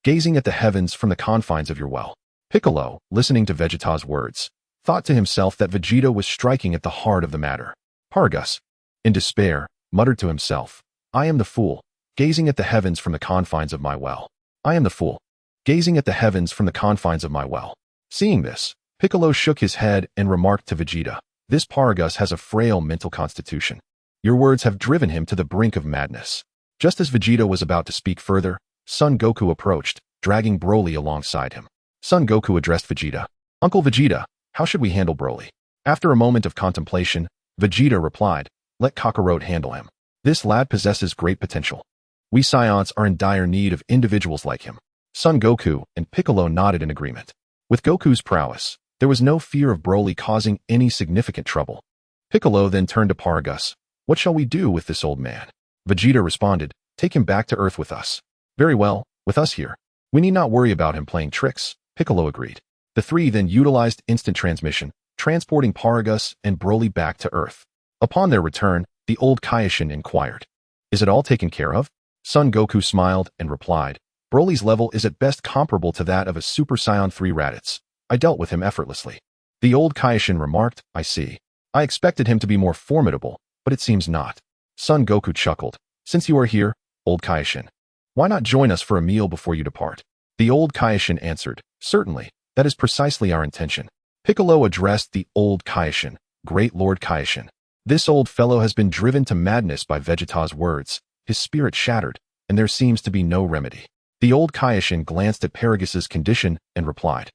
gazing at the heavens from the confines of your well. Piccolo, listening to Vegeta's words, thought to himself that Vegeta was striking at the heart of the matter. Paragus, in despair, muttered to himself, I am the fool, gazing at the heavens from the confines of my well. I am the fool, gazing at the heavens from the confines of my well. Seeing this, Piccolo shook his head and remarked to Vegeta, this Paragus has a frail mental constitution. Your words have driven him to the brink of madness. Just as Vegeta was about to speak further, Son Goku approached, dragging Broly alongside him. Son Goku addressed Vegeta. Uncle Vegeta, how should we handle Broly? After a moment of contemplation, Vegeta replied, let Kakarot handle him. This lad possesses great potential. We Saiyans are in dire need of individuals like him. Son Goku and Piccolo nodded in agreement. With Goku's prowess, there was no fear of Broly causing any significant trouble. Piccolo then turned to Paragus. What shall we do with this old man? Vegeta responded, take him back to Earth with us. Very well, with us here. We need not worry about him playing tricks, Piccolo agreed. The three then utilized instant transmission, transporting Paragus and Broly back to Earth. Upon their return, the old Kaishin inquired, is it all taken care of? Son Goku smiled and replied, Broly's level is at best comparable to that of a Super Saiyan 3 Raditz. I dealt with him effortlessly. The old Kaishin remarked, I see. I expected him to be more formidable, but it seems not. Son Goku chuckled. Since you are here, old Kaishin, why not join us for a meal before you depart? The old Kaishin answered, certainly, that is precisely our intention. Piccolo addressed the old Kaishin, Great Lord Kaishin. This old fellow has been driven to madness by Vegeta's words, his spirit shattered, and there seems to be no remedy. The old Kaishin glanced at Paragus's condition and replied,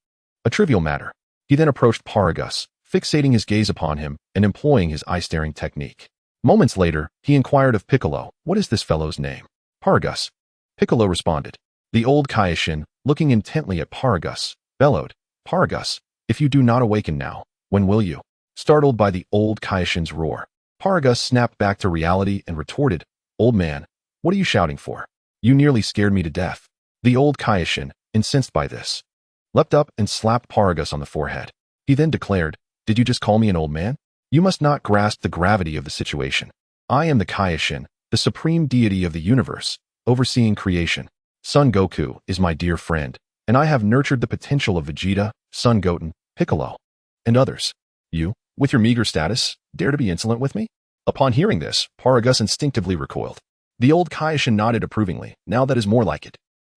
a trivial matter. He then approached Paragus, fixating his gaze upon him and employing his eye-staring technique. Moments later, he inquired of Piccolo, "What is this fellow's name?" "Paragus." Piccolo responded. The old Kaioshin, looking intently at Paragus, bellowed, "Paragus, if you do not awaken now, when will you?" Startled by the old Kaioshin's roar, Paragus snapped back to reality and retorted, "Old man, what are you shouting for? You nearly scared me to death." The old Kaioshin, incensed by this, leapt up and slapped Paragus on the forehead. He then declared, "Did you just call me an old man? You must not grasp the gravity of the situation. I am the Kaioshin, the supreme deity of the universe, overseeing creation. Son Goku is my dear friend, and I have nurtured the potential of Vegeta, Son Goten, Piccolo, and others. You, with your meager status, dare to be insolent with me?" Upon hearing this, Paragus instinctively recoiled. The old Kaioshin nodded approvingly. "Now that is more like it.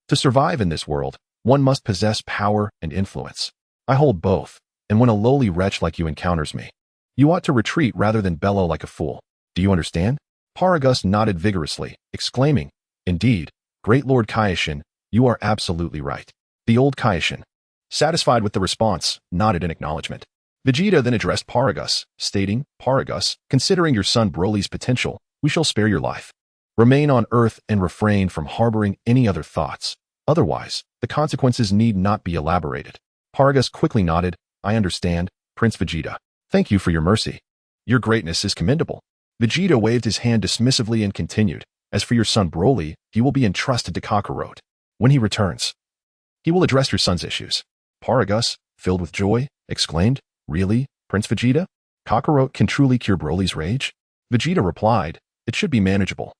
To survive in this world, one must possess power and influence. I hold both, and when a lowly wretch like you encounters me, you ought to retreat rather than bellow like a fool. Do you understand?" Paragus nodded vigorously, exclaiming, "Indeed, great Lord Kaioshin, you are absolutely right." The old Kaioshin, satisfied with the response, nodded in acknowledgement. Vegeta then addressed Paragus, stating, "Paragus, considering your son Broly's potential, we shall spare your life. Remain on Earth and refrain from harboring any other thoughts. Otherwise, the consequences need not be elaborated." Paragus quickly nodded, "I understand, Prince Vegeta. Thank you for your mercy. Your greatness is commendable." Vegeta waved his hand dismissively and continued, "As for your son Broly, he will be entrusted to Kakarot. When he returns, he will address your son's issues." Paragus, filled with joy, exclaimed, "Really, Prince Vegeta? Kakarot can truly cure Broly's rage?" Vegeta replied, "It should be manageable.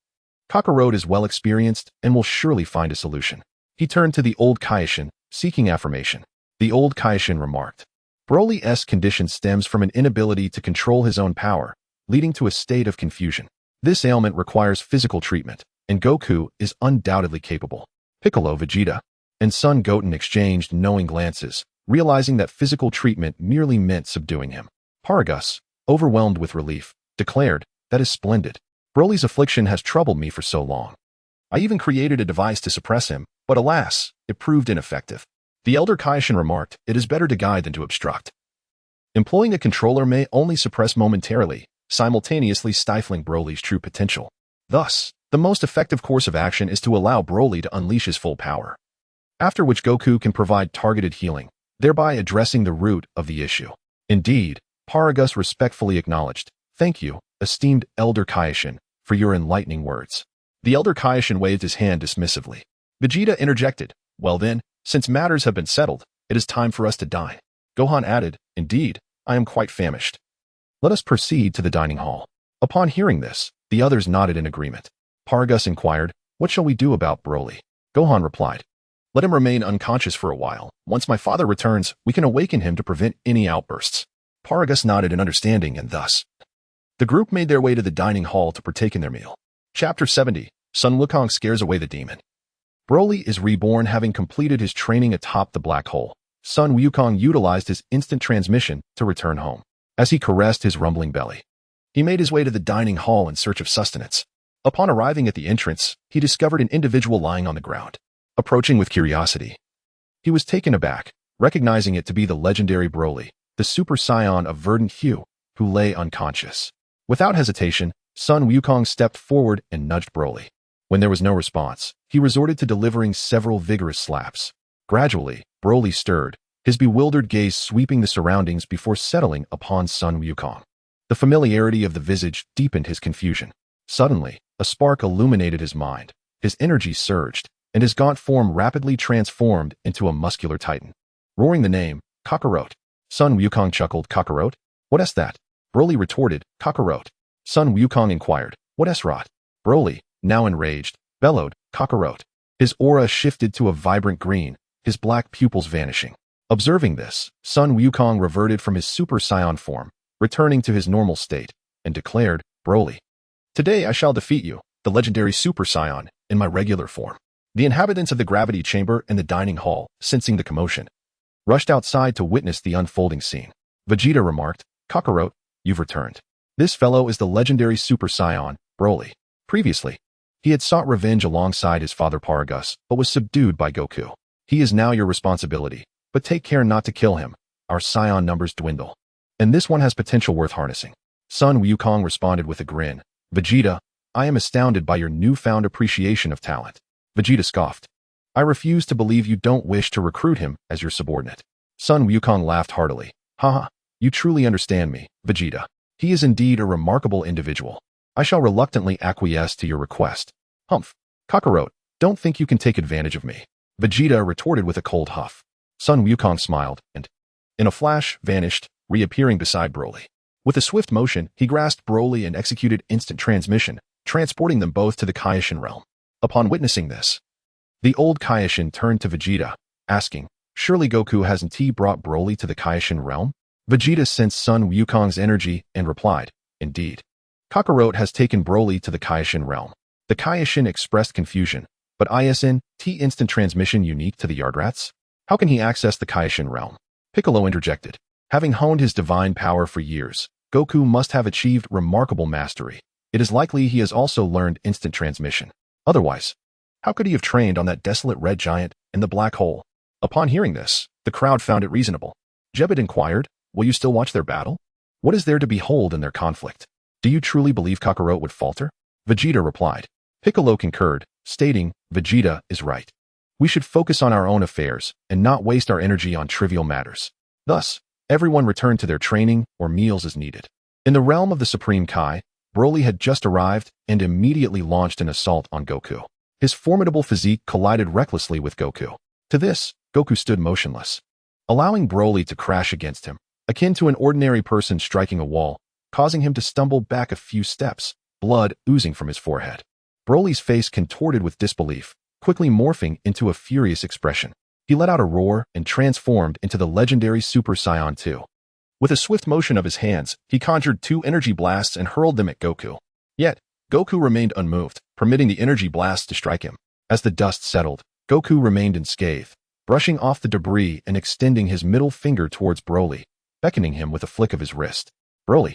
Kakarot is well experienced and will surely find a solution." He turned to the old Kaioshin, seeking affirmation. The old Kaioshin remarked, "Broly's condition stems from an inability to control his own power, leading to a state of confusion. This ailment requires physical treatment, and Goku is undoubtedly capable." Piccolo, Vegeta, and Son Goten exchanged knowing glances, realizing that physical treatment merely meant subduing him. Paragus, overwhelmed with relief, declared, "That is splendid. Broly's affliction has troubled me for so long. I even created a device to suppress him, but alas, it proved ineffective." The elder Kaioshin remarked, "It is better to guide than to obstruct. Employing a controller may only suppress momentarily, simultaneously stifling Broly's true potential. Thus, the most effective course of action is to allow Broly to unleash his full power, after which Goku can provide targeted healing, thereby addressing the root of the issue." Indeed, Paragus respectfully acknowledged, "Thank you, esteemed elder Kaioshin, for your enlightening words." The elder Kaioshin waved his hand dismissively. Vegeta interjected, "Well then, since matters have been settled, it is time for us to dine." Gohan added, "Indeed, I am quite famished. Let us proceed to the dining hall." Upon hearing this, the others nodded in agreement. Paragus inquired, "What shall we do about Broly?" Gohan replied, "Let him remain unconscious for a while. Once my father returns, we can awaken him to prevent any outbursts." Paragus nodded in understanding, and thus, the group made their way to the dining hall to partake in their meal. Chapter 70, Sun Wukong scares away the demon. Broly is reborn having completed his training atop the black hole. Sun Wukong utilized his instant transmission to return home. As he caressed his rumbling belly, he made his way to the dining hall in search of sustenance. Upon arriving at the entrance, he discovered an individual lying on the ground. Approaching with curiosity, he was taken aback, recognizing it to be the legendary Broly, the Super Saiyan of verdant hue, who lay unconscious. Without hesitation, Sun Wukong stepped forward and nudged Broly. When there was no response, he resorted to delivering several vigorous slaps. Gradually, Broly stirred, his bewildered gaze sweeping the surroundings before settling upon Sun Wukong. The familiarity of the visage deepened his confusion. Suddenly, a spark illuminated his mind. His energy surged, and his gaunt form rapidly transformed into a muscular titan. Roaring the name, "Kakarot." Sun Wukong chuckled, "Kakarot? What is that?" Broly retorted, "Kakarot." Sun Wukong inquired, "What is rot?" Broly, now enraged, bellowed, "Kakarot." His aura shifted to a vibrant green, his black pupils vanishing. Observing this, Sun Wukong reverted from his Super Saiyan form, returning to his normal state, and declared, "Broly, today I shall defeat you, the legendary Super Saiyan, in my regular form." The inhabitants of the gravity chamber and the dining hall, sensing the commotion, rushed outside to witness the unfolding scene. Vegeta remarked, "Kakarot, you've returned. This fellow is the legendary Super Saiyan, Broly. Previously, he had sought revenge alongside his father Paragus, but was subdued by Goku. He is now your responsibility, but take care not to kill him. Our Saiyan numbers dwindle, and this one has potential worth harnessing." Sun Wukong responded with a grin, Vegeta, I am astounded by your newfound appreciation of talent. Vegeta scoffed. I refuse to believe you don't wish to recruit him as your subordinate. Sun Wukong laughed heartily. Haha, you truly understand me, Vegeta. He is indeed a remarkable individual. I shall reluctantly acquiesce to your request. Humph. Kakarot, don't think you can take advantage of me. Vegeta retorted with a cold huff. Sun Wukong smiled and, in a flash, vanished, reappearing beside Broly. With a swift motion, he grasped Broly and executed instant transmission, transporting them both to the Kaioshin realm. Upon witnessing this, the old Kaioshin turned to Vegeta, asking, surely Goku hasn't he brought Broly to the Kaioshin realm? Vegeta sensed Sun Wukong's energy and replied, indeed. Kakarot has taken Broly to the Kaioshin realm. The Kaioshin expressed confusion, but ISN, T instant transmission unique to the Yardrats? How can he access the Kaioshin realm? Piccolo interjected. Having honed his divine power for years, Goku must have achieved remarkable mastery. It is likely he has also learned instant transmission. Otherwise, how could he have trained on that desolate red giant in the black hole? Upon hearing this, the crowd found it reasonable. Jebet inquired, will you still watch their battle? What is there to behold in their conflict? Do you truly believe Kakarot would falter? Vegeta replied. Piccolo concurred, stating, Vegeta is right. We should focus on our own affairs and not waste our energy on trivial matters. Thus, everyone returned to their training or meals as needed. In the realm of the Supreme Kai, Broly had just arrived and immediately launched an assault on Goku. His formidable physique collided recklessly with Goku. To this, Goku stood motionless, allowing Broly to crash against him, akin to an ordinary person striking a wall, causing him to stumble back a few steps, blood oozing from his forehead. Broly's face contorted with disbelief, quickly morphing into a furious expression. He let out a roar and transformed into the legendary Super Saiyan 2. With a swift motion of his hands, he conjured 2 energy blasts and hurled them at Goku. Yet, Goku remained unmoved, permitting the energy blasts to strike him. As the dust settled, Goku remained unscathed, brushing off the debris and extending his middle finger towards Broly, beckoning him with a flick of his wrist. Broly,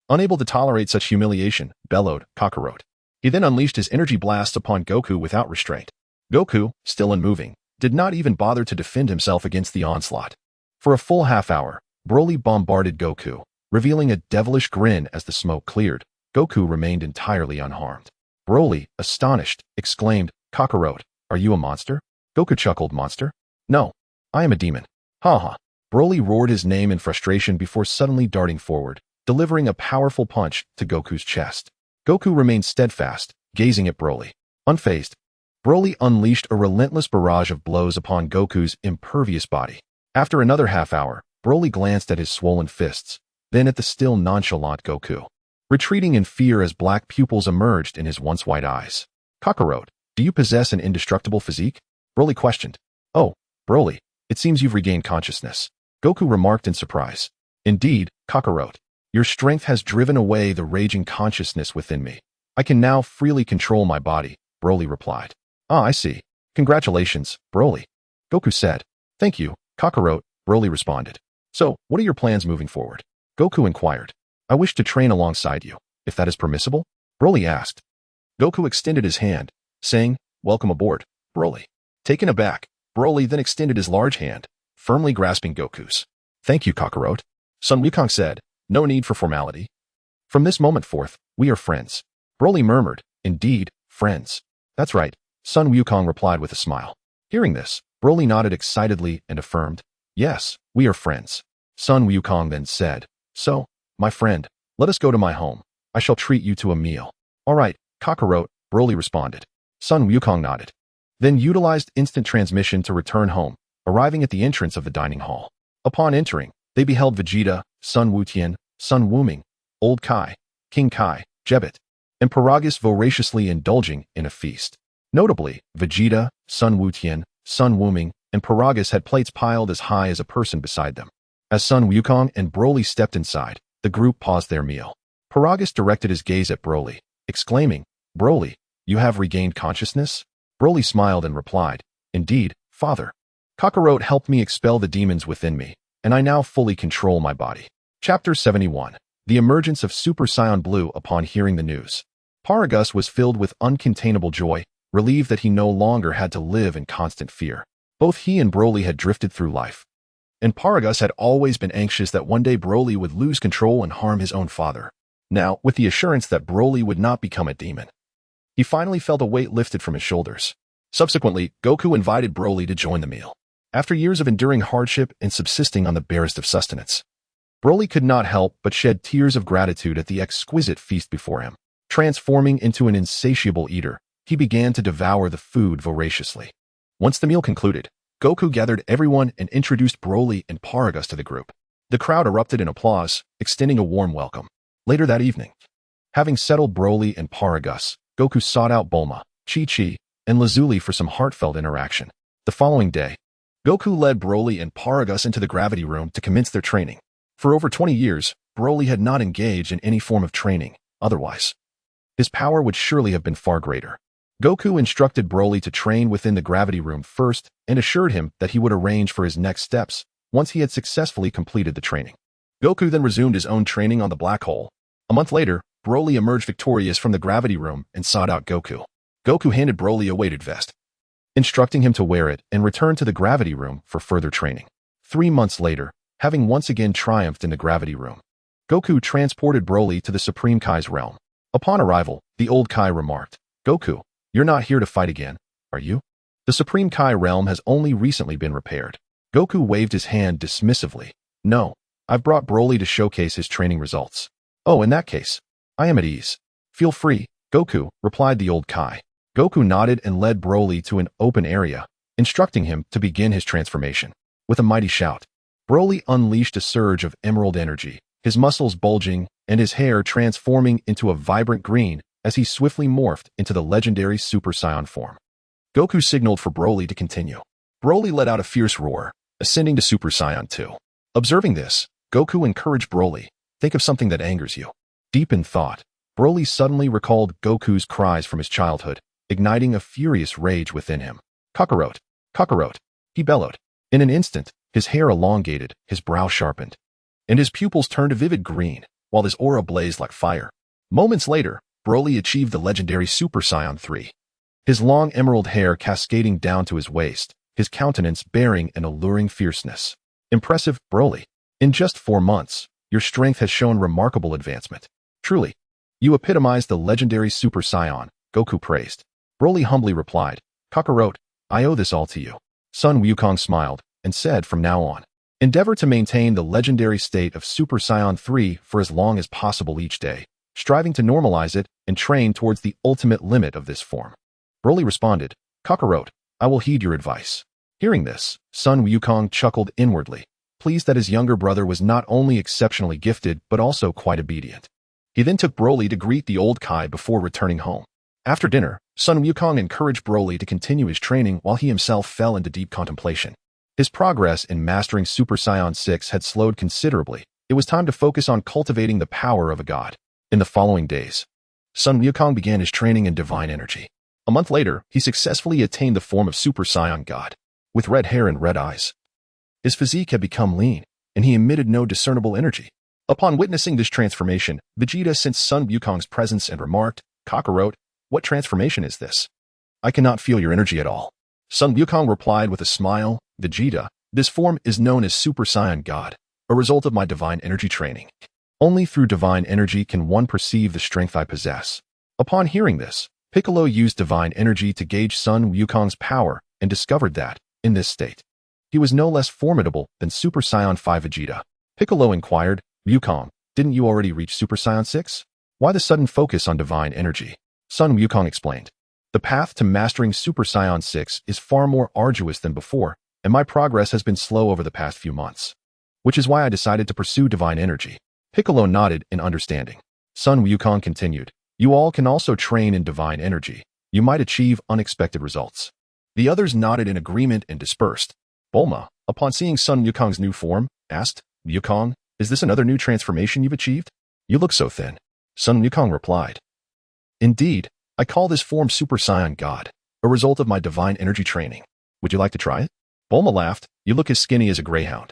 unable to tolerate such humiliation, bellowed, Kakarot. He then unleashed his energy blasts upon Goku without restraint. Goku, still unmoving, did not even bother to defend himself against the onslaught. For a full half hour, Broly bombarded Goku, revealing a devilish grin as the smoke cleared. Goku remained entirely unharmed. Broly, astonished, exclaimed, Kakarot, are you a monster? Goku chuckled, monster? No, I am a demon. Ha ha. Broly roared his name in frustration before suddenly darting forward, delivering a powerful punch to Goku's chest. Goku remained steadfast, gazing at Broly. Unfazed, Broly unleashed a relentless barrage of blows upon Goku's impervious body. After another half hour, Broly glanced at his swollen fists, then at the still nonchalant Goku, retreating in fear as black pupils emerged in his once white eyes. Kakarot, do you possess an indestructible physique? Broly questioned. Oh, Broly, it seems you've regained consciousness. Goku remarked in surprise. Indeed, Kakarot, your strength has driven away the raging consciousness within me. I can now freely control my body, Broly replied. Ah, I see. Congratulations, Broly. Goku said. Thank you, Kakarot, Broly responded. So, what are your plans moving forward? Goku inquired. I wish to train alongside you, if that is permissible? Broly asked. Goku extended his hand, saying, welcome aboard, Broly. Taken aback, Broly then extended his large hand, firmly grasping Goku's. Thank you, Kakarot. Sun Wukong said, no need for formality. From this moment forth, we are friends. Broly murmured, indeed, friends. That's right, Sun Wukong replied with a smile. Hearing this, Broly nodded excitedly and affirmed, yes, we are friends. Sun Wukong then said, so, my friend, let us go to my home. I shall treat you to a meal. All right, Kakarot, Broly responded. Sun Wukong nodded. Then utilized instant transmission to return home, arriving at the entrance of the dining hall. Upon entering, they beheld Vegeta, Sun Wutian, Sun Wuming, Old Kai, King Kai, Jebet, and Paragus voraciously indulging in a feast. Notably, Vegeta, Sun Wutian, Sun Wuming, and Paragus had plates piled as high as a person beside them. As Sun Wukong and Broly stepped inside, the group paused their meal. Paragus directed his gaze at Broly, exclaiming, Broly, you have regained consciousness? Broly smiled and replied, indeed, father. Kakarot helped me expel the demons within me, and I now fully control my body. Chapter 71. The emergence of Super Saiyan Blue upon hearing the news. Paragus was filled with uncontainable joy, relieved that he no longer had to live in constant fear. Both he and Broly had drifted through life, and Paragus had always been anxious that one day Broly would lose control and harm his own father. now with the assurance that Broly would not become a demon. He finally felt a weight lifted from his shoulders. Subsequently, Goku invited Broly to join the meal. After years of enduring hardship and subsisting on the barest of sustenance, Broly could not help but shed tears of gratitude at the exquisite feast before him. Transforming into an insatiable eater, he began to devour the food voraciously. Once the meal concluded, Goku gathered everyone and introduced Broly and Paragus to the group. The crowd erupted in applause, extending a warm welcome. Later that evening, having settled Broly and Paragus, Goku sought out Bulma, Chi-Chi, and Lazuli for some heartfelt interaction. The following day, Goku led Broly and Paragus into the gravity room to commence their training. For over 20 years, Broly had not engaged in any form of training, otherwise his power would surely have been far greater. Goku instructed Broly to train within the gravity room first and assured him that he would arrange for his next steps once he had successfully completed the training. Goku then resumed his own training on the black hole. A month later, Broly emerged victorious from the gravity room and sought out Goku. Goku handed Broly a weighted vest, instructing him to wear it and return to the gravity room for further training. 3 months later, having once again triumphed in the gravity room, Goku transported Broly to the Supreme Kai's realm. Upon arrival, the old Kai remarked, "Goku, you're not here to fight again, are you? The Supreme Kai realm has only recently been repaired." Goku waved his hand dismissively. "No, I've brought Broly to showcase his training results." "Oh, in that case, I am at ease. Feel free, Goku," replied the old Kai. Goku nodded and led Broly to an open area, instructing him to begin his transformation. With a mighty shout, Broly unleashed a surge of emerald energy, his muscles bulging and his hair transforming into a vibrant green as he swiftly morphed into the legendary Super Saiyan form. Goku signaled for Broly to continue. Broly let out a fierce roar, ascending to Super Saiyan 2. Observing this, Goku encouraged Broly, "Think of something that angers you." Deep in thought, Broly suddenly recalled Goku's cries from his childhood, igniting a furious rage within him. "Kakarot! Kakarot!" he bellowed. In an instant, his hair elongated, his brow sharpened, and his pupils turned a vivid green, while his aura blazed like fire. Moments later, Broly achieved the legendary Super Saiyan 3. His long emerald hair cascading down to his waist, his countenance bearing an alluring fierceness. "Impressive, Broly. In just 4 months, your strength has shown remarkable advancement. Truly, you epitomize the legendary Super Saiyan," Goku praised. Broly humbly replied, "Kakarot, I owe this all to you." Sun Wukong smiled and said, "From now on, endeavor to maintain the legendary state of Super Saiyan 3 for as long as possible each day, striving to normalize it and train towards the ultimate limit of this form." Broly responded, "Kakarot, I will heed your advice." Hearing this, Sun Wukong chuckled inwardly, pleased that his younger brother was not only exceptionally gifted but also quite obedient. He then took Broly to greet the old Kai before returning home. After dinner, Sun Wukong encouraged Broly to continue his training while he himself fell into deep contemplation. His progress in mastering Super Saiyan 6 had slowed considerably. It was time to focus on cultivating the power of a god. In the following days, Sun Wukong began his training in divine energy. A month later, he successfully attained the form of Super Saiyan God. With red hair and red eyes, his physique had become lean, and he emitted no discernible energy. Upon witnessing this transformation, Vegeta sensed Sun Wukong's presence and remarked, "Kakarot, what transformation is this? I cannot feel your energy at all." Sun Wukong replied with a smile, "Vegeta, this form is known as Super Saiyan God, a result of my divine energy training. Only through divine energy can one perceive the strength I possess." Upon hearing this, Piccolo used divine energy to gauge Sun Wukong's power and discovered that, in this state, he was no less formidable than Super Saiyan 5 Vegeta. Piccolo inquired, "Wukong, didn't you already reach Super Saiyan 6? Why the sudden focus on divine energy?" Sun Wukong explained, "The path to mastering Super Saiyan 6 is far more arduous than before, and my progress has been slow over the past few months, which is why I decided to pursue divine energy." Piccolo nodded in understanding. Sun Wukong continued, "You all can also train in divine energy. You might achieve unexpected results." The others nodded in agreement and dispersed. Bulma, upon seeing Sun Wukong's new form, asked, "Wukong, is this another new transformation you've achieved? You look so thin." Sun Wukong replied, "Indeed, I call this form Super Saiyan God, a result of my divine energy training. Would you like to try it?" Bulma laughed, "You look as skinny as a greyhound.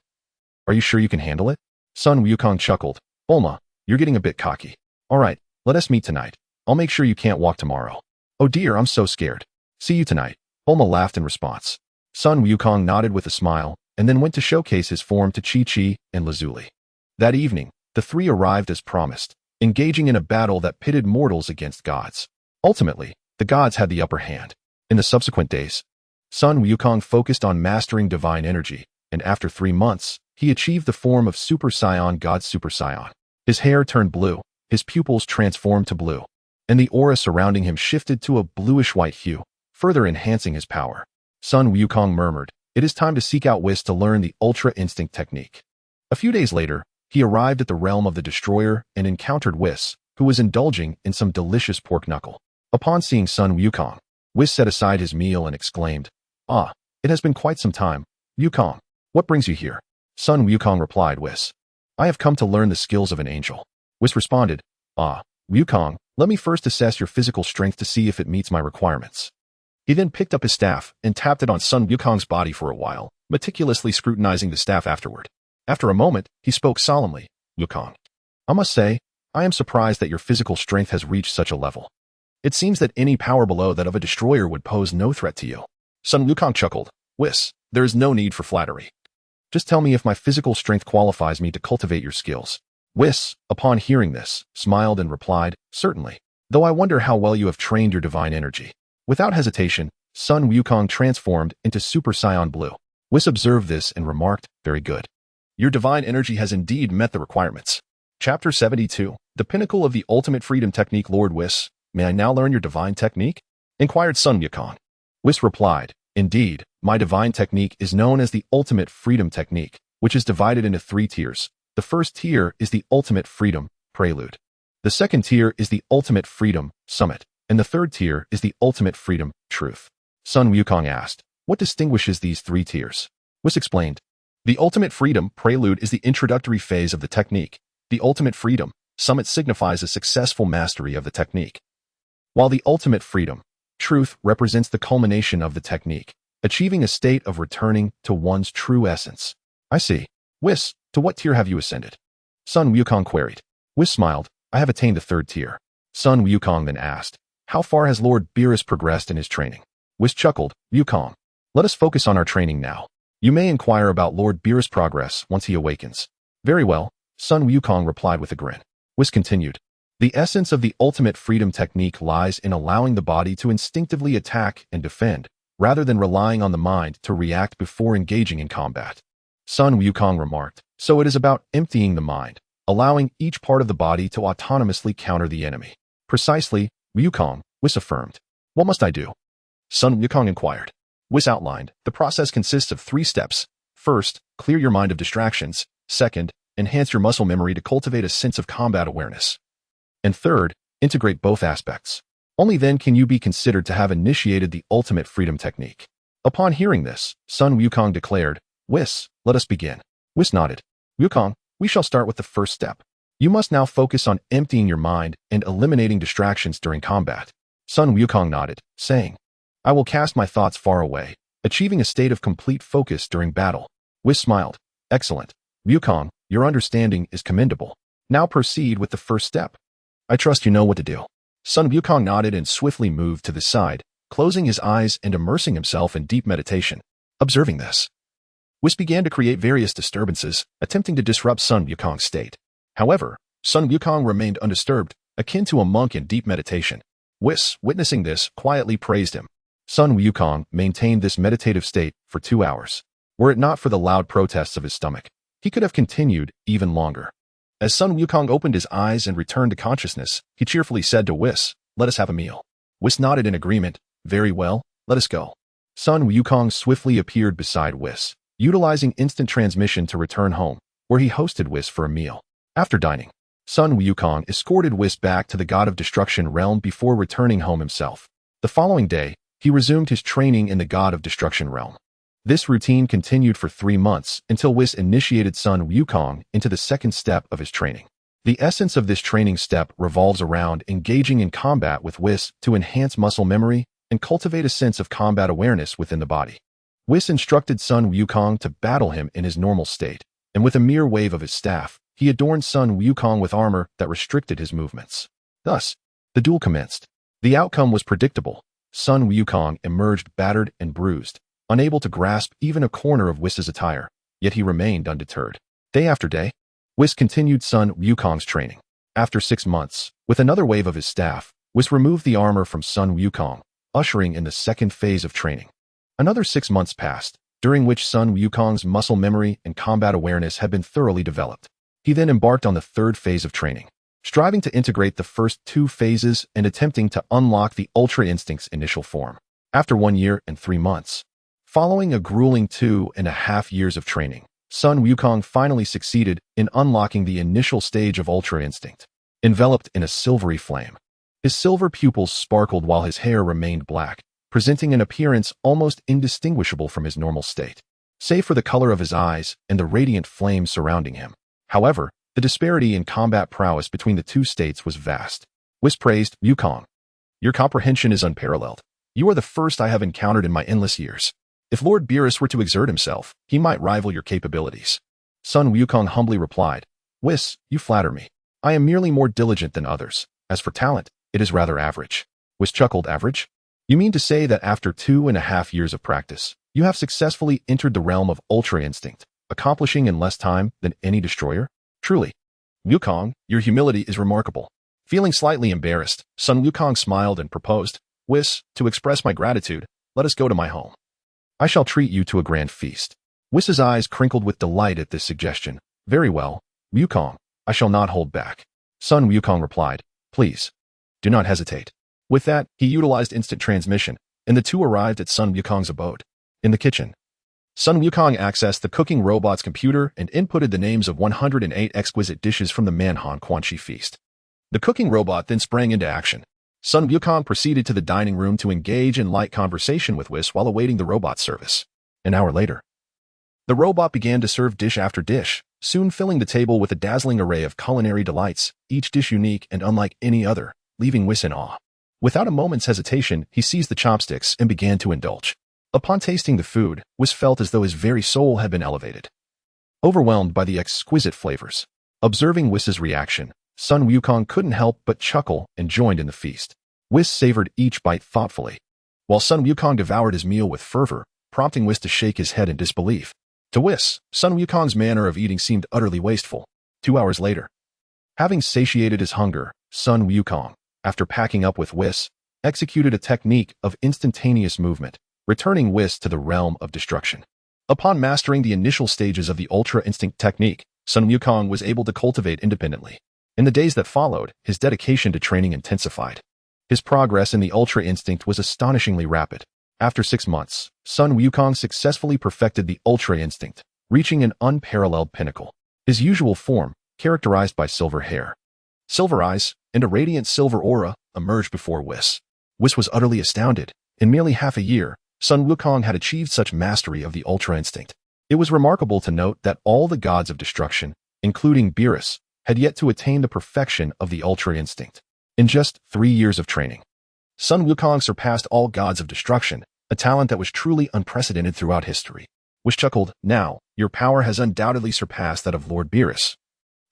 Are you sure you can handle it?" Sun Wukong chuckled, "Bulma, you're getting a bit cocky. All right, let us meet tonight. I'll make sure you can't walk tomorrow." "Oh dear, I'm so scared. See you tonight." Bulma laughed in response. Sun Wukong nodded with a smile, and then went to showcase his form to Chi-Chi and Lazuli. That evening, the three arrived as promised. engaging in a battle that pitted mortals against gods. Ultimately, the gods had the upper hand. In the subsequent days, Sun Wukong focused on mastering divine energy, and after 3 months, he achieved the form of Super Saiyan God Super Saiyan. His hair turned blue, his pupils transformed to blue, and the aura surrounding him shifted to a bluish-white hue, further enhancing his power. Sun Wukong murmured, "It is time to seek out Whis to learn the Ultra Instinct technique." A few days later, he arrived at the realm of the Destroyer and encountered Whis, who was indulging in some delicious pork knuckle. Upon seeing Sun Wukong, Whis set aside his meal and exclaimed, "Ah, it has been quite some time. Wukong, what brings you here?" Sun Wukong replied, "Whis, I have come to learn the skills of an angel." Whis responded, "Ah, Wukong, let me first assess your physical strength to see if it meets my requirements." He then picked up his staff and tapped it on Sun Wukong's body for a while, meticulously scrutinizing the staff afterward. After a moment, he spoke solemnly, "Wukong, I must say, I am surprised that your physical strength has reached such a level. It seems that any power below that of a destroyer would pose no threat to you." Sun Wukong chuckled, "Whis, there is no need for flattery. Just tell me if my physical strength qualifies me to cultivate your skills." Whis, upon hearing this, smiled and replied, "Certainly, though I wonder how well you have trained your divine energy." Without hesitation, Sun Wukong transformed into Super Saiyan Blue. Whis observed this and remarked, "Very good. Your divine energy has indeed met the requirements." Chapter 72, The Pinnacle of the Ultimate Freedom Technique. "Lord Whis, may I now learn your divine technique?" inquired Sun Wukong. Whis replied, "Indeed, my divine technique is known as the Ultimate Freedom Technique, which is divided into 3 tiers. The first tier is the Ultimate Freedom Prelude. The second tier is the Ultimate Freedom Summit, and the third tier is the Ultimate Freedom Truth." Sun Wukong asked, "What distinguishes these 3 tiers?" Whis explained, "The Ultimate Freedom Prelude is the introductory phase of the technique. The Ultimate Freedom Summit signifies a successful mastery of the technique, while the Ultimate Freedom Truth represents the culmination of the technique, achieving a state of returning to one's true essence." "I see. Whis, to what tier have you ascended?" Sun Wukong queried. Whis smiled, "I have attained the 3rd tier." Sun Wukong then asked, "How far has Lord Beerus progressed in his training?" Whis chuckled, "Wukong, let us focus on our training now. You may inquire about Lord Beerus' progress once he awakens." "Very well," Sun Wukong replied with a grin. Whis continued, "The essence of the Ultimate Freedom Technique lies in allowing the body to instinctively attack and defend, rather than relying on the mind to react before engaging in combat." Sun Wukong remarked, "So it is about emptying the mind, allowing each part of the body to autonomously counter the enemy." "Precisely, Wukong," Whis affirmed. "What must I do?" Sun Wukong inquired. Whis outlined, "The process consists of 3 steps. First, clear your mind of distractions. Second, enhance your muscle memory to cultivate a sense of combat awareness. And third, integrate both aspects. Only then can you be considered to have initiated the Ultimate Freedom Technique." Upon hearing this, Sun Wukong declared, "Whis, let us begin." Whis nodded. "Wukong, we shall start with the first step. You must now focus on emptying your mind and eliminating distractions during combat." Sun Wukong nodded, saying, "I will cast my thoughts far away, achieving a state of complete focus during battle." Whis smiled. "Excellent. Wukong, your understanding is commendable. Now proceed with the first step. I trust you know what to do." Sun Wukong nodded and swiftly moved to the side, closing his eyes and immersing himself in deep meditation. Observing this, Whis began to create various disturbances, attempting to disrupt Sun Wukong's state. However, Sun Wukong remained undisturbed, akin to a monk in deep meditation. Whis, witnessing this, quietly praised him. Sun Wukong maintained this meditative state for 2 hours. Were it not for the loud protests of his stomach, he could have continued even longer. As Sun Wukong opened his eyes and returned to consciousness, he cheerfully said to Whis, "Let us have a meal." Whis nodded in agreement. "Very well, let us go." Sun Wukong swiftly appeared beside Whis, utilizing instant transmission to return home, where he hosted Whis for a meal. After dining, Sun Wukong escorted Whis back to the God of Destruction realm before returning home himself. The following day, he resumed his training in the God of Destruction realm. This routine continued for 3 months until Whis initiated Sun Wukong into the second step of his training. The essence of this training step revolves around engaging in combat with Whis to enhance muscle memory and cultivate a sense of combat awareness within the body. Whis instructed Sun Wukong to battle him in his normal state, and with a mere wave of his staff, he adorned Sun Wukong with armor that restricted his movements. Thus, the duel commenced. The outcome was predictable. Sun Wukong emerged battered and bruised, unable to grasp even a corner of Whis's attire, yet he remained undeterred. Day after day, Whis continued Sun Wukong's training. After 6 months, with another wave of his staff, Whis removed the armor from Sun Wukong, ushering in the second phase of training. Another 6 months passed, during which Sun Wukong's muscle memory and combat awareness had been thoroughly developed. He then embarked on the third phase of training, striving to integrate the first 2 phases and attempting to unlock the Ultra Instinct's initial form. After 1 year and 3 months, following a grueling 2.5 years of training, Sun Wukong finally succeeded in unlocking the initial stage of Ultra Instinct. Enveloped in a silvery flame, his silver pupils sparkled while his hair remained black, presenting an appearance almost indistinguishable from his normal state, save for the color of his eyes and the radiant flame surrounding him. However, the disparity in combat prowess between the 2 states was vast. Whis praised, "Wukong, your comprehension is unparalleled. You are the first I have encountered in my endless years. If Lord Beerus were to exert himself, he might rival your capabilities." Sun Wukong humbly replied, "Whis, you flatter me. I am merely more diligent than others. As for talent, it is rather average." Whis chuckled. "Average? You mean to say that after 2.5 years of practice, you have successfully entered the realm of Ultra Instinct, accomplishing in less time than any destroyer? Truly, Wukong, your humility is remarkable." Feeling slightly embarrassed, Sun Wukong smiled and proposed, "Whis, to express my gratitude, let us go to my home. I shall treat you to a grand feast." Whis's eyes crinkled with delight at this suggestion. "Very well, Wukong, I shall not hold back." Sun Wukong replied, "Please, do not hesitate." With that, he utilized instant transmission, and the two arrived at Sun Wukong's abode. In the kitchen, Sun Wukong accessed the cooking robot's computer and inputted the names of 108 exquisite dishes from the Manhan Quan Chi feast. The cooking robot then sprang into action. Sun Wukong proceeded to the dining room to engage in light conversation with Whis while awaiting the robot's service. An hour later, the robot began to serve dish after dish, soon filling the table with a dazzling array of culinary delights, each dish unique and unlike any other, leaving Whis in awe. Without a moment's hesitation, he seized the chopsticks and began to indulge. Upon tasting the food, Whis felt as though his very soul had been elevated, overwhelmed by the exquisite flavors. Observing Whis's reaction, Sun Wukong couldn't help but chuckle and joined in the feast. Whis savored each bite thoughtfully, while Sun Wukong devoured his meal with fervor, prompting Whis to shake his head in disbelief. To Whis, Sun Wukong's manner of eating seemed utterly wasteful. 2 hours later, having satiated his hunger, Sun Wukong, after packing up with Whis, executed a technique of instantaneous movement, returning Whis to the realm of destruction. Upon mastering the initial stages of the Ultra Instinct technique, Sun Wukong was able to cultivate independently. In the days that followed, his dedication to training intensified. His progress in the Ultra Instinct was astonishingly rapid. After 6 months, Sun Wukong successfully perfected the Ultra Instinct, reaching an unparalleled pinnacle. His usual form, characterized by silver hair, silver eyes, and a radiant silver aura, emerged before Whis. Whis was utterly astounded. In merely half a year, Sun Wukong had achieved such mastery of the Ultra Instinct. It was remarkable to note that all the gods of destruction, including Beerus, had yet to attain the perfection of the Ultra Instinct. In just 3 years of training, Sun Wukong surpassed all gods of destruction, a talent that was truly unprecedented throughout history. Whis chuckled, "Now, your power has undoubtedly surpassed that of Lord Beerus,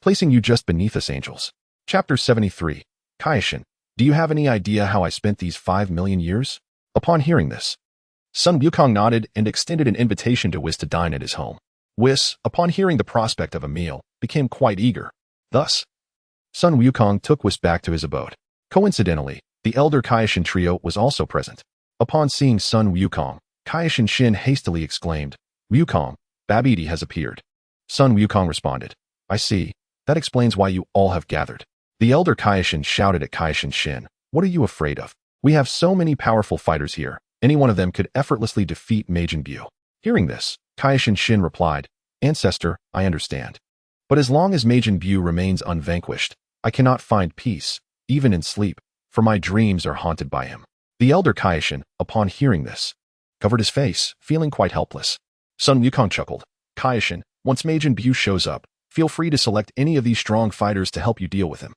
placing you just beneath us angels." Chapter 73. Kaishin, do you have any idea how I spent these 5 million years? Upon hearing this, Sun Wukong nodded and extended an invitation to Whis to dine at his home. Whis, upon hearing the prospect of a meal, became quite eager. Thus, Sun Wukong took Whis back to his abode. Coincidentally, the elder Kaishin trio was also present. Upon seeing Sun Wukong, Kaishin Shin hastily exclaimed, "Wukong, Babidi has appeared." Sun Wukong responded, "I see. That explains why you all have gathered." The elder Kaishin shouted at Kaishin Shin, "What are you afraid of? We have so many powerful fighters here. Any one of them could effortlessly defeat Majin Buu." Hearing this, Kaishin Shin replied, "Ancestor, I understand. But as long as Majin Buu remains unvanquished, I cannot find peace, even in sleep, for my dreams are haunted by him." The elder Kaishin, upon hearing this, covered his face, feeling quite helpless. Sun Wukong chuckled, "Kaishin, once Majin Buu shows up, feel free to select any of these strong fighters to help you deal with him."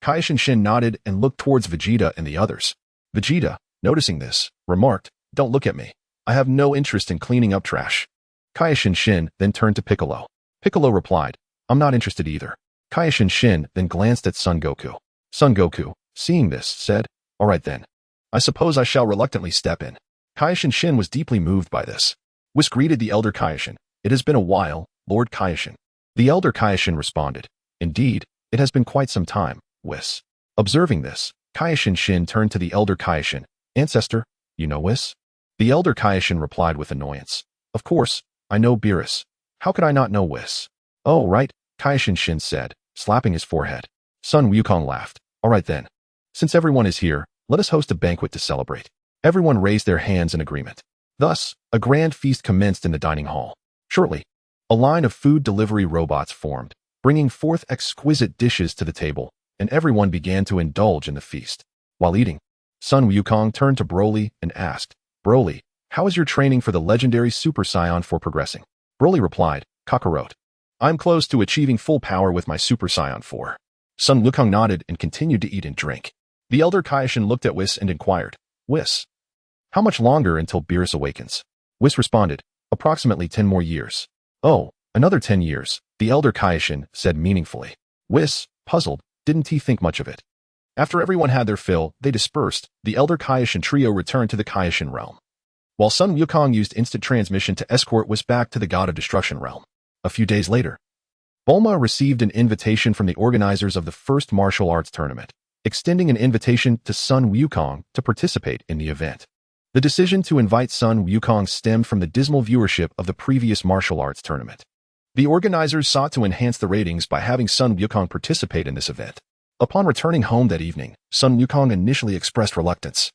Kaishin Shin nodded and looked towards Vegeta and the others. Vegeta, noticing this, remarked, "Don't look at me. I have no interest in cleaning up trash." Kaishin Shin then turned to Piccolo. Piccolo replied, "I'm not interested either." Kaishin Shin then glanced at Son Goku. Son Goku, seeing this, said, "All right then. I suppose I shall reluctantly step in." Kaishin Shin was deeply moved by this. Whis greeted the elder Kaishin. "It has been a while, Lord Kaishin." The elder Kaishin responded, "Indeed, it has been quite some time, Whis. Observing this, Kaioshin Shin turned to the elder Kaioshin. Ancestor, you know Whis? The elder Kaioshin replied with annoyance. Of course, I know Beerus. How could I not know Whis? Oh, right, Kaioshin Shin said, slapping his forehead. Sun Wukong laughed. All right then. Since everyone is here, let us host a banquet to celebrate. Everyone raised their hands in agreement. Thus, a grand feast commenced in the dining hall. Shortly, a line of food delivery robots formed, bringing forth exquisite dishes to the table, and everyone began to indulge in the feast. While eating, Sun Wukong turned to Broly and asked, Broly, how is your training for the legendary Super Saiyan 4 progressing? Broly replied, Kakarot. I'm close to achieving full power with my Super Saiyan 4. Sun Wukong nodded and continued to eat and drink. The elder Kaioshin looked at Whis and inquired, Whis, how much longer until Beerus awakens? Whis responded, approximately 10 more years. Oh, another 10 years, the elder Kaioshin said meaningfully. Whis, puzzled, didn't he think much of it? After everyone had their fill, they dispersed. The elder Kaioshin trio returned to the Kaioshin realm, while Sun Wukong used instant transmission to escort Whis back to the God of Destruction realm. A few days later, Bulma received an invitation from the organizers of the first martial arts tournament, extending an invitation to Sun Wukong to participate in the event. The decision to invite Sun Wukong stemmed from the dismal viewership of the previous martial arts tournament. The organizers sought to enhance the ratings by having Sun Wukong participate in this event. Upon returning home that evening, Sun Wukong initially expressed reluctance.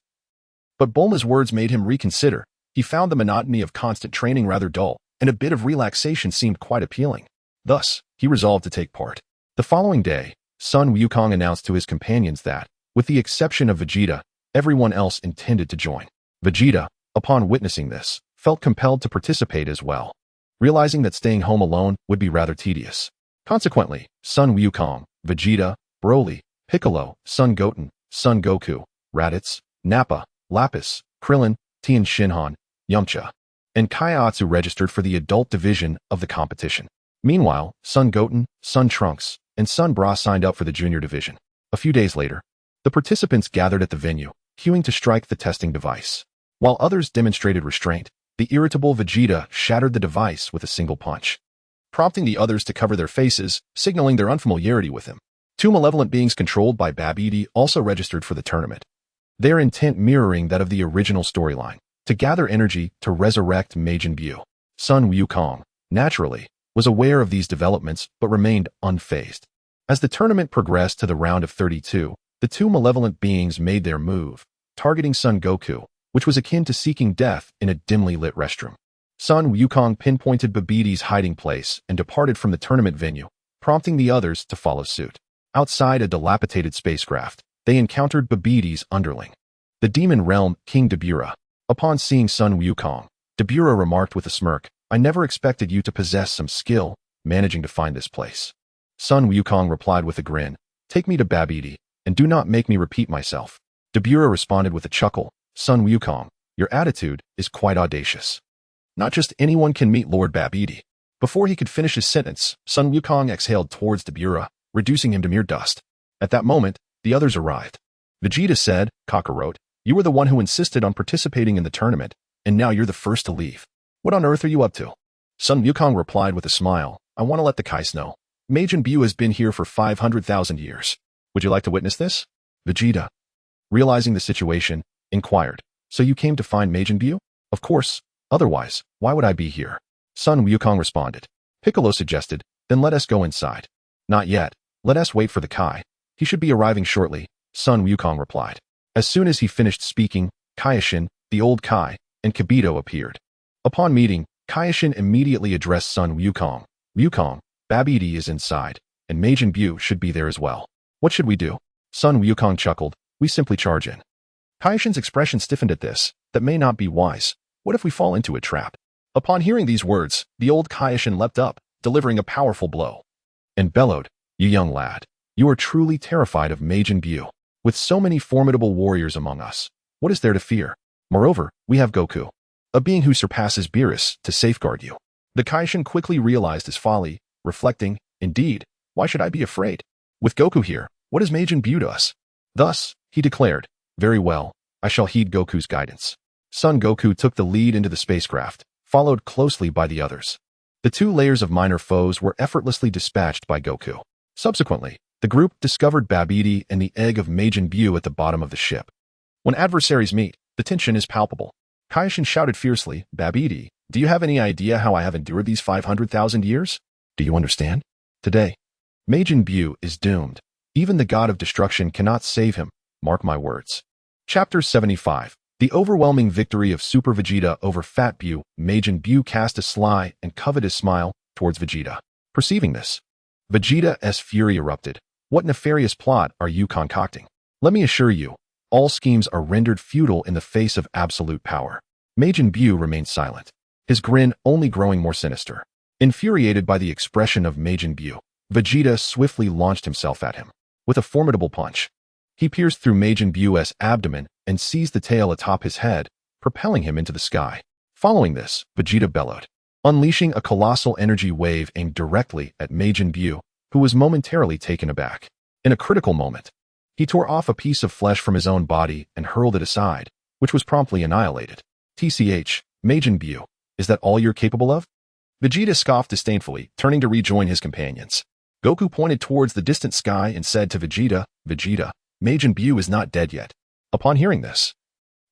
But Bulma's words made him reconsider. He found the monotony of constant training rather dull, and a bit of relaxation seemed quite appealing. Thus, he resolved to take part. The following day, Sun Wukong announced to his companions that, with the exception of Vegeta, everyone else intended to join. Vegeta, upon witnessing this, felt compelled to participate as well, realizing that staying home alone would be rather tedious. Consequently, Sun Wukong, Vegeta, Broly, Piccolo, Son Goten, Son Goku, Raditz, Nappa, Lapis, Krillin, Tien Shinhan, Yamcha, and Kaiatsu registered for the adult division of the competition. Meanwhile, Son Goten, Son Trunks, and Son Bra signed up for the junior division. A few days later, the participants gathered at the venue, queuing to strike the testing device. While others demonstrated restraint, the irritable Vegeta shattered the device with a single punch, prompting the others to cover their faces, signaling their unfamiliarity with him. Two malevolent beings controlled by Babidi also registered for the tournament, their intent mirroring that of the original storyline, to gather energy to resurrect Majin Buu. Sun Wukong, naturally, was aware of these developments but remained unfazed. As the tournament progressed to the round of 32, the two malevolent beings made their move, targeting Son Goku, which was akin to seeking death in a dimly lit restroom. Sun Wukong pinpointed Babidi's hiding place and departed from the tournament venue, prompting the others to follow suit. Outside a dilapidated spacecraft, they encountered Babidi's underling, the demon realm King Dabura. Upon seeing Sun Wukong, Dabura remarked with a smirk, I never expected you to possess some skill managing to find this place. Sun Wukong replied with a grin, take me to Babidi, and do not make me repeat myself. Dabura responded with a chuckle, Sun Wukong, your attitude is quite audacious. Not just anyone can meet Lord Babidi. Before he could finish his sentence, Sun Wukong exhaled towards Dabura, reducing him to mere dust. At that moment, the others arrived. Vegeta said, Kakarot, you were the one who insisted on participating in the tournament, and now you're the first to leave. What on earth are you up to? Sun Wukong replied with a smile, I want to let the Kais know. Majin Buu has been here for 500,000 years. Would you like to witness this? Vegeta, realizing the situation, inquired, so you came to find Majin Buu? Of course, otherwise, why would I be here? Sun Wukong responded. Piccolo suggested, then let us go inside. Not yet, let us wait for the Kai. He should be arriving shortly, Sun Wukong replied. As soon as he finished speaking, Kaioshin, the old Kai, and Kibito appeared. Upon meeting, Kaioshin immediately addressed Sun Wukong. Wukong, Babidi is inside, and Majin Buu should be there as well. What should we do? Sun Wukong chuckled, we simply charge in. Kaioshin's expression stiffened at this, that may not be wise. What if we fall into a trap? Upon hearing these words, the old Kaioshin leapt up, delivering a powerful blow, and bellowed, you young lad, you are truly terrified of Majin Buu. With so many formidable warriors among us, what is there to fear? Moreover, we have Goku, a being who surpasses Beerus, to safeguard you. The Kaioshin quickly realized his folly, reflecting, indeed, why should I be afraid? With Goku here, what is Majin Buu to us? Thus, he declared, very well, I shall heed Goku's guidance. Son Goku took the lead into the spacecraft, followed closely by the others. The two layers of minor foes were effortlessly dispatched by Goku. Subsequently, The group discovered Babidi and the egg of Majin Buu at the bottom of the ship. When adversaries meet, the tension is palpable. Kaioshin shouted fiercely, Babidi, do you have any idea how I have endured these 500,000 years? Do you understand? Today, Majin Buu is doomed. Even the god of destruction cannot save him. Mark my words. Chapter 75. The overwhelming victory of Super Vegeta over Fat Buu. Majin Buu cast a sly and covetous smile towards Vegeta. Perceiving this, Vegeta's fury erupted. What nefarious plot are you concocting? Let me assure you, all schemes are rendered futile in the face of absolute power. Majin Buu remained silent, his grin only growing more sinister. Infuriated by the expression of Majin Buu, Vegeta swiftly launched himself at him. With a formidable punch, he pierced through Majin Buu's abdomen and seized the tail atop his head, propelling him into the sky. Following this, Vegeta bellowed, unleashing a colossal energy wave aimed directly at Majin Buu, who was momentarily taken aback. In a critical moment, he tore off a piece of flesh from his own body and hurled it aside, which was promptly annihilated. TCH, Majin Buu, is that all you're capable of? Vegeta scoffed disdainfully, turning to rejoin his companions. Goku pointed towards the distant sky and said to Vegeta, Vegeta, Majin Buu is not dead yet. Upon hearing this,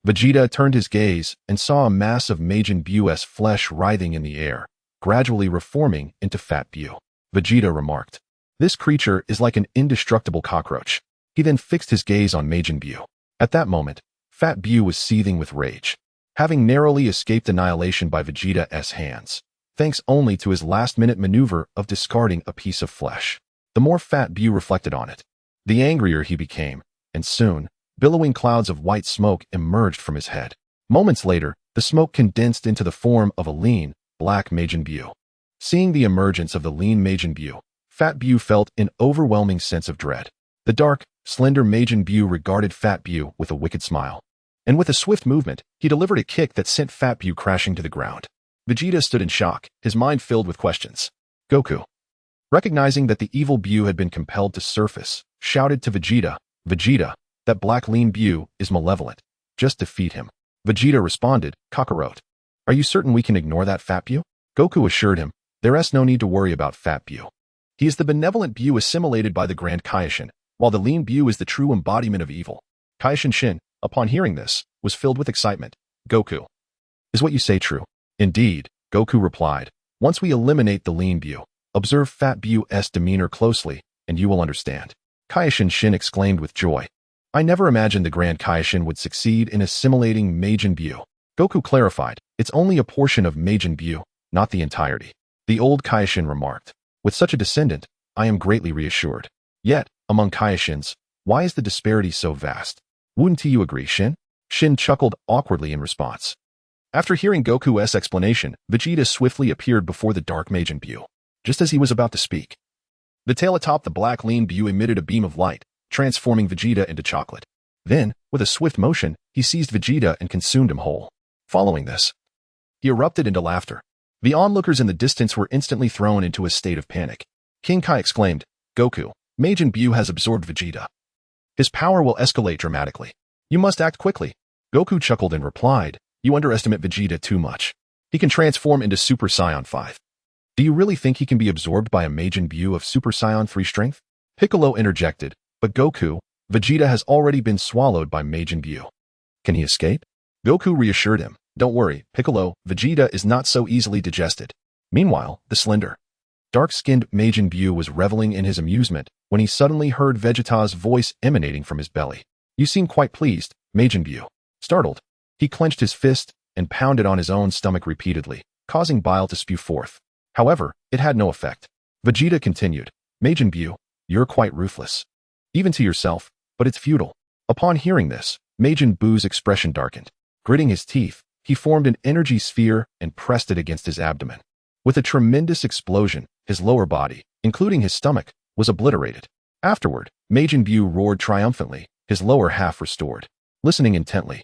Vegeta turned his gaze and saw a mass of Majin Buu's flesh writhing in the air, gradually reforming into Fat Buu. Vegeta remarked, this creature is like an indestructible cockroach. He then fixed his gaze on Majin Buu. At that moment, Fat Buu was seething with rage, having narrowly escaped annihilation by Vegeta's hands, thanks only to his last-minute maneuver of discarding a piece of flesh. The more Fat Buu reflected on it, the angrier he became, and soon, billowing clouds of white smoke emerged from his head. Moments later, the smoke condensed into the form of a lean, black Majin Buu. Seeing the emergence of the lean Majin Buu, Fat Buu felt an overwhelming sense of dread. The dark, slender Majin Buu regarded Fat Buu with a wicked smile. And with a swift movement, he delivered a kick that sent Fat Buu crashing to the ground. Vegeta stood in shock, his mind filled with questions. Goku, recognizing that the evil Buu had been compelled to surface, shouted to Vegeta, Vegeta, that black lean Buu is malevolent. Just defeat him. Vegeta responded, Kakarot. Are you certain we can ignore that Fat Buu? Goku assured him, there's no need to worry about Fat Buu. He is the benevolent Buu assimilated by the Grand Kaioshin, while the lean Buu is the true embodiment of evil. Kaioshin Shin, upon hearing this, was filled with excitement. Goku, is what you say true? Indeed, Goku replied. Once we eliminate the lean Buu, observe Fat Buu's demeanor closely, and you will understand. Kaioshin Shin exclaimed with joy. I never imagined the Grand Kaioshin would succeed in assimilating Majin Buu. Goku clarified, it's only a portion of Majin Buu, not the entirety. The old Kaioshin remarked, with such a descendant, I am greatly reassured. Yet, among Kaioshins, why is the disparity so vast? Wouldn't you agree, Shin? Shin chuckled awkwardly in response. After hearing Goku's explanation, Vegeta swiftly appeared before the dark Majin Buu. Just as he was about to speak, the tail atop the black lean Buu emitted a beam of light, transforming Vegeta into chocolate. Then, with a swift motion, he seized Vegeta and consumed him whole. Following this, he erupted into laughter. The onlookers in the distance were instantly thrown into a state of panic. King Kai exclaimed, Goku, Majin Buu has absorbed Vegeta. His power will escalate dramatically. You must act quickly. Goku chuckled and replied, you underestimate Vegeta too much. He can transform into Super Saiyan 5. Do you really think he can be absorbed by a Majin Buu of Super Saiyan 3 strength? Piccolo interjected, but Goku, Vegeta has already been swallowed by Majin Buu. Can he escape? Goku reassured him, don't worry, Piccolo, Vegeta is not so easily digested. Meanwhile, the slender, dark-skinned Majin Buu was reveling in his amusement when he suddenly heard Vegeta's voice emanating from his belly. You seem quite pleased, Majin Buu. Startled, he clenched his fist and pounded on his own stomach repeatedly, causing bile to spew forth. However, it had no effect. Vegeta continued, Majin Buu, you're quite ruthless. Even to yourself, but it's futile. Upon hearing this, Majin Buu's expression darkened. Gritting his teeth, he formed an energy sphere and pressed it against his abdomen. With a tremendous explosion, his lower body, including his stomach, was obliterated. Afterward, Majin Buu roared triumphantly, his lower half restored. Listening intently,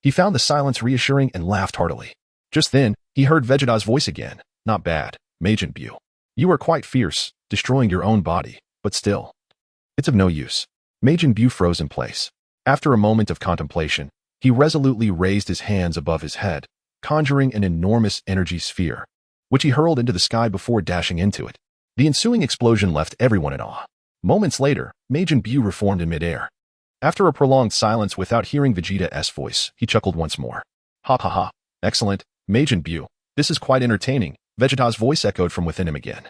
he found the silence reassuring and laughed heartily. Just then, he heard Vegeta's voice again. Not bad, Majin Buu. You are quite fierce, destroying your own body, but still, it's of no use. Majin Buu froze in place. After a moment of contemplation, he resolutely raised his hands above his head, conjuring an enormous energy sphere, which he hurled into the sky before dashing into it. The ensuing explosion left everyone in awe. Moments later, Majin Buu reformed in midair. After a prolonged silence without hearing Vegeta's voice, he chuckled once more. Ha ha ha. Excellent, Majin Buu. This is quite entertaining, Vegeta's voice echoed from within him again.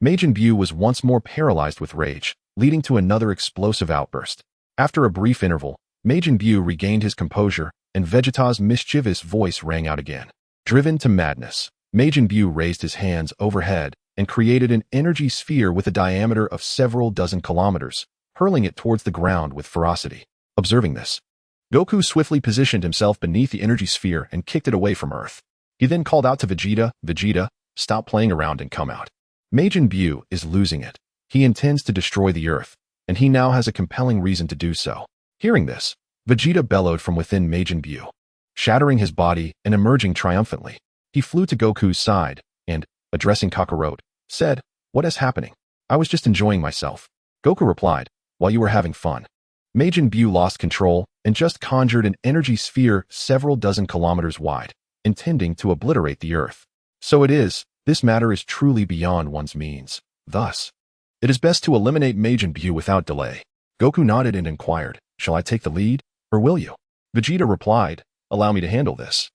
Majin Buu was once more paralyzed with rage, leading to another explosive outburst. After a brief interval, Majin Buu regained his composure, and Vegeta's mischievous voice rang out again. Driven to madness, Majin Buu raised his hands overhead and created an energy sphere with a diameter of several dozen kilometers, hurling it towards the ground with ferocity. Observing this, Goku swiftly positioned himself beneath the energy sphere and kicked it away from Earth. He then called out to Vegeta, "Vegeta, stop playing around and come out." Majin Buu is losing it. He intends to destroy the Earth, and he now has a compelling reason to do so. Hearing this, Vegeta bellowed from within Majin Buu, shattering his body and emerging triumphantly. He flew to Goku's side and, addressing Kakarot, said, "What is happening?" "I was just enjoying myself," Goku replied, "while you were having fun." Majin Buu lost control and just conjured an energy sphere several dozen kilometers wide, intending to obliterate the Earth. So it is, this matter is truly beyond one's means. Thus, it is best to eliminate Majin Buu without delay. Goku nodded and inquired, "Shall I take the lead, or will you?" Vegeta replied, "Allow me to handle this.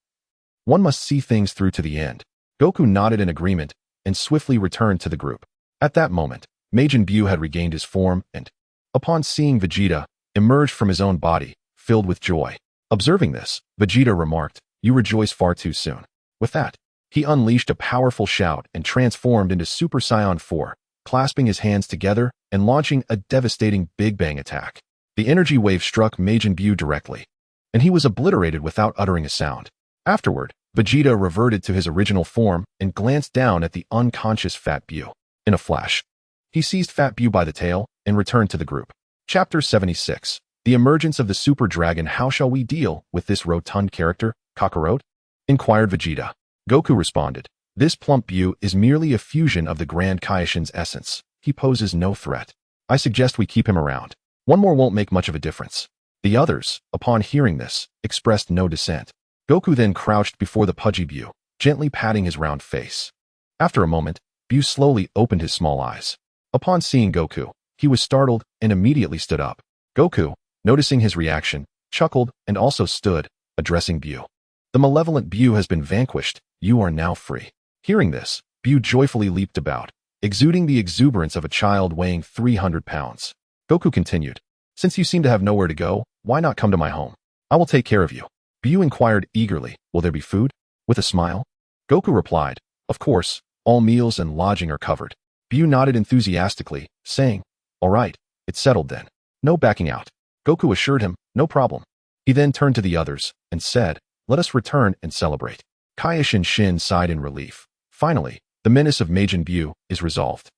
One must see things through to the end." Goku nodded in agreement and swiftly returned to the group. At that moment, Majin Buu had regained his form and, upon seeing Vegeta, emerged from his own body, filled with joy. Observing this, Vegeta remarked, "You rejoice far too soon." With that, he unleashed a powerful shout and transformed into Super Saiyan 4, clasping his hands together and launching a devastating Big Bang attack. The energy wave struck Majin Buu directly, and he was obliterated without uttering a sound. Afterward, Vegeta reverted to his original form and glanced down at the unconscious Fat Buu. In a flash, he seized Fat Buu by the tail and returned to the group. Chapter 76. The emergence of the Super Dragon. How shall we deal with this rotund character, Kakarot? Inquired Vegeta. Goku responded, "This plump Buu is merely a fusion of the Grand Kaishin's essence. He poses no threat. I suggest we keep him around. One more won't make much of a difference." The others, upon hearing this, expressed no dissent. Goku then crouched before the pudgy Buu, gently patting his round face. After a moment, Buu slowly opened his small eyes. Upon seeing Goku, he was startled and immediately stood up. Goku, noticing his reaction, chuckled and also stood, addressing Buu. "The malevolent Buu has been vanquished. You are now free." Hearing this, Buu joyfully leaped about, exuding the exuberance of a child weighing 300 pounds. Goku continued, "Since you seem to have nowhere to go, why not come to my home? I will take care of you." Buu inquired eagerly, "Will there be food?" With a smile, Goku replied, "Of course, all meals and lodging are covered." Buu nodded enthusiastically, saying, "All right, it's settled then. No backing out." Goku assured him, "No problem." He then turned to the others and said, "Let us return and celebrate." Kaish and Shin sighed in relief. Finally, the menace of Majin Buu is resolved.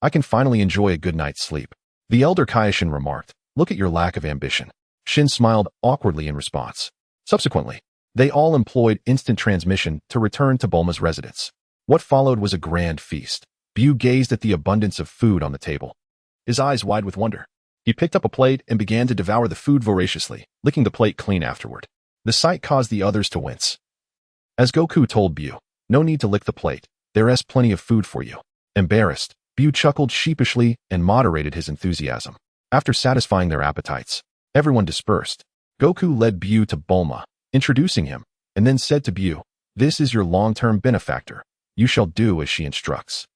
"I can finally enjoy a good night's sleep." The elder Kaishin remarked, "Look at your lack of ambition." Shin smiled awkwardly in response. Subsequently, they all employed instant transmission to return to Bulma's residence. What followed was a grand feast. Buu gazed at the abundance of food on the table, his eyes wide with wonder. He picked up a plate and began to devour the food voraciously, licking the plate clean afterward. The sight caused the others to wince. As Goku told Buu, "No need to lick the plate. There's plenty of food for you." Embarrassed, Buu chuckled sheepishly and moderated his enthusiasm. After satisfying their appetites, everyone dispersed. Goku led Buu to Bulma, introducing him, and then said to Buu, "This is your long-term benefactor. You shall do as she instructs."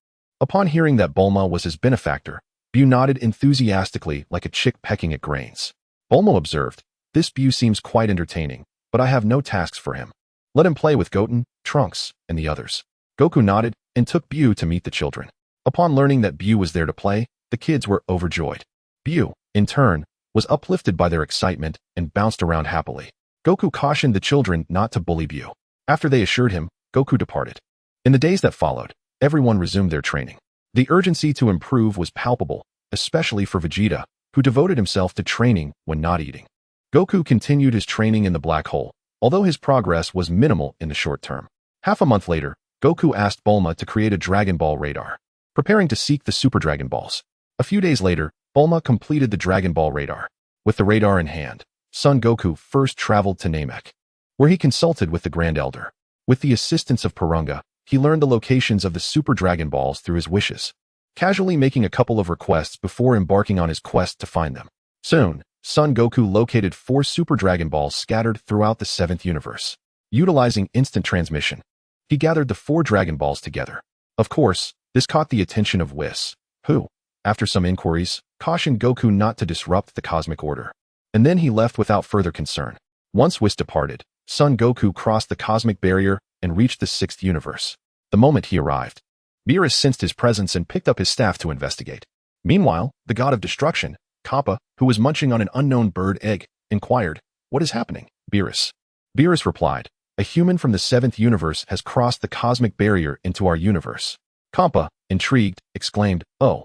Upon hearing that Bulma was his benefactor, Buu nodded enthusiastically like a chick pecking at grains. Bulma observed, "This Buu seems quite entertaining, but I have no tasks for him. Let him play with Goten, Trunks, and the others." Goku nodded and took Buu to meet the children. Upon learning that Buu was there to play, the kids were overjoyed. Buu, in turn, was uplifted by their excitement and bounced around happily. Goku cautioned the children not to bully Buu. After they assured him, Goku departed. In the days that followed, everyone resumed their training. The urgency to improve was palpable, especially for Vegeta, who devoted himself to training when not eating. Goku continued his training in the black hole, although his progress was minimal in the short term. Half a month later, Goku asked Bulma to create a Dragon Ball radar, preparing to seek the Super Dragon Balls. A few days later, Bulma completed the Dragon Ball radar. With the radar in hand, Son Goku first traveled to Namek, where he consulted with the Grand Elder. With the assistance of Purunga, he learned the locations of the Super Dragon Balls through his wishes. casually making a couple of requests before embarking on his quest to find them. Soon, Son Goku located 4 Super Dragon Balls scattered throughout the 7th universe. Utilizing instant transmission, he gathered the 4 Dragon Balls together. Of course, this caught the attention of Whis, who, after some inquiries, cautioned Goku not to disrupt the cosmic order. And then he left without further concern. Once Whis departed, Son Goku crossed the cosmic barrier and reached the 6th universe. The moment he arrived, Beerus sensed his presence and picked up his staff to investigate. Meanwhile, the god of destruction, Kappa, who was munching on an unknown bird egg, inquired, "What is happening, Beerus?" Beerus replied, "A human from the 7th universe has crossed the cosmic barrier into our universe." Kappa, intrigued, exclaimed, "Oh,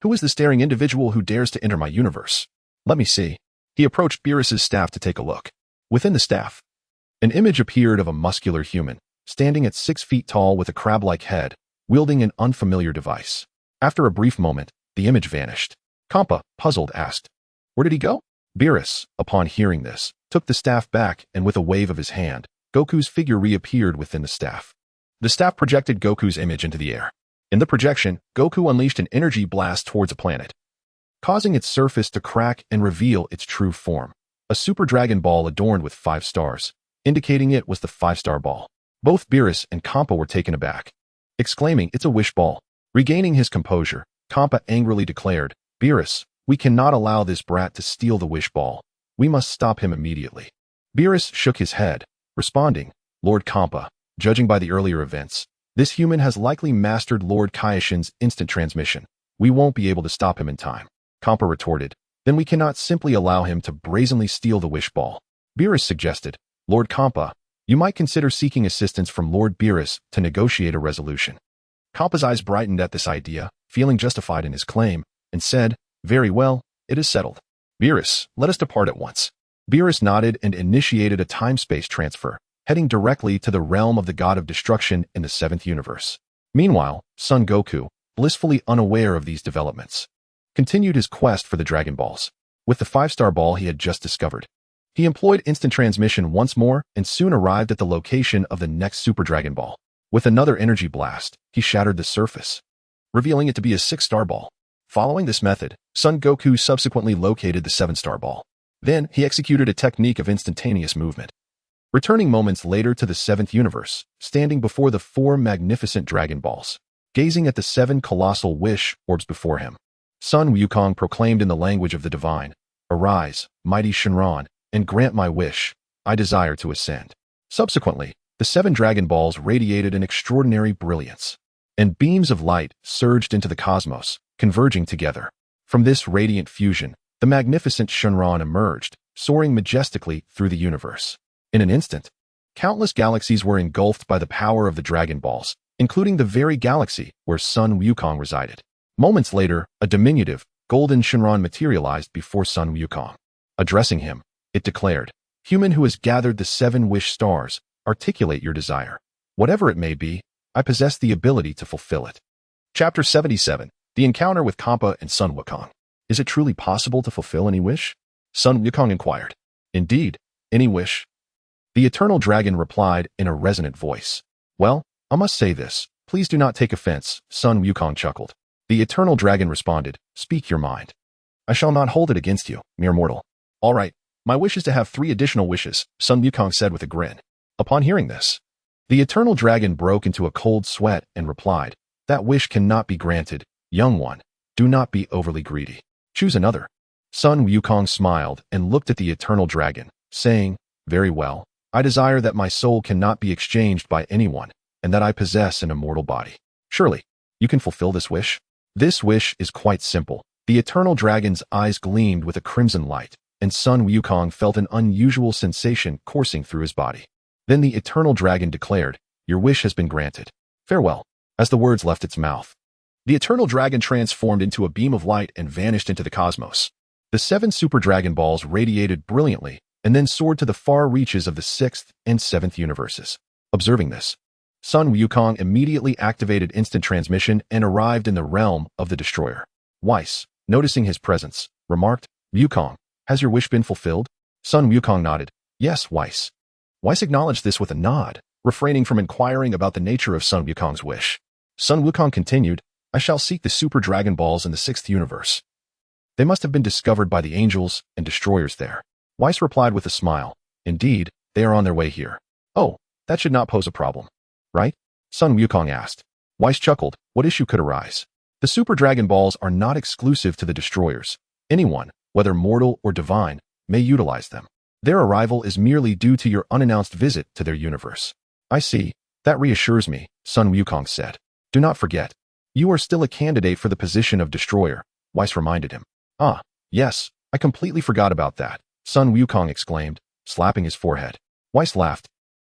who is the staring individual who dares to enter my universe? Let me see." He approached Beerus's staff to take a look. Within the staff, an image appeared of a muscular human, standing at 6 feet tall with a crab-like head, wielding an unfamiliar device. After a brief moment, the image vanished. Kappa, puzzled, asked, "Where did he go?" Beerus, upon hearing this, took the staff back and with a wave of his hand, Goku's figure reappeared within the staff. The staff projected Goku's image into the air. In the projection, Goku unleashed an energy blast towards a planet, causing its surface to crack and reveal its true form. A Super Dragon Ball adorned with 5 stars, indicating it was the 5-star ball. Both Beerus and Kappa were taken aback, exclaiming, "It's a wish ball." Regaining his composure, Kappa angrily declared, "Beerus, we cannot allow this brat to steal the wish ball. We must stop him immediately." Beerus shook his head, responding, "Lord Kappa, judging by the earlier events, this human has likely mastered Lord Kaioshin's instant transmission. We won't be able to stop him in time." Kappa retorted, "Then we cannot simply allow him to brazenly steal the wish ball." Beerus suggested, "Lord Kappa, you might consider seeking assistance from Lord Beerus to negotiate a resolution." Kappa's eyes brightened at this idea, feeling justified in his claim, and said, "Very well, it is settled. Beerus, let us depart at once." Beerus nodded and initiated a time-space transfer, heading directly to the realm of the god of destruction in the 7th universe. Meanwhile, Son Goku, blissfully unaware of these developments, continued his quest for the Dragon Balls. With the 5-star ball he had just discovered, he employed instant transmission once more and soon arrived at the location of the next Super Dragon Ball. With another energy blast, he shattered the surface, revealing it to be a 6-star ball. Following this method, Son Goku subsequently located the 7-star ball. Then, he executed a technique of instantaneous movement, returning moments later to the 7th universe, standing before the 4 magnificent Dragon Balls, gazing at the 7 colossal wish orbs before him. Sun Wukong proclaimed in the language of the divine, "Arise, mighty Shenron, and grant my wish. I desire to ascend." Subsequently, the 7 Dragon Balls radiated an extraordinary brilliance, and beams of light surged into the cosmos, converging together. From this radiant fusion, the magnificent Shenron emerged, soaring majestically through the universe. In an instant, countless galaxies were engulfed by the power of the Dragon Balls, including the very galaxy where Sun Wukong resided. Moments later, a diminutive, golden Shenron materialized before Sun Wukong. Addressing him, it declared, "Human who has gathered the 7 wish stars, articulate your desire. Whatever it may be, I possess the ability to fulfill it." Chapter 77. The Encounter with Kappa and Sun Wukong. "Is it truly possible to fulfill any wish?" Sun Wukong inquired. "Indeed, any wish." The Eternal Dragon replied in a resonant voice. "Well, I must say this. Please do not take offense," Sun Wukong chuckled. The Eternal Dragon responded, "Speak your mind. I shall not hold it against you, mere mortal." "All right, my wish is to have 3 additional wishes," Sun Wukong said with a grin. Upon hearing this, the Eternal Dragon broke into a cold sweat and replied, "That wish cannot be granted, young one. Do not be overly greedy. Choose another." Sun Wukong smiled and looked at the Eternal Dragon, saying, "Very well. I desire that my soul cannot be exchanged by anyone, and that I possess an immortal body. Surely, you can fulfill this wish?" "This wish is quite simple." The Eternal Dragon's eyes gleamed with a crimson light, and Sun Wukong felt an unusual sensation coursing through his body. Then the Eternal Dragon declared, "Your wish has been granted. Farewell." As the words left its mouth, the Eternal Dragon transformed into a beam of light and vanished into the cosmos. The 7 Super Dragon Balls radiated brilliantly and then soared to the far reaches of the 6th and 7th universes. Observing this, Sun Wukong immediately activated instant transmission and arrived in the realm of the Destroyer. Whis, noticing his presence, remarked, "Wukong, has your wish been fulfilled?" Sun Wukong nodded. "Yes, Whis." Whis acknowledged this with a nod, refraining from inquiring about the nature of Sun Wukong's wish. Sun Wukong continued, I shall seek the Super Dragon Balls in the 6th universe. They must have been discovered by the angels and destroyers there. Weiss replied with a smile. Indeed, they are on their way here. Oh, that should not pose a problem, right? Sun Wukong asked. Weiss chuckled. What issue could arise? The Super Dragon Balls are not exclusive to the destroyers. Anyone, whether mortal or divine, may utilize them. Their arrival is merely due to your unannounced visit to their universe. I see. That reassures me, Sun Wukong said. Do not forget. You are still a candidate for the position of destroyer, Weiss reminded him. Ah, yes, I completely forgot about that, Sun Wukong exclaimed, slapping his forehead. Weiss laughed.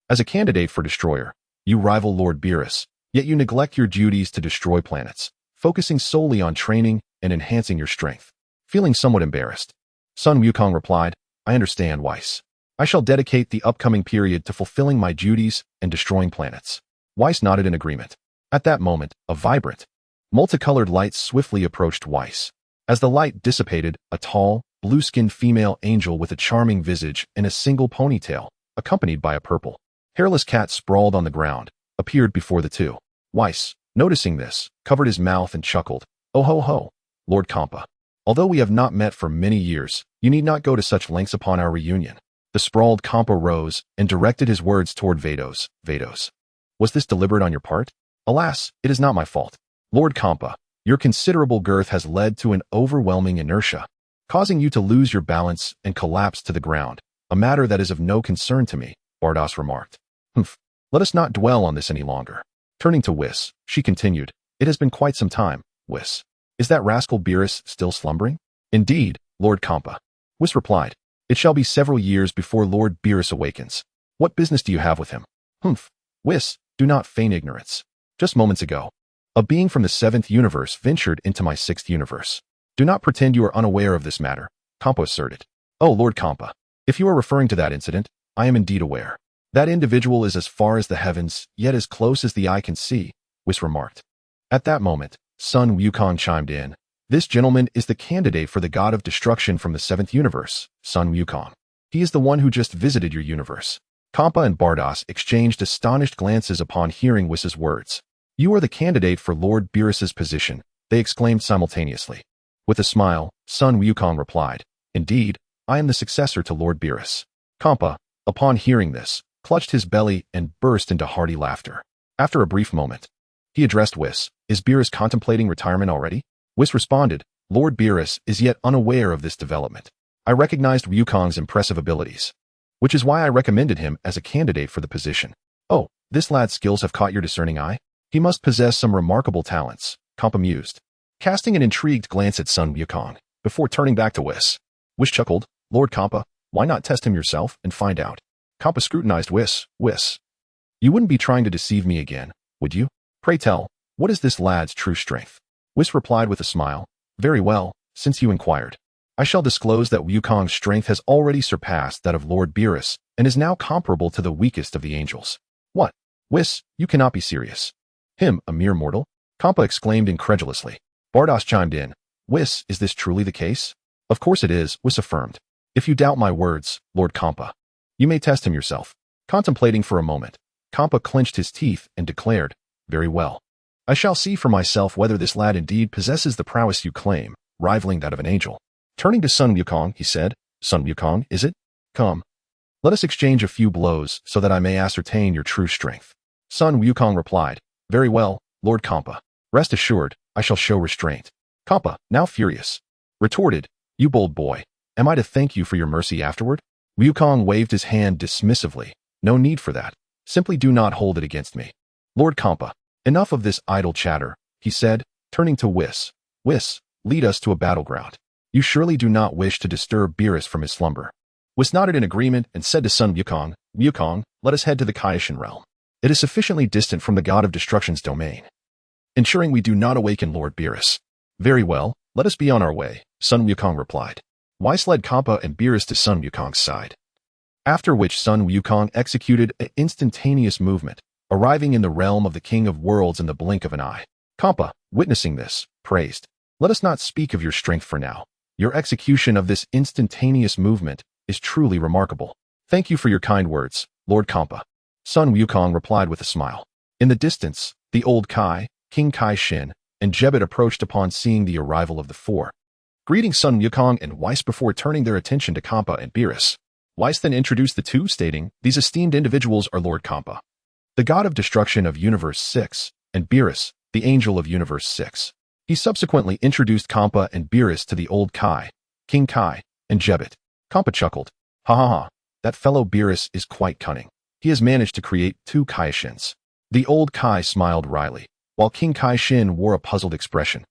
As a candidate for destroyer, you rival Lord Beerus, yet you neglect your duties to destroy planets, focusing solely on training and enhancing your strength. Feeling somewhat embarrassed, Sun Wukong replied, I understand, Weiss. I shall dedicate the upcoming period to fulfilling my duties and destroying planets. Weiss nodded in agreement. At that moment, a vibrant, multicolored light swiftly approached Weiss. As the light dissipated, a tall, blue-skinned female angel with a charming visage and a single ponytail, accompanied by a purple, hairless cat sprawled on the ground, appeared before the two. Weiss, noticing this, covered his mouth and chuckled. Oh ho ho, Lord Kampa. Although we have not met for many years, you need not go to such lengths upon our reunion. The sprawled Kampa rose and directed his words toward Vados. Vados. Was this deliberate on your part? Alas, it is not my fault. Lord Kampa, your considerable girth has led to an overwhelming inertia, causing you to lose your balance and collapse to the ground, a matter that is of no concern to me, Bardos remarked. Humph, let us not dwell on this any longer. Turning to Whis, she continued, it has been quite some time, Whis. Is that rascal Beerus still slumbering? Indeed, Lord Kampa. Whis replied, it shall be several years before Lord Beerus awakens. What business do you have with him? Humph, Whis, do not feign ignorance. Just moments ago, a being from the 7th universe ventured into my 6th universe. Do not pretend you are unaware of this matter, Kampa asserted. Oh, Lord Kampa, if you are referring to that incident, I am indeed aware. That individual is as far as the heavens, yet as close as the eye can see, Whis remarked. At that moment, Sun Wukong chimed in. This gentleman is the candidate for the god of destruction from the 7th universe, Sun Wukong. He is the one who just visited your universe. Kampa and Bardos exchanged astonished glances upon hearing Whis's words. You are the candidate for Lord Beerus's position, they exclaimed simultaneously. With a smile, Sun Wukong replied, Indeed, I am the successor to Lord Beerus. Kampa, upon hearing this, clutched his belly and burst into hearty laughter. After a brief moment, he addressed Whis. Is Beerus contemplating retirement already? Whis responded, Lord Beerus is yet unaware of this development. I recognized Wukong's impressive abilities, which is why I recommended him as a candidate for the position. Oh, this lad's skills have caught your discerning eye? He must possess some remarkable talents, Kampa mused, casting an intrigued glance at Sun Wukong, before turning back to Whis. Whis chuckled, Lord Kampa, why not test him yourself and find out? Kampa scrutinized Whis. You wouldn't be trying to deceive me again, would you? Pray tell, what is this lad's true strength? Whis replied with a smile. Very well, since you inquired. I shall disclose that Wukong's strength has already surpassed that of Lord Beerus and is now comparable to the weakest of the angels. What? Whis, you cannot be serious. Him, a mere mortal? Kampa exclaimed incredulously. Bardos chimed in. Whis, is this truly the case? Of course it is, Whis affirmed. If you doubt my words, Lord Kampa, you may test him yourself. Contemplating for a moment, Kampa clenched his teeth and declared, Very well. I shall see for myself whether this lad indeed possesses the prowess you claim, rivaling that of an angel. Turning to Sun Wukong, he said, Sun Wukong, is it? Come. Let us exchange a few blows so that I may ascertain your true strength. Sun Wukong replied, Very well, Lord Kampa. Rest assured, I shall show restraint. Kampa, now furious, retorted, You bold boy, am I to thank you for your mercy afterward? Wukong waved his hand dismissively. No need for that. Simply do not hold it against me. Lord Kampa, enough of this idle chatter, he said, turning to Whis. Whis, lead us to a battleground. You surely do not wish to disturb Beerus from his slumber. Whis nodded in agreement and said to Sun Wukong, Wukong, let us head to the Kaioshin realm. It is sufficiently distant from the god of destruction's domain, ensuring we do not awaken Lord Beerus. Very well, let us be on our way, Sun Wukong replied. Weiss led Kampa and Beerus to Sun Wukong's side, after which Sun Wukong executed an instantaneous movement, arriving in the realm of the King of Worlds in the blink of an eye. Kampa, witnessing this, praised, Let us not speak of your strength for now. Your execution of this instantaneous movement is truly remarkable. Thank you for your kind words, Lord Kampa. Sun Wukong replied with a smile. In the distance, the old Kai, King Kai Shin, and Jebbet approached upon seeing the arrival of the four, greeting Sun Wukong and Weiss before turning their attention to Kampa and Beerus. Weiss then introduced the two, stating, "These esteemed individuals are Lord Kampa, the god of destruction of Universe 6, and Beerus, the angel of Universe 6. He subsequently introduced Kampa and Beerus to the old Kai, King Kai, and Jebbet. Kampa chuckled. "Ha ha ha, that fellow Beerus is quite cunning. He has managed to create two Kaishins." The old Kai smiled wryly, while King Kai Shin wore a puzzled expression,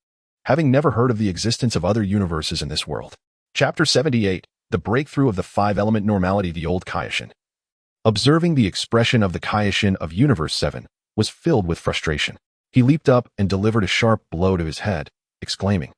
having never heard of the existence of other universes in this world. Chapter 78, The Breakthrough of the Five-Element Normality. The old Kaishin, observing the expression of the Kaishin of Universe 7, was filled with frustration. He leaped up and delivered a sharp blow to his head, exclaiming,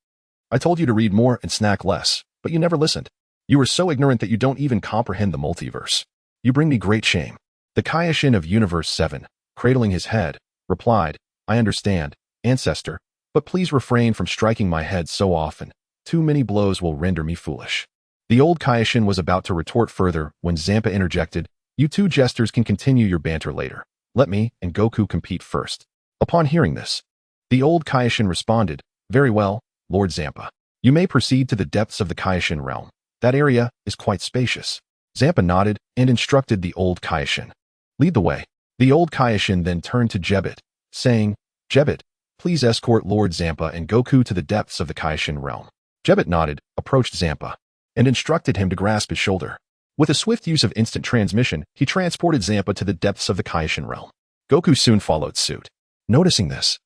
"I told you to read more and snack less, but you never listened. You are so ignorant that you don't even comprehend the multiverse. You bring me great shame." The Kaishin of Universe 7, cradling his head, replied, "I understand, ancestor, but please refrain from striking my head so often. Too many blows will render me foolish." The old Kaishin was about to retort further when Zampa interjected, "You two jesters can continue your banter later. Let me and Goku compete first." Upon hearing this, the old Kaishin responded, "Very well, Lord Zampa. You may proceed to the depths of the Kaishin realm. That area is quite spacious." Zampa nodded and instructed the old Kaishin, "Lead the way." The old Kaishin then turned to Jebbet, saying, "Jebbet, please escort Lord Zampa and Goku to the depths of the Kaishin realm." Jebbet nodded, approached Zampa, and instructed him to grasp his shoulder. With a swift use of instant transmission, he transported Zampa to the depths of the Kaishin realm. Goku soon followed suit. Noticing this,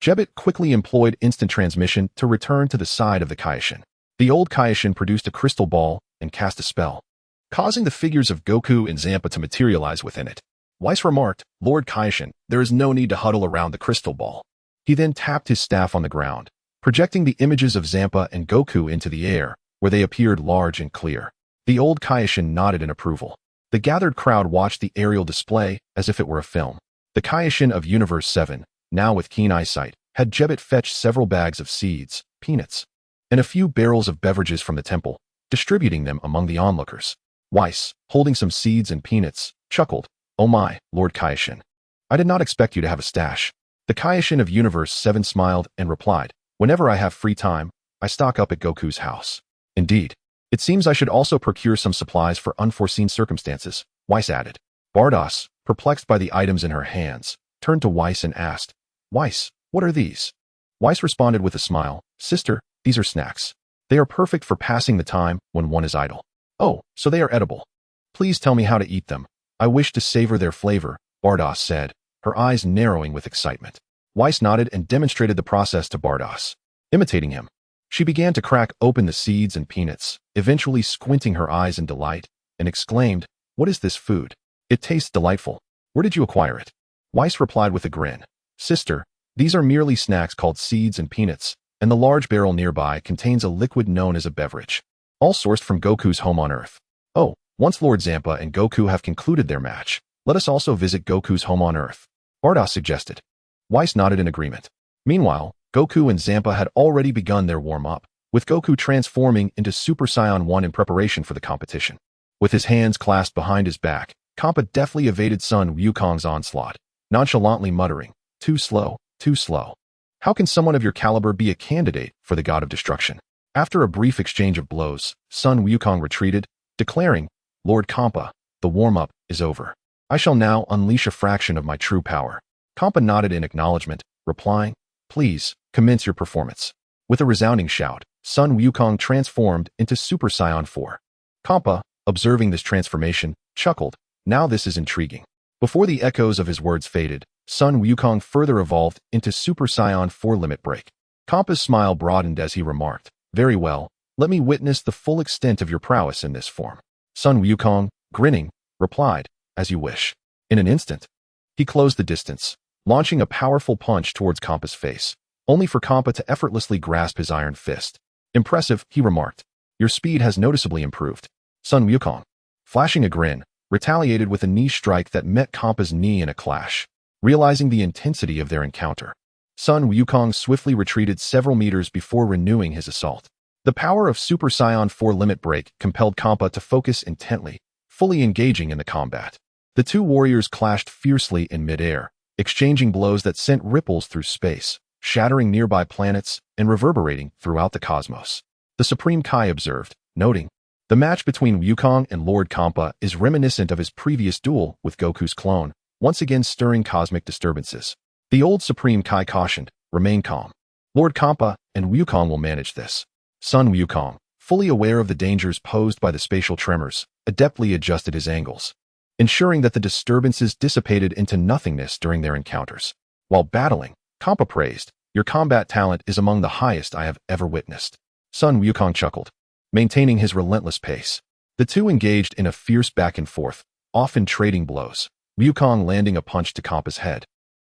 Jebbet quickly employed instant transmission to return to the side of the Kaishin. The old Kaishin produced a crystal ball and cast a spell, causing the figures of Goku and Zampa to materialize within it. Weiss remarked, "Lord Kaishin, there is no need to huddle around the crystal ball." He then tapped his staff on the ground, projecting the images of Zampa and Goku into the air, where they appeared large and clear. The old Kaishin nodded in approval. The gathered crowd watched the aerial display as if it were a film. The Kaishin of Universe 7, now with keen eyesight, had Jebbet fetch several bags of seeds, peanuts, and a few barrels of beverages from the temple, distributing them among the onlookers. Weiss, holding some seeds and peanuts, chuckled, "Oh my, Lord Kaishin. I did not expect you to have a stash." The Kaishin of Universe 7 smiled and replied, "Whenever I have free time, I stock up at Goku's house." "Indeed. It seems I should also procure some supplies for unforeseen circumstances," Weiss added. Bardos, perplexed by the items in her hands, turned to Weiss and asked, "Weiss, what are these?" Weiss responded with a smile, "Sister, these are snacks. They are perfect for passing the time when one is idle." "Oh, so they are edible. Please tell me how to eat them. I wish to savor their flavor," Bardos said, her eyes narrowing with excitement. Weiss nodded and demonstrated the process to Bardos. Imitating him, she began to crack open the seeds and peanuts, eventually squinting her eyes in delight, and exclaimed, "What is this food? It tastes delightful. Where did you acquire it?" Weiss replied with a grin, "Sister, these are merely snacks called seeds and peanuts, and the large barrel nearby contains a liquid known as a beverage, all sourced from Goku's home on Earth. Oh, once Lord Zampa and Goku have concluded their match, let us also visit Goku's home on Earth," Bardos suggested. Weiss nodded in agreement. Meanwhile, Goku and Zampa had already begun their warm-up, with Goku transforming into Super Saiyan 1 in preparation for the competition. With his hands clasped behind his back, Kampa deftly evaded Sun Wukong's onslaught, nonchalantly muttering, "Too slow, too slow. How can someone of your caliber be a candidate for the god of destruction?" After a brief exchange of blows, Sun Wukong retreated, declaring, "Lord Kampa, the warm-up is over. I shall now unleash a fraction of my true power." Kampa nodded in acknowledgement, replying, "Please, commence your performance." With a resounding shout, Sun Wukong transformed into Super Saiyan 4. Kampa, observing this transformation, chuckled, "Now this is intriguing." Before the echoes of his words faded, Sun Wukong further evolved into Super Saiyan 4 Limit Break. Kampa's smile broadened as he remarked, "Very well, let me witness the full extent of your prowess in this form." Sun Wukong, grinning, replied, "As you wish." In an instant, he closed the distance, launching a powerful punch towards Kampa's face, only for Kampa to effortlessly grasp his iron fist. "Impressive," he remarked. "Your speed has noticeably improved." Sun Wukong, flashing a grin, retaliated with a knee strike that met Kampa's knee in a clash. Realizing the intensity of their encounter, Sun Wukong swiftly retreated several meters before renewing his assault. The power of Super Saiyan 4 Limit Break compelled Kampa to focus intently, fully engaging in the combat. The two warriors clashed fiercely in midair, exchanging blows that sent ripples through space, shattering nearby planets and reverberating throughout the cosmos. The Supreme Kai observed, noting, "The match between Wukong and Lord Kampa is reminiscent of his previous duel with Goku's clone, once again stirring cosmic disturbances." The old Supreme Kai cautioned, "Remain calm. Lord Kampa and Wukong will manage this." Sun Wukong, fully aware of the dangers posed by the spatial tremors, adeptly adjusted his angles, ensuring that the disturbances dissipated into nothingness during their encounters. While battling, Kampa praised, "Your combat talent is among the highest I have ever witnessed." Sun Wukong chuckled, maintaining his relentless pace. The two engaged in a fierce back and forth, often trading blows, Wukong landing a punch to Kampa's head,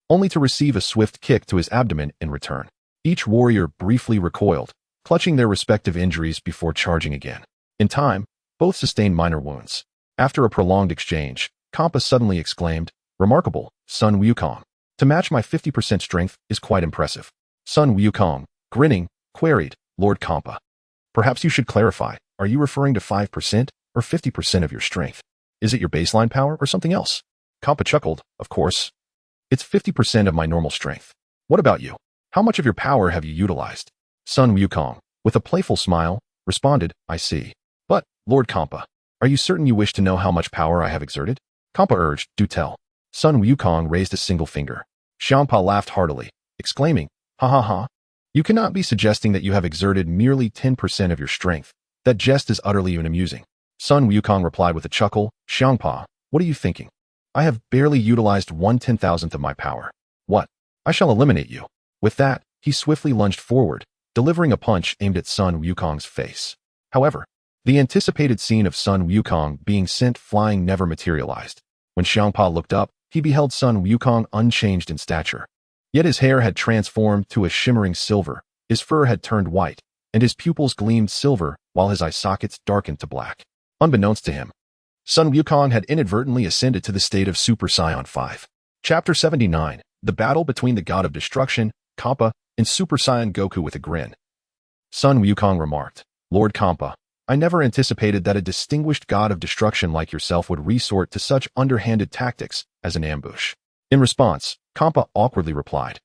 only to receive a swift kick to his abdomen in return. Each warrior briefly recoiled, clutching their respective injuries before charging again. In time, both sustained minor wounds. After a prolonged exchange, Kampa suddenly exclaimed, "Remarkable, Sun Wukong. To match my 50% strength is quite impressive." Sun Wukong, grinning, queried, "Lord Kampa, perhaps you should clarify, are you referring to 5% or 50% of your strength? Is it your baseline power or something else?" Kampa chuckled, "Of course. It's 50% of my normal strength. What about you? How much of your power have you utilized?" Sun Wukong, with a playful smile, responded, "I see. But, Lord Kampa, are you certain you wish to know how much power I have exerted?" Kampa urged, "Do tell." Sun Wukong raised a single finger. Xiangpa laughed heartily, exclaiming, "Ha ha ha. You cannot be suggesting that you have exerted merely 10% of your strength. That jest is utterly unamusing." Sun Wukong replied with a chuckle, "Xiangpa, what are you thinking? I have barely utilized 1/10,000th of my power. What? I shall eliminate you." With that, he swiftly lunged forward, delivering a punch aimed at Sun Wukong's face. However, the anticipated scene of Sun Wukong being sent flying never materialized. When Xiangpa looked up, he beheld Sun Wukong unchanged in stature. Yet his hair had transformed to a shimmering silver, his fur had turned white, and his pupils gleamed silver while his eye sockets darkened to black. Unbeknownst to him, Sun Wukong had inadvertently ascended to the state of Super Saiyan 5. Chapter 79, The Battle Between the God of Destruction, Kampa, and Super Saiyan Goku. With a grin, Sun Wukong remarked, "Lord Kampa, I never anticipated that a distinguished god of destruction like yourself would resort to such underhanded tactics as an ambush." In response, Kampa awkwardly replied,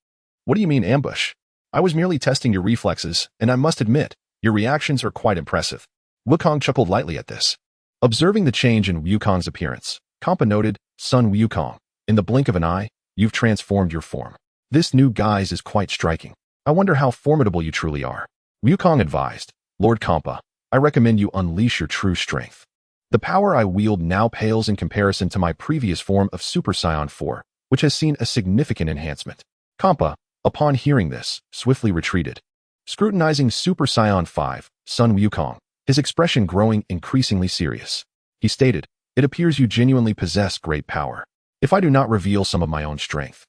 "What do you mean ambush? I was merely testing your reflexes, and I must admit, your reactions are quite impressive." Wukong chuckled lightly at this. Observing the change in Wukong's appearance, Kampa noted, "Sun Wukong, in the blink of an eye, you've transformed your form. This new guise is quite striking. I wonder how formidable you truly are." Wukong advised, "Lord Kampa, I recommend you unleash your true strength. The power I wield now pales in comparison to my previous form of Super Saiyan 4, which has seen a significant enhancement." Kampa, upon hearing this, swiftly retreated. Scrutinizing Super Saiyan 5, Sun Wukong, his expression growing increasingly serious, he stated, "It appears you genuinely possess great power. If I do not reveal some of my own strength,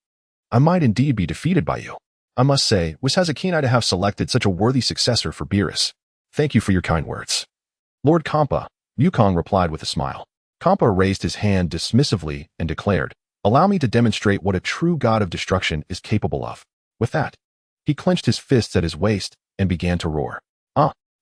I might indeed be defeated by you. I must say, was has a keen eye to have selected such a worthy successor for Beerus. Thank you for your kind words." "Lord Kampa," Wukong replied with a smile. Kampa raised his hand dismissively and declared, "Allow me to demonstrate what a true god of destruction is capable of." With that, he clenched his fists at his waist and began to roar.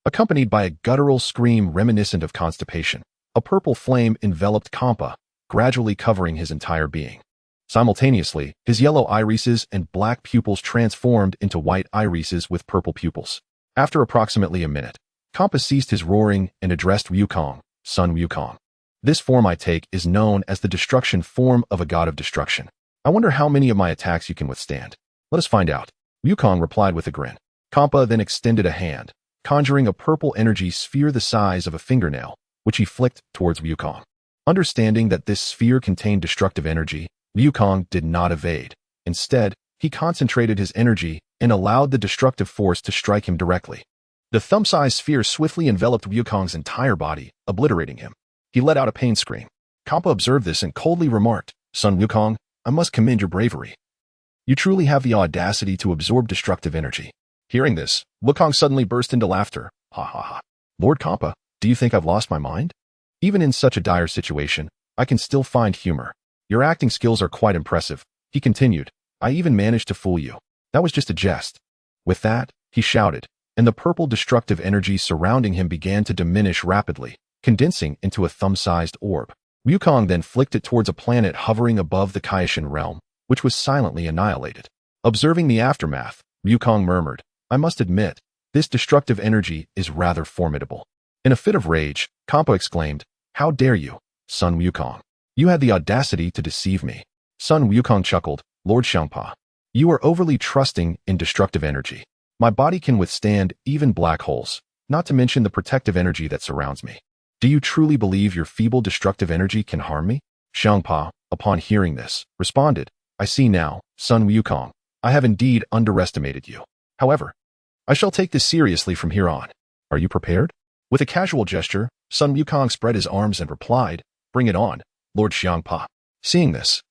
Accompanied by a guttural scream reminiscent of constipation, a purple flame enveloped Kampa, gradually covering his entire being. Simultaneously, his yellow irises and black pupils transformed into white irises with purple pupils. After approximately a minute, Kampa ceased his roaring and addressed Wukong, "Sun Wukong, this form I take is known as the destruction form of a god of destruction. I wonder how many of my attacks you can withstand. Let us find out." Wukong replied with a grin. Kampa then extended a hand, conjuring a purple energy sphere the size of a fingernail, which he flicked towards Wukong. Understanding that this sphere contained destructive energy, Wukong did not evade. Instead, he concentrated his energy and allowed the destructive force to strike him directly. The thumb-sized sphere swiftly enveloped Wukong's entire body, obliterating him. He let out a pain scream. Kampa observed this and coldly remarked, "Sun Wukong, I must commend your bravery. You truly have the audacity to absorb destructive energy." Hearing this, Wukong suddenly burst into laughter. "Ha ha ha. Lord Kampa, do you think I've lost my mind? Even in such a dire situation, I can still find humor. Your acting skills are quite impressive," he continued. "I even managed to fool you. That was just a jest." With that, he shouted, and the purple destructive energy surrounding him began to diminish rapidly, condensing into a thumb-sized orb. Wukong then flicked it towards a planet hovering above the Kaishin realm, which was silently annihilated. Observing the aftermath, Wukong murmured. I must admit, this destructive energy is rather formidable. In a fit of rage, Kampa exclaimed, How dare you, Sun Wukong? You had the audacity to deceive me. Sun Wukong chuckled, Lord Xiangpa. You are overly trusting in destructive energy. My body can withstand even black holes, not to mention the protective energy that surrounds me. Do you truly believe your feeble destructive energy can harm me? Xiangpa, upon hearing this, responded, I see now, Sun Wukong. I have indeed underestimated you. However, I shall take this seriously from here on. Are you prepared? With a casual gesture, Sun Wukong spread his arms and replied, Bring it on, Lord Xiangpa. Seeing this,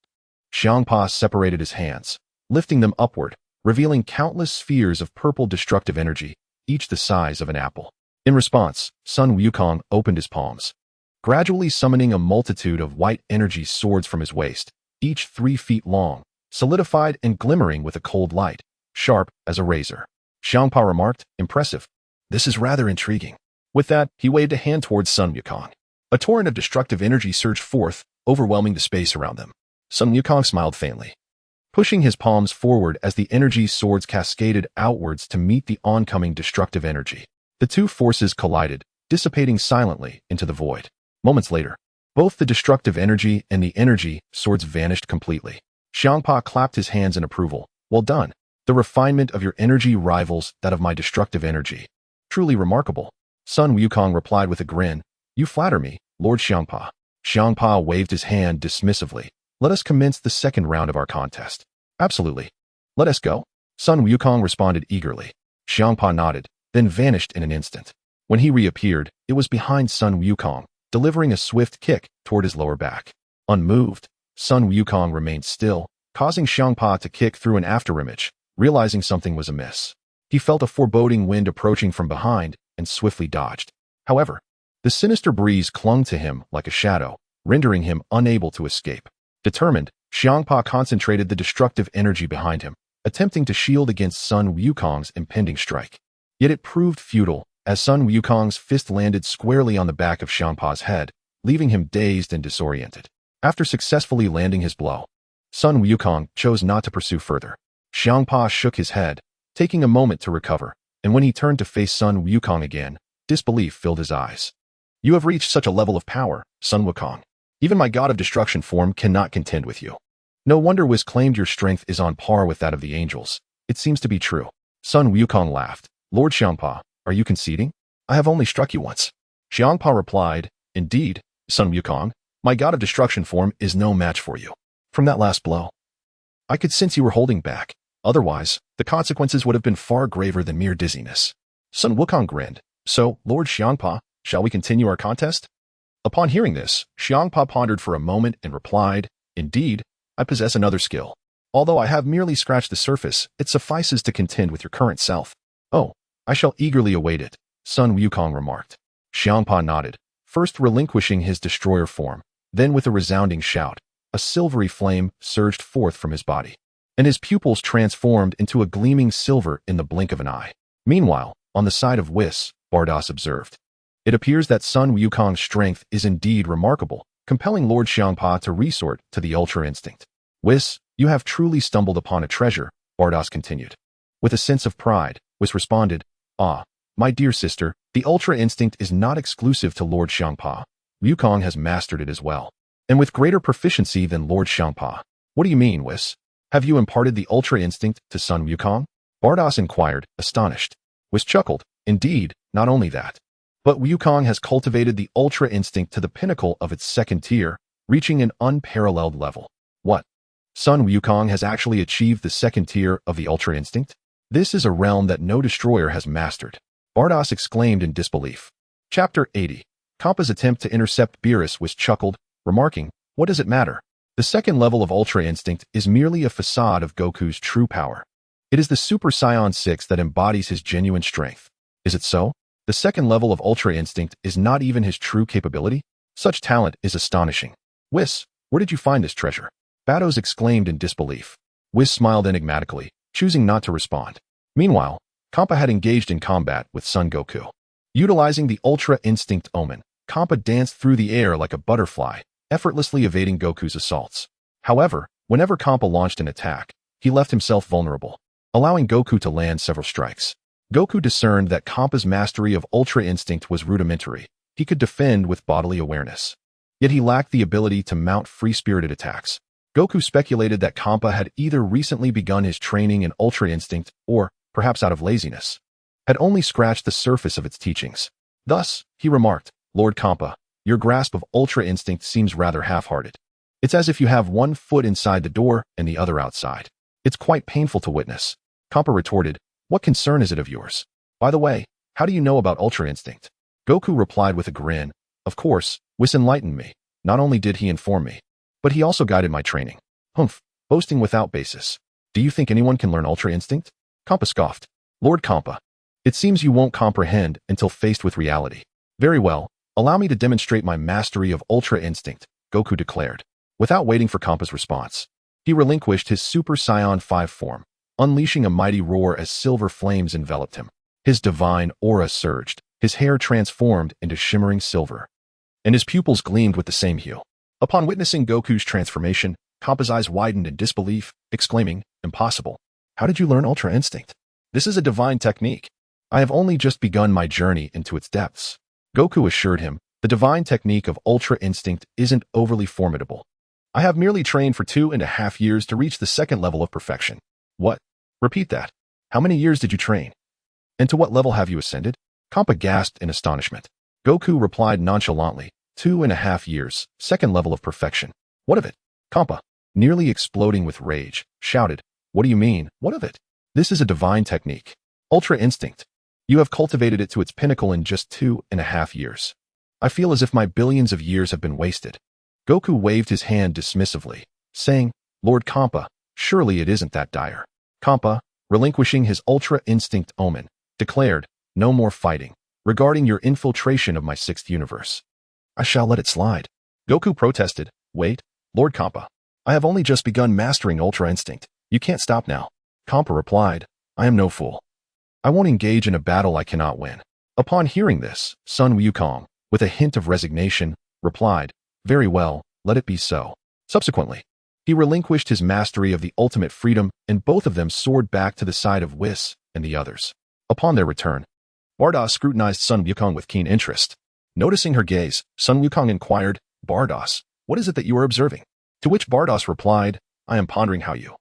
Xiangpa separated his hands, lifting them upward, revealing countless spheres of purple destructive energy, each the size of an apple. In response, Sun Wukong opened his palms, gradually summoning a multitude of white energy swords from his waist, each 3 feet long, solidified and glimmering with a cold light, sharp as a razor. Xiangpa remarked, Impressive. This is rather intriguing. With that, he waved a hand towards Sun Wukong. A torrent of destructive energy surged forth, overwhelming the space around them. Sun Wukong smiled faintly, pushing his palms forward as the energy swords cascaded outwards to meet the oncoming destructive energy. The two forces collided, dissipating silently into the void. Moments later, both the destructive energy and the energy swords vanished completely. Xiangpa clapped his hands in approval. Well done. The refinement of your energy rivals that of my destructive energy. Truly remarkable. Sun Wukong replied with a grin. You flatter me, Lord Xiangpa. Xiangpa waved his hand dismissively. Let us commence the second round of our contest. Absolutely. Let us go. Sun Wukong responded eagerly. Xiangpa nodded, then vanished in an instant. When he reappeared, it was behind Sun Wukong, delivering a swift kick toward his lower back. Unmoved, Sun Wukong remained still, causing Xiangpa to kick through an afterimage, realizing something was amiss. He felt a foreboding wind approaching from behind and swiftly dodged. However, the sinister breeze clung to him like a shadow, rendering him unable to escape. Determined, Xiangpa concentrated the destructive energy behind him, attempting to shield against Sun Wukong's impending strike. Yet it proved futile, as Sun Wukong's fist landed squarely on the back of Xiangpa's head, leaving him dazed and disoriented. After successfully landing his blow, Sun Wukong chose not to pursue further. Xiangpa shook his head, taking a moment to recover, and when he turned to face Sun Wukong again, disbelief filled his eyes. You have reached such a level of power, Sun Wukong. Even my god of destruction form cannot contend with you. No wonder Whis claimed your strength is on par with that of the angels. It seems to be true. Sun Wukong laughed. Lord Xiangpa, are you conceding? I have only struck you once. Xiangpa replied, Indeed, Sun Wukong, my god of destruction form is no match for you. From that last blow, I could sense you were holding back. Otherwise, the consequences would have been far graver than mere dizziness. Sun Wukong grinned. So, Lord Xiangpa, shall we continue our contest? Upon hearing this, Xiangpa pondered for a moment and replied, Indeed, I possess another skill. Although I have merely scratched the surface, it suffices to contend with your current self. Oh, I shall eagerly await it, Sun Wukong remarked. Xiangpa nodded, first relinquishing his destroyer form, then with a resounding shout, a silvery flame surged forth from his body, and his pupils transformed into a gleaming silver in the blink of an eye. Meanwhile, on the side of Whis, Bardoss observed. It appears that Sun Wukong's strength is indeed remarkable, compelling Lord Xiangpa to resort to the Ultra Instinct. Whis, you have truly stumbled upon a treasure, Bardoss continued. With a sense of pride, Whis responded, Ah, my dear sister, the Ultra Instinct is not exclusive to Lord Xiangpa. Wukong has mastered it as well, and with greater proficiency than Lord Xiangpa. What do you mean, Whis? Have you imparted the Ultra Instinct to Sun Wukong? Bardoss inquired, astonished. Whis chuckled. Indeed, not only that, but Wukong has cultivated the Ultra Instinct to the pinnacle of its second tier, reaching an unparalleled level. What? Sun Wukong has actually achieved the second tier of the Ultra Instinct? This is a realm that no destroyer has mastered. Bardoss exclaimed in disbelief. Chapter 80. Kampa's attempt to intercept Beerus was chuckled, remarking, What does it matter? The second level of Ultra Instinct is merely a facade of Goku's true power. It is the Super Saiyan 6 that embodies his genuine strength. Is it so? The second level of Ultra Instinct is not even his true capability? Such talent is astonishing. Whis, where did you find this treasure? Bardoss exclaimed in disbelief. Whis smiled enigmatically, choosing not to respond. Meanwhile, Kampa had engaged in combat with Son Goku. Utilizing the Ultra Instinct Omen, Kampa danced through the air like a butterfly, effortlessly evading Goku's assaults. However, whenever Kampa launched an attack, he left himself vulnerable. allowing Goku to land several strikes. Goku discerned that Kampa's mastery of Ultra Instinct was rudimentary. He could defend with bodily awareness. Yet he lacked the ability to mount free-spirited attacks. Goku speculated that Kampa had either recently begun his training in Ultra Instinct or, perhaps out of laziness, had only scratched the surface of its teachings. Thus, he remarked, "Lord Kampa, your grasp of Ultra Instinct seems rather half-hearted. It's as if you have one foot inside the door and the other outside. It's quite painful to witness." Kampa retorted, "What concern is it of yours? By the way, how do you know about Ultra Instinct?" Goku replied with a grin, "Of course, Whis enlightened me. Not only did he inform me, but he also guided my training." "Humph, boasting without basis. Do you think anyone can learn Ultra Instinct?" Kampa scoffed. "Lord Kampa, it seems you won't comprehend until faced with reality." "Very well, allow me to demonstrate my mastery of Ultra Instinct," Goku declared. Without waiting for Kampa's response, he relinquished his Super Saiyan 5 form, unleashing a mighty roar as silver flames enveloped him. His divine aura surged, his hair transformed into shimmering silver, and his pupils gleamed with the same hue. Upon witnessing Goku's transformation, Kampa's eyes widened in disbelief, exclaiming, "Impossible. How did you learn Ultra Instinct? This is a divine technique. I have only just begun my journey into its depths." Goku assured him, "The divine technique of Ultra Instinct isn't overly formidable. I have merely trained for 2.5 years to reach the second level of perfection." "What? Repeat that. How many years did you train? And to what level have you ascended?" Kampa gasped in astonishment. Goku replied nonchalantly, 2.5 years, second level of perfection. "What of it?" Kampa, nearly exploding with rage, shouted, "What do you mean, what of it? This is a divine technique. Ultra Instinct. You have cultivated it to its pinnacle in just 2.5 years. I feel as if my billions of years have been wasted." Goku waved his hand dismissively, saying, "Lord Kampa, surely it isn't that dire." Kampa, relinquishing his Ultra Instinct omen, declared, "No more fighting. Regarding your infiltration of my 6th universe, I shall let it slide." Goku protested, "Wait, Lord Kampa. I have only just begun mastering Ultra Instinct. You can't stop now." Kampa replied, "I am no fool. I won't engage in a battle I cannot win." Upon hearing this, Sun Wukong, with a hint of resignation, replied, "Very well, let it be so." Subsequently, he relinquished his mastery of the ultimate freedom, and both of them soared back to the side of Whis and the others. Upon their return, Bardoss scrutinized Sun Wukong with keen interest. Noticing her gaze, Sun Wukong inquired, "Bardoss, what is it that you are observing?" To which Bardoss replied, "I am pondering how you,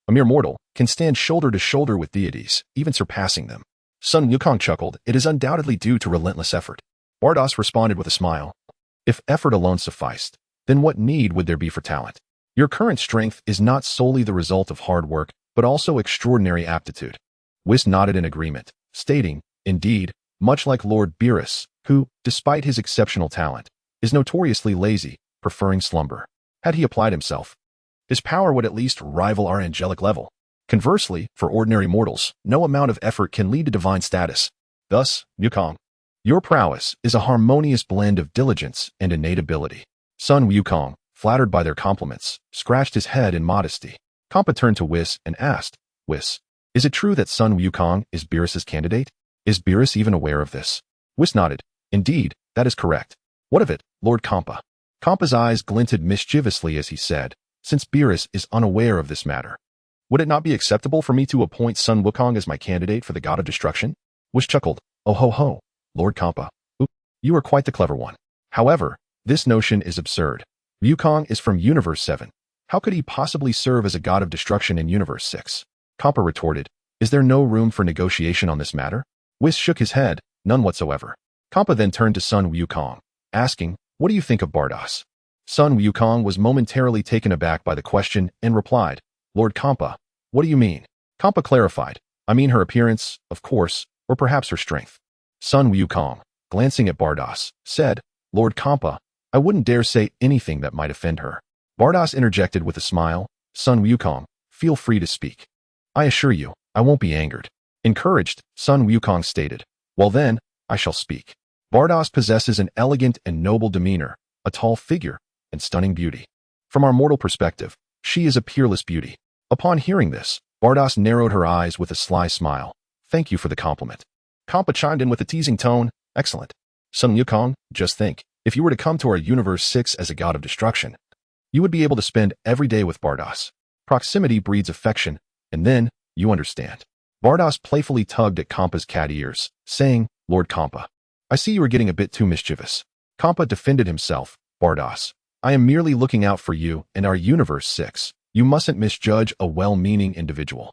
a mere mortal, can stand shoulder to shoulder with deities, even surpassing them." Sun Wukong chuckled, "It is undoubtedly due to relentless effort." Bardoss responded with a smile, "If effort alone sufficed, then what need would there be for talent? Your current strength is not solely the result of hard work, but also extraordinary aptitude." Whis nodded in agreement, stating, "Indeed, much like Lord Beerus, who, despite his exceptional talent, is notoriously lazy, preferring slumber. Had he applied himself, his power would at least rival our angelic level. Conversely, for ordinary mortals, no amount of effort can lead to divine status. Thus, Wukong, your prowess is a harmonious blend of diligence and innate ability." Sun Wukong, flattered by their compliments, scratched his head in modesty. Kampa turned to Whis and asked, "Whis, is it true that Sun Wukong is Beerus's candidate? Is Beerus even aware of this?" Whis nodded, "Indeed, that is correct." "What of it, Lord Kampa?" Kampa's eyes glinted mischievously as he said, "Since Beerus is unaware of this matter, would it not be acceptable for me to appoint Sun Wukong as my candidate for the God of Destruction?" Whis chuckled, "Oh ho ho, Lord Kampa. You are quite the clever one. However, this notion is absurd. Wukong is from Universe 7. How could he possibly serve as a God of Destruction in Universe 6? Kampa retorted, "Is there no room for negotiation on this matter?" Whis shook his head, "None whatsoever." Kampa then turned to Sun Wukong, asking, "What do you think of Bardoss?" Sun Wukong was momentarily taken aback by the question and replied, "Lord Kampa, what do you mean?" Kampa clarified, "I mean her appearance, of course, or perhaps her strength." Sun Wukong, glancing at Bardoss, said, "Lord Kampa, I wouldn't dare say anything that might offend her." Bardoss interjected with a smile, "Sun Wukong, feel free to speak. I assure you, I won't be angered." Encouraged, Sun Wukong stated, "Well then, I shall speak. Bardoss possesses an elegant and noble demeanor, a tall figure, and stunning beauty. From our mortal perspective, she is a peerless beauty." Upon hearing this, Bardoss narrowed her eyes with a sly smile. "Thank you for the compliment." Kampa chimed in with a teasing tone, "Excellent. Sun Wukong, just think, if you were to come to our Universe 6 as a God of Destruction, you would be able to spend every day with Bardoss. Proximity breeds affection, and then you understand. Bardos playfully tugged at Kampa's cat ears, saying, Lord Kampa, I see you are getting a bit too mischievous. Kampa defended himself. Bardos, I am merely looking out for you and our Universe 6. You mustn't misjudge a well-meaning individual.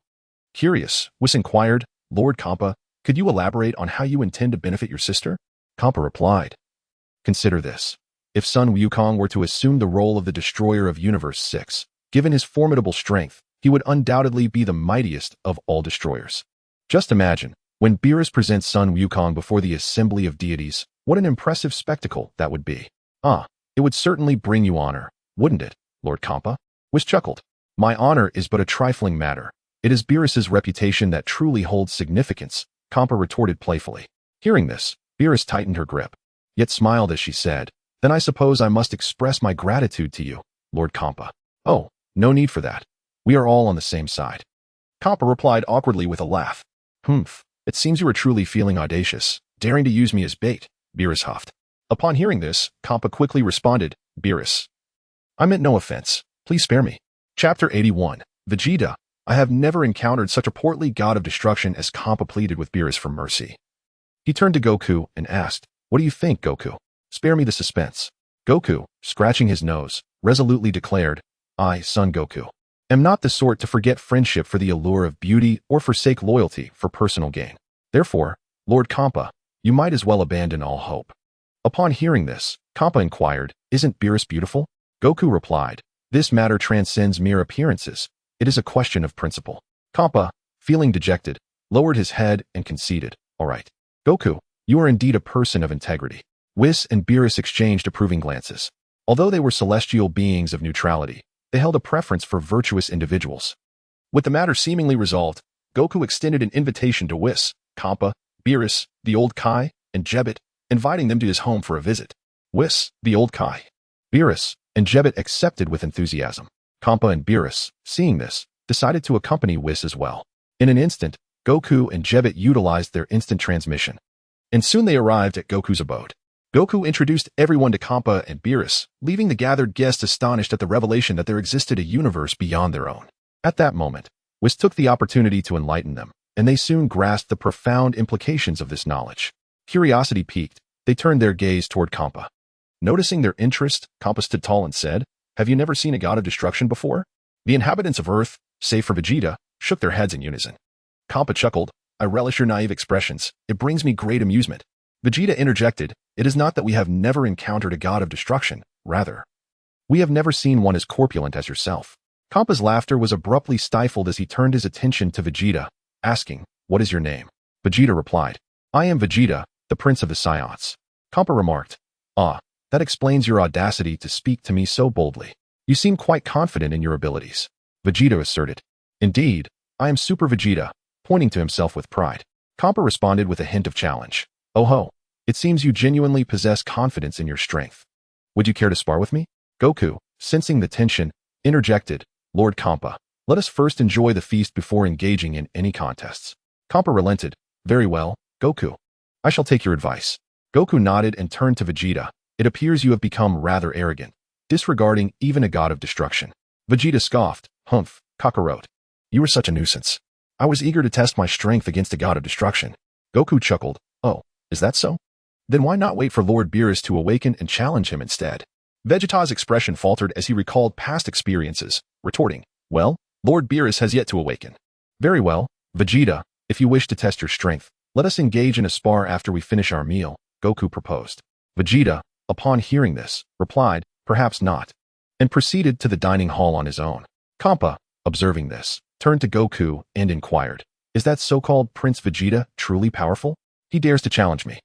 Curious, Whis inquired, Lord Kampa, could you elaborate on how you intend to benefit your sister? Kampa replied, Consider this. If Sun Wukong were to assume the role of the destroyer of Universe 6, given his formidable strength, he would undoubtedly be the mightiest of all destroyers. Just imagine, when Beerus presents Sun Wukong before the assembly of deities, what an impressive spectacle that would be. It would certainly bring you honor, wouldn't it, Lord Kampa? Whis chuckled. My honor is but a trifling matter. It is Beerus's reputation that truly holds significance, Kampa retorted playfully. Hearing this, Beerus tightened her grip, yet smiled as she said, Then I suppose I must express my gratitude to you, Lord Kampa. Oh, no need for that. We are all on the same side. Kampa replied awkwardly with a laugh. It seems you are truly feeling audacious, daring to use me as bait, Beerus huffed. Upon hearing this, Kampa quickly responded, Beerus, I meant no offense. Please spare me. Chapter 81. Vegeta. I have never encountered such a portly god of destruction as Kampa pleaded with Beerus for mercy. He turned to Goku and asked, What do you think, Goku? Spare me the suspense. Goku, scratching his nose, resolutely declared, I, Son Goku, am not the sort to forget friendship for the allure of beauty or forsake loyalty for personal gain. Therefore, Lord Kampa, you might as well abandon all hope. Upon hearing this, Kampa inquired, Isn't Beerus beautiful? Goku replied, This matter transcends mere appearances. It is a question of principle. Kampa, feeling dejected, lowered his head and conceded, All right. Goku, you are indeed a person of integrity. Whis and Beerus exchanged approving glances. Although they were celestial beings of neutrality, they held a preference for virtuous individuals. With the matter seemingly resolved, Goku extended an invitation to Whis, Kampa, Beerus, the Old Kai, and Jebbet, inviting them to his home for a visit. Whis, the Old Kai, Beerus, and Jebbet accepted with enthusiasm. Kampa and Beerus, seeing this, decided to accompany Whis as well. In an instant, Goku and Jebbet utilized their instant transmission, and soon they arrived at Goku's abode. Goku introduced everyone to Kampa and Beerus, leaving the gathered guests astonished at the revelation that there existed a universe beyond their own. At that moment, Whis took the opportunity to enlighten them, and they soon grasped the profound implications of this knowledge. Curiosity piqued, they turned their gaze toward Kampa. Noticing their interest, Kampa stood tall and said, Have you never seen a god of destruction before? The inhabitants of Earth, save for Vegeta, shook their heads in unison. Kampa chuckled, I relish your naive expressions. It brings me great amusement. Vegeta interjected, It is not that we have never encountered a god of destruction, rather, we have never seen one as corpulent as yourself. Kampa's laughter was abruptly stifled as he turned his attention to Vegeta, asking, What is your name? Vegeta replied, I am Vegeta, the Prince of the Saiyans. Kampa remarked, that explains your audacity to speak to me so boldly. You seem quite confident in your abilities. Vegeta asserted, Indeed, I am Super Vegeta, pointing to himself with pride. Kampa responded with a hint of challenge. Oh ho, it seems you genuinely possess confidence in your strength. Would you care to spar with me? Goku, sensing the tension, interjected, Lord Kampa, let us first enjoy the feast before engaging in any contests. Kampa relented, Very well, Goku. I shall take your advice. Goku nodded and turned to Vegeta. It appears you have become rather arrogant, disregarding even a god of destruction. Vegeta scoffed, Humph, Kakarot. You are such a nuisance. I was eager to test my strength against a god of destruction. Goku chuckled, Oh, is that so? Then why not wait for Lord Beerus to awaken and challenge him instead? Vegeta's expression faltered as he recalled past experiences, retorting, Well, Lord Beerus has yet to awaken. Very well, Vegeta, if you wish to test your strength, let us engage in a spar after we finish our meal, Goku proposed. Vegeta, upon hearing this, replied, Perhaps not, and proceeded to the dining hall on his own. Kampa, observing this, turned to Goku and inquired, Is that so-called Prince Vegeta truly powerful? He dares to challenge me.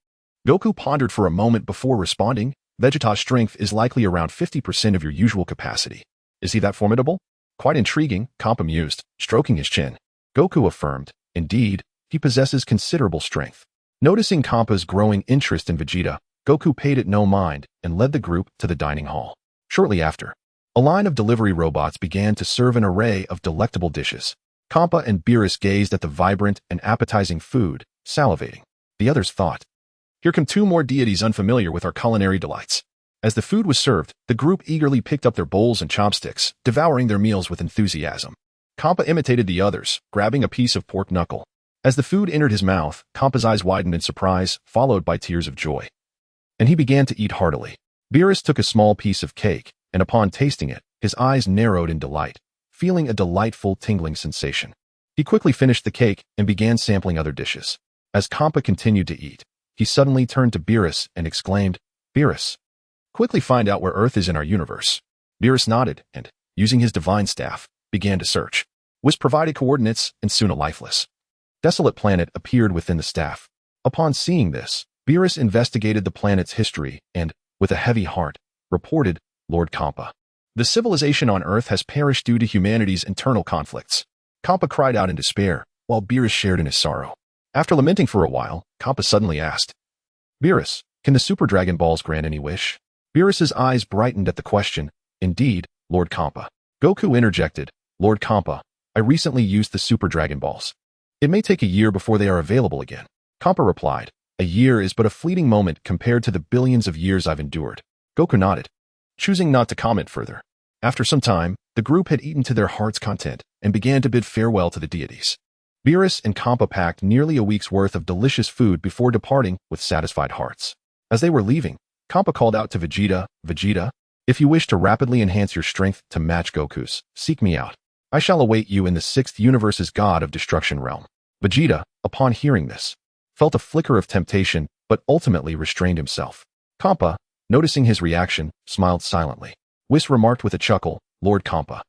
Goku pondered for a moment before responding, Vegeta's strength is likely around 50% of your usual capacity. Is he that formidable? Quite intriguing, Kampa mused, stroking his chin. Goku affirmed, Indeed, he possesses considerable strength. Noticing Kampa's growing interest in Vegeta, Goku paid it no mind and led the group to the dining hall. Shortly after, a line of delivery robots began to serve an array of delectable dishes. Kampa and Beerus gazed at the vibrant and appetizing food, salivating. The others thought, Here come two more deities unfamiliar with our culinary delights. As the food was served, the group eagerly picked up their bowls and chopsticks, devouring their meals with enthusiasm. Kampa imitated the others, grabbing a piece of pork knuckle. As the food entered his mouth, Kampa's eyes widened in surprise, followed by tears of joy. And he began to eat heartily. Beerus took a small piece of cake, and upon tasting it, his eyes narrowed in delight, feeling a delightful tingling sensation. He quickly finished the cake and began sampling other dishes. As Kampa continued to eat, he suddenly turned to Beerus and exclaimed, "Beerus, quickly find out where Earth is in our universe." Beerus nodded and, using his divine staff, began to search. Whis provided coordinates, and soon a lifeless, desolate planet appeared within the staff. Upon seeing this, Beerus investigated the planet's history and, with a heavy heart, reported, "Lord Kampa, the civilization on Earth has perished due to humanity's internal conflicts." Kampa cried out in despair, while Beerus shared in his sorrow. After lamenting for a while, Kampa suddenly asked, "Beerus, can the Super Dragon Balls grant any wish?" Beerus's eyes brightened at the question. "Indeed, Lord Kampa." Goku interjected, "Lord Kampa, I recently used the Super Dragon Balls. It may take a year before they are available again." Kampa replied, "A year is but a fleeting moment compared to the billions of years I've endured." Goku nodded, choosing not to comment further. After some time, the group had eaten to their heart's content and began to bid farewell to the deities. Beerus and Kampa packed nearly a week's worth of delicious food before departing with satisfied hearts. As they were leaving, Kampa called out to Vegeta, "Vegeta, if you wish to rapidly enhance your strength to match Goku's, seek me out. I shall await you in the 6th universe's God of Destruction realm." Vegeta, upon hearing this, felt a flicker of temptation, but ultimately restrained himself. Kampa, noticing his reaction, smiled silently. Whis remarked with a chuckle, "Lord Kampa,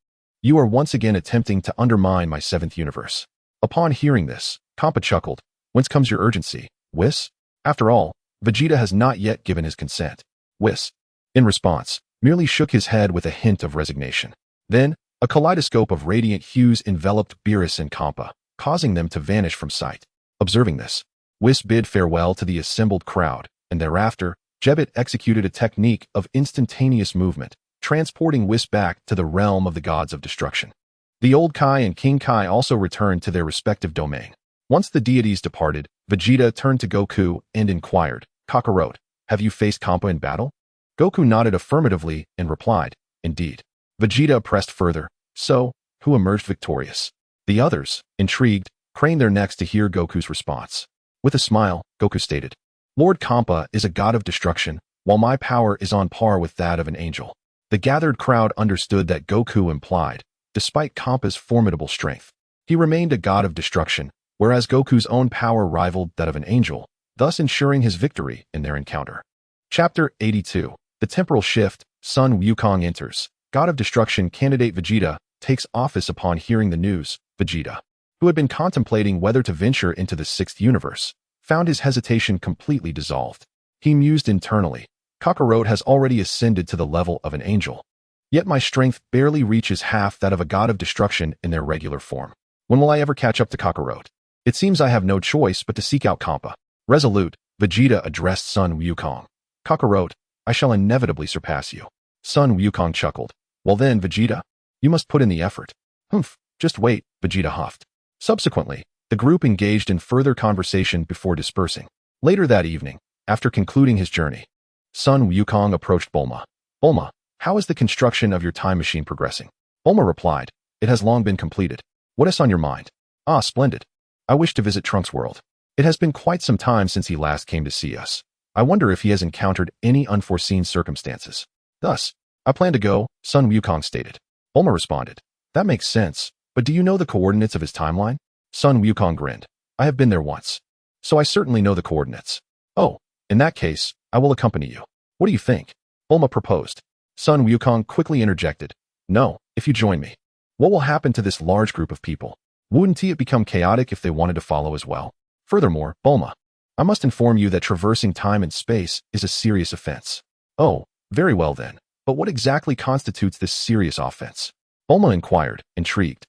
you are once again attempting to undermine my 7th universe." Upon hearing this, Kampa chuckled, "Whence comes your urgency, Whis?" After all, Vegeta has not yet given his consent. Whis, in response, merely shook his head with a hint of resignation. Then, a kaleidoscope of radiant hues enveloped Beerus and Kampa, causing them to vanish from sight. Observing this, Whis bid farewell to the assembled crowd, and thereafter, Jebbit executed a technique of instantaneous movement, transporting Whis back to the realm of the gods of destruction. The old Kai and King Kai also returned to their respective domain. Once the deities departed, Vegeta turned to Goku and inquired, "Kakarot, have you faced Kampa in battle?" Goku nodded affirmatively and replied, "Indeed." Vegeta pressed further, "So, who emerged victorious?" The others, intrigued, craned their necks to hear Goku's response. With a smile, Goku stated, "Lord Kampa is a god of destruction, while my power is on par with that of an angel." The gathered crowd understood that Goku implied, despite Kampa's formidable strength, he remained a god of destruction, whereas Goku's own power rivaled that of an angel, thus ensuring his victory in their encounter. Chapter 82. The Temporal Shift. Sun Wukong enters. God of Destruction candidate Vegeta takes office upon hearing the news. Vegeta, who had been contemplating whether to venture into the 6th universe, found his hesitation completely dissolved. He mused internally, "Kakarot has already ascended to the level of an angel. Yet my strength barely reaches half that of a god of destruction in their regular form. When will I ever catch up to Kakarot? It seems I have no choice but to seek out Kampa." Resolute, Vegeta addressed Sun Wukong. "Kakarot, I shall inevitably surpass you." Sun Wukong chuckled. "Well then, Vegeta, you must put in the effort." "Humph, just wait," Vegeta huffed. Subsequently, the group engaged in further conversation before dispersing. Later that evening, after concluding his journey, Sun Wukong approached Bulma. "Bulma, how is the construction of your time machine progressing?" Bulma replied, "It has long been completed. What is on your mind?" "Ah, splendid. I wish to visit Trunks' world. It has been quite some time since he last came to see us. I wonder if he has encountered any unforeseen circumstances. Thus, I plan to go," Sun Wukong stated. Bulma responded, "That makes sense, but do you know the coordinates of his timeline?" Sun Wukong grinned. "I have been there once, so I certainly know the coordinates." "Oh, in that case, I will accompany you. What do you think?" Bulma proposed. Sun Wukong quickly interjected, "No, if you join me. What will happen to this large group of people? Wouldn't it become chaotic if they wanted to follow as well? Furthermore, Bulma, I must inform you that traversing time and space is a serious offense." "Oh, very well then. But what exactly constitutes this serious offense?" Bulma inquired, intrigued.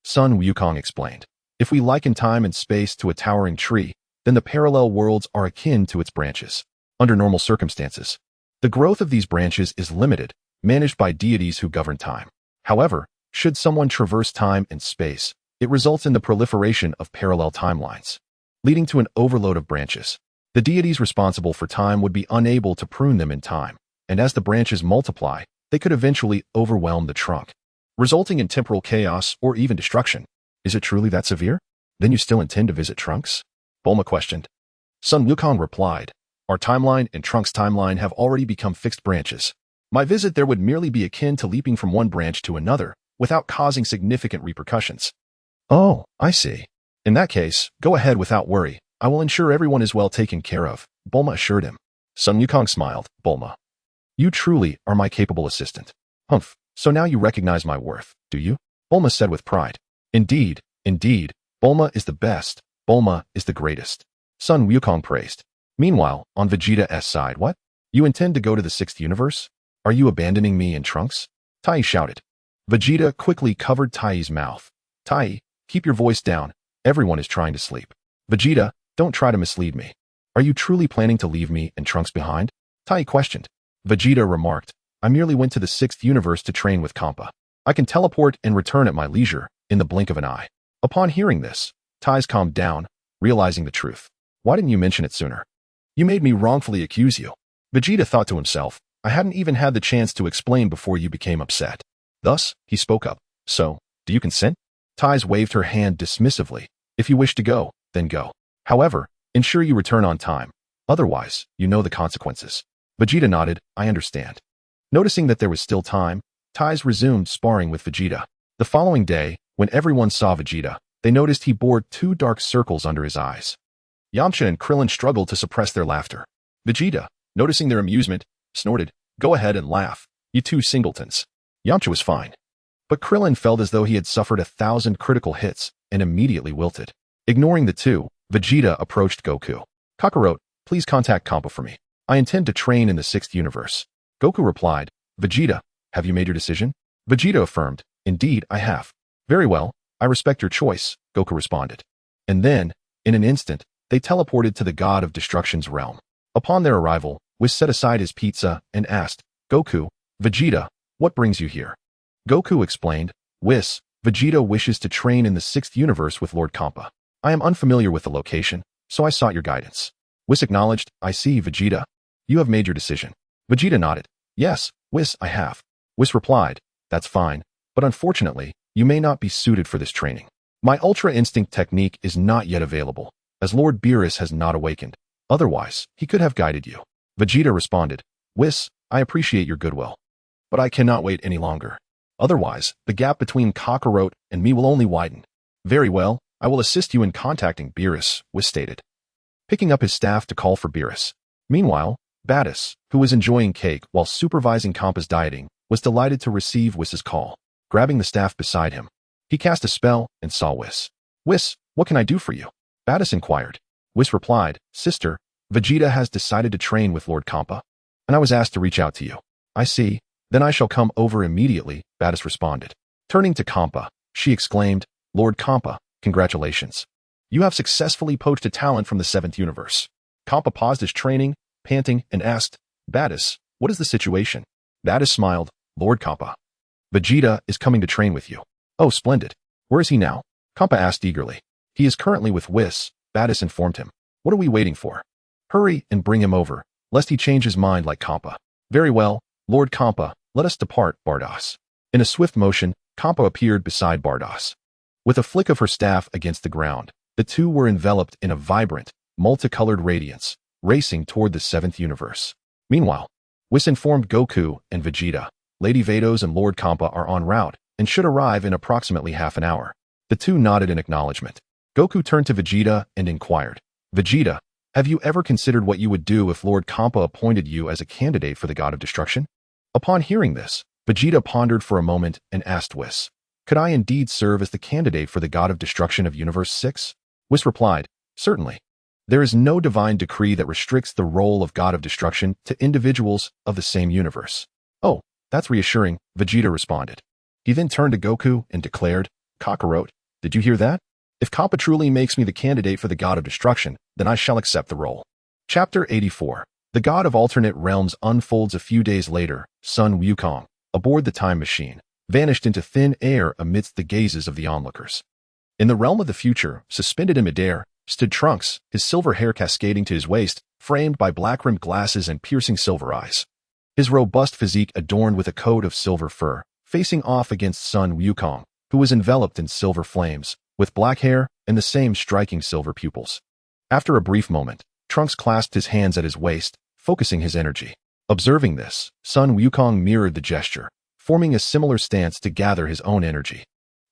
Sun Wukong explained, "If we liken time and space to a towering tree, then the parallel worlds are akin to its branches. Under normal circumstances, the growth of these branches is limited, managed by deities who govern time. However, should someone traverse time and space, it results in the proliferation of parallel timelines, leading to an overload of branches. The deities responsible for time would be unable to prune them in time, and as the branches multiply, they could eventually overwhelm the trunk. resulting in temporal chaos or even destruction. Is it truly that severe? Then you still intend to visit Trunks? Bulma questioned. Sun Wukong replied, our timeline and Trunks' timeline have already become fixed branches. My visit there would merely be akin to leaping from one branch to another, without causing significant repercussions. Oh, I see. In that case, go ahead without worry. I will ensure everyone is well taken care of, Bulma assured him. Sun Wukong smiled. Bulma, you truly are my capable assistant. Humph, so now you recognize my worth, do you? Bulma said with pride. Indeed, indeed, Bulma is the best. Bulma is the greatest. Sun Wukong praised. Meanwhile, on Vegeta's side, what? You intend to go to the 6th universe? Are you abandoning me and Trunks? Tai shouted. Vegeta quickly covered Tai's mouth. Tai, keep your voice down. Everyone is trying to sleep. Vegeta, don't try to mislead me. Are you truly planning to leave me and Trunks behind? Tai questioned. Vegeta remarked, I merely went to the 6th universe to train with Kampa. I can teleport and return at my leisure, in the blink of an eye. Upon hearing this, Tai calmed down, realizing the truth. Why didn't you mention it sooner? You made me wrongfully accuse you. Vegeta thought to himself, I hadn't even had the chance to explain before you became upset. Thus, he spoke up. So, do you consent? Tai waved her hand dismissively. If you wish to go, then go. However, ensure you return on time. Otherwise, you know the consequences. Vegeta nodded, I understand. Noticing that there was still time, Tai resumed sparring with Vegeta. The following day, when everyone saw Vegeta, they noticed he bore 2 dark circles under his eyes. Yamcha and Krillin struggled to suppress their laughter. Vegeta, noticing their amusement, snorted, go ahead and laugh, you 2 singletons. Yamcha was fine. But Krillin felt as though he had suffered 1,000 critical hits and immediately wilted. Ignoring the 2, Vegeta approached Goku. Kakarot, please contact Kampa for me. I intend to train in the 6th universe. Goku replied, Vegeta, have you made your decision? Vegeta affirmed, indeed, I have. Very well, I respect your choice, Goku responded. And then, in an instant, they teleported to the God of Destruction's realm. Upon their arrival, Whis set aside his pizza and asked, Goku, Vegeta, what brings you here? Goku explained, Whis, Vegeta wishes to train in the 6th universe with Lord Kampa. I am unfamiliar with the location, so I sought your guidance. Whis acknowledged, I see, Vegeta. You have made your decision. Vegeta nodded. Yes, Whis, I have. Whis replied, that's fine, but unfortunately, you may not be suited for this training. My Ultra Instinct technique is not yet available, as Lord Beerus has not awakened. Otherwise, he could have guided you. Vegeta responded, Whis, I appreciate your goodwill. But I cannot wait any longer. Otherwise, the gap between Kakarot and me will only widen. Very well, I will assist you in contacting Beerus, Whis stated. Picking up his staff to call for Beerus. Meanwhile, Beerus, who was enjoying cake while supervising Kampa's dieting, was delighted to receive Whis's call. Grabbing the staff beside him, he cast a spell and saw Whis. Whis, what can I do for you? Beerus inquired. Whis replied, Sister, Vegeta has decided to train with Lord Kampa, and I was asked to reach out to you. I see, then I shall come over immediately, Beerus responded. Turning to Kampa, she exclaimed, Lord Kampa, congratulations. You have successfully poached a talent from the 7th universe. Kampa paused his training, panting, and asked, Beerus, what is the situation? Beerus smiled, Lord Kampa. Vegeta is coming to train with you. Oh, splendid. Where is he now? Kampa asked eagerly. He is currently with Whis, Beerus informed him. What are we waiting for? Hurry and bring him over, lest he change his mind like Kampa. Very well, Lord Kampa, let us depart, Bardoss. In a swift motion, Kampa appeared beside Bardoss. With a flick of her staff against the ground, the 2 were enveloped in a vibrant, multicolored radiance, racing toward the 7th universe. Meanwhile, Whis informed Goku and Vegeta, Lady Vados and Lord Kampa are en route and should arrive in approximately half an hour. The 2 nodded in acknowledgement. Goku turned to Vegeta and inquired, Vegeta, have you ever considered what you would do if Lord Kampa appointed you as a candidate for the God of Destruction? Upon hearing this, Vegeta pondered for a moment and asked Whis, could I indeed serve as the candidate for the God of Destruction of Universe 6? Whis replied, certainly. There is no divine decree that restricts the role of God of Destruction to individuals of the same universe. Oh, that's reassuring, Vegeta responded. He then turned to Goku and declared, Kakarot, did you hear that? If Kampa truly makes me the candidate for the God of Destruction, then I shall accept the role. Chapter 84. The God of Alternate Realms unfolds a few days later. Sun Wukong, aboard the time machine, vanished into thin air amidst the gazes of the onlookers. In the realm of the future, suspended in midair, stood Trunks, his silver hair cascading to his waist, framed by black-rimmed glasses and piercing silver eyes. His robust physique adorned with a coat of silver fur, facing off against Sun Wukong, who was enveloped in silver flames, with black hair and the same striking silver pupils. After a brief moment, Trunks clasped his hands at his waist, focusing his energy. Observing this, Sun Wukong mirrored the gesture, forming a similar stance to gather his own energy.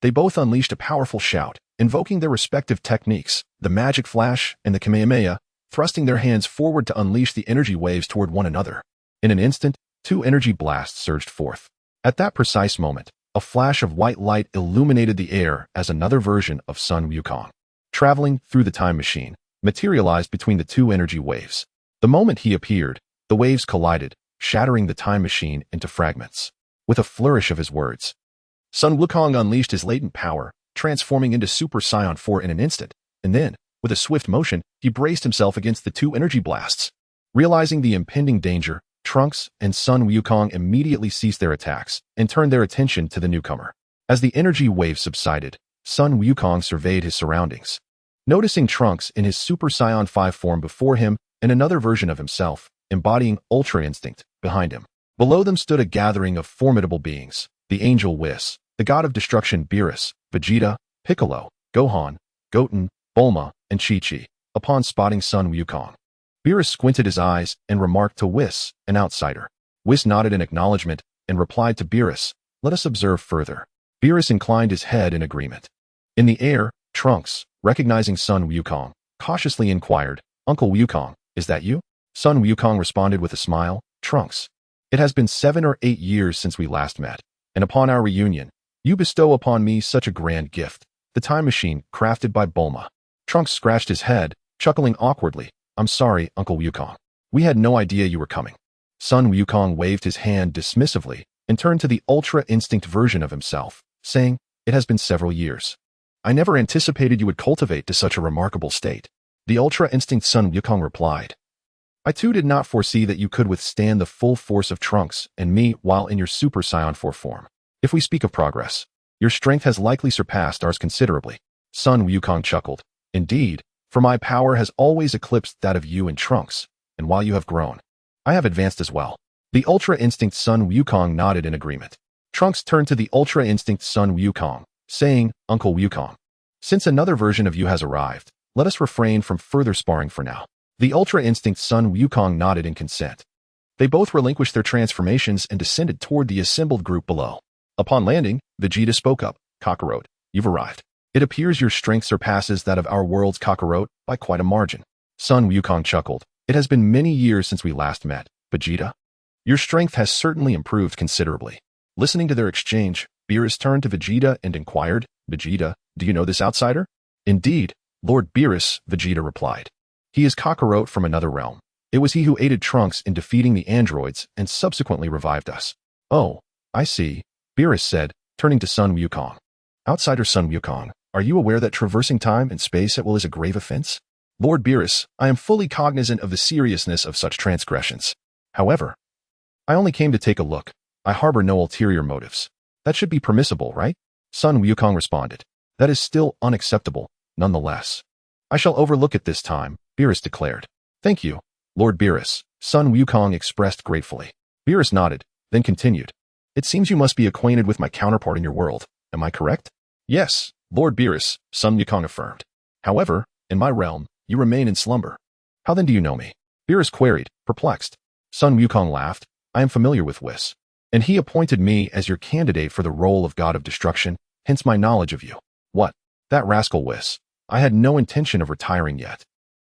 They both unleashed a powerful shout, invoking their respective techniques, the magic flash and the Kamehameha, thrusting their hands forward to unleash the energy waves toward one another. In an instant, two energy blasts surged forth. At that precise moment, a flash of white light illuminated the air as another version of Sun Wukong, traveling through the time machine, materialized between the two energy waves. The moment he appeared, the waves collided, shattering the time machine into fragments. With a flourish of his words, Sun Wukong unleashed his latent power, transforming into Super Saiyan 4 in an instant, and then, with a swift motion, he braced himself against the two energy blasts. Realizing the impending danger, Trunks and Sun Wukong immediately ceased their attacks and turned their attention to the newcomer. As the energy wave subsided, Sun Wukong surveyed his surroundings. Noticing Trunks in his Super Saiyan 5 form before him and another version of himself, embodying Ultra Instinct, behind him. Below them stood a gathering of formidable beings, the Angel Whis, the God of Destruction Beerus, Vegeta, Piccolo, Gohan, Goten, Bulma, and Chi-Chi. Upon spotting Sun Wukong, Beerus squinted his eyes and remarked to Whis, an outsider. Whis nodded in acknowledgement and replied to Beerus, "Let us observe further." Beerus inclined his head in agreement. In the air, Trunks, recognizing Sun Wukong, cautiously inquired, "Uncle Wukong, is that you?" Sun Wukong responded with a smile, "Trunks, it has been 7 or 8 years since we last met, and upon our reunion, you bestow upon me such a grand gift, the time machine crafted by Bulma." Trunks scratched his head, chuckling awkwardly. "I'm sorry, Uncle Wukong. We had no idea you were coming." Sun Wukong waved his hand dismissively and turned to the Ultra Instinct version of himself, saying, "It has been several years. I never anticipated you would cultivate to such a remarkable state." The Ultra Instinct Sun Wukong replied, "I too did not foresee that you could withstand the full force of Trunks and me while in your Super Saiyan 4 form. If we speak of progress, your strength has likely surpassed ours considerably." Sun Wukong chuckled. "Indeed, for my power has always eclipsed that of you and Trunks, and while you have grown, I have advanced as well." The Ultra Instinct Sun Wukong nodded in agreement. Trunks turned to the Ultra Instinct Sun Wukong, saying, "Uncle Wukong, since another version of you has arrived, let us refrain from further sparring for now." The Ultra Instinct Sun Wukong nodded in consent. They both relinquished their transformations and descended toward the assembled group below. Upon landing, Vegeta spoke up, "Kakarot, you've arrived. It appears your strength surpasses that of our world's Kakarot by quite a margin." Sun Wukong chuckled. "It has been many years since we last met, Vegeta. Your strength has certainly improved considerably." Listening to their exchange, Beerus turned to Vegeta and inquired, "Vegeta, do you know this outsider?" "Indeed, Lord Beerus," Vegeta replied. "He is Kakarot from another realm. It was he who aided Trunks in defeating the androids and subsequently revived us." "Oh, I see," Beerus said, turning to Sun Wukong. "Outsider Sun Wukong, are you aware that traversing time and space at will is a grave offense?" "Lord Beerus, I am fully cognizant of the seriousness of such transgressions. However, I only came to take a look. I harbor no ulterior motives. That should be permissible, right?" Sun Wukong responded. "That is still unacceptable, nonetheless. I shall overlook it this time," Beerus declared. "Thank you, Lord Beerus," Sun Wukong expressed gratefully. Beerus nodded, then continued. "It seems you must be acquainted with my counterpart in your world. Am I correct?" "Yes, Lord Beerus," Sun Wukong affirmed. "However, in my realm, you remain in slumber." "How then do you know me?" Beerus queried, perplexed. Sun Wukong laughed. "I am familiar with Whis, and he appointed me as your candidate for the role of God of Destruction, hence my knowledge of you." "What? That rascal Whis. I had no intention of retiring yet,"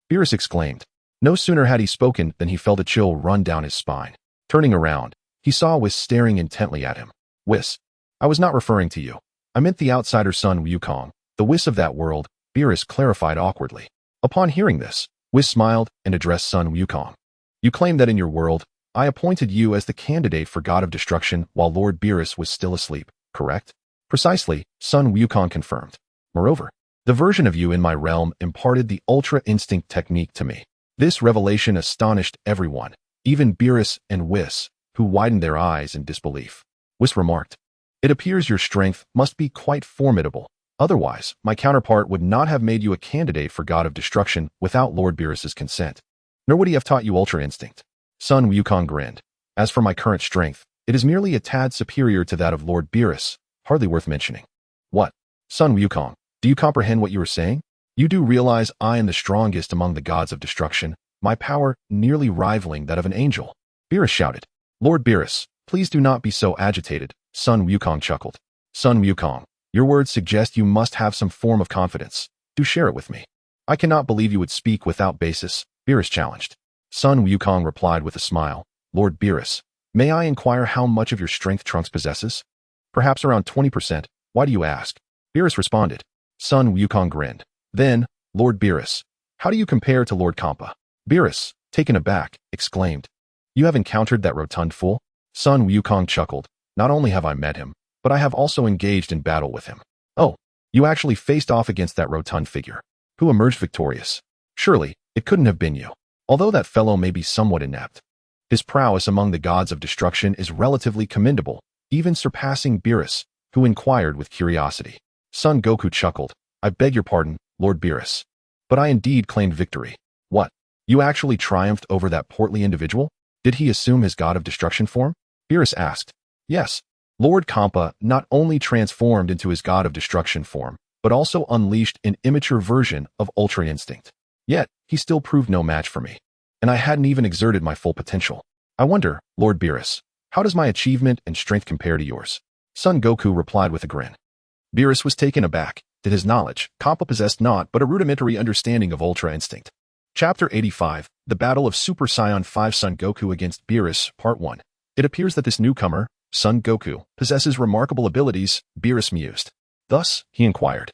Beerus exclaimed. No sooner had he spoken than he felt a chill run down his spine. Turning around, he saw Whis staring intently at him. "Whis, I was not referring to you. I meant the outsider Sun Wukong, the Whis of that world," Beerus clarified awkwardly. Upon hearing this, Whis smiled and addressed Sun Wukong. "You claim that in your world, I appointed you as the candidate for God of Destruction while Lord Beerus was still asleep, correct?" "Precisely," Sun Wukong confirmed. "Moreover, the version of you in my realm imparted the Ultra Instinct technique to me." This revelation astonished everyone, even Beerus and Whis, who widened their eyes in disbelief. Whis remarked, "It appears your strength must be quite formidable. Otherwise, my counterpart would not have made you a candidate for God of Destruction without Lord Beerus's consent. Nor would he have taught you Ultra Instinct." Sun Wukong grinned. "As for my current strength, It is merely a tad superior to that of Lord Beerus, hardly worth mentioning. What? Sun Wukong, do you comprehend what you are saying? You do realize I am the strongest among the gods of destruction, my power nearly rivaling that of an angel. Beerus shouted. Lord Beerus, please do not be so agitated, Sun Wukong chuckled. Sun Wukong, your words suggest you must have some form of confidence. Do share it with me. I cannot believe you would speak without basis, Beerus challenged. Sun Wukong replied with a smile. Lord Beerus, may I inquire how much of your strength Trunks possesses? Perhaps around 20%. Why do you ask? Beerus responded. Sun Wukong grinned. Then, Lord Beerus, how do you compare to Lord Kampa? Beerus, taken aback, exclaimed. You have encountered that rotund fool? Sun Wukong chuckled. Not only have I met him, but I have also engaged in battle with him. Oh, you actually faced off against that rotund figure. Who emerged victorious? Surely, it couldn't have been you. Although that fellow may be somewhat inept, his prowess among the gods of destruction is relatively commendable, even surpassing Beerus, who inquired with curiosity. Son Goku chuckled. I beg your pardon, Lord Beerus. But I indeed claimed victory. What? You actually triumphed over that portly individual? Did he assume his god of destruction form? Beerus asked. Yes. Lord Kampa not only transformed into his god of destruction form, but also unleashed an immature version of Ultra Instinct. Yet, he still proved no match for me. And I hadn't even exerted my full potential. I wonder, Lord Beerus, how does my achievement and strength compare to yours? Son Goku replied with a grin. Beerus was taken aback. To his knowledge, Kampa possessed not but a rudimentary understanding of Ultra Instinct. Chapter 85, The Battle of Super Saiyan 5 Son Goku against Beerus, Part 1. It appears that this newcomer, Son Goku, possesses remarkable abilities, Beerus mused. Thus, he inquired.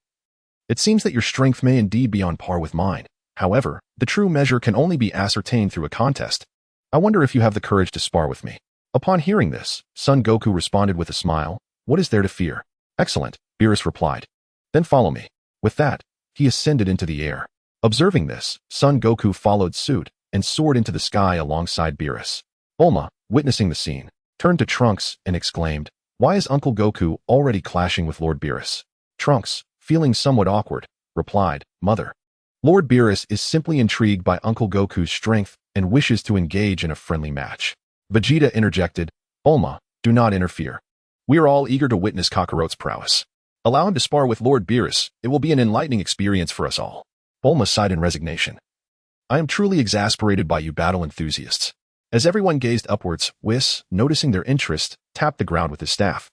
It seems that your strength may indeed be on par with mine. However, the true measure can only be ascertained through a contest. I wonder if you have the courage to spar with me. Upon hearing this, Son Goku responded with a smile. What is there to fear? Excellent, Beerus replied. Then follow me. With that, he ascended into the air. Observing this, Son Goku followed suit and soared into the sky alongside Beerus. Bulma, witnessing the scene, turned to Trunks and exclaimed, Why is Uncle Goku already clashing with Lord Beerus? Trunks, feeling somewhat awkward, replied, Mother. Lord Beerus is simply intrigued by Uncle Goku's strength and wishes to engage in a friendly match. Vegeta interjected, Bulma, do not interfere. We are all eager to witness Kakarot's prowess. Allow him to spar with Lord Beerus. It will be an enlightening experience for us all. Bulma sighed in resignation. I am truly exasperated by you battle enthusiasts. As everyone gazed upwards, Whis, noticing their interest, tapped the ground with his staff,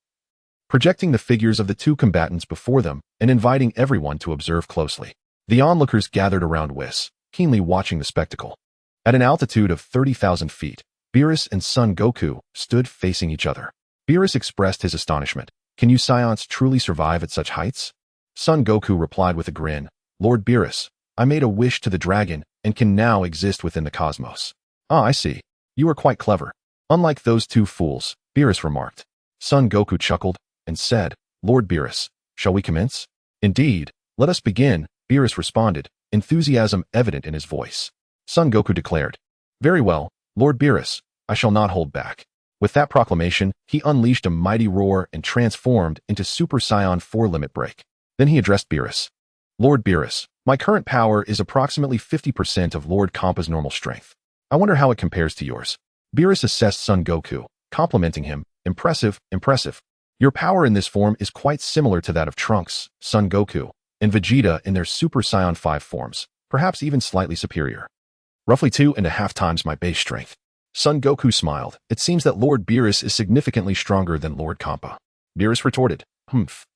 projecting the figures of the two combatants before them and inviting everyone to observe closely. The onlookers gathered around Whis, keenly watching the spectacle. At an altitude of 30,000 feet, Beerus and Son Goku stood facing each other. Beerus expressed his astonishment. Can you Saiyans truly survive at such heights? Son Goku replied with a grin. Lord Beerus, I made a wish to the dragon and can now exist within the cosmos. Ah, I see. You are quite clever. Unlike those two fools, Beerus remarked. Son Goku chuckled and said, Lord Beerus, shall we commence? Indeed, let us begin, Beerus responded, enthusiasm evident in his voice. Son Goku declared. Very well, Lord Beerus, I shall not hold back. With that proclamation, he unleashed a mighty roar and transformed into Super Saiyan 4 Limit Break. Then he addressed Beerus. Lord Beerus, my current power is approximately 50% of Lord Kampa's normal strength. I wonder how it compares to yours. Beerus assessed Son Goku, complimenting him. Impressive, impressive. Your power in this form is quite similar to that of Trunks, Son Goku, and Vegeta in their Super Saiyan 5 forms, perhaps even slightly superior. Roughly 2.5 times my base strength. Son Goku smiled. It seems that Lord Beerus is significantly stronger than Lord Kampa. Beerus retorted, Humph.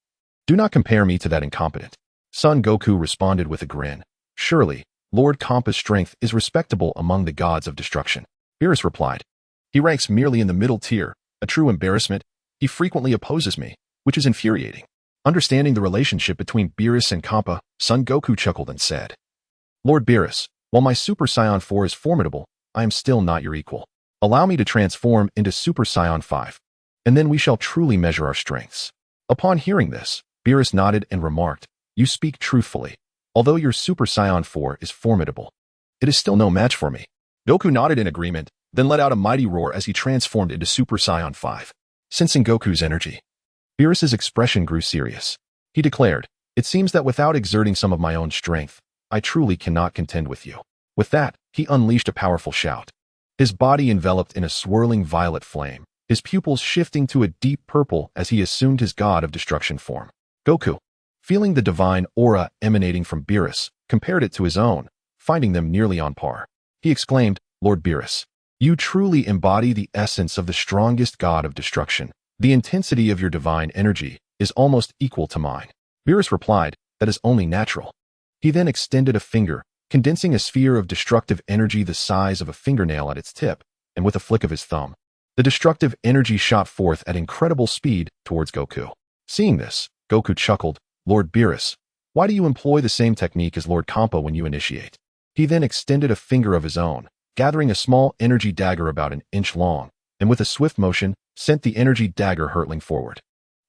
Do not compare me to that incompetent. Son Goku responded with a grin. Surely, Lord Kampa's strength is respectable among the gods of destruction. Beerus replied. He ranks merely in the middle tier, a true embarrassment. He frequently opposes me, which is infuriating. Understanding the relationship between Beerus and Kampa, Son Goku chuckled and said, Lord Beerus, while my Super Saiyan 4 is formidable, I am still not your equal. Allow me to transform into Super Saiyan 5, and then we shall truly measure our strengths. Upon hearing this, Beerus nodded and remarked, You speak truthfully. Although your Super Saiyan 4 is formidable, it is still no match for me. Goku nodded in agreement, then let out a mighty roar as he transformed into Super Saiyan 5. Sensing Goku's energy, Beerus's expression grew serious. He declared, It seems that without exerting some of my own strength, I truly cannot contend with you. With that, he unleashed a powerful shout. His body enveloped in a swirling violet flame, his pupils shifting to a deep purple as he assumed his god of destruction form. Goku, feeling the divine aura emanating from Beerus, compared it to his own, finding them nearly on par. He exclaimed, "Lord Beerus, you truly embody the essence of the strongest god of destruction. The intensity of your divine energy is almost equal to mine." Beerus replied, "That is only natural." He then extended a finger, condensing a sphere of destructive energy the size of a fingernail at its tip, and with a flick of his thumb, the destructive energy shot forth at incredible speed towards Goku. Seeing this, Goku chuckled, "Lord Beerus, why do you employ the same technique as Lord Kampa when you initiate?" He then extended a finger of his own, gathering a small energy dagger about an inch long, and with a swift motion, sent the energy dagger hurtling forward.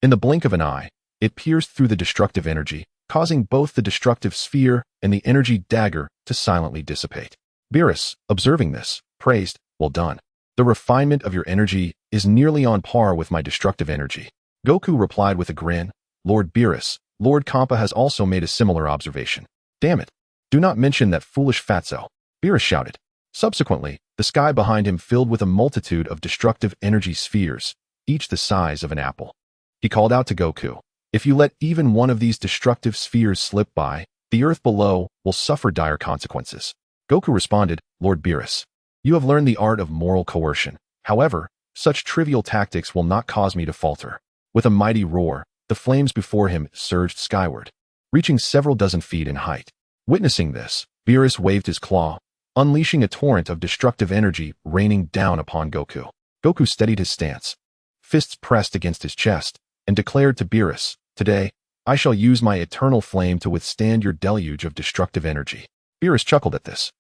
In the blink of an eye, it pierced through the destructive energy, causing both the destructive sphere and the energy dagger to silently dissipate. Beerus, observing this, praised, "Well done. The refinement of your energy is nearly on par with my destructive energy." Goku replied with a grin, "Lord Beerus, Lord Kampa has also made a similar observation." "Damn it. Do not mention that foolish fatso," Beerus shouted. Subsequently, the sky behind him filled with a multitude of destructive energy spheres, each the size of an apple. He called out to Goku, "If you let even one of these destructive spheres slip by, the earth below will suffer dire consequences." Goku responded, "Lord Beerus, you have learned the art of moral coercion. However, such trivial tactics will not cause me to falter." With a mighty roar, the flames before him surged skyward, reaching several dozen feet in height. Witnessing this, Beerus waved his claw, unleashing a torrent of destructive energy raining down upon Goku. Goku steadied his stance, fists pressed against his chest, and declared to Beerus, "Today, I shall use my eternal flame to withstand your deluge of destructive energy." Beerus chuckled at this.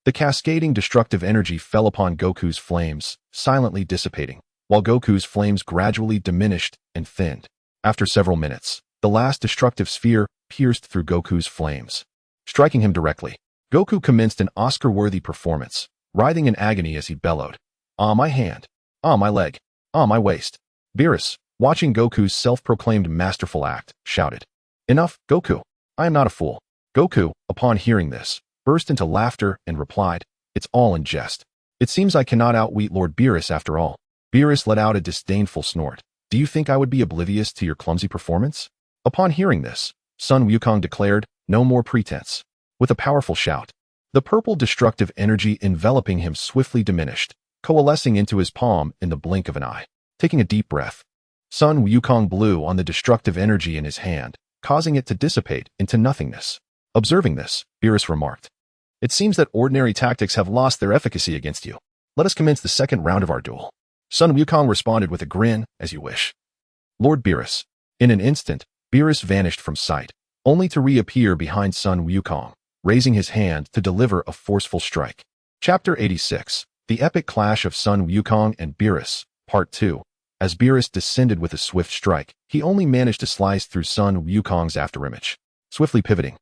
The cascading destructive energy fell upon Goku's flames, silently dissipating, while Goku's flames gradually diminished and thinned. After several minutes, the last destructive sphere pierced through Goku's flames, striking him directly. Goku commenced an Oscar-worthy performance, writhing in agony as he bellowed, "Ah, my hand! Ah, my leg! Ah, my waist!" Beerus, watching Goku's self-proclaimed masterful act, shouted, "Enough, Goku! I am not a fool." Goku, upon hearing this, burst into laughter and replied, "It's all in jest. It seems I cannot outwit Lord Beerus after all." Beerus let out a disdainful snort. "Do you think I would be oblivious to your clumsy performance?" Upon hearing this, Sun Wukong declared, "No more pretense." With a powerful shout, the purple destructive energy enveloping him swiftly diminished, coalescing into his palm in the blink of an eye. Taking a deep breath, Sun Wukong blew on the destructive energy in his hand, causing it to dissipate into nothingness. Observing this, Beerus remarked, "It seems that ordinary tactics have lost their efficacy against you. Let us commence the second round of our duel." Sun Wukong responded with a grin, "As you wish, Lord Beerus." In an instant, Beerus vanished from sight, only to reappear behind Sun Wukong, raising his hand to deliver a forceful strike. Chapter 86, The Epic Clash of Sun Wukong and Beerus, Part 2. As Beerus descended with a swift strike, he only managed to slice through Sun Wukong's afterimage. Swiftly pivoting,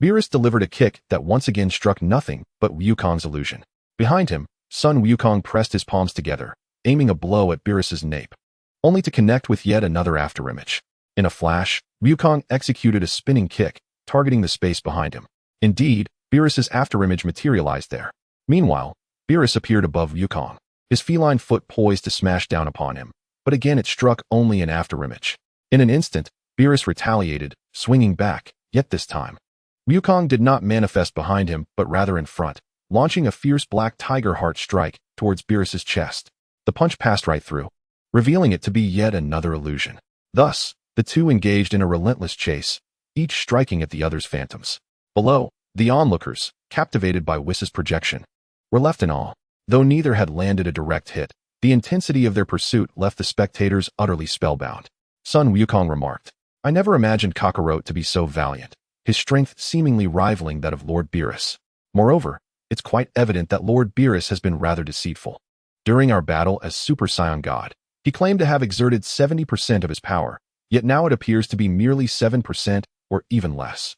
Beerus delivered a kick that once again struck nothing but Wukong's illusion. Behind him, Sun Wukong pressed his palms together, aiming a blow at Beerus's nape, only to connect with yet another afterimage. In a flash, Wukong executed a spinning kick, targeting the space behind him. Indeed, Beerus's afterimage materialized there. Meanwhile, Beerus appeared above Wukong, his feline foot poised to smash down upon him, but again it struck only an afterimage. In an instant, Beerus retaliated, swinging back, yet this time, Wukong did not manifest behind him but rather in front, launching a fierce black tiger heart strike towards Beerus's chest. The punch passed right through, revealing it to be yet another illusion. Thus, the two engaged in a relentless chase, each striking at the other's phantoms. Below, the onlookers, captivated by Whis' projection, were left in awe. Though neither had landed a direct hit, the intensity of their pursuit left the spectators utterly spellbound. Sun Wukong remarked, "I never imagined Kakarot to be so valiant, his strength seemingly rivaling that of Lord Beerus. Moreover, it's quite evident that Lord Beerus has been rather deceitful. During our battle as Super Saiyan God, he claimed to have exerted 70% of his power, yet now it appears to be merely 7% or even less."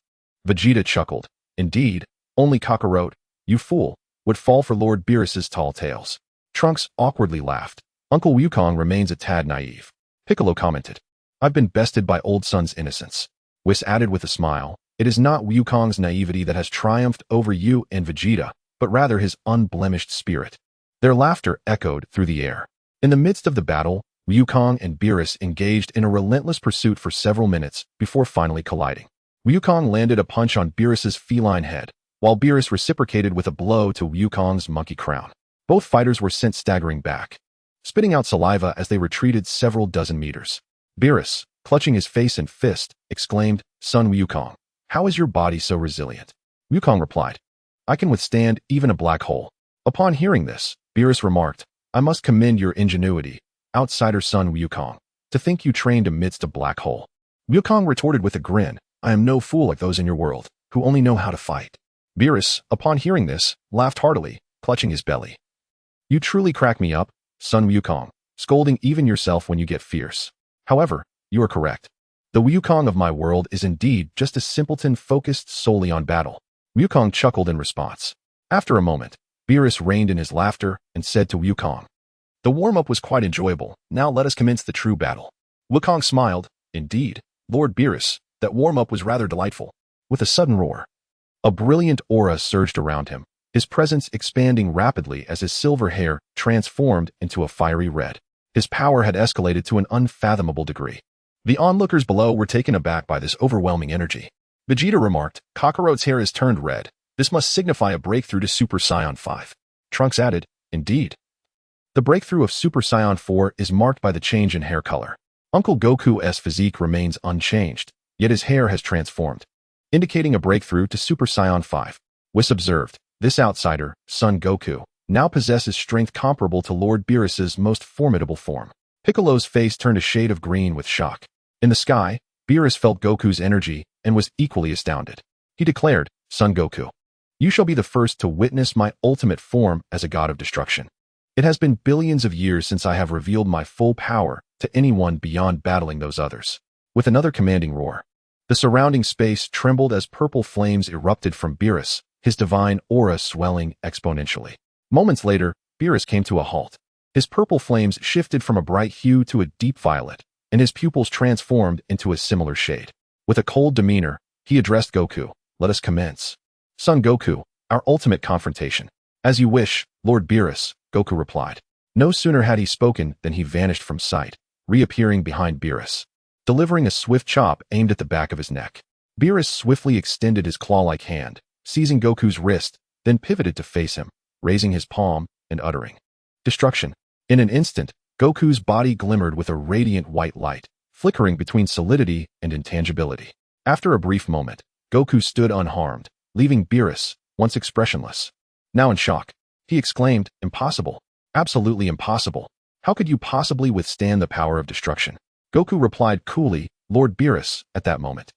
Vegeta chuckled, "Indeed, only Kakarot, you fool, would fall for Lord Beerus's tall tales." Trunks awkwardly laughed. "Uncle Wukong remains a tad naive." Piccolo commented, "I've been bested by old Sun's innocence." Whis added with a smile, "It is not Wukong's naivety that has triumphed over you and Vegeta, but rather his unblemished spirit." Their laughter echoed through the air. In the midst of the battle, Wukong and Beerus engaged in a relentless pursuit for several minutes before finally colliding. Wukong landed a punch on Beerus's feline head, while Beerus reciprocated with a blow to Wukong's monkey crown. Both fighters were sent staggering back, spitting out saliva as they retreated several dozen meters. Beerus, clutching his face and fist, exclaimed, "Sun Wukong, how is your body so resilient?" Wukong replied, "I can withstand even a black hole." Upon hearing this, Beerus remarked, "I must commend your ingenuity, outsider Sun Wukong, to think you trained amidst a black hole." Wukong retorted with a grin, "I am no fool like those in your world, who only know how to fight." Beerus, upon hearing this, laughed heartily, clutching his belly. "You truly crack me up, Sun Wukong, scolding even yourself when you get fierce. However, you are correct. The Wukong of my world is indeed just a simpleton focused solely on battle." Wukong chuckled in response. After a moment, Beerus reined in his laughter and said to Wukong, "The warm-up was quite enjoyable. Now let us commence the true battle." Wukong smiled. "Indeed, Lord Beerus, that warm-up was rather delightful." With a sudden roar, a brilliant aura surged around him, his presence expanding rapidly as his silver hair transformed into a fiery red. His power had escalated to an unfathomable degree. The onlookers below were taken aback by this overwhelming energy. Vegeta remarked, "Kakarot's hair is turned red. This must signify a breakthrough to Super Saiyan 5. Trunks added, "Indeed. The breakthrough of Super Saiyan 4 is marked by the change in hair color. Uncle Goku's physique remains unchanged, yet his hair has transformed, indicating a breakthrough to Super Saiyan 5. Whis observed, "This outsider, Son Goku, now possesses strength comparable to Lord Beerus's most formidable form." Piccolo's face turned a shade of green with shock. In the sky, Beerus felt Goku's energy and was equally astounded. He declared, "Son Goku, you shall be the first to witness my ultimate form as a god of destruction. It has been billions of years since I have revealed my full power to anyone beyond battling those others." With another commanding roar, the surrounding space trembled as purple flames erupted from Beerus, his divine aura swelling exponentially. Moments later, Beerus came to a halt. His purple flames shifted from a bright hue to a deep violet, and his pupils transformed into a similar shade. With a cold demeanor, he addressed Goku, "Let us commence. Son Goku, our ultimate confrontation." "As you wish, Lord Beerus," Goku replied. No sooner had he spoken than he vanished from sight, reappearing behind Beerus, delivering a swift chop aimed at the back of his neck. Beerus swiftly extended his claw-like hand, seizing Goku's wrist, then pivoted to face him, raising his palm and uttering, "Destruction." In an instant, Goku's body glimmered with a radiant white light, flickering between solidity and intangibility. After a brief moment, Goku stood unharmed, leaving Beerus, once expressionless, now in shock. He exclaimed, "Impossible. Absolutely impossible. How could you possibly withstand the power of destruction?" Goku replied coolly, "Lord Beerus, at that moment,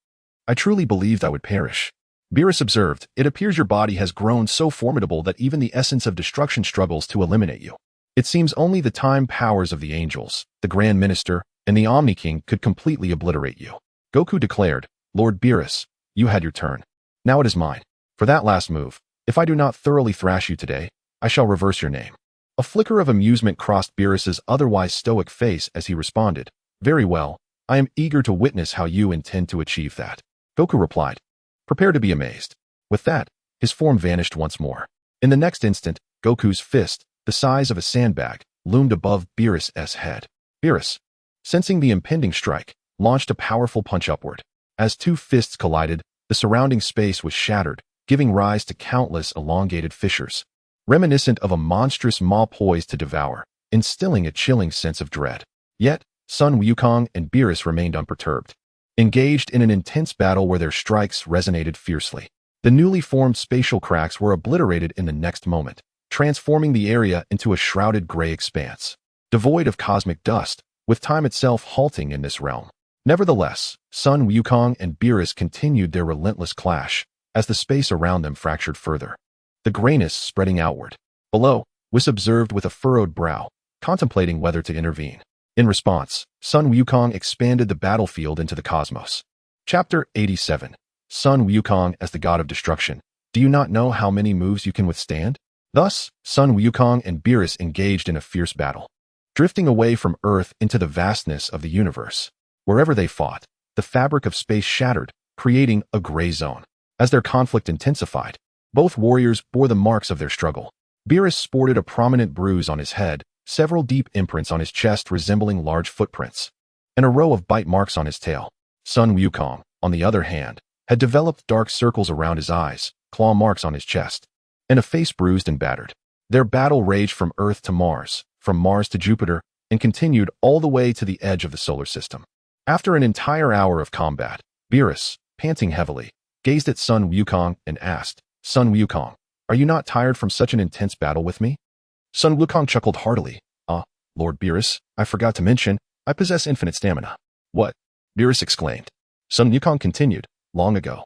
I truly believed I would perish." Beerus observed, "It appears your body has grown so formidable that even the essence of destruction struggles to eliminate you. It seems only the time powers of the angels, the Grand Minister, and the Omni King could completely obliterate you." Goku declared, "Lord Beerus, you had your turn. Now it is mine. For that last move, if I do not thoroughly thrash you today, I shall reverse your name." A flicker of amusement crossed Beerus's otherwise stoic face as he responded, "Very well, I am eager to witness how you intend to achieve that." Goku replied, "Prepare to be amazed." With that, his form vanished once more. In the next instant, Goku's fist, the size of a sandbag, loomed above Beerus's head. Beerus, sensing the impending strike, launched a powerful punch upward. As two fists collided, the surrounding space was shattered, giving rise to countless elongated fissures, reminiscent of a monstrous maw poised to devour, instilling a chilling sense of dread. Yet, Sun Wukong and Beerus remained unperturbed, engaged in an intense battle where their strikes resonated fiercely. The newly formed spatial cracks were obliterated in the next moment, transforming the area into a shrouded gray expanse, devoid of cosmic dust, with time itself halting in this realm. Nevertheless, Sun Wukong and Beerus continued their relentless clash, as the space around them fractured further, the grayness spreading outward. Below, Whis observed with a furrowed brow, contemplating whether to intervene. In response, Sun Wukong expanded the battlefield into the cosmos. Chapter 87. Sun Wukong as the God of Destruction. Do you not know how many moves you can withstand? Thus, Sun Wukong and Beerus engaged in a fierce battle, drifting away from Earth into the vastness of the universe. Wherever they fought, the fabric of space shattered, creating a gray zone. As their conflict intensified, both warriors bore the marks of their struggle. Beerus sported a prominent bruise on his head, several deep imprints on his chest resembling large footprints, and a row of bite marks on his tail. Sun Wukong, on the other hand, had developed dark circles around his eyes, claw marks on his chest, and a face bruised and battered. Their battle raged from Earth to Mars, from Mars to Jupiter, and continued all the way to the edge of the solar system. After an entire hour of combat, Beerus, panting heavily, gazed at Sun Wukong and asked, "Sun Wukong, are you not tired from such an intense battle with me?" Sun Wukong chuckled heartily. Lord Beerus, I forgot to mention, I possess infinite stamina." "What?" Beerus exclaimed. Sun Wukong continued, "Long ago,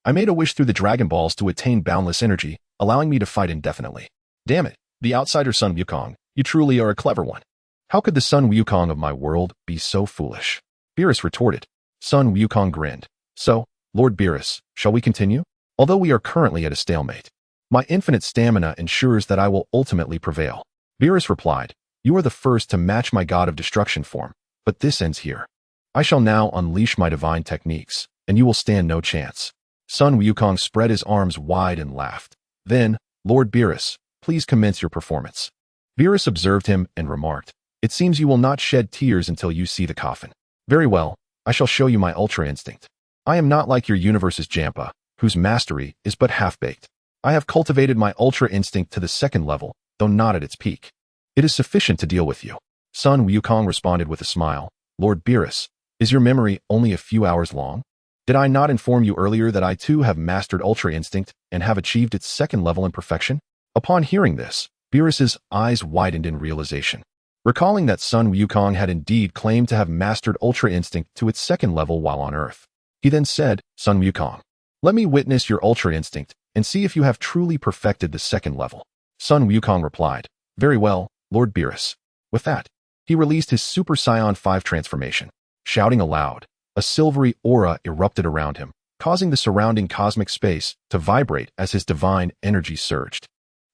I made a wish through the Dragon Balls to attain boundless energy, allowing me to fight indefinitely." "Damn it, the outsider Sun Wukong, you truly are a clever one. How could the Sun Wukong of my world be so foolish?" Beerus retorted. Sun Wukong grinned. "So, Lord Beerus, shall we continue? Although we are currently at a stalemate, my infinite stamina ensures that I will ultimately prevail." Beerus replied, "You are the first to match my god of destruction form, but this ends here. I shall now unleash my divine techniques, and you will stand no chance." Sun Wukong spread his arms wide and laughed. "Then, Lord Beerus, please commence your performance." Beerus observed him and remarked, "It seems you will not shed tears until you see the coffin. Very well, I shall show you my ultra instinct. I am not like your universe's Jampa, whose mastery is but half-baked. I have cultivated my ultra instinct to the second level, though not at its peak. It is sufficient to deal with you." Sun Wukong responded with a smile. "Lord Beerus, is your memory only a few hours long? Did I not inform you earlier that I too have mastered ultra instinct and have achieved its second level in perfection?" Upon hearing this, Beerus's eyes widened in realization. Recalling that Sun Wukong had indeed claimed to have mastered ultra instinct to its second level while on Earth, he then said, "Sun Wukong, let me witness your ultra instinct and see if you have truly perfected the second level." Sun Wukong replied, "Very well, Lord Beerus." With that, he released his Super Saiyan 5 transformation. Shouting aloud, a silvery aura erupted around him, causing the surrounding cosmic space to vibrate as his divine energy surged.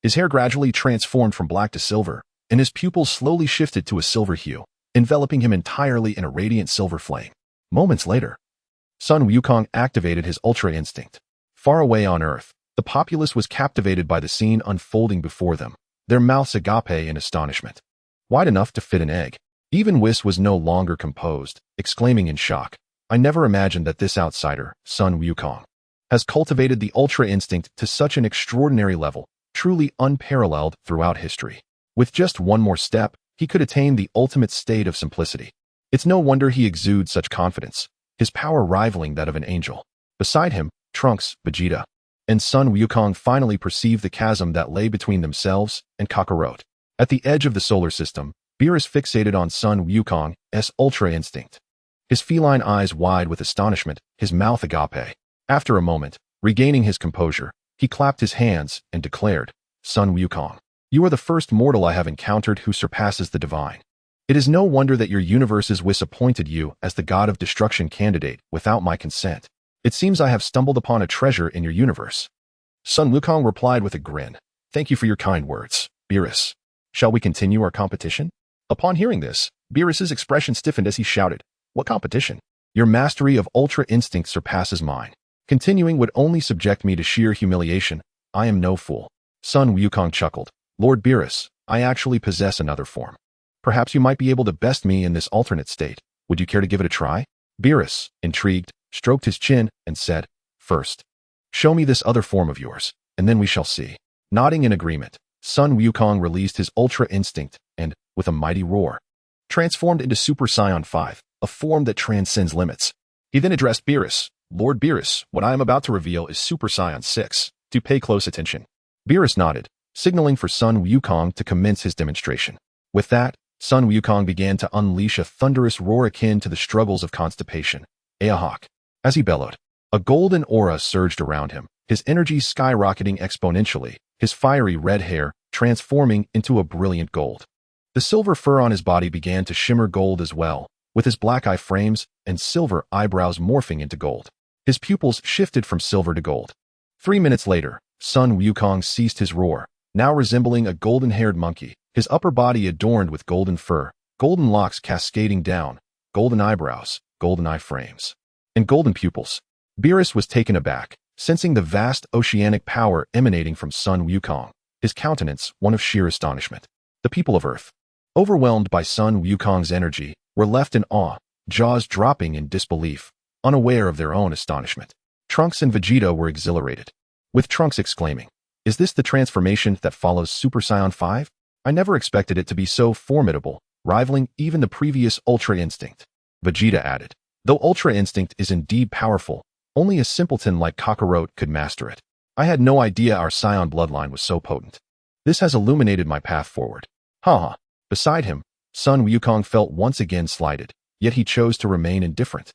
His hair gradually transformed from black to silver, and his pupils slowly shifted to a silver hue, enveloping him entirely in a radiant silver flame. Moments later, Sun Wukong activated his ultra instinct. Far away on Earth, the populace was captivated by the scene unfolding before them, their mouths agape in astonishment. Wide enough to fit an egg. Even Whis was no longer composed, exclaiming in shock, "I never imagined that this outsider, Sun Wukong, has cultivated the ultra instinct to such an extraordinary level, truly unparalleled throughout history. With just one more step, he could attain the ultimate state of simplicity. It's no wonder he exudes such confidence, his power rivaling that of an angel." Beside him, Trunks, Vegeta, and Sun Wukong finally perceived the chasm that lay between themselves and Kakarot. At the edge of the solar system, Beerus fixated on Sun Wukong's ultra instinct, his feline eyes wide with astonishment, his mouth agape. After a moment, regaining his composure, he clapped his hands and declared, "Sun Wukong, you are the first mortal I have encountered who surpasses the divine. It is no wonder that your universe's Whis appointed you as the god of destruction candidate without my consent. It seems I have stumbled upon a treasure in your universe." Sun Wukong replied with a grin, "Thank you for your kind words, Beerus. Shall we continue our competition?" Upon hearing this, Beerus's expression stiffened as he shouted, "What competition? Your mastery of ultra instinct surpasses mine. Continuing would only subject me to sheer humiliation. I am no fool." Sun Wukong chuckled, "Lord Beerus, I actually possess another form. Perhaps you might be able to best me in this alternate state. Would you care to give it a try?" Beerus, intrigued, stroked his chin and said, "First, show me this other form of yours, and then we shall see." Nodding in agreement, Sun Wukong released his ultra instinct and, with a mighty roar, transformed into Super Saiyan 5, a form that transcends limits. He then addressed Beerus, "Lord Beerus, what I am about to reveal is Super Saiyan 6. Do pay close attention." Beerus nodded, signaling for Sun Wukong to commence his demonstration. With that, Sun Wukong began to unleash a thunderous roar akin to the struggles of constipation. Ahawk. As he bellowed, a golden aura surged around him, his energy skyrocketing exponentially, his fiery red hair transforming into a brilliant gold. The silver fur on his body began to shimmer gold as well, with his black eye frames and silver eyebrows morphing into gold. His pupils shifted from silver to gold. 3 minutes later, Sun Wukong ceased his roar, now resembling a golden-haired monkey, his upper body adorned with golden fur, golden locks cascading down, golden eyebrows, golden eye frames, and golden pupils. Beerus was taken aback, sensing the vast oceanic power emanating from Sun Wukong, his countenance one of sheer astonishment. The people of Earth, overwhelmed by Sun Wukong's energy, were left in awe, jaws dropping in disbelief, unaware of their own astonishment. Trunks and Vegeta were exhilarated, with Trunks exclaiming, "Is this the transformation that follows Super Saiyan 5? I never expected it to be so formidable, rivaling even the previous Ultra Instinct." Vegeta added, "Though Ultra Instinct is indeed powerful, only a simpleton like Kakarot could master it. I had no idea our Saiyan bloodline was so potent. This has illuminated my path forward." Haha. Beside him, Sun Wukong felt once again slighted, yet he chose to remain indifferent,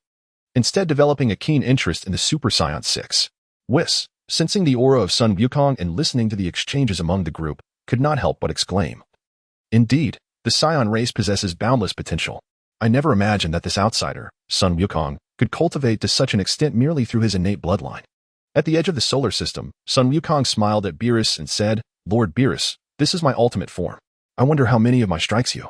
instead developing a keen interest in the Super Saiyan 6. Whis, sensing the aura of Sun Wukong and listening to the exchanges among the group, could not help but exclaim, "Indeed, the Saiyan race possesses boundless potential. I never imagined that this outsider, Sun Wukong, could cultivate to such an extent merely through his innate bloodline." At the edge of the solar system, Sun Wukong smiled at Beerus and said, "Lord Beerus, this is my ultimate form. I wonder how many of my strikes you,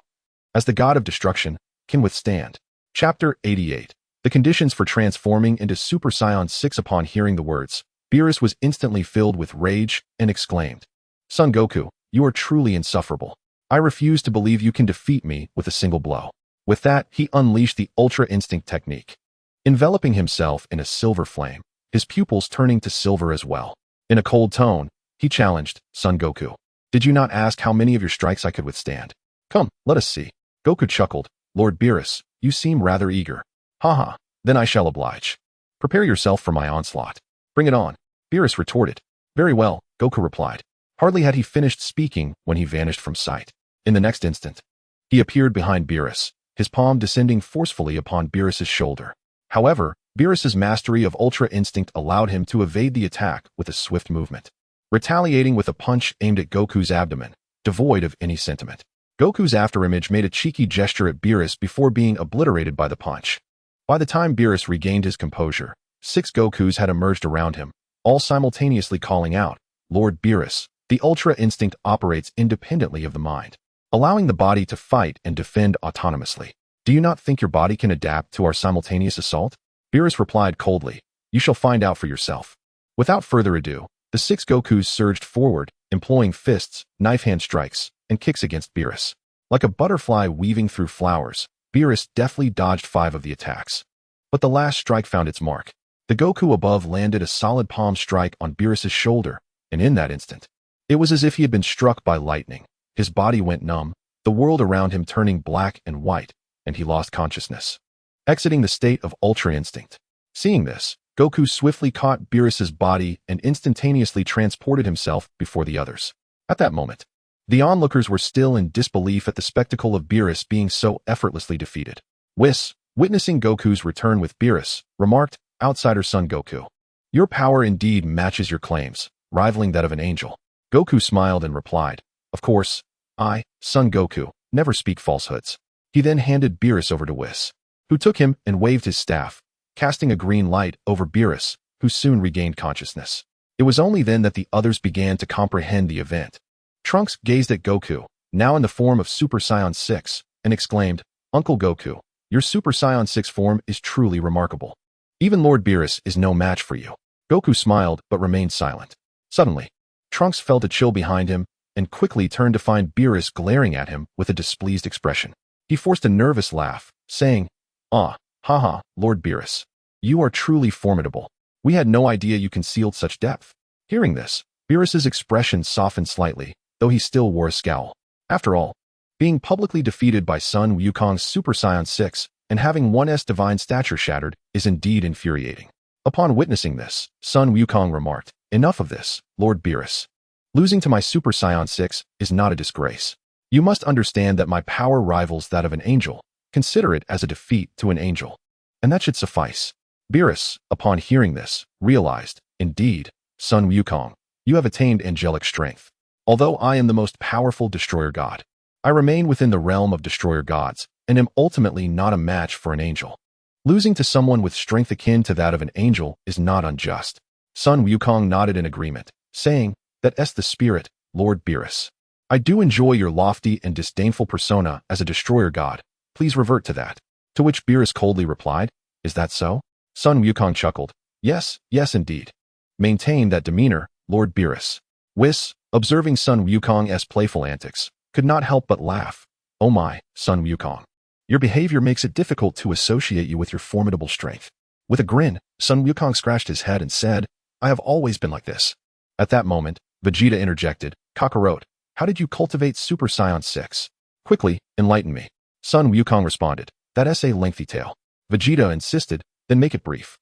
as the god of destruction, can withstand." Chapter 88. The conditions for transforming into Super Saiyan 6. Upon hearing the words, Beerus was instantly filled with rage and exclaimed, "Son Goku, you are truly insufferable. I refuse to believe you can defeat me with a single blow." With that, he unleashed the Ultra Instinct technique, enveloping himself in a silver flame, his pupils turning to silver as well. In a cold tone, he challenged, "Son Goku, did you not ask how many of your strikes I could withstand? Come, let us see." Goku chuckled, "Lord Beerus, you seem rather eager. Haha, then I shall oblige. Prepare yourself for my onslaught. Bring it on." Beerus retorted. "Very well," Goku replied. Hardly had he finished speaking when he vanished from sight. In the next instant, he appeared behind Beerus, his palm descending forcefully upon Beerus's shoulder. However, Beerus's mastery of Ultra Instinct allowed him to evade the attack with a swift movement, retaliating with a punch aimed at Goku's abdomen, devoid of any sentiment. Goku's afterimage made a cheeky gesture at Beerus before being obliterated by the punch. By the time Beerus regained his composure, 6 Gokus had emerged around him, all simultaneously calling out, "Lord Beerus, the Ultra Instinct operates independently of the mind, allowing the body to fight and defend autonomously. Do you not think your body can adapt to our simultaneous assault?" Beerus replied coldly, "You shall find out for yourself." Without further ado, the 6 Gokus surged forward, employing fists, knife-hand strikes, and kicks against Beerus. Like a butterfly weaving through flowers, Beerus deftly dodged 5 of the attacks. But the last strike found its mark. The Goku above landed a solid palm strike on Beerus's shoulder, and in that instant, it was as if he had been struck by lightning. His body went numb, the world around him turning black and white, and he lost consciousness, exiting the state of Ultra Instinct. Seeing this, Goku swiftly caught Beerus's body and instantaneously transported himself before the others. At that moment, the onlookers were still in disbelief at the spectacle of Beerus being so effortlessly defeated. Whis, witnessing Goku's return with Beerus, remarked, "Outsider Son Goku, your power indeed matches your claims, rivaling that of an angel." Goku smiled and replied, "Of course, I, Son Goku, never speak falsehoods." He then handed Beerus over to Whis, who took him and waved his staff, casting a green light over Beerus, who soon regained consciousness. It was only then that the others began to comprehend the event. Trunks gazed at Goku, now in the form of Super Saiyan 6, and exclaimed, "Uncle Goku, your Super Saiyan 6 form is truly remarkable. Even Lord Beerus is no match for you." Goku smiled but remained silent. Suddenly, Trunks felt a chill behind him and quickly turned to find Beerus glaring at him with a displeased expression. He forced a nervous laugh, saying, "Ah, haha, Lord Beerus, you are truly formidable. We had no idea you concealed such depth." Hearing this, Beerus's expression softened slightly, though he still wore a scowl. After all, being publicly defeated by Sun Wukong's Super Saiyan 6 and having one's divine stature shattered is indeed infuriating. Upon witnessing this, Sun Wukong remarked, "Enough of this, Lord Beerus. Losing to my Super Saiyan 6 is not a disgrace. You must understand that my power rivals that of an angel. Consider it as a defeat to an angel, and that should suffice." Beerus, upon hearing this, realized, "Indeed, Sun Wukong, you have attained angelic strength. Although I am the most powerful destroyer god, I remain within the realm of destroyer gods and am ultimately not a match for an angel. Losing to someone with strength akin to that of an angel is not unjust." Sun Wukong nodded in agreement, saying, "That's the spirit, Lord Beerus. I do enjoy your lofty and disdainful persona as a destroyer god. Please revert to that." To which Beerus coldly replied, "Is that so?" Sun Wukong chuckled, Yes, indeed. Maintain that demeanor, Lord Beerus." Whis, observing Sun Wukong's playful antics, could not help but laugh. Oh my, Sun Wukong. Your behavior makes it difficult to associate you with your formidable strength. With a grin, Sun Wukong scratched his head and said, I have always been like this. At that moment, Vegeta interjected, Kakarot, how did you cultivate Super Saiyan 6? Quickly, enlighten me. Sun Wukong responded, that's a lengthy tale. Vegeta insisted, then make it brief.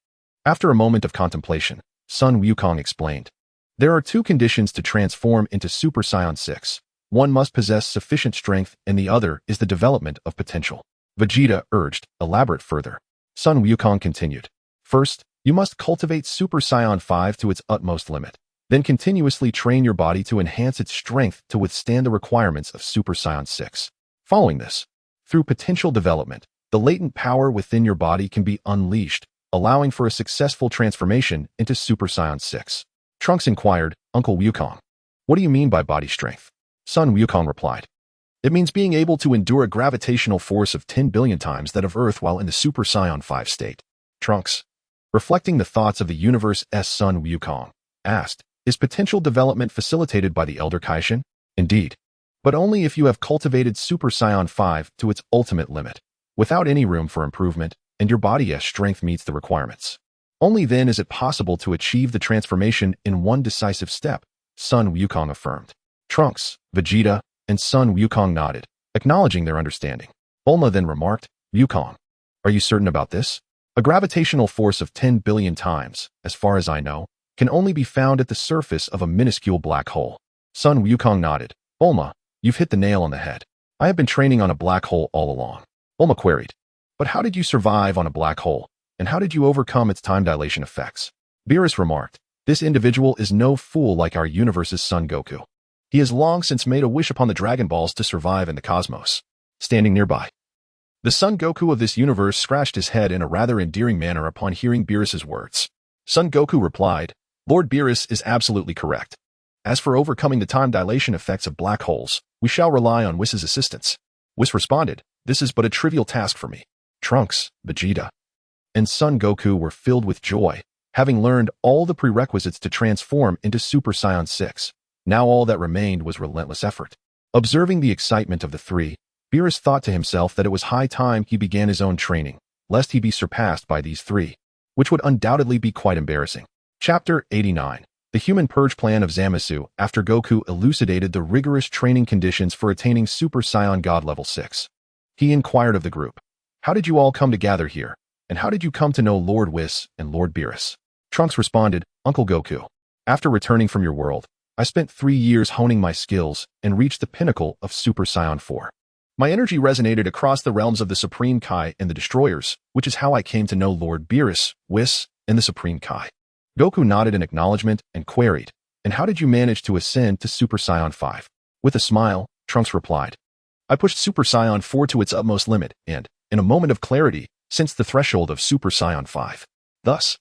After a moment of contemplation, Sun Wukong explained, there are two conditions to transform into Super Saiyan 6. One must possess sufficient strength and the other is the development of potential. Vegeta urged, elaborate further. Sun Wukong continued, first, you must cultivate Super Saiyan 5 to its utmost limit. Then continuously train your body to enhance its strength to withstand the requirements of Super Saiyan 6. Following this, through potential development, the latent power within your body can be unleashed, allowing for a successful transformation into Super Saiyan 6. Trunks inquired, Uncle Wukong, what do you mean by body strength? Sun Wukong replied, it means being able to endure a gravitational force of 10 billion times that of Earth while in the Super Saiyan 5 state. Trunks, reflecting the thoughts of the universe's Sun Wukong, asked, is potential development facilitated by the Elder Kaishin? Indeed, but only if you have cultivated Super Saiyan 5 to its ultimate limit, without any room for improvement, and your body's strength meets the requirements. Only then is it possible to achieve the transformation in one decisive step, Sun Wukong affirmed. Trunks, Vegeta, and Sun Wukong nodded, acknowledging their understanding. Bulma then remarked, Wukong, are you certain about this? A gravitational force of 10 billion times, as far as I know, can only be found at the surface of a minuscule black hole. Sun Wukong nodded. Bulma, you've hit the nail on the head. I have been training on a black hole all along. Bulma queried, but how did you survive on a black hole, and how did you overcome its time dilation effects? Beerus remarked, this individual is no fool like our universe's Son Goku. He has long since made a wish upon the Dragon Balls to survive in the cosmos. Standing nearby, the Son Goku of this universe scratched his head in a rather endearing manner upon hearing Beerus's words. Son Goku replied, Lord Beerus is absolutely correct. As for overcoming the time dilation effects of black holes, we shall rely on Whis' assistance. Whis responded, this is but a trivial task for me. Trunks, Vegeta, and Son Goku were filled with joy, having learned all the prerequisites to transform into Super Saiyan 6. Now all that remained was relentless effort. Observing the excitement of the three, Beerus thought to himself that it was high time he began his own training, lest he be surpassed by these three, which would undoubtedly be quite embarrassing. Chapter 89. The Human Purge Plan of Zamasu. After Goku elucidated the rigorous training conditions for attaining Super Saiyan God Level 6, he inquired of the group, how did you all come to gather here, and how did you come to know Lord Whis and Lord Beerus? Trunks responded, Uncle Goku, after returning from your world, I spent 3 years honing my skills and reached the pinnacle of Super Saiyan 4. My energy resonated across the realms of the Supreme Kai and the Destroyers, which is how I came to know Lord Beerus, Whis, and the Supreme Kai. Goku nodded in acknowledgement and queried, and how did you manage to ascend to Super Saiyan 5? With a smile, Trunks replied, I pushed Super Saiyan 4 to its utmost limit and, in a moment of clarity, sensed the threshold of Super Saiyan 5. Thus,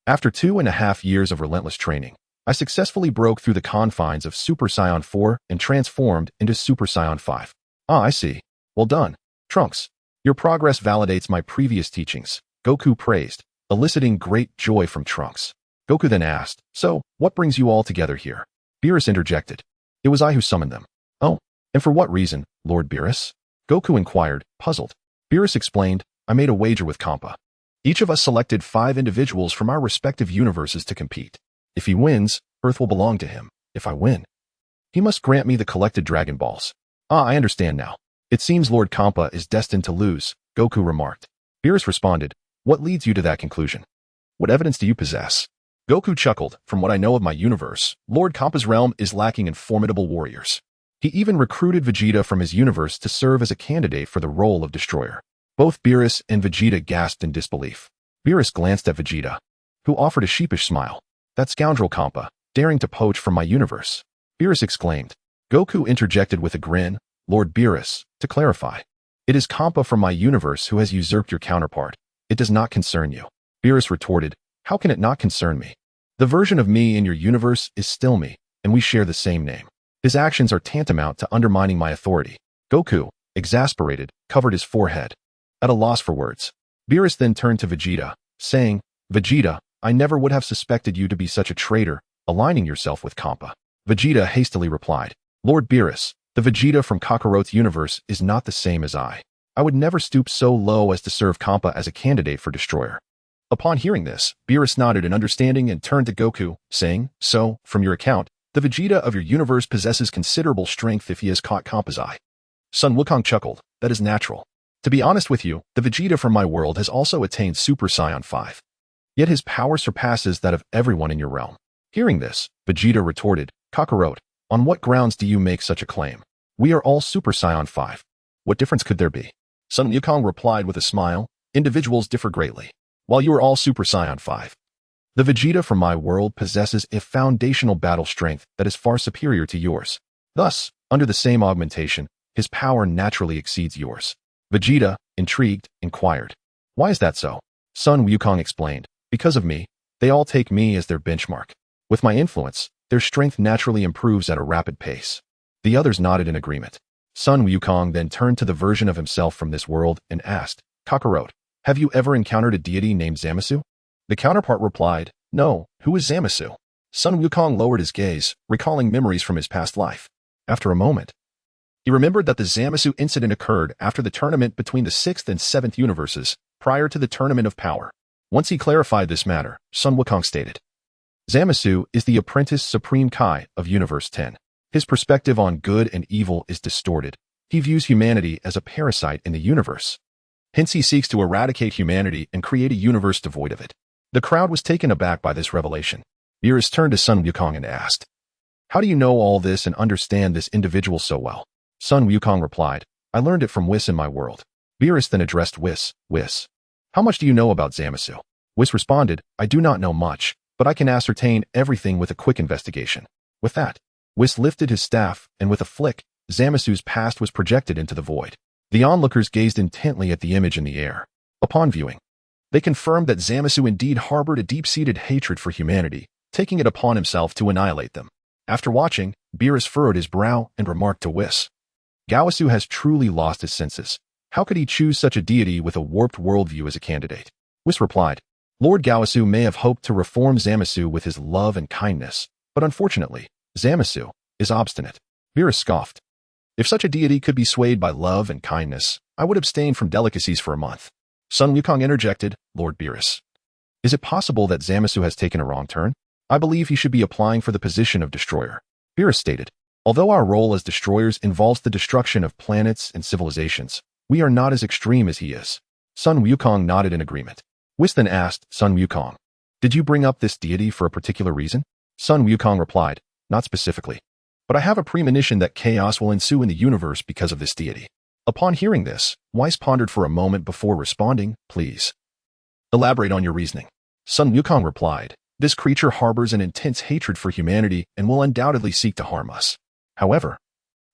after 2.5 years of relentless training, I successfully broke through the confines of Super Saiyan 4 and transformed into Super Saiyan 5. Ah, I see. Well done. Trunks, your progress validates my previous teachings, Goku praised, eliciting great joy from Trunks. Goku then asked, so, what brings you all together here? Beerus interjected. It was I who summoned them. Oh, and for what reason, Lord Beerus? Goku inquired, puzzled. Beerus explained, I made a wager with Kampa. Each of us selected 5 individuals from our respective universes to compete. If he wins, Earth will belong to him. If I win, he must grant me the collected Dragon Balls. Ah, I understand now. It seems Lord Kampa is destined to lose, Goku remarked. Beerus responded, what leads you to that conclusion? What evidence do you possess? Goku chuckled, from what I know of my universe, Lord Kampa's realm is lacking in formidable warriors. He even recruited Vegeta from his universe to serve as a candidate for the role of Destroyer. Both Beerus and Vegeta gasped in disbelief. Beerus glanced at Vegeta, who offered a sheepish smile. That scoundrel Kampa, daring to poach from my universe. Beerus exclaimed. Goku interjected with a grin, Lord Beerus, to clarify. It is Kampa from my universe who has usurped your counterpart. It does not concern you. Beerus retorted, how can it not concern me? The version of me in your universe is still me, and we share the same name. His actions are tantamount to undermining my authority. Goku, exasperated, covered his forehead, at a loss for words. Beerus then turned to Vegeta, saying, Vegeta, I never would have suspected you to be such a traitor, aligning yourself with Kampa. Vegeta hastily replied, Lord Beerus, The Vegeta from Kakarot's universe is not the same as I. I would never stoop so low as to serve Kampa as a candidate for destroyer. Upon hearing this, Beerus nodded in understanding and turned to Goku, saying, So, from your account, the Vegeta of your universe possesses considerable strength if he has caught Kampa's eye. Sun Wukong chuckled. That is natural. To be honest with you, the Vegeta from my world has also attained Super Saiyan 5. Yet his power surpasses that of everyone in your realm. Hearing this, Vegeta retorted, Kakarot, on what grounds do you make such a claim? We are all Super Saiyan 5. What difference could there be? Sun Wukong replied with a smile, individuals differ greatly. While you are all Super Saiyan 5. The Vegeta from my world possesses a foundational battle strength that is far superior to yours. Thus, under the same augmentation, his power naturally exceeds yours. Vegeta, intrigued, inquired. Why is that so? Sun Wukong explained. Because of me, they all take me as their benchmark. With my influence, their strength naturally improves at a rapid pace. The others nodded in agreement. Sun Wukong then turned to the version of himself from this world and asked, Kakarot, have you ever encountered a deity named Zamasu? The counterpart replied, No, who is Zamasu? Sun Wukong lowered his gaze, recalling memories from his past life. After a moment, he remembered that the Zamasu incident occurred after the tournament between the 6th and 7th universes, prior to the Tournament of Power. Once he clarified this matter, Sun Wukong stated, Zamasu is the apprentice Supreme Kai of Universe 10. His perspective on good and evil is distorted. He views humanity as a parasite in the universe. Hence he seeks to eradicate humanity and create a universe devoid of it. The crowd was taken aback by this revelation. Beerus turned to Sun Wukong and asked, How do you know all this and understand this individual so well? Sun Wukong replied, I learned it from Whis in my world. Beerus then addressed Whis. Whis, how much do you know about Zamasu? Whis responded, I do not know much, but I can ascertain everything with a quick investigation. With that, Whis lifted his staff, and with a flick, Zamasu's past was projected into the void. The onlookers gazed intently at the image in the air. Upon viewing, they confirmed that Zamasu indeed harbored a deep-seated hatred for humanity, taking it upon himself to annihilate them. After watching, Beerus furrowed his brow and remarked to Whis, Gawasu has truly lost his senses. How could he choose such a deity with a warped worldview as a candidate? Whis replied, Lord Gawasu may have hoped to reform Zamasu with his love and kindness, but unfortunately, Zamasu is obstinate. Beerus scoffed. If such a deity could be swayed by love and kindness, I would abstain from delicacies for a month. Sun Wukong interjected, Lord Beerus, is it possible that Zamasu has taken a wrong turn? I believe he should be applying for the position of destroyer. Beerus stated, although our role as destroyers involves the destruction of planets and civilizations, we are not as extreme as he is. Sun Wukong nodded in agreement. Whis then asked, Sun Wukong, did you bring up this deity for a particular reason? Sun Wukong replied, not specifically, but I have a premonition that chaos will ensue in the universe because of this deity. Upon hearing this, Whis pondered for a moment before responding, please elaborate on your reasoning. Sun Wukong replied, this creature harbors an intense hatred for humanity and will undoubtedly seek to harm us. However,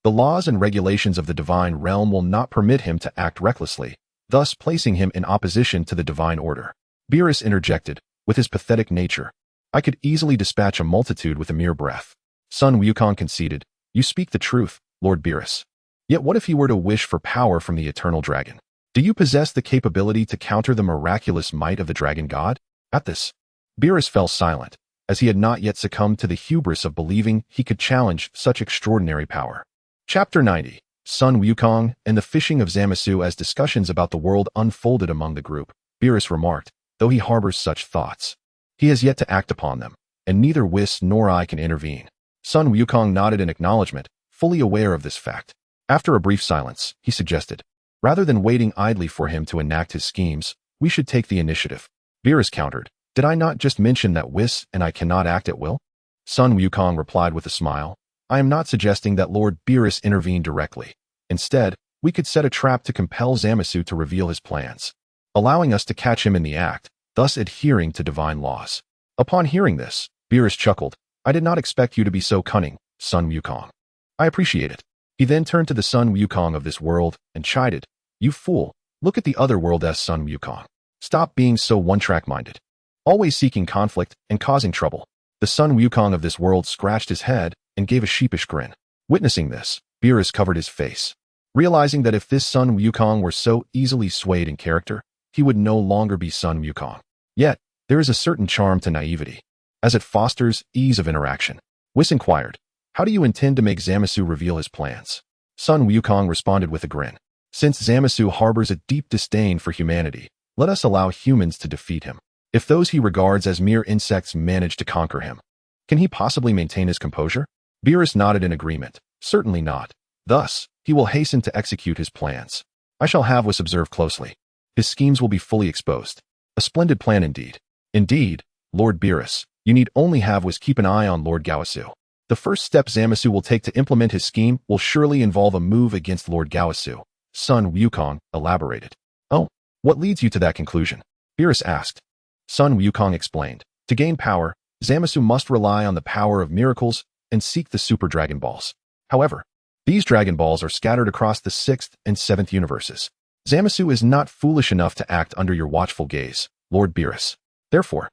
the laws and regulations of the divine realm will not permit him to act recklessly, thus placing him in opposition to the divine order. Beerus interjected, with his pathetic nature, I could easily dispatch a multitude with a mere breath. Sun Wukong conceded, you speak the truth, Lord Beerus. Yet what if he were to wish for power from the eternal dragon? Do you possess the capability to counter the miraculous might of the dragon god? At this, Beerus fell silent, as he had not yet succumbed to the hubris of believing he could challenge such extraordinary power. Chapter 90. Sun Wukong and the Fishing of Zamasu. As discussions about the world unfolded among the group, Beerus remarked, though he harbors such thoughts, he has yet to act upon them, and neither Whis nor I can intervene. Sun Wukong nodded in acknowledgement, fully aware of this fact. After a brief silence, he suggested, rather than waiting idly for him to enact his schemes, we should take the initiative. Beerus countered, did I not just mention that Whis and I cannot act at will? Sun Wukong replied with a smile, I am not suggesting that Lord Beerus intervene directly. Instead, we could set a trap to compel Zamasu to reveal his plans, allowing us to catch him in the act, thus adhering to divine laws. Upon hearing this, Beerus chuckled, I did not expect you to be so cunning, Sun Wukong. I appreciate it. He then turned to the Sun Wukong of this world and chided, you fool, look at the other world as Sun Wukong. Stop being so one-track minded, always seeking conflict and causing trouble. The Sun Wukong of this world scratched his head and gave a sheepish grin. Witnessing this, Beerus covered his face, realizing that if this Sun Wukong were so easily swayed in character, he would no longer be Sun Wukong. Yet, there is a certain charm to naivety, as it fosters ease of interaction. Whis inquired, how do you intend to make Zamasu reveal his plans? Sun Wukong responded with a grin. Since Zamasu harbors a deep disdain for humanity, let us allow humans to defeat him. If those he regards as mere insects manage to conquer him, can he possibly maintain his composure? Beerus nodded in agreement. Certainly not. Thus, he will hasten to execute his plans. I shall have Whis observe closely. His schemes will be fully exposed. A splendid plan indeed. Indeed, Lord Beerus, you need only have Whis keep an eye on Lord Gaosu. The first step Zamasu will take to implement his scheme will surely involve a move against Lord Gaosu. Sun Wukong elaborated. Oh, what leads you to that conclusion? Beerus asked. Sun Wukong explained. To gain power, Zamasu must rely on the power of miracles and seek the Super Dragon Balls. However, these Dragon Balls are scattered across the 6th and 7th universes. Zamasu is not foolish enough to act under your watchful gaze, Lord Beerus. Therefore,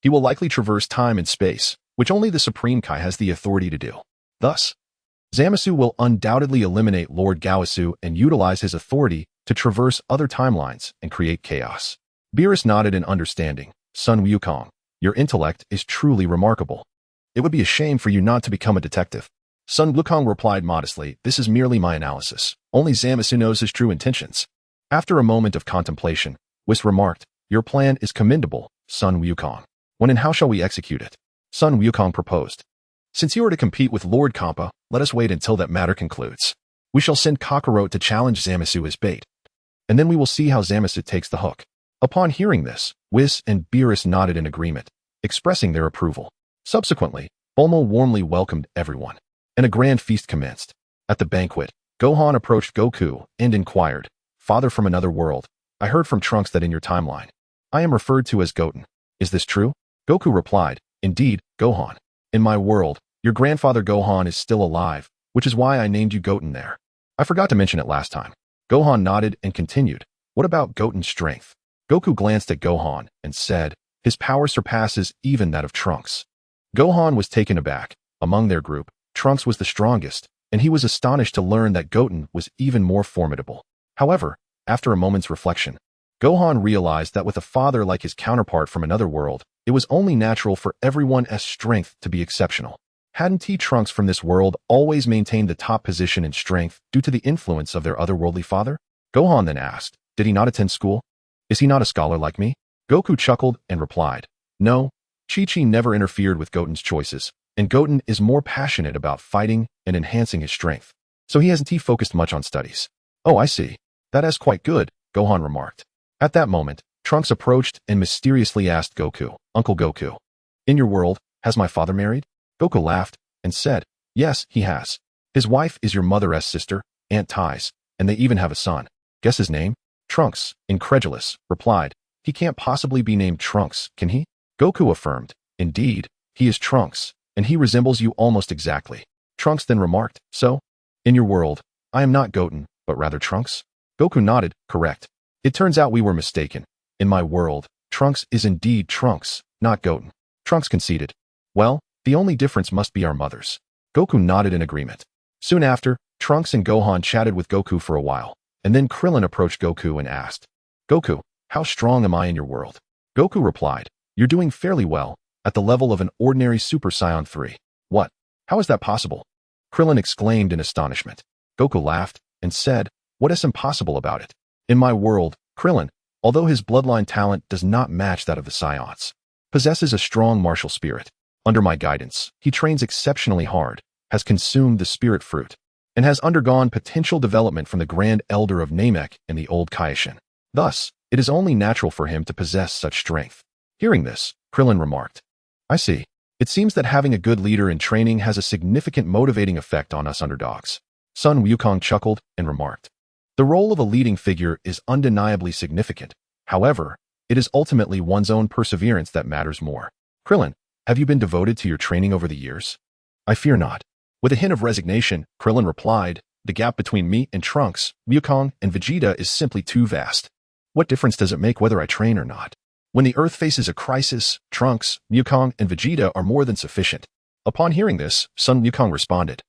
he will likely traverse time and space, which only the Supreme Kai has the authority to do. Thus, Zamasu will undoubtedly eliminate Lord Gaosu and utilize his authority to traverse other timelines and create chaos. Beerus nodded in understanding. Sun Wukong, your intellect is truly remarkable. It would be a shame for you not to become a detective. Sun Wukong replied modestly, this is merely my analysis. Only Zamasu knows his true intentions. After a moment of contemplation, Whis remarked, your plan is commendable, Sun Wukong. When and how shall we execute it? Sun Wukong proposed. Since you are to compete with Lord Kampa, let us wait until that matter concludes. We shall send Kakarot to challenge Zamasu as bait. And then we will see how Zamasu takes the hook. Upon hearing this, Whis and Beerus nodded in agreement, expressing their approval. Subsequently, Bulma warmly welcomed everyone, and a grand feast commenced. At the banquet, Gohan approached Goku and inquired, Father from another world, I heard from Trunks that in your timeline, I am referred to as Goten. Is this true? Goku replied, Indeed, Gohan. In my world, your grandfather Gohan is still alive, which is why I named you Goten there. I forgot to mention it last time. Gohan nodded and continued, What about Goten's strength? Goku glanced at Gohan and said, His power surpasses even that of Trunks. Gohan was taken aback. Among their group, Trunks was the strongest, and he was astonished to learn that Goten was even more formidable. However, after a moment's reflection, Gohan realized that with a father like his counterpart from another world, it was only natural for everyone's strength to be exceptional. Hadn't Trunks from this world always maintained the top position in strength due to the influence of their otherworldly father? Gohan then asked, Did he not attend school? Is he not a scholar like me? Goku chuckled and replied, No, Chi-Chi never interfered with Goten's choices, and Goten is more passionate about fighting and enhancing his strength. So he hasn't focused much on studies. Oh, I see. That is quite good, Gohan remarked. At that moment, Trunks approached and mysteriously asked Goku, Uncle Goku, in your world, has my father married? Goku laughed and said, Yes, he has. His wife is your mother's sister, Aunt Tai's, and they even have a son. Guess his name? Trunks, incredulous, replied, He can't possibly be named Trunks, can he? Goku affirmed, Indeed, he is Trunks, and he resembles you almost exactly. Trunks then remarked, So? In your world, I am not Goten, but rather Trunks? Goku nodded, correct. It turns out we were mistaken. In my world, Trunks is indeed Trunks, not Goten. Trunks conceded. Well, the only difference must be our mothers. Goku nodded in agreement. Soon after, Trunks and Gohan chatted with Goku for a while, and then Krillin approached Goku and asked, Goku, how strong am I in your world? Goku replied, You're doing fairly well, at the level of an ordinary Super Saiyan 3. What? How is that possible? Krillin exclaimed in astonishment. Goku laughed and said, What is impossible about it? In my world, Krillin, although his bloodline talent does not match that of the Saiyans, possesses a strong martial spirit. Under my guidance, he trains exceptionally hard, has consumed the spirit fruit, and has undergone potential development from the Grand Elder of Namek and the Old Kaishin. Thus, it is only natural for him to possess such strength. Hearing this, Krillin remarked, I see. It seems that having a good leader in training has a significant motivating effect on us underdogs. Sun Wukong chuckled and remarked, The role of a leading figure is undeniably significant. However, it is ultimately one's own perseverance that matters more. Krillin, have you been devoted to your training over the years? I fear not. With a hint of resignation, Krillin replied, The gap between me and Trunks, Wukong, and Vegeta is simply too vast. What difference does it make whether I train or not? When the Earth faces a crisis, Trunks, Wukong, and Vegeta are more than sufficient. Upon hearing this, Sun Wukong responded,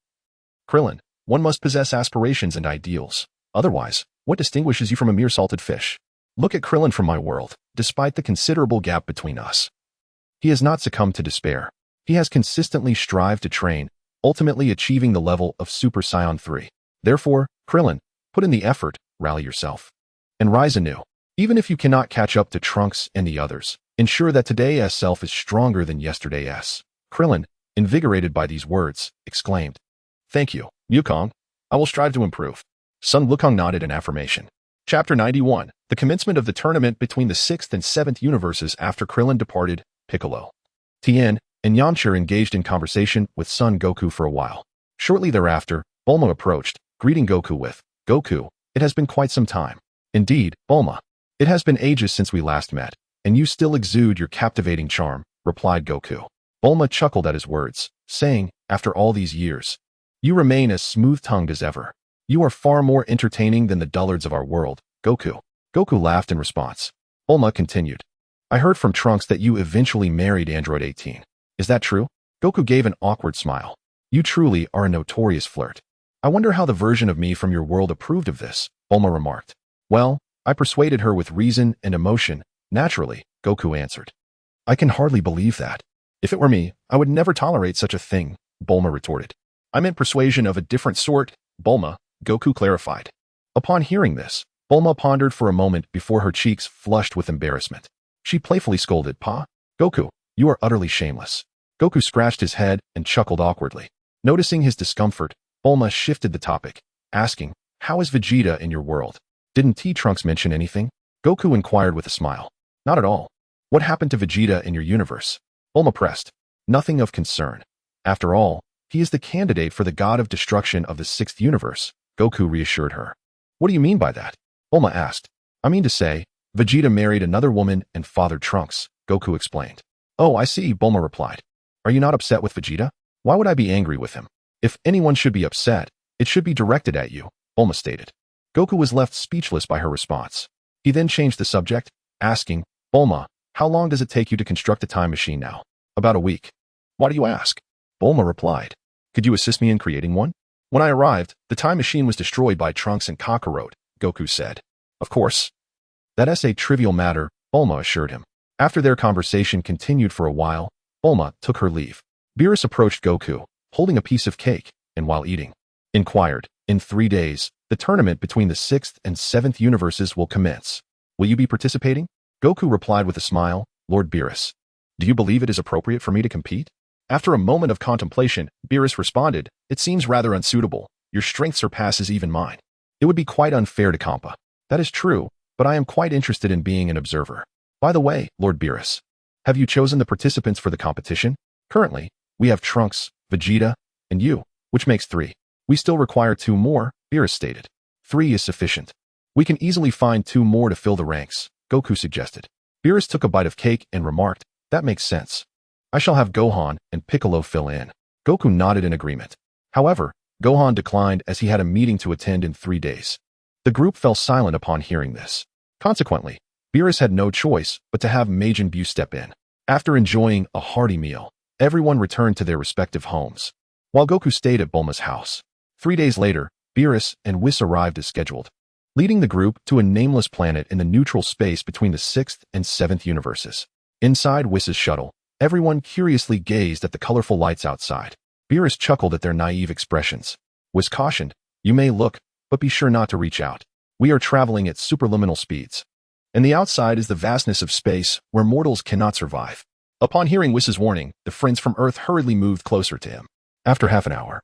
Krillin, one must possess aspirations and ideals. Otherwise, what distinguishes you from a mere salted fish? Look at Krillin from my world. Despite the considerable gap between us, he has not succumbed to despair. He has consistently strived to train, ultimately achieving the level of Super Saiyan 3. Therefore, Krillin, put in the effort, rally yourself, and rise anew. Even if you cannot catch up to Trunks and the others, ensure that today's self is stronger than yesterday's. Krillin, invigorated by these words, exclaimed, "Thank you, Wukong. I will strive to improve." Sun Wukong nodded in affirmation. Chapter 91. The commencement of the tournament between the 6th and 7th universes after Krillin departed. Piccolo, Tien, and Yamcha engaged in conversation with Son Goku for a while. Shortly thereafter, Bulma approached, greeting Goku with, "Goku, it has been quite some time." "Indeed, Bulma. It has been ages since we last met, and you still exude your captivating charm," replied Goku. Bulma chuckled at his words, saying, "After all these years, you remain as smooth-tongued as ever. You are far more entertaining than the dullards of our world, Goku." Goku laughed in response. Bulma continued, "I heard from Trunks that you eventually married Android 18. Is that true?" Goku gave an awkward smile. "You truly are a notorious flirt. I wonder how the version of me from your world approved of this," Bulma remarked. "Well, I persuaded her with reason and emotion, naturally," Goku answered. "I can hardly believe that. If it were me, I would never tolerate such a thing," Bulma retorted. "I meant persuasion of a different sort, Bulma," Goku clarified. Upon hearing this, Bulma pondered for a moment before her cheeks flushed with embarrassment. She playfully scolded, "Pa? Goku, you are utterly shameless." Goku scratched his head and chuckled awkwardly. Noticing his discomfort, Bulma shifted the topic, asking, "How is Vegeta in your world? Didn't T-Trunks mention anything?" Goku inquired with a smile. "Not at all. What happened to Vegeta in your universe?" Bulma pressed. "Nothing of concern. After all, he is the candidate for the god of destruction of the 6th universe," Goku reassured her. "What do you mean by that?" Bulma asked. "I mean to say, Vegeta married another woman and fathered Trunks," Goku explained. "Oh, I see," Bulma replied. "Are you not upset with Vegeta?" "Why would I be angry with him? If anyone should be upset, it should be directed at you," Bulma stated. Goku was left speechless by her response. He then changed the subject, asking, "Bulma, how long does it take you to construct a time machine now?" "About a week." "Why do you ask?" Bulma replied. "Could you assist me in creating one?" "When I arrived, the time machine was destroyed by Trunks and Kakarot," Goku said. "Of course. That's a trivial matter," Bulma assured him. After their conversation continued for a while, Bulma took her leave. Beerus approached Goku, holding a piece of cake, and while eating, inquired, "In 3 days, the tournament between the 6th and 7th universes will commence. Will you be participating?" Goku replied with a smile, "Lord Beerus, do you believe it is appropriate for me to compete?" After a moment of contemplation, Beerus responded, "It seems rather unsuitable. Your strength surpasses even mine. It would be quite unfair to Kampa." "That is true, but I am quite interested in being an observer. By the way, Lord Beerus, have you chosen the participants for the competition?" "Currently, we have Trunks, Vegeta, and you, which makes 3. We still require 2 more," Beerus stated. 3 is sufficient. "We can easily find 2 more to fill the ranks," Goku suggested. Beerus took a bite of cake and remarked, "That makes sense. I shall have Gohan and Piccolo fill in." Goku nodded in agreement. However, Gohan declined as he had a meeting to attend in 3 days. The group fell silent upon hearing this. Consequently, Beerus had no choice but to have Majin Buu step in. After enjoying a hearty meal, everyone returned to their respective homes, while Goku stayed at Bulma's house. 3 days later, Beerus and Whis arrived as scheduled, leading the group to a nameless planet in the neutral space between the 6th and 7th universes. Inside Whis's shuttle, everyone curiously gazed at the colorful lights outside. Beerus chuckled at their naive expressions. Whis cautioned, "You may look, but be sure not to reach out. We are traveling at superluminal speeds, and the outside is the vastness of space where mortals cannot survive." Upon hearing Whis's warning, the friends from Earth hurriedly moved closer to him. After half an hour,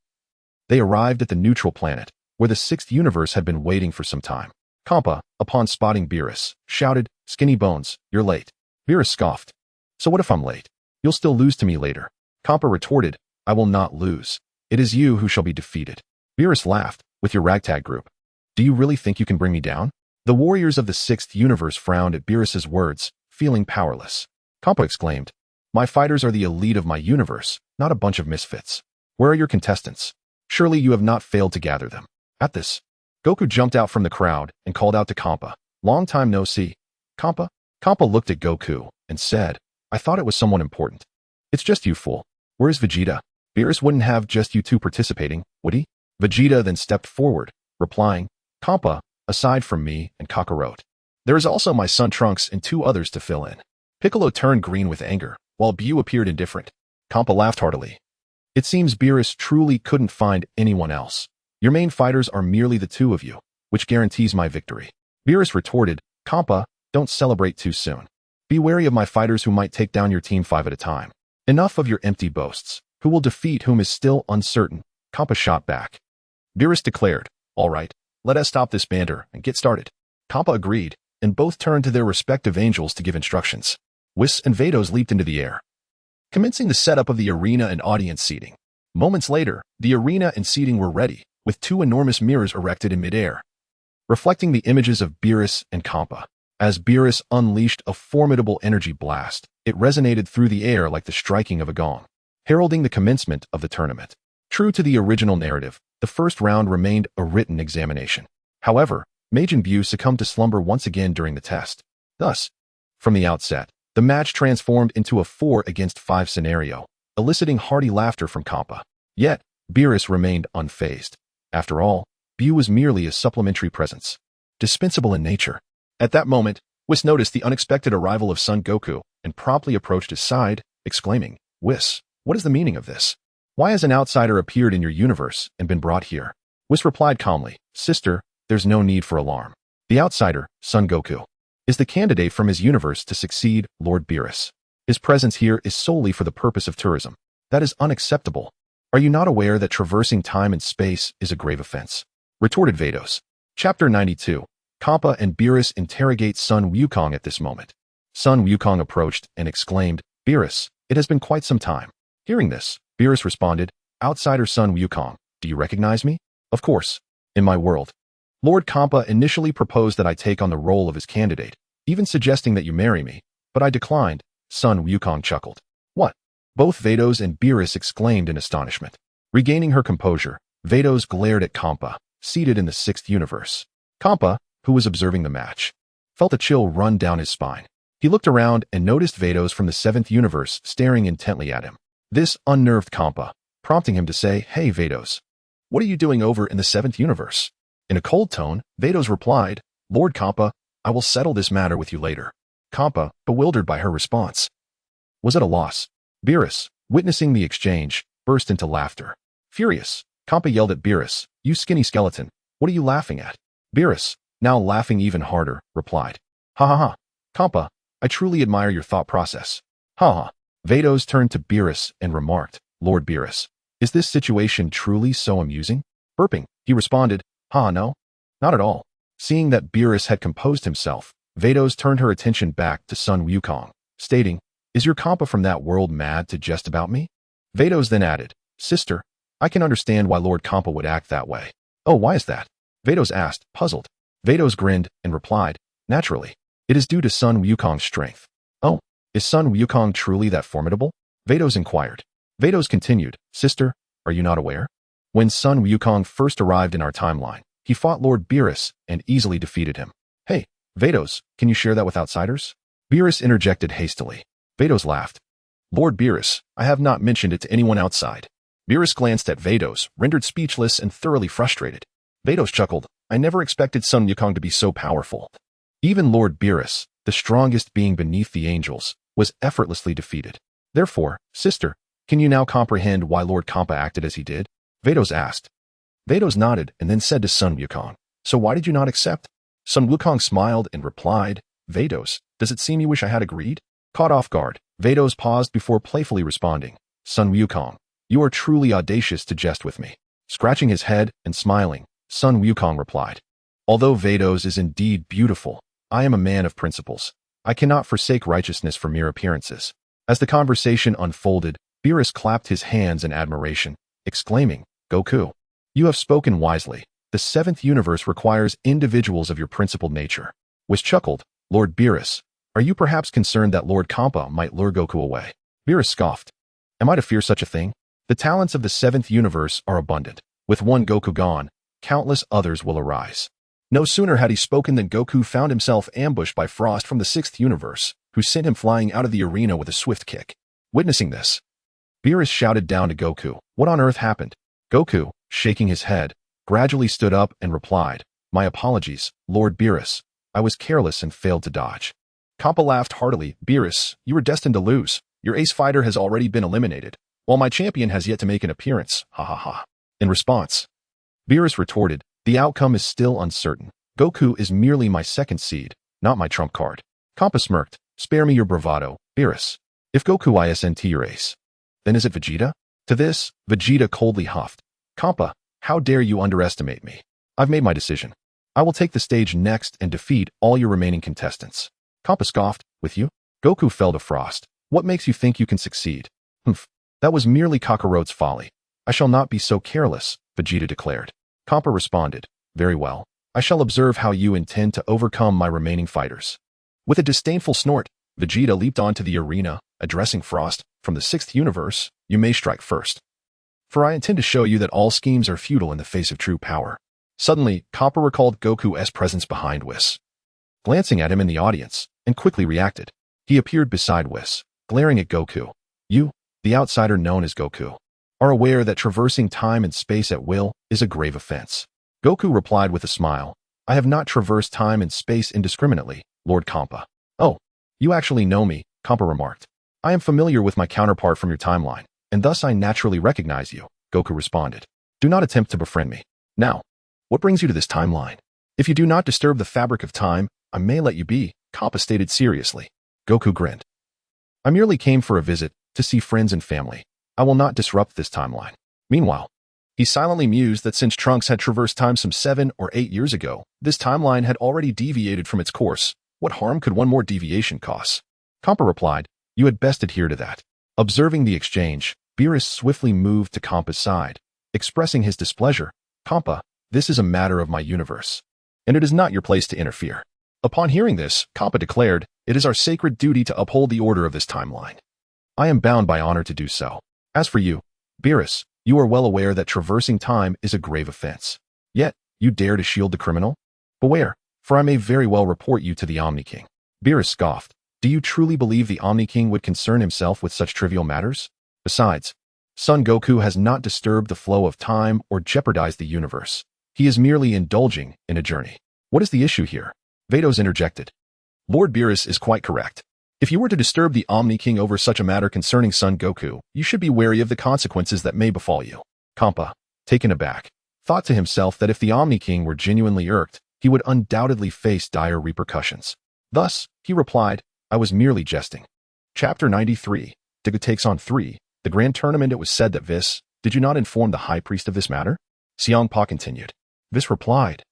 they arrived at the neutral planet, where the 6th universe had been waiting for some time. Kampa, upon spotting Beerus, shouted, "Skinny Bones, you're late." Beerus scoffed. "So what if I'm late? You'll still lose to me later." Kampa retorted, "I will not lose. It is you who shall be defeated." Beerus laughed, "With your ragtag group. Do you really think you can bring me down?" The warriors of the 6th universe frowned at Beerus's words, feeling powerless. Kampa exclaimed, "My fighters are the elite of my universe, not a bunch of misfits. Where are your contestants? Surely you have not failed to gather them." At this, Goku jumped out from the crowd and called out to Kampa, "Long time no see." "Kampa?" Kampa looked at Goku and said, "I thought it was someone important." "It's just you, fool. Where is Vegeta?" Beerus wouldn't have just you two participating, would he? Vegeta then stepped forward, replying, "Kampa, aside from me and Kakarot, there is also my son Trunks and 2 others to fill in." Piccolo turned green with anger, while Buu appeared indifferent. Kampa laughed heartily. "It seems Beerus truly couldn't find anyone else. Your main fighters are merely the two of you, which guarantees my victory. Beerus retorted, Kampa, don't celebrate too soon. Be wary of my fighters who might take down your team 5 at a time. Enough of your empty boasts. Who will defeat whom is still uncertain, Kampa shot back. Beerus declared, all right, let us stop this banter and get started. Kampa agreed, and both turned to their respective angels to give instructions. Whis and Vados leaped into the air, commencing the setup of the arena and audience seating. Moments later, the arena and seating were ready, with 2 enormous mirrors erected in midair, reflecting the images of Beerus and Kampa. As Beerus unleashed a formidable energy blast, it resonated through the air like the striking of a gong, heralding the commencement of the tournament. True to the original narrative, the first round remained a written examination. However, Majin Buu succumbed to slumber once again during the test. Thus, from the outset, the match transformed into a 4 against 5 scenario, eliciting hearty laughter from Kampa. Yet, Beerus remained unfazed. After all, Buu was merely a supplementary presence, dispensable in nature. At that moment, Whis noticed the unexpected arrival of Son Goku and promptly approached his side, exclaiming, Whis, what is the meaning of this? Why has an outsider appeared in your universe and been brought here? Whis replied calmly, Sister, there's no need for alarm. The outsider, Son Goku, is the candidate from his universe to succeed Lord Beerus. His presence here is solely for the purpose of tourism. That is unacceptable. Are you not aware that traversing time and space is a grave offense? Retorted Vados. Chapter 92. Kampa and Beerus interrogate Sun Wukong at this moment. Sun Wukong approached and exclaimed, Beerus, it has been quite some time. Hearing this, Beerus responded, Outsider Sun Wukong, do you recognize me? Of course. In my world. Lord Kampa initially proposed that I take on the role of his candidate, even suggesting that you marry me, but I declined. Sun Wukong chuckled. What? Both Vados and Beerus exclaimed in astonishment. Regaining her composure, Vados glared at Kampa, seated in the 6th universe. Kampa, who was observing the match, felt a chill run down his spine. He looked around and noticed Vados from the 7th universe staring intently at him. This unnerved Kampa, prompting him to say, Hey Vados, what are you doing over in the 7th universe? In a cold tone, Vados replied, Lord Kampa, I will settle this matter with you later. Kampa, bewildered by her response, was at a loss. Beerus, witnessing the exchange, burst into laughter. Furious, Kampa yelled at Beerus, You skinny skeleton, what are you laughing at? Beerus, now laughing even harder, replied, Ha ha ha, Kampa, I truly admire your thought process. Ha ha. Vados turned to Beerus and remarked, Lord Beerus, is this situation truly so amusing? Burping, he responded, Ha no, not at all. Seeing that Beerus had composed himself, Vados turned her attention back to Sun Wukong, stating, Is your Kampa from that world mad to jest about me? Vados then added, Sister, I can understand why Lord Kampa would act that way. Oh, why is that? Vados asked, puzzled. Vados grinned and replied, Naturally, it is due to Sun Wukong's strength. Oh, is Sun Wukong truly that formidable? Vados inquired. Vados continued, Sister, are you not aware? When Sun Wukong first arrived in our timeline, he fought Lord Beerus and easily defeated him. Hey, Vados, can you share that with outsiders? Beerus interjected hastily. Vados laughed. Lord Beerus, I have not mentioned it to anyone outside. Beerus glanced at Vados, rendered speechless and thoroughly frustrated. Vados chuckled, I never expected Sun Wukong to be so powerful. Even Lord Beerus, the strongest being beneath the angels, was effortlessly defeated. Therefore, sister, can you now comprehend why Lord Kampa acted as he did? Vados asked. Vados nodded and then said to Sun Wukong, So why did you not accept? Sun Wukong smiled and replied, Vados, does it seem you wish I had agreed? Caught off guard, Vados paused before playfully responding, Sun Wukong, you are truly audacious to jest with me. Scratching his head and smiling, Sun Wukong replied, Although Vados is indeed beautiful, I am a man of principles. I cannot forsake righteousness for mere appearances. As the conversation unfolded, Beerus clapped his hands in admiration, exclaiming, Goku, you have spoken wisely. The 7th universe requires individuals of your principled nature. Whis chuckled, Lord Beerus, are you perhaps concerned that Lord Kampa might lure Goku away? Beerus scoffed. Am I to fear such a thing? The talents of the 7th universe are abundant. With one Goku gone, countless others will arise. No sooner had he spoken than Goku found himself ambushed by Frost from the 6th universe, who sent him flying out of the arena with a swift kick. Witnessing this, Beerus shouted down to Goku, What on earth happened? Goku, shaking his head, gradually stood up and replied, My apologies, Lord Beerus. I was careless and failed to dodge. Kampa laughed heartily. Beerus, you were destined to lose. Your ace fighter has already been eliminated, while my champion has yet to make an appearance. Ha ha ha. In response, Beerus retorted, the outcome is still uncertain. Goku is merely my second seed, not my trump card. Kappa smirked, spare me your bravado, Beerus. If Goku isn't your ace, then is it Vegeta? To this, Vegeta coldly huffed. Kappa, how dare you underestimate me? I've made my decision. I will take the stage next and defeat all your remaining contestants. Kappa scoffed, with you? Goku fell to Frost. What makes you think you can succeed? Humph, that was merely Kakaroto's folly. I shall not be so careless, Vegeta declared. Kappa responded, very well. I shall observe how you intend to overcome my remaining fighters. With a disdainful snort, Vegeta leaped onto the arena, addressing Frost, from the 6th universe, you may strike first. For I intend to show you that all schemes are futile in the face of true power. Suddenly, Kappa recalled Goku's presence behind Whis. Glancing at him in the audience, and quickly reacted. He appeared beside Whis, glaring at Goku. You, the outsider known as Goku, are aware that traversing time and space at will is a grave offense. Goku replied with a smile, I have not traversed time and space indiscriminately, Lord Kappa. Oh, you actually know me, Kappa remarked. I am familiar with my counterpart from your timeline, and thus I naturally recognize you, Goku responded. Do not attempt to befriend me. Now, what brings you to this timeline? If you do not disturb the fabric of time, I may let you be, Kappa stated seriously. Goku grinned. I merely came for a visit, to see friends and family. I will not disrupt this timeline. Meanwhile, he silently mused that since Trunks had traversed time some 7 or 8 years ago, this timeline had already deviated from its course. What harm could one more deviation cause? Kappa replied, you had best adhere to that. Observing the exchange, Beerus swiftly moved to Kappa's side, expressing his displeasure. Kappa, this is a matter of my universe, and it is not your place to interfere. Upon hearing this, Kappa declared, it is our sacred duty to uphold the order of this timeline. I am bound by honor to do so. As for you, Beerus, you are well aware that traversing time is a grave offense. Yet, you dare to shield the criminal? Beware, for I may very well report you to the Omni King. Beerus scoffed. Do you truly believe the Omni King would concern himself with such trivial matters? Besides, Son Goku has not disturbed the flow of time or jeopardized the universe. He is merely indulging in a journey. What is the issue here? Vados interjected. Lord Beerus is quite correct. If you were to disturb the Omni King over such a matter concerning Son Goku, you should be wary of the consequences that may befall you. Kappa, taken aback, thought to himself that if the Omni King were genuinely irked, he would undoubtedly face dire repercussions. Thus, he replied, I was merely jesting. Chapter 93, Diga takes on 3. The grand tournament. It was said that did you not inform the high priest of this matter? Xiangpa continued. Vis replied,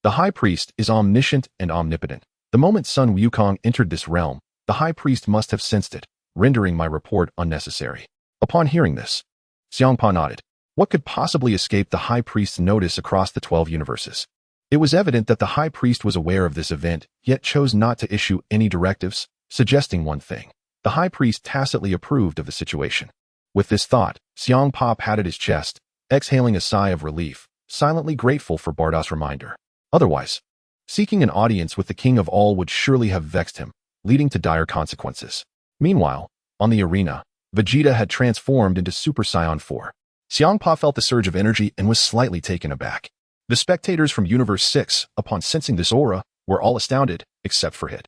the high priest is omniscient and omnipotent. The moment Sun Wukong entered this realm, the high priest must have sensed it, rendering my report unnecessary. Upon hearing this, Xiangpa nodded. What could possibly escape the high priest's notice across the 12 universes? It was evident that the high priest was aware of this event, yet chose not to issue any directives, suggesting one thing. The high priest tacitly approved of the situation. With this thought, Xiangpa patted his chest, exhaling a sigh of relief, silently grateful for Bardas's reminder. Otherwise, seeking an audience with the king of all would surely have vexed him, leading to dire consequences. Meanwhile, on the arena, Vegeta had transformed into Super Saiyan 4. Xiangpa felt the surge of energy and was slightly taken aback. The spectators from Universe 6, upon sensing this aura, were all astounded, except for Hit,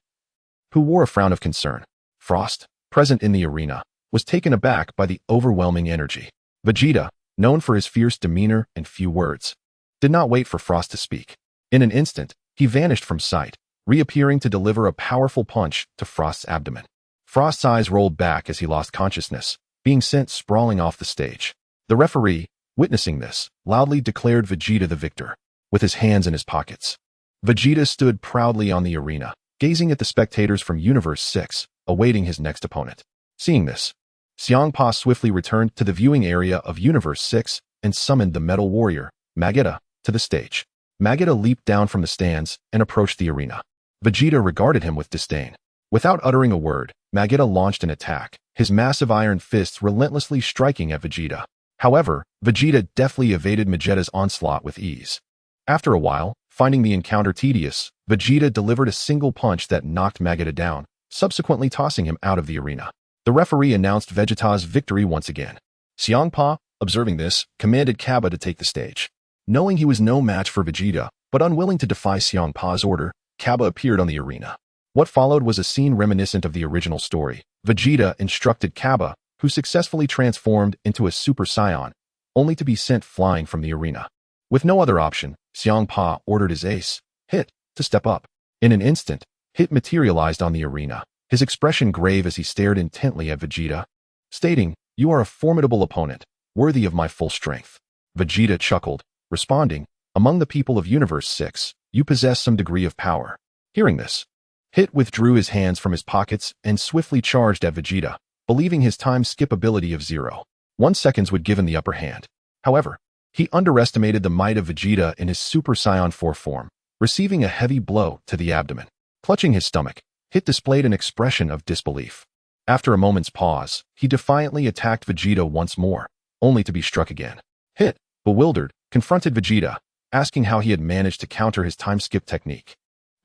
who wore a frown of concern. Frost, present in the arena, was taken aback by the overwhelming energy. Vegeta, known for his fierce demeanor and few words, did not wait for Frost to speak. In an instant, he vanished from sight, reappearing to deliver a powerful punch to Frost's abdomen. Frost's eyes rolled back as he lost consciousness, being sent sprawling off the stage. The referee, witnessing this, loudly declared Vegeta the victor, with his hands in his pockets. Vegeta stood proudly on the arena, gazing at the spectators from Universe 6, awaiting his next opponent. Seeing this, Xiangpa swiftly returned to the viewing area of Universe 6 and summoned the Metal Warrior, Magetta, to the stage. Magetta leaped down from the stands and approached the arena. Vegeta regarded him with disdain. Without uttering a word, Magetta launched an attack, his massive iron fists relentlessly striking at Vegeta. However, Vegeta deftly evaded Magetta's onslaught with ease. After a while, finding the encounter tedious, Vegeta delivered a single punch that knocked Magetta down, subsequently tossing him out of the arena. The referee announced Vegeta's victory once again. Xiangpa, observing this, commanded Cabba to take the stage. Knowing he was no match for Vegeta, but unwilling to defy Xiangpa's order, Cabba appeared on the arena. What followed was a scene reminiscent of the original story. Vegeta instructed Cabba, who successfully transformed into a Super Saiyan, only to be sent flying from the arena. With no other option, Xiangpa ordered his ace, Hit, to step up. In an instant, Hit materialized on the arena, his expression grave as he stared intently at Vegeta, stating, "You are a formidable opponent, worthy of my full strength." Vegeta chuckled, responding, "Among the people of Universe 6, you possess some degree of power." Hearing this, Hit withdrew his hands from his pockets and swiftly charged at Vegeta, believing his time skip ability of 0.1 seconds would give him the upper hand. However, he underestimated the might of Vegeta in his Super Saiyan 4 form, receiving a heavy blow to the abdomen. Clutching his stomach, Hit displayed an expression of disbelief. After a moment's pause, he defiantly attacked Vegeta once more, only to be struck again. Hit, bewildered, confronted Vegeta, asking how he had managed to counter his time skip technique.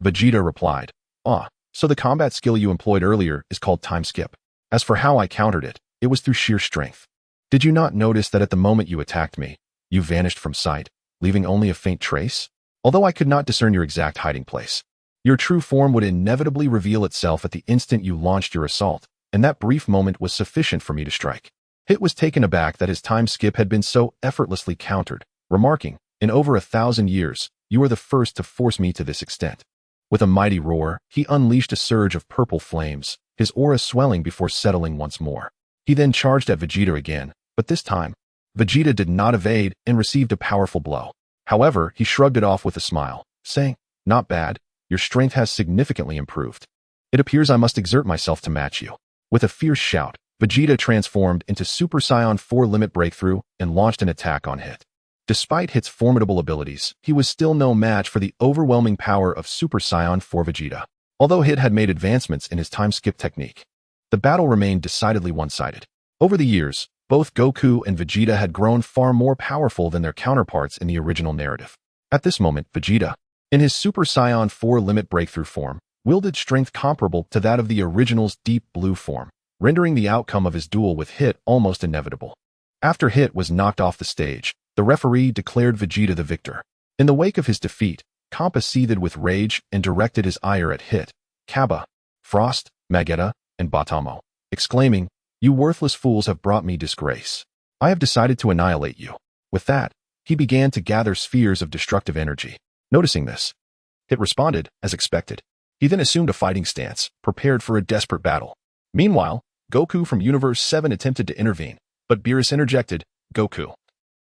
Vegeta replied, So the combat skill you employed earlier is called time skip. As for how I countered it, it was through sheer strength. Did you not notice that at the moment you attacked me, you vanished from sight, leaving only a faint trace? Although I could not discern your exact hiding place, your true form would inevitably reveal itself at the instant you launched your assault, and that brief moment was sufficient for me to strike. Hit was taken aback that his time skip had been so effortlessly countered, remarking, "In over 1,000 years, you are the first to force me to this extent." With a mighty roar, he unleashed a surge of purple flames, his aura swelling before settling once more. He then charged at Vegeta again, but this time, Vegeta did not evade and received a powerful blow. However, he shrugged it off with a smile, saying, "Not bad, your strength has significantly improved. It appears I must exert myself to match you." With a fierce shout, Vegeta transformed into Super Saiyan 4 Limit Breakthrough and launched an attack on Hit. Despite Hit's formidable abilities, he was still no match for the overwhelming power of Super Saiyan 4 Vegeta. Although Hit had made advancements in his time skip technique, the battle remained decidedly one-sided. Over the years, both Goku and Vegeta had grown far more powerful than their counterparts in the original narrative. At this moment, Vegeta, in his Super Saiyan 4 Limit Breakthrough form, wielded strength comparable to that of the original's Deep Blue form, rendering the outcome of his duel with Hit almost inevitable. After Hit was knocked off the stage, the referee declared Vegeta the victor. In the wake of his defeat, Kappa seethed with rage and directed his ire at Hit, Kaba, Frost, Magetta, and Batamo, exclaiming, "You worthless fools have brought me disgrace. I have decided to annihilate you." With that, he began to gather spheres of destructive energy. Noticing this, Hit responded as expected. He then assumed a fighting stance, prepared for a desperate battle. Meanwhile, Goku from Universe 7 attempted to intervene, but Beerus interjected, "Goku,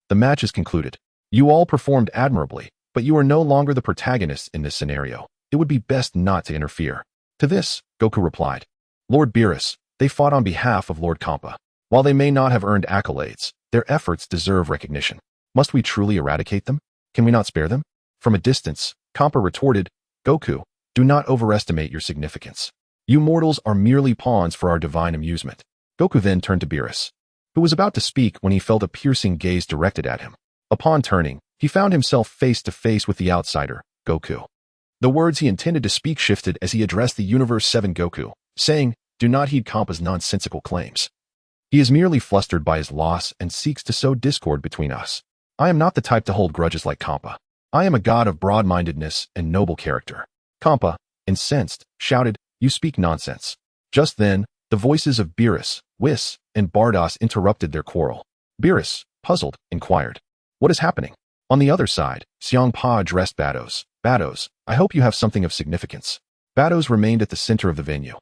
the match is concluded. You all performed admirably, but you are no longer the protagonists in this scenario. It would be best not to interfere." To this, Goku replied, "Lord Beerus, they fought on behalf of Lord Kampa. While they may not have earned accolades, their efforts deserve recognition. Must we truly eradicate them? Can we not spare them?" From a distance, Kampa retorted, "Goku, do not overestimate your significance. You mortals are merely pawns for our divine amusement." Goku then turned to Beerus, who was about to speak when he felt a piercing gaze directed at him. Upon turning, he found himself face to face with the outsider, Goku. The words he intended to speak shifted as he addressed the Universe 7 Goku, saying, "Do not heed Kampa's nonsensical claims. He is merely flustered by his loss and seeks to sow discord between us. I am not the type to hold grudges like Kampa. I am a god of broad-mindedness and noble character." Kampa, incensed, shouted, "You speak nonsense." Just then, the voices of Beerus, Whis, and Bardos interrupted their quarrel. Beerus, puzzled, inquired, "What is happening?" On the other side, Xiangpa addressed Bados. "Bados, I hope you have something of significance." Bados remained at the center of the venue,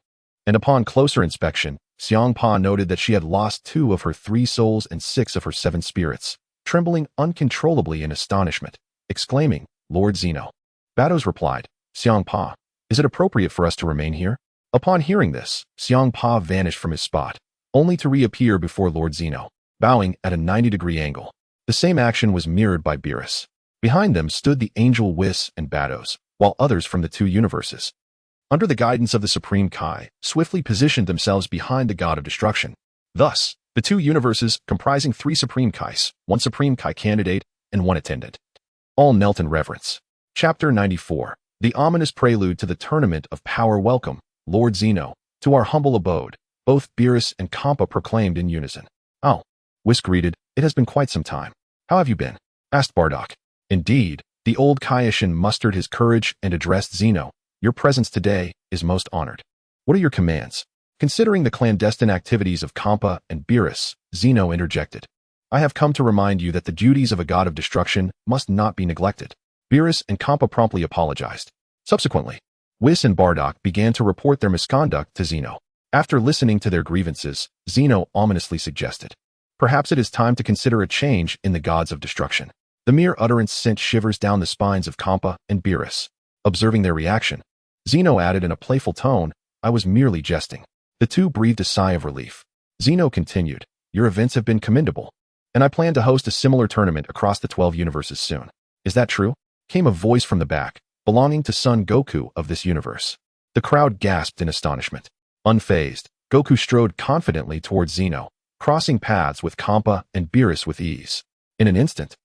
and upon closer inspection, Xiangpa noted that she had lost 2 of her 3 souls and 6 of her 7 spirits, trembling uncontrollably in astonishment, exclaiming, "Lord Zeno." Bados replied, "Xiangpa, is it appropriate for us to remain here?" Upon hearing this, Xiangpa vanished from his spot, only to reappear before Lord Zeno, bowing at a 90-degree angle. The same action was mirrored by Beerus. Behind them stood the Angel Whis and Bados, while others from the 2 universes, under the guidance of the Supreme Kai, swiftly positioned themselves behind the God of Destruction. Thus, the 2 universes, comprising 3 Supreme Kais, 1 Supreme Kai candidate, and 1 attendant, all knelt in reverence. Chapter 94. The ominous prelude to the Tournament of Power. "Welcome, Lord Zeno, to our humble abode," both Beerus and Kampa proclaimed in unison. "Oh," Whis greeted, "it has been quite some time. How have you been?" asked Bardock. Indeed, the old Kaioshin mustered his courage and addressed Zeno, "Your presence today is most honored. What are your commands?" Considering the clandestine activities of Kampa and Beerus, Zeno interjected, I have come to remind you that the duties of a god of destruction must not be neglected. Beerus and Kampa promptly apologized. Subsequently, Whis and Bardock began to report their misconduct to Zeno. After listening to their grievances, Zeno ominously suggested, "Perhaps it is time to consider a change in the gods of destruction." The mere utterance sent shivers down the spines of Kampa and Beerus. Observing their reaction, Zeno added in a playful tone, "I was merely jesting." The two breathed a sigh of relief. Zeno continued, "Your events have been commendable, and I plan to host a similar tournament across the 12 universes soon." "Is that true?" came a voice from the back, belonging to Son Goku of this universe. The crowd gasped in astonishment. Unfazed, Goku strode confidently towards Zeno, crossing paths with Kampa and Beerus with ease. In an instant,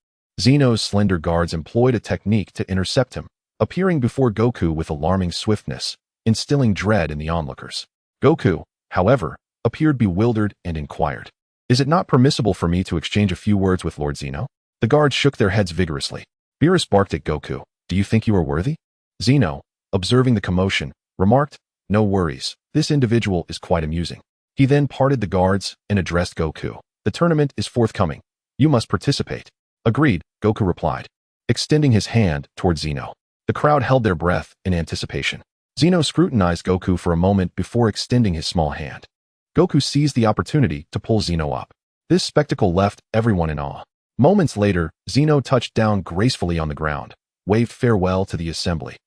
Zeno's slender guards employed a technique to intercept him, appearing before Goku with alarming swiftness, instilling dread in the onlookers. Goku, however, appeared bewildered and inquired, "Is it not permissible for me to exchange a few words with Lord Zeno?" The guards shook their heads vigorously. Beerus barked at Goku, "Do you think you are worthy?" Zeno, observing the commotion, remarked, "No worries, this individual is quite amusing." He then parted the guards and addressed Goku. "The tournament is forthcoming. You must participate." "Agreed," Goku replied, extending his hand towards Zeno. The crowd held their breath in anticipation. Zeno scrutinized Goku for a moment before extending his small hand. Goku seized the opportunity to pull Zeno up. This spectacle left everyone in awe. Moments later, Zeno touched down gracefully on the ground, waved farewell to the assembly,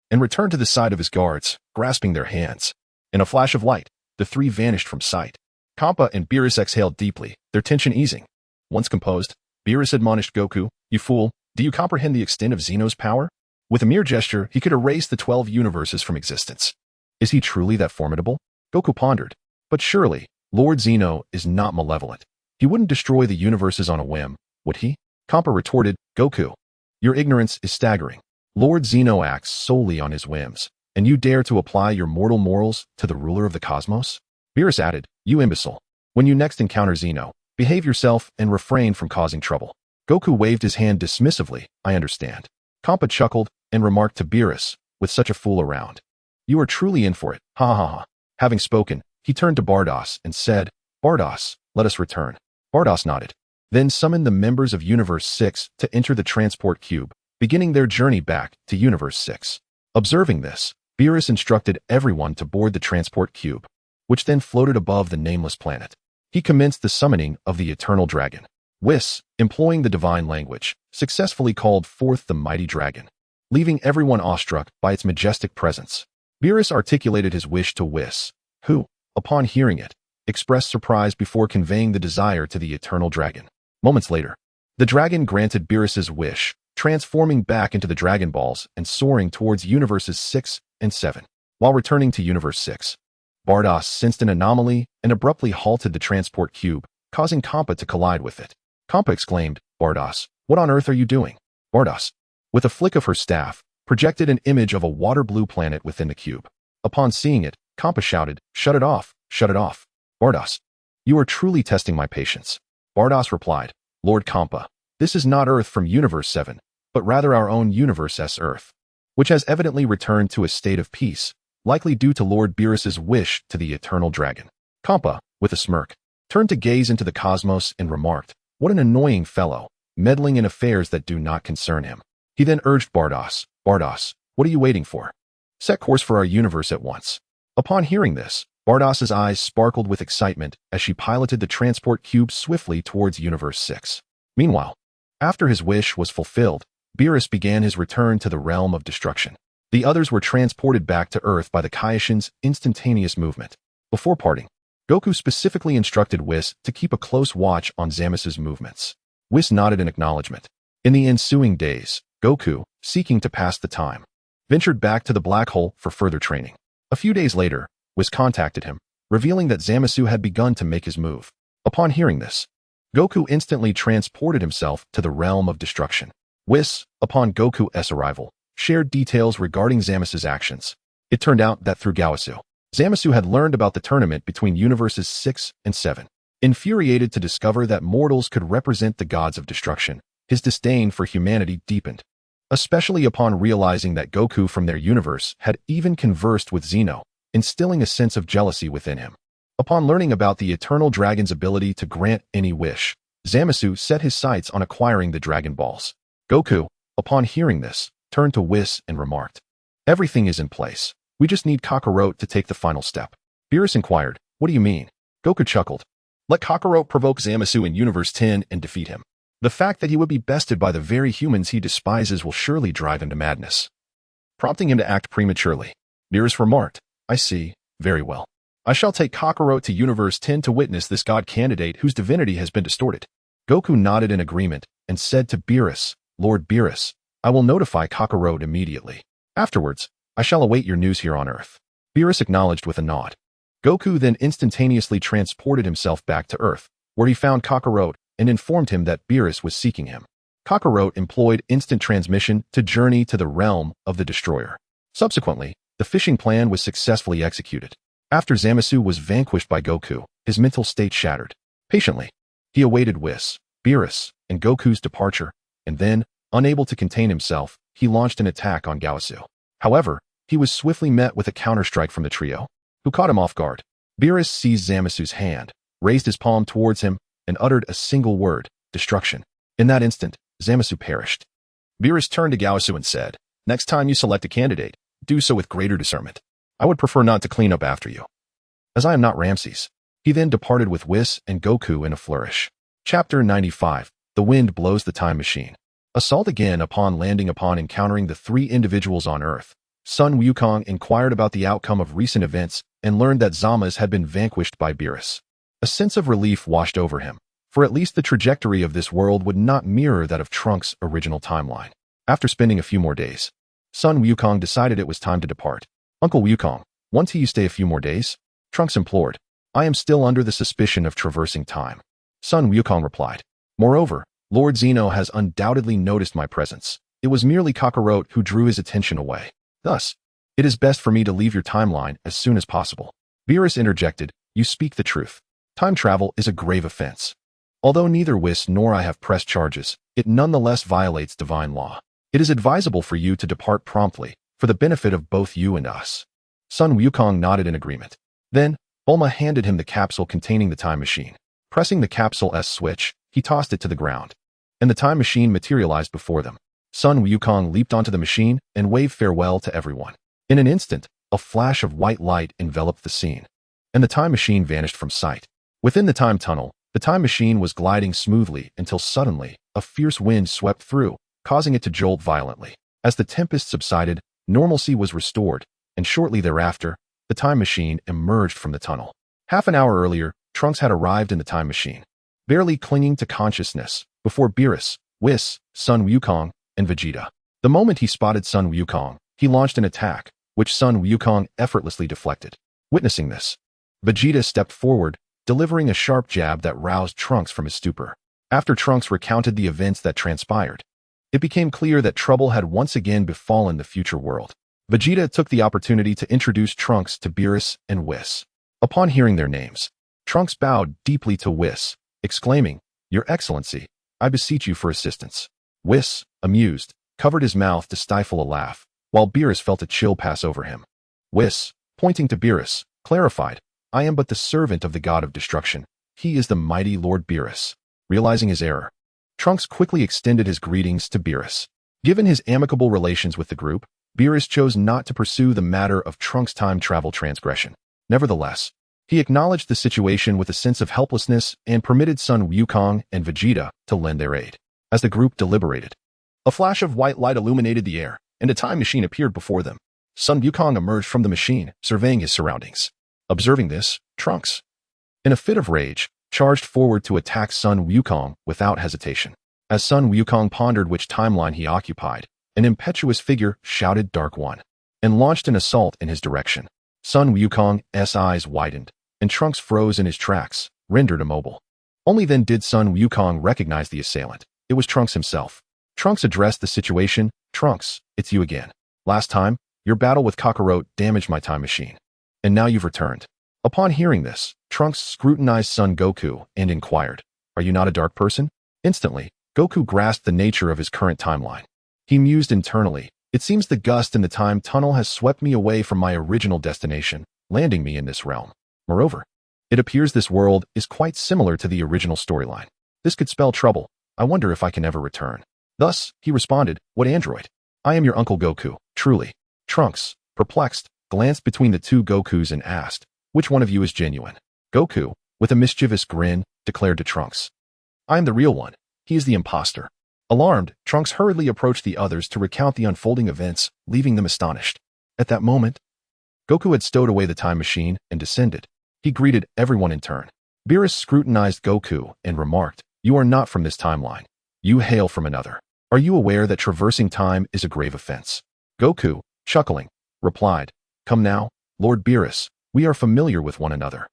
and returned to the side of his guards, grasping their hands. In a flash of light, the three vanished from sight. Kampa and Beerus exhaled deeply, their tension easing. Once composed, Beerus admonished Goku, "You fool, do you comprehend the extent of Zeno's power? With a mere gesture, he could erase the 12 universes from existence. Is he truly that formidable?" Goku pondered. "But surely, Lord Zeno is not malevolent. He wouldn't destroy the universes on a whim, would he?" Kampa retorted, "Goku, your ignorance is staggering. Lord Zeno acts solely on his whims, and you dare to apply your mortal morals to the ruler of the cosmos?" Beerus added, "You imbecile. When you next encounter Zeno, behave yourself and refrain from causing trouble." Goku waved his hand dismissively, "I understand." Kampa chuckled and remarked to Beerus, "With such a fool around, you are truly in for it, ha ha ha." Having spoken, he turned to Bardos and said, "Bardos, let us return." Bardos nodded, then summoned the members of Universe 6 to enter the transport cube, beginning their journey back to Universe 6. Observing this, Beerus instructed everyone to board the transport cube, which then floated above the nameless planet. He commenced the summoning of the Eternal Dragon. Whis, employing the divine language, successfully called forth the mighty dragon, leaving everyone awestruck by its majestic presence. Beerus articulated his wish to Whis, who, upon hearing it, expressed surprise before conveying the desire to the Eternal Dragon. Moments later, the dragon granted Beerus's wish, transforming back into the Dragon Balls and soaring towards Universes 6 and 7. While returning to Universe 6, Bardos sensed an anomaly and abruptly halted the transport cube, causing Kampa to collide with it. Kampa exclaimed, "Bardos, what on earth are you doing?" Bardos, with a flick of her staff, projected an image of a water-blue planet within the cube. Upon seeing it, Kampa shouted, "Shut it off, shut it off." "Bardos, you are truly testing my patience." Bardos replied, "Lord Kampa, this is not Earth from Universe 7, but rather our own Universe-S Earth, which has evidently returned to a state of peace, likely due to Lord Beerus's wish to the Eternal Dragon." Kampa, with a smirk, turned to gaze into the cosmos and remarked, "What an annoying fellow, meddling in affairs that do not concern him." He then urged Bardos, "Bardos, what are you waiting for? Set course for our universe at once." Upon hearing this, Bardos's eyes sparkled with excitement as she piloted the transport cube swiftly towards Universe 6. Meanwhile, after his wish was fulfilled, Beerus began his return to the realm of destruction. The others were transported back to Earth by the Kaioshin's instantaneous movement. Before parting, Goku specifically instructed Whis to keep a close watch on Zamos's movements. Whis nodded in acknowledgement. In the ensuing days, Goku, seeking to pass the time, ventured back to the black hole for further training. A few days later, Whis contacted him, revealing that Zamasu had begun to make his move. Upon hearing this, Goku instantly transported himself to the realm of destruction. Whis, upon Goku's arrival, shared details regarding Zamos's actions. It turned out that through Gaosu, Zamasu had learned about the tournament between Universes 6 and 7. Infuriated to discover that mortals could represent the gods of destruction, his disdain for humanity deepened, especially upon realizing that Goku from their universe had even conversed with Zeno, instilling a sense of jealousy within him. Upon learning about the Eternal Dragon's ability to grant any wish, Zamasu set his sights on acquiring the Dragon Balls. Goku, upon hearing this, turned to Whis and remarked, "Everything is in place. We just need Kakarot to take the final step." Beerus inquired, "What do you mean?" Goku chuckled. "Let Kakarot provoke Zamasu in Universe 10 and defeat him. The fact that he would be bested by the very humans he despises will surely drive him to madness, prompting him to act prematurely." Beerus remarked, "I see. Very well. I shall take Kakarot to Universe 10 to witness this god candidate whose divinity has been distorted." Goku nodded in agreement and said to Beerus, "Lord Beerus, I will notify Kakarot immediately. Afterwards, I shall await your news here on Earth." Beerus acknowledged with a nod. Goku then instantaneously transported himself back to Earth, where he found Kakarot and informed him that Beerus was seeking him. Kakarot employed instant transmission to journey to the realm of the Destroyer. Subsequently, the fishing plan was successfully executed. After Zamasu was vanquished by Goku, his mental state shattered. Patiently, he awaited Whis, Beerus, and Goku's departure, and then, unable to contain himself, he launched an attack on Gaosu. However, he was swiftly met with a counterstrike from the trio, who caught him off guard. Beerus seized Zamasu's hand, raised his palm towards him, and uttered a single word, "Destruction." In that instant, Zamasu perished. Beerus turned to Gaosu and said, "Next time you select a candidate, do so with greater discernment. I would prefer not to clean up after you, as I am not Ramses." He then departed with Whis and Goku in a flourish. Chapter 95. The Wind Blows the Time Machine. Assault again. Upon landing upon encountering the three individuals on Earth, Sun Wukong inquired about the outcome of recent events and learned that Zamas had been vanquished by Beerus. A sense of relief washed over him, for at least the trajectory of this world would not mirror that of Trunks' original timeline. After spending a few more days, Sun Wukong decided it was time to depart. "Uncle Wukong, won't you stay a few more days?" Trunks implored. "I am still under the suspicion of traversing time." Sun Wukong replied. "Moreover, Lord Zeno has undoubtedly noticed my presence. It was merely Kakarot who drew his attention away. Thus, it is best for me to leave your timeline as soon as possible." Beerus interjected, "You speak the truth. Time travel is a grave offense. Although neither Whis nor I have pressed charges, it nonetheless violates divine law. It is advisable for you to depart promptly, for the benefit of both you and us." Sun Wukong nodded in agreement. Then, Bulma handed him the capsule containing the time machine. Pressing the capsule's switch, he tossed it to the ground, and the time machine materialized before them. Sun Wukong leaped onto the machine and waved farewell to everyone. In an instant, a flash of white light enveloped the scene, and the time machine vanished from sight. Within the time tunnel, the time machine was gliding smoothly until suddenly, a fierce wind swept through, causing it to jolt violently. As the tempest subsided, normalcy was restored, and shortly thereafter, the time machine emerged from the tunnel. Half an hour earlier, Trunks had arrived in the time machine, barely clinging to consciousness, before Beerus, Whis, Sun Wukong, and Vegeta. The moment he spotted Sun Wukong, he launched an attack, which Sun Wukong effortlessly deflected. Witnessing this, Vegeta stepped forward, delivering a sharp jab that roused Trunks from his stupor. After Trunks recounted the events that transpired, it became clear that trouble had once again befallen the future world. Vegeta took the opportunity to introduce Trunks to Beerus and Whis. Upon hearing their names, Trunks bowed deeply to Whis, exclaiming, "Your Excellency, I beseech you for assistance." Whis, amused, covered his mouth to stifle a laugh, while Beerus felt a chill pass over him. Whis, pointing to Beerus, clarified, "I am but the servant of the god of destruction. He is the mighty Lord Beerus." Realizing his error, Trunks quickly extended his greetings to Beerus. Given his amicable relations with the group, Beerus chose not to pursue the matter of Trunks' time travel transgression. Nevertheless, he acknowledged the situation with a sense of helplessness and permitted Sun Wukong and Vegeta to lend their aid. As the group deliberated, a flash of white light illuminated the air, and a time machine appeared before them. Sun Wukong emerged from the machine, surveying his surroundings. Observing this, Trunks, in a fit of rage, charged forward to attack Sun Wukong without hesitation. As Sun Wukong pondered which timeline he occupied, an impetuous figure shouted "Dark One," and launched an assault in his direction. Sun Wukong's eyes widened, and Trunks froze in his tracks, rendered immobile. Only then did Sun Wukong recognize the assailant. It was Trunks himself. Trunks addressed the situation. "Trunks, it's you again. Last time, your battle with Kakarot damaged my time machine, and now you've returned." Upon hearing this, Trunks scrutinized Son Goku and inquired, "Are you not a dark person?" Instantly, Goku grasped the nature of his current timeline. He mused internally, "It seems the gust in the time tunnel has swept me away from my original destination, landing me in this realm. Moreover, it appears this world is quite similar to the original storyline. This could spell trouble. I wonder if I can ever return. Thus, he responded, what android? I am your Uncle Goku, truly. Trunks, perplexed, glanced between the two Gokus and asked, which one of you is genuine? Goku, with a mischievous grin, declared to Trunks. I am the real one. He is the imposter. Alarmed, Trunks hurriedly approached the others to recount the unfolding events, leaving them astonished. At that moment, Goku had stowed away the time machine and descended. He greeted everyone in turn. Beerus scrutinized Goku and remarked, you are not from this timeline. You hail from another. Are you aware that traversing time is a grave offense? Goku, chuckling, replied, come now, Lord Beerus, we are familiar with one another.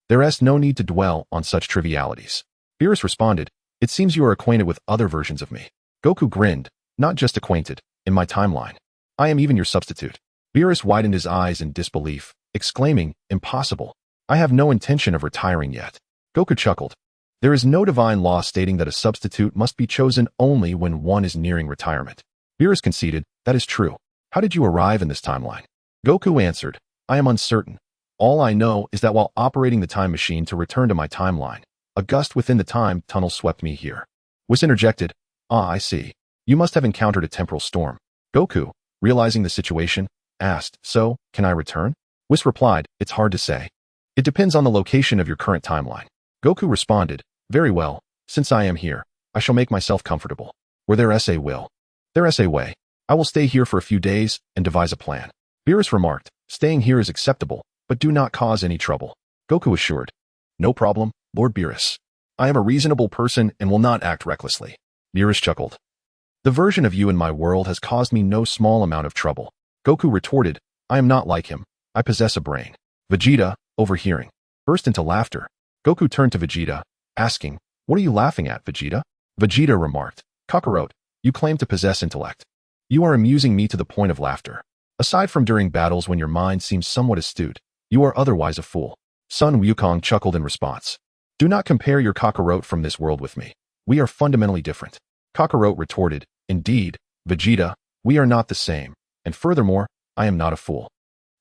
There is no need to dwell on such trivialities. Beerus responded, it seems you are acquainted with other versions of me. Goku grinned, not just acquainted, in my timeline. I am even your substitute. Beerus widened his eyes in disbelief, exclaiming, impossible. I have no intention of retiring yet. Goku chuckled. There is no divine law stating that a substitute must be chosen only when one is nearing retirement. Beerus conceded, that is true. How did you arrive in this timeline? Goku answered, I am uncertain. All I know is that while operating the time machine to return to my timeline, a gust within the time tunnel swept me here. Whis interjected, I see. You must have encountered a temporal storm. Goku, realizing the situation, asked, so, can I return? Whis replied, it's hard to say. It depends on the location of your current timeline. Goku responded, very well, since I am here, I shall make myself comfortable. Where there is a will, there is a way. I will stay here for a few days and devise a plan. Beerus remarked, staying here is acceptable, but do not cause any trouble. Goku assured, no problem, Lord Beerus. I am a reasonable person and will not act recklessly. Beerus chuckled. The version of you in my world has caused me no small amount of trouble. Goku retorted, I am not like him. I possess a brain. Vegeta, overhearing, burst into laughter. Goku turned to Vegeta, asking, what are you laughing at, Vegeta? Vegeta remarked, Kakarot, you claim to possess intellect. You are amusing me to the point of laughter. Aside from during battles when your mind seems somewhat astute, you are otherwise a fool. Sun Wukong chuckled in response. Do not compare your Kakarot from this world with me. We are fundamentally different. Kakarot retorted, indeed, Vegeta, we are not the same, and furthermore, I am not a fool.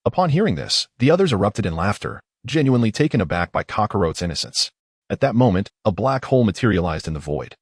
Upon hearing this, the others erupted in laughter, genuinely taken aback by Kakarot's innocence. At that moment, a black hole materialized in the void,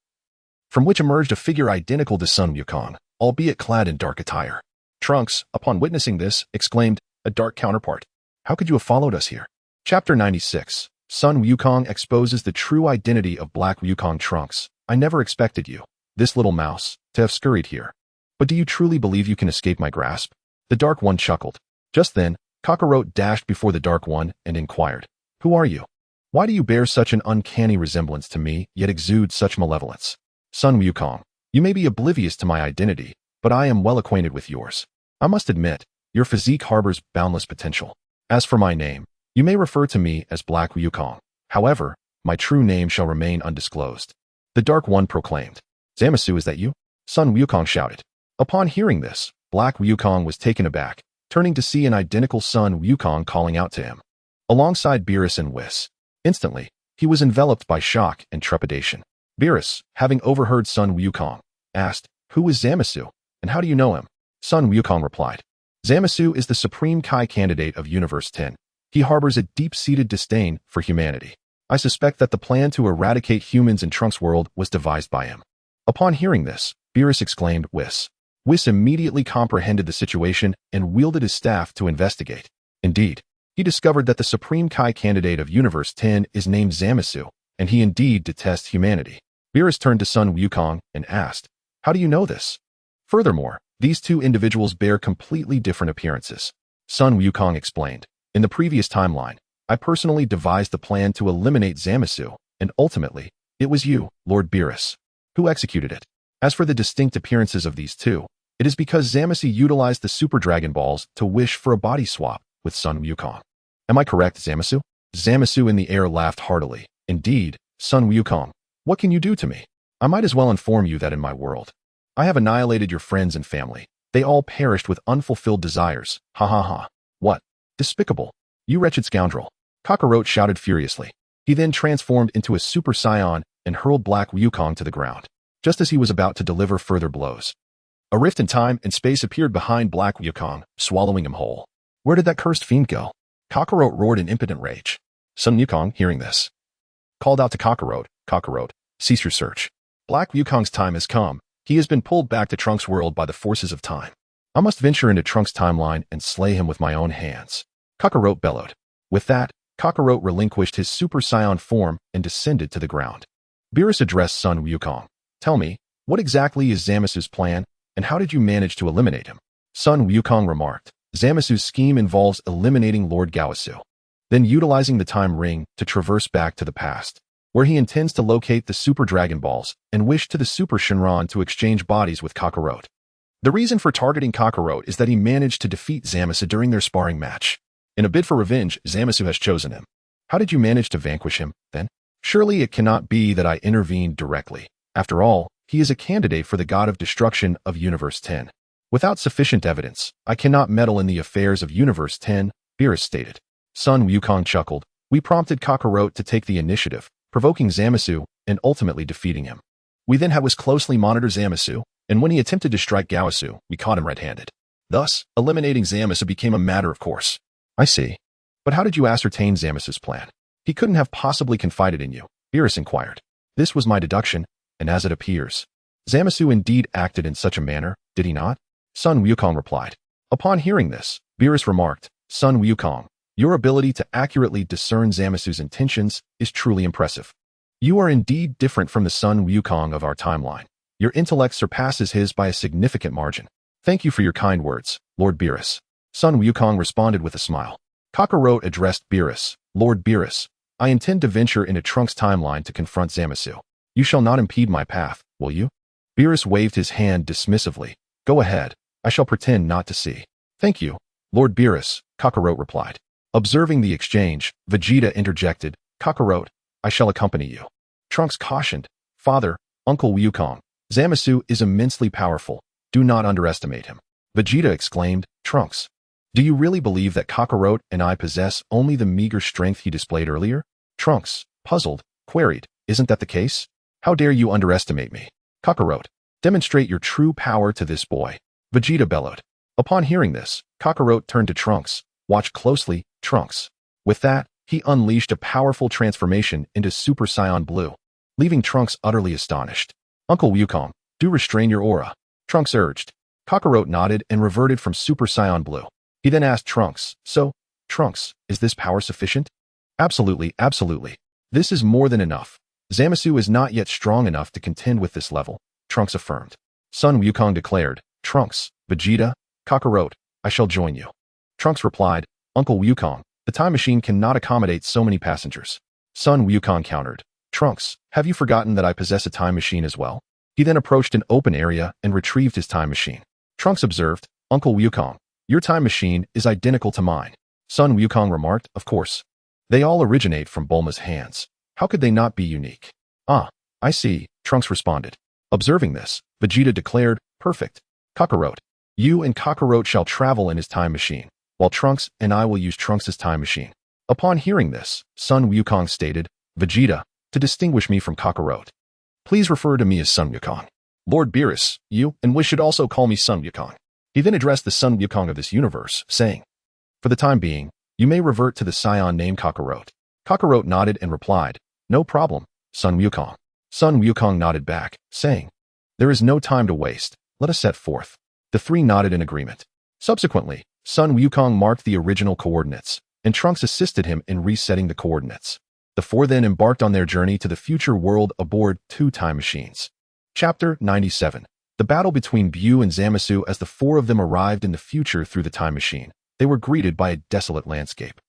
from which emerged a figure identical to Sun Wukong, albeit clad in dark attire. Trunks, upon witnessing this, exclaimed, a dark counterpart. How could you have followed us here? Chapter 96. Sun Wukong exposes the true identity of Black Wukong. Trunks, I never expected you, this little mouse, to have scurried here. But do you truly believe you can escape my grasp? The Dark One chuckled. Just then, Kakarot dashed before the Dark One and inquired, who are you? Why do you bear such an uncanny resemblance to me, yet exude such malevolence? Sun Wukong, you may be oblivious to my identity, but I am well acquainted with yours. I must admit, your physique harbors boundless potential. As for my name, you may refer to me as Black Wukong. However, my true name shall remain undisclosed. The Dark One proclaimed. Zamasu, is that you? Sun Wukong shouted. Upon hearing this, Black Wukong was taken aback, turning to see an identical Sun Wukong calling out to him, alongside Beerus and Whis. Instantly, he was enveloped by shock and trepidation. Beerus, having overheard Sun Wukong, asked, who is Zamasu, and how do you know him? Sun Wukong replied, Zamasu is the Supreme Kai candidate of Universe 10. He harbors a deep-seated disdain for humanity. I suspect that the plan to eradicate humans in Trunks' world was devised by him. Upon hearing this, Beerus exclaimed, Whis. Whis immediately comprehended the situation and wielded his staff to investigate. Indeed, he discovered that the Supreme Kai candidate of Universe 10 is named Zamasu, and he indeed detests humanity. Beerus turned to Sun Wukong and asked, how do you know this? Furthermore, these two individuals bear completely different appearances. Sun Wukong explained, in the previous timeline, I personally devised the plan to eliminate Zamasu, and ultimately, it was you, Lord Beerus, who executed it. As for the distinct appearances of these two, it is because Zamasu utilized the Super Dragon Balls to wish for a body swap with Sun Wukong. Am I correct, Zamasu? Zamasu in the air laughed heartily. Indeed, Sun Wukong, what can you do to me? I might as well inform you that in my world, I have annihilated your friends and family. They all perished with unfulfilled desires. Ha ha ha. What? Despicable. You wretched scoundrel. Kakarot shouted furiously. He then transformed into a Super Saiyan and hurled Black Wukong to the ground, just as he was about to deliver further blows. A rift in time and space appeared behind Black Wukong, swallowing him whole. Where did that cursed fiend go? Kakarot roared in impotent rage. Sun Wukong, hearing this, called out to Kakarot, Kakarot, Cease your search. Black Wukong's time has come. He has been pulled back to Trunks' world by the forces of time. I must venture into Trunks' timeline and slay him with my own hands. Kakarot bellowed. With that, Kakarot relinquished his Super Saiyan form and descended to the ground. Beerus addressed Sun Wukong. Tell me, what exactly is Zamasu's plan, and how did you manage to eliminate him? Sun Wukong remarked. Zamasu's scheme involves eliminating Lord Gaosu, then utilizing the time ring to traverse back to the past, where he intends to locate the Super Dragon Balls and wish to the Super Shenron to exchange bodies with Kakarot. The reason for targeting Kakarot is that he managed to defeat Zamasu during their sparring match. In a bid for revenge, Zamasu has chosen him. How did you manage to vanquish him, then? Surely it cannot be that I intervened directly. After all, he is a candidate for the God of Destruction of Universe 10. Without sufficient evidence, I cannot meddle in the affairs of Universe 10, Beerus stated. Sun Wukong chuckled. We prompted Kakarot to take the initiative, provoking Zamasu and ultimately defeating him. We then had was closely monitor Zamasu, and when he attempted to strike Gaosu, we caught him red-handed. Thus, eliminating Zamasu became a matter of course. I see. But how did you ascertain Zamasu's plan? He couldn't have possibly confided in you, Beerus inquired. This was my deduction, and as it appears, Zamasu indeed acted in such a manner, did he not? Sun Wukong replied. Upon hearing this, Beerus remarked, Sun Wukong, your ability to accurately discern Zamasu's intentions is truly impressive. You are indeed different from the Sun Wukong of our timeline. Your intellect surpasses his by a significant margin. Thank you for your kind words, Lord Beerus. Sun Wukong responded with a smile. Kakarot addressed Beerus. Lord Beerus, I intend to venture into Trunks' timeline to confront Zamasu. You shall not impede my path, will you? Beerus waved his hand dismissively. Go ahead. I shall pretend not to see. Thank you, Lord Beerus, Kakarot replied. Observing the exchange, Vegeta interjected, Kakarot, I shall accompany you. Trunks cautioned, Father, Uncle Wukong, Zamasu is immensely powerful. Do not underestimate him. Vegeta exclaimed, Trunks, do you really believe that Kakarot and I possess only the meager strength he displayed earlier? Trunks, puzzled, queried, isn't that the case? How dare you underestimate me? Kakarot, demonstrate your true power to this boy. Vegeta bellowed. Upon hearing this, Kakarot turned to Trunks. Watch closely, Trunks. With that, he unleashed a powerful transformation into Super Saiyan Blue, leaving Trunks utterly astonished. Uncle Wukong, do restrain your aura, Trunks urged. Kakarot nodded and reverted from Super Saiyan Blue. He then asked Trunks, so, Trunks, is this power sufficient? Absolutely, absolutely. This is more than enough. Zamasu is not yet strong enough to contend with this level, Trunks affirmed. Sun Wukong declared, Trunks, Vegeta, Kakarot, I shall join you. Trunks replied, Uncle Wukong, the time machine cannot accommodate so many passengers. Sun Wukong countered, Trunks, have you forgotten that I possess a time machine as well? He then approached an open area and retrieved his time machine. Trunks observed, Uncle Wukong, your time machine is identical to mine. Sun Wukong remarked, of course. They all originate from Bulma's hands. How could they not be unique? Ah, I see, Trunks responded. Observing this, Vegeta declared, perfect. Kakarot, you and Kakarot shall travel in his time machine, while Trunks and I will use Trunks' time machine. Upon hearing this, Sun Wukong stated, Vegeta, to distinguish me from Kakarot, please refer to me as Sun Wukong. Lord Beerus, you and we should also call me Sun Wukong. He then addressed the Sun Wukong of this universe, saying, for the time being, you may revert to the Saiyan named Kakarot. Kakarot nodded and replied, no problem, Sun Wukong. Sun Wukong nodded back, saying, there is no time to waste. Let us set forth. The three nodded in agreement. Subsequently, Sun Wukong marked the original coordinates, and Trunks assisted him in resetting the coordinates. The four then embarked on their journey to the future world aboard 2 time machines. Chapter 97. The battle between Buu and Zamasu. As the four of them arrived in the future through the time machine, they were greeted by a desolate landscape,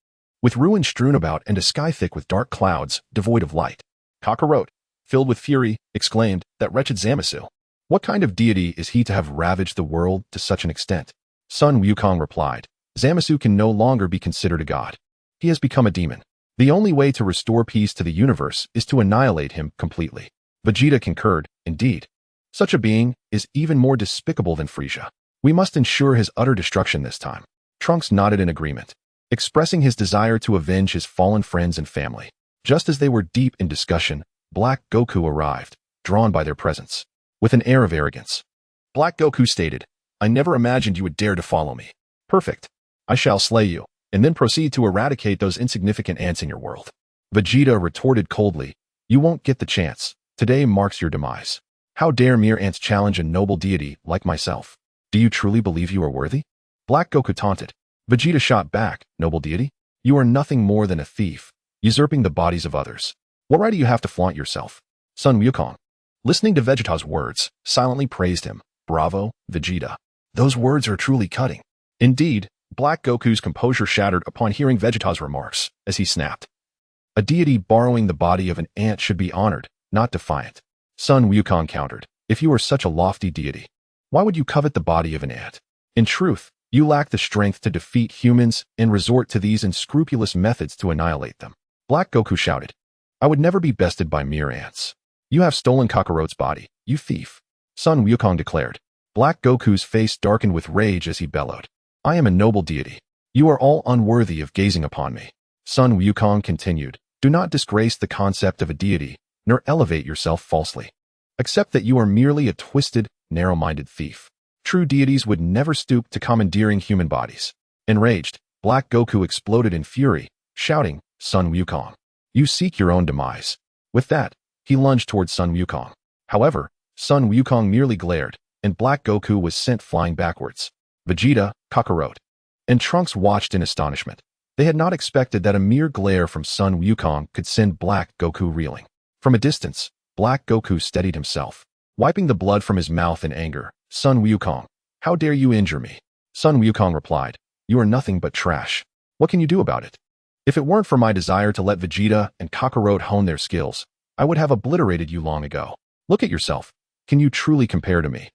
with ruins strewn about and a sky thick with dark clouds, devoid of light. Kakarot, filled with fury, exclaimed, that wretched Zamasu. What kind of deity is he to have ravaged the world to such an extent? Sun Wukong replied, Zamasu can no longer be considered a god. He has become a demon. The only way to restore peace to the universe is to annihilate him completely. Vegeta concurred, indeed. Such a being is even more despicable than Frieza. We must ensure his utter destruction this time. Trunks nodded in agreement, expressing his desire to avenge his fallen friends and family. Just as they were deep in discussion, Black Goku arrived, drawn by their presence. With an air of arrogance, Black Goku stated, I never imagined you would dare to follow me. Perfect. I shall slay you, and then proceed to eradicate those insignificant ants in your world. Vegeta retorted coldly, you won't get the chance. Today marks your demise. How dare mere ants challenge a noble deity like myself? Do you truly believe you are worthy? Black Goku taunted. Vegeta shot back, noble deity? You are nothing more than a thief, usurping the bodies of others. What right do you have to flaunt yourself? Sun Wukong, listening to Vegeta's words, silently praised him. Bravo, Vegeta. Those words are truly cutting. Indeed, Black Goku's composure shattered upon hearing Vegeta's remarks, as he snapped. A deity borrowing the body of an ant should be honored, not defiant. Sun Wukong countered. If you are such a lofty deity, why would you covet the body of an ant? In truth, you lack the strength to defeat humans and resort to these unscrupulous methods to annihilate them. Black Goku shouted. I would never be bested by mere ants. You have stolen Kakarot's body, you thief. Sun Wukong declared. Black Goku's face darkened with rage as he bellowed. I am a noble deity. You are all unworthy of gazing upon me. Sun Wukong continued. Do not disgrace the concept of a deity, nor elevate yourself falsely. Accept that you are merely a twisted, narrow-minded thief. True deities would never stoop to commandeering human bodies. Enraged, Black Goku exploded in fury, shouting, Sun Wukong, you seek your own demise. With that, he lunged towards Sun Wukong. However, Sun Wukong merely glared, and Black Goku was sent flying backwards. Vegeta, Kakarot, and Trunks watched in astonishment. They had not expected that a mere glare from Sun Wukong could send Black Goku reeling. From a distance, Black Goku steadied himself, wiping the blood from his mouth in anger. Sun Wukong, how dare you injure me? Sun Wukong replied, you are nothing but trash. What can you do about it? If it weren't for my desire to let Vegeta and Kakarot hone their skills, I would have obliterated you long ago. Look at yourself. Can you truly compare to me?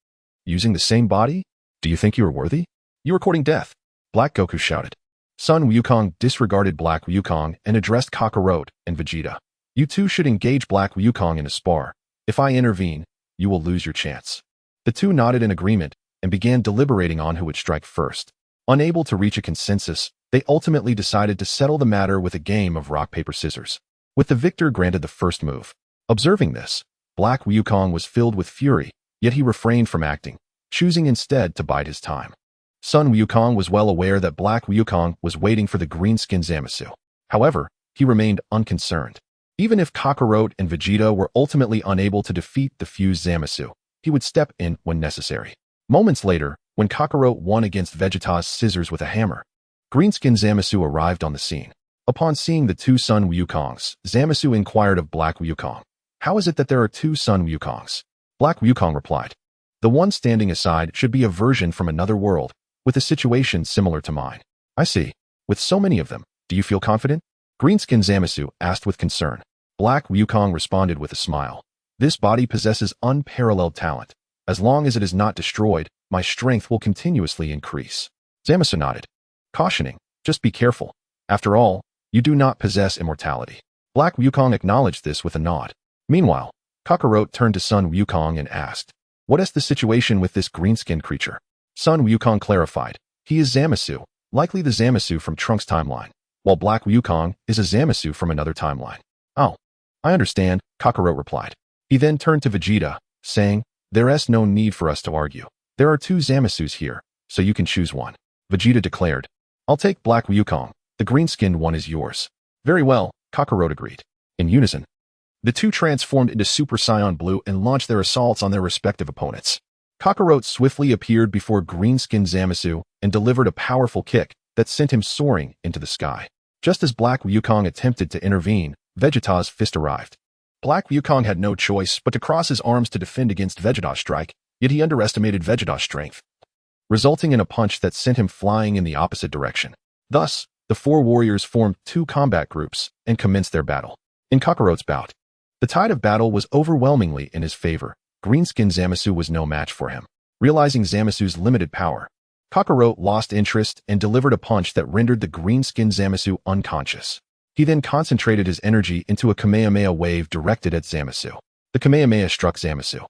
Using the same body? Do you think you are worthy? You are courting death. Black Goku shouted. Sun Wukong disregarded Black Wukong and addressed Kakarot and Vegeta. You two should engage Black Wukong in a spar. If I intervene, you will lose your chance. The two nodded in agreement and began deliberating on who would strike first. Unable to reach a consensus, they ultimately decided to settle the matter with a game of rock, paper, scissors, with the victor granted the first move. Observing this, Black Wukong was filled with fury, yet he refrained from acting, choosing instead to bide his time. Sun Wukong was well aware that Black Wukong was waiting for the green-skinned Zamasu. However, he remained unconcerned. Even if Kakarot and Vegeta were ultimately unable to defeat the fused Zamasu, he would step in when necessary. Moments later, when Kakarot won against Vegeta's scissors with a hammer, Greenskin Zamasu arrived on the scene. Upon seeing the two Sun Wukongs, Zamasu inquired of Black Wukong, how is it that there are two Sun Wukongs? Black Wukong replied, the one standing aside should be a version from another world, with a situation similar to mine. I see. With so many of them, do you feel confident? Greenskin Zamasu asked with concern. Black Wukong responded with a smile. This body possesses unparalleled talent. As long as it is not destroyed, my strength will continuously increase. Zamasu nodded, cautioning, just be careful. After all, you do not possess immortality. Black Wukong acknowledged this with a nod. Meanwhile, Kakarot turned to Sun Wukong and asked, what is the situation with this green-skinned creature? Sun Wukong clarified, he is Zamasu, likely the Zamasu from Trunks' timeline, while Black Wukong is a Zamasu from another timeline. Oh, I understand, Kakarot replied. He then turned to Vegeta, saying, there is no need for us to argue. There are two Zamasus here, so you can choose one. Vegeta declared, I'll take Black Wukong. The green-skinned one is yours. Very well, Kakarot agreed. In unison, the two transformed into Super Saiyan Blue and launched their assaults on their respective opponents. Kakarot swiftly appeared before green-skinned Zamasu and delivered a powerful kick that sent him soaring into the sky. Just as Black Wukong attempted to intervene, Vegeta's fist arrived. Black Wukong had no choice but to cross his arms to defend against Vegeta's strike, yet he underestimated Vegeta's strength, resulting in a punch that sent him flying in the opposite direction. Thus, the four warriors formed two combat groups and commenced their battle. In Kakarot's bout, the tide of battle was overwhelmingly in his favor. Greenskin Zamasu was no match for him. Realizing Zamasu's limited power, Kakarot lost interest and delivered a punch that rendered the green-skinned Zamasu unconscious. He then concentrated his energy into a Kamehameha wave directed at Zamasu. The Kamehameha struck Zamasu,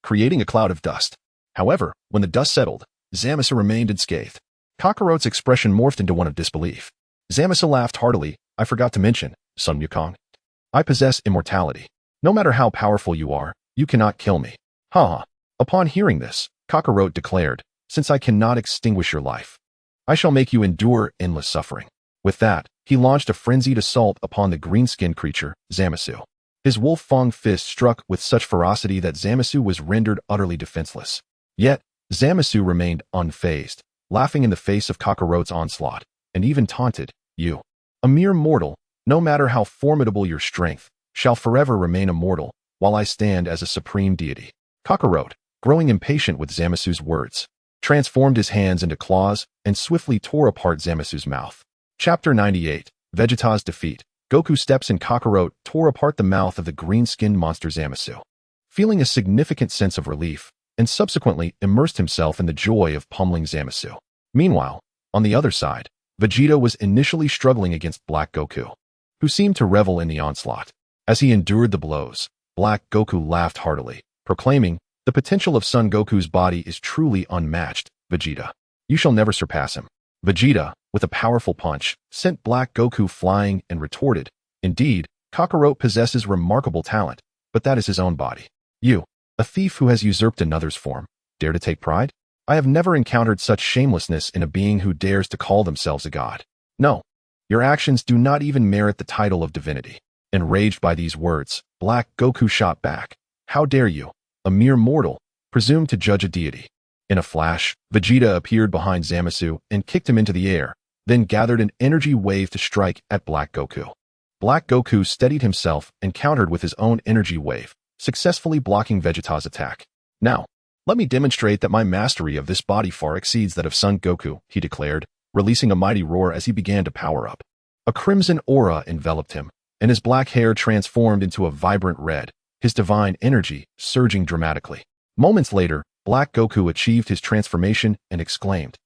creating a cloud of dust. However, when the dust settled, Zamasu remained unscathed. Kakarot's expression morphed into one of disbelief. Zamasu laughed heartily. I forgot to mention, Sun Wukong, I possess immortality. No matter how powerful you are, you cannot kill me. Ha! Upon hearing this, Kakarot declared, since I cannot extinguish your life, I shall make you endure endless suffering. With that, he launched a frenzied assault upon the green-skinned creature, Zamasu. His wolf-fang fist struck with such ferocity that Zamasu was rendered utterly defenseless. Yet, Zamasu remained unfazed, laughing in the face of Kakarote's onslaught, and even taunted, "You, a mere mortal, no matter how formidable your strength, shall forever remain a mortal, while I stand as a supreme deity." Kakarote, growing impatient with Zamasu's words, transformed his hands into claws and swiftly tore apart Zamasu's mouth. Chapter 98, Vegeta's Defeat. Goku steps in. Kakarote tore apart the mouth of the green-skinned monster Zamasu, feeling a significant sense of relief, and subsequently immersed himself in the joy of pummeling Zamasu. Meanwhile, on the other side, Vegeta was initially struggling against Black Goku, who seemed to revel in the onslaught. As he endured the blows, Black Goku laughed heartily, proclaiming, "The potential of Son Goku's body is truly unmatched, Vegeta. You shall never surpass him." Vegeta, with a powerful punch, sent Black Goku flying and retorted, "Indeed, Kakarote possesses remarkable talent, but that is his own body. You, a thief who has usurped another's form, dare to take pride? I have never encountered such shamelessness in a being who dares to call themselves a god. No, your actions do not even merit the title of divinity." Enraged by these words, Black Goku shot back, "How dare you, a mere mortal, presume to judge a deity?" In a flash, Vegeta appeared behind Zamasu and kicked him into the air, then gathered an energy wave to strike at Black Goku. Black Goku steadied himself and countered with his own energy wave, successfully blocking Vegeta's attack. "Now, let me demonstrate that my mastery of this body far exceeds that of Son Goku," he declared, releasing a mighty roar as he began to power up. A crimson aura enveloped him, and his black hair transformed into a vibrant red, his divine energy surging dramatically. Moments later, Black Goku achieved his transformation and exclaimed,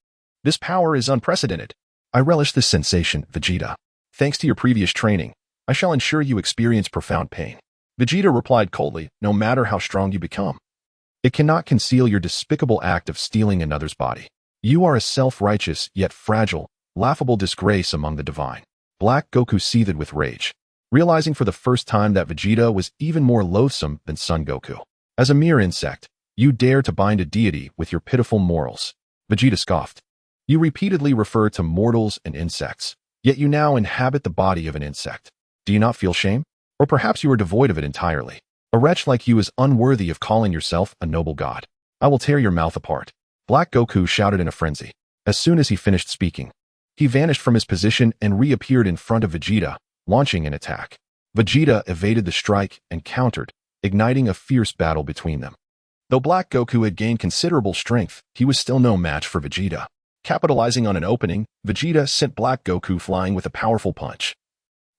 "This power is unprecedented. I relish this sensation, Vegeta. Thanks to your previous training, I shall ensure you experience profound pain." Vegeta replied coldly, "No matter how strong you become, it cannot conceal your despicable act of stealing another's body. You are a self-righteous yet fragile, laughable disgrace among the divine." Black Goku seethed with rage, realizing for the first time that Vegeta was even more loathsome than Son Goku. "As a mere insect, you dare to bind a deity with your pitiful morals." Vegeta scoffed. "You repeatedly refer to mortals and insects, yet you now inhabit the body of an insect. Do you not feel shame? Or perhaps you are devoid of it entirely. A wretch like you is unworthy of calling yourself a noble god. I will tear your mouth apart." Black Goku shouted in a frenzy. As soon as he finished speaking, he vanished from his position and reappeared in front of Vegeta, launching an attack. Vegeta evaded the strike and countered, igniting a fierce battle between them. Though Black Goku had gained considerable strength, he was still no match for Vegeta. Capitalizing on an opening, Vegeta sent Black Goku flying with a powerful punch,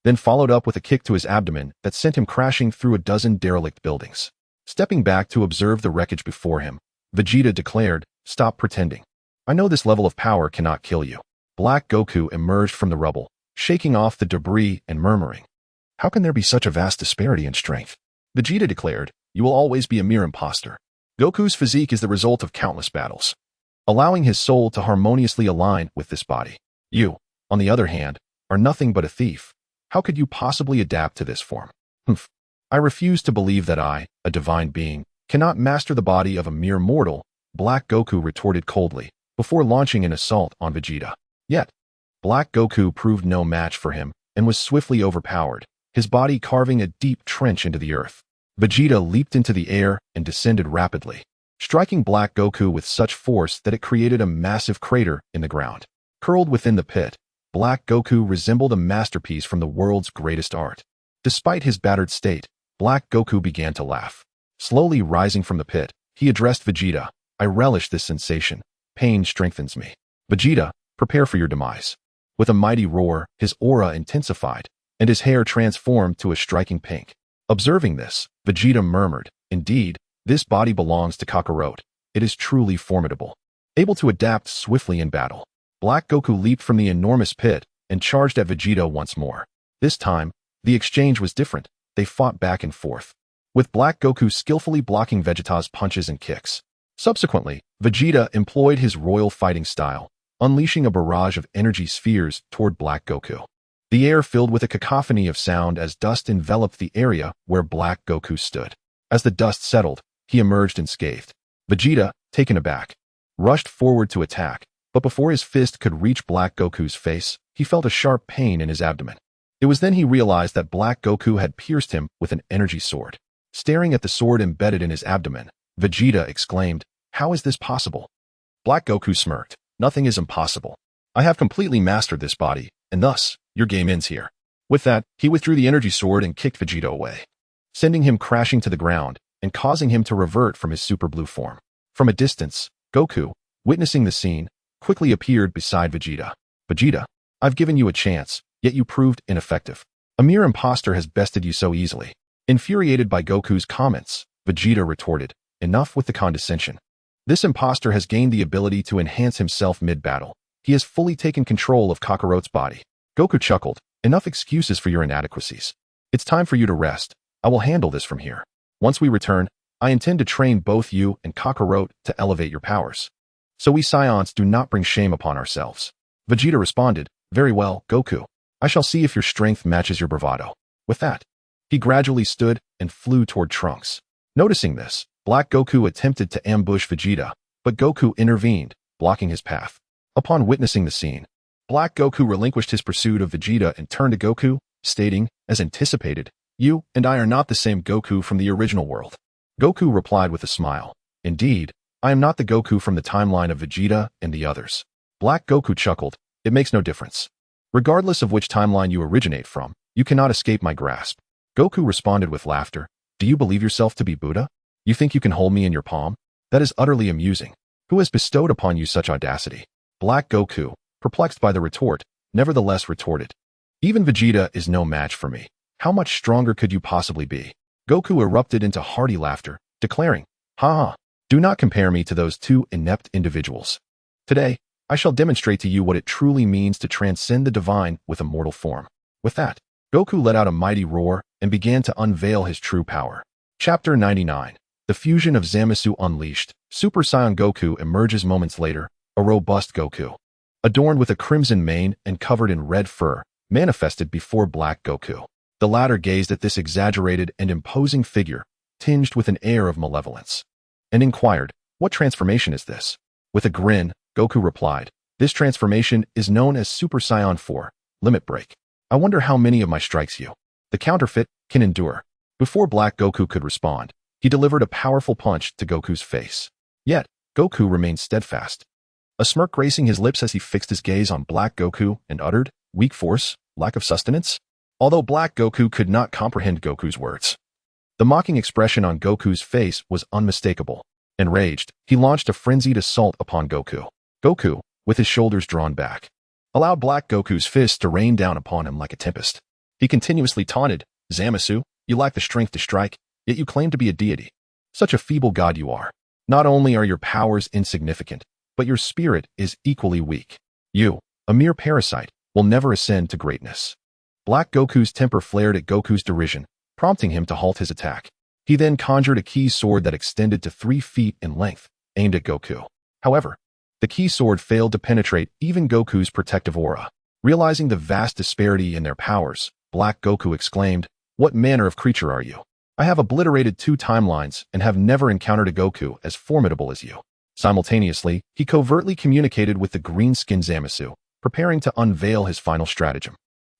then followed up with a kick to his abdomen that sent him crashing through a dozen derelict buildings. Stepping back to observe the wreckage before him, Vegeta declared, "Stop pretending. I know this level of power cannot kill you." Black Goku emerged from the rubble, shaking off the debris and murmuring, "How can there be such a vast disparity in strength?" Vegeta declared, "You will always be a mere imposter. Goku's physique is the result of countless battles, allowing his soul to harmoniously align with this body. You, on the other hand, are nothing but a thief. How could you possibly adapt to this form?" "Humph. I refuse to believe that I, a divine being, cannot master the body of a mere mortal," Black Goku retorted coldly, before launching an assault on Vegeta. Yet, Black Goku proved no match for him and was swiftly overpowered, his body carving a deep trench into the earth. Vegeta leaped into the air and descended rapidly, striking Black Goku with such force that it created a massive crater in the ground. Curled within the pit, Black Goku resembled a masterpiece from the world's greatest art. Despite his battered state, Black Goku began to laugh. Slowly rising from the pit, he addressed Vegeta, "I relish this sensation. Pain strengthens me. Vegeta, prepare for your demise." With a mighty roar, his aura intensified, and his hair transformed to a striking pink. Observing this, Vegeta murmured, "Indeed, this body belongs to Kakarote. It is truly formidable." Able to adapt swiftly in battle, Black Goku leaped from the enormous pit and charged at Vegeta once more. This time, the exchange was different. They fought back and forth, with Black Goku skillfully blocking Vegeta's punches and kicks. Subsequently, Vegeta employed his royal fighting style, unleashing a barrage of energy spheres toward Black Goku. The air filled with a cacophony of sound as dust enveloped the area where Black Goku stood. As the dust settled, he emerged unscathed. Vegeta, taken aback, rushed forward to attack, but before his fist could reach Black Goku's face, he felt a sharp pain in his abdomen. It was then he realized that Black Goku had pierced him with an energy sword. Staring at the sword embedded in his abdomen, Vegeta exclaimed, "How is this possible?" Black Goku smirked. "Nothing is impossible. I have completely mastered this body, and thus, your game ends here." With that, he withdrew the energy sword and kicked Vegeta away, sending him crashing to the ground and causing him to revert from his super blue form. From a distance, Goku, witnessing the scene, quickly appeared beside Vegeta. "Vegeta, I've given you a chance, yet you proved ineffective. A mere imposter has bested you so easily." Infuriated by Goku's comments, Vegeta retorted, "Enough with the condescension. This imposter has gained the ability to enhance himself mid-battle. He has fully taken control of Kakarot's body." Goku chuckled, "Enough excuses for your inadequacies. It's time for you to rest. I will handle this from here. Once we return, I intend to train both you and Kakarot to elevate your powers. So we Saiyans do not bring shame upon ourselves." Vegeta responded, "Very well, Goku. I shall see if your strength matches your bravado." With that, he gradually stood and flew toward Trunks. Noticing this, Black Goku attempted to ambush Vegeta, but Goku intervened, blocking his path. Upon witnessing the scene, Black Goku relinquished his pursuit of Vegeta and turned to Goku, stating, as anticipated, "You and I are not the same Goku from the original world." Goku replied with a smile, "Indeed, I am not the Goku from the timeline of Vegeta and the others." Black Goku chuckled, "It makes no difference. Regardless of which timeline you originate from, you cannot escape my grasp." Goku responded with laughter, "Do you believe yourself to be Buddha? You think you can hold me in your palm? That is utterly amusing. Who has bestowed upon you such audacity?" Black Goku, perplexed by the retort, nevertheless retorted, "Even Vegeta is no match for me. How much stronger could you possibly be?" Goku erupted into hearty laughter, declaring, "Ha ha, do not compare me to those two inept individuals. Today, I shall demonstrate to you what it truly means to transcend the divine with a mortal form." With that, Goku let out a mighty roar and began to unveil his true power. Chapter 99. The Fusion of Zamasu Unleashed. Super Saiyan Goku emerges moments later, a robust Goku, adorned with a crimson mane and covered in red fur, manifested before Black Goku. The latter gazed at this exaggerated and imposing figure, tinged with an air of malevolence, and inquired, "What transformation is this?" With a grin, Goku replied, "This transformation is known as Super Saiyan 4, Limit Break. I wonder how many of my strikes you, the counterfeit, can endure." Before Black Goku could respond, he delivered a powerful punch to Goku's face. Yet, Goku remained steadfast, a smirk gracing his lips as he fixed his gaze on Black Goku and uttered, "Weak force, lack of sustenance?" Although Black Goku could not comprehend Goku's words, the mocking expression on Goku's face was unmistakable. Enraged, he launched a frenzied assault upon Goku. Goku, with his shoulders drawn back, allowed Black Goku's fists to rain down upon him like a tempest. He continuously taunted, "Zamasu, you lack the strength to strike, yet you claim to be a deity. Such a feeble god you are. Not only are your powers insignificant, but your spirit is equally weak. You, a mere parasite, will never ascend to greatness." Black Goku's temper flared at Goku's derision, prompting him to halt his attack. He then conjured a key sword that extended to 3 feet in length, aimed at Goku. However, the key sword failed to penetrate even Goku's protective aura. Realizing the vast disparity in their powers, Black Goku exclaimed, "What manner of creature are you? I have obliterated 2 timelines and have never encountered a Goku as formidable as you." Simultaneously, he covertly communicated with the green-skinned Zamasu, preparing to unveil his final stratagem.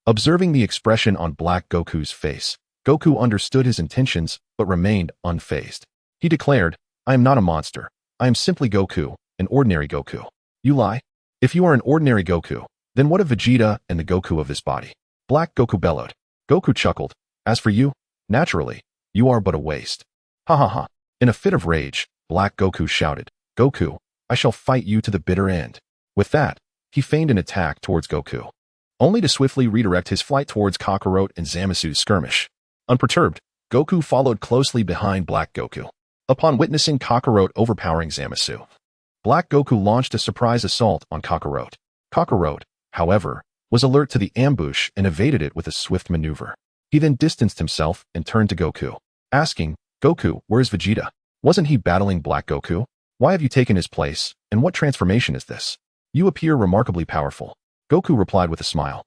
Observing the expression on Black Goku's face, Goku understood his intentions but remained unfazed. He declared, "I am not a monster. I am simply Goku, an ordinary Goku." "You lie. If you are an ordinary Goku, then what of Vegeta and the Goku of this body?" Black Goku bellowed. Goku chuckled, "As for you, naturally, you are but a waste." "Ha ha ha." In a fit of rage, Black Goku shouted, "Goku, I shall fight you to the bitter end." With that, he feigned an attack towards Goku, only to swiftly redirect his flight towards Kakarot and Zamasu's skirmish. Unperturbed, Goku followed closely behind Black Goku. Upon witnessing Kakarot overpowering Zamasu, Black Goku launched a surprise assault on Kakarot. Kakarot, however, was alert to the ambush and evaded it with a swift maneuver. He then distanced himself and turned to Goku, asking, "Goku, where is Vegeta? Wasn't he battling Black Goku? Why have you taken his place, and what transformation is this? You appear remarkably powerful." Goku replied with a smile.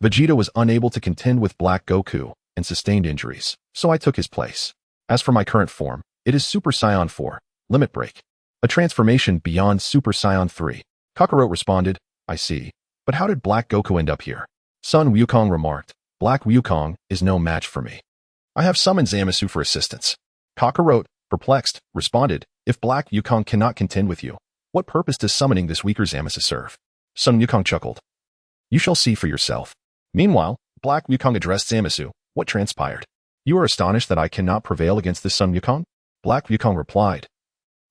"Vegeta was unable to contend with Black Goku and sustained injuries, so I took his place. As for my current form, it is Super Saiyan 4, Limit Break, a transformation beyond Super Saiyan 3. Kakarot responded, "I see, but how did Black Goku end up here?" Sun Wukong remarked, Black Wukong is no match for me. I have summoned Zamasu for assistance. Kakarot, perplexed, responded, if Black Wukong cannot contend with you, what purpose does summoning this weaker Zamasu serve? Sun Wukong chuckled. You shall see for yourself. Meanwhile, Black Wukong addressed Zamasu. What transpired? You are astonished that I cannot prevail against this Sun Wukong? Black Wukong replied.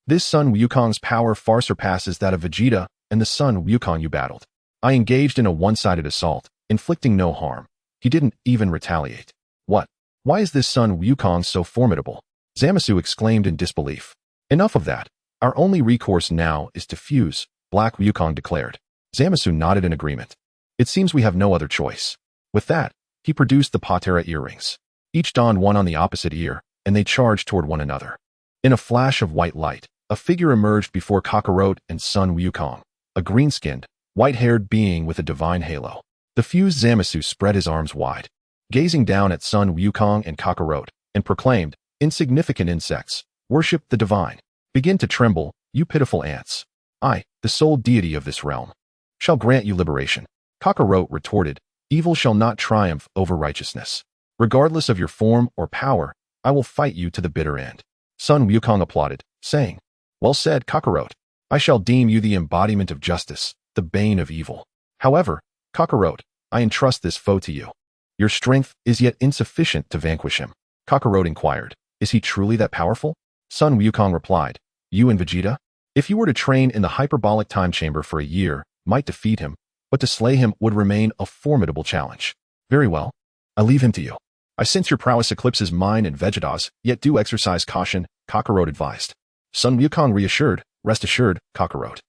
This Sun Wukong's power far surpasses that of Vegeta and the Sun Wukong you battled. I engaged in a one-sided assault, inflicting no harm. He didn't even retaliate. What? Why is this Sun Wukong so formidable? Zamasu exclaimed in disbelief. Enough of that. Our only recourse now is to fuse, Black Wukong declared. Zamasu nodded in agreement. It seems we have no other choice. With that, he produced the Patera earrings. Each donned one on the opposite ear, and they charged toward one another. In a flash of white light, a figure emerged before Kakarot and Sun Wukong, a green-skinned, white-haired being with a divine halo. The fused Zamasu spread his arms wide, gazing down at Sun Wukong and Kakarot, and proclaimed, insignificant insects, worship the divine. Begin to tremble, you pitiful ants. I, the sole deity of this realm, shall grant you liberation. Kakarot retorted, evil shall not triumph over righteousness. Regardless of your form or power, I will fight you to the bitter end. Sun Wukong applauded, saying, well said, Kakarot. I shall deem you the embodiment of justice, the bane of evil. However, Kakarot, I entrust this foe to you. Your strength is yet insufficient to vanquish him. Kakarot inquired, is he truly that powerful? Sun Wukong replied, you and Vegeta? If you were to train in the hyperbolic time chamber for a year, might defeat him, but to slay him would remain a formidable challenge. Very well. I leave him to you. I sense your prowess eclipses mine and Vegeta's, yet do exercise caution, Kakarot advised. Sun Wukong reassured, rest assured, Kakarot.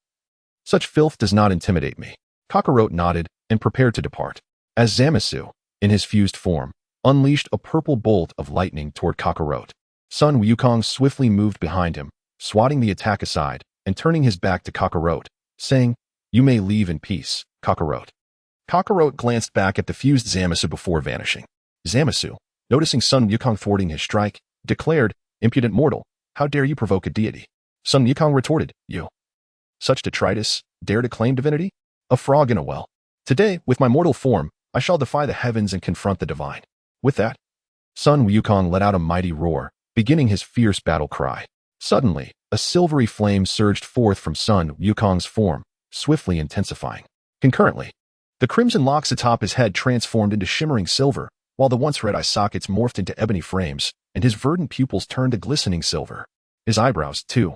Such filth does not intimidate me. Kakarot nodded and prepared to depart. As Zamasu, in his fused form, unleashed a purple bolt of lightning toward Kakarot, Sun Wukong swiftly moved behind him, swatting the attack aside and turning his back to Kakarot, saying, you may leave in peace, Kakarot. Kakarot glanced back at the fused Zamasu before vanishing. Zamasu, noticing Sun Wukong thwarting his strike, declared, impudent mortal, how dare you provoke a deity? Sun Wukong retorted, you. Such detritus, dare to claim divinity? A frog in a well. Today, with my mortal form, I shall defy the heavens and confront the divine. With that, Sun Wukong let out a mighty roar, beginning his fierce battle cry. Suddenly, a silvery flame surged forth from Sun Wukong's form, swiftly intensifying. Concurrently, the crimson locks atop his head transformed into shimmering silver, while the once red eye sockets morphed into ebony frames, and his verdant pupils turned to glistening silver. His eyebrows, too,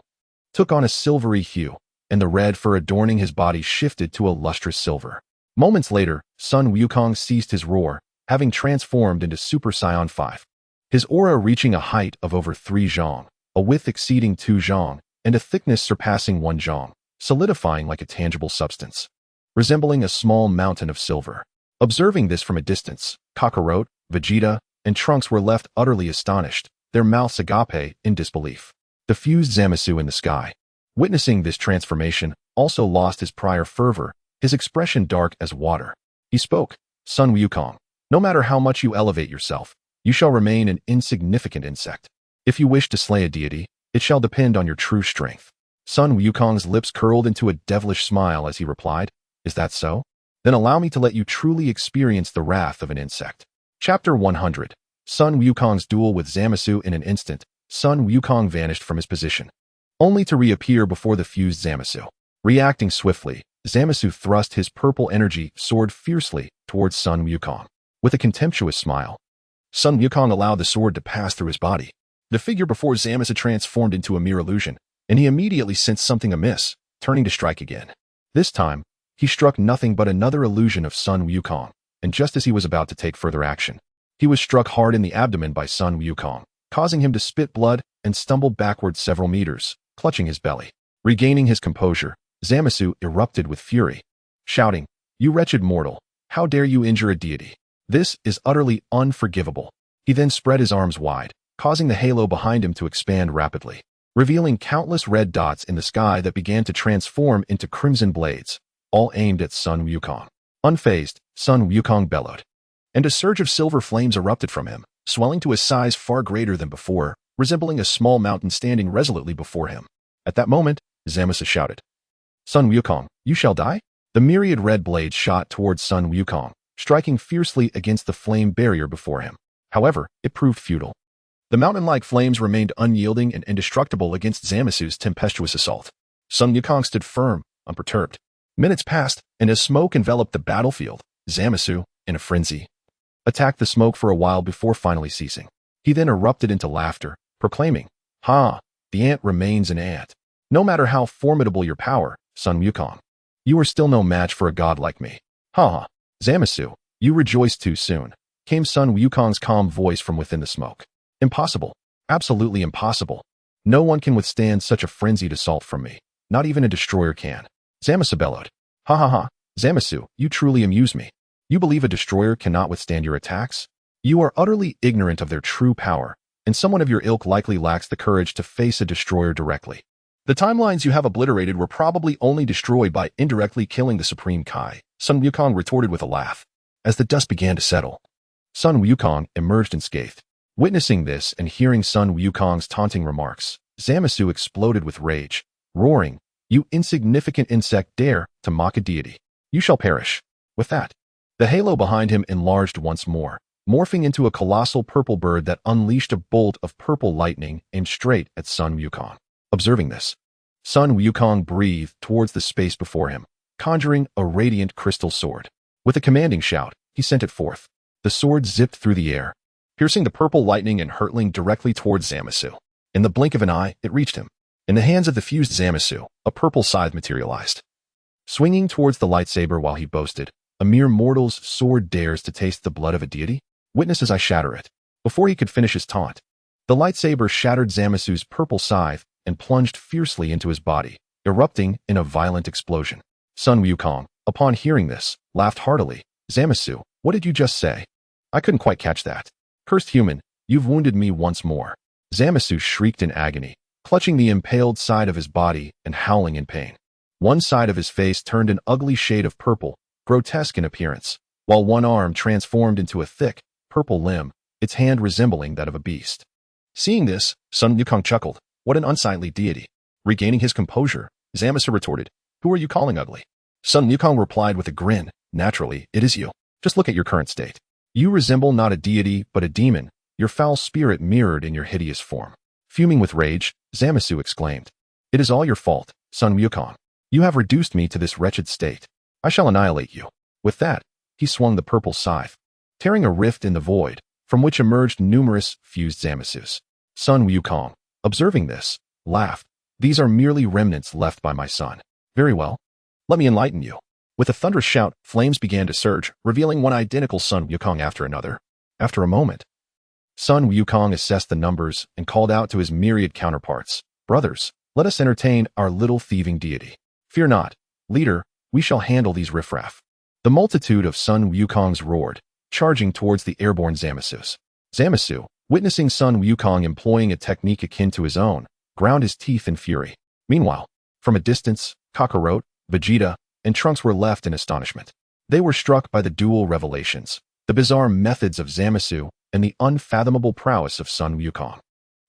took on a silvery hue, and the red fur adorning his body shifted to a lustrous silver. Moments later, Sun Wukong ceased his roar, having transformed into Super Saiyan 5. His aura reaching a height of over 3 zhong, a width exceeding 2 zhong, and a thickness surpassing 1 zhong, solidifying like a tangible substance, resembling a small mountain of silver. Observing this from a distance, Kakarot, Vegeta, and Trunks were left utterly astonished, their mouths agape in disbelief. The fused Zamasu in the sky, witnessing this transformation, also lost his prior fervor, his expression dark as water. He spoke, Sun Wukong, no matter how much you elevate yourself, you shall remain an insignificant insect. If you wish to slay a deity, it shall depend on your true strength. Sun Wukong's lips curled into a devilish smile as he replied, is that so? Then allow me to let you truly experience the wrath of an insect. Chapter 100. Sun Wukong's duel with Zamasu. In an instant, Sun Wukong vanished from his position, only to reappear before the fused Zamasu. Reacting swiftly, Zamasu thrust his purple energy sword fiercely towards Sun Wukong. With a contemptuous smile, Sun Wukong allowed the sword to pass through his body. The figure before Zamasu transformed into a mere illusion, and he immediately sensed something amiss, turning to strike again. This time, he struck nothing but another illusion of Sun Wukong, and just as he was about to take further action, he was struck hard in the abdomen by Sun Wukong, causing him to spit blood and stumble backward several meters, clutching his belly. Regaining his composure, Zamasu erupted with fury, shouting, you wretched mortal, how dare you injure a deity? This is utterly unforgivable. He then spread his arms wide, causing the halo behind him to expand rapidly, revealing countless red dots in the sky that began to transform into crimson blades, all aimed at Sun Wukong. Unfazed, Sun Wukong bellowed, and a surge of silver flames erupted from him, swelling to a size far greater than before, resembling a small mountain standing resolutely before him. At that moment, Zamasu shouted, Sun Wukong, you shall die? The myriad red blades shot towards Sun Wukong, striking fiercely against the flame barrier before him. However, it proved futile. The mountain-like flames remained unyielding and indestructible against Zamasu's tempestuous assault. Sun Wukong stood firm, unperturbed. Minutes passed, and as smoke enveloped the battlefield, Zamasu, in a frenzy, attacked the smoke for a while before finally ceasing. He then erupted into laughter, proclaiming, "Ha! The ant remains an ant. No matter how formidable your power, Sun Wukong, you are still no match for a god like me. Ha ha! Zamasu, you rejoice too soon," came Sun Wukong's calm voice from within the smoke. "Impossible. Absolutely impossible. No one can withstand such a frenzied assault from me. Not even a destroyer can." Zamasu bellowed. "Ha ha ha! Zamasu, you truly amuse me. You believe a destroyer cannot withstand your attacks? You are utterly ignorant of their true power, and someone of your ilk likely lacks the courage to face a destroyer directly. The timelines you have obliterated were probably only destroyed by indirectly killing the Supreme Kai," Sun Wukong retorted with a laugh. As the dust began to settle, Sun Wukong emerged unscathed. Witnessing this and hearing Sun Wukong's taunting remarks, Zamasu exploded with rage, roaring, "You insignificant insect dare to mock a deity. You shall perish." With that, the halo behind him enlarged once more, morphing into a colossal purple bird that unleashed a bolt of purple lightning aimed straight at Sun Wukong. Observing this, Sun Wukong breathed towards the space before him, conjuring a radiant crystal sword. With a commanding shout, he sent it forth. The sword zipped through the air, piercing the purple lightning and hurtling directly towards Zamasu. In the blink of an eye, it reached him. In the hands of the fused Zamasu, a purple scythe materialized. Swinging towards the lightsaber while he boasted, "A mere mortal's sword dares to taste the blood of a deity? Witness as I shatter it." Before he could finish his taunt, the lightsaber shattered Zamasu's purple scythe and plunged fiercely into his body, erupting in a violent explosion. Sun Wukong, upon hearing this, laughed heartily. "Zamasu, what did you just say? I couldn't quite catch that." "Cursed human, you've wounded me once more." Zamasu shrieked in agony, clutching the impaled side of his body and howling in pain. One side of his face turned an ugly shade of purple, grotesque in appearance, while one arm transformed into a thick, purple limb, its hand resembling that of a beast. Seeing this, Sun Wukong chuckled. "What an unsightly deity." Regaining his composure, Zamasu retorted, "Who are you calling ugly?" Sun Wukong replied with a grin, "Naturally, it is you. Just look at your current state. You resemble not a deity, but a demon, your foul spirit mirrored in your hideous form." Fuming with rage, Zamasu exclaimed, "It is all your fault, Sun Wukong. You have reduced me to this wretched state. I shall annihilate you." With that, he swung the purple scythe, tearing a rift in the void, from which emerged numerous fused Zamasus. Sun Wukong, observing this, laughed. "These are merely remnants left by my son. Very well. Let me enlighten you." With a thunderous shout, flames began to surge, revealing one identical Sun Wukong after another. After a moment, Sun Wukong assessed the numbers and called out to his myriad counterparts, "Brothers, let us entertain our little thieving deity. Fear not, leader, we shall handle these riffraff." The multitude of Sun Wukongs roared, charging towards the airborne Zamasus. Zamasu, witnessing Sun Wukong employing a technique akin to his own, ground his teeth in fury. Meanwhile, from a distance, Kakarot, Vegeta, and Trunks were left in astonishment. They were struck by the dual revelations, the bizarre methods of Zamasu, and the unfathomable prowess of Sun Wukong.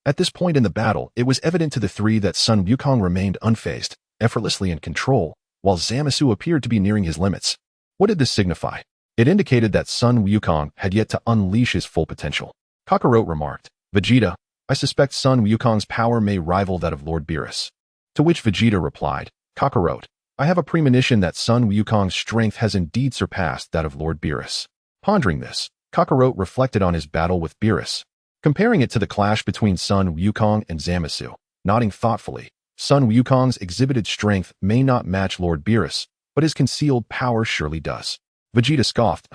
At this point in the battle, it was evident to the three that Sun Wukong remained unfazed, effortlessly in control, while Zamasu appeared to be nearing his limits. What did this signify? It indicated that Sun Wukong had yet to unleash his full potential. Kakarot remarked, "Vegeta, I suspect Sun Wukong's power may rival that of Lord Beerus." To which Vegeta replied, "Kakarot, I have a premonition that Sun Wukong's strength has indeed surpassed that of Lord Beerus." Pondering this, Kakarot reflected on his battle with Beerus, comparing it to the clash between Sun Wukong and Zamasu. Nodding thoughtfully, Sun Wukong's exhibited strength may not match Lord Beerus, but his concealed power surely does. Vegeta scoffed,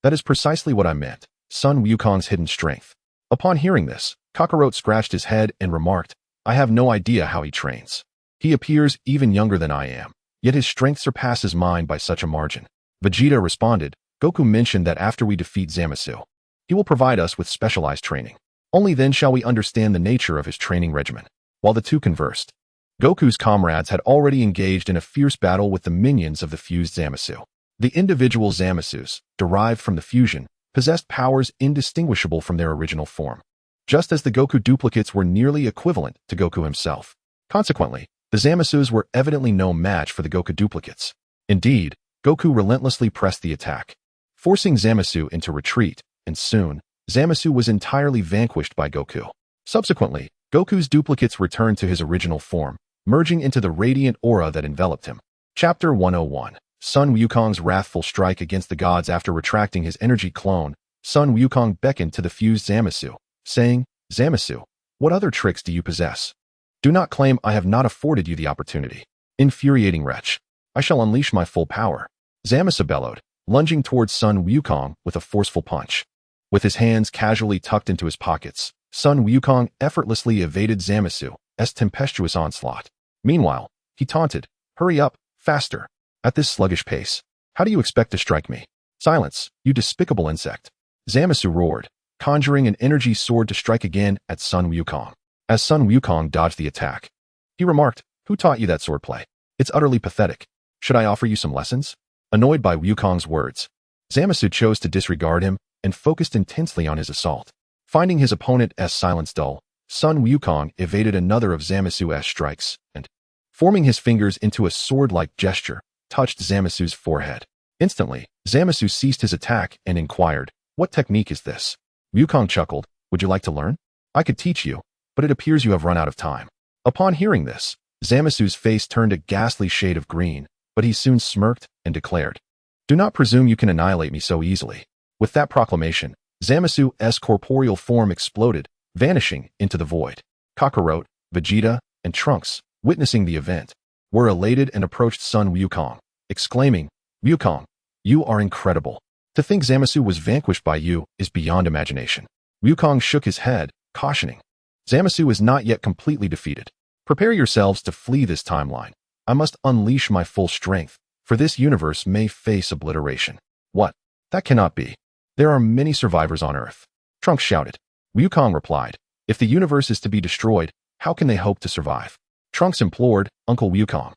"That is precisely what I meant, Sun Wukong's hidden strength." Upon hearing this, Kakarot scratched his head and remarked, "I have no idea how he trains. He appears even younger than I am, yet his strength surpasses mine by such a margin." Vegeta responded, "Goku mentioned that after we defeat Zamasu, he will provide us with specialized training. Only then shall we understand the nature of his training regimen." While the two conversed, Goku's comrades had already engaged in a fierce battle with the minions of the fused Zamasu. The individual Zamasus, derived from the fusion, possessed powers indistinguishable from their original form, just as the Goku duplicates were nearly equivalent to Goku himself. Consequently, the Zamasus were evidently no match for the Goku duplicates. Indeed, Goku relentlessly pressed the attack, forcing Zamasu into retreat, and soon, Zamasu was entirely vanquished by Goku. Subsequently, Goku's duplicates returned to his original form, merging into the radiant aura that enveloped him. Chapter 101. Sun Wukong's wrathful strike against the gods. After retracting his energy clone, Sun Wukong beckoned to the fused Zamasu, saying, "Zamasu, what other tricks do you possess? Do not claim I have not afforded you the opportunity. Infuriating wretch, I shall unleash my full power." Zamasu bellowed, lunging towards Sun Wukong with a forceful punch. With his hands casually tucked into his pockets, Sun Wukong effortlessly evaded Zamasu's tempestuous onslaught. Meanwhile, he taunted, "Hurry up, faster. At this sluggish pace, how do you expect to strike me? Silence, you despicable insect." Zamasu roared, conjuring an energy sword to strike again at Sun Wukong. As Sun Wukong dodged the attack, he remarked, "Who taught you that swordplay? It's utterly pathetic. Should I offer you some lessons?" Annoyed by Wukong's words, Zamasu chose to disregard him and focused intensely on his assault. Finding his opponent's silence dull, Sun Wukong evaded another of Zamasu's strikes and, forming his fingers into a sword-like gesture, touched Zamasu's forehead. Instantly, Zamasu ceased his attack and inquired, "What technique is this?" Wukong chuckled, "Would you like to learn? I could teach you, but it appears you have run out of time." Upon hearing this, Zamasu's face turned a ghastly shade of green, but he soon smirked and declared, "Do not presume you can annihilate me so easily." With that proclamation, Zamasu's corporeal form exploded, vanishing into the void. Kakarot, Vegeta, and Trunks, witnessing the event, were elated and approached Sun Wukong, exclaiming, "Wukong, you are incredible. To think Zamasu was vanquished by you is beyond imagination." Wukong shook his head, cautioning, "Zamasu is not yet completely defeated. Prepare yourselves to flee this timeline. I must unleash my full strength, for this universe may face obliteration." "What? That cannot be. There are many survivors on Earth," Trunks shouted. Wukong replied, "If the universe is to be destroyed, how can they hope to survive?" Trunks implored, "Uncle Wukong,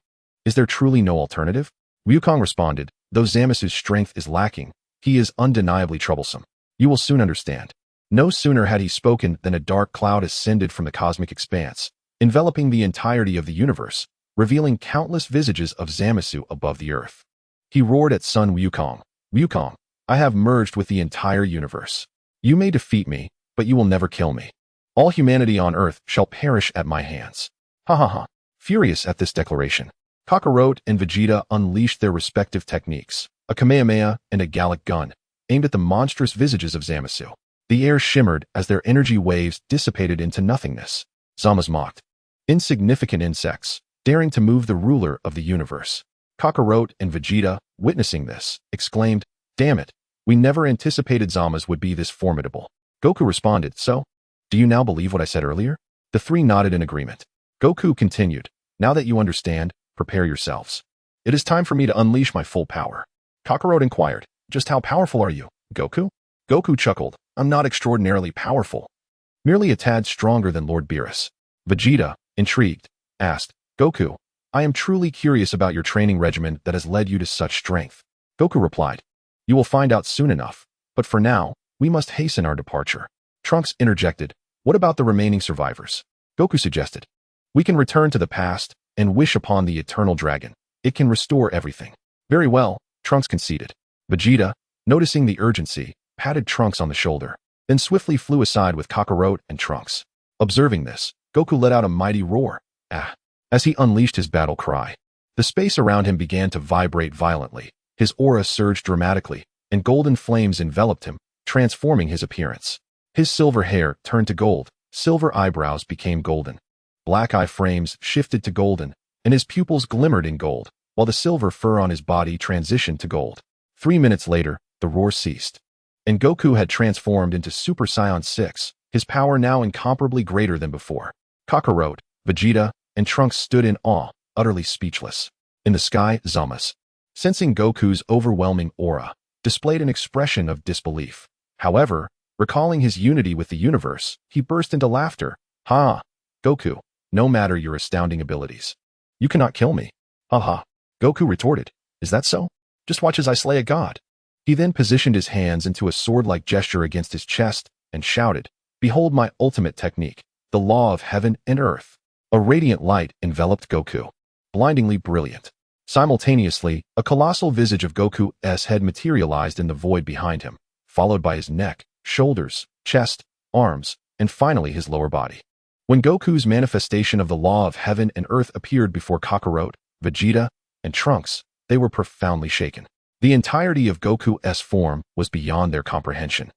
is there truly no alternative?" Wukong responded, "Though Zamasu's strength is lacking, he is undeniably troublesome. You will soon understand." No sooner had he spoken than a dark cloud ascended from the cosmic expanse, enveloping the entirety of the universe, revealing countless visages of Zamasu above the earth. He roared at Sun Wukong, "Wukong, I have merged with the entire universe. You may defeat me, but you will never kill me. All humanity on Earth shall perish at my hands." Ha ha ha. Furious at this declaration, Kakarot and Vegeta unleashed their respective techniques, a Kamehameha and a Gallic gun, aimed at the monstrous visages of Zamasu. The air shimmered as their energy waves dissipated into nothingness. Zamasu mocked, "Insignificant insects, daring to move the ruler of the universe." Kakarot and Vegeta, witnessing this, exclaimed, "Damn it, we never anticipated Zamasu would be this formidable." Goku responded, "So, do you now believe what I said earlier?" The three nodded in agreement. Goku continued, "Now that you understand, prepare yourselves. It is time for me to unleash my full power." Kakarot inquired, "Just how powerful are you, Goku?" Goku chuckled, "I'm not extraordinarily powerful. Merely a tad stronger than Lord Beerus." Vegeta, intrigued, asked, "Goku, I am truly curious about your training regimen that has led you to such strength." Goku replied, "You will find out soon enough, but for now, we must hasten our departure." Trunks interjected, "What about the remaining survivors?" Goku suggested, "We can return to the past and wish upon the eternal dragon. It can restore everything." "Very well," Trunks conceded. Vegeta, noticing the urgency, patted Trunks on the shoulder, then swiftly flew aside with Kakarot and Trunks. Observing this, Goku let out a mighty roar, "Ah!" as he unleashed his battle cry. The space around him began to vibrate violently, his aura surged dramatically, and golden flames enveloped him, transforming his appearance. His silver hair turned to gold, silver eyebrows became golden. Black eye frames shifted to golden, and his pupils glimmered in gold, while the silver fur on his body transitioned to gold. 3 minutes later, the roar ceased, and Goku had transformed into Super Saiyan 6, his power now incomparably greater than before. Kakarot, Vegeta, and Trunks stood in awe, utterly speechless. In the sky, Zamasu, sensing Goku's overwhelming aura, displayed an expression of disbelief. However, recalling his unity with the universe, he burst into laughter. "Ha! Goku, no matter your astounding abilities, you cannot kill me." "Ha!" Goku retorted, "Is that so? Just watch as I slay a god." He then positioned his hands into a sword-like gesture against his chest and shouted, "Behold my ultimate technique, the law of heaven and earth." A radiant light enveloped Goku, blindingly brilliant. Simultaneously, a colossal visage of Goku's head materialized in the void behind him, followed by his neck, shoulders, chest, arms, and finally his lower body. When Goku's manifestation of the law of heaven and earth appeared before Kakarot, Vegeta, and Trunks, they were profoundly shaken. The entirety of Goku's form was beyond their comprehension.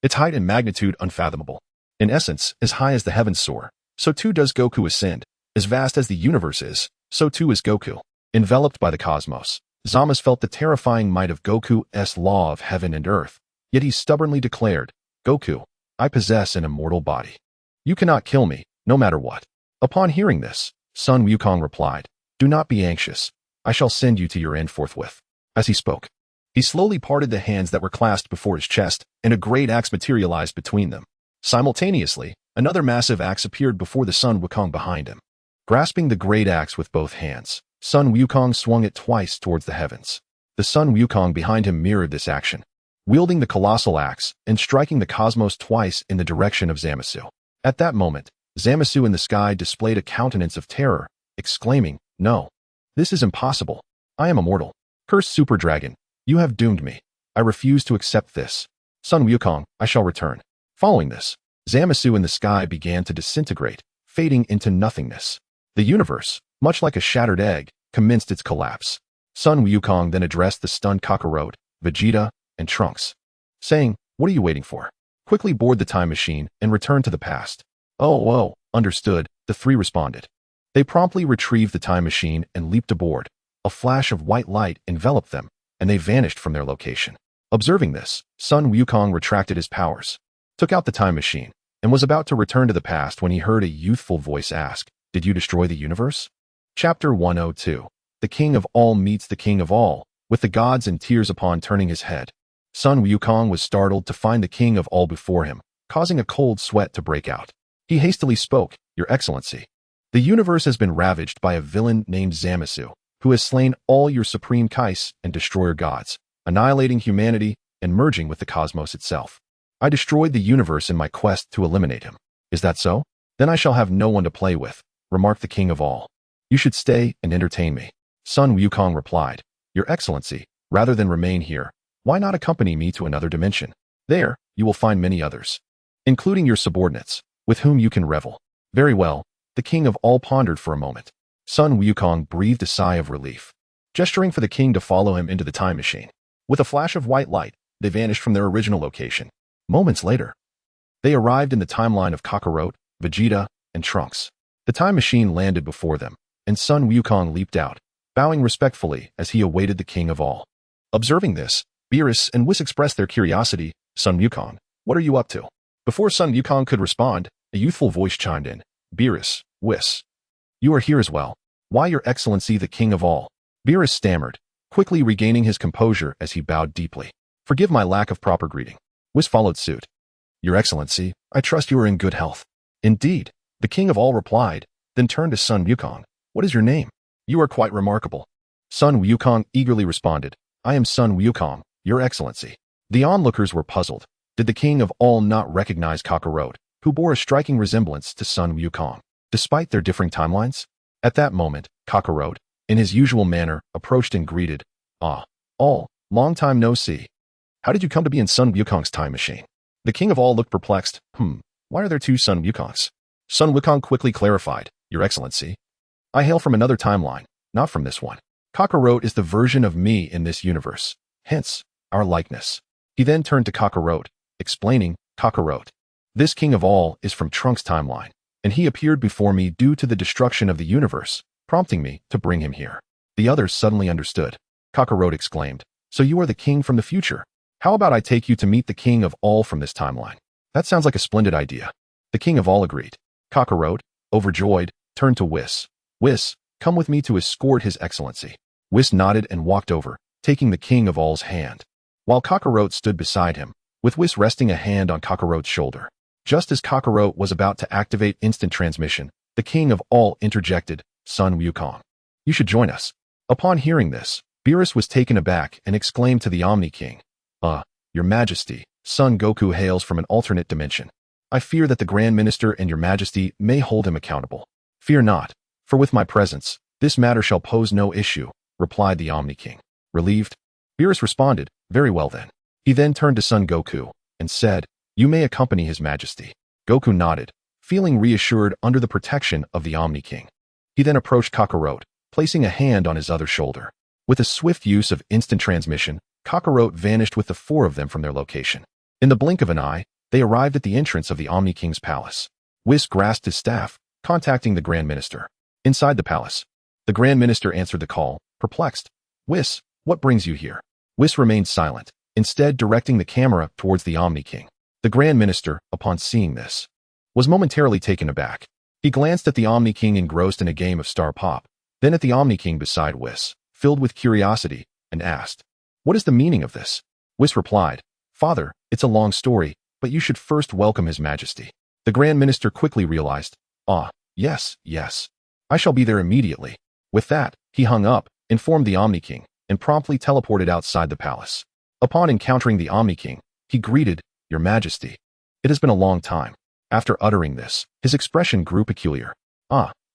Its height and magnitude unfathomable. In essence, as high as the heavens soar, so too does Goku ascend. As vast as the universe is, so too is Goku. Enveloped by the cosmos, Zamasu felt the terrifying might of Goku's law of heaven and earth, yet he stubbornly declared, "Goku, I possess an immortal body. You cannot kill me, no matter what." Upon hearing this, Sun Wukong replied, "Do not be anxious. I shall send you to your end forthwith." As he spoke, he slowly parted the hands that were clasped before his chest, and a great axe materialized between them. Simultaneously, another massive axe appeared before the Sun Wukong behind him. Grasping the great axe with both hands, Sun Wukong swung it twice towards the heavens. The Sun Wukong behind him mirrored this action, wielding the colossal axe and striking the cosmos twice in the direction of Zamasu. At that moment, Zamasu in the sky displayed a countenance of terror, exclaiming, "No! This is impossible. I am immortal. Cursed Super Dragon, you have doomed me. I refuse to accept this. Sun Wukong, I shall return." Following this, Zamasu in the sky began to disintegrate, fading into nothingness. The universe, much like a shattered egg, commenced its collapse. Sun Wukong then addressed the stunned Kakarot, Vegeta, and Trunks, saying, "What are you waiting for? Quickly board the time machine and return to the past." Oh, understood, the three responded. They promptly retrieved the time machine and leaped aboard. A flash of white light enveloped them, and they vanished from their location. Observing this, Sun Wukong retracted his powers, took out the time machine, and was about to return to the past when he heard a youthful voice ask, "Did you destroy the universe?" Chapter 102. The King of All meets the King of All, with the gods in tears upon turning his head. Sun Wukong was startled to find the King of All before him, causing a cold sweat to break out. He hastily spoke, "Your Excellency, the universe has been ravaged by a villain named Zamasu, who has slain all your supreme Kais and destroyer gods, annihilating humanity and merging with the cosmos itself. I destroyed the universe in my quest to eliminate him. Is that so? Then I shall have no one to play with," remarked the King of All. "You should stay and entertain me." Sun Wukong replied, "Your Excellency, rather than remain here, why not accompany me to another dimension? There, you will find many others, including your subordinates, with whom you can revel." "Very well." The King of All pondered for a moment. Sun Wukong breathed a sigh of relief, gesturing for the king to follow him into the time machine. With a flash of white light, they vanished from their original location. Moments later, they arrived in the timeline of Kakarot, Vegeta, and Trunks. The time machine landed before them, and Sun Wukong leaped out, bowing respectfully as he awaited the King of All. Observing this, Beerus and Whis expressed their curiosity. "Sun Wukong, what are you up to?" Before Sun Wukong could respond, a youthful voice chimed in. "Beerus, Whis, you are here as well. Why, Your Excellency the King of All?" Beerus stammered, quickly regaining his composure as he bowed deeply. "Forgive my lack of proper greeting." Whis followed suit. "Your Excellency, I trust you are in good health." "Indeed," the King of All replied, then turned to Sun Wukong. "What is your name?" "You are quite remarkable." Sun Wukong eagerly responded, "I am Sun Wukong, Your Excellency." The onlookers were puzzled. Did the King of All not recognize Kakarot, who bore a striking resemblance to Sun Wukong, despite their differing timelines? At that moment, Kakarot, in his usual manner, approached and greeted, All, long time no see. How did you come to be in Sun Wukong's time machine?" The King of All looked perplexed. Why are there two Sun Wukongs?" Sun Wukong quickly clarified, "Your Excellency, I hail from another timeline, not from this one. Kakarot is the version of me in this universe, hence, our likeness." He then turned to Kakarot, explaining, "Kakarot, this King of All is from Trunks' timeline, and he appeared before me due to the destruction of the universe, prompting me to bring him here." The others suddenly understood. Kakarot exclaimed, "So you are the king from the future? How about I take you to meet the King of All from this timeline?" "That sounds like a splendid idea." The King of All agreed. Kakarot, overjoyed, turned to Whis. "Whis, come with me to escort His Excellency." Whis nodded and walked over, taking the King of All's hand, while Kakarot stood beside him, with Whis resting a hand on Kakarot's shoulder. Just as Kakarot was about to activate instant transmission, the King of All interjected, "Sun Wukong, you should join us." Upon hearing this, Beerus was taken aback and exclaimed to the Omni King, Your Majesty, Son Goku hails from an alternate dimension. I fear that the Grand Minister and Your Majesty may hold him accountable." "Fear not, for with my presence, this matter shall pose no issue," replied the Omni King. Relieved? Beerus responded, very well then. He then turned to Son Goku and said, you may accompany His Majesty. Goku nodded, feeling reassured under the protection of the Omni King. He then approached Kakarot, placing a hand on his other shoulder. With a swift use of instant transmission, Kakarot vanished with the four of them from their location. In the blink of an eye, they arrived at the entrance of the Omni King's palace. Whis grasped his staff, contacting the Grand Minister. Inside the palace, the Grand Minister answered the call, perplexed. Whis, what brings you here? Whis remained silent, instead directing the camera towards the Omni King. The Grand Minister, upon seeing this, was momentarily taken aback. He glanced at the Omni King engrossed in a game of Star Pop, then at the Omni King beside Whis, filled with curiosity, and asked, what is the meaning of this? Whis replied, Father, it's a long story, but you should first welcome His Majesty. The Grand Minister quickly realized, yes, I shall be there immediately. With that, he hung up, informed the Omni King, and promptly teleported outside the palace. Upon encountering the Omni King, he greeted, Your Majesty. It has been a long time. After uttering this, his expression grew peculiar.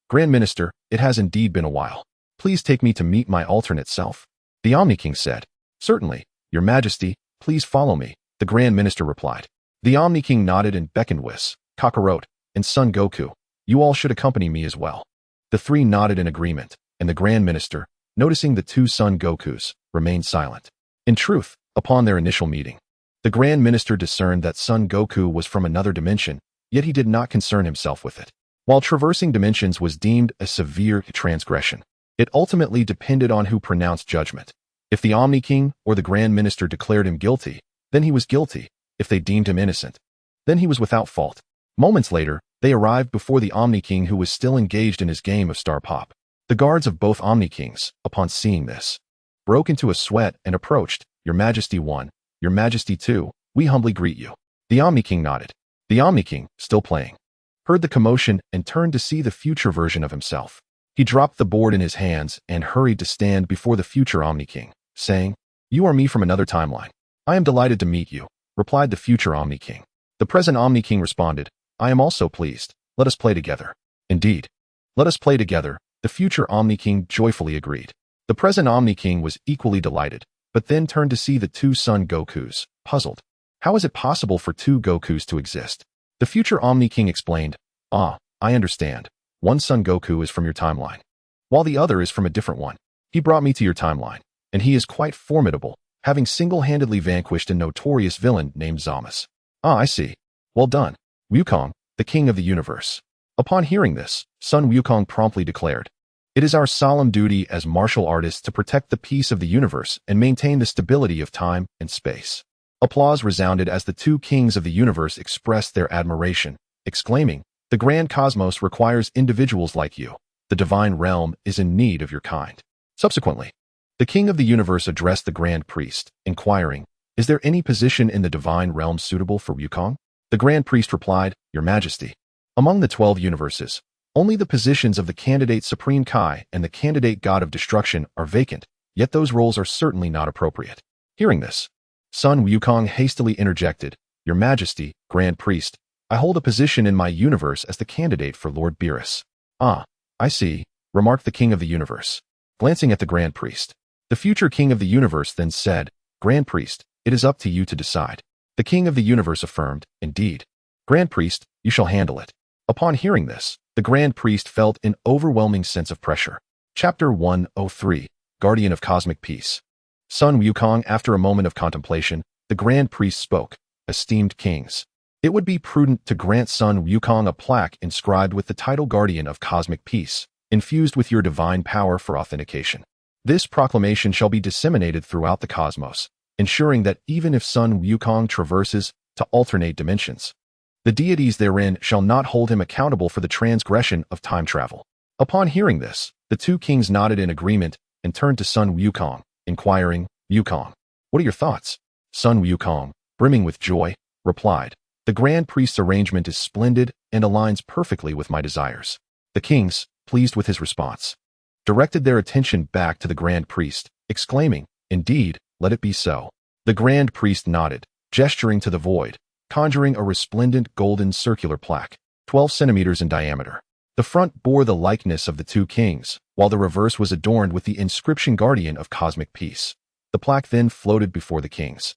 Grand Minister, it has indeed been a while. Please take me to meet my alternate self. The Omni King said, Certainly, Your Majesty, please follow me, the Grand Minister replied. The Omni King nodded and beckoned Whis, Kakarot, and Son Goku. You all should accompany me as well. The three nodded in agreement, and the Grand Minister, noticing the two Son Gokus, remained silent. In truth, upon their initial meeting, the Grand Minister discerned that Son Goku was from another dimension, yet he did not concern himself with it. While traversing dimensions was deemed a severe transgression, it ultimately depended on who pronounced judgment. If the Omni King or the Grand Minister declared him guilty, then he was guilty. If they deemed him innocent, then he was without fault. Moments later, they arrived before the Omni King, who was still engaged in his game of Star Pop. The guards of both Omni Kings, upon seeing this, broke into a sweat and approached. Your Majesty 1, Your Majesty 2, we humbly greet you. The Omni King nodded. The Omni King, still playing, heard the commotion and turned to see the future version of himself. He dropped the board in his hands and hurried to stand before the future Omni King, saying, You are me from another timeline. I am delighted to meet you, replied the future Omni King. The present Omni King responded, I am also pleased. Let us play together. Indeed. Let us play together, the future Omni King joyfully agreed. The present Omni King was equally delighted, but then turned to see the two Son Gokus, puzzled. How is it possible for two Gokus to exist? The future Omni King explained, I understand. One Son Goku is from your timeline, while the other is from a different one. He brought me to your timeline, and he is quite formidable, having single-handedly vanquished a notorious villain named Zamasu. I see. Well done, Wukong, the king of the universe. Upon hearing this, Sun Wukong promptly declared, It is our solemn duty as martial artists to protect the peace of the universe and maintain the stability of time and space. Applause resounded as the two kings of the universe expressed their admiration, exclaiming, The grand cosmos requires individuals like you. The divine realm is in need of your kind. Subsequently, the king of the universe addressed the grand priest, inquiring, Is there any position in the divine realm suitable for Wukong? The grand priest replied, Your Majesty. Among the 12 universes, only the positions of the candidate Supreme Kai and the candidate God of Destruction are vacant, yet those roles are certainly not appropriate. Hearing this, Sun Wukong hastily interjected, Your Majesty, Grand Priest, I hold a position in my universe as the candidate for Lord Beerus. I see, remarked the King of the Universe, glancing at the Grand Priest. The future King of the Universe then said, Grand Priest, it is up to you to decide. The King of the Universe affirmed, Indeed. Grand Priest, you shall handle it. Upon hearing this, the Grand Priest felt an overwhelming sense of pressure. Chapter 103, Guardian of Cosmic Peace. Sun Wukong, after a moment of contemplation, the Grand Priest spoke, Esteemed Kings, it would be prudent to grant Sun Wukong a plaque inscribed with the title Guardian of Cosmic Peace, infused with your divine power for authentication. This proclamation shall be disseminated throughout the cosmos, ensuring that even if Sun Wukong traverses to alternate dimensions, the deities therein shall not hold him accountable for the transgression of time travel. Upon hearing this, the two kings nodded in agreement and turned to Sun Wukong, inquiring, Wukong, what are your thoughts? Sun Wukong, brimming with joy, replied, The Grand Priest's arrangement is splendid and aligns perfectly with my desires. The kings, pleased with his response, directed their attention back to the Grand Priest, exclaiming, Indeed, let it be so. The Grand Priest nodded, gesturing to the void, conjuring a resplendent golden circular plaque, 12 centimeters in diameter. The front bore the likeness of the two kings, while the reverse was adorned with the inscription Guardian of Cosmic Peace. The plaque then floated before the kings,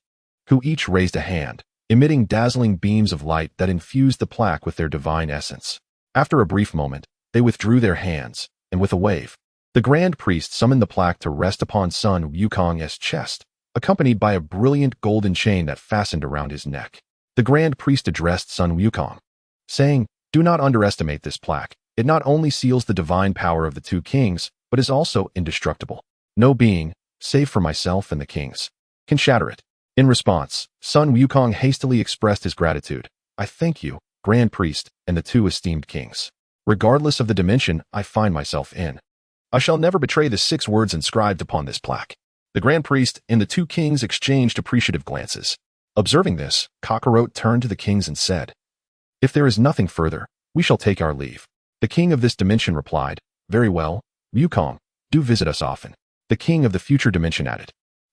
who each raised a hand, emitting dazzling beams of light that infused the plaque with their divine essence. After a brief moment, they withdrew their hands, and with a wave, the Grand Priest summoned the plaque to rest upon Sun Wukong's chest, accompanied by a brilliant golden chain that fastened around his neck. The Grand Priest addressed Sun Wukong, saying, "Do not underestimate this plaque. It not only seals the divine power of the two kings, but is also indestructible. No being, save for myself and the kings, can shatter it." In response, Sun Wukong hastily expressed his gratitude. "I thank you, Grand Priest, and the two esteemed kings. Regardless of the dimension I find myself in, I shall never betray the 6 words inscribed upon this plaque." The Grand Priest and the two kings exchanged appreciative glances. Observing this, Kakarot turned to the kings and said, "If there is nothing further, we shall take our leave." The king of this dimension replied, "Very well, Wukong, do visit us often." The king of the future dimension added,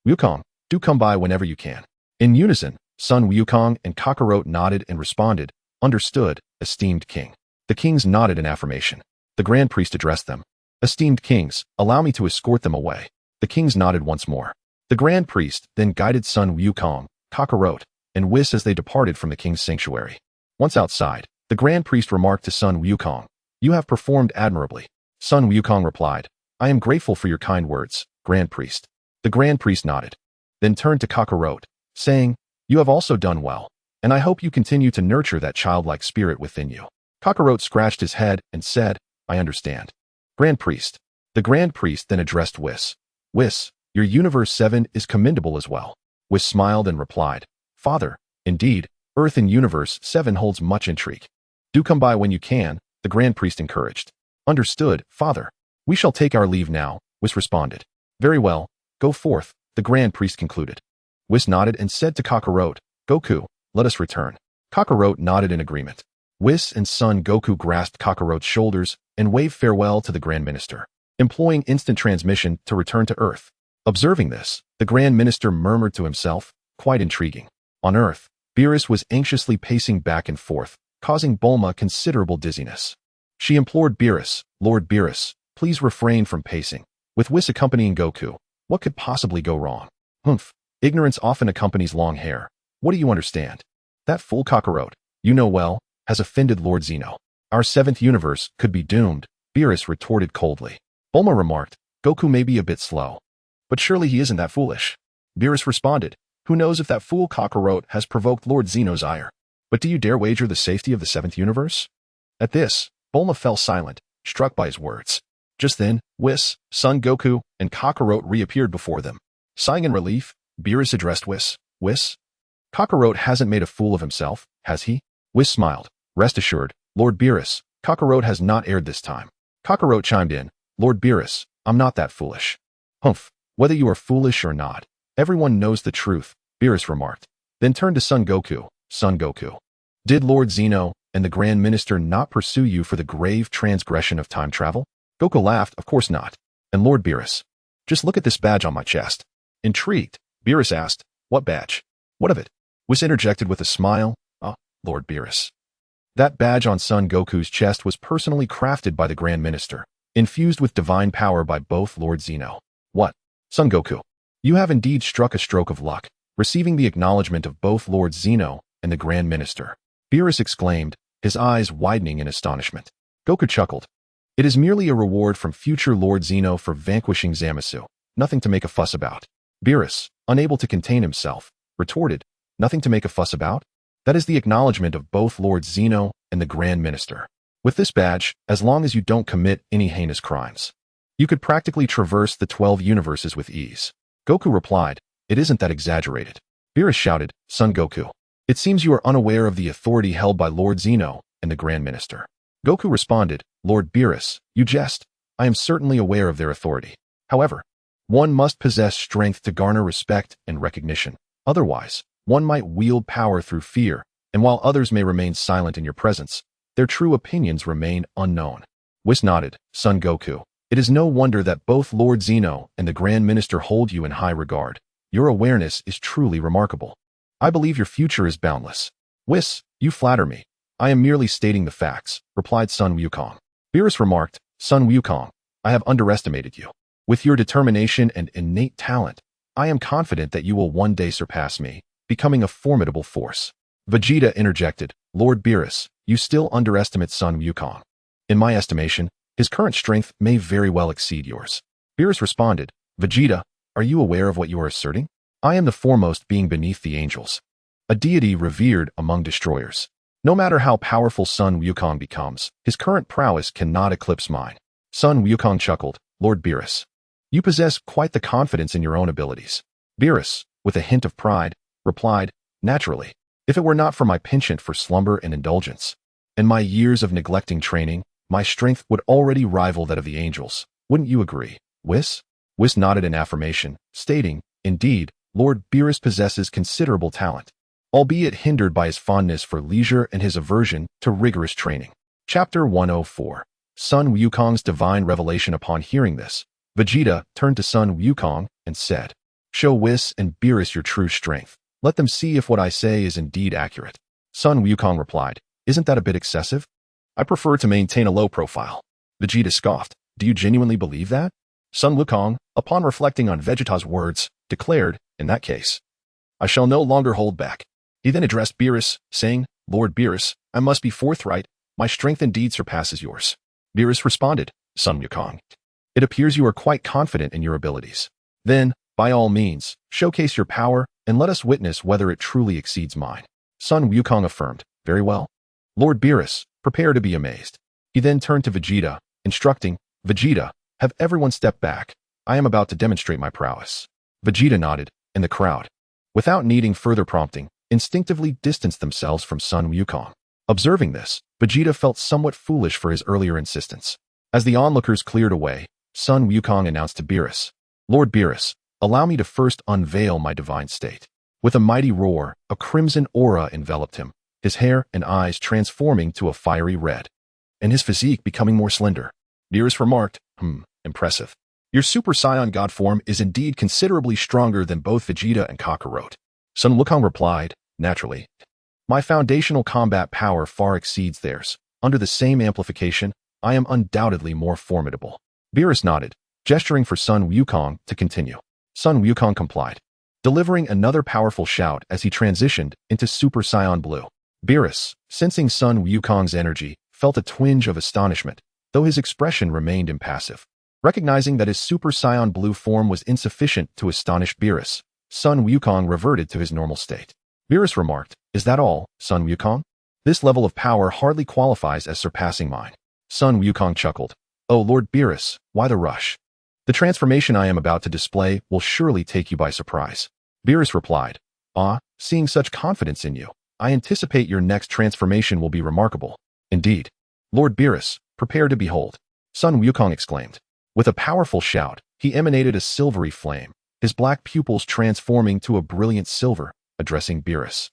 "Wukong, do come by whenever you can." In unison, Sun Wukong and Kakarot nodded and responded, "Understood, esteemed king." The kings nodded in affirmation. The Grand Priest addressed them, "Esteemed kings, allow me to escort them away." The kings nodded once more. The Grand Priest then guided Sun Wukong, Kakarot, and Whis as they departed from the king's sanctuary. Once outside, the Grand Priest remarked to Sun Wukong, "You have performed admirably." Sun Wukong replied, "I am grateful for your kind words, Grand Priest." The Grand Priest nodded, then turned to Kakarot, saying, "You have also done well, and I hope you continue to nurture that childlike spirit within you." Kakarot scratched his head and said, "I understand, Grand Priest." The Grand Priest then addressed Whis. "Whis, your Universe 7 is commendable as well." Whis smiled and replied, "Father, indeed, Earth in Universe 7 holds much intrigue. Do come by when you can," the Grand Priest encouraged. "Understood, Father. We shall take our leave now," Whis responded. "Very well, go forth," the Grand Priest concluded. Whis nodded and said to Kakarot, "Goku, let us return." Kakarot nodded in agreement. Whis and Son Goku grasped Kakarot's shoulders and waved farewell to the Grand Minister, employing instant transmission to return to Earth. Observing this, the Grand Minister murmured to himself, "Quite intriguing." On Earth, Beerus was anxiously pacing back and forth, causing Bulma considerable dizziness. She implored Beerus, "Lord Beerus, please refrain from pacing." With Whis accompanying Goku, what could possibly go wrong? Humph, ignorance often accompanies long hair. What do you understand? That fool Kakarot, you know well, has offended Lord Zeno. Our 7th universe could be doomed, Beerus retorted coldly. Bulma remarked, "Goku may be a bit slow, but surely he isn't that foolish." Beerus responded, "Who knows if that fool Kakarot has provoked Lord Zeno's ire? But do you dare wager the safety of the 7th universe?" At this, Bulma fell silent, struck by his words. Just then, Whis, Son Goku, and Kakarot reappeared before them. Sighing in relief, Beerus addressed Whis. "Whis, Kakarot hasn't made a fool of himself, has he?" Whis smiled. "Rest assured, Lord Beerus, Kakarot has not erred this time." Kakarot chimed in, "Lord Beerus, I'm not that foolish." "Humph, whether you are foolish or not, everyone knows the truth," Beerus remarked, then turned to Son Goku. "Son Goku, did Lord Zeno and the Grand Minister not pursue you for the grave transgression of time travel?" Goku laughed, "Of course not." "And Lord Beerus, just look at this badge on my chest." Intrigued, Beerus asked, "What badge? What of it?" Whis interjected with a smile, Lord Beerus, that badge on Son Goku's chest was personally crafted by the Grand Minister, infused with divine power by both Lord Zeno." "What? Son Goku, you have indeed struck a stroke of luck, receiving the acknowledgement of both Lord Zeno and the Grand Minister," Beerus exclaimed, his eyes widening in astonishment. Goku chuckled. "It is merely a reward from future Lord Zeno for vanquishing Zamasu. Nothing to make a fuss about." Beerus, unable to contain himself, retorted, "Nothing to make a fuss about? That is the acknowledgement of both Lord Zeno and the Grand Minister. With this badge, as long as you don't commit any heinous crimes, you could practically traverse the 12 universes with ease." Goku replied, "It isn't that exaggerated." Beerus shouted, "Son Goku, it seems you are unaware of the authority held by Lord Zeno and the Grand Minister." Goku responded, "Lord Beerus, you jest. I am certainly aware of their authority. However, one must possess strength to garner respect and recognition. Otherwise, one might wield power through fear, and while others may remain silent in your presence, their true opinions remain unknown." Whis nodded, "Son Goku, it is no wonder that both Lord Zeno and the Grand Minister hold you in high regard. Your awareness is truly remarkable. I believe your future is boundless." "Whis, you flatter me. I am merely stating the facts," replied Sun Wukong. Beerus remarked, Sun Wukong, I have underestimated you. With your determination and innate talent, I am confident that you will one day surpass me, becoming a formidable force. Vegeta interjected, Lord Beerus, you still underestimate Sun Wukong. In my estimation, his current strength may very well exceed yours. Beerus responded, Vegeta, are you aware of what you are asserting? I am the foremost being beneath the angels, a deity revered among destroyers. No matter how powerful Sun Wukong becomes, his current prowess cannot eclipse mine. Sun Wukong chuckled, Lord Beerus, you possess quite the confidence in your own abilities. Beerus, with a hint of pride, replied, naturally, if it were not for my penchant for slumber and indulgence, and my years of neglecting training, my strength would already rival that of the angels. Wouldn't you agree, Whis? Whis nodded in affirmation, stating, indeed, Lord Beerus possesses considerable talent, albeit hindered by his fondness for leisure and his aversion to rigorous training. Chapter 104. Sun Wukong's divine revelation. Upon hearing this, Vegeta turned to Sun Wukong and said, show Whis and Beerus your true strength. Let them see if what I say is indeed accurate. Sun Wukong replied, isn't that a bit excessive? I prefer to maintain a low profile. Vegeta scoffed, do you genuinely believe that? Sun Wukong, upon reflecting on Vegeta's words, declared, in that case, I shall no longer hold back. He then addressed Beerus, saying, Lord Beerus, I must be forthright, my strength indeed surpasses yours. Beerus responded, Sun Wukong, it appears you are quite confident in your abilities. Then, by all means, showcase your power and let us witness whether it truly exceeds mine. Sun Wukong affirmed, very well. Lord Beerus, prepare to be amazed. He then turned to Vegeta, instructing, Vegeta, have everyone step back. I am about to demonstrate my prowess. Vegeta nodded, and the crowd, without needing further prompting, instinctively distanced themselves from Sun Wukong. Observing this, Vegeta felt somewhat foolish for his earlier insistence. As the onlookers cleared away, Sun Wukong announced to Beerus, Lord Beerus, allow me to first unveil my divine state. With a mighty roar, a crimson aura enveloped him, his hair and eyes transforming to a fiery red, and his physique becoming more slender. Beerus remarked, impressive. Your Super Saiyan God form is indeed considerably stronger than both Vegeta and Kakarot. Sun Wukong replied, naturally. My foundational combat power far exceeds theirs. Under the same amplification, I am undoubtedly more formidable. Beerus nodded, gesturing for Sun Wukong to continue. Sun Wukong complied, delivering another powerful shout as he transitioned into Super Saiyan Blue. Beerus, sensing Sun Wukong's energy, felt a twinge of astonishment, though his expression remained impassive. Recognizing that his Super Saiyan Blue form was insufficient to astonish Beerus, Sun Wukong reverted to his normal state. Beerus remarked, is that all, Sun Wukong? This level of power hardly qualifies as surpassing mine. Sun Wukong chuckled, oh Lord Beerus, why the rush? The transformation I am about to display will surely take you by surprise. Beerus replied, seeing such confidence in you, I anticipate your next transformation will be remarkable. Indeed. Lord Beerus, prepare to behold. Sun Wukong exclaimed. With a powerful shout, he emanated a silvery flame, his black pupils transforming to a brilliant silver, addressing Beerus.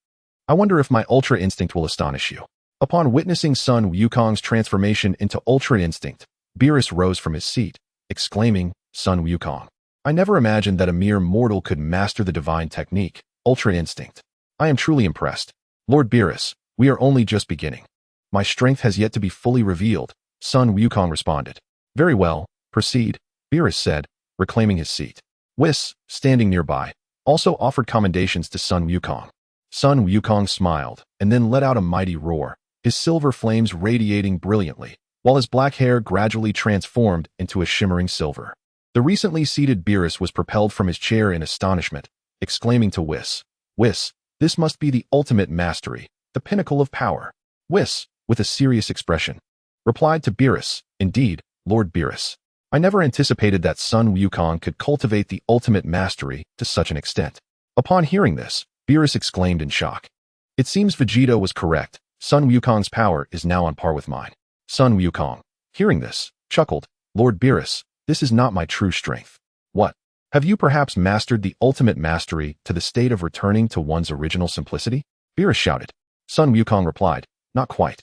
I wonder if my Ultra Instinct will astonish you. Upon witnessing Sun Wukong's transformation into Ultra Instinct, Beerus rose from his seat, exclaiming, Sun Wukong, I never imagined that a mere mortal could master the divine technique, Ultra Instinct. I am truly impressed. Lord Beerus, we are only just beginning. My strength has yet to be fully revealed, Sun Wukong responded. Very well, proceed, Beerus said, reclaiming his seat. Whis, standing nearby, also offered commendations to Sun Wukong. Sun Wukong smiled, and then let out a mighty roar, his silver flames radiating brilliantly, while his black hair gradually transformed into a shimmering silver. The recently seated Beerus was propelled from his chair in astonishment, exclaiming to Whis, Whis, this must be the ultimate mastery, the pinnacle of power. Whis, with a serious expression, replied to Beerus, indeed, Lord Beerus. I never anticipated that Sun Wukong could cultivate the ultimate mastery to such an extent. Upon hearing this, Beerus exclaimed in shock. It seems Vegeta was correct. Sun Wukong's power is now on par with mine. Sun Wukong, hearing this, chuckled, Lord Beerus, this is not my true strength. What? Have you perhaps mastered the ultimate mastery to the state of returning to one's original simplicity? Beerus shouted. Sun Wukong replied, not quite.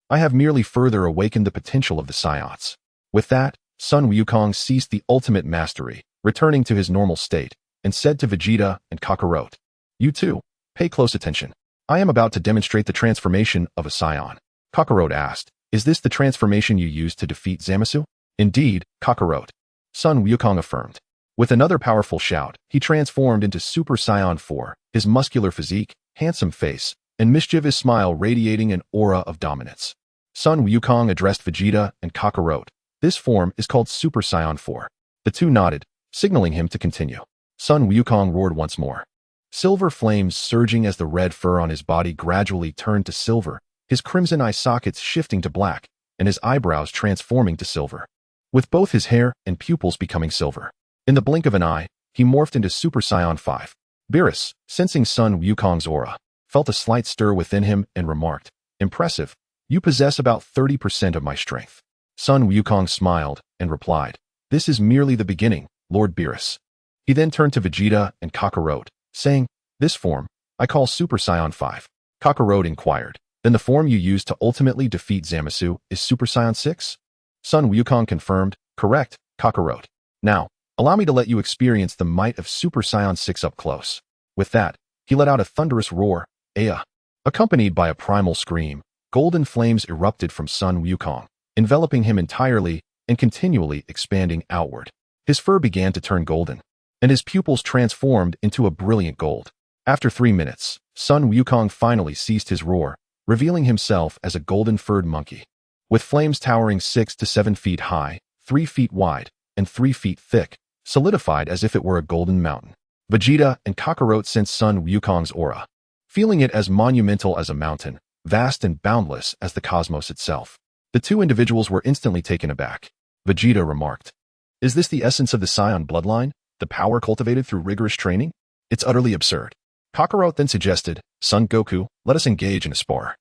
I have merely further awakened the potential of the Saiyans. With that, Sun Wukong ceased the ultimate mastery, returning to his normal state, and said to Vegeta and Kakarot, you two, pay close attention. I am about to demonstrate the transformation of a Saiyan. Kakarot asked, Is this the transformation you used to defeat Zamasu? Indeed, Kakarot. Sun Wukong affirmed. With another powerful shout, he transformed into Super Saiyan 4, his muscular physique, handsome face, and mischievous smile radiating an aura of dominance. Sun Wukong addressed Vegeta and Kakarot. This form is called Super Saiyan 4. The two nodded, signaling him to continue. Sun Wukong roared once more. Silver flames surging as the red fur on his body gradually turned to silver, his crimson eye sockets shifting to black, and his eyebrows transforming to silver, with both his hair and pupils becoming silver. In the blink of an eye, he morphed into Super Saiyan 5. Beerus, sensing Sun Wukong's aura, felt a slight stir within him and remarked, "Impressive. You possess about 30% of my strength." Sun Wukong smiled and replied, "This is merely the beginning, Lord Beerus." He then turned to Vegeta and Kakarot, saying, "This form, I call Super Saiyan 5. Kakarot inquired, "Then the form you used to ultimately defeat Zamasu is Super Saiyan 6? Sun Wukong confirmed, "Correct, Kakarot. Now, allow me to let you experience the might of Super Saiyan 6 up close." With that, he let out a thunderous roar, "Aya!" Accompanied by a primal scream, golden flames erupted from Sun Wukong, enveloping him entirely and continually expanding outward. His fur began to turn golden, and his pupils transformed into a brilliant gold. After 3 minutes, Sun Wukong finally ceased his roar, revealing himself as a golden-furred monkey, with flames towering 6 to 7 feet high, 3 feet wide, and 3 feet thick, solidified as if it were a golden mountain. Vegeta and Kakarot sensed Sun Wukong's aura, feeling it as monumental as a mountain, vast and boundless as the cosmos itself. The two individuals were instantly taken aback. Vegeta remarked, "Is this the essence of the Saiyan bloodline, the power cultivated through rigorous training? It's utterly absurd." Kakarot then suggested, "Son Goku, let us engage in a spar,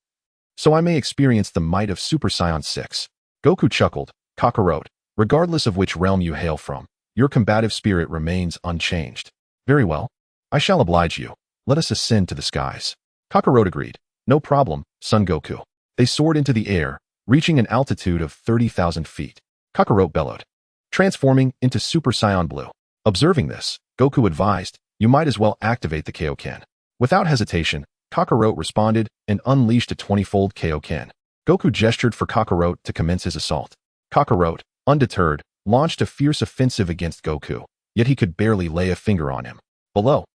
so I may experience the might of Super Saiyan 6. Goku chuckled, "Kakarot, regardless of which realm you hail from, your combative spirit remains unchanged." "Very well. I shall oblige you. Let us ascend to the skies." Kakarot agreed. "No problem, Son Goku." They soared into the air, reaching an altitude of 30,000 feet. Kakarot bellowed, transforming into Super Saiyan Blue. Observing this, Goku advised, "You might as well activate the Kaioken." Without hesitation, Kakarot responded and unleashed a 20-fold Kaioken. Goku gestured for Kakarot to commence his assault. Kakarot, undeterred, launched a fierce offensive against Goku, yet he could barely lay a finger on him. Below,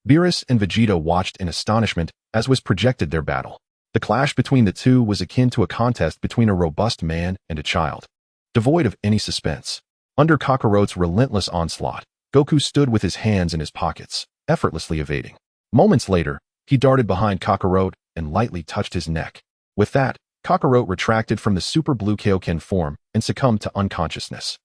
Beerus and Vegeta watched in astonishment as was projected their battle. The clash between the two was akin to a contest between a robust man and a child, devoid of any suspense. Under Kakarot's relentless onslaught, Goku stood with his hands in his pockets, effortlessly evading. Moments later, he darted behind Kakarot and lightly touched his neck. With that, Kakarot retracted from the Super Blue Kaioken form and succumbed to unconsciousness.